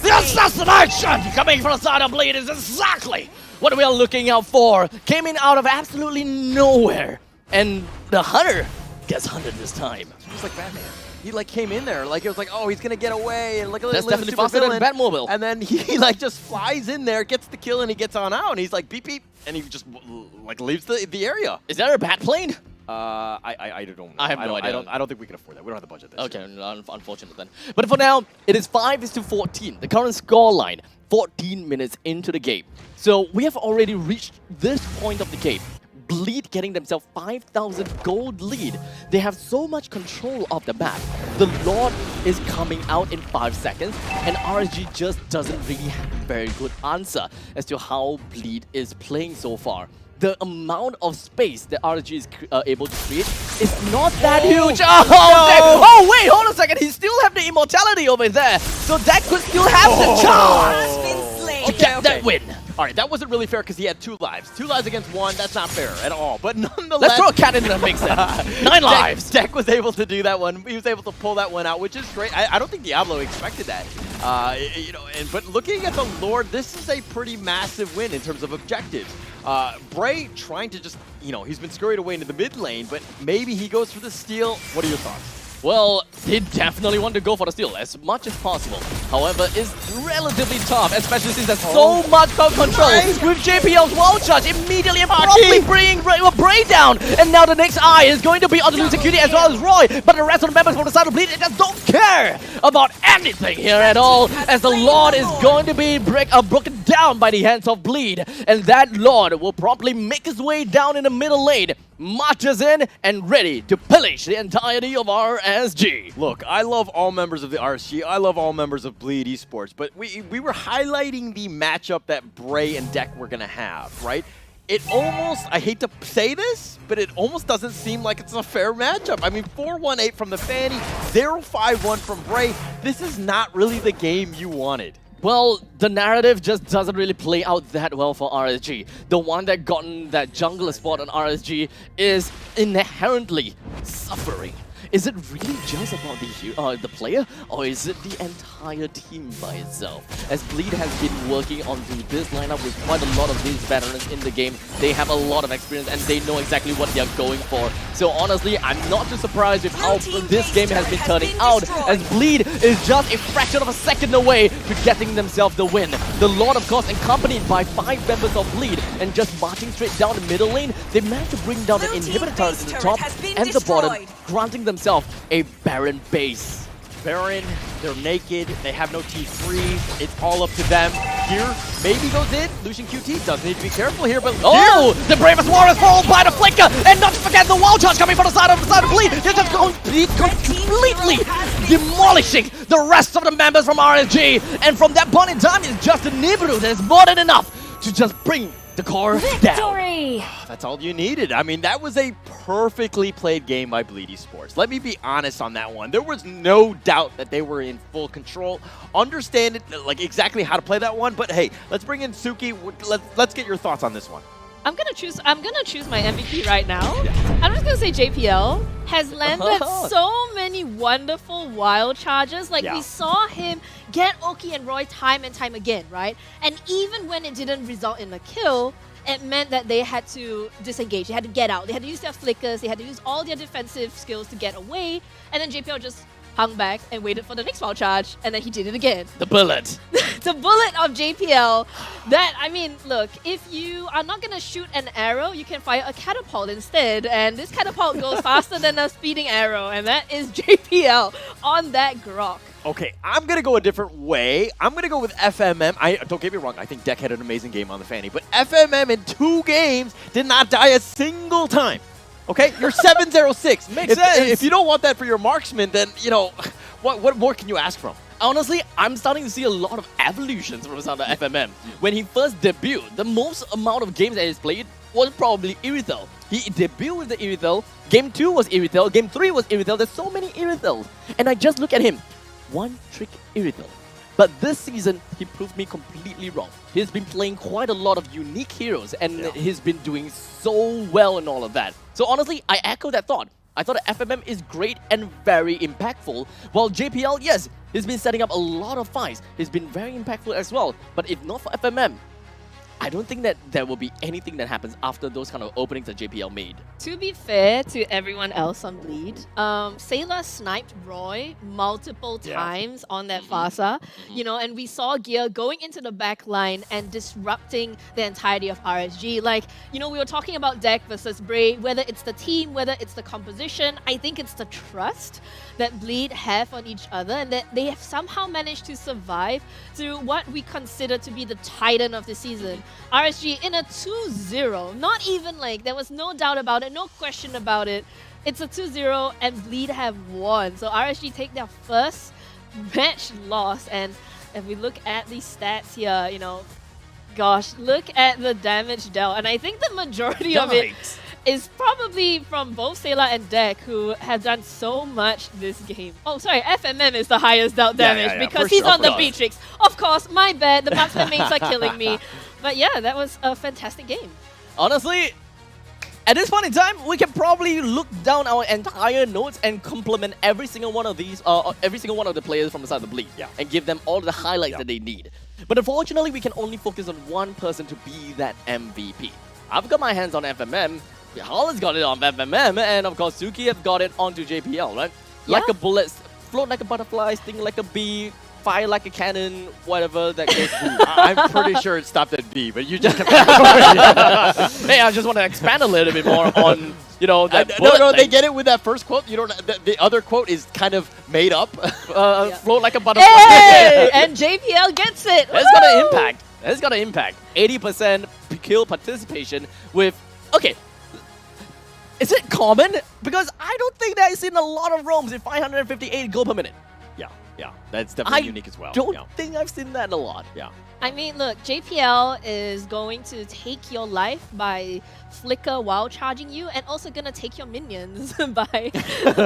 the assassination coming from the side of Bleed is exactly what we are looking out for. Came in out of absolutely nowhere. And the Hunter gets hunted this time. Just like Batman. He like came in there, like it was like, oh, he's gonna get away, and like a that's little definitely faster than Batmobile. And then he like just flies in there, gets the kill, and he gets on out, and he's like beep beep, and he just like leaves the area. Is there a bat plane? I don't know. I have no idea. I don't think we can afford that. We don't have the budget. Okay, unfortunate then. But for now, it is 5-14. The current score line, 14 minutes into the game. So we have already reached this point of the game. Bleed getting themselves 5,000 gold lead. They have so much control of the map. The Lord is coming out in 5 seconds, and RSG just doesn't really have a very good answer as to how Bleed is playing so far. The amount of space that RSG is able to create is not that huge. Oh, wait, hold on a second. He still have the immortality over there. So that could still have the chance to get that win. All right, that wasn't really fair because he had 2 lives. 2 lives against 1, that's not fair at all. But nonetheless... Let's throw a cat in the mix then. 9 lives. Deck was able to do that one. He was able to pull that one out, which is great. I don't think Diablo expected that. You know, but looking at the Lord, this is a pretty massive win in terms of objectives. Bray trying to just, you know, he's been scurried away into the mid lane, but maybe he goes for the steal. What are your thoughts? Well, they definitely want to go for the steal as much as possible. However, it's relatively tough, especially since there's so much crowd control. With JPL's wall charge immediately and promptly bringing Bray down. And now the next eye is going to be on the losing QT as well as Roy. But the rest of the members from the side of Bleed, they just don't care about anything here at all. As the Lord is going to be broken down by the hands of Bleed. And that Lord will promptly make his way down in the middle lane. Marches in and ready to pillage the entirety of RSG. Look, I love all members of the RSG. I love all members of Bleed Esports, but we were highlighting the matchup that Bray and Deck were gonna have, right? It almost, I hate to say this, but it almost doesn't seem like it's a fair matchup. I mean, 4-1-8 from the Fanny, 0-5-1 from Bray. This is not really the game you wanted. Well, the narrative just doesn't really play out that well for RSG. The one that gotten that jungler spot on RSG is inherently suffering. Is it really just about the player, or is it the entire team by itself? As Bleed has been working on this lineup with quite a lot of these veterans in the game, they have a lot of experience and they know exactly what they're going for. So honestly, I'm not too surprised with how this game has been turning out, as Bleed is just a fraction of a second away to getting themselves the win. The Lord, of course, accompanied by 5 members of Bleed, and just marching straight down the middle lane, they managed to bring down the inhibitor turrets in the top and the bottom, granting themselves a Baron base. Baron, they're naked, they have no T3, it's all up to them. Here, maybe goes in, Lucian QT does need to be careful here, but the bravest warriors followed by the flicker, and not to forget the wall charge coming from the side of Bleed. They're just completely demolishing the rest of the members from RSG, and from that point in time, it's just a Nibiru that is more than enough to just bring the core down. That's all you needed. I mean, that was a perfectly played game by Bleed Esports. Let me be honest on that one. There was no doubt that they were in full control. Understand it, like exactly how to play that one. But hey, let's bring in Suki. Let's get your thoughts on this one. I'm gonna choose my MVP right now. Yeah. I'm just gonna say JPL has landed so many wonderful wild charges. Like we saw him get Oki and Roy time and time again, right? And even when it didn't result in a kill, it meant that they had to disengage. They had to get out. They had to use their flickers. They had to use all their defensive skills to get away. And then JPL just hung back and waited for the next wild charge, and then he did it again. The bullet. The bullet of JPL. That, I mean, look, if you are not going to shoot an arrow, you can fire a catapult instead, and this catapult goes faster than a speeding arrow, and that is JPL on that grok. Okay, I'm going to go a different way. I'm going to go with FMM. Don't get me wrong, I think Deck had an amazing game on the Fanny, but FMM in 2 games did not die a single time. Okay, you're 7-0-6. Makes sense. If you don't want that for your marksman, then, you know, what more can you ask from? Honestly, I'm starting to see a lot of evolutions from the sound of FMM. When he first debuted, the most amount of games that he's played was probably Irithel. He debuted with the Irithel. Game 2 was Irithel. Game 3 was Irithel. There's so many Irithels. And I just look at him. One trick Irithel. But this season, he proved me completely wrong. He's been playing quite a lot of unique heroes, and he's been doing so well in all of that. So honestly, I echo that thought. I thought that FMM is great and very impactful, while JPL, yes, he's been setting up a lot of fights. He's been very impactful as well. But if not for FMM, I don't think that there will be anything that happens after those kind of openings that JPL made. To be fair to everyone else on Bleed, Sailor sniped Roy multiple times on that Fasa, you know, and we saw Gear going into the back line and disrupting the entirety of RSG. Like, you know, we were talking about Deck versus Bray, whether it's the team, whether it's the composition, I think it's the trust that Bleed have on each other, and that they have somehow managed to survive through what we consider to be the titan of the season. RSG in a 2-0, not even like, there was no doubt about it, no question about it. It's a 2-0 and Bleed have won. So RSG take their first match loss, and if we look at these stats here, you know, gosh, look at the damage dealt. And I think the majority of it is probably from both Sailor and Deck, who have done so much this game. Oh, sorry, FMM is the highest dealt damage because he's on the Beatrix. Of course, my bad, the marksman mates are killing me. But yeah, that was a fantastic game. Honestly, at this point in time, we can probably look down our entire notes and compliment every single one of these, every single one of the players from the side of the Bleed, and give them all the highlights that they need. But unfortunately, we can only focus on one person to be that MVP. I've got my hands on FMM, Holland's got it on FMM, and of course Suki have got it onto JPL, right? like a bullet, float like a butterfly, sting like a bee, fire like a cannon, whatever that goes through. I'm pretty sure it stopped at B, but you just kept Hey, I just want to expand a little bit more on, you know, that no, they get it with that first quote. You don't. The other quote is kind of made up. Float like a butterfly. Hey! And JPL gets it. That's got an impact. That's got an impact. 80% kill participation with, okay, is it common? Because I don't think that I've seen a lot of roams in 558 gold per minute. Yeah, that's definitely unique as well. I don't think I've seen that a lot. Yeah. I mean, look, JPL is going to take your life by flicker while charging you, and also gonna take your minions by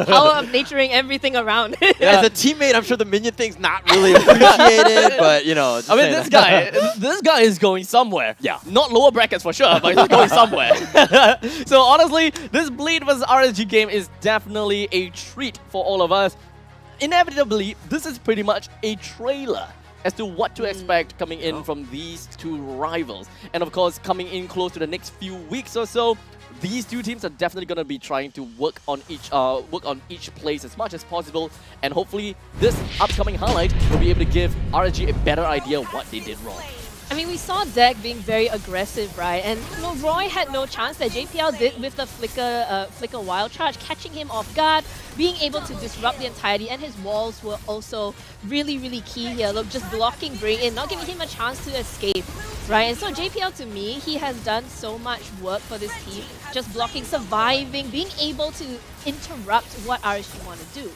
power of naturing everything around. As a teammate, I'm sure the minion thing's not really appreciated, but you know. I mean, this guy is going somewhere. Yeah. Not lower brackets for sure, but he's going somewhere. So honestly, this Bleed vs RSG game is definitely a treat for all of us. Inevitably, this is pretty much a trailer as to what to expect coming in from these two rivals. And of course, coming in close to the next few weeks or so, these two teams are definitely going to be trying to work on each place as much as possible. And hopefully, this upcoming highlight will be able to give RSG a better idea what they did wrong. I mean, we saw Deck being very aggressive, right? And Roy had no chance that JPL did with the flicker wild charge, catching him off guard, being able to disrupt the entirety, and his walls were also really, really key here. Look, just blocking Bray in, not giving him a chance to escape, right? And so JPL, to me, he has done so much work for this team, just blocking, surviving, being able to interrupt what RSG want to do.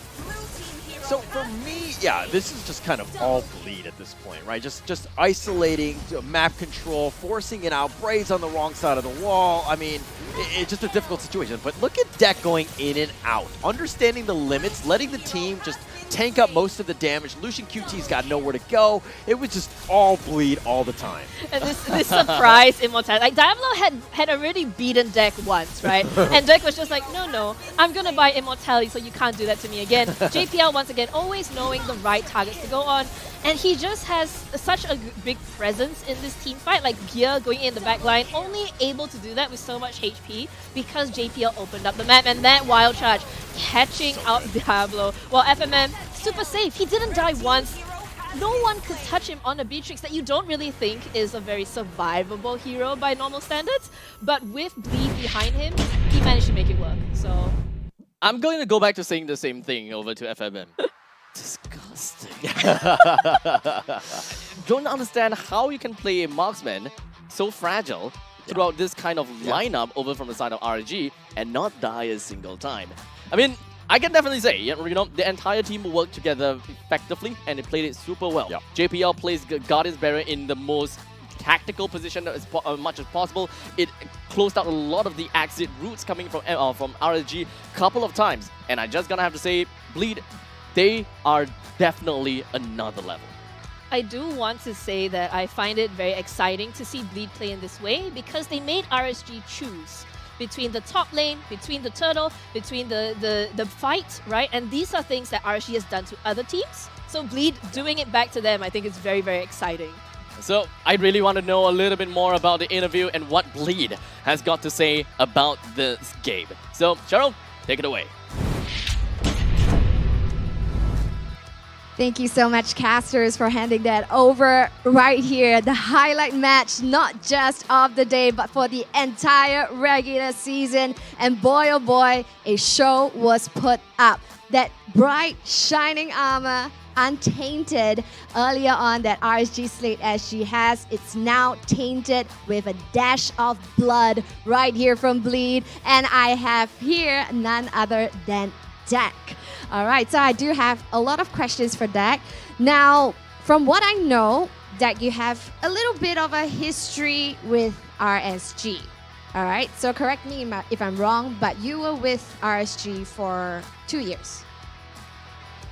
So for me, yeah, this is just kind of all Bleed at this point, right? Just isolating, map control, forcing it out, Bray's on the wrong side of the wall. I mean, it's just a difficult situation. But look at Deck going in and out, understanding the limits, letting the team just tank up most of the damage. Lucian QT's got nowhere to go. It was just all Bleed all the time. And this surprise immortality. Like, Diablo had already beaten Deck once, right? And Deck was just like, no, I'm going to buy immortality so you can't do that to me again. JPL, once again, always knowing the right targets to go on. And he just has such a big presence in this team fight, like Gear going in the back line, only able to do that with so much HP because JPL opened up the map, and that wild charge catching out Diablo. While FMM, super safe. He didn't die once. No one could touch him on a Beatrix that you don't really think is a very survivable hero by normal standards, but with Bleed behind him, he managed to make it work. So I'm going to go back to saying the same thing over to FMM. Disgusting. Don't understand how you can play a marksman so fragile throughout this kind of lineup over from the side of RSG and not die a single time. I mean, I can definitely say, you know, the entire team worked together effectively and they played it super well. JPL plays Guardian's Barrier in the most tactical position as much as possible. It closed out a lot of the exit routes coming from RSG a couple of times. And I just gonna have to say, Bleed, they are definitely another level. I do want to say that I find it very exciting to see Bleed play in this way because they made RSG choose between the top lane, between the turtle, between the fight, right? And these are things that RSG has done to other teams. So Bleed doing it back to them, I think is very, very exciting. So I really want to know a little bit more about the interview and what Bleed has got to say about this game. So Cheryl, take it away. Thank you so much, casters, for handing that over right here. The highlight match, not just of the day, but for the entire regular season. And boy, oh boy, a show was put up. That bright, shining armor, untainted earlier on that RSG Stellarc SG has, it's now tainted with a dash of blood right here from Bleed. And I have here none other than Deck. All right, so I do have a lot of questions for Deck. Now, from what I know, Deck, you have a little bit of a history with RSG. All right, so correct me if I'm wrong, but you were with RSG for 2 years.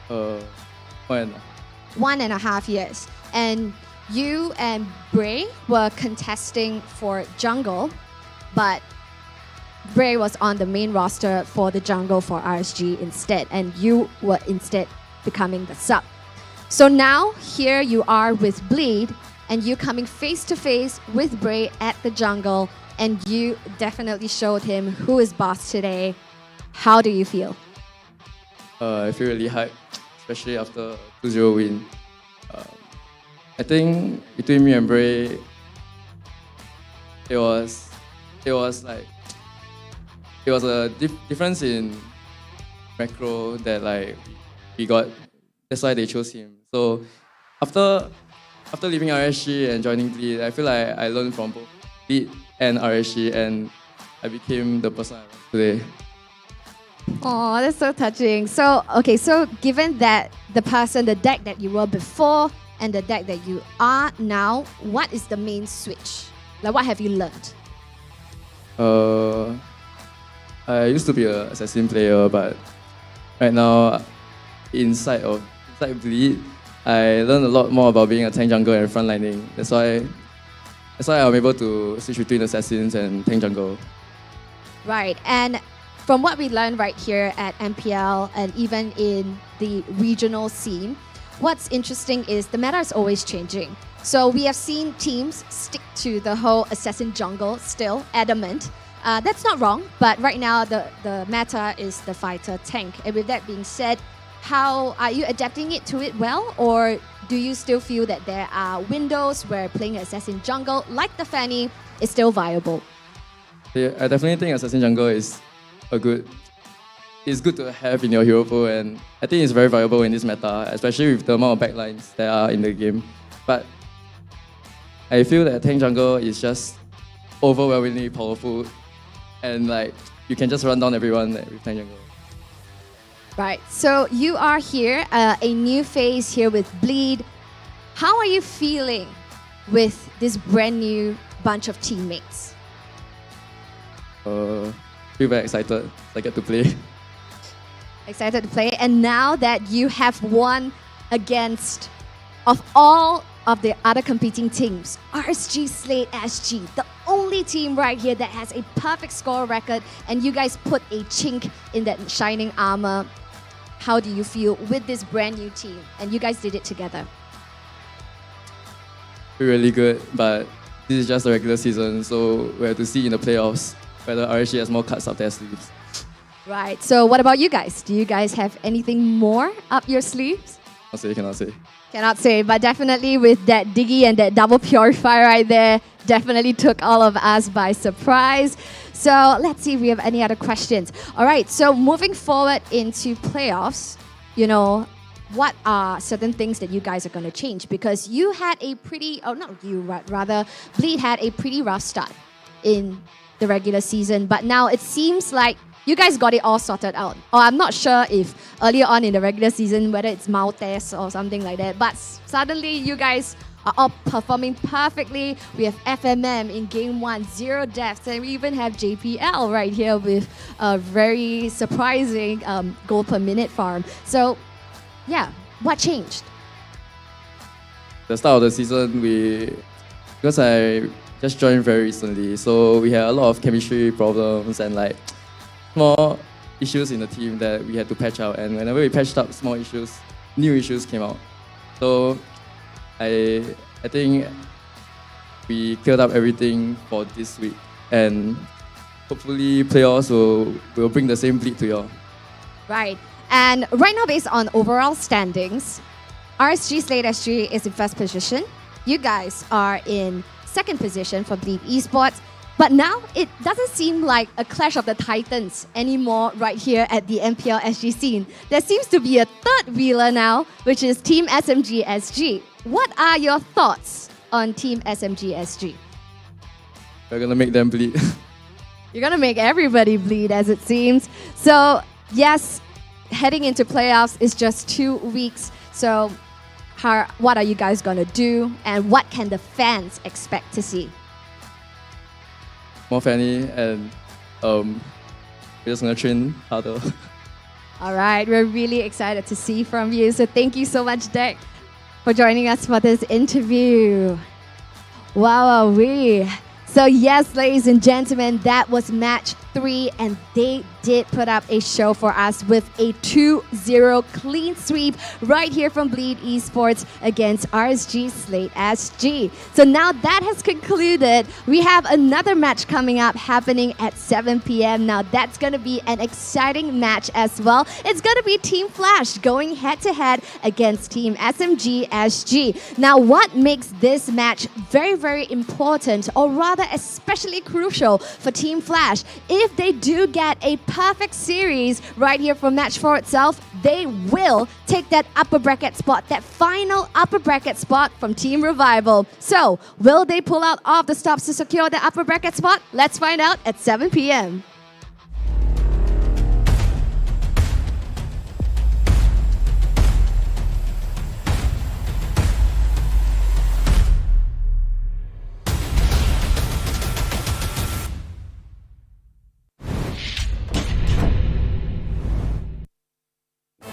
1.5 years. And you and Bray were contesting for jungle, but Bray was on the main roster for the jungle for RSG instead, and you were instead becoming the sub. So now here you are with Bleed, and you coming face to face with Bray at the jungle, and you definitely showed him who is boss today. How do you feel? I feel really hyped, especially after 2-0 win. I think between me and Bray, it was a difference in macro that like we got. That's why they chose him. So after leaving RSG and joining Bleed, I feel like I learned from both Bleed and RSG, and I became the person I am today. Oh, that's so touching. So, okay, so given that the deck that you were before and the deck that you are now, what is the main switch? Like, what have you learned? I used to be an assassin player, but right now, inside Bleed, I learned a lot more about being a tank jungle and frontlining. That's why I'm able to switch between assassins and tank jungle. Right, and from what we learned right here at MPL and even in the regional scene, what's interesting is the meta is always changing. So we have seen teams stick to the whole assassin jungle still, adamant. That's not wrong, but right now the meta is the fighter tank. And with that being said, how are you adapting it to it well, or do you still feel that there are windows where playing assassin jungle, like the Fanny, is still viable? Yeah, I definitely think assassin jungle is good to have in your hero pool, and I think it's very viable in this meta, especially with the amount of backlines that are in the game. But I feel that tank jungle is just overwhelmingly powerful, and like you can just run down everyone with tank jungle. Right, so you are here, a new phase here with Bleed. How are you feeling with this brand new bunch of teammates? Feel very excited. I get to play. Excited to play, and now that you have won against, of all of the other competing teams, Stellarc SG, the only team right here that has a perfect score record, and you guys put a chink in that shining armor. How do you feel with this brand new team? And you guys did it together. Feel really good, but this is just the regular season, so we have to see in the playoffs whether RSG has more cards up their sleeves. Right, so what about you guys? Do you guys have anything more up your sleeves? Cannot say. Cannot say, but definitely with that Diggy and that double purifier right there, definitely took all of us by surprise. So let's see if we have any other questions. All right, so moving forward into playoffs, you know, what are certain things that you guys are going to change? Because you had a pretty, rather, Bleed had a pretty rough start in the regular season, but now it seems like you guys got it all sorted out. Or I'm not sure if earlier on in the regular season, whether it's Maltese or something like that, but suddenly you guys are all performing perfectly. We have FMM in game 1, 0 deaths, and we even have JPL right here with a very surprising gold per minute farm. So, yeah, what changed? The start of the season, because I just joined very recently, so we had a lot of chemistry problems and like small issues in the team that we had to patch out. And whenever we patched up small issues, new issues came out. So I think we cleared up everything for this week, and hopefully playoffs will bring the same Bleed to y'all. Right, and right now based on overall standings, Stellarc SG is in first position. You guys are in second position for Bleed eSports. But now it doesn't seem like a clash of the titans anymore right here at the MPL SG scene. There seems to be a third wheeler now, which is Team SMG SG. What are your thoughts on Team SMG SG? We're gonna make them bleed. You're gonna make everybody bleed, as it seems. So yes, heading into playoffs is just 2 weeks. So what are you guys gonna do, and what can the fans expect to see? More Fanny, and we're just gonna train harder. All right, we're really excited to see from you. So thank you so much, Deck, for joining us for this interview. Wow, So yes, ladies and gentlemen, that was match 3, and they did put up a show for us with a 2-0 clean sweep right here from Bleed eSports against RSG Slate SG. So now that has concluded. We have another match coming up happening at 7 p.m. Now that's going to be an exciting match as well. It's going to be Team Flash going head-to-head against Team SMG SG. Now what makes this match very, very important, or rather especially crucial for Team Flash, if they do get a perfect series right here for match 4 itself, they will take that upper bracket spot, that final upper bracket spot from Team Revival. So, will they pull out all of the stops to secure the upper bracket spot? Let's find out at 7 p.m.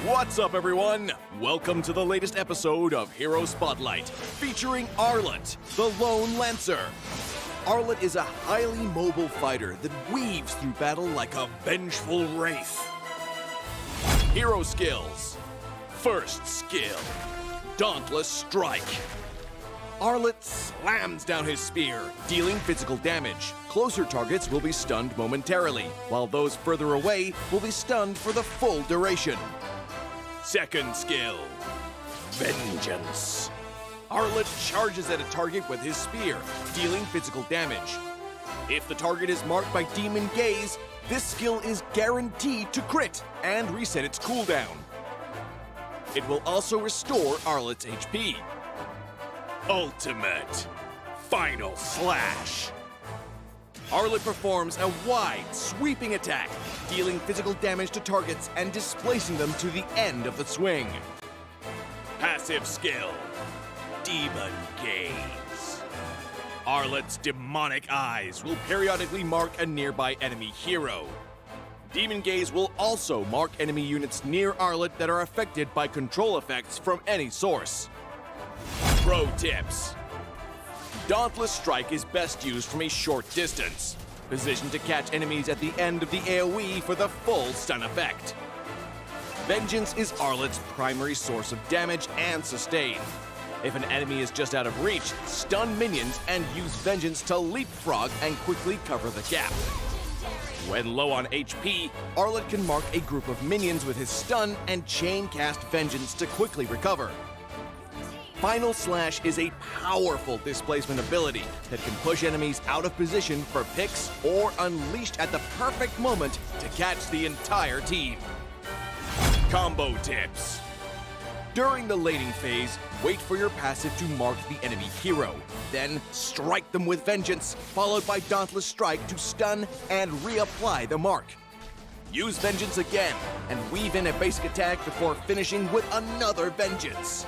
What's up, everyone? Welcome to the latest episode of Hero Spotlight, featuring Arlette, the Lone Lancer. Arlette is a highly mobile fighter that weaves through battle like a vengeful wraith. Hero skills. First skill, Dauntless Strike. Arlette slams down his spear, dealing physical damage. Closer targets will be stunned momentarily, while those further away will be stunned for the full duration. Second skill, Vengeance. Arlette charges at a target with his spear, dealing physical damage. If the target is marked by Demon Gaze, this skill is guaranteed to crit and reset its cooldown. It will also restore Arlette's HP. Ultimate Final Slash. Arlette performs a wide, sweeping attack, dealing physical damage to targets and displacing them to the end of the swing. Passive skill, Demon Gaze. Arlette's demonic eyes will periodically mark a nearby enemy hero. Demon Gaze will also mark enemy units near Arlette that are affected by control effects from any source. Pro tips. Dauntless Strike is best used from a short distance, positioned to catch enemies at the end of the AoE for the full stun effect. Vengeance is Arlette's primary source of damage and sustain. If an enemy is just out of reach, stun minions and use Vengeance to leapfrog and quickly cover the gap. When low on HP, Arlette can mark a group of minions with his stun and chain cast Vengeance to quickly recover. Final Slash is a powerful displacement ability that can push enemies out of position for picks or unleashed at the perfect moment to catch the entire team. Combo tips. During the lading phase, wait for your passive to mark the enemy hero. Then strike them with Vengeance, followed by Dauntless Strike to stun and reapply the mark. Use Vengeance again and weave in a basic attack before finishing with another Vengeance.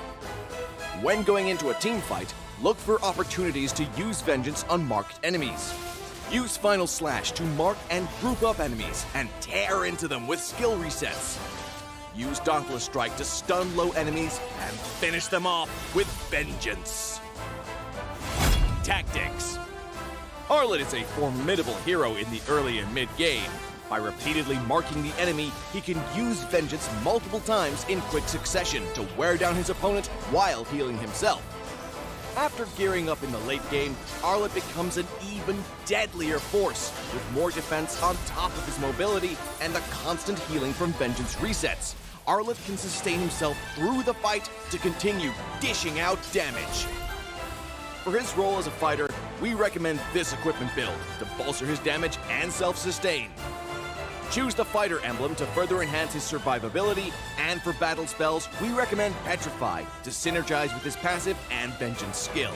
When going into a team fight, look for opportunities to use Vengeance on marked enemies. Use Final Slash to mark and group up enemies and tear into them with skill resets. Use Dauntless Strike to stun low enemies and finish them off with Vengeance. Tactics. Arlette is a formidable hero in the early and mid-game. By repeatedly marking the enemy, he can use Vengeance multiple times in quick succession to wear down his opponent while healing himself. After gearing up in the late game, Arlette becomes an even deadlier force, with more defense on top of his mobility and the constant healing from Vengeance resets. Arlette can sustain himself through the fight to continue dishing out damage. For his role as a fighter, we recommend this equipment build to bolster his damage and self-sustain. Choose the fighter emblem to further enhance his survivability, and for battle spells, we recommend Petrify to synergize with his passive and Vengeance skill.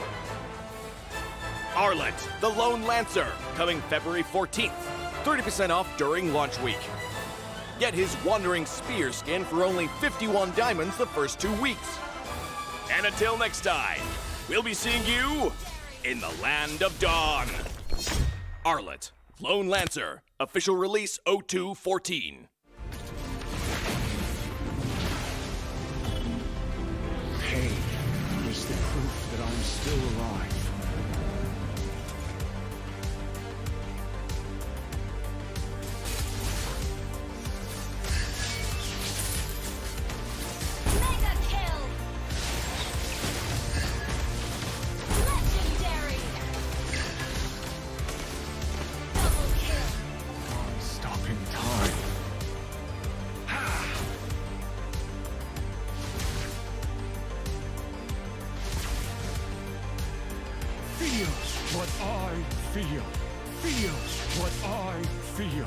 Arlette, the Lone Lancer, coming February 14th. 30% off during launch week. Get his Wandering Spear skin for only 51 diamonds the first 2 weeks. And until next time, we'll be seeing you in the Land of Dawn. Arlette, Lone Lancer, official release 0214. Pain is the proof that I'm still alive. I feel. Feel what I feel.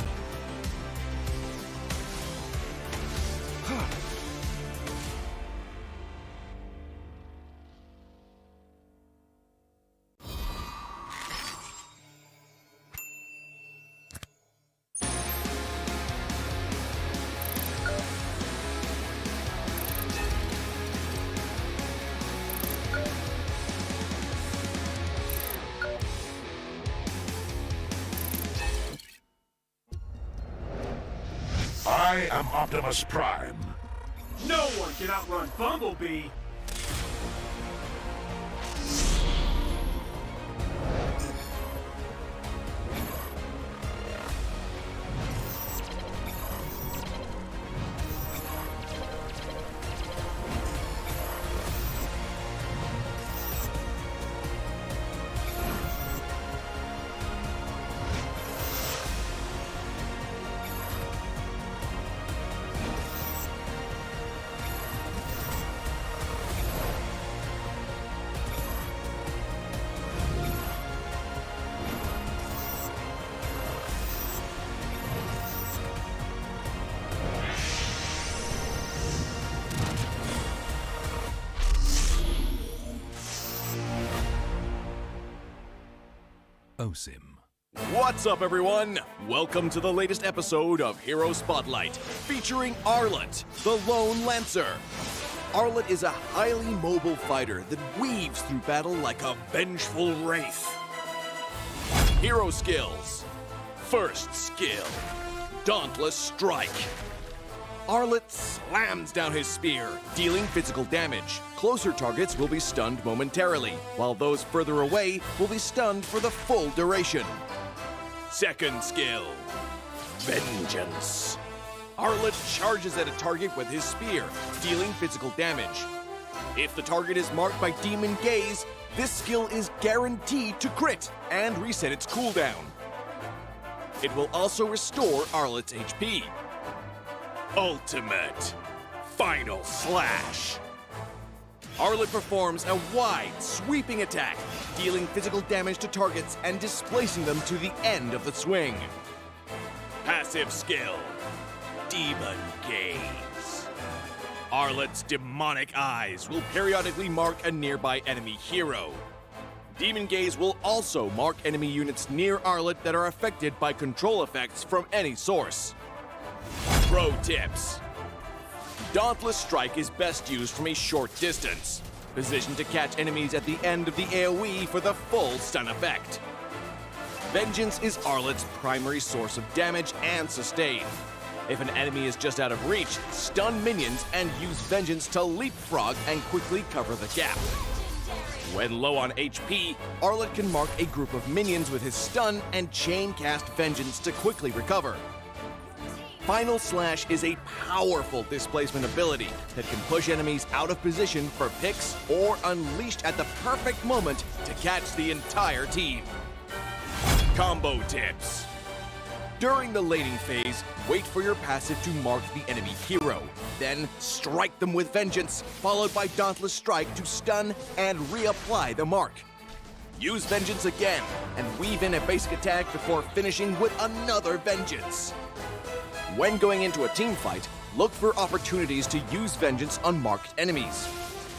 I am Optimus Prime. No one can outrun Bumblebee. OSIM. What's up, everyone? Welcome to the latest episode of Hero Spotlight, featuring Arlette, the Lone Lancer. Arlette is a highly mobile fighter that weaves through battle like a vengeful wraith. Hero skills. First skill, Dauntless Strike. Arlette slams down his spear, dealing physical damage. Closer targets will be stunned momentarily, while those further away will be stunned for the full duration. Second skill, Vengeance. Arlette charges at a target with his spear, dealing physical damage. If the target is marked by Demon Gaze, this skill is guaranteed to crit and reset its cooldown. It will also restore Arlette's HP. Ultimate Final Slash. Arlette performs a wide, sweeping attack, dealing physical damage to targets and displacing them to the end of the swing. Passive skill, Demon Gaze. Arlette's demonic eyes will periodically mark a nearby enemy hero. Demon Gaze will also mark enemy units near Arlette that are affected by control effects from any source. Pro tips. Dauntless Strike is best used from a short distance, positioned to catch enemies at the end of the AoE for the full stun effect. Vengeance is Arlette's primary source of damage and sustain. If an enemy is just out of reach, stun minions and use Vengeance to leapfrog and quickly cover the gap. When low on HP, Arlette can mark a group of minions with his stun and chain cast Vengeance to quickly recover. Final Slash is a powerful displacement ability that can push enemies out of position for picks or unleashed at the perfect moment to catch the entire team. Combo tips. During the laning phase, wait for your passive to mark the enemy hero. Then strike them with Vengeance, followed by Dauntless Strike to stun and reapply the mark. Use Vengeance again and weave in a basic attack before finishing with another Vengeance. When going into a team fight, look for opportunities to use Vengeance on marked enemies.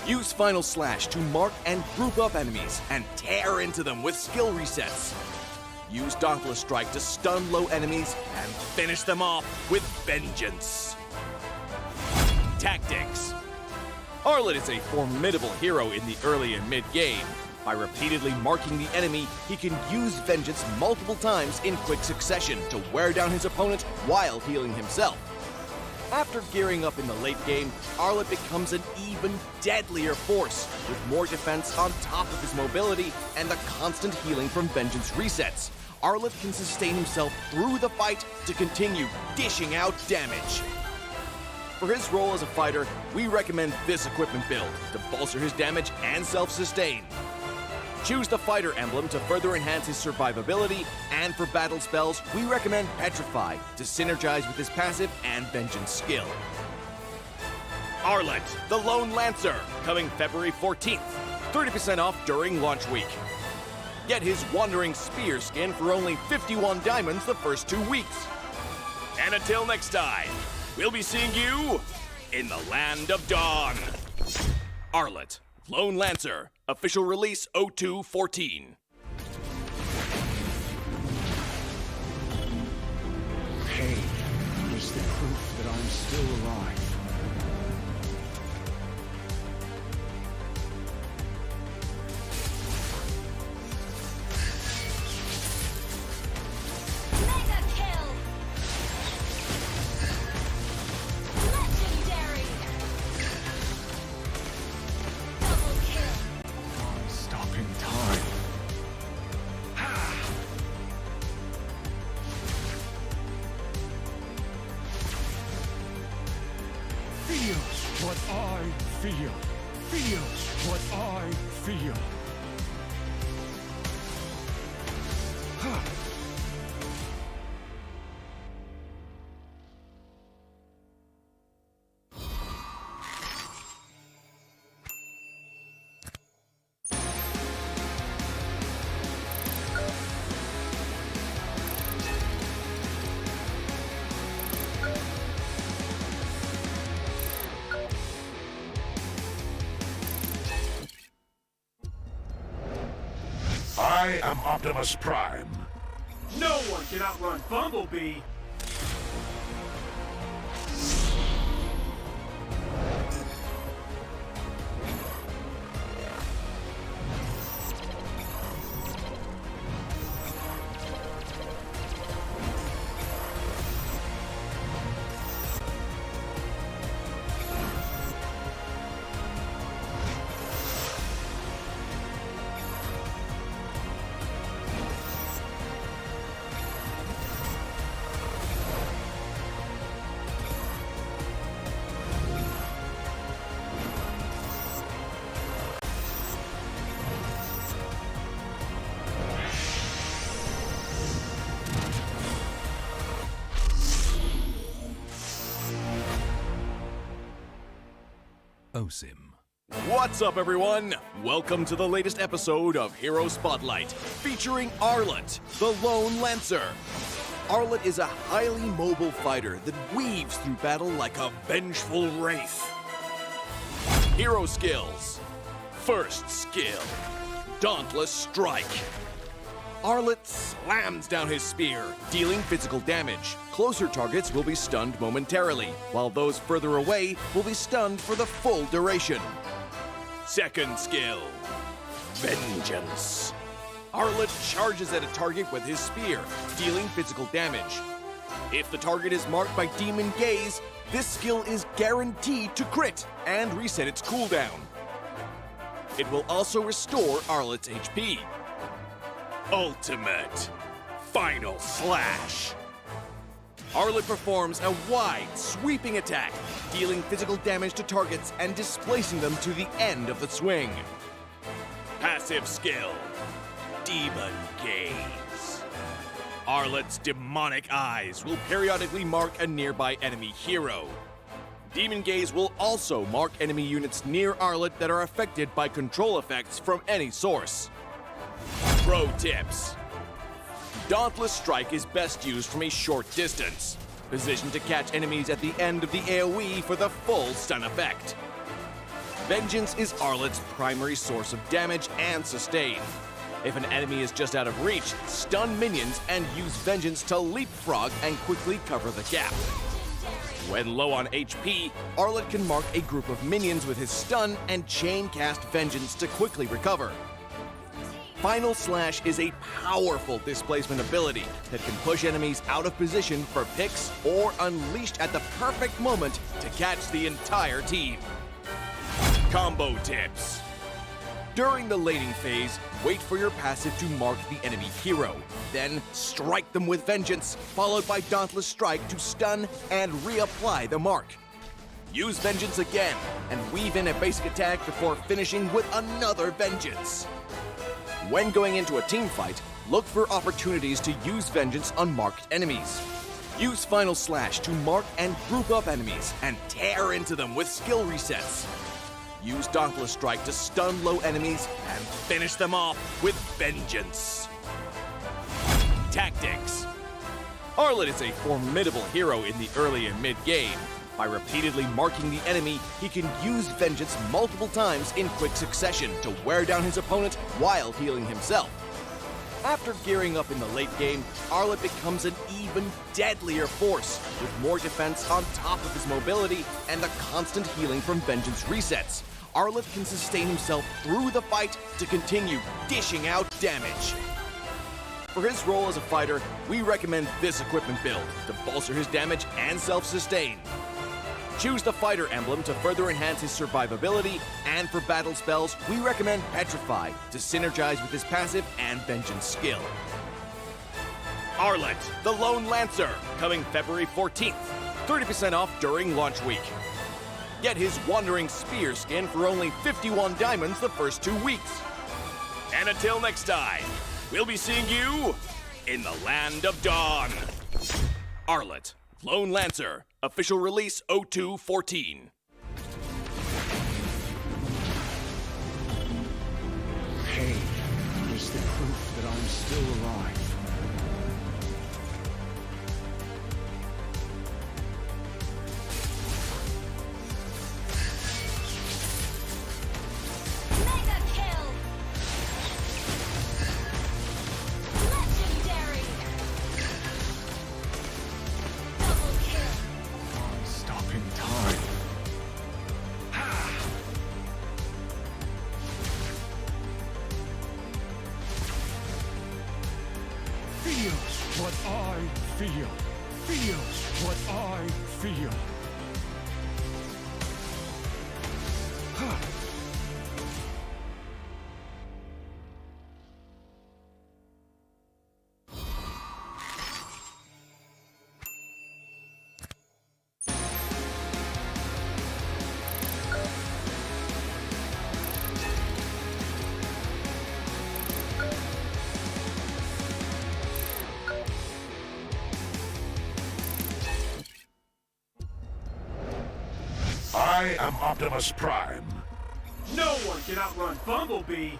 Use Final Slash to mark and group up enemies and tear into them with skill resets. Use Dauntless Strike to stun low enemies and finish them off with Vengeance. Tactics. Arlette is a formidable hero in the early and mid-game. By repeatedly marking the enemy, he can use Vengeance multiple times in quick succession to wear down his opponent while healing himself. After gearing up in the late game, Arlette becomes an even deadlier force, with more defense on top of his mobility and the constant healing from Vengeance resets. Arlette can sustain himself through the fight to continue dishing out damage. For his role as a fighter, we recommend this equipment build to bolster his damage and self-sustain. Choose the fighter emblem to further enhance his survivability, and for battle spells, we recommend Petrify to synergize with his passive and Vengeance skill. Arlette, the Lone Lancer, coming February 14th. 30% off during launch week. Get his Wandering Spear skin for only 51 diamonds the first 2 weeks. And until next time, we'll be seeing you in the Land of Dawn. Arlette, Lone Lancer, official release 0214. Pain is the proof that I'm still alive. Stopping time. Feel what I feel. Feel what I feel. I am Optimus Prime. No one can outrun Bumblebee. OSIM. What's up, everyone? Welcome to the latest episode of Hero Spotlight, featuring Arlette, the Lone Lancer. Arlette is a highly mobile fighter that weaves through battle like a vengeful wraith. Hero skills. First skill, Dauntless Strike. Arlette slams down his spear, dealing physical damage. Closer targets will be stunned momentarily, while those further away will be stunned for the full duration. Second skill, Vengeance. Arlette charges at a target with his spear, dealing physical damage. If the target is marked by Demon Gaze, this skill is guaranteed to crit and reset its cooldown. It will also restore Arlette's HP. Ultimate Final Slash. Arlette performs a wide, sweeping attack, dealing physical damage to targets and displacing them to the end of the swing. Passive skill, Demon Gaze. Arlette's demonic eyes will periodically mark a nearby enemy hero. Demon Gaze will also mark enemy units near Arlette that are affected by control effects from any source. Pro tips. Dauntless Strike is best used from a short distance, positioned to catch enemies at the end of the AoE for the full stun effect. Vengeance is Arlette's primary source of damage and sustain. If an enemy is just out of reach, stun minions and use Vengeance to leapfrog and quickly cover the gap. When low on HP, Arlette can mark a group of minions with his stun and chain cast Vengeance to quickly recover. Final Slash is a powerful displacement ability that can push enemies out of position for picks or unleashed at the perfect moment to catch the entire team. Combo tips. During the laning phase, wait for your passive to mark the enemy hero. Then strike them with Vengeance, followed by Dauntless Strike to stun and reapply the mark. Use Vengeance again and weave in a basic attack before finishing with another Vengeance. When going into a team fight, look for opportunities to use Vengeance on marked enemies. Use Final Slash to mark and group up enemies and tear into them with skill resets. use Dauntless Strike to stun low enemies and finish them off with vengeance. Tactics. Arlette is a formidable hero in the early and mid-game. By repeatedly marking the enemy, he can use vengeance multiple times in quick succession to wear down his opponent while healing himself. After gearing up in the late game, Arlette becomes an even deadlier force, with more defense on top of his mobility and the constant healing from vengeance resets. Arlette can sustain himself through the fight to continue dishing out damage. For his role as a fighter, we recommend this equipment build to bolster his damage and self-sustain. Choose the fighter emblem to further enhance his survivability, and for battle spells, we recommend Petrify to synergize with his passive and vengeance skill. Arlette, the Lone Lancer, coming February 14th. 30% off during launch week. Get his Wandering Spear skin for only 51 diamonds the first 2 weeks. And until next time, we'll be seeing you in the Land of Dawn. Arlette, Lone Lancer, official release 0214. Pain is the proof that I'm still alive. Feels what I feel. Feels what I feel. I am Optimus Prime. No one can outrun Bumblebee.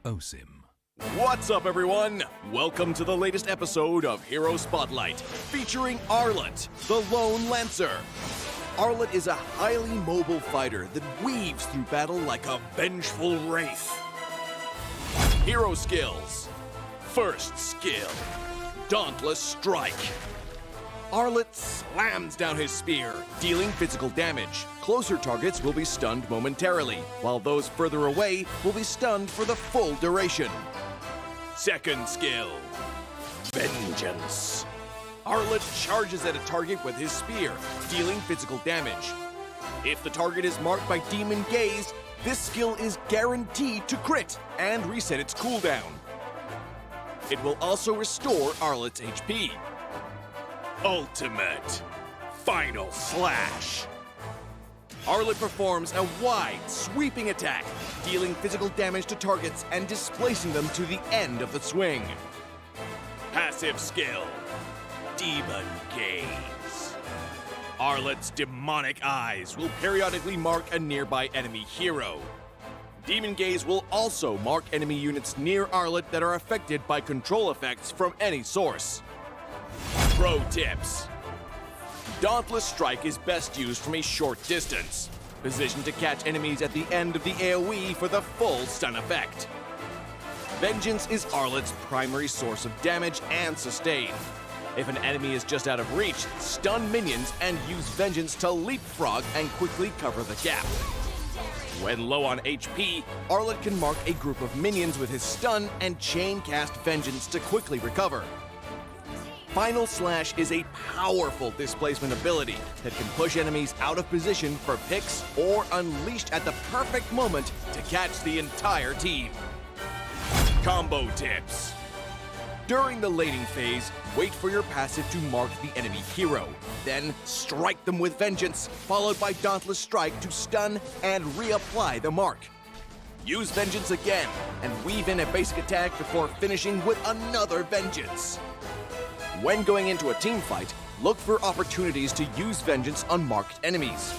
OSIM. What's up, everyone? Welcome to the latest episode of Hero Spotlight, featuring Arlette, the Lone Lancer. Arlette is a highly mobile fighter that weaves through battle like a vengeful wraith. Hero skills. First skill, Dauntless Strike. Arlette slams down his spear, dealing physical damage. Closer targets will be stunned momentarily, while those further away will be stunned for the full duration. Second skill, Vengeance. Arlette charges at a target with his spear, dealing physical damage. If the target is marked by Demon Gaze, this skill is guaranteed to crit and reset its cooldown. It will also restore Arlette's HP. Ultimate Final Slash. Arlette performs a wide, sweeping attack, dealing physical damage to targets and displacing them to the end of the swing. Passive skill, Demon Gaze. Arlette's demonic eyes will periodically mark a nearby enemy hero. Demon Gaze will also mark enemy units near Arlette that are affected by control effects from any source. Pro tips. Dauntless Strike is best used from a short distance, positioned to catch enemies at the end of the AoE for the full stun effect. Vengeance is Arlette's primary source of damage and sustain. If an enemy is just out of reach, stun minions and use Vengeance to leapfrog and quickly cover the gap. When low on HP, Arlette can mark a group of minions with his stun and chain cast Vengeance to quickly recover. Final Slash is a powerful displacement ability that can push enemies out of position for picks or unleashed at the perfect moment to catch the entire team. Combo tips. During the laning phase, wait for your passive to mark the enemy hero. Then strike them with Vengeance, followed by Dauntless Strike to stun and reapply the mark. Use Vengeance again, and weave in a basic attack before finishing with another Vengeance. When going into a team fight, look for opportunities to use Vengeance on marked enemies.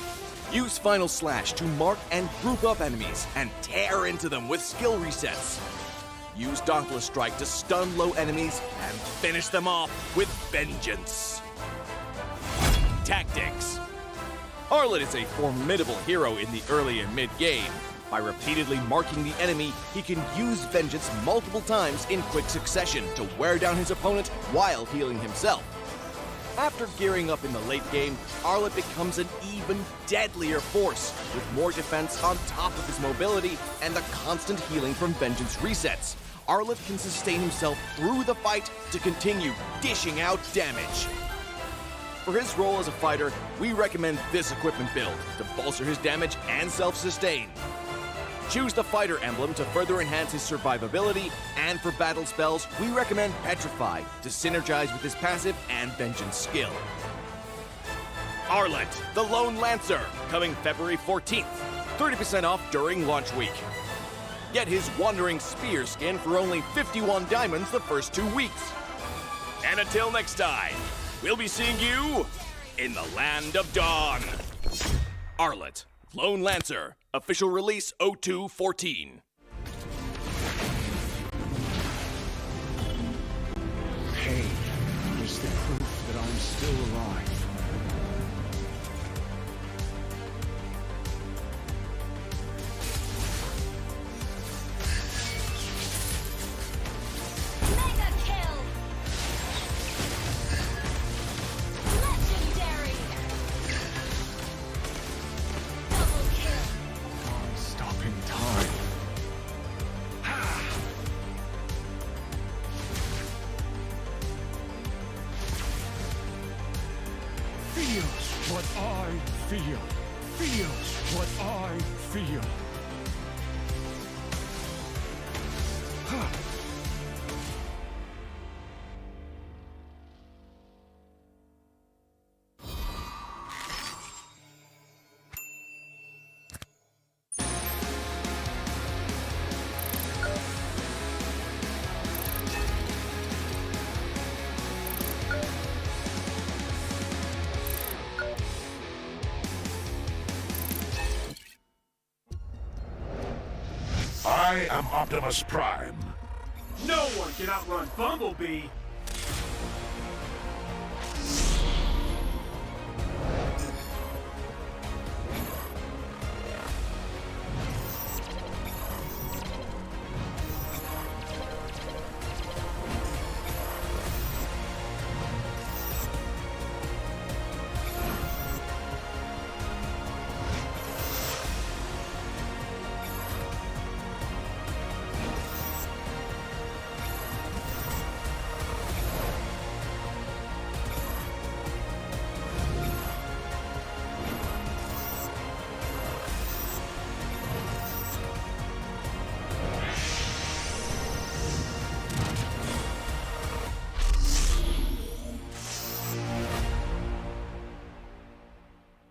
Use Final Slash to mark and group up enemies and tear into them with skill resets. Use Dauntless Strike to stun low enemies and finish them off with Vengeance. Tactics. Arlette is a formidable hero in the early and mid-game. By repeatedly marking the enemy, he can use Vengeance multiple times in quick succession to wear down his opponent while healing himself. After gearing up in the late game, Arlette becomes an even deadlier force, with more defense on top of his mobility and the constant healing from Vengeance resets. Arlette can sustain himself through the fight to continue dishing out damage. For his role as a fighter, we recommend this equipment build to bolster his damage and self-sustain. Choose the fighter emblem to further enhance his survivability, and for battle spells, we recommend Petrify to synergize with his passive and Vengeance skill. Arlette, the Lone Lancer, coming February 14th. 30% off during launch week. Get his Wandering Spear skin for only 51 diamonds the first 2 weeks. And until next time, we'll be seeing you in the Land of Dawn. Arlette, Lone Lancer, official release 0214. Pain is the proof that I'm still alive. Feels what I feel. Feels what I feel. I am Optimus Prime. No one can outrun Bumblebee.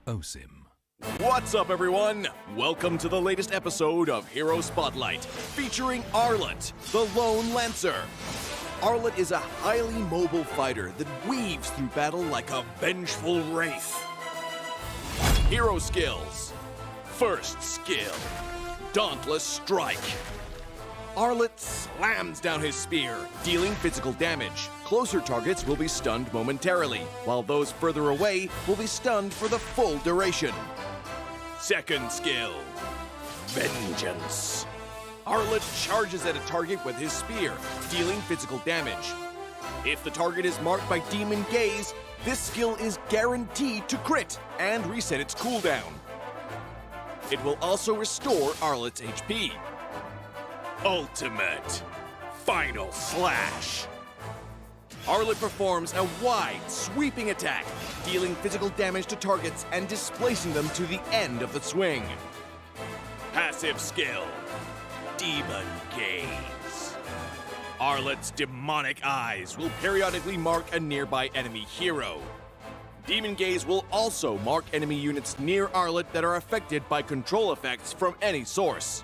OSIM. What's up, everyone? Welcome to the latest episode of Hero Spotlight, featuring Arlette, the Lone Lancer. Arlette is a highly mobile fighter that weaves through battle like a vengeful wraith. Hero skills. First skill, Dauntless Strike. Arlette slams down his spear, dealing physical damage. Closer targets will be stunned momentarily, while those further away will be stunned for the full duration. Second skill, Vengeance. Arlette charges at a target with his spear, dealing physical damage. If the target is marked by Demon Gaze, this skill is guaranteed to crit and reset its cooldown. It will also restore Arlette's HP. Ultimate. Final slash. Arlette performs a wide, sweeping attack, dealing physical damage to targets and displacing them to the end of the swing. Passive skill. Demon Gaze. Arlette's demonic eyes will periodically mark a nearby enemy hero. Demon Gaze will also mark enemy units near Arlette that are affected by control effects from any source.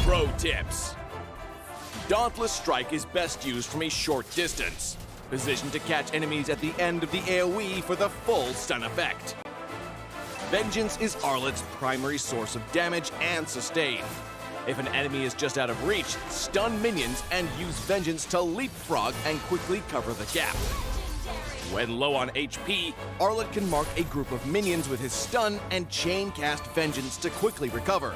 Pro tips. Dauntless Strike is best used from a short distance, positioned to catch enemies at the end of the AoE for the full stun effect. Vengeance is Arlette's primary source of damage and sustain. If an enemy is just out of reach, stun minions and use Vengeance to leapfrog and quickly cover the gap. When low on HP, Arlette can mark a group of minions with his stun and chain cast Vengeance to quickly recover.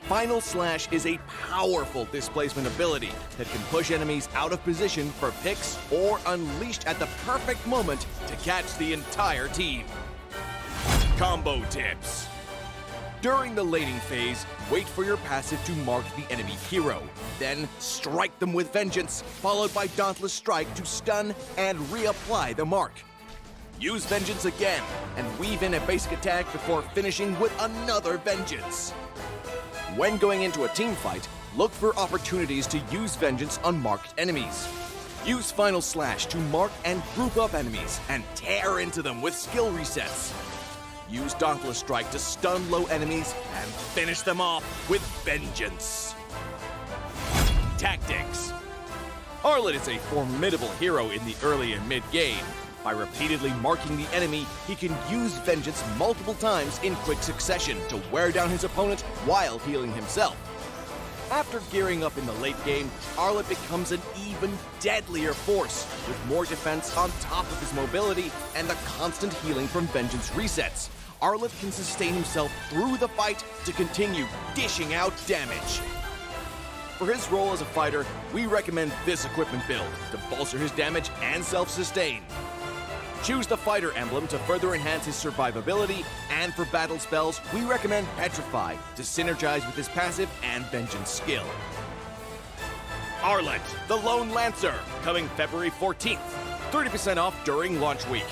Final Slash is a powerful displacement ability that can push enemies out of position for picks or unleashed at the perfect moment to catch the entire team. Combo tips. During the laning phase, wait for your passive to mark the enemy hero. Then strike them with Vengeance, followed by Dauntless Strike to stun and reapply the mark. Use Vengeance again and weave in a basic attack before finishing with another Vengeance. When going into a team fight, look for opportunities to use Vengeance on marked enemies. Use Final Slash to mark and group up enemies and tear into them with skill resets. Use Dauntless Strike to stun low enemies and finish them off with Vengeance. Tactics. Arlette is a formidable hero in the early and mid game. By repeatedly marking the enemy, he can use Vengeance multiple times in quick succession to wear down his opponent while healing himself. After gearing up in the late game, Arlette becomes an even deadlier force, with more defense on top of his mobility and the constant healing from Vengeance resets. Arlette can sustain himself through the fight to continue dishing out damage. For his role as a fighter, we recommend this equipment build to bolster his damage and self-sustain. Choose the fighter emblem to further enhance his survivability, and for battle spells, we recommend Petrify to synergize with his passive and Vengeance skill. Arlette, the Lone Lancer, coming February 14th. 30% off during launch week.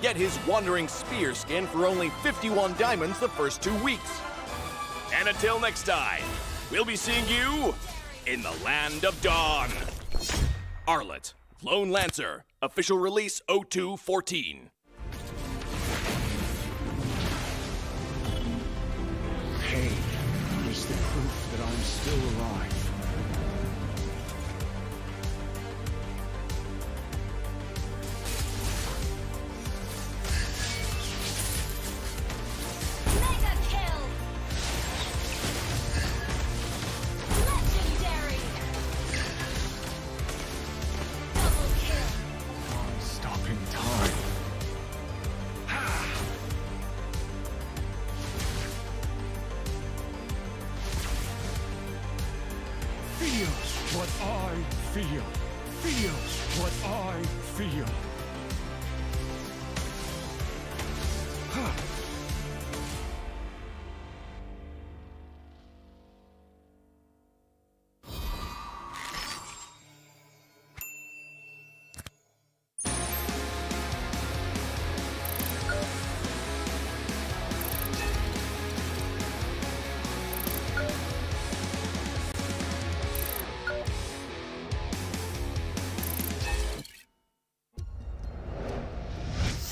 Get his Wandering Spear skin for only 51 diamonds the first 2 weeks. And until next time, we'll be seeing you in the Land of Dawn. Arlette, Lone Lancer, official release 0214. Pain is the proof that I'm still alive. Mega kill! Legendary! Double kill! Stopping time. Feels what I feel. Feels what I feel.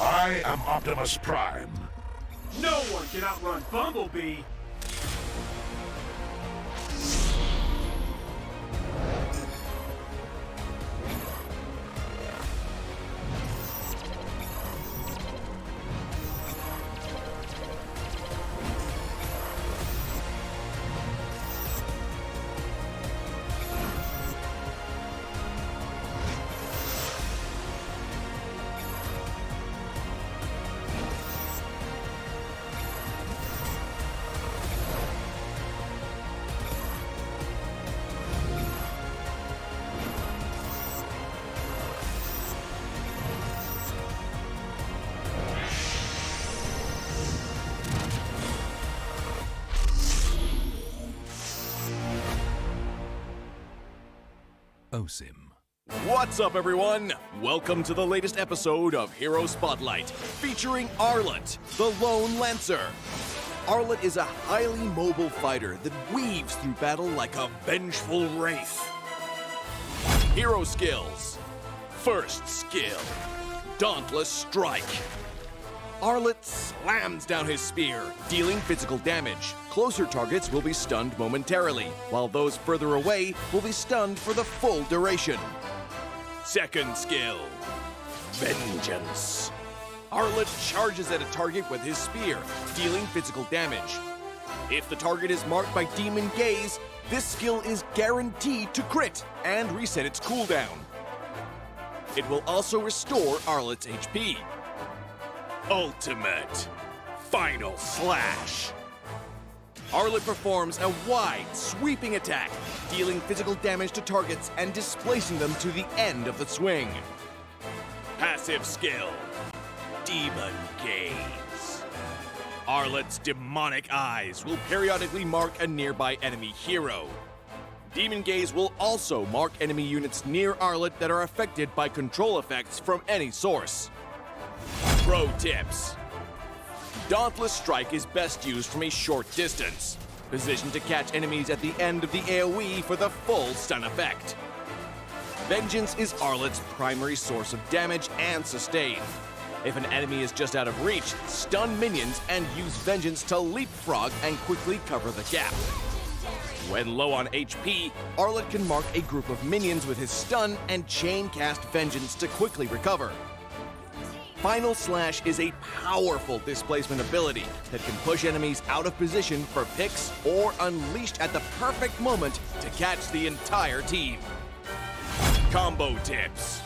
I am Optimus Prime. No one can outrun Bumblebee. OSIM. What's up, everyone? Welcome to the latest episode of Hero Spotlight, featuring Arlette, the Lone Lancer. Arlette is a highly mobile fighter that weaves through battle like a vengeful wraith. Hero skills. First skill, Dauntless Strike. Arlette slams down his spear, dealing physical damage. Closer targets will be stunned momentarily, while those further away will be stunned for the full duration. Second skill, Vengeance. Arlette charges at a target with his spear, dealing physical damage. If the target is marked by Demon Gaze, this skill is guaranteed to crit and reset its cooldown. It will also restore Arlette's HP. Ultimate Final Slash. Arlette performs a wide, sweeping attack, dealing physical damage to targets and displacing them to the end of the swing. Passive skill, Demon Gaze. Arlette's demonic eyes will periodically mark a nearby enemy hero. Demon Gaze will also mark enemy units near Arlette that are affected by control effects from any source. Pro tips. Dauntless Strike is best used from a short distance, positioned to catch enemies at the end of the AoE for the full stun effect. Vengeance is Arlette's primary source of damage and sustain. If an enemy is just out of reach, stun minions and use Vengeance to leapfrog and quickly cover the gap. When low on HP, Arlette can mark a group of minions with his stun and chain cast Vengeance to quickly recover. Final Slash is a powerful displacement ability that can push enemies out of position for picks or unleashed at the perfect moment to catch the entire team. Combo tips.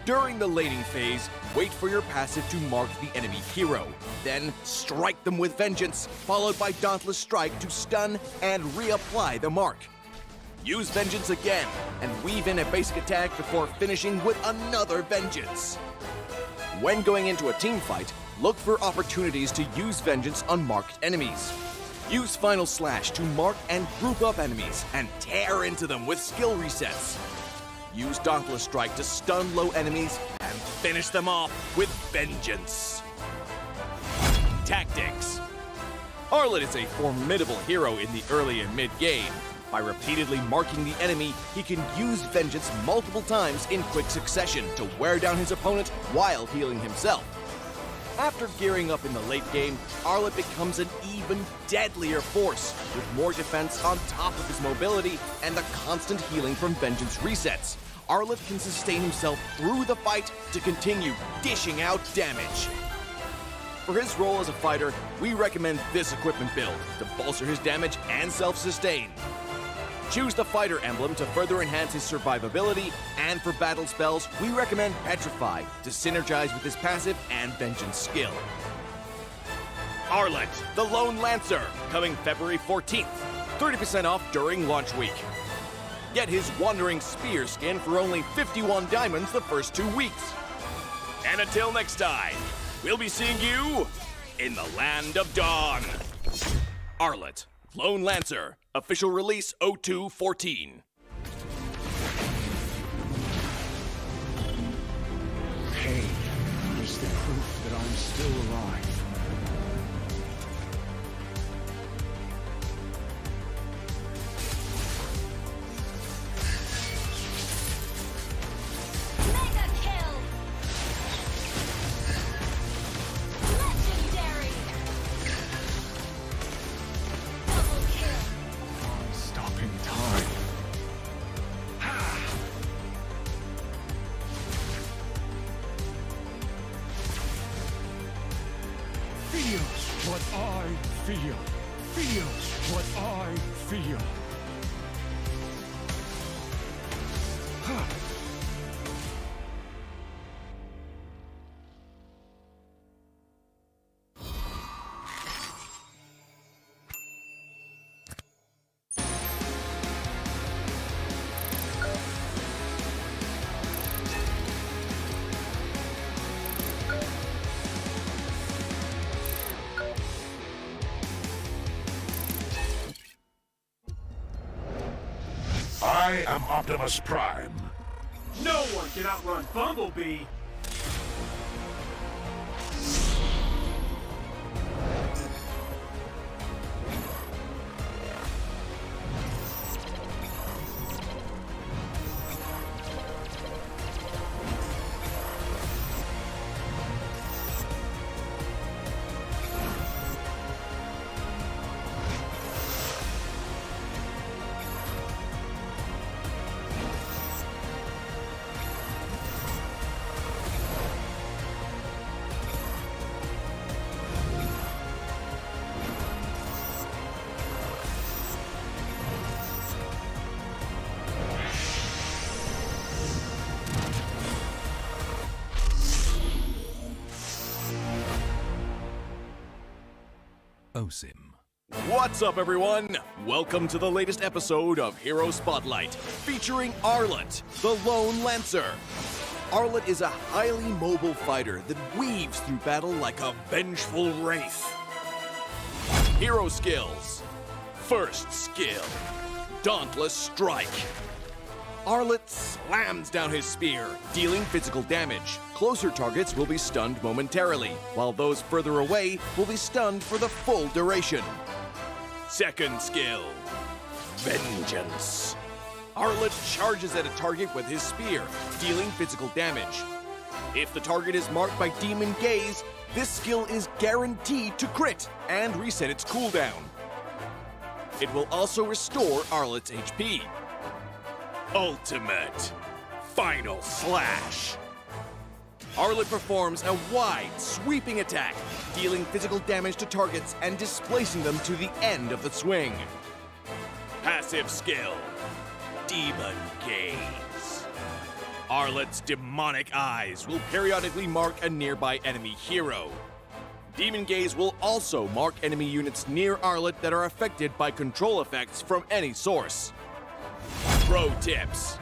During the laning phase, wait for your passive to mark the enemy hero. Then strike them with Vengeance, followed by Dauntless Strike to stun and reapply the mark. Use Vengeance again and weave in a basic attack before finishing with another Vengeance. When going into a team fight, look for opportunities to use Vengeance on marked enemies. Use Final Slash to mark and group up enemies and tear into them with skill resets. Use Dauntless Strike to stun low enemies and finish them off with Vengeance. Tactics. Arlette is a formidable hero in the early and mid-game. By repeatedly marking the enemy, he can use Vengeance multiple times in quick succession to wear down his opponent while healing himself. After gearing up in the late game, Arlette becomes an even deadlier force, with more defense on top of his mobility and the constant healing from Vengeance resets. Arlette can sustain himself through the fight to continue dishing out damage. For his role as a fighter, we recommend this equipment build to bolster his damage and self-sustain. Choose the fighter emblem to further enhance his survivability, and for battle spells, we recommend Petrify to synergize with his passive and Vengeance skill. Arlette, the Lone Lancer, coming February 14th. 30% off during launch week. Get his Wandering Spear skin for only 51 diamonds the first 2 weeks. And until next time, we'll be seeing you in the Land of Dawn. Arlette, Lone Lancer, official release 0214. Pain is the proof that I'm still alive. What I feel. Feels what I feel. I am Optimus Prime. No one can outrun Bumblebee. OSIM. What's up, everyone? Welcome to the latest episode of Hero Spotlight, featuring Arlette, the Lone Lancer. Arlette is a highly mobile fighter that weaves through battle like a vengeful wraith. Hero skills. First skill, Dauntless Strike. Arlette slams down his spear, dealing physical damage. Closer targets will be stunned momentarily, while those further away will be stunned for the full duration. Second skill, Vengeance. Arlette charges at a target with his spear, dealing physical damage. If the target is marked by Demon Gaze, this skill is guaranteed to crit and reset its cooldown. It will also restore Arlette's HP. Ultimate Final Slash. Arlette performs a wide, sweeping attack, dealing physical damage to targets and displacing them to the end of the swing. Passive skill, Demon Gaze. Arlette's demonic eyes will periodically mark a nearby enemy hero. Demon Gaze will also mark enemy units near Arlette that are affected by control effects from any source. Pro tips.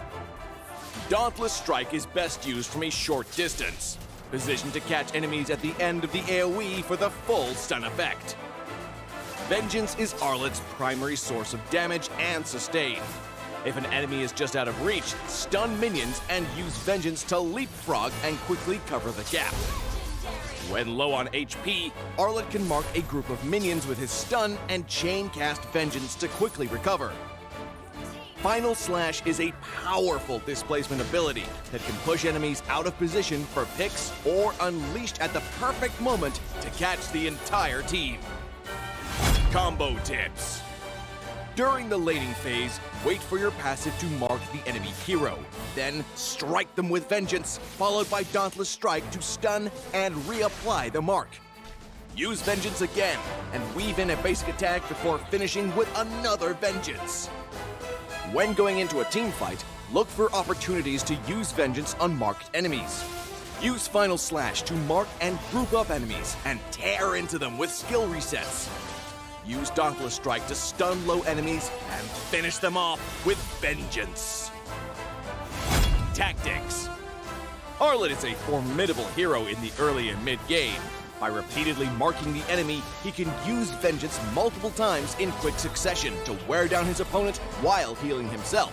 Dauntless Strike is best used from a short distance, positioned to catch enemies at the end of the AoE for the full stun effect. Vengeance is Arlette's primary source of damage and sustain. If an enemy is just out of reach, stun minions and use Vengeance to leapfrog and quickly cover the gap. When low on HP, Arlette can mark a group of minions with his stun and chain cast Vengeance to quickly recover. Final Slash is a powerful displacement ability that can push enemies out of position for picks or unleashed at the perfect moment to catch the entire team. Combo tips. During the laning phase, wait for your passive to mark the enemy hero. Then strike them with Vengeance, followed by Dauntless Strike to stun and reapply the mark. Use Vengeance again and weave in a basic attack before finishing with another Vengeance. When going into a team fight, look for opportunities to use Vengeance on marked enemies. Use Final Slash to mark and group up enemies and tear into them with skill resets. Use Dauntless Strike to stun low enemies and finish them off with Vengeance. Tactics. Arlette is a formidable hero in the early and mid-game. By repeatedly marking the enemy, he can use Vengeance multiple times in quick succession to wear down his opponent while healing himself.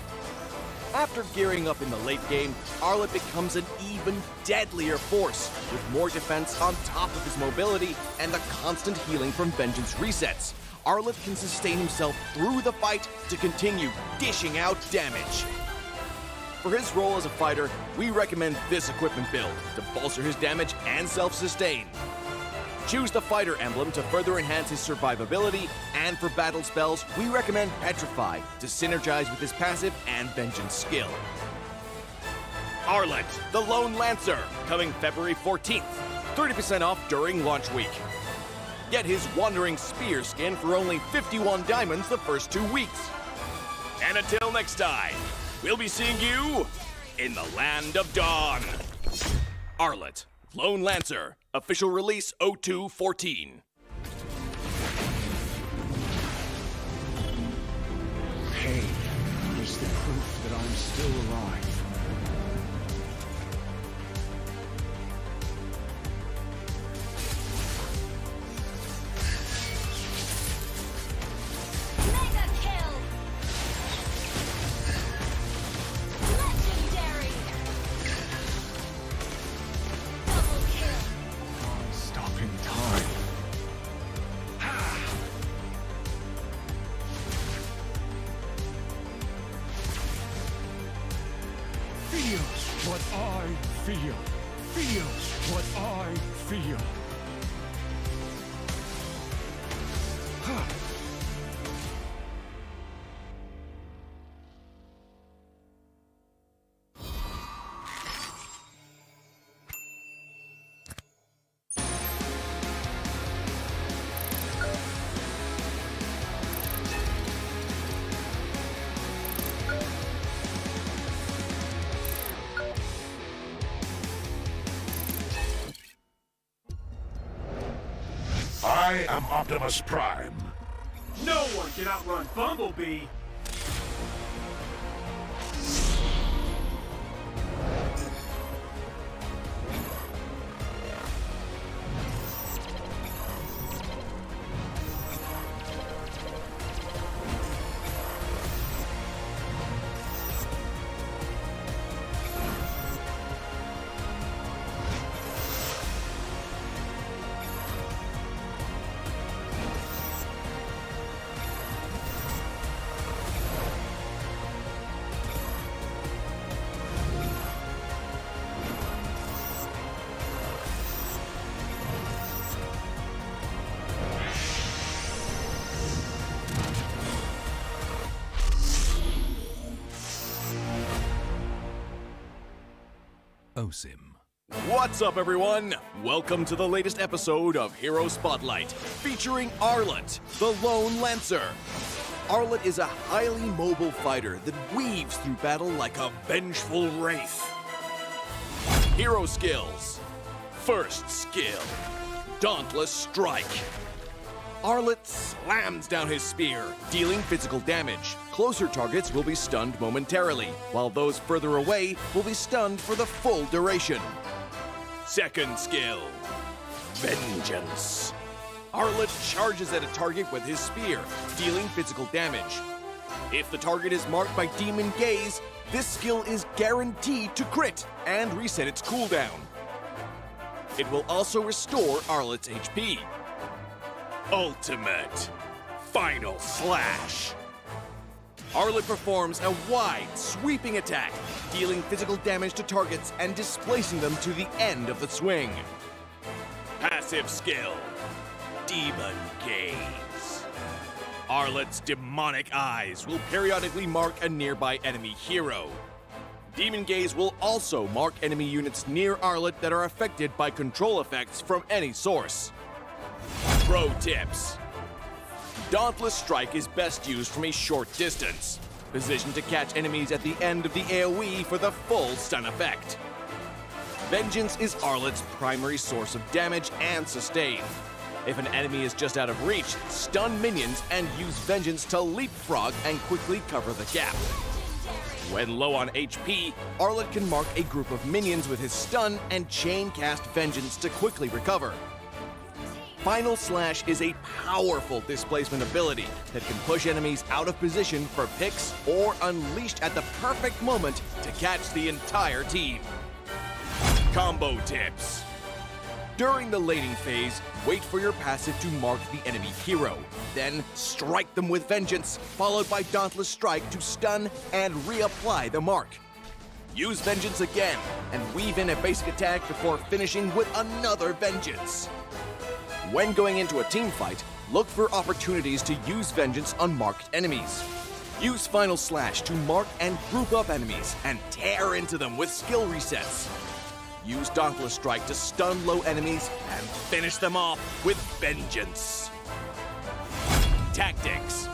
After gearing up in the late game, Arlette becomes an even deadlier force, with more defense on top of his mobility and the constant healing from Vengeance resets. Arlette can sustain himself through the fight to continue dishing out damage. For his role as a fighter, we recommend this equipment build to bolster his damage and self-sustain. Choose the fighter emblem to further enhance his survivability, and for battle spells, we recommend Petrify to synergize with his passive and Vengeance skill. Arlette, the Lone Lancer, coming February 14th. 30% off during launch week. Get his Wandering Spear skin for only 51 diamonds the first 2 weeks. And until next time, we'll be seeing you in the Land of Dawn. Arlette, Lone Lancer, official release 0214. Pain is the proof that I'm still alive. feels what I feel. Feels what I feel. I am Optimus Prime. No one can outrun Bumblebee. OSIM. What's up, everyone? Welcome to the latest episode of Hero Spotlight, featuring Arlette, the Lone Lancer. Arlette is a highly mobile fighter that weaves through battle like a vengeful wraith. Hero skills. First skill, Dauntless Strike. Arlette slams down his spear, dealing physical damage. Closer targets will be stunned momentarily, while those further away will be stunned for the full duration. Second skill, Vengeance. Arlette charges at a target with his spear, dealing physical damage. If the target is marked by Demon Gaze, this skill is guaranteed to crit and reset its cooldown. It will also restore Arlette's HP. Ultimate Final Slash. Arlette performs a wide, sweeping attack, dealing physical damage to targets and displacing them to the end of the swing. Passive skill, Demon Gaze. Arlette's demonic eyes will periodically mark a nearby enemy hero. Demon Gaze will also mark enemy units near Arlette that are affected by control effects from any source. Pro tips. Dauntless Strike is best used from a short distance, positioned to catch enemies at the end of the AoE for the full stun effect. Vengeance is Arlette's primary source of damage and sustain. If an enemy is just out of reach, stun minions and use Vengeance to leapfrog and quickly cover the gap. When low on HP, Arlette can mark a group of minions with his stun and chain cast Vengeance to quickly recover. Final Slash is a powerful displacement ability that can push enemies out of position for picks or unleashed at the perfect moment to catch the entire team. Combo tips. During the laning phase, wait for your passive to mark the enemy hero. Then strike them with Vengeance, followed by Dauntless Strike to stun and reapply the mark. Use Vengeance again and weave in a basic attack before finishing with another Vengeance. When going into a team fight, look for opportunities to use Vengeance on marked enemies. Use Final Slash to mark and group up enemies and tear into them with skill resets. Use Dauntless Strike to stun low enemies and finish them off with Vengeance. Tactics.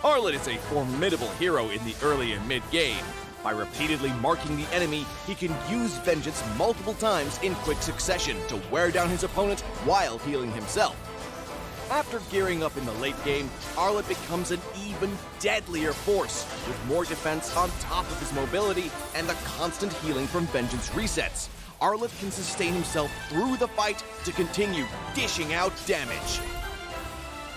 Arlette is a formidable hero in the early and mid-game. By repeatedly marking the enemy, he can use Vengeance multiple times in quick succession to wear down his opponent while healing himself. After gearing up in the late game, Arlette becomes an even deadlier force, with more defense on top of his mobility and the constant healing from Vengeance resets. Arlette can sustain himself through the fight to continue dishing out damage.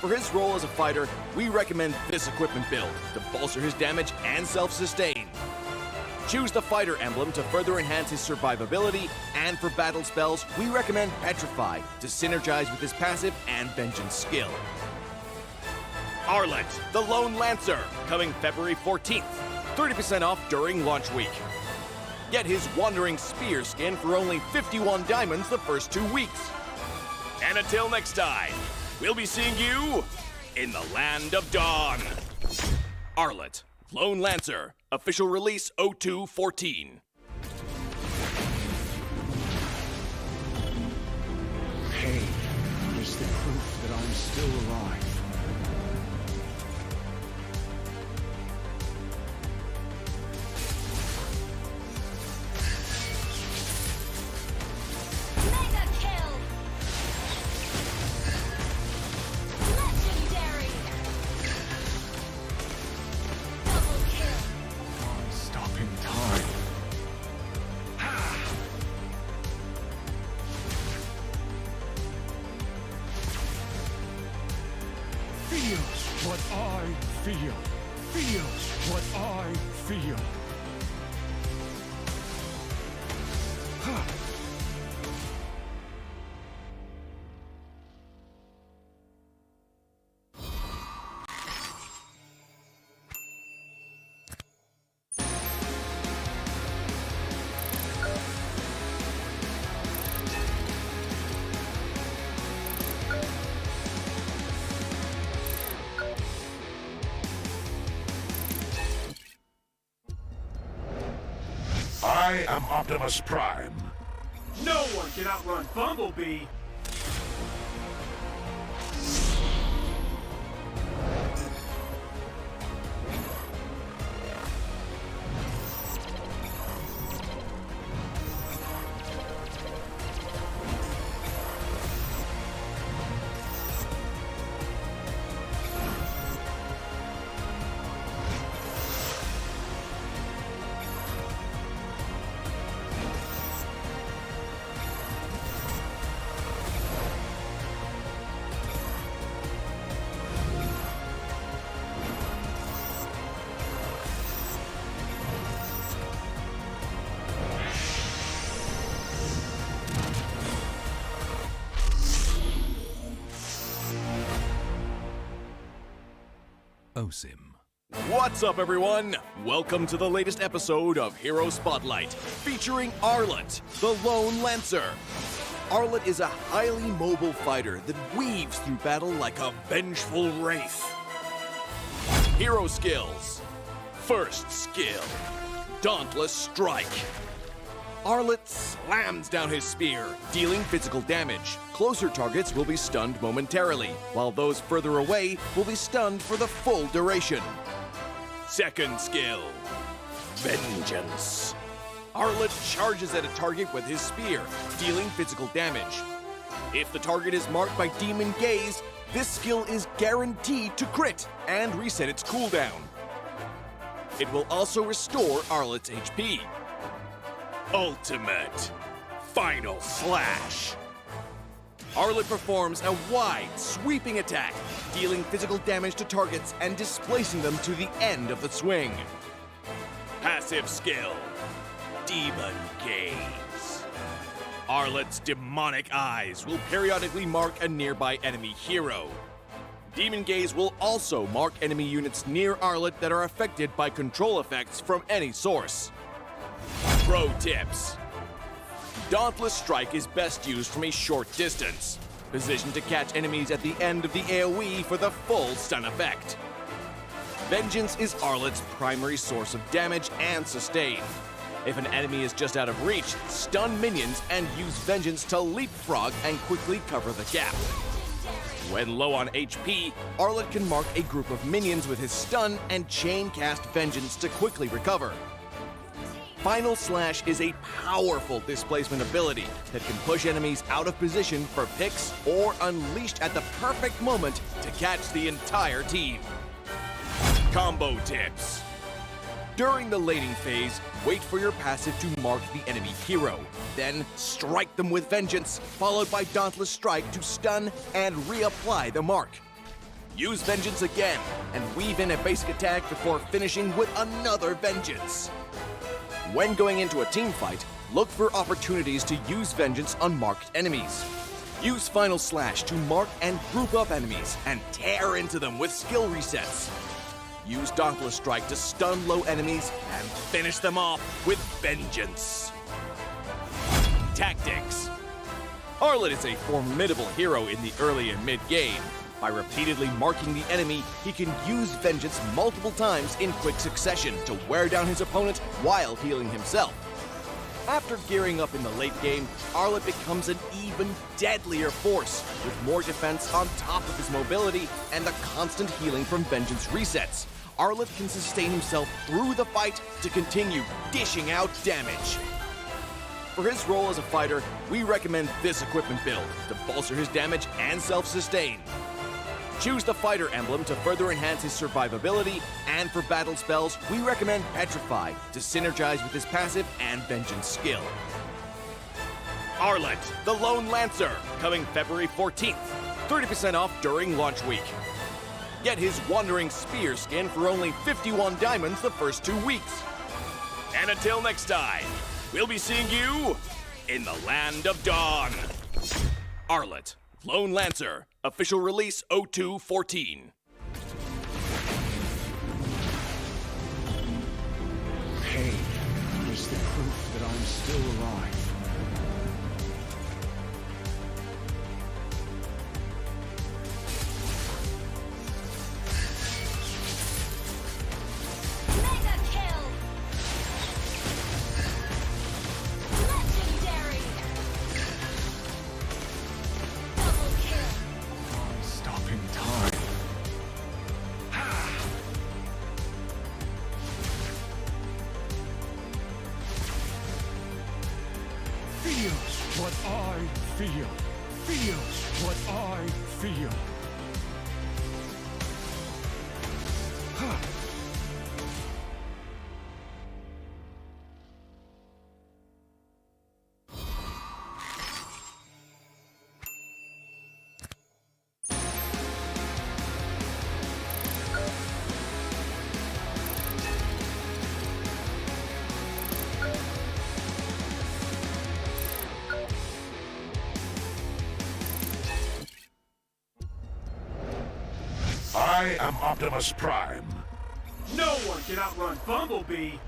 For his role as a fighter, we recommend this equipment build to bolster his damage and self-sustain. Choose the fighter emblem to further enhance his survivability, and for battle spells, we recommend Petrify to synergize with his passive and Vengeance skill. Arlette, the Lone Lancer, coming February 14th. 30% off during launch week. Get his Wandering Spear skin for only 51 diamonds the first 2 weeks. And until next time, we'll be seeing you in the Land of Dawn. Arlette, Lone Lancer, official release 0214. Pain is the proof that I'm still alive. Mega kill! Legendary! Double kill! I'm stopping time. Feels what I feel. Feels what I feel. I am Optimus Prime. No one can outrun Bumblebee. OSIM. What's up, everyone? Welcome to the latest episode of Hero Spotlight, featuring Arlette, the Lone Lancer. Arlette is a highly mobile fighter that weaves through battle like a vengeful wraith. Hero skills. First skill, Dauntless Strike. Arlette slams down his spear, dealing physical damage. Closer targets will be stunned momentarily, while those further away will be stunned for the full duration. Second skill, Vengeance. Arlette charges at a target with his spear, dealing physical damage. If the target is marked by Demon Gaze, this skill is guaranteed to crit and reset its cooldown. It will also restore Arlette's HP. Ultimate Final Slash. Arlette performs a wide, sweeping attack, dealing physical damage to targets and displacing them to the end of the swing. Passive skill, Demon Gaze. Arlette's demonic eyes will periodically mark a nearby enemy hero. Demon Gaze will also mark enemy units near Arlette that are affected by control effects from any source. Pro tips. Dauntless Strike is best used from a short distance, positioned to catch enemies at the end of the AoE for the full stun effect. Vengeance is Arlette's primary source of damage and sustain. If an enemy is just out of reach, stun minions and use Vengeance to leapfrog and quickly cover the gap. When low on HP, Arlette can mark a group of minions with his stun and chain cast Vengeance to quickly recover. Final Slash is a powerful displacement ability that can push enemies out of position for picks or unleashed at the perfect moment to catch the entire team. Combo tips. During the laning phase, wait for your passive to mark the enemy hero. Then strike them with Vengeance, followed by Dauntless Strike to stun and reapply the mark. Use Vengeance again and weave in a basic attack before finishing with another Vengeance. When going into a team fight, look for opportunities to use Vengeance on marked enemies. Use Final Slash to mark and group up enemies and tear into them with skill resets. use Dauntless Strike to stun low enemies and finish them off with vengeance. Tactics. Arlette is a formidable hero in the early and mid-game. By repeatedly marking the enemy, he can use vengeance multiple times in quick succession to wear down his opponent while healing himself. After gearing up in the late game, Arlette becomes an even deadlier force, with more defense on top of his mobility and the constant healing from vengeance resets. Arlette can sustain himself through the fight to continue dishing out damage. For his role as a fighter, we recommend this equipment build to bolster his damage and self-sustain. Choose the fighter emblem to further enhance his survivability, and for battle spells, we recommend Petrify to synergize with his passive and vengeance skill. Arlette, the Lone Lancer, coming February 14th. 30% off during launch week. Get his Wandering Spear skin for only 51 diamonds the first 2 weeks. And until next time, we'll be seeing you in the Land of Dawn. Arlette, Lone Lancer, official release 0214. Pain is the proof that I'm still alive. Mega kill! Legendary! Double kill! Stopping time. Feels what I feel. Feels what I feel. I am Optimus Prime. No one can outrun Bumblebee.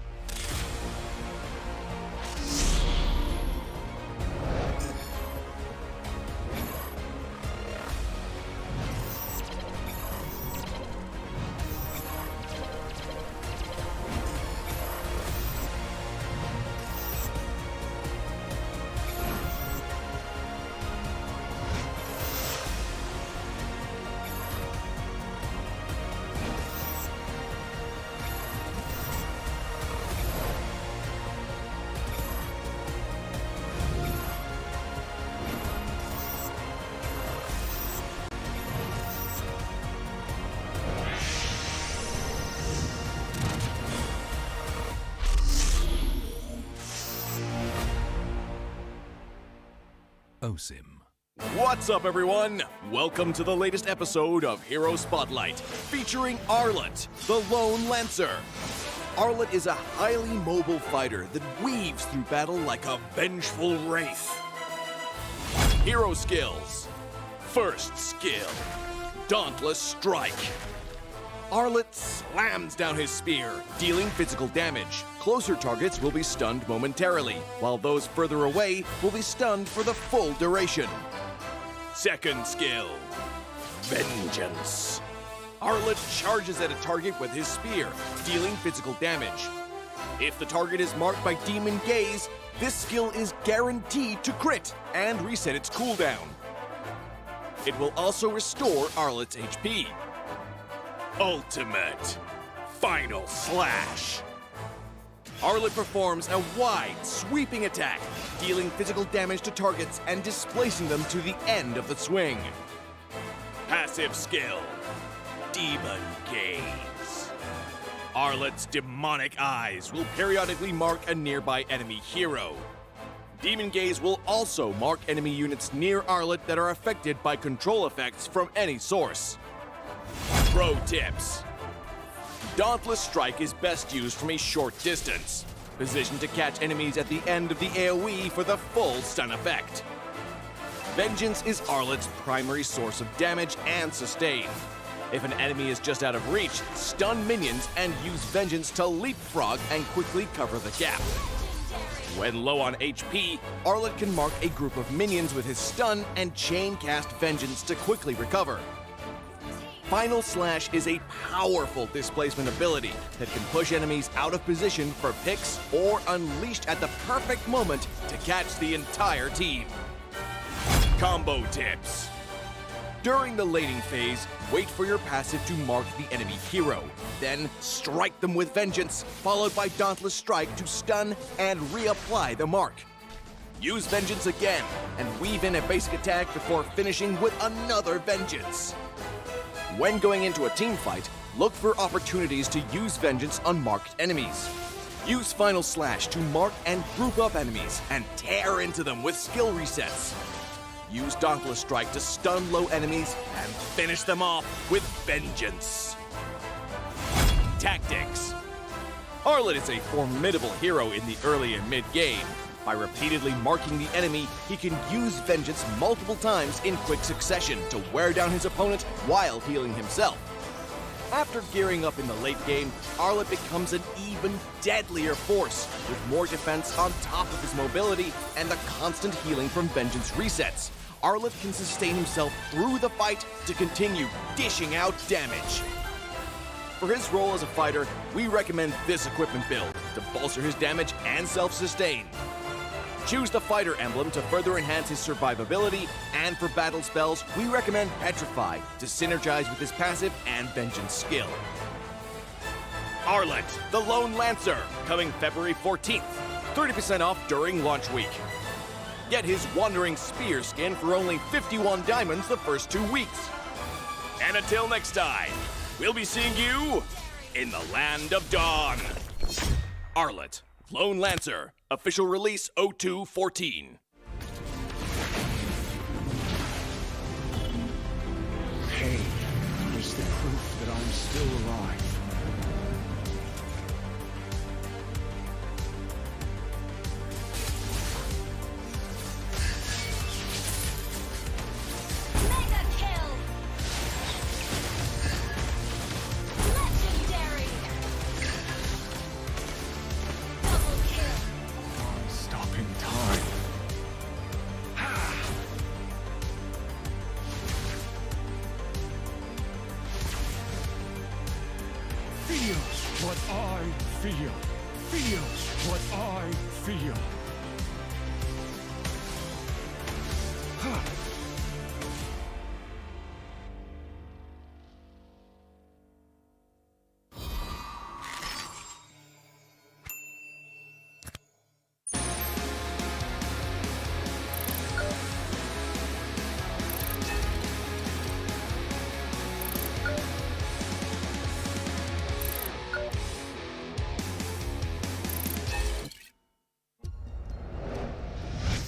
OSIM. What's up, everyone? Welcome to the latest episode of Hero Spotlight, featuring Arlette, the Lone Lancer. Arlette is a highly mobile fighter that weaves through battle like a vengeful wraith. Hero skills. First skill, Dauntless Strike. Arlette slams down his spear, dealing physical damage. Closer targets will be stunned momentarily, while those further away will be stunned for the full duration. Second skill, Vengeance. Arlette charges at a target with his spear, dealing physical damage. If the target is marked by Demon Gaze, this skill is guaranteed to crit and reset its cooldown. It will also restore Arlette's HP. Ultimate Final Slash. Arlette performs a wide, sweeping attack, dealing physical damage to targets and displacing them to the end of the swing. Passive skill, Demon Gaze. Arlette's demonic eyes will periodically mark a nearby enemy hero. Demon Gaze will also mark enemy units near Arlette that are affected by control effects from any source. Pro tips. Dauntless Strike is best used from a short distance, positioned to catch enemies at the end of the AoE for the full stun effect. Vengeance is Arlette's primary source of damage and sustain. If an enemy is just out of reach, stun minions and use Vengeance to leapfrog and quickly cover the gap. When low on HP, Arlette can mark a group of minions with his stun and chain cast Vengeance to quickly recover. Final Slash is a powerful displacement ability that can push enemies out of position for picks or unleashed at the perfect moment to catch the entire team. Combo tips. During the laning phase, wait for your passive to mark the enemy hero. Then strike them with Vengeance, followed by Dauntless Strike to stun and reapply the mark. Use Vengeance again, and weave in a basic attack before finishing with another Vengeance. When going into a team fight, look for opportunities to use Vengeance on marked enemies. Use Final Slash to mark and group up enemies and tear into them with skill resets. Use Dauntless Strike to stun low enemies and finish them off with Vengeance. Tactics. Arlette is a formidable hero in the early and mid-game. By repeatedly marking the enemy, he can use Vengeance multiple times in quick succession to wear down his opponent while healing himself. After gearing up in the late game, Arlette becomes an even deadlier force, with more defense on top of his mobility and the constant healing from Vengeance resets. Arlette can sustain himself through the fight to continue dishing out damage. For his role as a fighter, we recommend this equipment build to bolster his damage and self-sustain. Choose the fighter emblem to further enhance his survivability, and for battle spells, we recommend Petrify to synergize with his passive and Vengeance skill. Arlette, the Lone Lancer, coming February 14th. 30% off during launch week. Get his Wandering Spear skin for only 51 diamonds the first 2 weeks. And until next time, we'll be seeing you in the Land of Dawn. Arlette, Lone Lancer, official release 0214. Pain is the proof that I'm still alive. What I feel. Feels what I feel.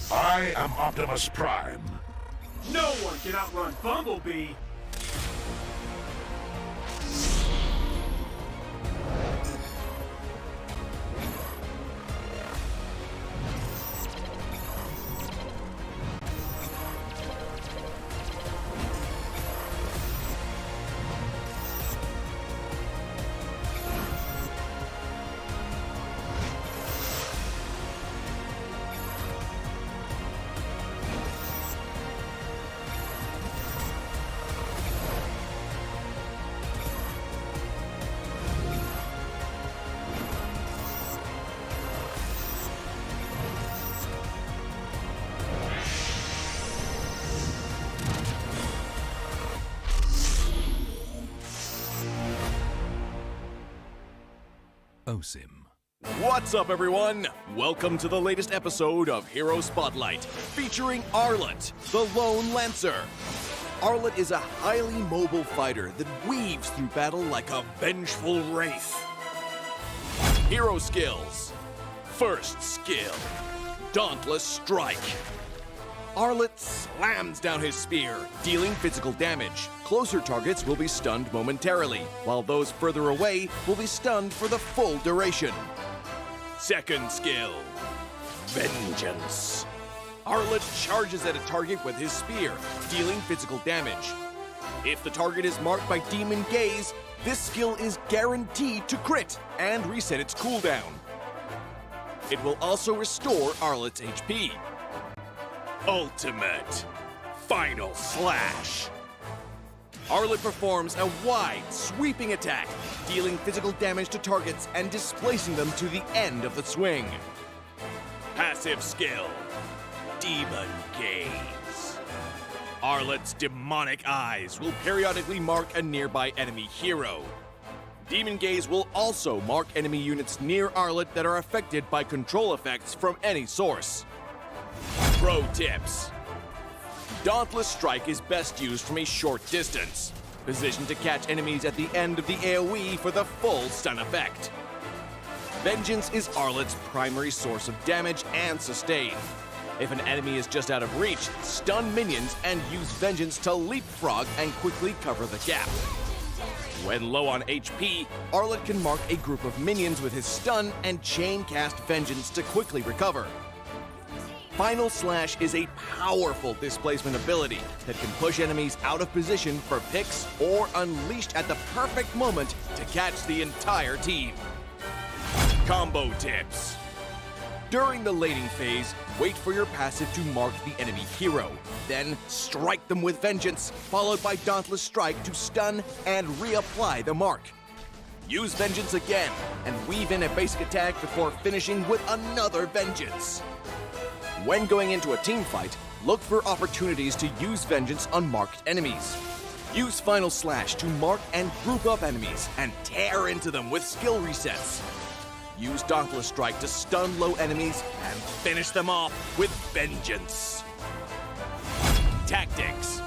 I am Optimus Prime. No one can outrun Bumblebee. OSIM. What's up, everyone? Welcome to the latest episode of Hero Spotlight, featuring Arlette, the Lone Lancer. Arlette is a highly mobile fighter that weaves through battle like a vengeful wraith. Hero skills. First skill, Dauntless Strike. Arlette slams down his spear, dealing physical damage. Closer targets will be stunned momentarily, while those further away will be stunned for the full duration. Second skill, Vengeance. Arlette charges at a target with his spear, dealing physical damage. If the target is marked by Demon Gaze, this skill is guaranteed to crit and reset its cooldown. It will also restore Arlette's HP. Ultimate Final Slash. Arlette performs a wide, sweeping attack, dealing physical damage to targets and displacing them to the end of the swing. Passive skill, Demon Gaze. Arlette's demonic eyes will periodically mark a nearby enemy hero. Demon Gaze will also mark enemy units near Arlette that are affected by control effects from any source. Pro tips. Dauntless Strike is best used from a short distance, positioned to catch enemies at the end of the AoE for the full stun effect. Vengeance is Arlette's primary source of damage and sustain. If an enemy is just out of reach, stun minions and use Vengeance to leapfrog and quickly cover the gap. When low on HP, Arlette can mark a group of minions with his stun and chain cast Vengeance to quickly recover. Final Slash is a powerful displacement ability that can push enemies out of position for picks or unleashed at the perfect moment to catch the entire team. Combo tips. During the laning phase, wait for your passive to mark the enemy hero. Then strike them with Vengeance, followed by Dauntless Strike to stun and reapply the mark. Use Vengeance again and weave in a basic attack before finishing with another Vengeance. When going into a team fight, look for opportunities to use Vengeance on marked enemies. Use Final Slash to mark and group up enemies and tear into them with skill resets. Use Dauntless Strike to stun low enemies and finish them off with Vengeance. Tactics.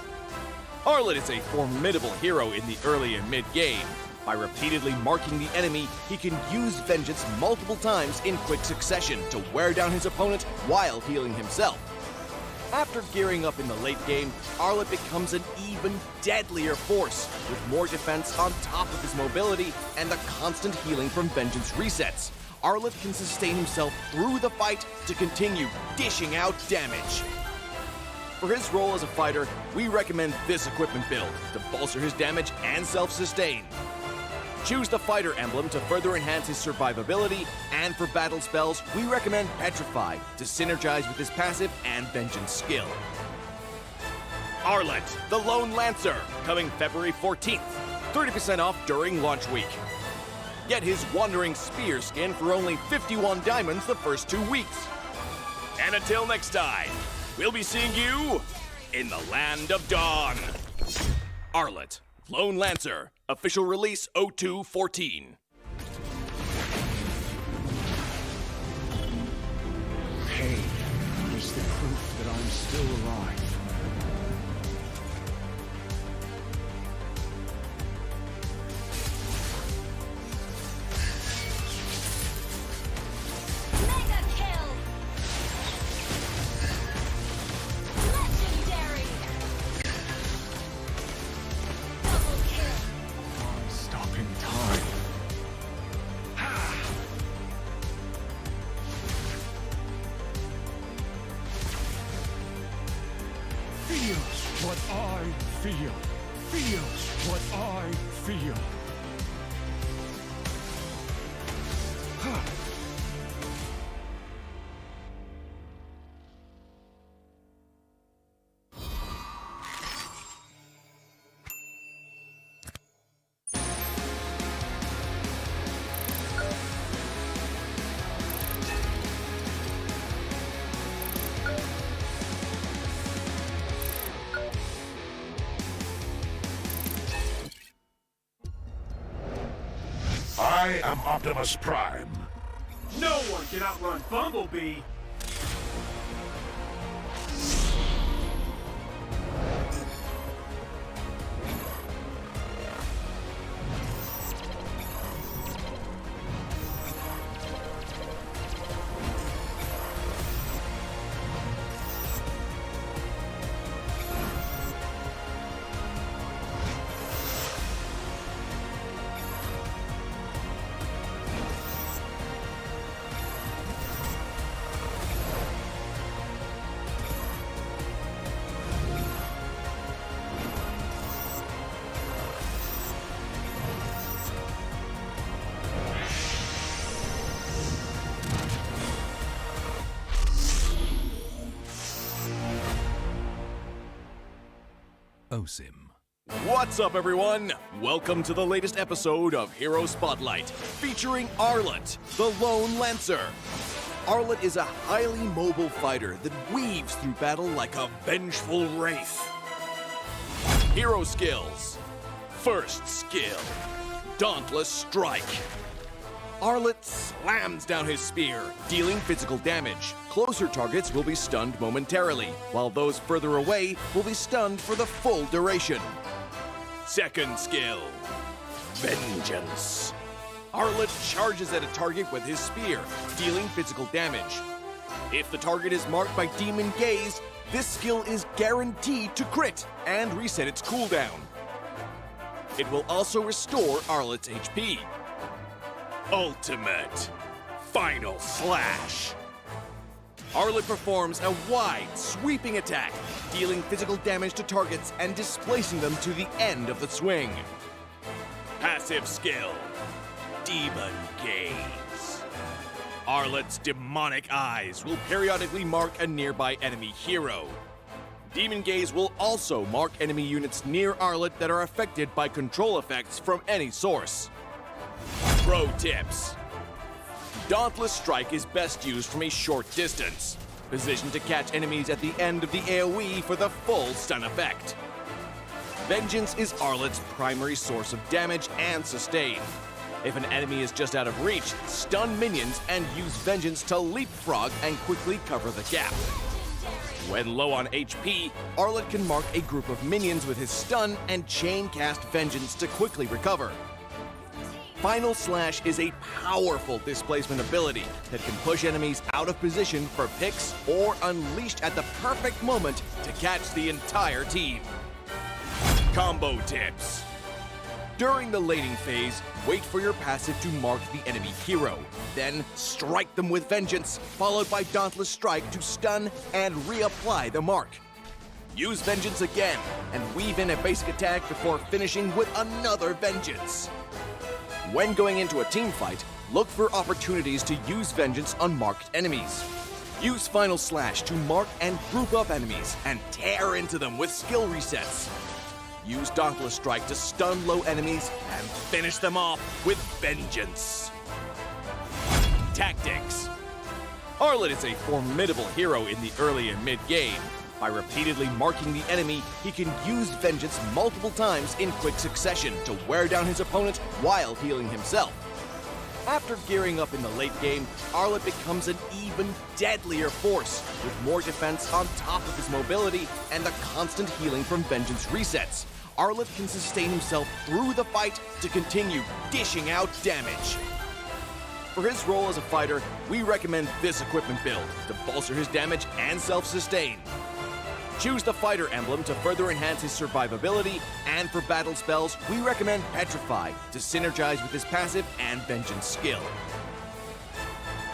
Arlette is a formidable hero in the early and mid-game. By repeatedly marking the enemy, he can use Vengeance multiple times in quick succession to wear down his opponent while healing himself. After gearing up in the late game, Arlette becomes an even deadlier force, with more defense on top of his mobility and the constant healing from Vengeance resets. Arlette can sustain himself through the fight to continue dishing out damage. For his role as a fighter, we recommend this equipment build to bolster his damage and self-sustain. Choose the fighter emblem to further enhance his survivability, and for battle spells, we recommend Petrify to synergize with his passive and Vengeance skill. Arlette, the Lone Lancer, coming February 14th. 30% off during launch week. Get his Wandering Spear skin for only 51 diamonds the first 2 weeks. And until next time, we'll be seeing you in the Land of Dawn. Arlette, Lone Lancer, official release 0214. Pain is the proof that I'm still alive. Mega kill! Legendary! Double kill! Stopping time. Feels what I feel. Feels what I feel. I am Optimus Prime. No one can outrun Bumblebee. Explosive. What's up, everyone? Welcome to the latest episode of Hero Spotlight, featuring Arlette, the Lone Lancer. Arlette is a highly mobile fighter that weaves through battle like a vengeful wraith. Hero skills. First skill, Dauntless Strike. Arlette slams down his spear, dealing physical damage. Closer targets will be stunned momentarily, while those further away will be stunned for the full duration. Second skill, Vengeance. Arlette charges at a target with his spear, dealing physical damage. If the target is marked by Demon Gaze, this skill is guaranteed to crit and reset its cooldown. It will also restore Arlette's HP. Ultimate Final Slash. Arlette performs a wide, sweeping attack, dealing physical damage to targets and displacing them to the end of the swing. Passive skill, Demon Gaze. Arlette's demonic eyes will periodically mark a nearby enemy hero. Demon Gaze will also mark enemy units near Arlette that are affected by control effects from any source. Pro tips. Dauntless Strike is best used from a short distance, positioned to catch enemies at the end of the AoE for the full stun effect. Vengeance is Arlette's primary source of damage and sustain. If an enemy is just out of reach, stun minions and use Vengeance to leapfrog and quickly cover the gap. When low on HP, Arlette can mark a group of minions with his stun and chain cast Vengeance to quickly recover. Final Slash is a powerful displacement ability that can push enemies out of position for picks or unleashed at the perfect moment to catch the entire team. Combo tips. During the laning phase, wait for your passive to mark the enemy hero. Then strike them with Vengeance, followed by Dauntless Strike to stun and reapply the mark. Use Vengeance again and weave in a basic attack before finishing with another Vengeance. When going into a team fight, look for opportunities to use Vengeance on marked enemies. Use Final Slash to mark and group up enemies and tear into them with skill resets. Use Dauntless Strike to stun low enemies and finish them off with Vengeance. Tactics. Arlette is a formidable hero in the early and mid-game. By repeatedly marking the enemy, he can use Vengeance multiple times in quick succession to wear down his opponent while healing himself. After gearing up in the late game, Arlette becomes an even deadlier force, with more defense on top of his mobility and the constant healing from Vengeance resets. Arlette can sustain himself through the fight to continue dishing out damage. For his role as a fighter, we recommend this equipment build to bolster his damage and self-sustain. Choose the fighter emblem to further enhance his survivability, and for battle spells, we recommend Petrify to synergize with his passive and Vengeance skill.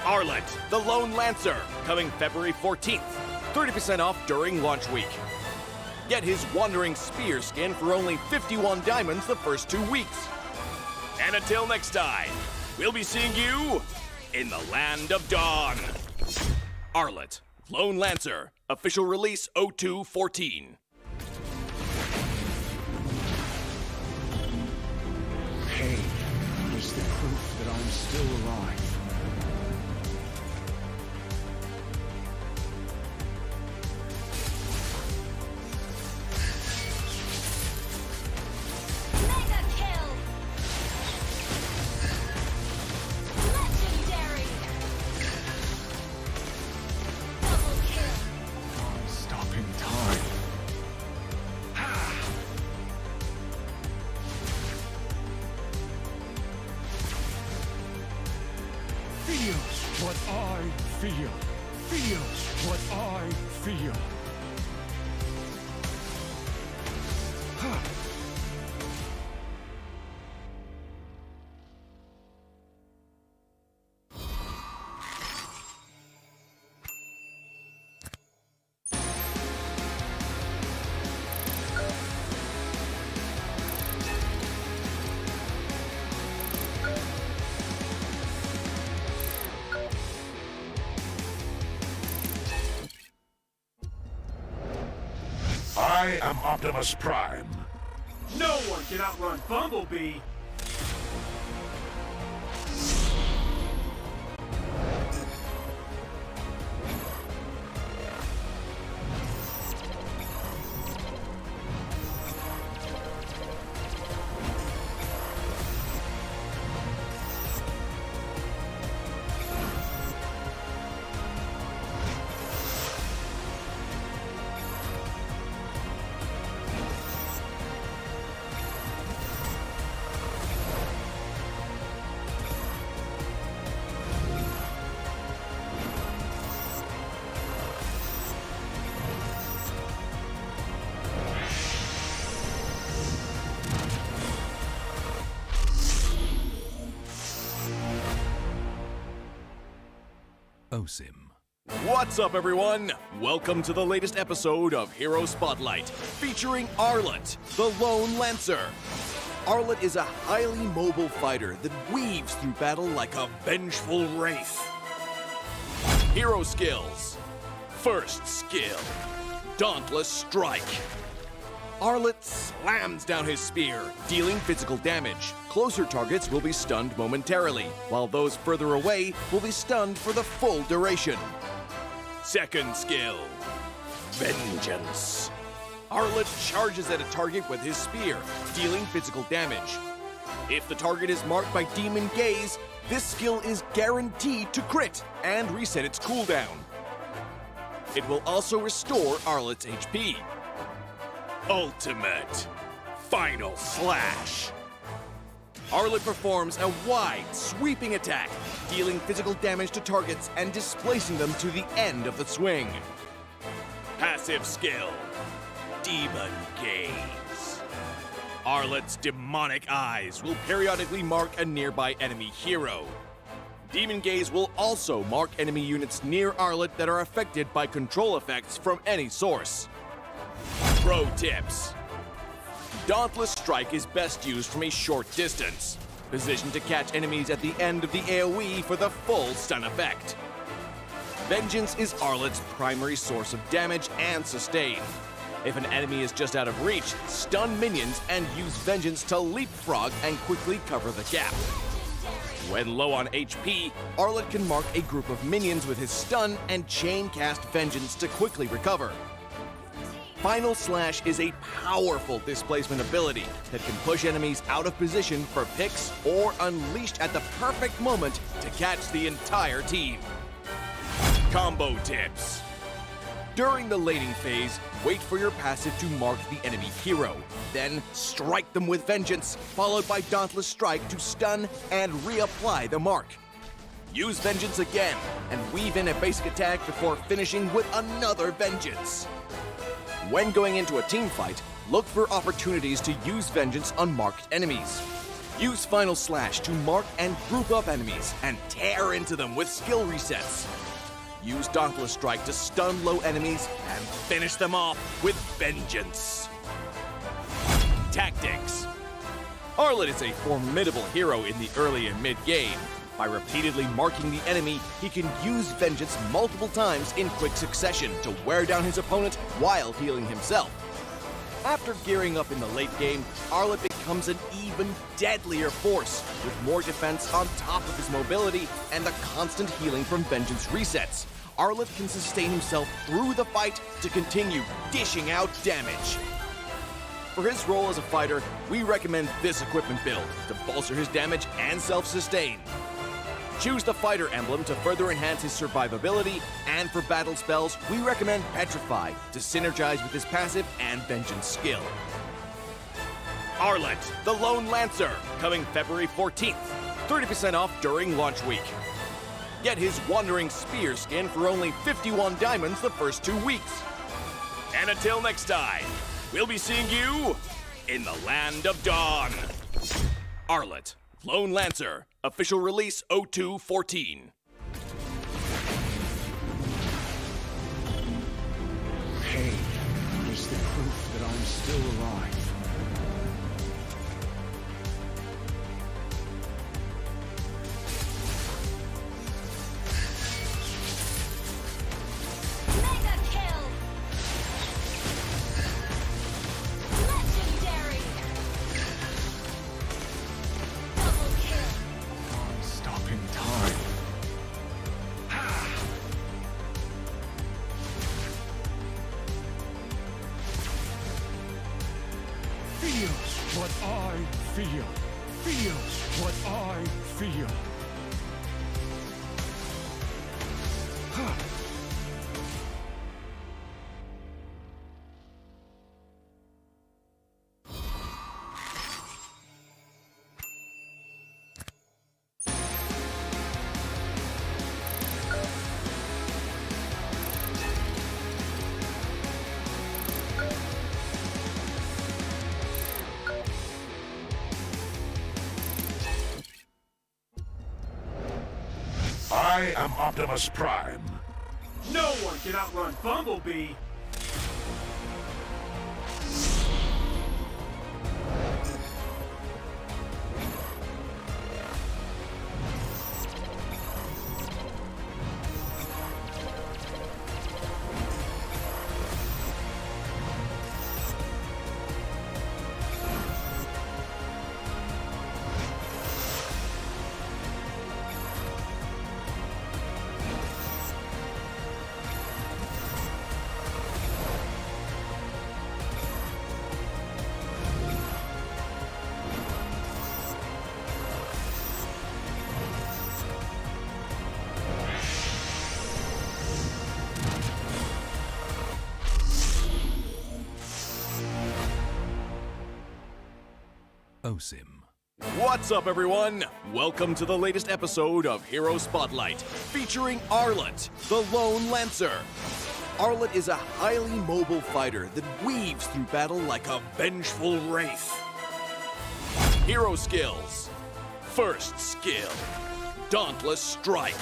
Arlette, the Lone Lancer, coming February 14th. 30% off during launch week. Get his Wandering Spear skin for only 51 diamonds the first 2 weeks. And until next time, we'll be seeing you in the Land of Dawn. Arlette, Lone Lancer, official release 0214. Pain is the proof that I'm still alive. Mega kill! Legendary! Double kill! Stopping time. Feels what I feel. Feels what I feel. I am Optimus Prime. No one can outrun Bumblebee. OSIM. What's up, everyone? Welcome to the latest episode of Hero Spotlight, featuring Arlette, the Lone Lancer. Arlette is a highly mobile fighter that weaves through battle like a vengeful wraith. Hero skills. First skill, Dauntless Strike. Arlette slams down his spear, dealing physical damage. Closer targets will be stunned momentarily, while those further away will be stunned for the full duration. Second skill, Vengeance. Arlette charges at a target with his spear, dealing physical damage. If the target is marked by Demon Gaze, this skill is guaranteed to crit and reset its cooldown. It will also restore Arlette's HP. Ultimate Final Slash. Arlette performs a wide, sweeping attack, dealing physical damage to targets and displacing them to the end of the swing. Passive skill, Demon Gaze. Arlette's demonic eyes will periodically mark a nearby enemy hero. Demon Gaze will also mark enemy units near Arlette that are affected by control effects from any source. Pro tips. Dauntless Strike is best used from a short distance, positioned to catch enemies at the end of the AoE for the full stun effect. Vengeance is Arlette's primary source of damage and sustain. If an enemy is just out of reach, stun minions and use Vengeance to leapfrog and quickly cover the gap. When low on HP, Arlette can mark a group of minions with his stun and chain cast Vengeance to quickly recover. Final Slash is a powerful displacement ability that can push enemies out of position for picks or unleashed at the perfect moment to catch the entire team. Combo tips. During the laning phase, wait for your passive to mark the enemy hero. Then strike them with Vengeance, followed by Dauntless Strike to stun and reapply the mark. Use Vengeance again and weave in a basic attack before finishing with another Vengeance. When going into a team fight, look for opportunities to use Vengeance on marked enemies. Use Final Slash to mark and group up enemies and tear into them with skill resets. Use Dauntless Strike to stun low enemies and finish them off with Vengeance. Tactics. Arlette is a formidable hero in the early and mid-game. By repeatedly marking the enemy, he can use Vengeance multiple times in quick succession to wear down his opponent while healing himself. After gearing up in the late game, Arlette becomes an even deadlier force, with more defense on top of his mobility and the constant healing from Vengeance resets. Arlette can sustain himself through the fight to continue dishing out damage. For his role as a fighter, we recommend this equipment build to bolster his damage and self-sustain. Choose the fighter emblem to further enhance his survivability, and for battle spells, we recommend Petrify to synergize with his passive and Vengeance skill. Arlette, the Lone Lancer, coming February 14th. 30% off during launch week. Get his Wandering Spear skin for only 51 diamonds the first 2 weeks. And until next time, we'll be seeing you in the Land of Dawn. Arlette, Lone Lancer, official release 0214. Pain is the proof that I'm still alive. Mega kill! what I feel. Feels what I feel. I am Optimus Prime. No one can outrun Bumblebee. OSIM. What's up, everyone? Welcome to the latest episode of Hero Spotlight, featuring Arlette, the Lone Lancer. Arlette is a highly mobile fighter that weaves through battle like a vengeful wraith. Hero skills. First skill, Dauntless Strike.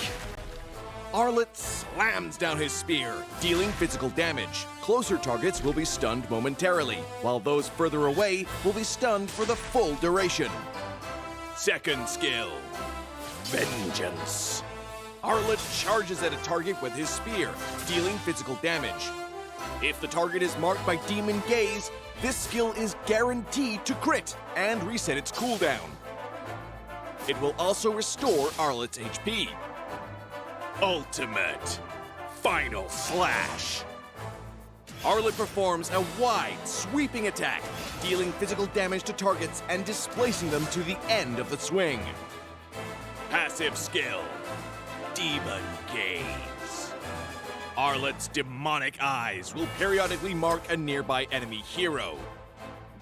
Arlette slams down his spear, dealing physical damage. Closer targets will be stunned momentarily, while those further away will be stunned for the full duration. Second skill, Vengeance. Arlette charges at a target with his spear, dealing physical damage. If the target is marked by Demon Gaze, this skill is guaranteed to crit and reset its cooldown. It will also restore Arlette's HP. Ultimate Final Slash. Arlette performs a wide, sweeping attack, dealing physical damage to targets and displacing them to the end of the swing. Passive skill, Demon Gaze. Arlette's demonic eyes will periodically mark a nearby enemy hero.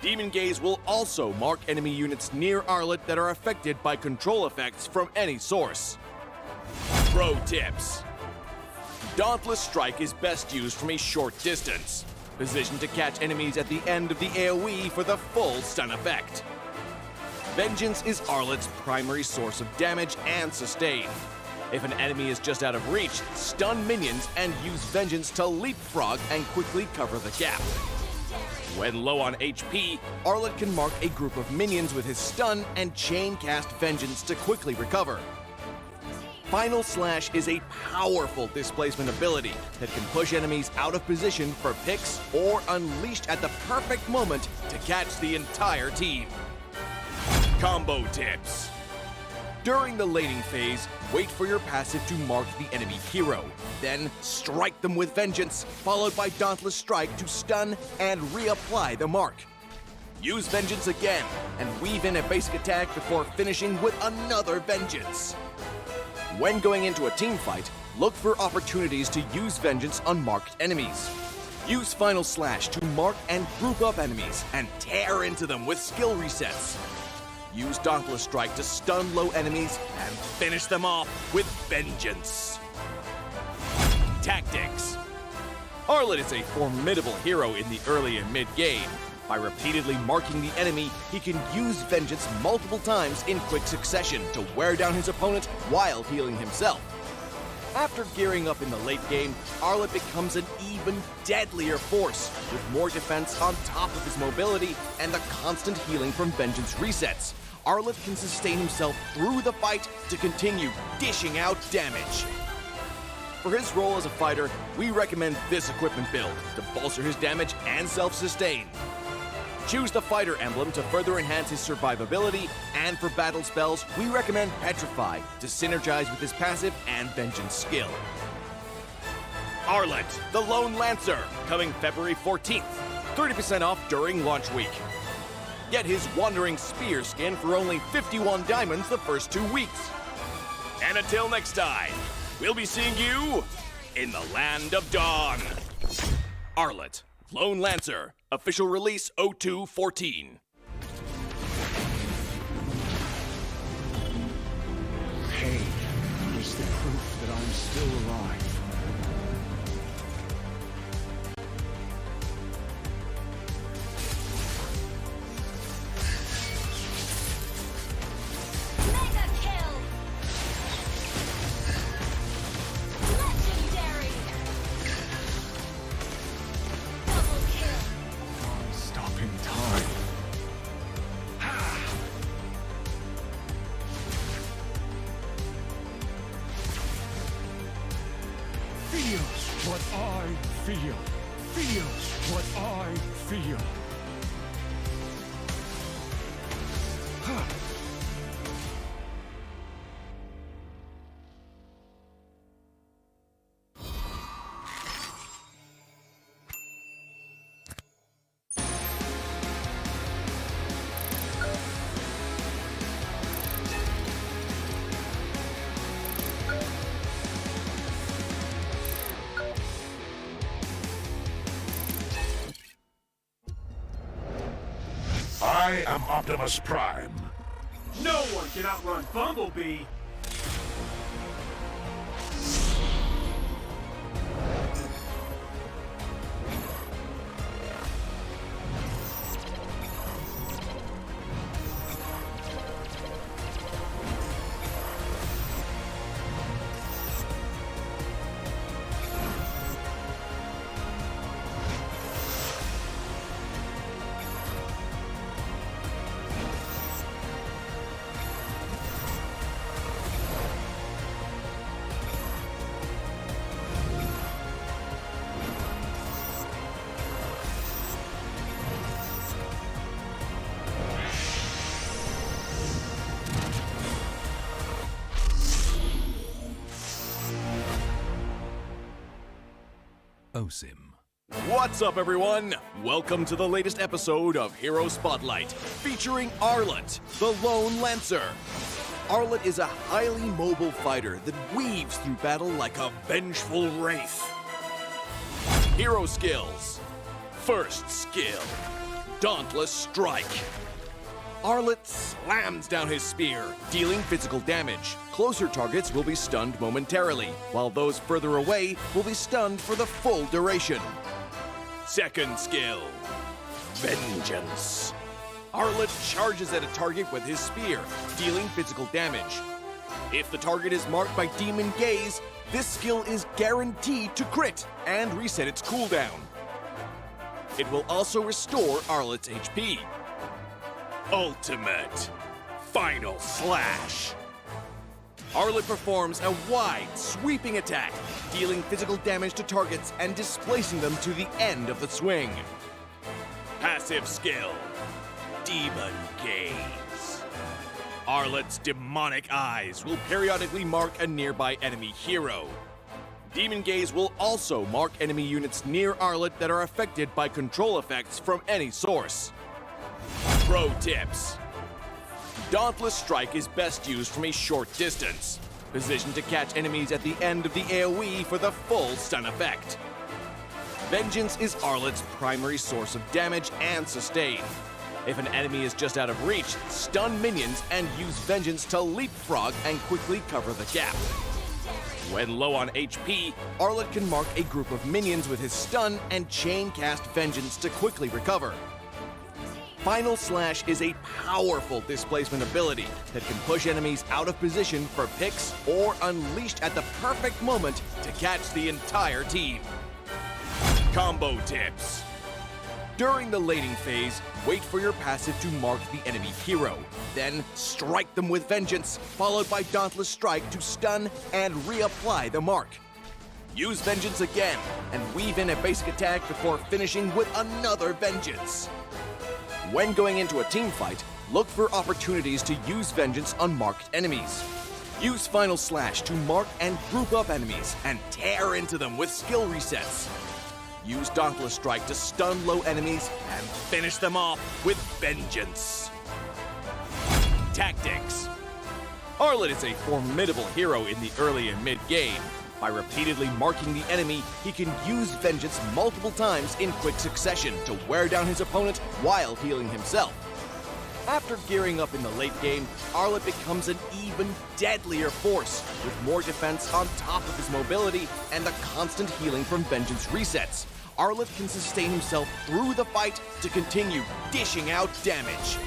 Demon Gaze will also mark enemy units near Arlette that are affected by control effects from any source. Pro tips. Dauntless Strike is best used from a short distance, positioned to catch enemies at the end of the AoE for the full stun effect. Vengeance is Arlette's primary source of damage and sustain. If an enemy is just out of reach, stun minions and use Vengeance to leapfrog and quickly cover the gap. When low on HP, Arlette can mark a group of minions with his stun and chain cast Vengeance to quickly recover. Final Slash is a powerful displacement ability that can push enemies out of position for picks or unleashed at the perfect moment to catch the entire team. Combo tips. During the laning phase, wait for your passive to mark the enemy hero. Then strike them with Vengeance, followed by Dauntless Strike to stun and reapply the mark. Use Vengeance again and weave in a basic attack before finishing with another Vengeance. When going into a team fight, look for opportunities to use Vengeance on marked enemies. Use Final Slash to mark and group up enemies and tear into them with skill resets. Use Dauntless Strike to stun low enemies and finish them off with Vengeance. Tactics. Arlette is a formidable hero in the early and mid-game. By repeatedly marking the enemy, he can use Vengeance multiple times in quick succession to wear down his opponent while healing himself. After gearing up in the late game, Arlette becomes an even deadlier force, with more defense on top of his mobility and the constant healing from Vengeance resets. Arlette can sustain himself through the fight to continue dishing out damage. For his role as a fighter, we recommend this equipment build to bolster his damage and self-sustain. Choose the fighter emblem to further enhance his survivability, and for battle spells, we recommend Petrify to synergize with his passive and Vengeance skill. Arlette, the Lone Lancer, coming February 14th. 30% off during launch week. Get his Wandering Spear skin for only 51 diamonds the first 2 weeks. And until next time, we'll be seeing you in the Land of Dawn. Arlette, Lone Lancer, official release 0214. Pain is the proof that I'm still alive. Mega kill! Legendary! Double kill! I'm stopping time. Feels what I feel. Feels what I feel. I am Optimus Prime. No one can outrun Bumblebee. OSIM. What's up, everyone? Welcome to the latest episode of Hero Spotlight, featuring Arlette, the Lone Lancer. Arlette is a highly mobile fighter that weaves through battle like a vengeful wraith. Hero skills. First skill, Dauntless Strike. Arlette slams down his spear, dealing physical damage. Closer targets will be stunned momentarily, while those further away will be stunned for the full duration. Second skill, Vengeance. Arlette charges at a target with his spear, dealing physical damage. If the target is marked by Demon Gaze, this skill is guaranteed to crit and reset its cooldown. It will also restore Arlette's HP. Ultimate Final Slash. Arlette performs a wide, sweeping attack, dealing physical damage to targets and displacing them to the end of the swing. Passive skill, Demon Gaze. Arlette's demonic eyes will periodically mark a nearby enemy hero. Demon Gaze will also mark enemy units near Arlette that are affected by control effects from any source. Pro tips. Dauntless Strike is best used from a short distance, positioned to catch enemies at the end of the AoE for the full stun effect. Vengeance is Arlette's primary source of damage and sustain. If an enemy is just out of reach, stun minions and use Vengeance to leapfrog and quickly cover the gap. When low on HP, Arlette can mark a group of minions with his stun and chain cast Vengeance to quickly recover. Final Slash is a powerful displacement ability that can push enemies out of position for picks or unleashed at the perfect moment to catch the entire team. Combo tips. During the lading phase, wait for your passive to mark the enemy hero. Then strike them with Vengeance, followed by Dauntless Strike to stun and reapply the mark. Use Vengeance again and weave in a basic attack before finishing with another Vengeance. When going into a team fight, look for opportunities to use Vengeance on marked enemies. Use Final Slash to mark and group up enemies and tear into them with skill resets. use Dauntless Strike to stun low enemies and finish them off with vengeance. Tactics. Arlette is a formidable hero in the early and mid-game. By repeatedly marking the enemy, he can use vengeance multiple times in quick succession to wear down his opponent while healing himself. After gearing up in the late game, Arlette becomes an even deadlier force, with more defense on top of his mobility and the constant healing from vengeance resets. Arlette can sustain himself through the fight to continue dishing out damage.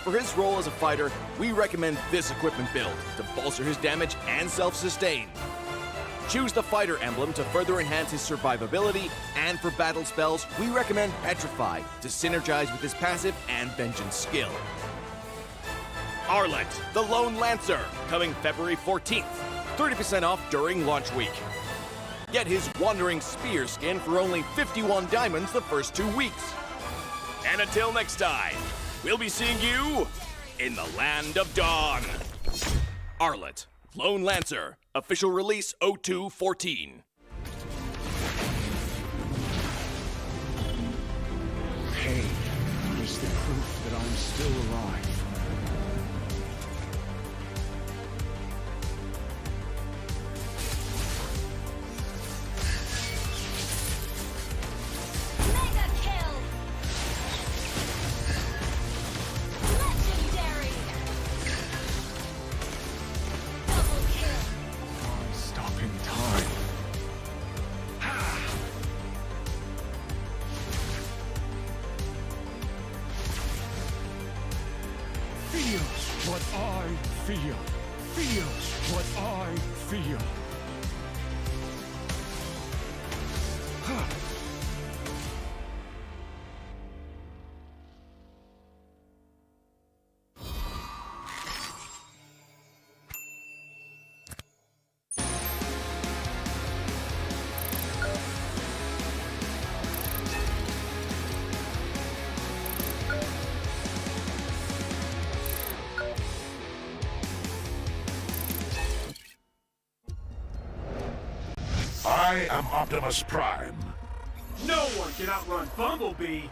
For his role as a fighter, we recommend this equipment build to bolster his damage and self-sustain. Choose the fighter emblem to further enhance his survivability, and for battle spells, we recommend Petrify to synergize with his passive and vengeance skill. Arlette, the Lone Lancer, coming February 14th. 30% off during launch week. Get his Wandering Spear skin for only 51 diamonds the first 2 weeks. And until next time, we'll be seeing you in the Land of Dawn. Arlette, Lone Lancer, official release 0214. Pain is the proof that I'm still alive. Mega kill! Legendary! Double kill! Stopping time. Feels what I feel. Feels what I feel. I am Optimus Prime. No one can outrun Bumblebee.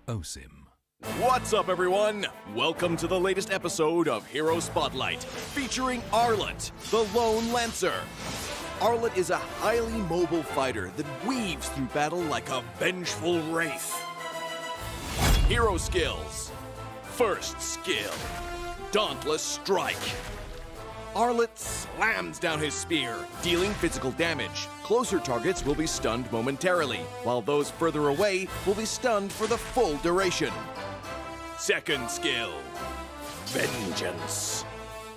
OSIM. What's up, everyone? Welcome to the latest episode of Hero Spotlight, featuring Arlette, the Lone Lancer. Arlette is a highly mobile fighter that weaves through battle like a vengeful wraith. Hero skills. First skill, Dauntless Strike. Arlette slams down his spear, dealing physical damage. Closer targets will be stunned momentarily, while those further away will be stunned for the full duration. Second skill, Vengeance.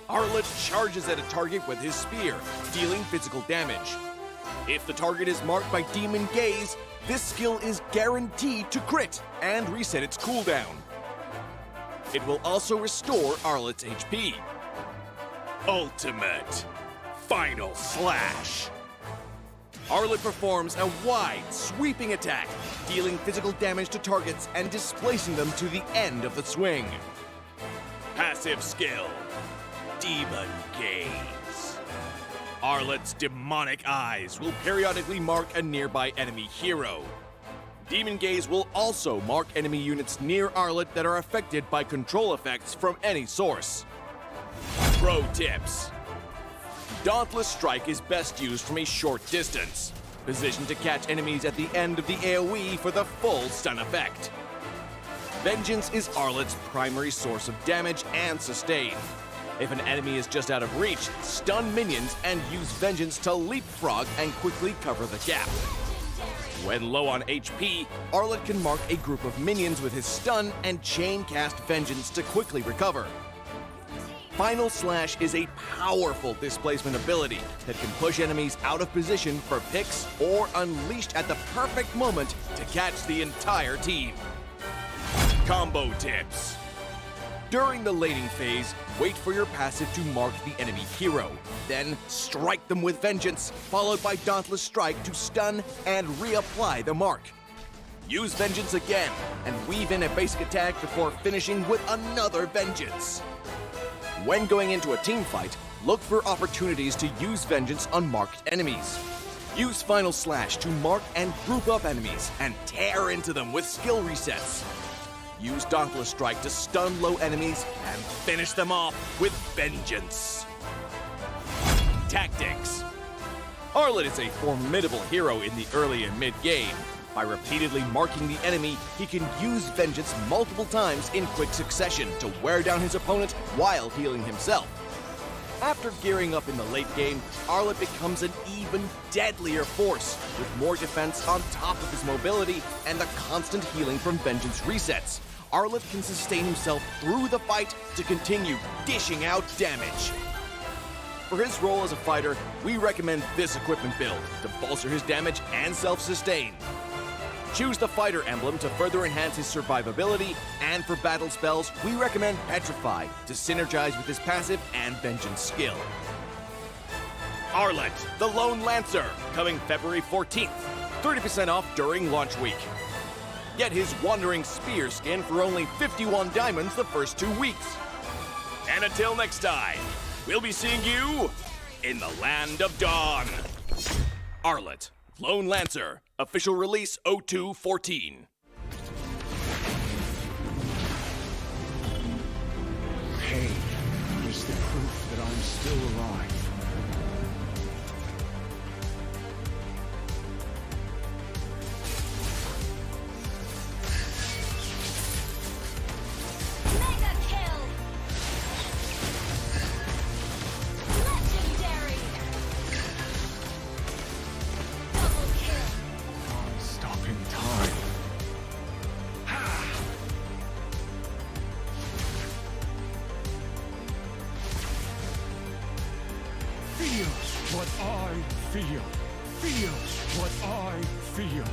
Arlette charges at a target with his spear, dealing physical damage. If the target is marked by Demon Gaze, this skill is guaranteed to crit and reset its cooldown. It will also restore Arlette's HP. Ultimate Final Slash. Arlette performs a wide, sweeping attack, dealing physical damage to targets and displacing them to the end of the swing. Passive skill, Demon Gaze. Arlette's demonic eyes will periodically mark a nearby enemy hero. Demon Gaze will also mark enemy units near Arlette that are affected by control effects from any source. Pro tips. Dauntless Strike is best used from a short distance, positioned to catch enemies at the end of the AoE for the full stun effect. Vengeance is Arlette's primary source of damage and sustain. If an enemy is just out of reach, stun minions and use Vengeance to leapfrog and quickly cover the gap. When low on HP, Arlette can mark a group of minions with his stun and chain cast Vengeance to quickly recover. Final Slash is a powerful displacement ability that can push enemies out of position for picks or unleashed at the perfect moment to catch the entire team. Combo tips. During the laning phase, wait for your passive to mark the enemy hero. Then strike them with Vengeance, followed by Dauntless Strike to stun and reapply the mark. Use Vengeance again, and weave in a basic attack before finishing with another Vengeance. When going into a team fight, look for opportunities to use Vengeance on marked enemies. Use Final Slash to mark and group up enemies and tear into them with skill resets. Use Dauntless Strike to stun low enemies and finish them off with Vengeance. Tactics. Arlette is a formidable hero in the early and mid-game. By repeatedly marking the enemy, he can use Vengeance multiple times in quick succession to wear down his opponent while healing himself. After gearing up in the late game, Arlette becomes an even deadlier force, with more defense on top of his mobility and the constant healing from Vengeance resets. Arlette can sustain himself through the fight to continue dishing out damage. For his role as a fighter, we recommend this equipment build to bolster his damage and self-sustain. Choose the fighter emblem to further enhance his survivability, and for battle spells, we recommend Petrify to synergize with his passive and Vengeance skill. Arlette, the Lone Lancer, coming February 14th. 30% off during launch week. Get his Wandering Spear skin for only 51 diamonds the first 2 weeks. And until next time, we'll be seeing you in the Land of Dawn. Arlette, Lone Lancer, official release 0214. Pain is the proof that I'm still alive. Mega kill! Legendary! Double kill! Stopping time. Feels what I feel. Feels what I feel.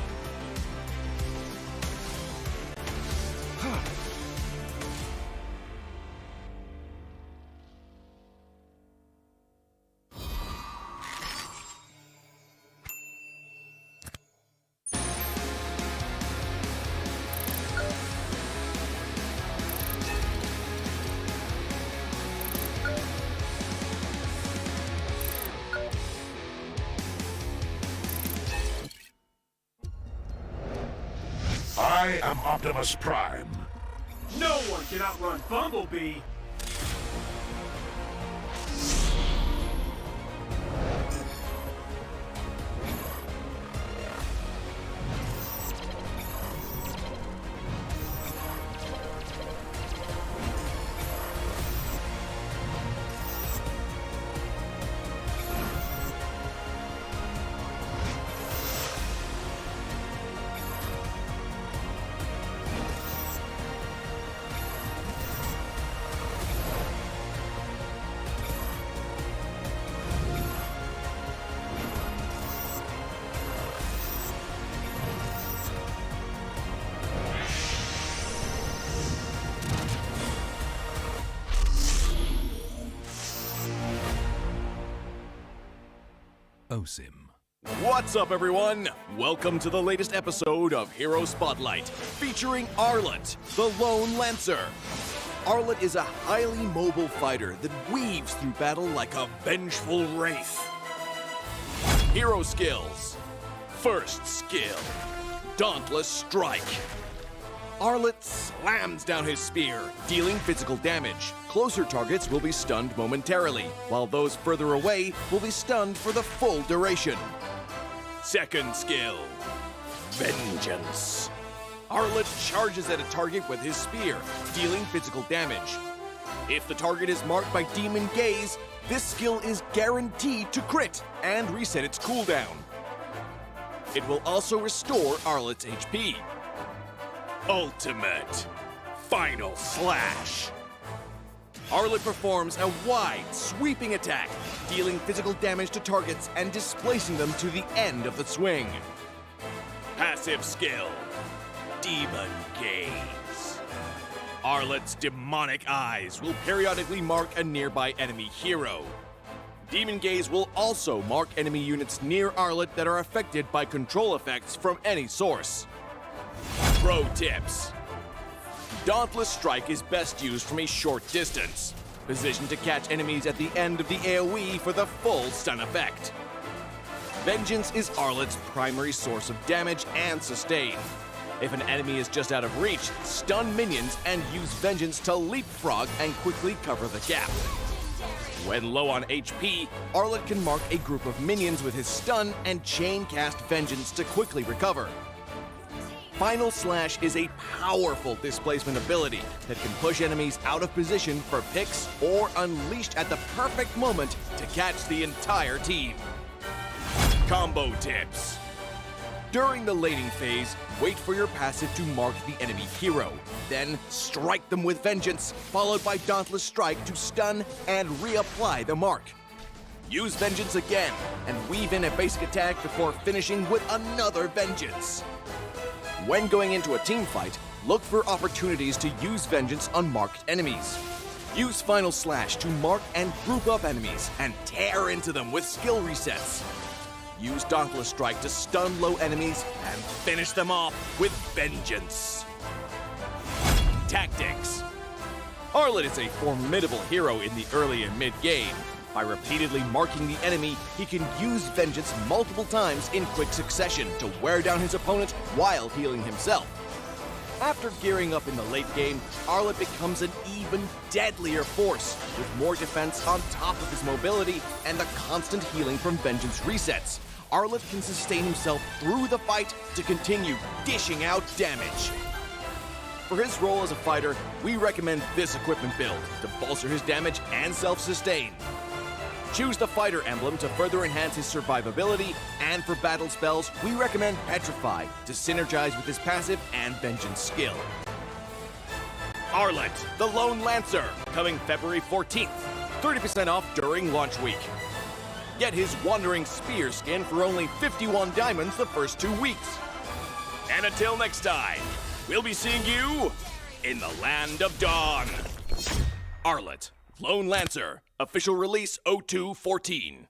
I am Optimus Prime. No one can outrun Bumblebee. OSIM. What's up, everyone? Welcome to the latest episode of Hero Spotlight, featuring Arlette, the Lone Lancer. Arlette is a highly mobile fighter that weaves through battle like a vengeful wraith. Hero skills. First skill, Dauntless Strike. Arlette slams down his spear, dealing physical damage. Closer targets will be stunned momentarily, while those further away will be stunned for the full duration. Second skill, Vengeance. Arlette charges at a target with his spear, dealing physical damage. If the target is marked by Demon Gaze, this skill is guaranteed to crit and reset its cooldown. It will also restore Arlette's HP. Ultimate Final Slash. Arlette performs a wide, sweeping attack, dealing physical damage to targets and displacing them to the end of the swing. Passive skill, Demon Gaze. Arlette's demonic eyes will periodically mark a nearby enemy hero. Demon Gaze will also mark enemy units near Arlette that are affected by control effects from any source. Pro tips. Dauntless Strike is best used from a short distance, positioned to catch enemies at the end of the AoE for the full stun effect. Vengeance is Arlette's primary source of damage and sustain. If an enemy is just out of reach, stun minions and use Vengeance to leapfrog and quickly cover the gap. When low on HP, Arlette can mark a group of minions with his stun and chain cast Vengeance to quickly recover. Final Slash is a powerful displacement ability that can push enemies out of position for picks or unleashed at the perfect moment to catch the entire team. Combo tips. During the laning phase, wait for your passive to mark the enemy hero. Then strike them with Vengeance, followed by Dauntless Strike to stun and reapply the mark. Use Vengeance again and weave in a basic attack before finishing with another Vengeance. When going into a team fight, look for opportunities to use Vengeance on marked enemies. Use Final Slash to mark and group up enemies and tear into them with skill resets. Use Dauntless Strike to stun low enemies and finish them off with Vengeance. Tactics. Arlette is a formidable hero in the early and mid-game. By repeatedly marking the enemy, he can use Vengeance multiple times in quick succession to wear down his opponent while healing himself. After gearing up in the late game, Arlette becomes an even deadlier force, with more defense on top of his mobility and the constant healing from Vengeance resets. Arlette can sustain himself through the fight to continue dishing out damage. For his role as a fighter, we recommend this equipment build to bolster his damage and self-sustain. Choose the fighter emblem to further enhance his survivability, and for battle spells, we recommend Petrify to synergize with his passive and Vengeance skill. Arlette, the Lone Lancer, coming February 14th. 30% off during launch week. Get his Wandering Spear skin for only 51 diamonds the first 2 weeks. And until next time, we'll be seeing you in the Land of Dawn. Arlette, Lone Lancer, official release 0214.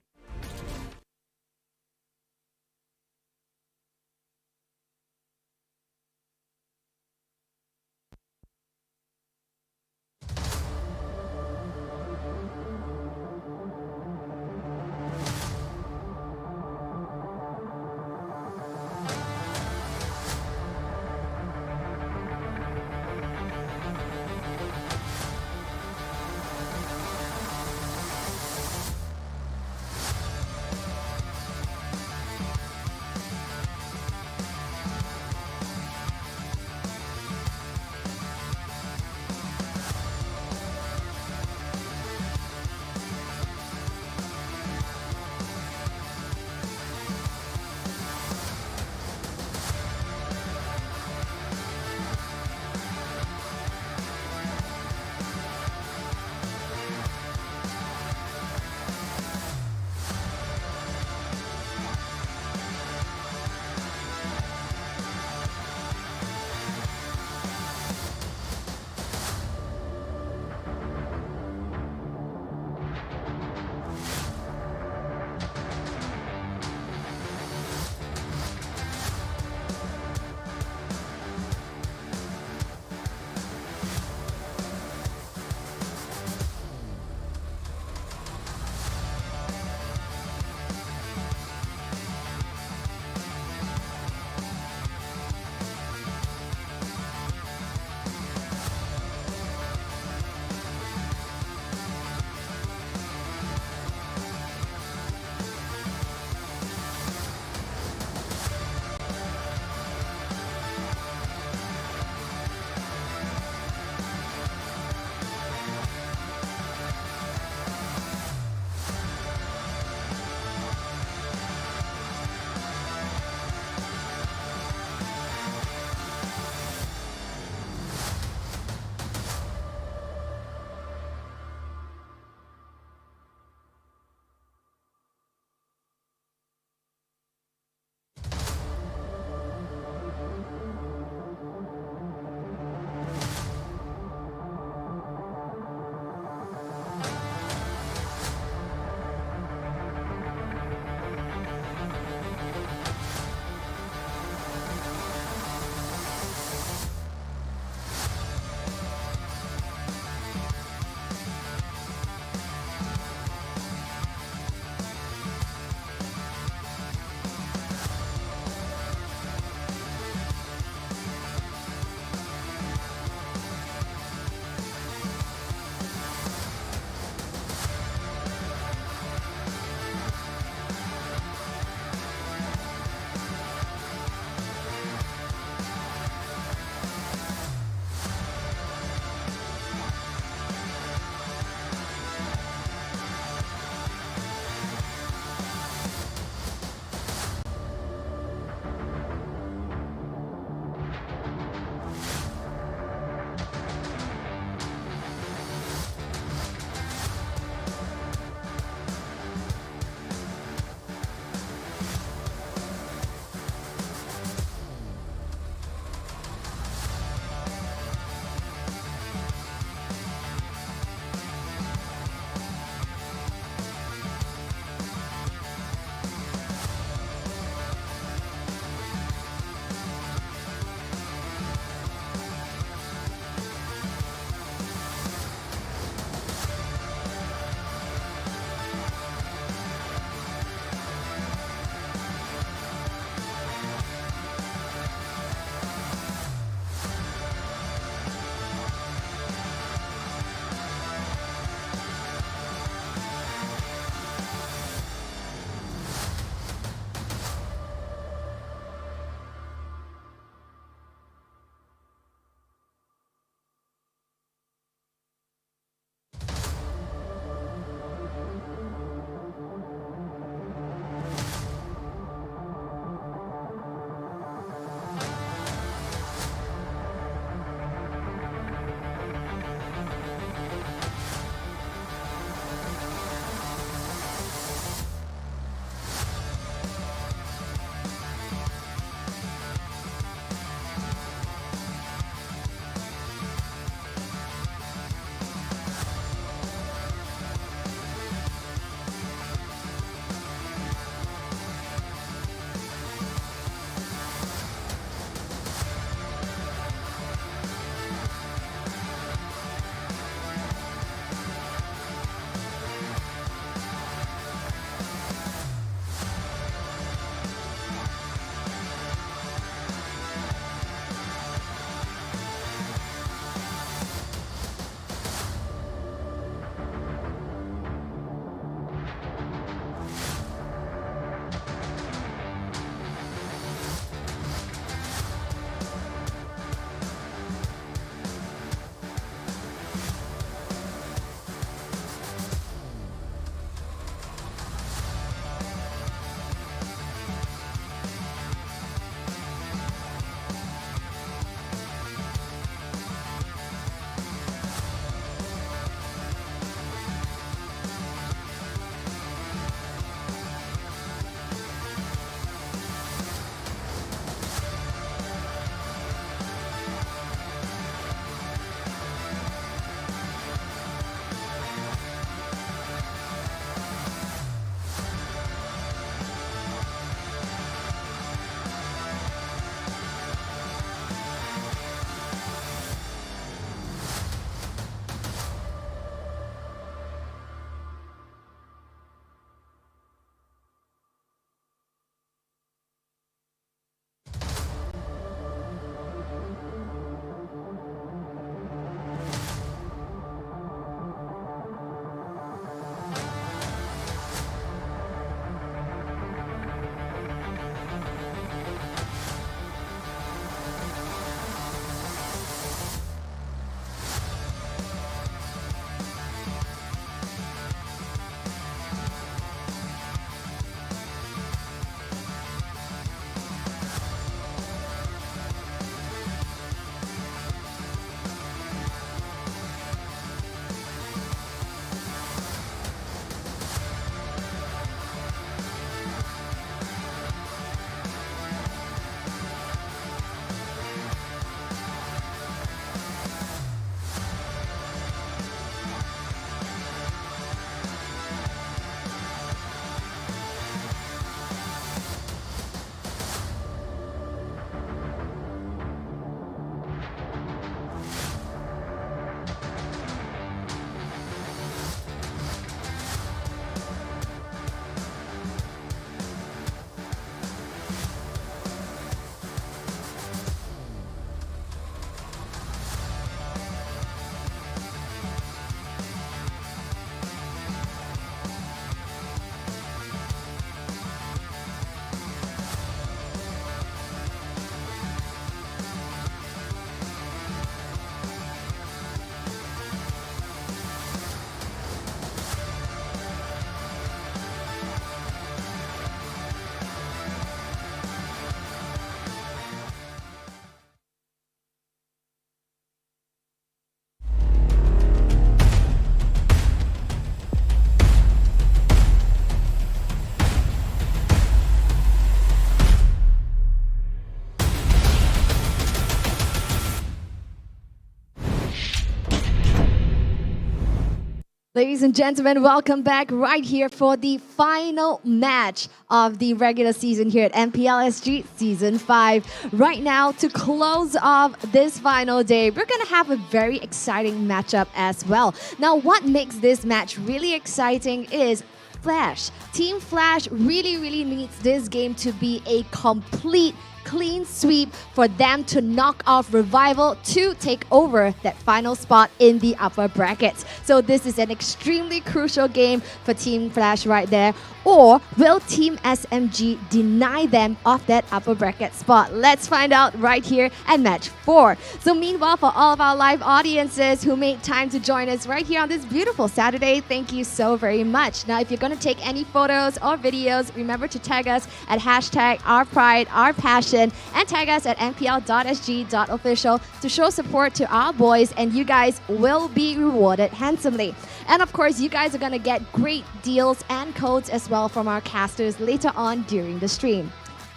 Ladies and gentlemen, welcome back right here for the final match of the regular season here at MPL SG Season 5. Right now, to close off this final day, we're going to have a very exciting matchup as well. Now, what makes this match really exciting is Flash. Team Flash really needs this game to be a complete clean sweep for them to knock off Revival to take over that final spot in the upper brackets. So this is an extremely crucial game for Team Flash right there. Or will Team SMG deny them of that upper bracket spot? Let's find out right here at match 4. So meanwhile, for all of our live audiences who made time to join us right here on this beautiful Saturday, thank you so very much. Now, if you're going to take any photos or videos, remember to tag us at hashtag our pride, our passion, and tag us at mpl.sg.official to show support to our boys, and you guys will be rewarded handsomely. And of course, you guys are going to get great deals and codes as well from our casters later on during the stream.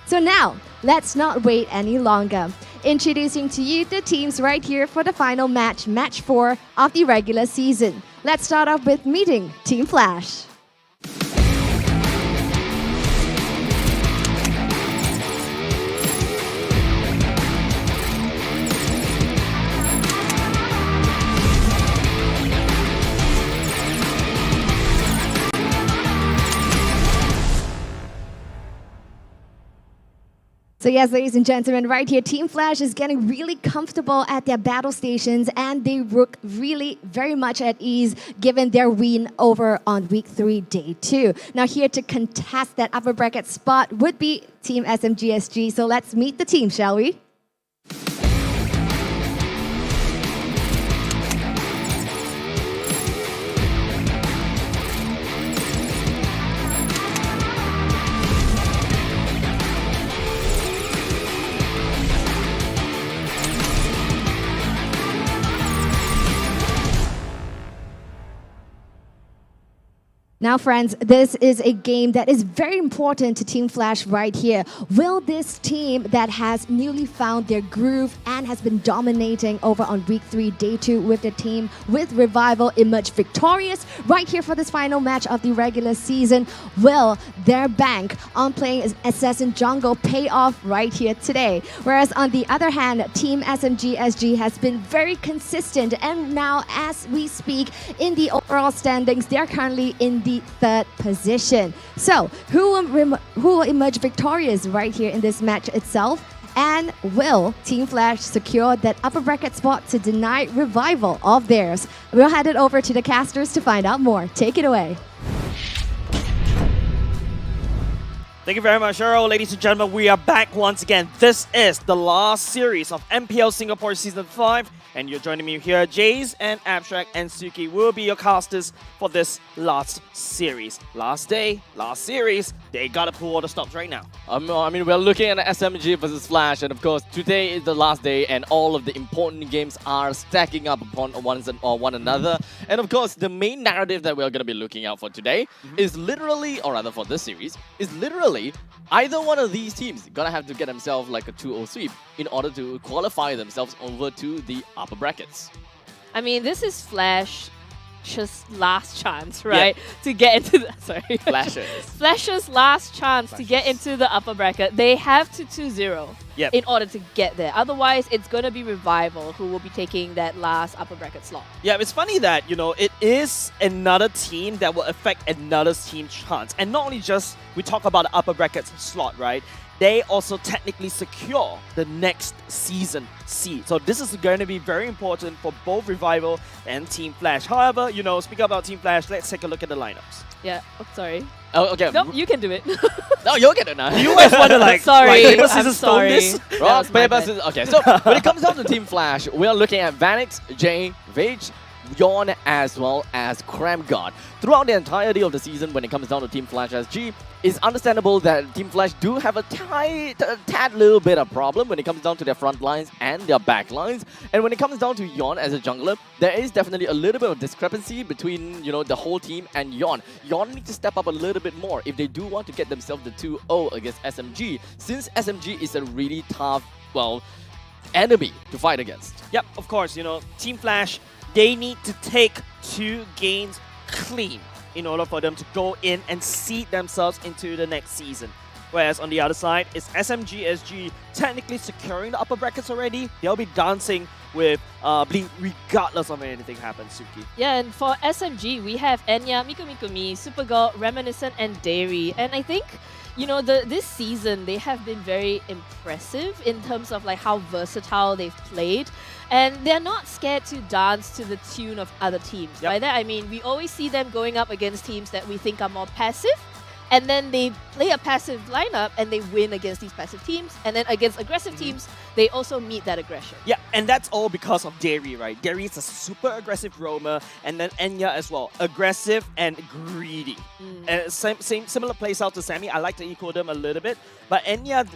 So now, let's not wait any longer. Introducing to you the teams right here for the final match, match 4 of the regular season. Let's start off with meeting Team Flash. So yes, ladies and gentlemen, right here, Team Flash is getting really comfortable at their battle stations, and they look really very much at ease given their win over on week 3, day 2. Now here to contest that upper bracket spot would be Team SMG SG. So let's meet the team, shall we? Now, friends, this is a game that is very important to Team Flash right here. Will this team that has newly found their groove and has been dominating over on week 3, day 2 with the team with Revival emerge victorious right here for this final match of the regular season? Will their bank on playing Assassin Jungle pay off right here today? Whereas on the other hand, Team SMG SG has been very consistent, and now as we speak in the overall standings, they're currently in the 3rd position. So who will emerge victorious right here in this match itself? And will Team Flash secure that upper bracket spot to deny Revival of theirs? We'll head it over to the casters to find out more. Take it away. Thank you very much, Cheryl. Ladies and gentlemen, we are back once again. This is the last series of MPL Singapore Season 5, and you're joining me here. Jace and Abstract and Suki will be your casters for this last series. Last day, last series, they gotta pull all the stops right now. I mean, we're looking at SMG versus Flash, and of course, today is the last day, and all of the important games are stacking up upon one another. And of course, the main narrative that we're gonna be looking out for today is literally, or rather for this series, is literally either one of these teams gonna have to get themselves like a 2-0 sweep in order to qualify themselves over to the upper brackets. I mean, this is Flash's last chance, right? To get into the Flash's last chance to get into the upper bracket. They have to 2-0 in order to get there. Otherwise, it's going to be Revival who will be taking that last upper bracket slot. Yeah, it's funny that, you know, it is another team that will affect another team's chance. And not only just we talk about the upper bracket slot, right? They also technically secure the next season seed. So this is going to be very important for both Revival and Team Flash. However, you know, speaking about Team Flash, let's take a look at the lineups. Yeah, oh, sorry. Oh, okay. No, you can do it. No, you'll get it now. You guys want to like, sorry, I'm sorry. This? Rock, paper, scissors. Okay, so when it comes down to Team Flash, we are looking at Vanix, Jay, Vage, Yawn, as well as Cramgod. Throughout the entirety of the season, when it comes down to Team Flash SG, it's understandable that Team Flash do have a tad little bit of problem when it comes down to their front lines and their back lines. And when it comes down to Yawn as a jungler, there is definitely a little bit of discrepancy between, you know, the whole team and Yawn. Yawn needs to step up a little bit more if they do want to get themselves the 2-0 against SMG, since SMG is a really tough, well, enemy to fight against. Yep, of course, you know, Team Flash, they need to take 2 games clean in order for them to go in and seed themselves into the next season. Whereas on the other side, it's SMG SG technically securing the upper brackets already. They'll be dancing with Blink regardless of anything happens, Suki. Yeah, and for SMG, we have Enya, Mikumikumi, Supergirl, Reminiscent, and Dairy. And I think, you know, this season, they have been very impressive in terms of like how versatile they've played. And they're not scared to dance to the tune of other teams. By that, I mean, we always see them going up against teams that we think are more passive. And then they play a passive lineup and they win against these passive teams. And then against aggressive teams, they also meet that aggression. Yeah, and that's all because of Dairy, right? Dairy is a super aggressive roamer, and then Enya as well. Aggressive and greedy. Similar playstyle to Sammy. I like to equal them a little bit. But Enya,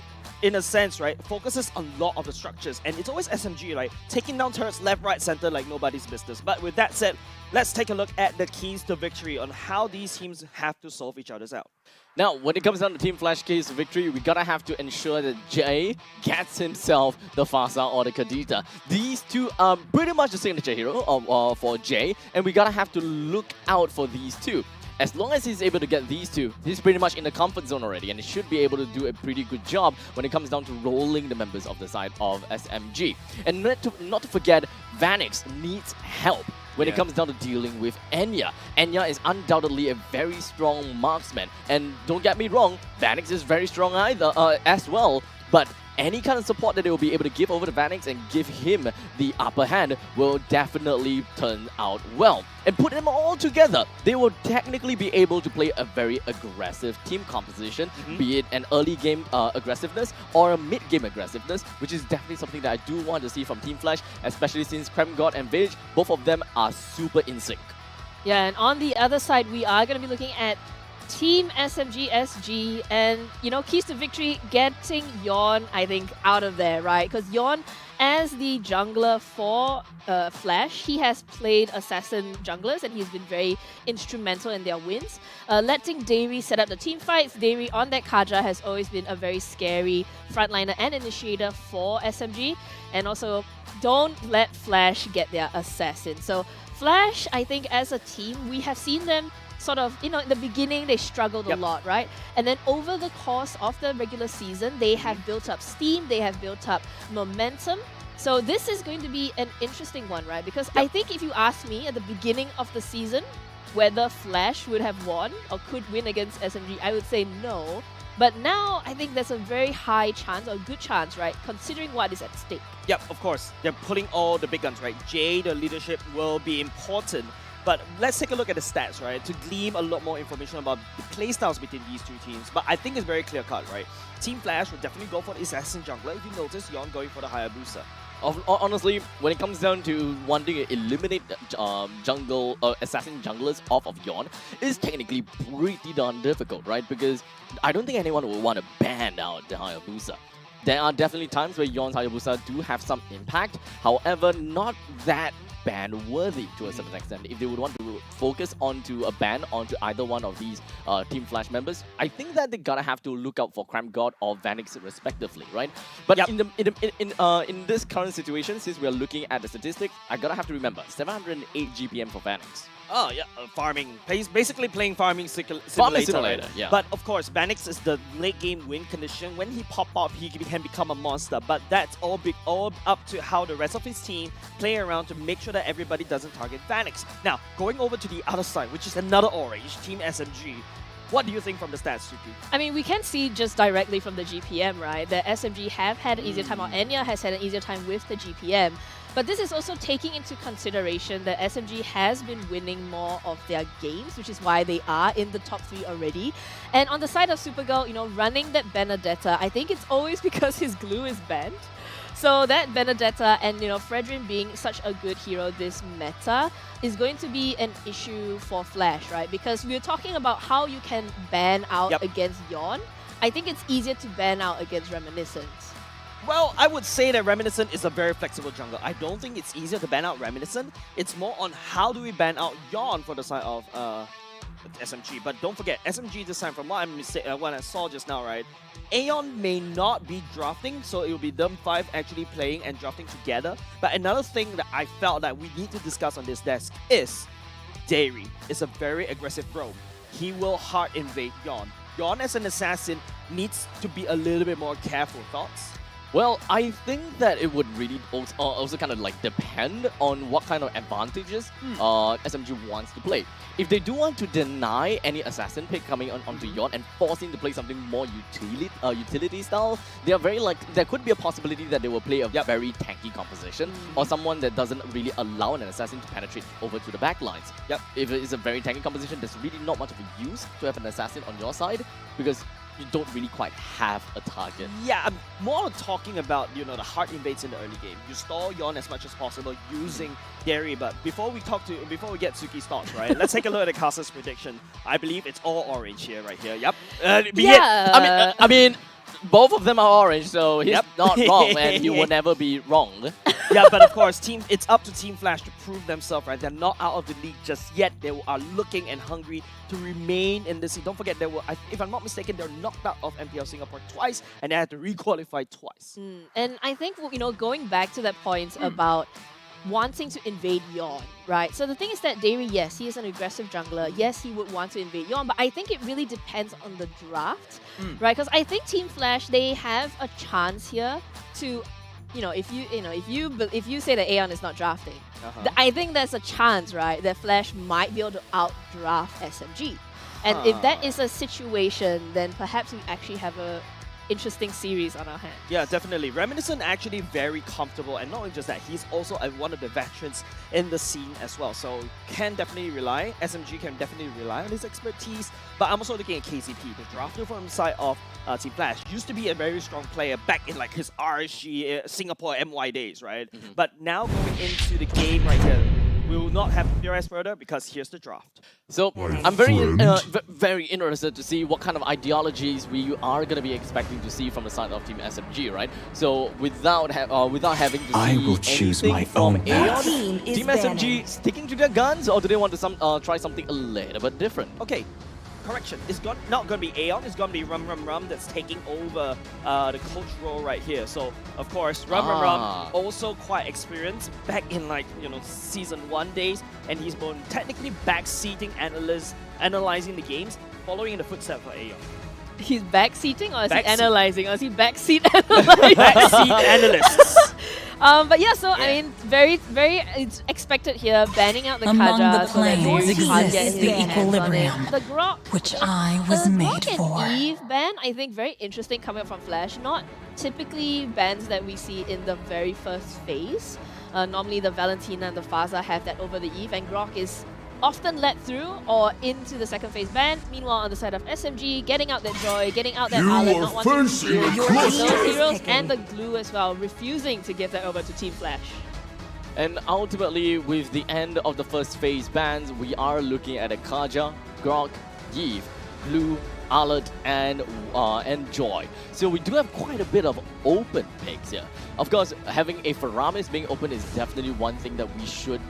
in a sense, right, focuses a lot of the structures. And it's always SMG, right? Taking down turrets left, right, center like nobody's business. But with that said, let's take a look at the keys to victory on how these teams have to solve each other's out. Now, when it comes down to Team Flash keys to victory, we gotta have to ensure that Jay gets himself the Fasa or the Kadita. These two are pretty much the signature hero for Jay, and we gotta have to look out for these two. As long as he's able to get these two, he's pretty much in the comfort zone already, and he should be able to do a pretty good job when it comes down to rolling the members of the side of SMG. And not to forget, Vanix needs help when it comes down to dealing with Enya. Enya is undoubtedly a very strong marksman, and don't get me wrong, Vanix is very strong as well, but any kind of support that they will be able to give over to Vanix and give him the upper hand will definitely turn out well. And put them all together, they will technically be able to play a very aggressive team composition, be it an early game aggressiveness or a mid game aggressiveness, which is definitely something that I do want to see from Team Flash, especially since KremGod and Village, both of them are super in sync. Yeah, and on the other side, we are going to be looking at Team SMG SG, and you know, keys to victory, getting Yawn, I think, out of there, right? Because Yawn, as the jungler for Flash, he has played assassin junglers and he's been very instrumental in their wins. Letting Dairy set up the team fights. Dairy on that Kaja has always been a very scary frontliner and initiator for SMG. And also, don't let Flash get their assassin. So Flash, I think as a team, we have seen them sort of, you know, in the beginning, they struggled a lot, right? And then over the course of the regular season, they have built up steam, they have built up momentum. So this is going to be an interesting one, right? Because I think if you ask me at the beginning of the season whether Flash would have won or could win against SMG, I would say no. But now, I think there's a very high chance, or good chance, right? Considering what is at stake. Yep, of course. They're pulling all the big guns, right? Jay, the leadership will be important. But let's take a look at the stats, right? To glean a lot more information about the playstyles between these two teams. But I think it's very clear-cut, right? Team Flash will definitely go for the Assassin Jungler. If you notice, Yawn going for the Hayabusa. Honestly, when it comes down to wanting to eliminate assassin junglers off of Yawn, is technically pretty darn difficult, right? Because I don't think anyone will want to ban out the Hayabusa. There are definitely times where Yawn's Hayabusa do have some impact, however, not that ban-worthy to a certain extent. If they would want to focus onto a ban onto either one of these Team Flash members, I think that they gotta have to look out for KremGod or Vanix respectively, right? But in this current situation, since we are looking at the statistics, I gotta have to remember 708 GPM for Vanix. Oh, yeah, farming. Basically playing farming simulator. Right? Yeah. But of course, Vanix is the late game win condition. When he pop up, he can become a monster. But that's all up to how the rest of his team play around to make sure that everybody doesn't target Vanix. Now, going over to the other side, which is another orange, Team SMG. What do you think from the stats, Suki? I mean, we can see just directly from the GPM, right, that SMG have had an easier time, or Enya has had an easier time with the GPM. But this is also taking into consideration that SMG has been winning more of their games, which is why they are in the top 3 already. And on the side of Supergirl, you know, running that Benedetta, I think it's always because his glue is banned. So that Benedetta and, you know, Fredrin being such a good hero this meta is going to be an issue for Flash, right? Because we're talking about how you can ban out against Yawn. I think it's easier to ban out against Reminiscence. Well, I would say that Reminiscent is a very flexible jungler. I don't think it's easier to ban out Reminiscent. It's more on how do we ban out Yawn for the side of SMG. But don't forget, SMG this time, from what I saw just now, right? Aeon may not be drafting, so it will be them 5 actually playing and drafting together. But another thing that I felt that we need to discuss on this desk is Dairy is a very aggressive roam. He will hard invade Yon. Yon as an assassin needs to be a little bit more careful. Thoughts? Well, I think that it would really also kind of like depend on what kind of advantages SMG wants to play. If they do want to deny any assassin pick coming onto Yon and force him to play something more utility style, they are very there could be a possibility that they will play a very tanky composition or someone that doesn't really allow an assassin to penetrate over to the back lines. If it is a very tanky composition, there's really not much of a use to have an assassin on your side because you don't really quite have a target. Yeah, I'm more talking about, the hard invades in the early game. You stall Yon as much as possible using Dairy, but before we get Suki's thoughts, right? Let's take a look at the caster's prediction. I believe it's all orange here, right here. Yep. I mean, both of them are orange, so he's not wrong, and he will never be wrong. Yeah, but of course, it's up to Team Flash to prove themselves, right? They're not out of the league just yet. They are looking and hungry to remain in the scene. Don't forget, if I'm not mistaken, they're knocked out of MPL Singapore twice, and they had to re-qualify twice. And I think, going back to that point about wanting to invade Yon, right? So the thing is that Dairy, yes, he is an aggressive jungler. Yes, he would want to invade Yon, but I think it really depends on the draft, right? Because I think Team Flash, they have a chance here to, if you say that Aeon is not drafting, I think there's a chance, right, that Flash might be able to outdraft SMG. And if that is a situation, then perhaps we actually have a interesting series on our hands. Yeah, definitely. Reminiscent actually very comfortable, and not only just that, he's also one of the veterans in the scene as well. So SMG can definitely rely on his expertise. But I'm also looking at KCP, the drafter from the side of Team Flash. Used to be a very strong player back in his RSG Singapore MY days, right? But now going into the game right here, we will not have theorize further because here's the draft. So I'm very interested to see what kind of ideologies we are going to be expecting to see from the side of Team SMG, right? So without having to see anything from Aeon, Team SMG sticking to their guns, or do they want to try something a little bit different? Okay. Correction, it's not going to be Aeon, it's going to be Rum that's taking over the coach role right here. So, of course, Rum also quite experienced back in Season 1 days, and he's been technically backseating analyzing the games, following in the footsteps for Aeon. He's backseating, or is he analyzing, or is he backseat analyzing? Backseat analysts. But yeah, so I mean, very, it's expected here, banning out the Among Kaja the so that planes Dairy can't exists get the his hands equilibrium, on it. The Grok, which I was made Grok for. and Eve ban, I think, very interesting coming up from Flash. Not typically bans that we see in the very first phase. Normally the Valentina and the Faza have that over the Eve, and Grok is often let through or into the second phase ban. Meanwhile, on the side of SMG, getting out that Joy, getting out that Arlette, not wanting to deal with those heroes, and the glue as well, refusing to give that over to Team Flash. And ultimately, with the end of the first phase bans, we are looking at a Kaja, Grok, Eve, Glue, Arlette, and Joy. So we do have quite a bit of open picks here. Of course, having a Faramis being open is definitely one thing that we should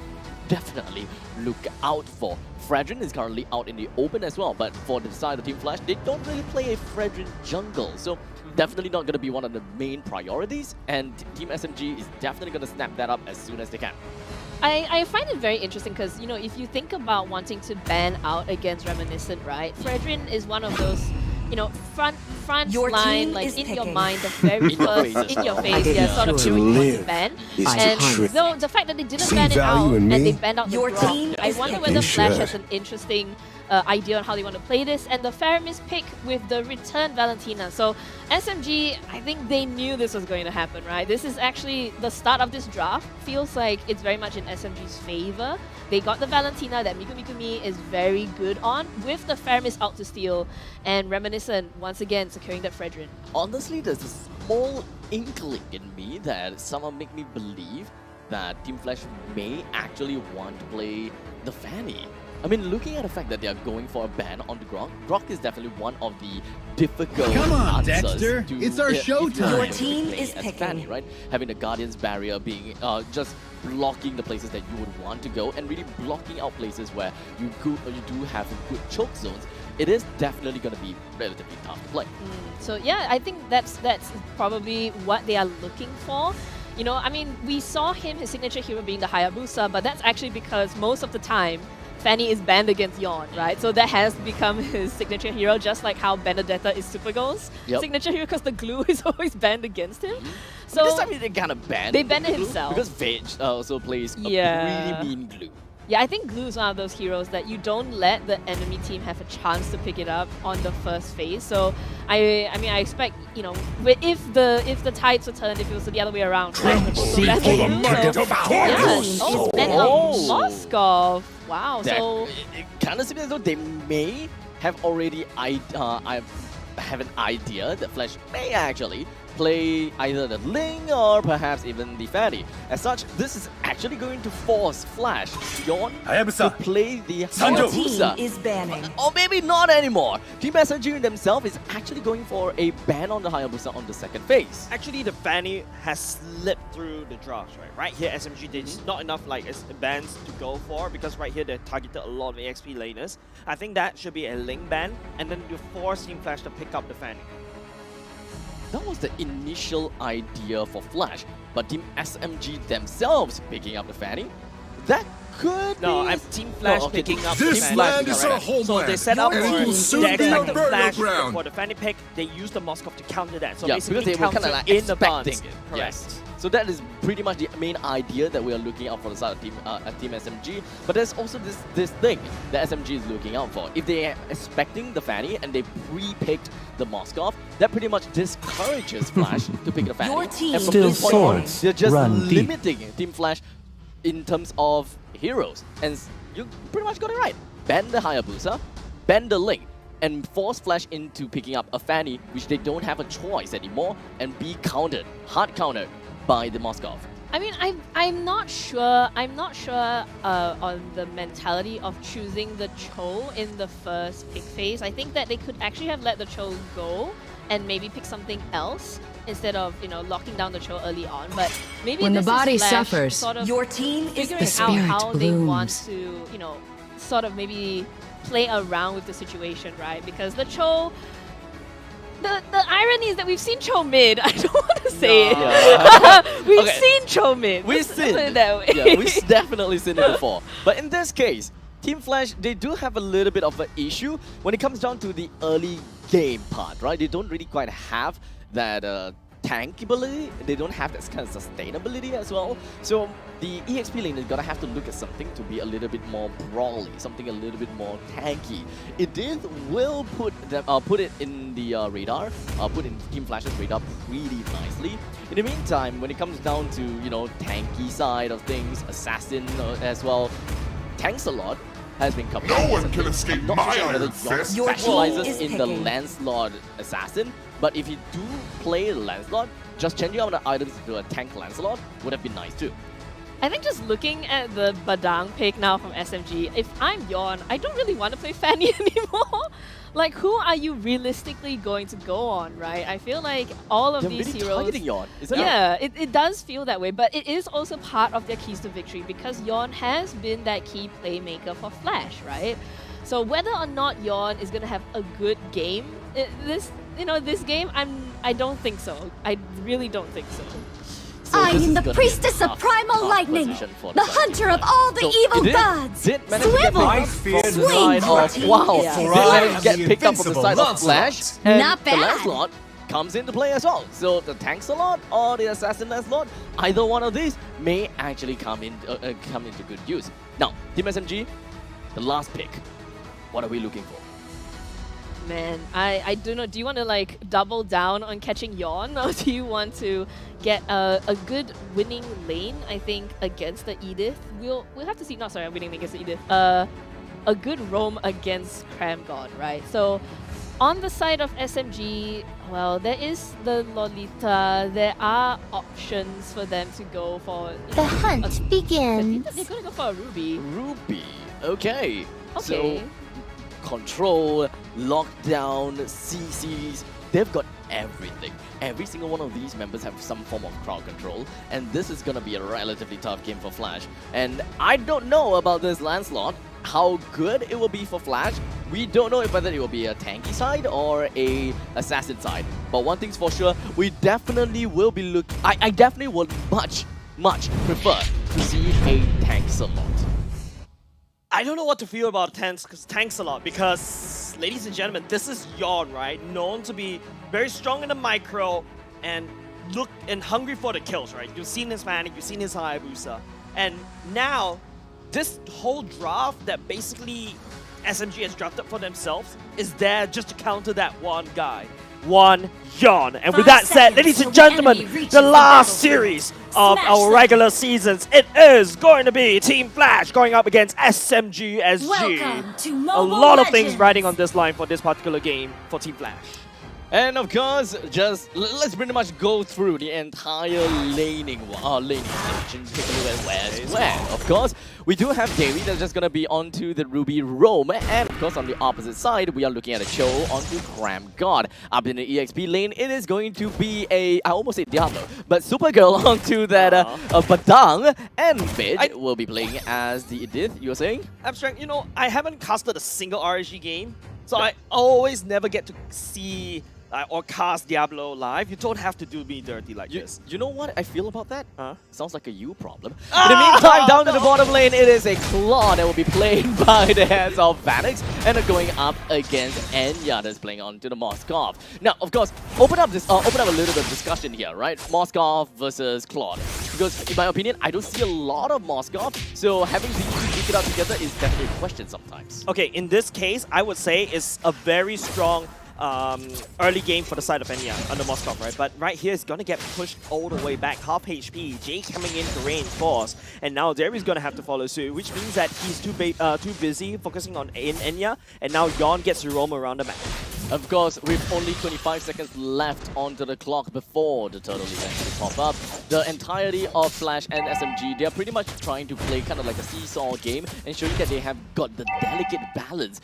definitely look out for. Fredrin is currently out in the open as well, but for the side of Team Flash, they don't really play a Fredrin jungle, so definitely not going to be one of the main priorities, and Team SMG is definitely going to snap that up as soon as they can. I find it very interesting because, if you think about wanting to ban out against Reminiscent, right? Fredrin is one of those, front Your line, team like is in your picking. mind, the very first, in your face, sort of hero you want to ban. And though the fact that they didn't ban it out and they banned out the Your Grok, team I is wonder picking. whether Flash has an interesting idea on how they want to play this, and the Faramis pick with the return Valentina. So SMG, I think they knew this was going to happen, right? This is actually the start of this draft. Feels like it's very much in SMG's favor. They got the Valentina that Mikumi is very good on, with the Faramis out to steal, and Reminiscent once again securing that Fredrin. Honestly, there's a small inkling in me that somehow make me believe that Team Flash may actually want to play the Fanny. I mean, looking at the fact that they are going for a ban on the Grok, Grok is definitely one of the difficult Come on, answers Dexter. to, It's our showtime. Your team is as picking. Fanny, right? Having the Guardian's Barrier being just blocking the places that you would want to go, and really blocking out places where you do have good choke zones. It is definitely going to be relatively tough to play. So yeah, I think that's probably what they are looking for. I mean, we saw his signature hero being the Hayabusa, but that's actually because most of the time, Fanny is banned against Yawn, right? So that has become his signature hero, just like how Benedetta is Supergirl's signature hero, because the glue is always banned against him. So this time they kind of banned. They banned it himself because Vage also plays a really mean glue. Yeah, I think glue is one of those heroes that you don't let the enemy team have a chance to pick it up on the first phase. So I mean, I expect, you know, if the tides were turned, if it was the other way around, Flash would also ban glue. So, yeah, and Moskov. Wow. That, So it kind of seems as though they may have already have an idea that Flash may actually play either the Ling or perhaps even the Fanny. As such, this is actually going to force Flash Yawn to play the Hayabusa. Is banning. Or maybe not anymore. Team SG themselves is actually going for a ban on the Hayabusa on the second phase. Actually, the Fanny has slipped through the drafts, right? Right here, SMG, there's not enough like bans to go for, because right here they targeted a lot of AXP laners. I think that should be a Ling ban, and then you force Team Flash to pick up the Fanny. That was the initial idea for Flash, but Team SMG themselves picking up the Fanny, that could No, be... I'm Team Flash picking up the This Fanny. land is our homeland. So they set up and it will soon they be our expected burial Flash ground. for the Fanny pick, they used the Moskov to counter that. So yeah, basically because they were kind of like in expecting advance. it. Correct. Yes. So that is pretty much the main idea that we are looking out for the side of Team SMG. But there's also this thing that SMG is looking out for. If they are expecting the Fanny and they pre-picked the Moskov, that pretty much discourages Flash to pick the Fanny. Your team and from still this point on, swords they're just run deep. limiting Team Flash in terms of heroes. And you pretty much got it right. Ban the Hayabusa, ban the Ling, and force Flash into picking up a Fanny, which they don't have a choice anymore, and be countered, hard countered by the Moskov. I mean, I'm not sure on the mentality of choosing the Cho in the first pick phase. I think that they could actually have let the Cho go and maybe pick something else instead of, you know, locking down the Cho early on. But maybe When the this body is Flash suffers, sort of your team is figuring the spirit out how they want blooms. to, you know, sort of maybe play around with the situation, right? Because the Cho, the irony is that we've seen Cho mid. I don't want to say it. We've seen Cho mid. We've Let's seen put it that way. Yeah, we've definitely seen it before. But in this case, Team Flash, they do have a little bit of an issue when it comes down to the early game part, right? They don't really quite have that tankability. They don't have that kind of sustainability as well. So the EXP lane is gonna have to look at something to be a little bit more brawly, something a little bit more tanky. It will put it in the radar, put in Team Flash's radar pretty nicely. In the meantime, when it comes down to, you know, tanky side of things, assassin as well, tanks a lot has been covered. No one can escape my iron fist. Your team specializes is in the picking. Lancelot assassin, but if you do play Lancelot, just changing out the items to a tank Lancelot would have been nice too. I think just looking at the Badang pick now from SMG, if I'm Yawn, I don't really want to play Fanny anymore. Like, who are you realistically going to go on, right? I feel like all of They're these really heroes... targeting Yawn, isn't it? Yeah, it does feel that way, but it is also part of their keys to victory because Yawn has been that key playmaker for Flash, right? So whether or not Yawn is going to have a good game, this game, I don't think so. I really don't think so. So I this am is the gonna be a priestess of tough primal lightning, position for the side hunter of team, all the So evil it gods. did manage to get Swivel, picked up fear from the swing, side of team. wow. Yeah. Did For I manage to get am the picked up from the invincible side of Lancelot. Flash, and Not the bad. Lancelot comes into play as well. So the tanks a lot or the assassin Lancelot, either one of these may actually come into good use. Now, Team SMG, the last pick. What are we looking for? Man, I don't know. Do you want to like double down on catching Yawn, or do you want to get a good winning lane? I think against the Edith, we'll have to see. Not sorry, winning lane against the Edith. A good roam against Cram God, right? So on the side of SMG, well, there is the Lolita. There are options for them to go for. The hunt begins. They're gonna go for a Ruby. Ruby. Okay. Okay. So control, lockdown, CCs, they've got everything. Every single one of these members have some form of crowd control, and this is gonna be a relatively tough game for Flash. And I don't know about this Lancelot, how good it will be for Flash. We don't know whether it will be a tanky side or a assassin side. But one thing's for sure, we definitely will be I definitely would much prefer to see a tank Salot. I don't know what to feel about tanks a lot because, ladies and gentlemen, this is Yawn, right? Known to be very strong in the micro and hungry for the kills, right? You've seen his Panic, you've seen his Hayabusa, and now this whole draft that basically SMG has drafted for themselves is there just to counter that one guy. One Yawn. And with that said, ladies and gentlemen, the last series of our regular seasons, it is going to be Team Flash going up against SMG SG. A lot of things riding on this line for this particular game for Team Flash. And of course, just let's pretty much go through the entire laning stage and take a look at where's where. Of course, we do have Davey that's just gonna be onto the Ruby Roam, and of course on the opposite side, we are looking at a Cho onto Cram God. Up in the EXP lane, it is going to be I almost said Diablo, but Supergirl onto that Badang, and Bid will be playing as the Edith. You were saying? Abstract, you know, I haven't casted a single RSG game, so I always never get to see or cast Diablo live. You don't have to do me dirty like this. You know what I feel about that? Sounds like a you problem. In the meantime, down to the bottom lane, it is a Claw that will be played by the hands of Vanix and going up against Enya that's playing onto the Moskov. Now, of course, open up a little bit of discussion here, right? Moskov versus Claude. Because in my opinion, I don't see a lot of Moskov, so having these two duke it out together is definitely a question sometimes. Okay, in this case, I would say it's a very strong early game for the side of Enya under Moskov, right? But right here is going to get pushed all the way back. Half HP, Jay coming in to reinforce, and now Derry's going to have to follow suit, which means that he's too busy focusing on Enya, and now Yawn gets to roam around the map. Of course, with only 25 seconds left onto the clock before the turtle eventually pop up, the entirety of Flash and SMG, they are pretty much trying to play kind of like a seesaw game and showing that they have got the delicate balance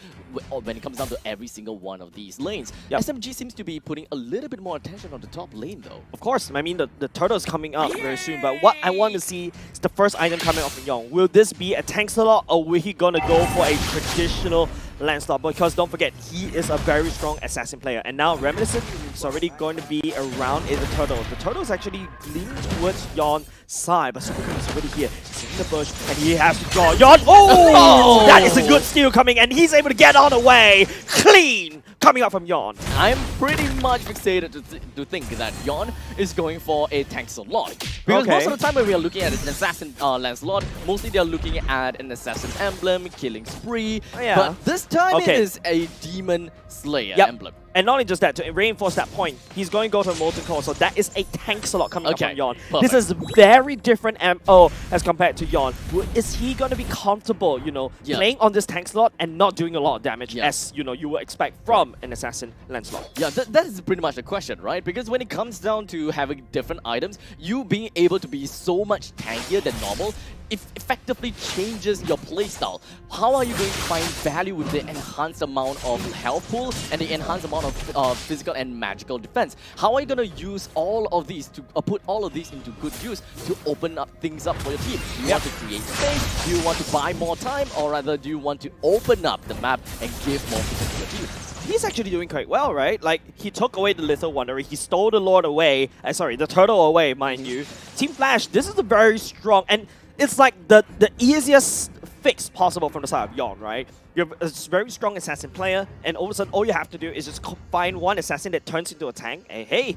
when it comes down to every single one of these lanes. Yep. SMG seems to be putting a little bit more attention on the top lane though. Of course, I mean the turtle is coming up very soon, but what I want to see is the first item coming off of Yawn. Will this be a tank slot or will he gonna go for a traditional Lancelot? Because don't forget, he is a very strong assassin player, and now Reminiscent is already going to be around in the turtle. The turtle is actually leaning towards Yawn's side, but Supergirl is already here. He's in the bush, and he has to draw Yawn. Oh! That is a good steal coming, and he's able to get on the way. Clean! Coming up from Yawn. I'm pretty much fixated to think that Yawn is going for a tank slot. Because most of the time when we are looking at an assassin Lancelot, mostly they are looking at an assassin emblem, killing spree. But this time it is a demon slayer emblem. And not only just that, to reinforce that point, he's going to go to a Molten Core, so that is a tank slot coming up from Yawn. This is very different MO as compared to Yawn. Is he going to be comfortable, you know, playing on this tank slot and not doing a lot of damage as, you know, you would expect from an Assassin Lancelot? Yeah, that is pretty much the question, right? Because when it comes down to having different items, you being able to be so much tankier than normal, it effectively changes your playstyle. How are you going to find value with the enhanced amount of health pool and the enhanced amount of physical and magical defense? How are you going to use all of these to put all of these into good use to open up things up for your team? Do you want to create space? Do you want to buy more time? Or rather, do you want to open up the map and give more people to your team? He's actually doing quite well, right? Like, he took away the Lethal Wanderer, he stole the Lord away, the Turtle away, mind you. Team Flash, this is a very strong, and it's like the easiest fix possible from the side of Yawn, right? You're a very strong assassin player, and all of a sudden, all you have to do is just find one assassin that turns into a tank, and hey,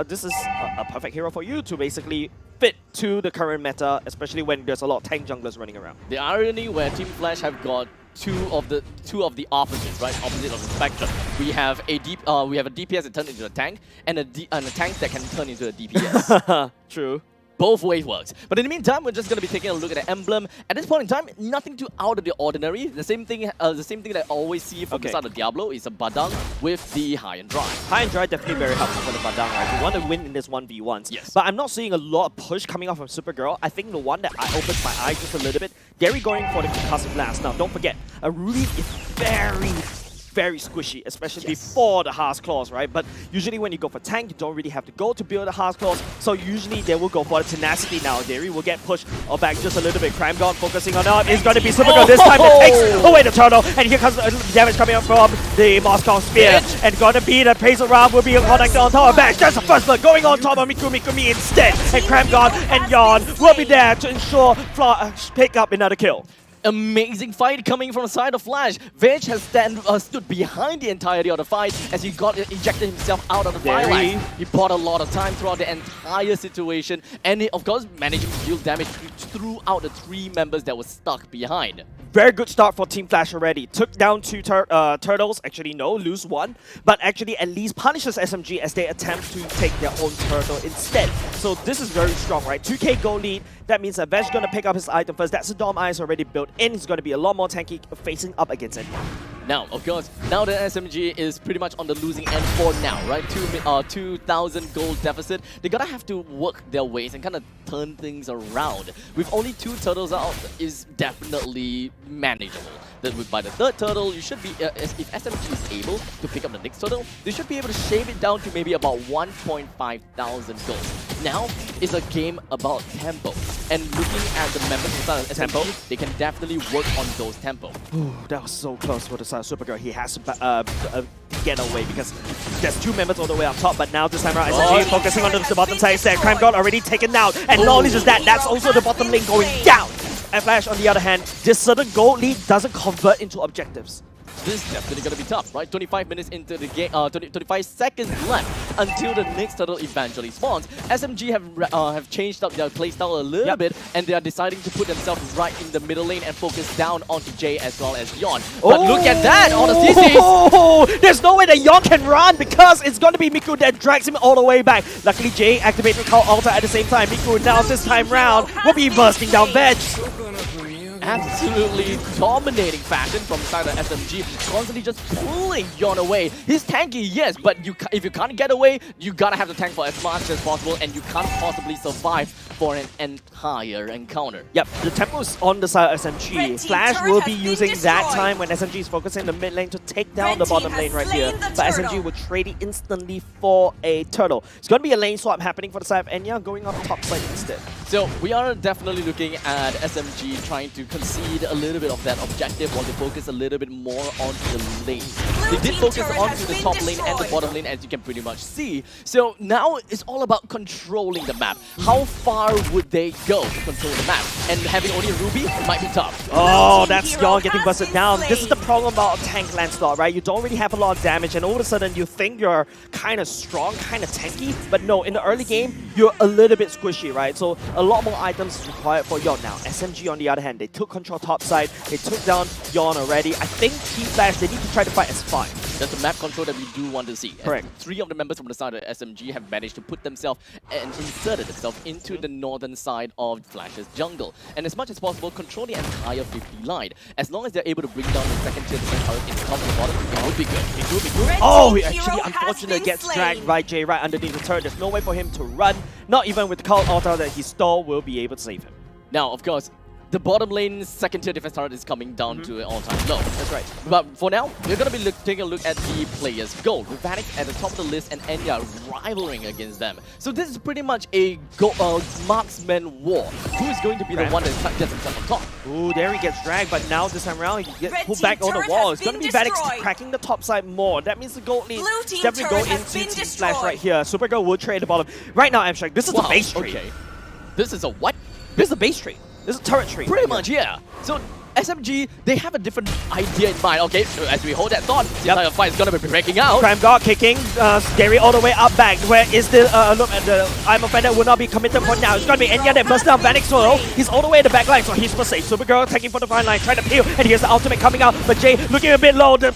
this is a perfect hero for you to basically fit to the current meta, especially when there's a lot of tank junglers running around. The irony where Team Flash have got two of the opposites, right? Opposite of the spectrum. We have a DPS that turns into a tank, and a tank that can turn into a DPS. True. Both ways works. But in the meantime, we're just going to be taking a look at the emblem. At this point in time, nothing too out of the ordinary. The same thing that I always see from the side of Diablo is a Badang with the High and Dry. High and Dry definitely very helpful for the Badang, right? You want to win in this 1v1s. Yes. But I'm not seeing a lot of push coming off from Supergirl. I think the one that I opened my eyes just a little bit, Derry going for the concussive blast. Now, don't forget, a Ruby is very squishy, especially before the Heart's Claws, right? But usually when you go for tank, you don't really have to go to build the Heart's Claws, so usually they will go for the tenacity now. Derry will get pushed or back just a little bit. Crime God focusing on up. It's going to be Supergirl this time that takes away the turtle, and here comes the damage coming up from the Moskov Spear, and going to be the Pacer round will be connected on top of Bash. Just the first blood going on top of Mikumi instead, and Crime God and Yawn will be there to ensure pick up another kill. Amazing fight coming from the side of Flash. Veg has stood behind the entirety of the fight as he got ejected himself out of the firelight. He bought a lot of time throughout the entire situation, and he, of course, managing to deal damage throughout the 3 members that were stuck behind. Very good start for Team Flash already. Took down 2 turtles. Actually, no, lose 1. But actually, at least punishes SMG as they attempt to take their own turtle instead. So this is very strong, right? 2k gold lead. That means that Veg gonna pick up his item first. That's the Dom Eyes already built in. He's gonna be a lot more tanky facing up against it. Now, of course, now that SMG is pretty much on the losing end for now, right? 2,000 gold deficit. They're gonna have to work their ways and kind of turn things around. With only 2 turtles out, is definitely manageable. By the 3rd turtle, you should be, if SMG is able to pick up the next turtle, they should be able to shave it down to maybe about 1,500 gold. Now, it's a game about tempo. And looking at the members inside of SMG, they can definitely work on those tempo. Ooh, that was so close for the side of Supergirl. He has to get away because there's 2 members all the way up top, but now this time around, SMG is focusing on the bottom side instead. Crime God already taken out, and not only just that, that's also the bottom lane going down. And Flash, on the other hand, this certain gold lead doesn't convert into objectives. This is definitely going to be tough, right? 25 minutes into the game, 25 seconds left until the next turtle eventually spawns. SMG have changed up their playstyle a little bit, and they are deciding to put themselves right in the middle lane and focus down onto Jay as well as Yon. But look at that on the CCs! There's no way that Yon can run because it's going to be Miku that drags him all the way back. Luckily, Jay activated the Call Altar at the same time. Miku now this time round will be bursting down Veg. Absolutely dominating fashion from the side of SMG, constantly just pulling Yon away. He's tanky, yes, but if you can't get away, you gotta have the tank for as much as possible, and you can't possibly survive for an entire encounter. Yep, the tempo is on the side of SMG. Flash will be using that time when SMG is focusing the mid lane to take down the bottom lane right here. But SMG will trade it instantly for a turtle. It's gonna be a lane swap happening for the side of Enya, going on the top side instead. So we are definitely looking at SMG trying to concede a little bit of that objective while they focus a little bit more onto the lane. They did focus onto the top lane and the bottom lane, as you can pretty much see. So now it's all about controlling the map. How far would they go to control the map? And having only Ruby might be tough. Oh, that's Yon getting busted down. This is the problem about a tank Lancelot, right? You don't really have a lot of damage, and all of a sudden you think you're kind of strong, kind of tanky, but no, in the early game, you're a little bit squishy, right? So a lot more items is required for Yon now. SMG, on the other hand, they took control top side, they took down Yon already. I think Team Flash, they need to try to fight as 5. That's the map control that we do want to see. Correct. 3 of the members from the side of SMG have managed to put themselves and inserted themselves into the northern side of Flash's jungle. And as much as possible, control the entire 50 line. As long as they're able to bring down the second tier defense turret in the top of the bottom, it would be good. It would be good. Oh, he actually unfortunately gets dragged by Jay right underneath the turret. There's no way for him to run. Not even with the Call Altar that he stole will be able to save him. Now, of course, the bottom lane second tier defense turret is coming down to an all-time low. That's right. But for now, we're going to be taking a look at the players' goal. With Vanek at the top of the list and Enya rivaling against them. So this is pretty much a marksman war. Who is going to be the one that gets himself on top? Ooh, there he gets dragged, but now this time around he gets pulled back on the wall. It's going to be Vanek cracking the top side more. That means the gold lead definitely go into Team Flash right here. Supergirl will trade the bottom. Right now, Amstrad, this is the base tree. Okay. This is a what? This is a base tree. This is a turret tree. Pretty much, yeah. So SMG, they have a different idea in mind. Okay, so as we hold that thought, the entire fight is gonna be breaking out. Crime God kicking, Scary all the way up back. Where is the look at the I'm offended will not be committed for now. It's gonna be Enya that bursts down Vanek solo. He's all the way in the back line, so he's for safe. Supergirl taking for the front line, trying to peel, and here's the ultimate coming out. But Jay looking a bit low. The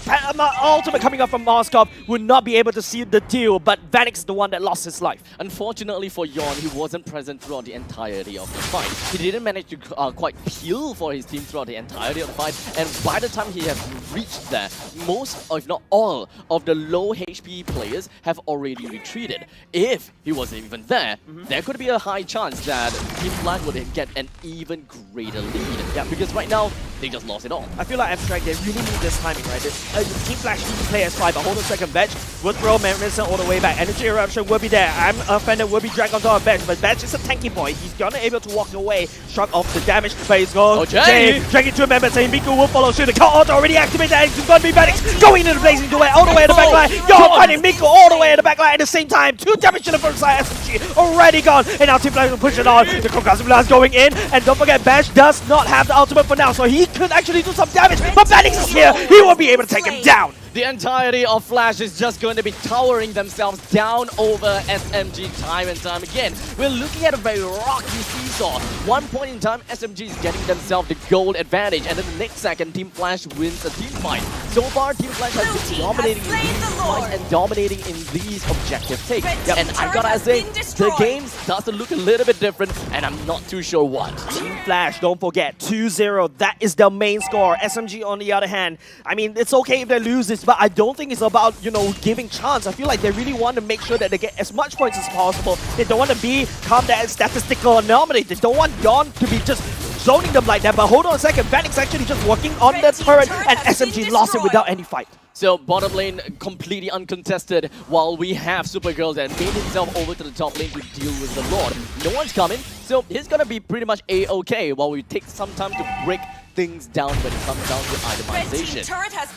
ultimate coming out from Moskov would not be able to see the deal, but Vanek's the one that lost his life. Unfortunately for Yon, he wasn't present throughout the entirety of the fight. He didn't manage to quite peel for his team throughout the entirety of the fight. And by the time he has reached there, most, if not all, of the low HP players have already retreated. If he wasn't even there, there could be a high chance that Team Flash would get an even greater lead. Yeah, because right now, they just lost it all. I feel like Abstract, they really need this timing, right? Team Flash need to play as 5, but hold on a second, Veg will throw Medicine all the way back. Energy Eruption will be there. I'm offended will be dragged onto our Veg, but Veg is a tanky boy. He's gonna able to walk away, shrug off the damage, but he's going. Jay! Dragging two members, and Miku will follow suit. The cut auto already activated, and it's going to be Vanix going into the blazing duet all the way at the back line. You're fighting Miku all the way at the back line at the same time. 2 damage to the front side, SMG already gone, and now Team Flash will push it on. The Concussive Blast going in, and don't forget, Bash does not have the ultimate for now, so he could actually do some damage, but Vanix is here. He will be able to take him down. The entirety of Flash is just going to be towering themselves down over SMG time and time again. We're looking at a very rocky seesaw. One point in time, SMG is getting themselves the gold advantage, and then the next second, Team Flash wins a team fight. So far, Team Flash has been dominating in these fights and dominating in these objective takes. And I gotta say, the game starts to look a little bit different, and I'm not too sure what. Team Flash, don't forget, 2-0. That is the main score. SMG, on the other hand, I mean, it's okay if they lose this, but I don't think it's about, you know, giving chance. I feel like they really want to make sure that they get as much points as possible. They don't want to become that statistical anomaly. They don't want Yon to be just zoning them like that. But hold on a second, Vanix actually just working on the turret, and SMG lost it without any fight. So bottom lane completely uncontested, while we have Supergirl that made himself over to the top lane to deal with the Lord. No one's coming, so he's gonna be pretty much A-okay while we take some time to break things down when it comes down to itemization.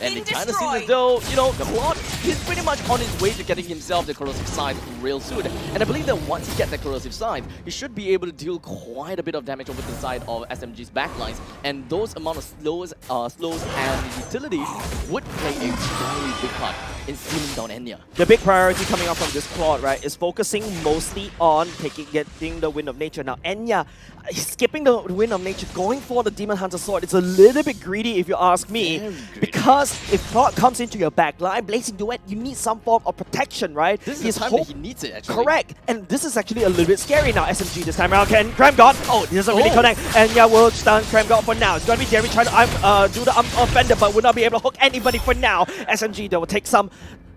And it kind of seems as though, you know, the Lord is pretty much on his way to getting himself the corrosive scythe real soon. And I believe that once he gets the corrosive scythe, he should be able to deal quite a bit of damage over the side of SMG's backlines. And those amount of slows and utilities would play a very big part in sealing down Enya. The big priority coming up from this quad, right, is focusing mostly on getting the Wind of Nature. Now, Enya, skipping the Wind of Nature, going for the Demon Hunter Sword, it's a little bit greedy if you ask me, because if Claude comes into your back line, Blazing Duet, you need some form of protection, right? This is the time that he needs it, actually. Correct, and this is actually a little bit scary now. SMG this time around, can Cram God? Oh, this doesn't really connect, and yeah, we'll stun Cram God for now. It's gonna be Jerry trying to do the offender, but will not be able to hook anybody for now. SMG, they will take some,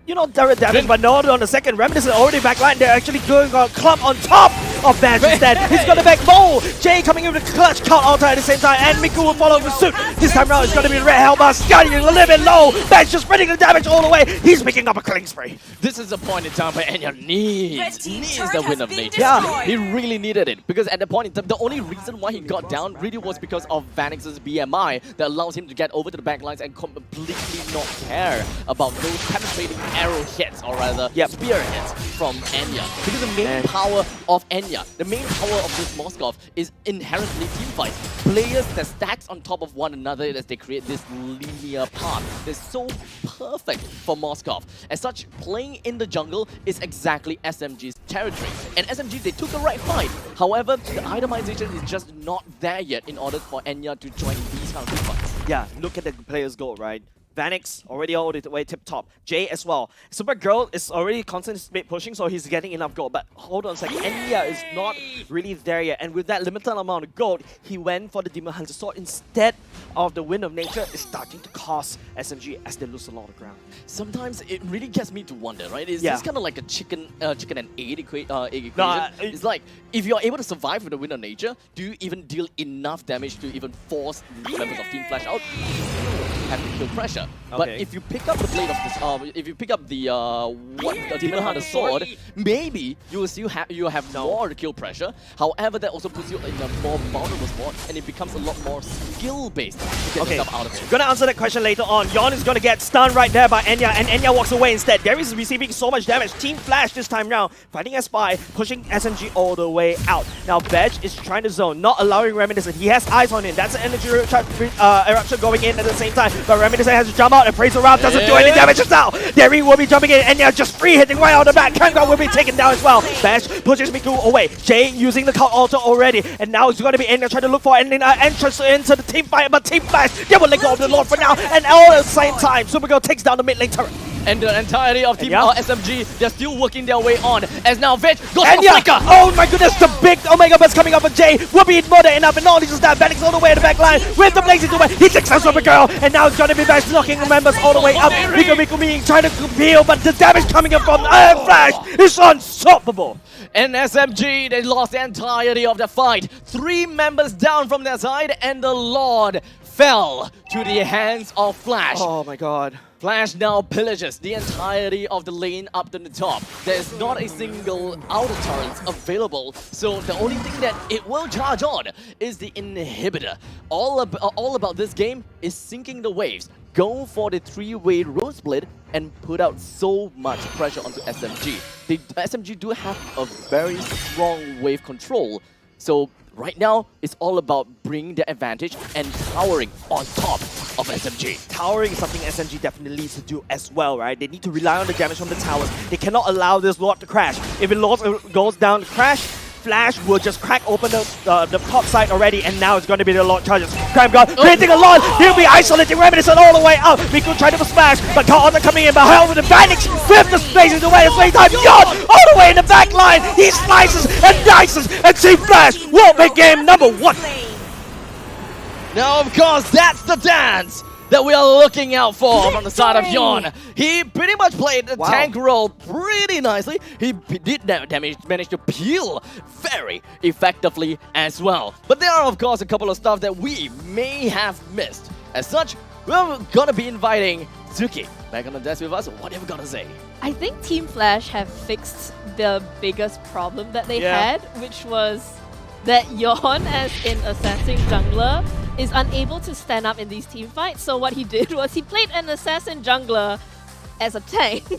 you know, direct damage, but no on the second. Reminiscent already backline. They're actually going on clump on top of Bash instead. He's got to back Mo. Jay coming in with a clutch count altar at the same time, and Miku will follow with suit. This time around, it's going to be Red Helmet. Scotty a little bit low. Bash just spreading the damage all the way. He's picking up a killing spree. This is a point in time where Enya needs the Wind of Nature. Yeah, he really needed it, because at the point in time, the only reason why he got down really was because of Vanix's BMI that allows him to get over to the backlines and completely not care about those penetrating arrow hits, or rather spear hits from Enya. Because the main power of Enya, the main power of this Moskov is inherently team fights. Players that stacks on top of one another as they create this linear path. They're so perfect for Moskov. As such, playing in the jungle is exactly SMG's territory. And SMG, they took the right fight. However, the itemization is just not there yet in order for Enya to join these kind of team fights. Yeah, look at the player's goal, right? Vanix already all the way tip top. Jay as well. Supergirl is already constantly split pushing, so he's getting enough gold. But hold on a second, Enya is not really there yet. And with that limited amount of gold, he went for the Demon Hunter Sword instead of the Wind of Nature. Is starting to cost SMG as they lose a lot of ground. Sometimes it really gets me to wonder, right? Is this kind of like a chicken and egg equation? It's like, if you're able to survive with the Wind of Nature, do you even deal enough damage to even force the members of Team Flash out? Have to kill pressure. But if you pick up the blade of this, if you pick up the Demon Hunter Sword, maybe you will still have more to kill pressure. However, that also puts you in a more vulnerable spot, and it becomes a lot more skill-based to get yourself out of it. Gonna answer that question later on. Yon is gonna get stunned right there by Enya, and Enya walks away instead. Gary is receiving so much damage. Team Flash this time round, fighting a spy, pushing SMG all the way out. Now Veg is trying to zone, not allowing Reminiscent. He has eyes on him. That's an energy eruption going in at the same time. But Reminiscent has to jump out and praise around, doesn't do any damage just now. Derry will be jumping in, and yeah, just free hitting right out the back. Kangor will be taken down as well. Bash pushes Miku away. Jay using the cult altar already, and now it's going to be Enya trying to look for an entrance into the team fight, but Team Flash, they will let go of the Lord for now, and all at the same time, Supergirl takes down the mid lane turret. And the entirety of Team SMG, they're still working their way on, as now Veg goes for Flicker. Oh my goodness, the big Omega Burst coming up for Jay will be more than enough, and not only just that, Vanix all the way at the back line with the Blazing Duet. He takes out Supergirl, and now it's going to be Bash knocking the members all the way up. Miku being trying to peel, but the damage coming up from Flash is unstoppable. And SMG, they lost the entirety of the fight. 3 members down from their side, and the Lord fell to the hands of Flash. Oh my god. Flash now pillages the entirety of the lane up to the top. There's not a single outer turret available, so the only thing that it will charge on is the inhibitor. All about this game is sinking the waves. Go for the three-way road split and put out so much pressure onto SMG. The SMG do have a very strong wave control, so right now it's all about bringing the advantage and towering on top of SMG. Towering is something SMG definitely needs to do as well, right? They need to rely on the damage from the towers. They cannot allow this Lord to crash. If it goes down to crash, Flash will just crack open the top side already, and now it's going to be the Lord charges. Crime God creating a lot. He'll be isolating Reminiscent all the way out. Miku trying to smash, but counter coming in behind with the Vanix. Flip the spaces away at the same time. Yawn all the way in the back line. He slices and dices, and Team Flash will make game number 1. Now, of course, that's the dance that we are looking out for from the side of Yawn. He pretty much played the tank role pretty nicely. He did manage to peel very effectively as well. But there are, of course, a couple of stuff that we may have missed. As such, we're gonna be inviting Zuki back on the desk with us. What have you got to say? I think Team Flash have fixed the biggest problem that they had, which was that Yawn, as an assassin jungler, is unable to stand up in these team fights. So what he did was he played an assassin jungler as a tank. So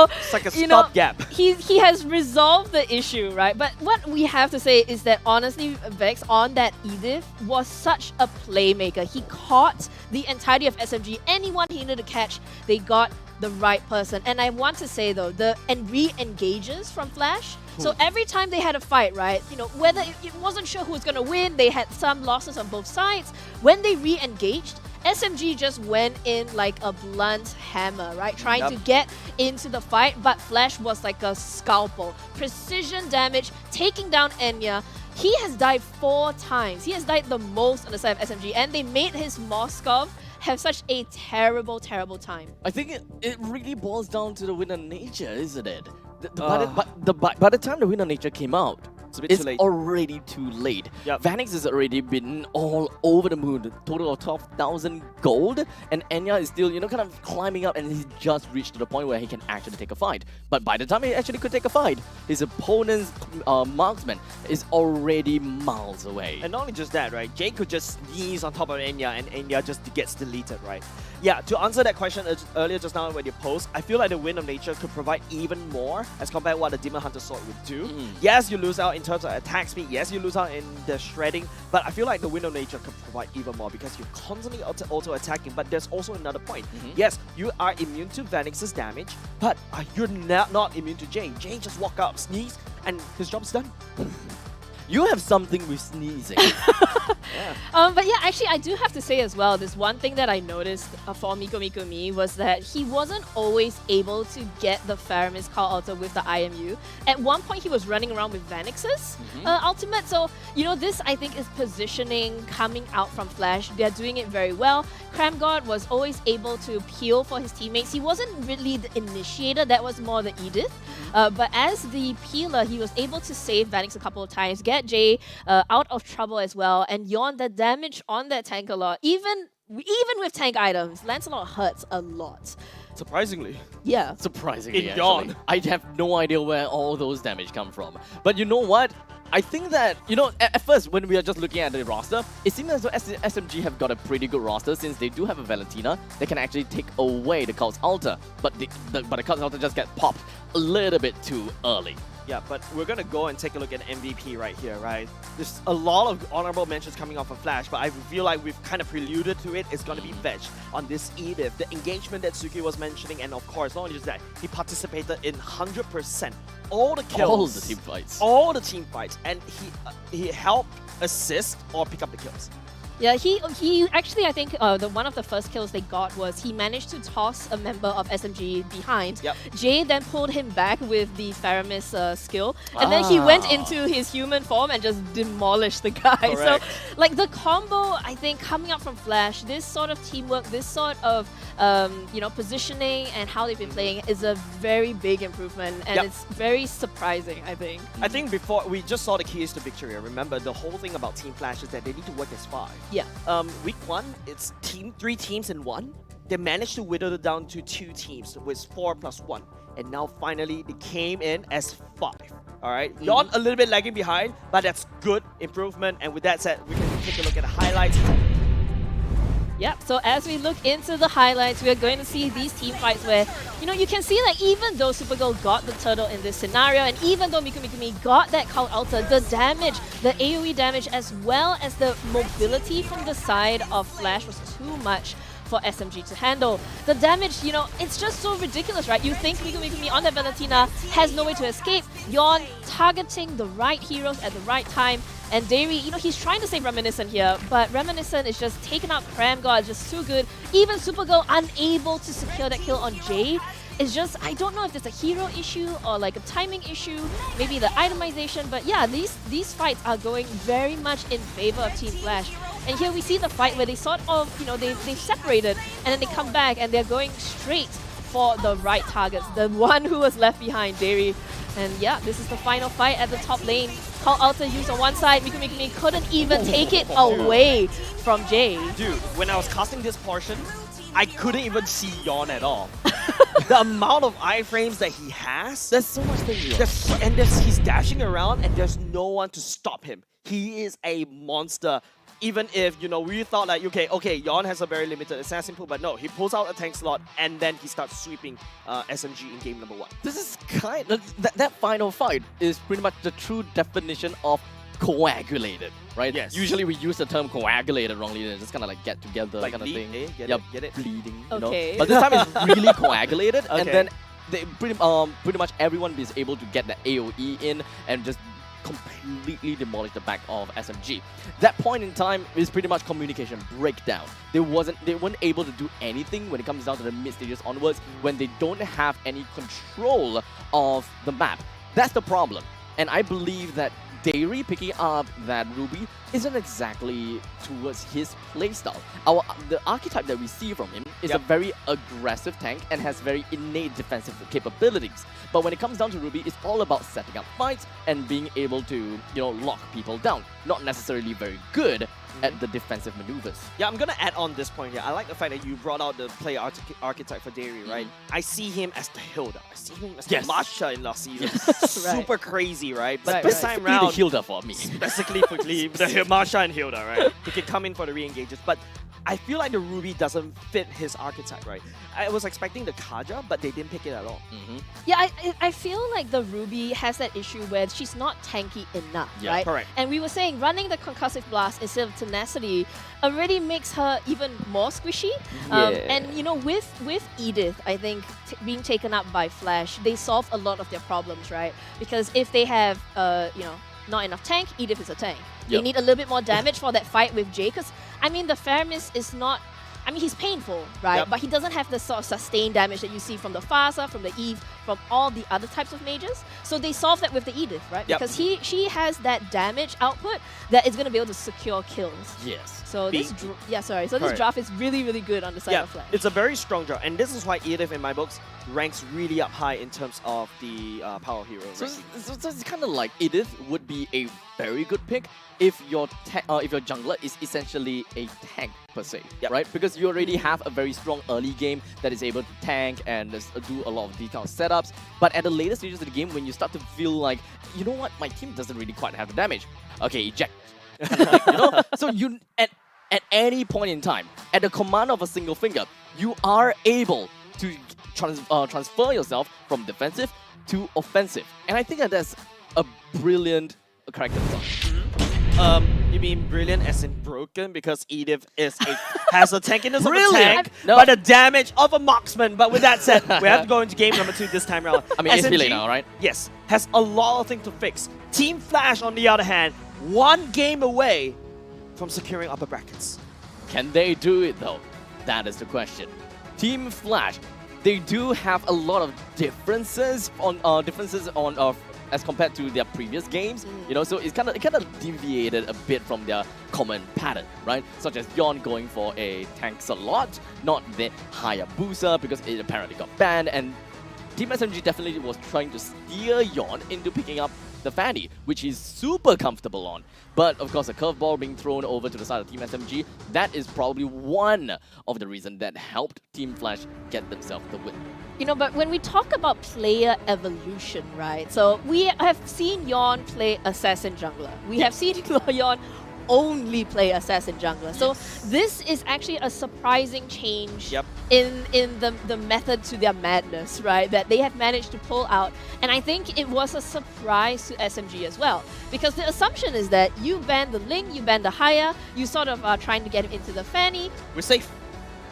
it's like a stopgap. He has resolved the issue, right? But what we have to say is that honestly, Vex on that Edith was such a playmaker. He caught the entirety of SMG. Anyone he needed to catch, they got the right person. And I want to say though, the re-engages from Flash. So every time they had a fight, right, you know, whether it wasn't sure who was going to win, they had some losses on both sides. When they re-engaged, SMG just went in like a blunt hammer, right, trying to get into the fight, but Flash was like a scalpel. Precision damage, taking down Enya. He has died 4 times. He has died the most on the side of SMG, and they made his Moskov have such a terrible, terrible time. I think it really boils down to the winner nature, isn't it? By the time the winner nature came out, it's already too late. Vanix has already been all over the moon, total of 12,000 gold, and Enya is still, you know, kind of climbing up, and he's just reached to the point where he can actually take a fight. But by the time he actually could take a fight, his opponent's marksman is already miles away. And not only just that, right? Jay could just sneeze on top of Enya, and Enya just gets deleted, right? Yeah, to answer that question earlier just now when you posed, I feel like the Wind of Nature could provide even more as compared to what the Demon Hunter Sword would do. Yes, you lose out in terms of attack speed. Yes, you lose out in the shredding. But I feel like the Wind of Nature could provide even more because you're constantly auto-attacking. But there's also another point. Yes, you are immune to Vanix's damage, but you're not immune to Jay. Jay just walk up, sneeze, and his job's done. You have something with sneezing. But yeah, actually, I do have to say as well, this one thing that I noticed for Miko was that he wasn't always able to get the Faramis Call Alter with the IMU. At one point, he was running around with Vanix's ultimate. So, you know, this I think is positioning coming out from Flash. They're doing it very well. Cramgod was always able to peel for his teammates. He wasn't really the initiator, that was more the Edith. But as the peeler, he was able to save Vanix a couple of times, get Jay out of trouble as well, and yawn the damage on that tank a lot. Even with tank items, Lancelot hurts a lot. Surprisingly. Yeah. Surprisingly, in Yawn. I have no idea where all those damage come from. But you know what? I think that, you know, at first when we are just looking at the roster, it seems as though SMG have got a pretty good roster since they do have a Valentina that can actually take away the Cult's Altar. But the Cult's Altar just gets popped a little bit too early. Yeah, but we're going to go and take a look at MVP right here, right? There's a lot of honorable mentions coming off of Flash, but I feel like we've kind of preluded to it. It's going to be Vetch on this Edith. The engagement that Suki was mentioning, and of course, not only just that, he participated in 100%. All the kills. All the team fights. All the team fights. And he helped assist or pick up the kills. Yeah, he actually, I think one of the first kills they got was he managed to toss a member of SMG behind. Jay then pulled him back with the Faramis skill, and then he went into his human form and just demolished the guy. Correct. So, like, the combo, I think, coming up from Flash, this sort of teamwork, this sort of you know, positioning and how they've been playing is a very big improvement, and it's very surprising, I think. I think before, we just saw the keys to victory. Remember, the whole thing about Team Flash is that they need to work as 5. Yeah. Week 1, it's three teams in one. They managed to whittle it down to 2 teams with 4+1. And now finally they came in as 5. Alright, Yon a little bit lagging behind, but that's good improvement. And with that said, we can take a look at the highlights. Yep, so as we look into the highlights, we are going to see these team fights where, you know, you can see that even though Supergirl got the turtle in this scenario, and even though Mikumi got that Cult Altar, the damage, the AoE damage, as well as the mobility from the side of Flash was too much for SMG to handle. The damage, you know, it's just so ridiculous, right? You think Mikumi on that Valentina has no way to escape. Yon targeting the right heroes at the right time. And Dairy, you know, he's trying to save Reminiscent here, but Reminiscent is just taking out Cram God, just too good. Even Supergirl unable to secure that kill on Jay. It's just, I don't know if it's a hero issue or like a timing issue, maybe the itemization, but yeah, these fights are going very much in favor of Team Flash. And here we see the fight where they sort of, you know, they've separated and then they come back and they're going straight for the right targets. The one who was left behind, Dairy. And yeah, this is the final fight at the top lane. Call Alta used on one side, Mikumi couldn't even take it away from Jay. Dude, when I was casting this portion, I couldn't even see Yon at all. The amount of iframes that he has, there's so much thing. He's dashing around and there's no one to stop him. He is a monster. Even if, you know, we thought like, okay, Yon has a very limited assassin pool, but no, he pulls out a tank slot and then he starts sweeping SMG in game number 1. This is kind of, that final fight is pretty much the true definition of coagulated, right? Yes. Usually we use the term coagulated wrongly and just kind of like get together like kind of thing. Get it? Bleeding. Okay. You know? But this time it's really coagulated, okay. and then they pretty much everyone is able to get the AoE in and just completely demolish the back of SMG. That point in time is pretty much communication breakdown. They weren't able to do anything when it comes down to the mid stages onwards when they don't have any control of the map. That's the problem. And I believe that Dairy picking up that Ruby isn't exactly towards his playstyle. The archetype that we see from him is a very aggressive tank and has very innate defensive capabilities. But when it comes down to Ruby, it's all about setting up fights and being able to, you know, lock people down. Not necessarily very good at the defensive maneuvers. Yeah, I'm gonna add on this point here. I like the fact that you brought out the play archetype for Dairy, right? I see him as the Hilda. I see him as the Masha in last season. Super crazy, right? But this time round, the Hilda for me. Basically, the Masha and Hilda, right? He can come in for the re-engages, but I feel like the Ruby doesn't fit his archetype, right? I was expecting the Kaja, but they didn't pick it at all. Yeah, I feel like the Ruby has that issue where she's not tanky enough, right? Correct. And we were saying running the Concussive Blast instead of Tenacity already makes her even more squishy. And you know, with Edith, I think being taken up by Flash, they solve a lot of their problems, right? Because if they have, you know, not enough tank, Edith is a tank. They need a little bit more damage for that fight with Jay, because, I mean, the Faramis is not... I mean, he's painful, right? But he doesn't have the sort of sustained damage that you see from the Phaser, from the Eve, from all the other types of mages. So they solve that with the Edith, right? Because she has that damage output that is going to be able to secure kills. Yes. So this draft is really, really good on the side of Flash. It's a very strong draft, and this is why Edith, in my books, ranks really up high in terms of the power hero. So it's kind of like Edith would be a very good pick if your jungler is essentially a tank per se, right? Because you already have a very strong early game that is able to tank and do a lot of detailed setups. But at the later stages of the game, when you start to feel like, you know what, my team doesn't really quite have the damage. Okay, eject. You know? So you at any point in time, at the command of a single finger, you are able to transfer yourself from defensive to offensive. And I think that that's a brilliant character design. You mean brilliant as in broken? Because Edith has the tankiness of a tank, but the damage of a marksman. But with that said, we have to go into game number 2 this time around. I mean, it's SMG now, right? Yes, has a lot of things to fix. Team Flash, on the other hand, 1 game away from securing upper brackets. Can they do it though? That is the question. Team Flash, they do have a lot of differences on as compared to their previous games, you know, so it kind of deviated a bit from their common pattern, right? Such as Yon going for a tank slot, not the Hayabusa because it apparently got banned, and Team SMG definitely was trying to steer Yon into picking up the Fanny, which he's super comfortable on. But of course, a curveball being thrown over to the side of Team SMG, that is probably one of the reasons that helped Team Flash get themselves the win. You know, but when we talk about player evolution, right? So we have seen Yon play Assassin Jungler. We have seen Yon only play Assassin Jungler. So this is actually a surprising change in the method to their madness, right? That they have managed to pull out. And I think it was a surprise to SMG as well. Because the assumption is that you ban the Ling, you ban the Haya, you sort of are trying to get him into the Fanny. We're safe.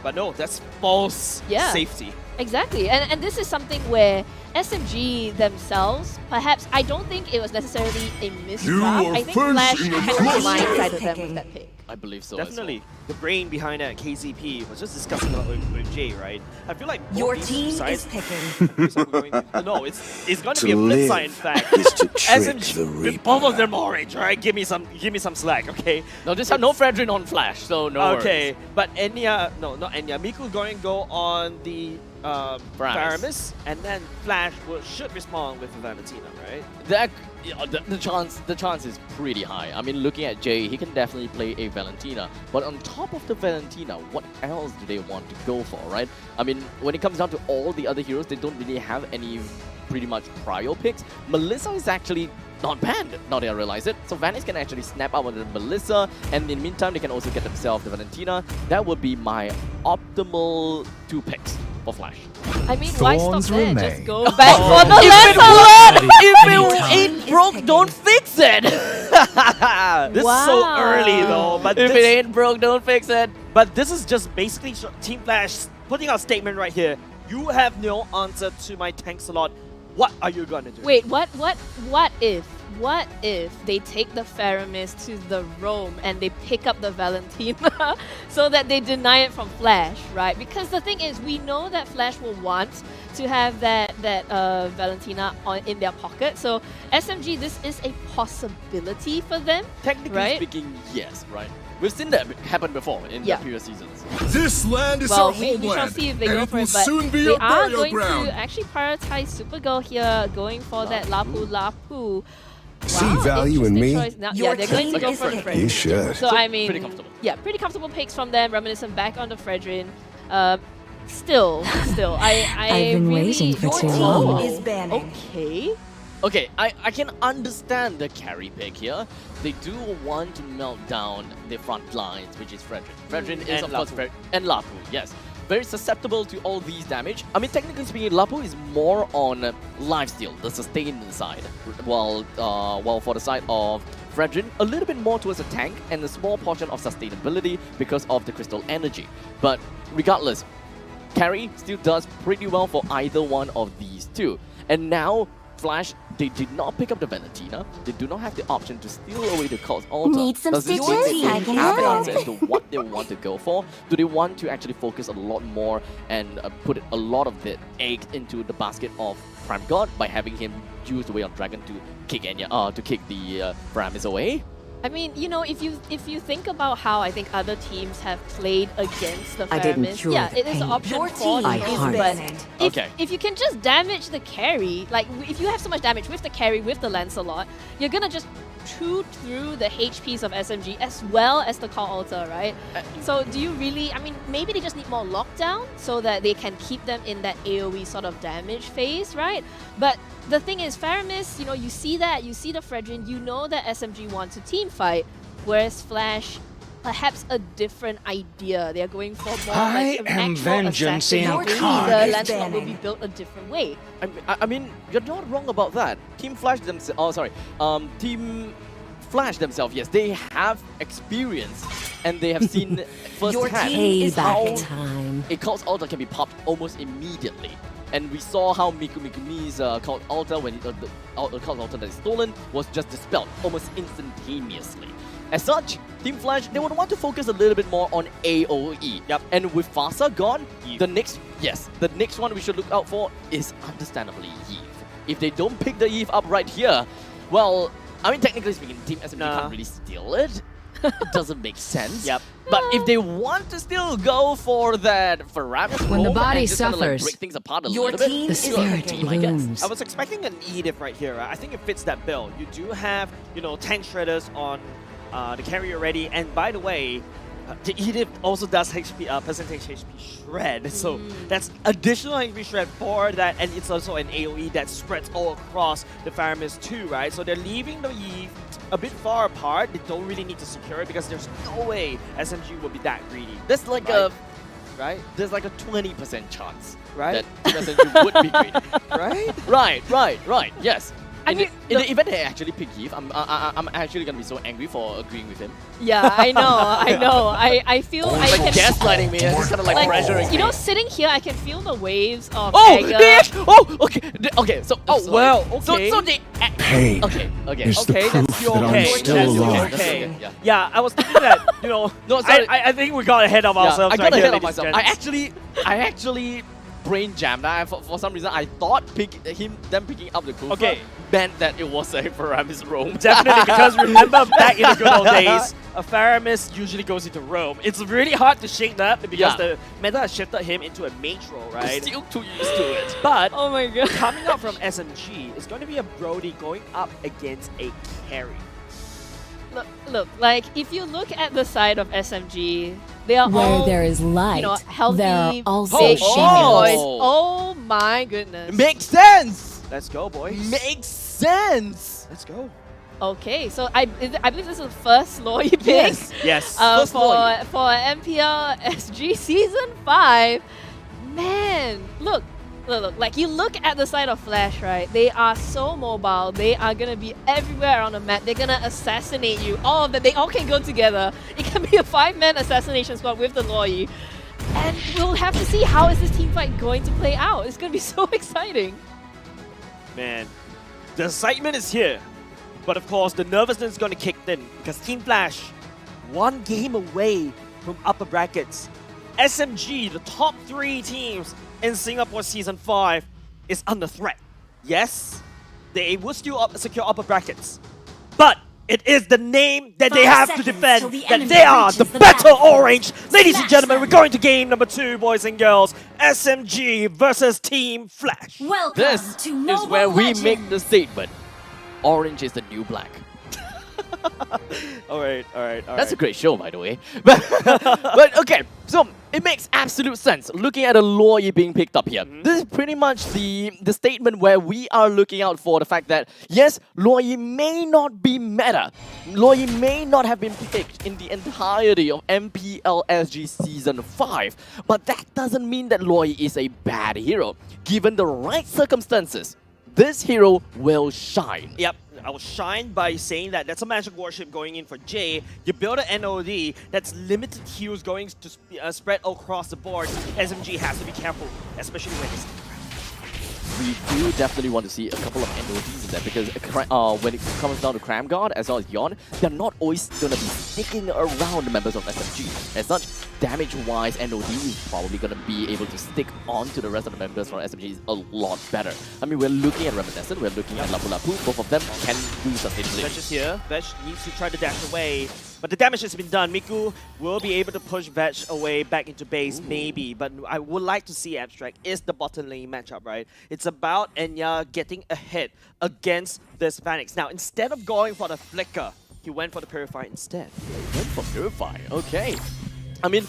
But no, that's false safety. Exactly, and this is something where SMG themselves, perhaps, I don't think it was necessarily a misdraft. I think Flash kind of blindsided them with that pick. I believe so. Definitely. The brain behind that KZP was just discussing about with Jay, right? I feel like your team is picking. No, it's going to be a flip side. In fact, SMG, both of them orange, right? Give me some slack, okay? No, this have no Fredrin on Flash, so no okay, worries. but Enya, no, not Enya. Miku's going to go on the Faramis, and then Flash should respond with Valentina, right? That the chance is pretty high. I mean, looking at Jay, he can definitely play a Valentina, but on top of the Valentina, what else do they want to go for, right? I mean, when it comes down to all the other heroes, they don't really have any pretty much prio picks. Melissa is actually not banned, now that I realize it. So Vanis can actually snap out with the Melissa, and in the meantime, they can also get themselves the Valentina. That would be my optimal 2 picks for Flash. I mean, why stop there? Just go back for the If it ain't broke, don't fix it! This is so early though. But if it ain't broke, don't fix it. But this is just basically Team Flash putting out a statement right here. You have no answer to my tank slot. What are you gonna do? Wait, what if they take the Faramis to the Roam and they pick up the Valentina so that they deny it from Flash, right? Because the thing is, we know that Flash will want to have that Valentina in their pocket. So SMG, this is a possibility for them. Technically speaking, yes, right? We've seen that happen before in the previous seasons. This land is our we homeland, shall see if they and go it for will it, but soon be they a are burial going ground. to actually prioritize Supergirl here, going for that Lapu Lapu. See value in me? Now, yeah, they're going to go for Fredrin. You should. So I mean, pretty comfortable. Yeah, pretty comfortable picks from them. Reminiscent back on the Fredrin. Still, I've been waiting for too long. Is banning. Okay. Okay, I can understand the carry pick here. They do want to melt down the front lines, which is Fredrin. Fredrin is, of course, and Lapu, yes. Very susceptible to all these damage. I mean, technically speaking, Lapu is more on lifesteal, the sustain side, while for the side of Fredrin, a little bit more towards a tank and a small portion of sustainability because of the crystal energy. But regardless, carry still does pretty well for either one of these two. And now, Flash, they did not pick up the Valentina. They do not have the option to steal away the Cult's Altar. Need some Does this mean stitches? they I don't can have an help. answer as to what they want to go for? Do they want to actually focus a lot more and put a lot of the egg into the basket of Prime God by having him use the Way of Dragon to kick the Faramis away? I mean, you know, if you think about how I think other teams have played against the I didn't Faramis, cure yeah, the it is an pain. option Your for team you. is But banning. if you can just damage the carry, like if you have so much damage with the carry, with the Lancelot, you're gonna just chew through the HPs of SMG as well as the Call Altar, right? So do you really, I mean, maybe they just need more lockdown so that they can keep them in that AoE sort of damage phase, right? But the thing is, Faramis, you know, you see the Fredrin, you know that SMG wants a team fight, whereas Flash, perhaps a different idea. They're going for more I like an am actual vengeance assassin. in Maybe kind. the Lancelot will be built a different way. I mean, you're not wrong about that. Team Flash themselves, Team Flash themselves, yes, they have experience and they have seen firsthand how a Cult's Altar can be popped almost immediately. And we saw how Mikumi's Cult Altar, when the Cult Altar that is stolen, was just dispelled almost instantaneously. As such, Team Flash, they would want to focus a little bit more on AoE. Yep. And with Fasa gone, the next one we should look out for is understandably Eve. If they don't pick the Eve up right here, well, I mean, technically speaking, Team SMG can't really steal it. doesn't make sense. Yep. But if they want to still go for that Faramis When the roam body and just kinda, like, suffers, break things apart a your little team bit, the it's a good spirit team, I guess. blooms. I was expecting an Edith right here. Right? I think it fits that bill. You do have, you know, 10 shredders on the carry already. And by the way, the Edith also does HP, percentage HP shred. So that's additional HP shred for that. And it's also an AoE that spreads all across the Faramis too, right? So they're leaving the Eve a bit far apart. They don't really need to secure it because there's no way SMG will be that greedy. There's like right? There's like a 20% chance Right? that SMG would be greedy. Right? Right. Yes. I mean, in the event they actually pick Eve, I'm actually gonna be so angry for agreeing with him. Yeah, I know. I feel I like can gaslighting me, it's kind of like pressuring you me. know, sitting here, I can feel the waves of Oh, anger. okay. So, well, okay. So they. Pain Okay. is the proof that's your that I'm okay. still That's your alive. okay. Yeah. Yeah, I was thinking that, you know, No, sorry. I think we got ahead of ourselves. I got right ahead here, of myself. ladies I actually brain jammed. For some reason, I thought them picking up the Kufa meant that it was a Faramis roam. Definitely, because remember back in the good old days, a Faramis usually goes into roam. It's really hard to shake that because the meta has shifted him into a mage role, right? Still too used to it. But Oh my god. coming up from SMG is going to be a Brody going up against a carry. Look, like if you look at the side of SMG, they are Where all there is light, you know, healthy, there are also big shadows. boys. Oh my goodness. Makes sense. Let's go, boys. Makes sense. Let's go. Okay, so I believe this is the first Loy pick. Yes. For MPL SG Season 5. Man, look, like you look at the side of Flash, right? They are so mobile. They are gonna be everywhere around the map. They're gonna assassinate you. All of them, they all can go together. It can be a 5-man assassination squad with the Loy. And we'll have to see how is this team fight going to play out. It's gonna be so exciting. Man, the excitement is here. But of course, the nervousness is going to kick in because Team Flash, one game away from upper brackets. SMG, the top 3 teams in Singapore Season 5, is under threat. Yes, they will still secure upper brackets. But it is the name that they have to defend, that they are the Battle Orange. Ladies and gentlemen, we're going to game number 2, boys and girls. SMG versus Team Flash. Welcome This to is Mobile where we Legends. make the statement. Orange is the new black. All right. That's a great show, by the way. But okay, so it makes absolute sense looking at a Loy being picked up here. This is pretty much the statement where we are looking out for the fact that, yes, Loy may not be meta. Loy may not have been picked in the entirety of MPL SG Season 5. But that doesn't mean that Loy is a bad hero. Given the right circumstances, this hero will shine. Yep, I will shine by saying that that's a magic warship going in for J. You build an NOD that's limited heals going to spread across the board. SMG has to be careful, especially when it's We do definitely want to see a couple of NODs in there because when it comes down to Cram Guard as well as Yon, they're not always going to be sticking around the members of SMG. As such, damage-wise, NOD is probably going to be able to stick on to the rest of the members from SMG a lot better. I mean, we're looking at Reminiscent, we're looking at Lapu Lapu, both of them can do sustainability. Vetch is here. Vetch needs to try to dash away, but the damage has been done. Miku will be able to push Vetch away back into base, maybe, but I would like to see Abstract is the bottom lane matchup, right? It's about Enya getting a hit against this Phoenix. Now, instead of going for the Flicker, he went for the Purifier instead. He went for Purifier, okay. I mean,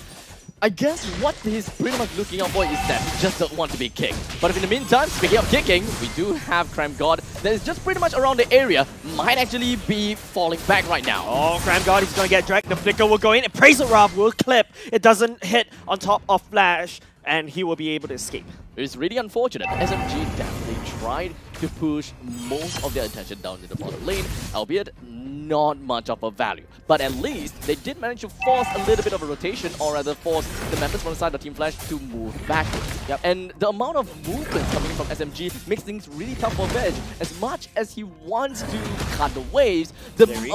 I guess what he's pretty much looking out for is that he just don't want to be kicked. But if in the meantime, speaking of kicking, we do have Cram God that is just pretty much around the area, might actually be falling back right now. Oh, Cram God, he's going to get dragged. The Flicker will go in. Appraiser Rob will clip. It doesn't hit on top of Flash, and he will be able to escape. It's really unfortunate. SMG definitely tried to push most of their attention down to the bottom lane, albeit not much of a value. But at least they did manage to force a little bit of a rotation, or rather force the members from the side of Team Flash to move backwards. Yep. And the amount of movement coming from SMG makes things really tough for Veg. As much as he wants to cut the waves, the thing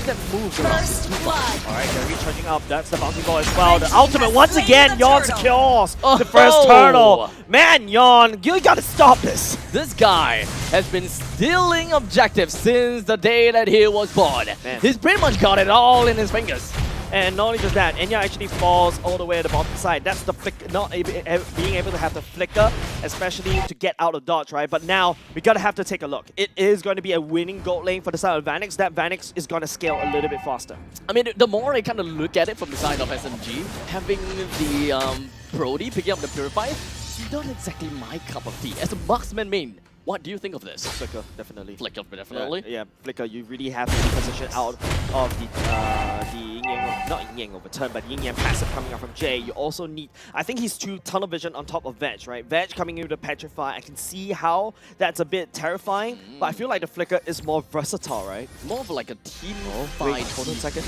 that moves around is too much. Alright, they're recharging up. That's the bounty ball as well. The ultimate once again, Yawn secures the first turtle. Man, Yawn, you gotta stop this. This guy has been stealing objectives since the day that he was born. Man. He's pretty much got it all in his fingers. And not only just that, Enya actually falls all the way at the bottom side. That's the flick, not being able to have the flicker, especially to get out of dodge, right? But now, we gotta have to take a look. It is going to be a winning gold lane for the side of Vanix. That Vanix is gonna scale a little bit faster. I mean, the more I kind of look at it from the side of SMG, having the Brody picking up the Purify, not exactly my cup of tea. As a marksman main, what do you think of this? Flicker, definitely. Flicker, definitely. Yeah, Flicker, you really have to be positioned out of the Yin Yang, not Yin Yang overturn, but Yin Yang passive coming out from Jay. You also need, I think he's too tunnel vision on top of Veg, right? Veg coming in with the Petrify, I can see how that's a bit terrifying, but I feel like the Flicker is more versatile, right? More of like a team fight. Wait, hold on a second.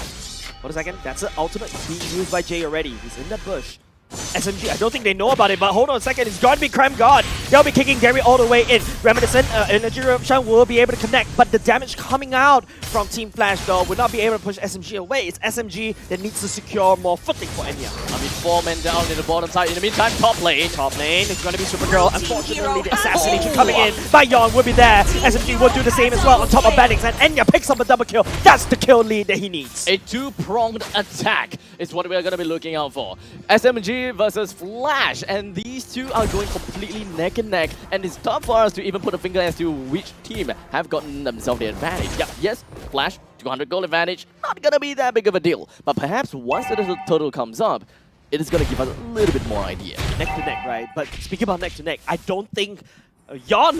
Hold on a second. That's an ultimate being used by Jay already. He's in the bush. SMG, I don't think they know about it, but hold on a second, it's gotta be Crime God. They'll be kicking Gary all the way in. Reminiscent Energy Eruption will be able to connect, but the damage coming out from Team Flash, though, will not be able to push SMG away. It's SMG that needs to secure more footing for Enya. I mean, 4 men down in the bottom side. In the meantime, top lane. Top lane, it's gonna be Supergirl. Unfortunately, the assassination coming in by Young will be there. SMG will do the same as well on top of Vanix, and Enya picks up a double kill. That's the kill lead that he needs. A 2-pronged attack is what we're gonna be looking out for. SMG versus Flash, and these two are going completely neck and neck, and it's tough for us to even put a finger as to which team have gotten themselves the advantage. Yeah, yes, Flash, 200 gold advantage, not gonna be that big of a deal, but perhaps once the total comes up, it is gonna give us a little bit more idea. Neck to neck, right? But speaking about neck to neck, I don't think Yon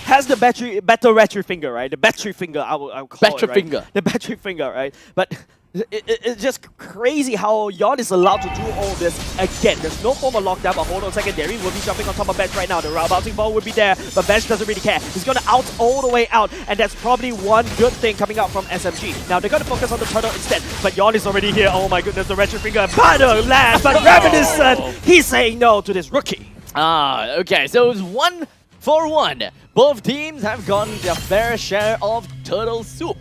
has the better battery finger, right? The battery finger, I will call battery it, right? finger. The battery finger, right? But it's just crazy how Yon is allowed to do all this again. There's no form of lockdown, but hold on a second. Derry will be jumping on top of Bench right now. The bouncing ball will be there, but Bench doesn't really care. He's going to out all the way out, and that's probably one good thing coming out from SMG. Now, they're going to focus on the turtle instead, but Yon is already here. Oh my goodness, the retro finger battle land, but Reminiscent, he's saying no to this rookie. Okay, so it's 1-for-1. Both teams have gotten their fair share of turtle soup.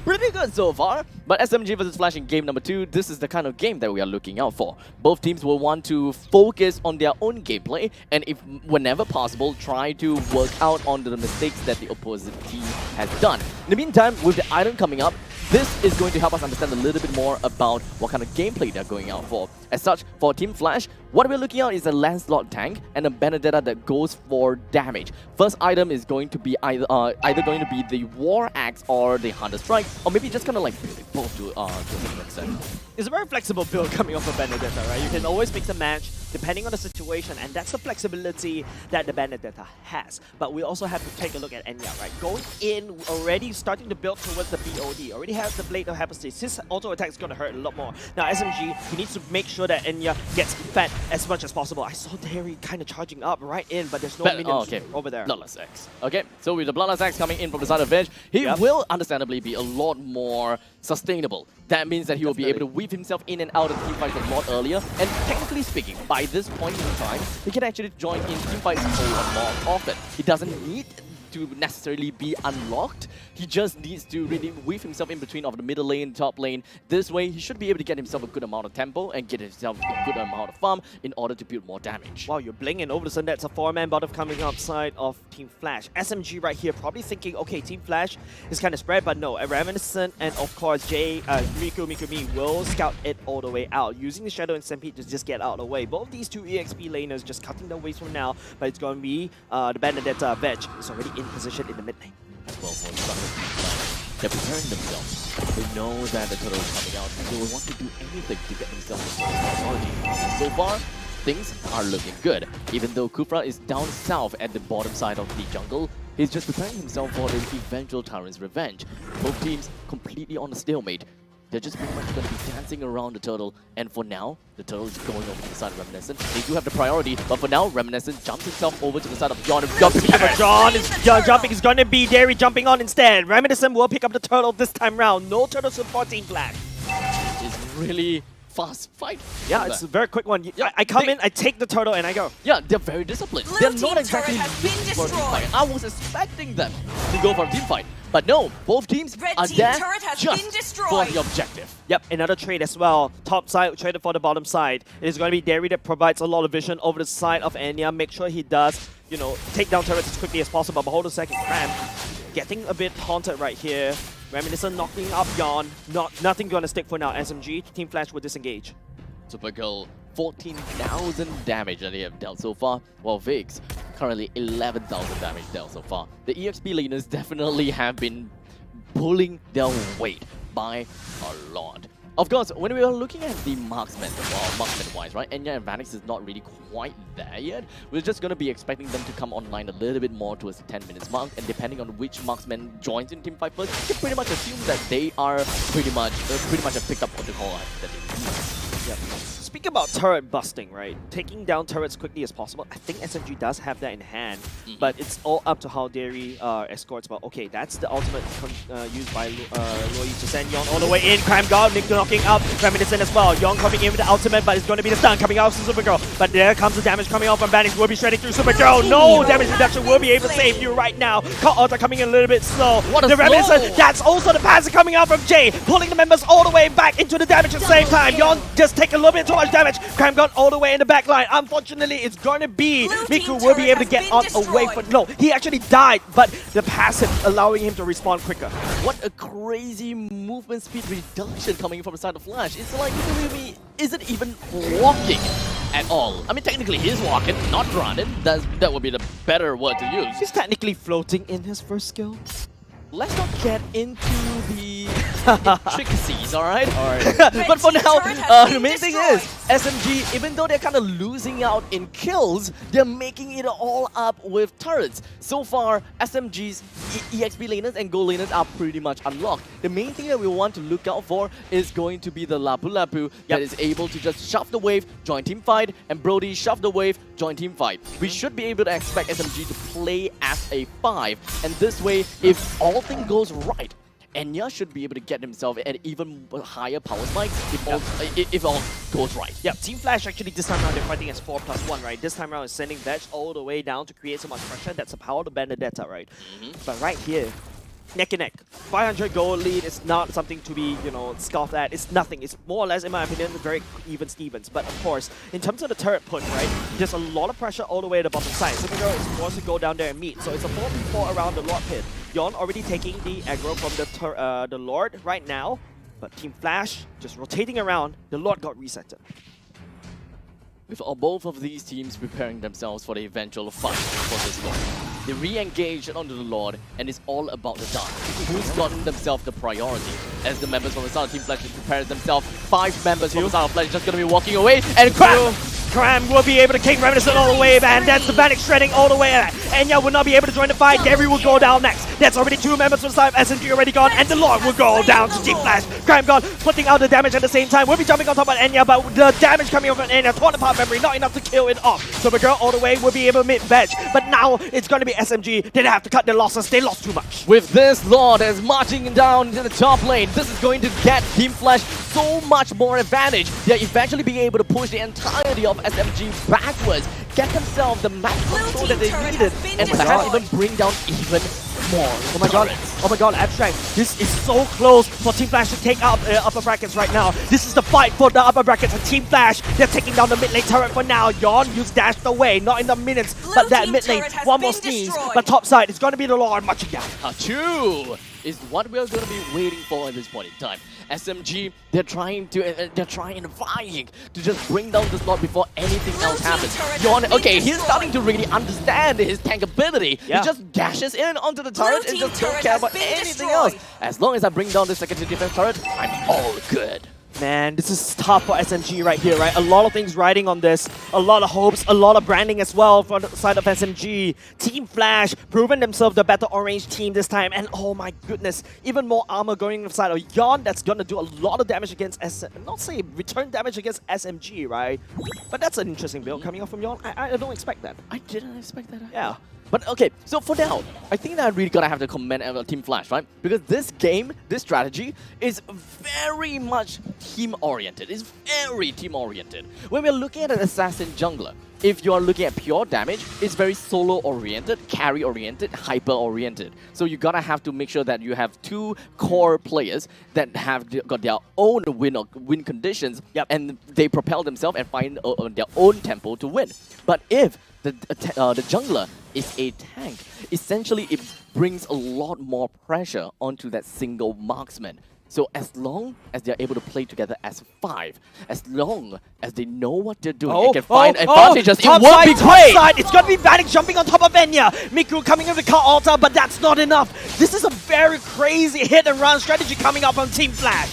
Pretty good so far, but SMG versus Flash in game number 2, this is the kind of game that we are looking out for. Both teams will want to focus on their own gameplay, and if whenever possible, try to work out on the mistakes that the opposite team has done. In the meantime, with the item coming up, this is going to help us understand a little bit more about what kind of gameplay they're going out for. As such, for Team Flash, what we're looking at is a Lancelot tank and a Benedetta that goes for damage. First item is going to be either going to be the War Axe or the Hunter Strike, or maybe just kind of like both to a certain extent. It's a very flexible build coming off of Benedetta, right? You can always mix and match depending on the situation, and that's the flexibility that the Benedetta has. But we also have to take a look at Enya, right? Going in, already starting to build towards the BOD, already has the Blade of Hyperspace. His auto attack is going to hurt a lot more. Now SMG, he needs to make sure that Enya gets fed as much as possible. I saw Derry kind of charging up right in, but there's no minions over there. Bloodlust X. Okay, so with the Bloodlust X coming in from the side of Veg, he will understandably be a lot more sustainable. That means that he will be able to weave himself in and out of teamfights a lot earlier, and technically speaking, by this point in time, he can actually join in teamfights a lot often. He doesn't need to necessarily be unlocked. He just needs to really weave himself in between of the middle lane, top lane. This way, he should be able to get himself a good amount of tempo and get himself a good amount of farm in order to build more damage. Wow, you're blinging over the sun. That's a 4-man bottom coming outside of Team Flash. SMG right here probably thinking, okay, Team Flash is kind of spread, but no, Reminiscent and of course Mikumi will scout it all the way out, using the Shadow and Stampede to just get out of the way. Both these two EXP laners just cutting their ways from now, but it's going to be the Benedetta Veg is already in position in the mid lane. Well, for they're preparing themselves. They know that the turtle is coming out, and they will want to do anything to get themselves the technology. And so far, things are looking good. Even though Kufra is down south at the bottom side of the jungle, he's just preparing himself for the eventual Tyrant's revenge. Both teams completely on a stalemate. They're just pretty much going to be dancing around the turtle, and for now, the turtle is going over to the side of Reminiscent. They do have the priority, but for now, Reminiscent jumps himself over to the side of John. John is jumping, is going to be Derry jumping on instead. Reminiscent will pick up the turtle this time round. No turtle support Team Black. It's really fast fight. Yeah, it's a very quick one. I come in, I take the turtle, and I go. Yeah, they're very disciplined. Blue They're team not exactly turret has looking been for a team fight. destroyed. I was expecting them to go for a team fight. But no, both teams Red are team there turret has just been for destroyed. the objective. Yep, another trade as well. Top side traded for the bottom side. It is going to be Derry that provides a lot of vision over the side of Enya. Make sure he does, you know, take down turrets as quickly as possible. But hold a second, Cram getting a bit haunted right here. Reminiscent knocking up Yon. Nothing going to stick for now. SMG, Team Flash will disengage. Supergirl, 14,000 damage that they have dealt so far, while Vix, currently 11,000 damage dealt so far. The EXP laners definitely have been pulling their weight by a lot. Of course, when we are looking at the marksman, well, marksman-wise, right, Enya and Vanix is not really quite there yet. We're just going to be expecting them to come online a little bit more towards the 10 minutes mark, and depending on which marksman joins in team fight first, you can pretty much assume that they are pretty much have picked up on the call that they need. Yep. Speaking about turret busting, right? Taking down turrets as quickly as possible. I think SMG does have that in hand, but it's all up to how Derry escorts. But okay, that's the ultimate used by Luoyi to send Yon all the way in. Cram God, Nick knocking up Reminiscent as well. Yon coming in with the ultimate, but it's going to be the stun coming out from Supergirl. But there comes the damage coming out from Vanix. Will be shredding through Supergirl. No damage reduction will be able to save you right now. Caught Alta coming in a little bit slow. The Reminiscent, that's also the passive coming out from Jay, pulling the members all the way back into the damage at the same time. Yon just take a little bit too much damage. Cram got all the way in the back line. Unfortunately, it's going to be Miku will be able to get out away from... No, he actually died, but the passive allowing him to respawn quicker. What a crazy movement speed reduction coming from the side of Flash. It's like Miku isn't even walking at all. I mean, technically he's walking, not running. That would be the better word to use. He's technically floating in his first skill. Let's not get into the intricacies, alright? But for now, the main thing is, SMG, even though they're kind of losing out in kills, they're making it all up with turrets. So far, SMG's EXP laners and gold laners are pretty much unlocked. The main thing that we want to look out for is going to be the Lapu Lapu that is able to just shove the wave, join team fight, and Brody shove the wave, join team fight. We should be able to expect SMG to play as a 5, and this way, if all things goes right, Enya should be able to get himself an even higher power spike if all goes right. Yeah, Team Flash actually this time around they're fighting as 4+1, right? This time around is sending Veg all the way down to create so much pressure. That's the power of the Benedetta, right? But right here, neck and neck. 500 gold lead is not something to be, you know, scoffed at. It's nothing. It's more or less, in my opinion, very even Stevens. But of course, in terms of the turret push, right, there's a lot of pressure all the way to the bottom side. Supergirl is forced to go down there and meet. So it's a 4v4 around the Lord pit. Yon already taking the aggro from the Lord right now. But Team Flash just rotating around. The Lord got resetted. With both of these teams preparing themselves for the eventual fight for this Lord. They re-engage onto the Lord, and it's all about the dark. Who's gotten themselves the priority? As the members from the South Team Flash prepares themselves, 5 members from the South Flash just going to be walking away, and Cram will be able to king Reminiscent all the way, and that's the Vanix shredding all the way. Enya will not be able to join the fight. Derry will go down next. That's already 2 members from the side of SMG already gone, and the Lord will go down to Team Flash. Cram gone, putting out the damage at the same time. We'll be jumping on top of Enya, but the damage coming over from Enya, torn apart memory, not enough to kill it off. Supergirl all the way will be able to mid-veg, but now it's going to be SMG. They have to cut their losses. They lost too much. With this Lord as marching down to the top lane, this is going to get Team Flash so much more advantage. They're eventually being able to push the entirety of SMG backwards, get themselves the max control that they needed, and perhaps even bring down even more. Oh my god, Abstract. This is so close for Team Flash to take up upper brackets right now. This is the fight for the upper brackets for Team Flash. They're taking down the mid lane turret for now. Yon used dashed away, not in the minutes, but that mid lane, one more sneeze. But top side, it's going to be the Lord marching down. Achoo! Is what we're going to be waiting for at this point in time. SMG, they're trying and vying to just bring down this Lord before anything else happens. Yon, okay, he's starting to really understand his tank ability. Yeah. He just dashes in onto the turret and just don't care about anything else. As long as I bring down the secondary defense turret, I'm all good. Man, this is tough for SMG right here, right? A lot of things riding on this. A lot of hopes, a lot of branding as well from the side of SMG. Team Flash proven themselves the better orange team this time. And oh my goodness, even more armor going on the side of Yon. That's going to do a lot of damage against not say return damage against SMG, right? But that's an interesting build coming up from Yon. I don't expect that. I didn't expect that. Yeah. But okay, so for now, I think that I really gotta have to commend Team Flash, right? Because this game, this strategy is very much team-oriented. It's very team-oriented. When we're looking at an assassin jungler, if you are looking at pure damage, it's very solo-oriented, carry-oriented, hyper-oriented. So you gotta have to make sure that you have two core players that have got their own win conditions, and they propel themselves and find their own tempo to win. But if the jungler is a tank, essentially it brings a lot more pressure onto that single marksman. So as long as they're able to play together as 5, as long as they know what they're doing, they can find advantages. Top it won't side, be top great. side. It's gonna be Vanek jumping on top of Enya. Miku coming in with Car Alta, but that's not enough. This is a very crazy hit and run strategy coming up from Team Flash.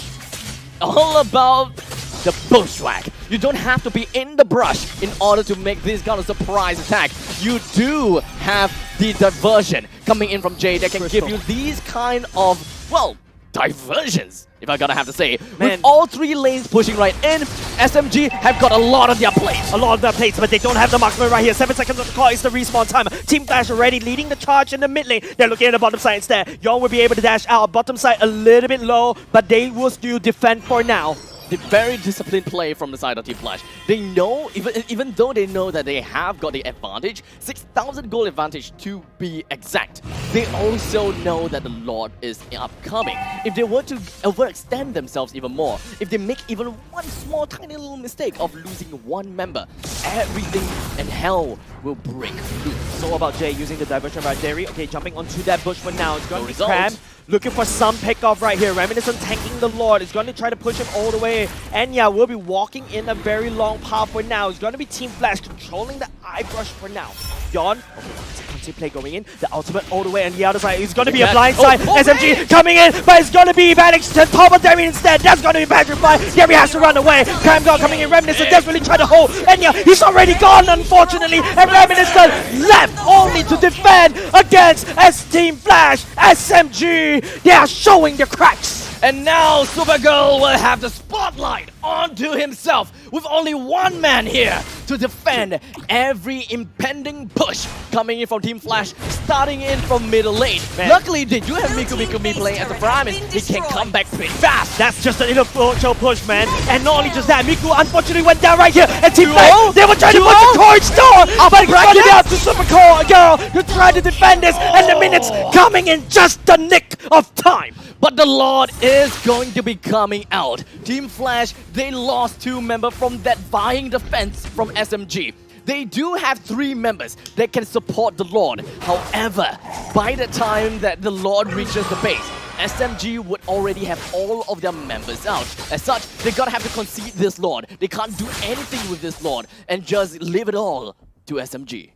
All about the bushwhack. You don't have to be in the brush in order to make this kind of surprise attack. You do have the diversion coming in from Jay that can give you these kind of, well, diversions, if I gotta have to say. With all 3 lanes pushing right in, SMG have got a lot on their plates. A lot of their plates, but they don't have the marksman right here. 7 seconds on the clock is the respawn time. Team Flash already leading the charge in the mid lane. They're looking at the bottom side instead. Yon will be able to dash out. Bottom side a little bit low, but they will still defend for now. The very disciplined play from the side of Team Flash. They know, even though they know that they have got the advantage, 6,000 gold advantage to be exact, they also know that the Lord is upcoming. If they were to overextend themselves even more, if they make even one small tiny little mistake of losing one member, everything in hell will break loose. It's all about Jay using the diversion right there. Okay, jumping onto that bush for now. It's going to be result. Cram. Looking for some pickoff right here. Reminiscent tanking the Lord. It's going to try to push him all the way. And yeah, we'll be walking in a very long path for now. It's going to be Team Flash controlling the eye brush for now. Yon, okay, play going in. The ultimate all the way on the other side. It's going to be a blind side. SMG coming in, but it's going to be Vanek to top of Demi instead. That's going to be petrified. Demi has to run away. Cram coming in. Reminiscent desperately trying to hold. And yeah, he's already gone, unfortunately. And Reminiscent left only to defend against Team Flash. SMG. They are showing the cracks. And now Supergirl will have the spotlight onto himself with only one man here to defend every impending push coming in from Team Flash, starting in from middle lane. Luckily, they do have Miku playing as a Brahmin. He can come back pretty fast. That's just an initial push, man. And not only just that, Miku unfortunately went down right here. And Team Flash, they were trying to push the Courage door, but it's running out to Supergirl to try to defend this. And the minutes coming in just the nick of time. But the Lord is going to be coming out. Team Flash, they lost 2 members from that vying defense from SMG. They do have 3 members that can support the Lord. However, by the time that the Lord reaches the base, SMG would already have all of their members out. As such, they gotta have to concede this Lord. They can't do anything with this Lord and just leave it all to SMG.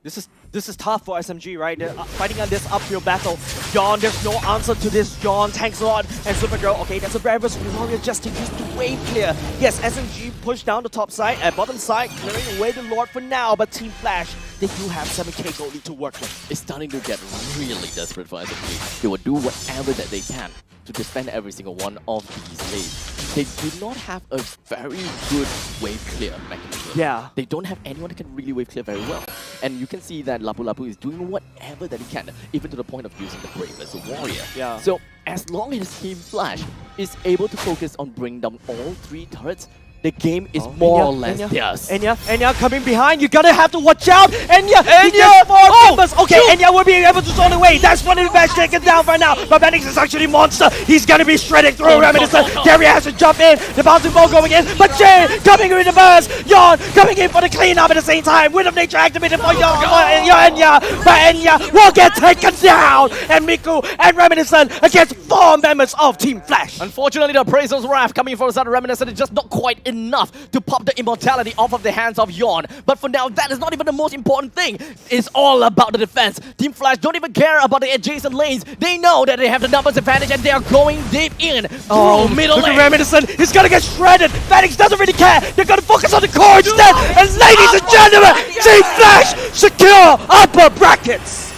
This is tough for SMG, right? They're fighting on this upfield battle. Yon, there's no answer to this. Yon tanks a lot. And Supergirl, okay, that's a very versatile warrior just to use the wave clear. Yes, SMG pushed down the top side and bottom side, clearing away the Lord for now. But Team Flash, they do have 7k gold to work with. It's starting to get really desperate for SMG. They will do whatever that they can to defend every single one of these lanes. They do not have a very good wave clear mechanism. Yeah. They don't have anyone that can really wave clear very well. And you can see that Lapu Lapu is doing whatever that he can, even to the point of using the Brave as a warrior. Yeah. So as long as Team Flash is able to focus on bringing down all 3 turrets, the game is more or less theirs. Enya coming behind. You gotta have to watch out. Enya! Gets 4 members. Okay, Enya will be able to stall away. That's one of the best taken down right now. But Vanek is actually monster. He's gonna be shredded through Reminiscent. Terry has to jump in. The bouncing ball going in. But Jay coming in the burst. Yon coming in for the cleanup at the same time. Wind of Nature activated for Enya. But Enya will get taken down. And Miku and Reminiscent against 4 members of Team Flash. Unfortunately, the Appraiser's Wrath coming from the side of Reminiscent is just not quite enough to pop the immortality off of the hands of Yon. But for now, that is not even the most important thing. It's all about the defense. Team Flash don't even care about the adjacent lanes. They know that they have the numbers advantage and they are going deep in through middle lane. Reminiscent, he's gonna get shredded. Vanek doesn't really care. They're gonna focus on the core instead. And ladies and gentlemen, Team Flash secure upper brackets.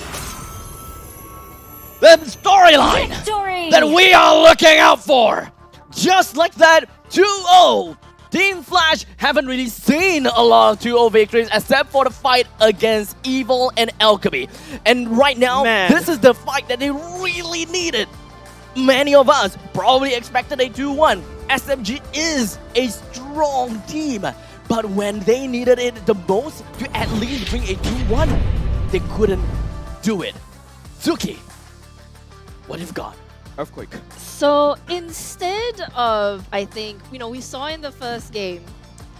The storyline that we are looking out for. Just like that, 2-0. Team Flash haven't really seen a lot of 2-0 victories except for the fight against Evil and Alchemy. And right now, this is the fight that they really needed. Many of us probably expected a 2-1. SMG is a strong team, but when they needed it the most to at least bring a 2-1, they couldn't do it. Suki, what have you got? Earthquake. So instead of, I think, we saw in the first game.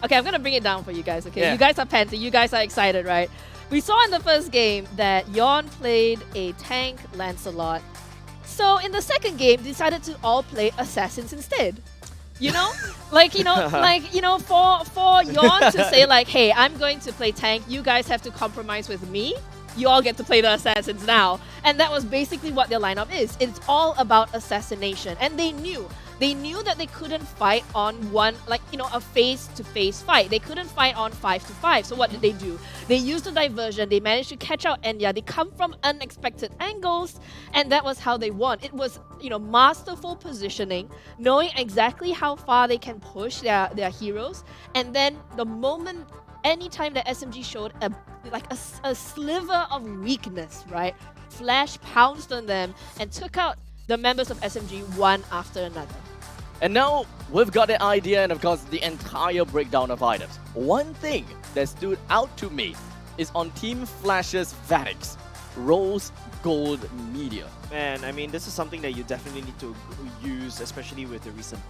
Okay, I'm gonna bring it down for you guys. Okay, you guys are panting, you guys are excited, right? We saw in the first game that Yon played a tank Lancelot. So in the second game, decided to all play assassins instead. For Yon to say like, hey, I'm going to play tank, you guys have to compromise with me. You all get to play the assassins now. And that was basically what their lineup is. It's all about assassination. And they knew that they couldn't fight on a face-to-face fight. They couldn't fight on 5-to-5. So what did they do? They used the diversion. They managed to catch out Enya. They come from unexpected angles. And that was how they won. It was, masterful positioning, knowing exactly how far they can push their heroes. And then the moment, anytime that SMG showed a sliver of weakness, right? Flash pounced on them and took out the members of SMG one after another. And now we've got the idea and of course the entire breakdown of items. One thing that stood out to me is on Team Flash's Vanix, Rose Gold Media. Man, I mean, this is something that you definitely need to use, especially with the recent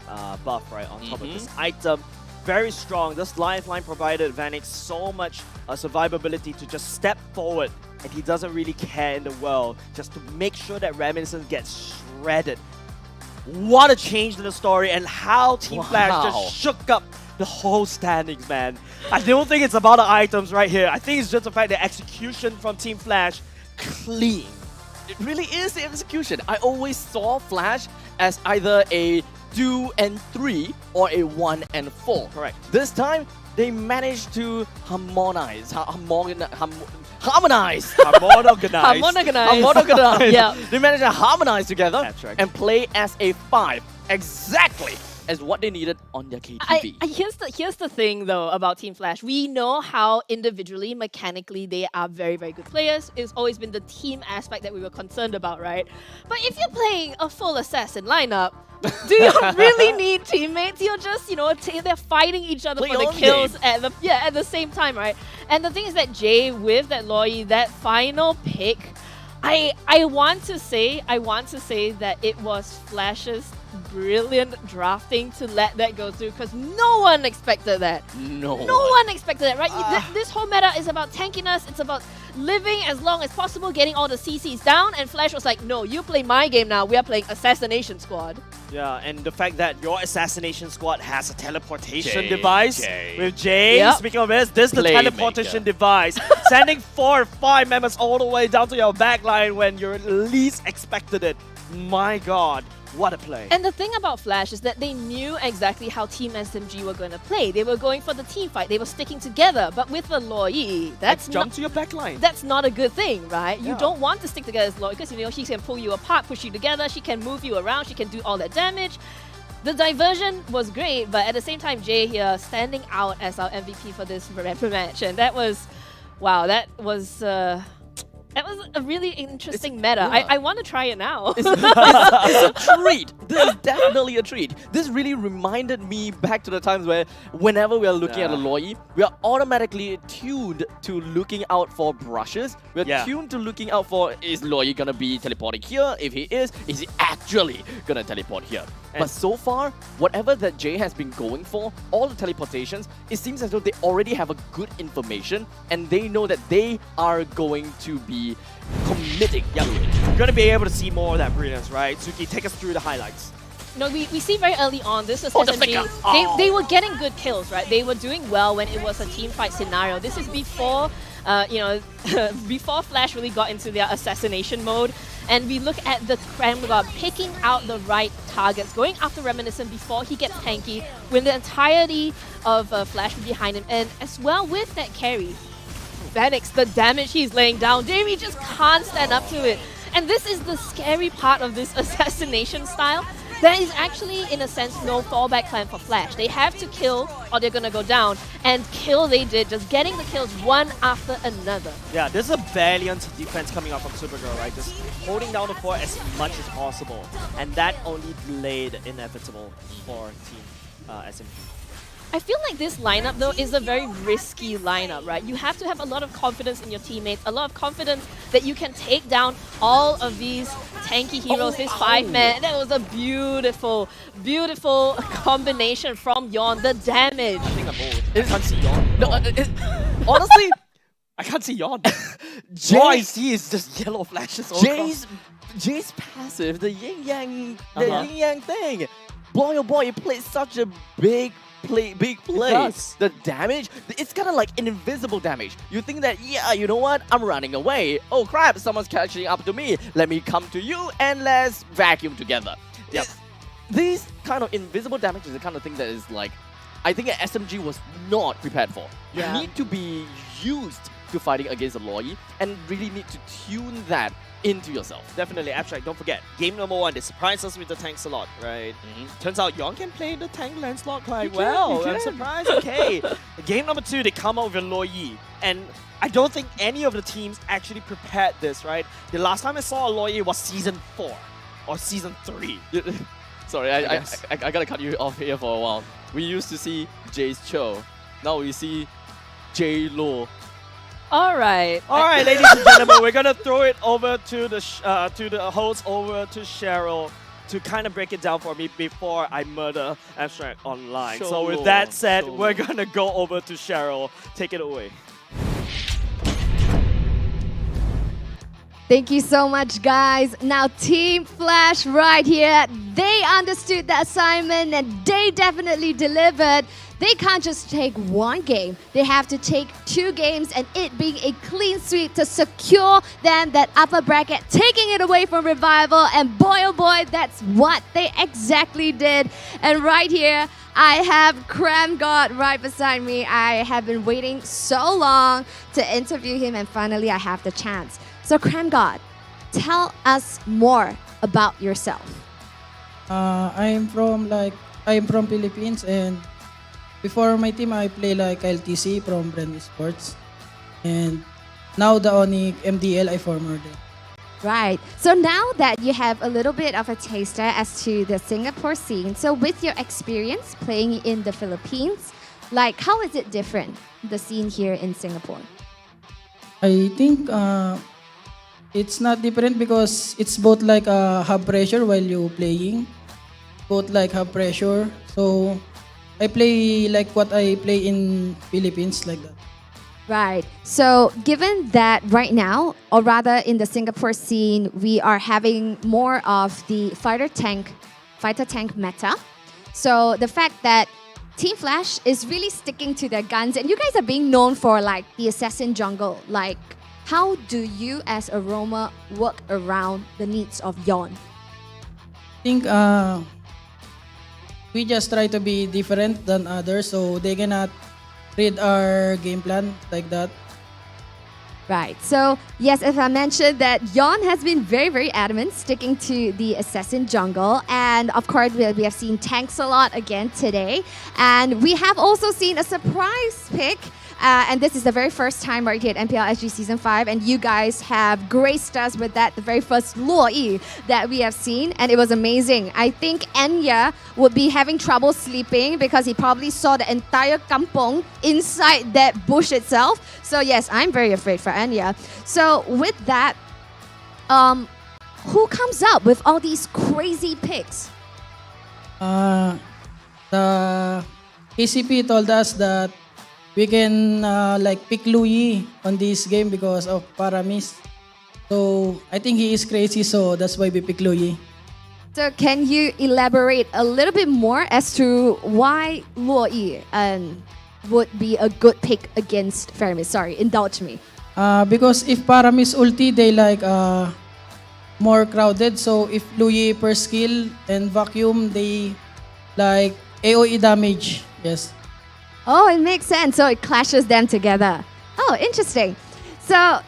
buff, right, on top of this item. Very strong. This lifeline provided Vanix so much survivability to just step forward, and he doesn't really care in the world, just to make sure that Reminiscence gets shredded. What a change in the story, and how Team Flash just shook up the whole standings, man. I don't think it's about the items right here. I think it's just the fact that execution from Team Flash, clean. It really is the execution. I always saw Flash as either a 2 and 3 or a 1 and 4. Correct. This time, they managed to harmonize. Yeah. They managed to harmonize together and play as a 5. Exactly as what they needed on their KTV. Here's the thing though about Team Flash. We know how individually, mechanically, they are very, very good players. It's always been the team aspect that we were concerned about, right? But if you're playing a full assassin lineup, do you really need teammates? You're just, they're fighting each other for the kills at the same time, right? And the thing is that Jay, with that Loi, that final pick, I want to say that it was Flash's brilliant drafting to let that go through, because no one expected that. No one expected that, right? This whole meta is about tankiness. It's about living as long as possible, getting all the CCs down, and Flash was like, no, you play my game now. We are playing Assassination Squad. Yeah, and the fact that your Assassination Squad has a teleportation device with Jay. Yep. Speaking of this is the teleportation device. Sending 4 or 5 members all the way down to your backline when you least expected it. My god. What a play. And the thing about Flash is that they knew exactly how Team SMG were going to play. They were going for the team fight. They were sticking together. But with the Loi, that's jump to your backline. That's not a good thing, right? You don't want to stick together as Loi because, she can pull you apart, push you together. She can move you around. She can do all that damage. The diversion was great, but at the same time, Jay here standing out as our MVP for this match. And that was, wow, that was a really interesting meta. I want to try it now. It's a treat. This is definitely a treat. This really reminded me back to the times where whenever we are looking at a Loi, we are automatically tuned to looking out for brushes. We are tuned to looking out for, is Loi going to be teleporting here? If he is he actually going to teleport here? But so far, whatever that Jay has been going for, all the teleportations, it seems as though they already have a good information and they know that they are going to be committing to it. You're going to be able to see more of that brilliance, right? Suki, take us through the highlights. No, we see very early on, this was SMG. They were getting good kills, right? They were doing well when it was a team fight scenario. This is before, before Flash really got into their assassination mode. And we look at the Kremlin picking out the right targets, going after Reminiscent before he gets tanky, with the entirety of Flash behind him. And as well with that carry, Vanix, the damage he's laying down, Davey just can't stand up to it. And this is the scary part of this assassination style. there is actually, in a sense, no fallback plan for Flash. They have to kill or they're going to go down. And kill they did, just getting the kills one after another. Yeah, this is a valiant defense coming out from Supergirl, right? Just holding down the fort as much as possible. And that only delayed the inevitable for Team SMG. I feel like this lineup, though, is a very risky lineup, right? You have to have a lot of confidence in your teammates, a lot of confidence that you can take down all of these tanky heroes, this 5-man. That was a beautiful, beautiful combination from Yon. The damage. I think I'm bold. I can't see Yon. No, honestly, I can't see Yon. All I see is just yellow flashes all across. Jay's passive, the yin-yang thing. Boy, oh boy, it played such a big play. The damage, it's kind of like an invisible damage. You think that, yeah, you know what? I'm running away. Oh crap, someone's catching up to me. Let me come to you and let's vacuum together. Yep. These kind of invisible damage is the kind of thing that is like, I think SMG was not prepared for. You need to be used to fighting against a Loi and really need to tune that into yourself. Definitely, Abstract, don't forget. Game number 1, they surprised us with the tanks a lot, right? Turns out Yon can play the tank Lancelot quite well. I'm surprised, okay. Game number 2, they come out with Loi. And I don't think any of the teams actually prepared this, right? The last time I saw a Loi was Season 4 or Season 3. Sorry, I gotta cut you off here for a while. We used to see Jay's Cho. Now we see Jay Lo. All right, ladies and gentlemen, we're gonna throw it over to the host, over to Cheryl, to kind of break it down for me before I murder Abstract online. So with that said, we're gonna go over to Cheryl. Take it away. Thank you so much, guys. Now, Team Flash right here, they understood the assignment and they definitely delivered. They can't just take one game. They have to take 2 games and it being a clean sweep to secure them that upper bracket, taking it away from Revival. And boy, oh boy, that's what they exactly did. And right here, I have Cram God right beside me. I have been waiting so long to interview him and finally I have the chance. So Cram God, tell us more about yourself. I'm from Philippines, and before my team I play like LTC from Brand eSports, and now the only MDL I former there. Right. So now that you have a little bit of a taster as to the Singapore scene, so with your experience playing in the Philippines, like how is it different, the scene here in Singapore? I think it's not different because it's both like have pressure while you playing, both like have pressure. So I play like what I play in Philippines, like that. Right. So given that right now, or rather in the Singapore scene, we are having more of the fighter tank meta. So the fact that Team Flash is really sticking to their guns, and you guys are being known for like the assassin jungle. Like, how do you as a roamer work around the needs of Yon? I think we just try to be different than others so they cannot read our game plan like that. Right. So, yes, as I mentioned, that Yon has been very, very adamant sticking to the assassin jungle. And, of course, we have seen tanks a lot again today. And we have also seen a surprise pick. And this is the very first time right here at MPL SG Season 5. And you guys have graced us with that, the very first Luo that we have seen. And it was amazing. I think Enya would be having trouble sleeping because he probably saw the entire kampong inside that bush itself. So yes, I'm very afraid for Enya. So with that, who comes up with all these crazy picks? The KCP told us that we can like pick Louis on this game because of Paramis. So I think he is crazy, so that's why we pick Louis. So can you elaborate a little bit more as to why Luo would be a good pick against Faramis? Sorry, indulge me. Because if Paramis ulti, they like more crowded. So if Louis per skill and vacuum, they like AoE damage. Yes. Oh, it makes sense. So it clashes them together. Oh, interesting. So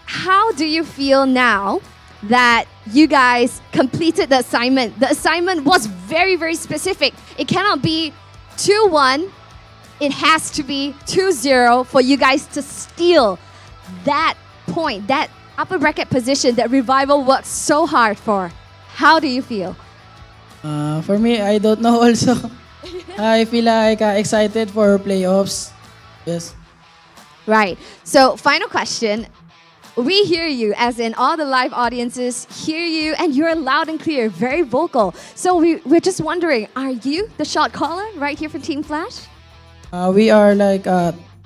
how do you feel now that you guys completed the assignment. The assignment was very, very specific. It cannot be 2-1. It has to be 2-0 for you guys to steal that point, that upper bracket position that Revival worked so hard for. How do you feel? For me, I don't know also. I feel like excited for playoffs. Yes. Right. So, final question. We hear you, as in all the live audiences hear you, and you're loud and clear, very vocal. So we're just wondering, are you the shot caller right here for Team Flash? We are like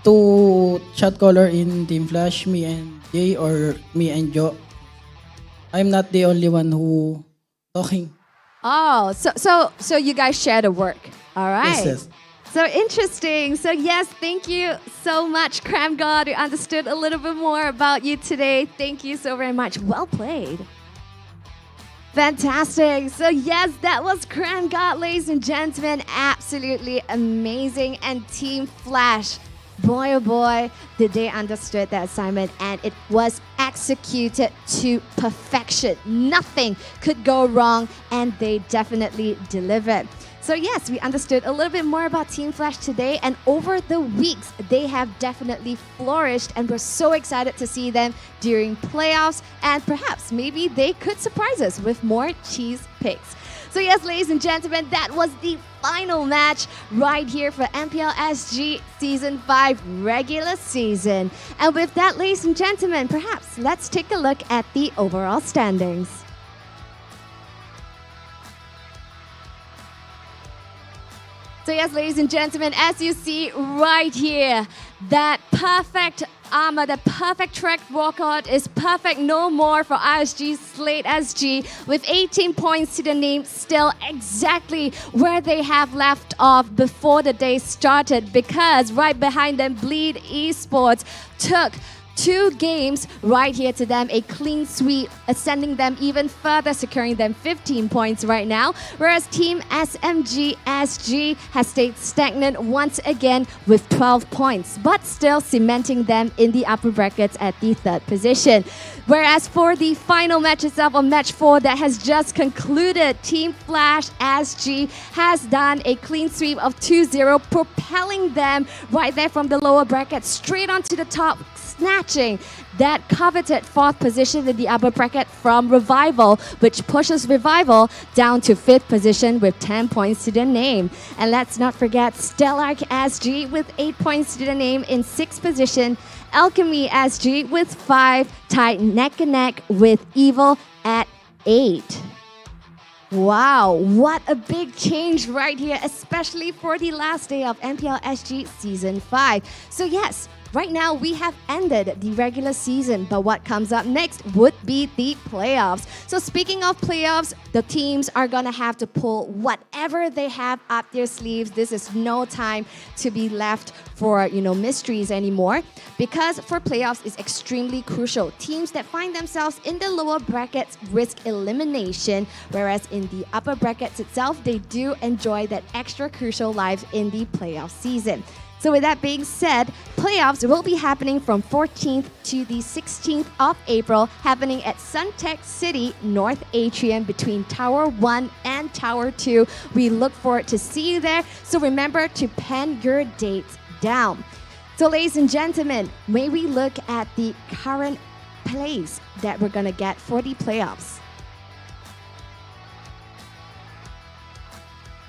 two shot caller in Team Flash, me and Jay or me and Joe. I'm not the only one who talking. Oh, so you guys share the work. All right. Yes, yes. So interesting. So yes, thank you so much, Cram God. We understood a little bit more about you today. Thank you so very much. Well played. Fantastic. So yes, that was Cram God, ladies and gentlemen. Absolutely amazing. And Team Flash, boy oh boy, did they understood that assignment, and it was executed to perfection. Nothing could go wrong, and they definitely delivered. So yes, we understood a little bit more about Team Flash today, and over the weeks, they have definitely flourished, and we're so excited to see them during playoffs, and perhaps maybe they could surprise us with more cheese picks. So yes, ladies and gentlemen, that was the final match right here for MPL SG Season 5 regular season. And with that, ladies and gentlemen, perhaps let's take a look at the overall standings. So yes, ladies and gentlemen, as you see right here, that perfect armor, the perfect track walkout is perfect no more for ISG Slate SG with 18 points to the name, still exactly where they have left off before the day started, because right behind them, Bleed eSports took 2 games right here to them, a clean sweep, ascending them even further, securing them 15 points right now, whereas Team SMG SG has stayed stagnant once again with 12 points, but still cementing them in the upper brackets at the 3rd position. Whereas for the final match itself, on match 4 that has just concluded, Team Flash SG has done a clean sweep of 2-0, propelling them right there from the lower bracket straight onto the top, snatching that coveted 4th position in the upper bracket from Revival, which pushes Revival down to 5th position with 10 points to their name. And let's not forget Stellarc SG with 8 points to their name in 6th position, Alchemy SG with 5, tied neck and neck with Evil at 8. Wow, what a big change right here, especially for the last day of MPL SG Season 5. So yes, right now, we have ended the regular season, but what comes up next would be the playoffs. So speaking of playoffs, the teams are going to have to pull whatever they have up their sleeves. This is no time to be left for, mysteries anymore, because for playoffs is extremely crucial. Teams that find themselves in the lower brackets risk elimination, whereas in the upper brackets itself, they do enjoy that extra crucial life in the playoff season. So with that being said, playoffs will be happening from 14th to the 16th of April, happening at Suntech City North Atrium between Tower 1 and Tower 2. We look forward to see you there, so remember to pen your dates down. So ladies and gentlemen, may we look at the current place that we're going to get for the playoffs.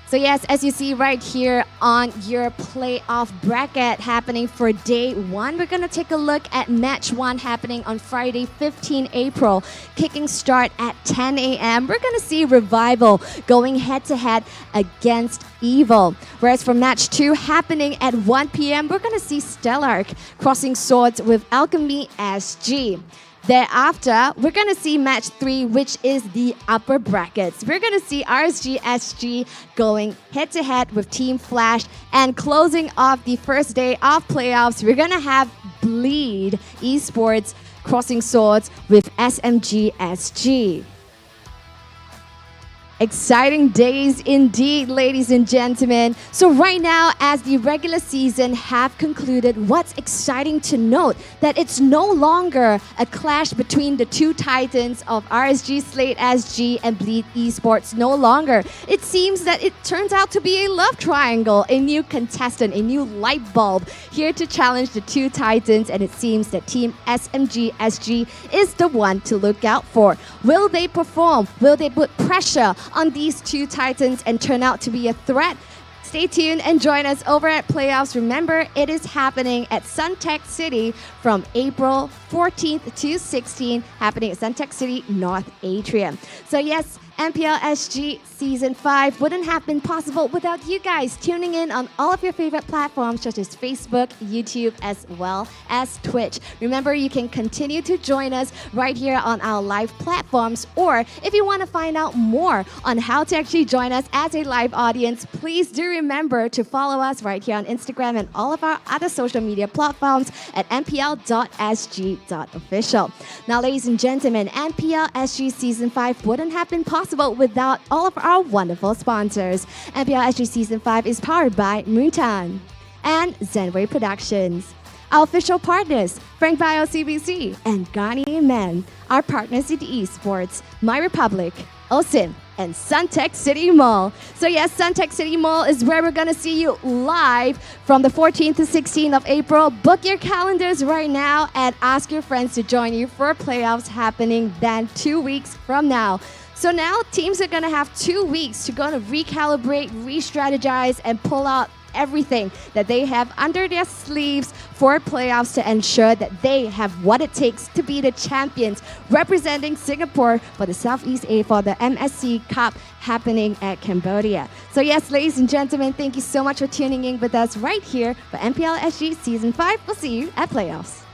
So yes, as you see right here on your playoff bracket happening for day 1, we're going to take a look at match 1 happening on Friday, 15 April, kicking start at 10 a.m. We're going to see Revival going head-to-head against Evil. Whereas for match 2 happening at 1 p.m., we're going to see Stellarc crossing swords with Alchemy SG. Thereafter, we're going to see match 3, which is the upper brackets. We're going to see RSG SG going head-to-head with Team Flash. And closing off the first day of playoffs, we're going to have Bleed eSports crossing swords with SMG SG. Exciting days indeed, ladies and gentlemen. So right now, as the regular season have concluded, what's exciting to note that it's no longer a clash between the two titans of RSG Slate SG and Bleed eSports. No longer. It seems that it turns out to be a love triangle, a new contestant, a new light bulb here to challenge the two titans, and it seems that Team SMG SG is the one to look out for. Will they perform? Will they put pressure on these two titans and turn out to be a threat? Stay tuned and join us over at Playoffs. Remember, it is happening at Suntech City from April 14th to 16th, happening at Suntech City North Atrium. So yes, MPL SG Season 5 wouldn't have been possible without you guys tuning in on all of your favorite platforms such as Facebook, YouTube, as well as Twitch. Remember, you can continue to join us right here on our live platforms, or if you want to find out more on how to actually join us as a live audience, please do remember to follow us right here on Instagram and all of our other social media platforms at mpl.sg.official. Now, ladies and gentlemen, MPL SG Season 5 wouldn't have been possible without all of our wonderful sponsors. MPL SG Season 5 is powered by Mutan and Zenway Productions. Our official partners, Frank Bio CBC and Garnier Men. Our partners in eSports, My Republic, OSIM, and Suntech City Mall. So yes, Suntech City Mall is where we're gonna see you live from the 14th to 16th of April. Book your calendars right now and ask your friends to join you for playoffs happening then 2 weeks from now. So now teams are going to have 2 weeks to go to recalibrate, re-strategize, and pull out everything that they have under their sleeves for playoffs to ensure that they have what it takes to be the champions representing Singapore for the Southeast A for the MSC Cup happening at Cambodia. So yes, ladies and gentlemen, thank you so much for tuning in with us right here for MPL SG Season 5. We'll see you at playoffs.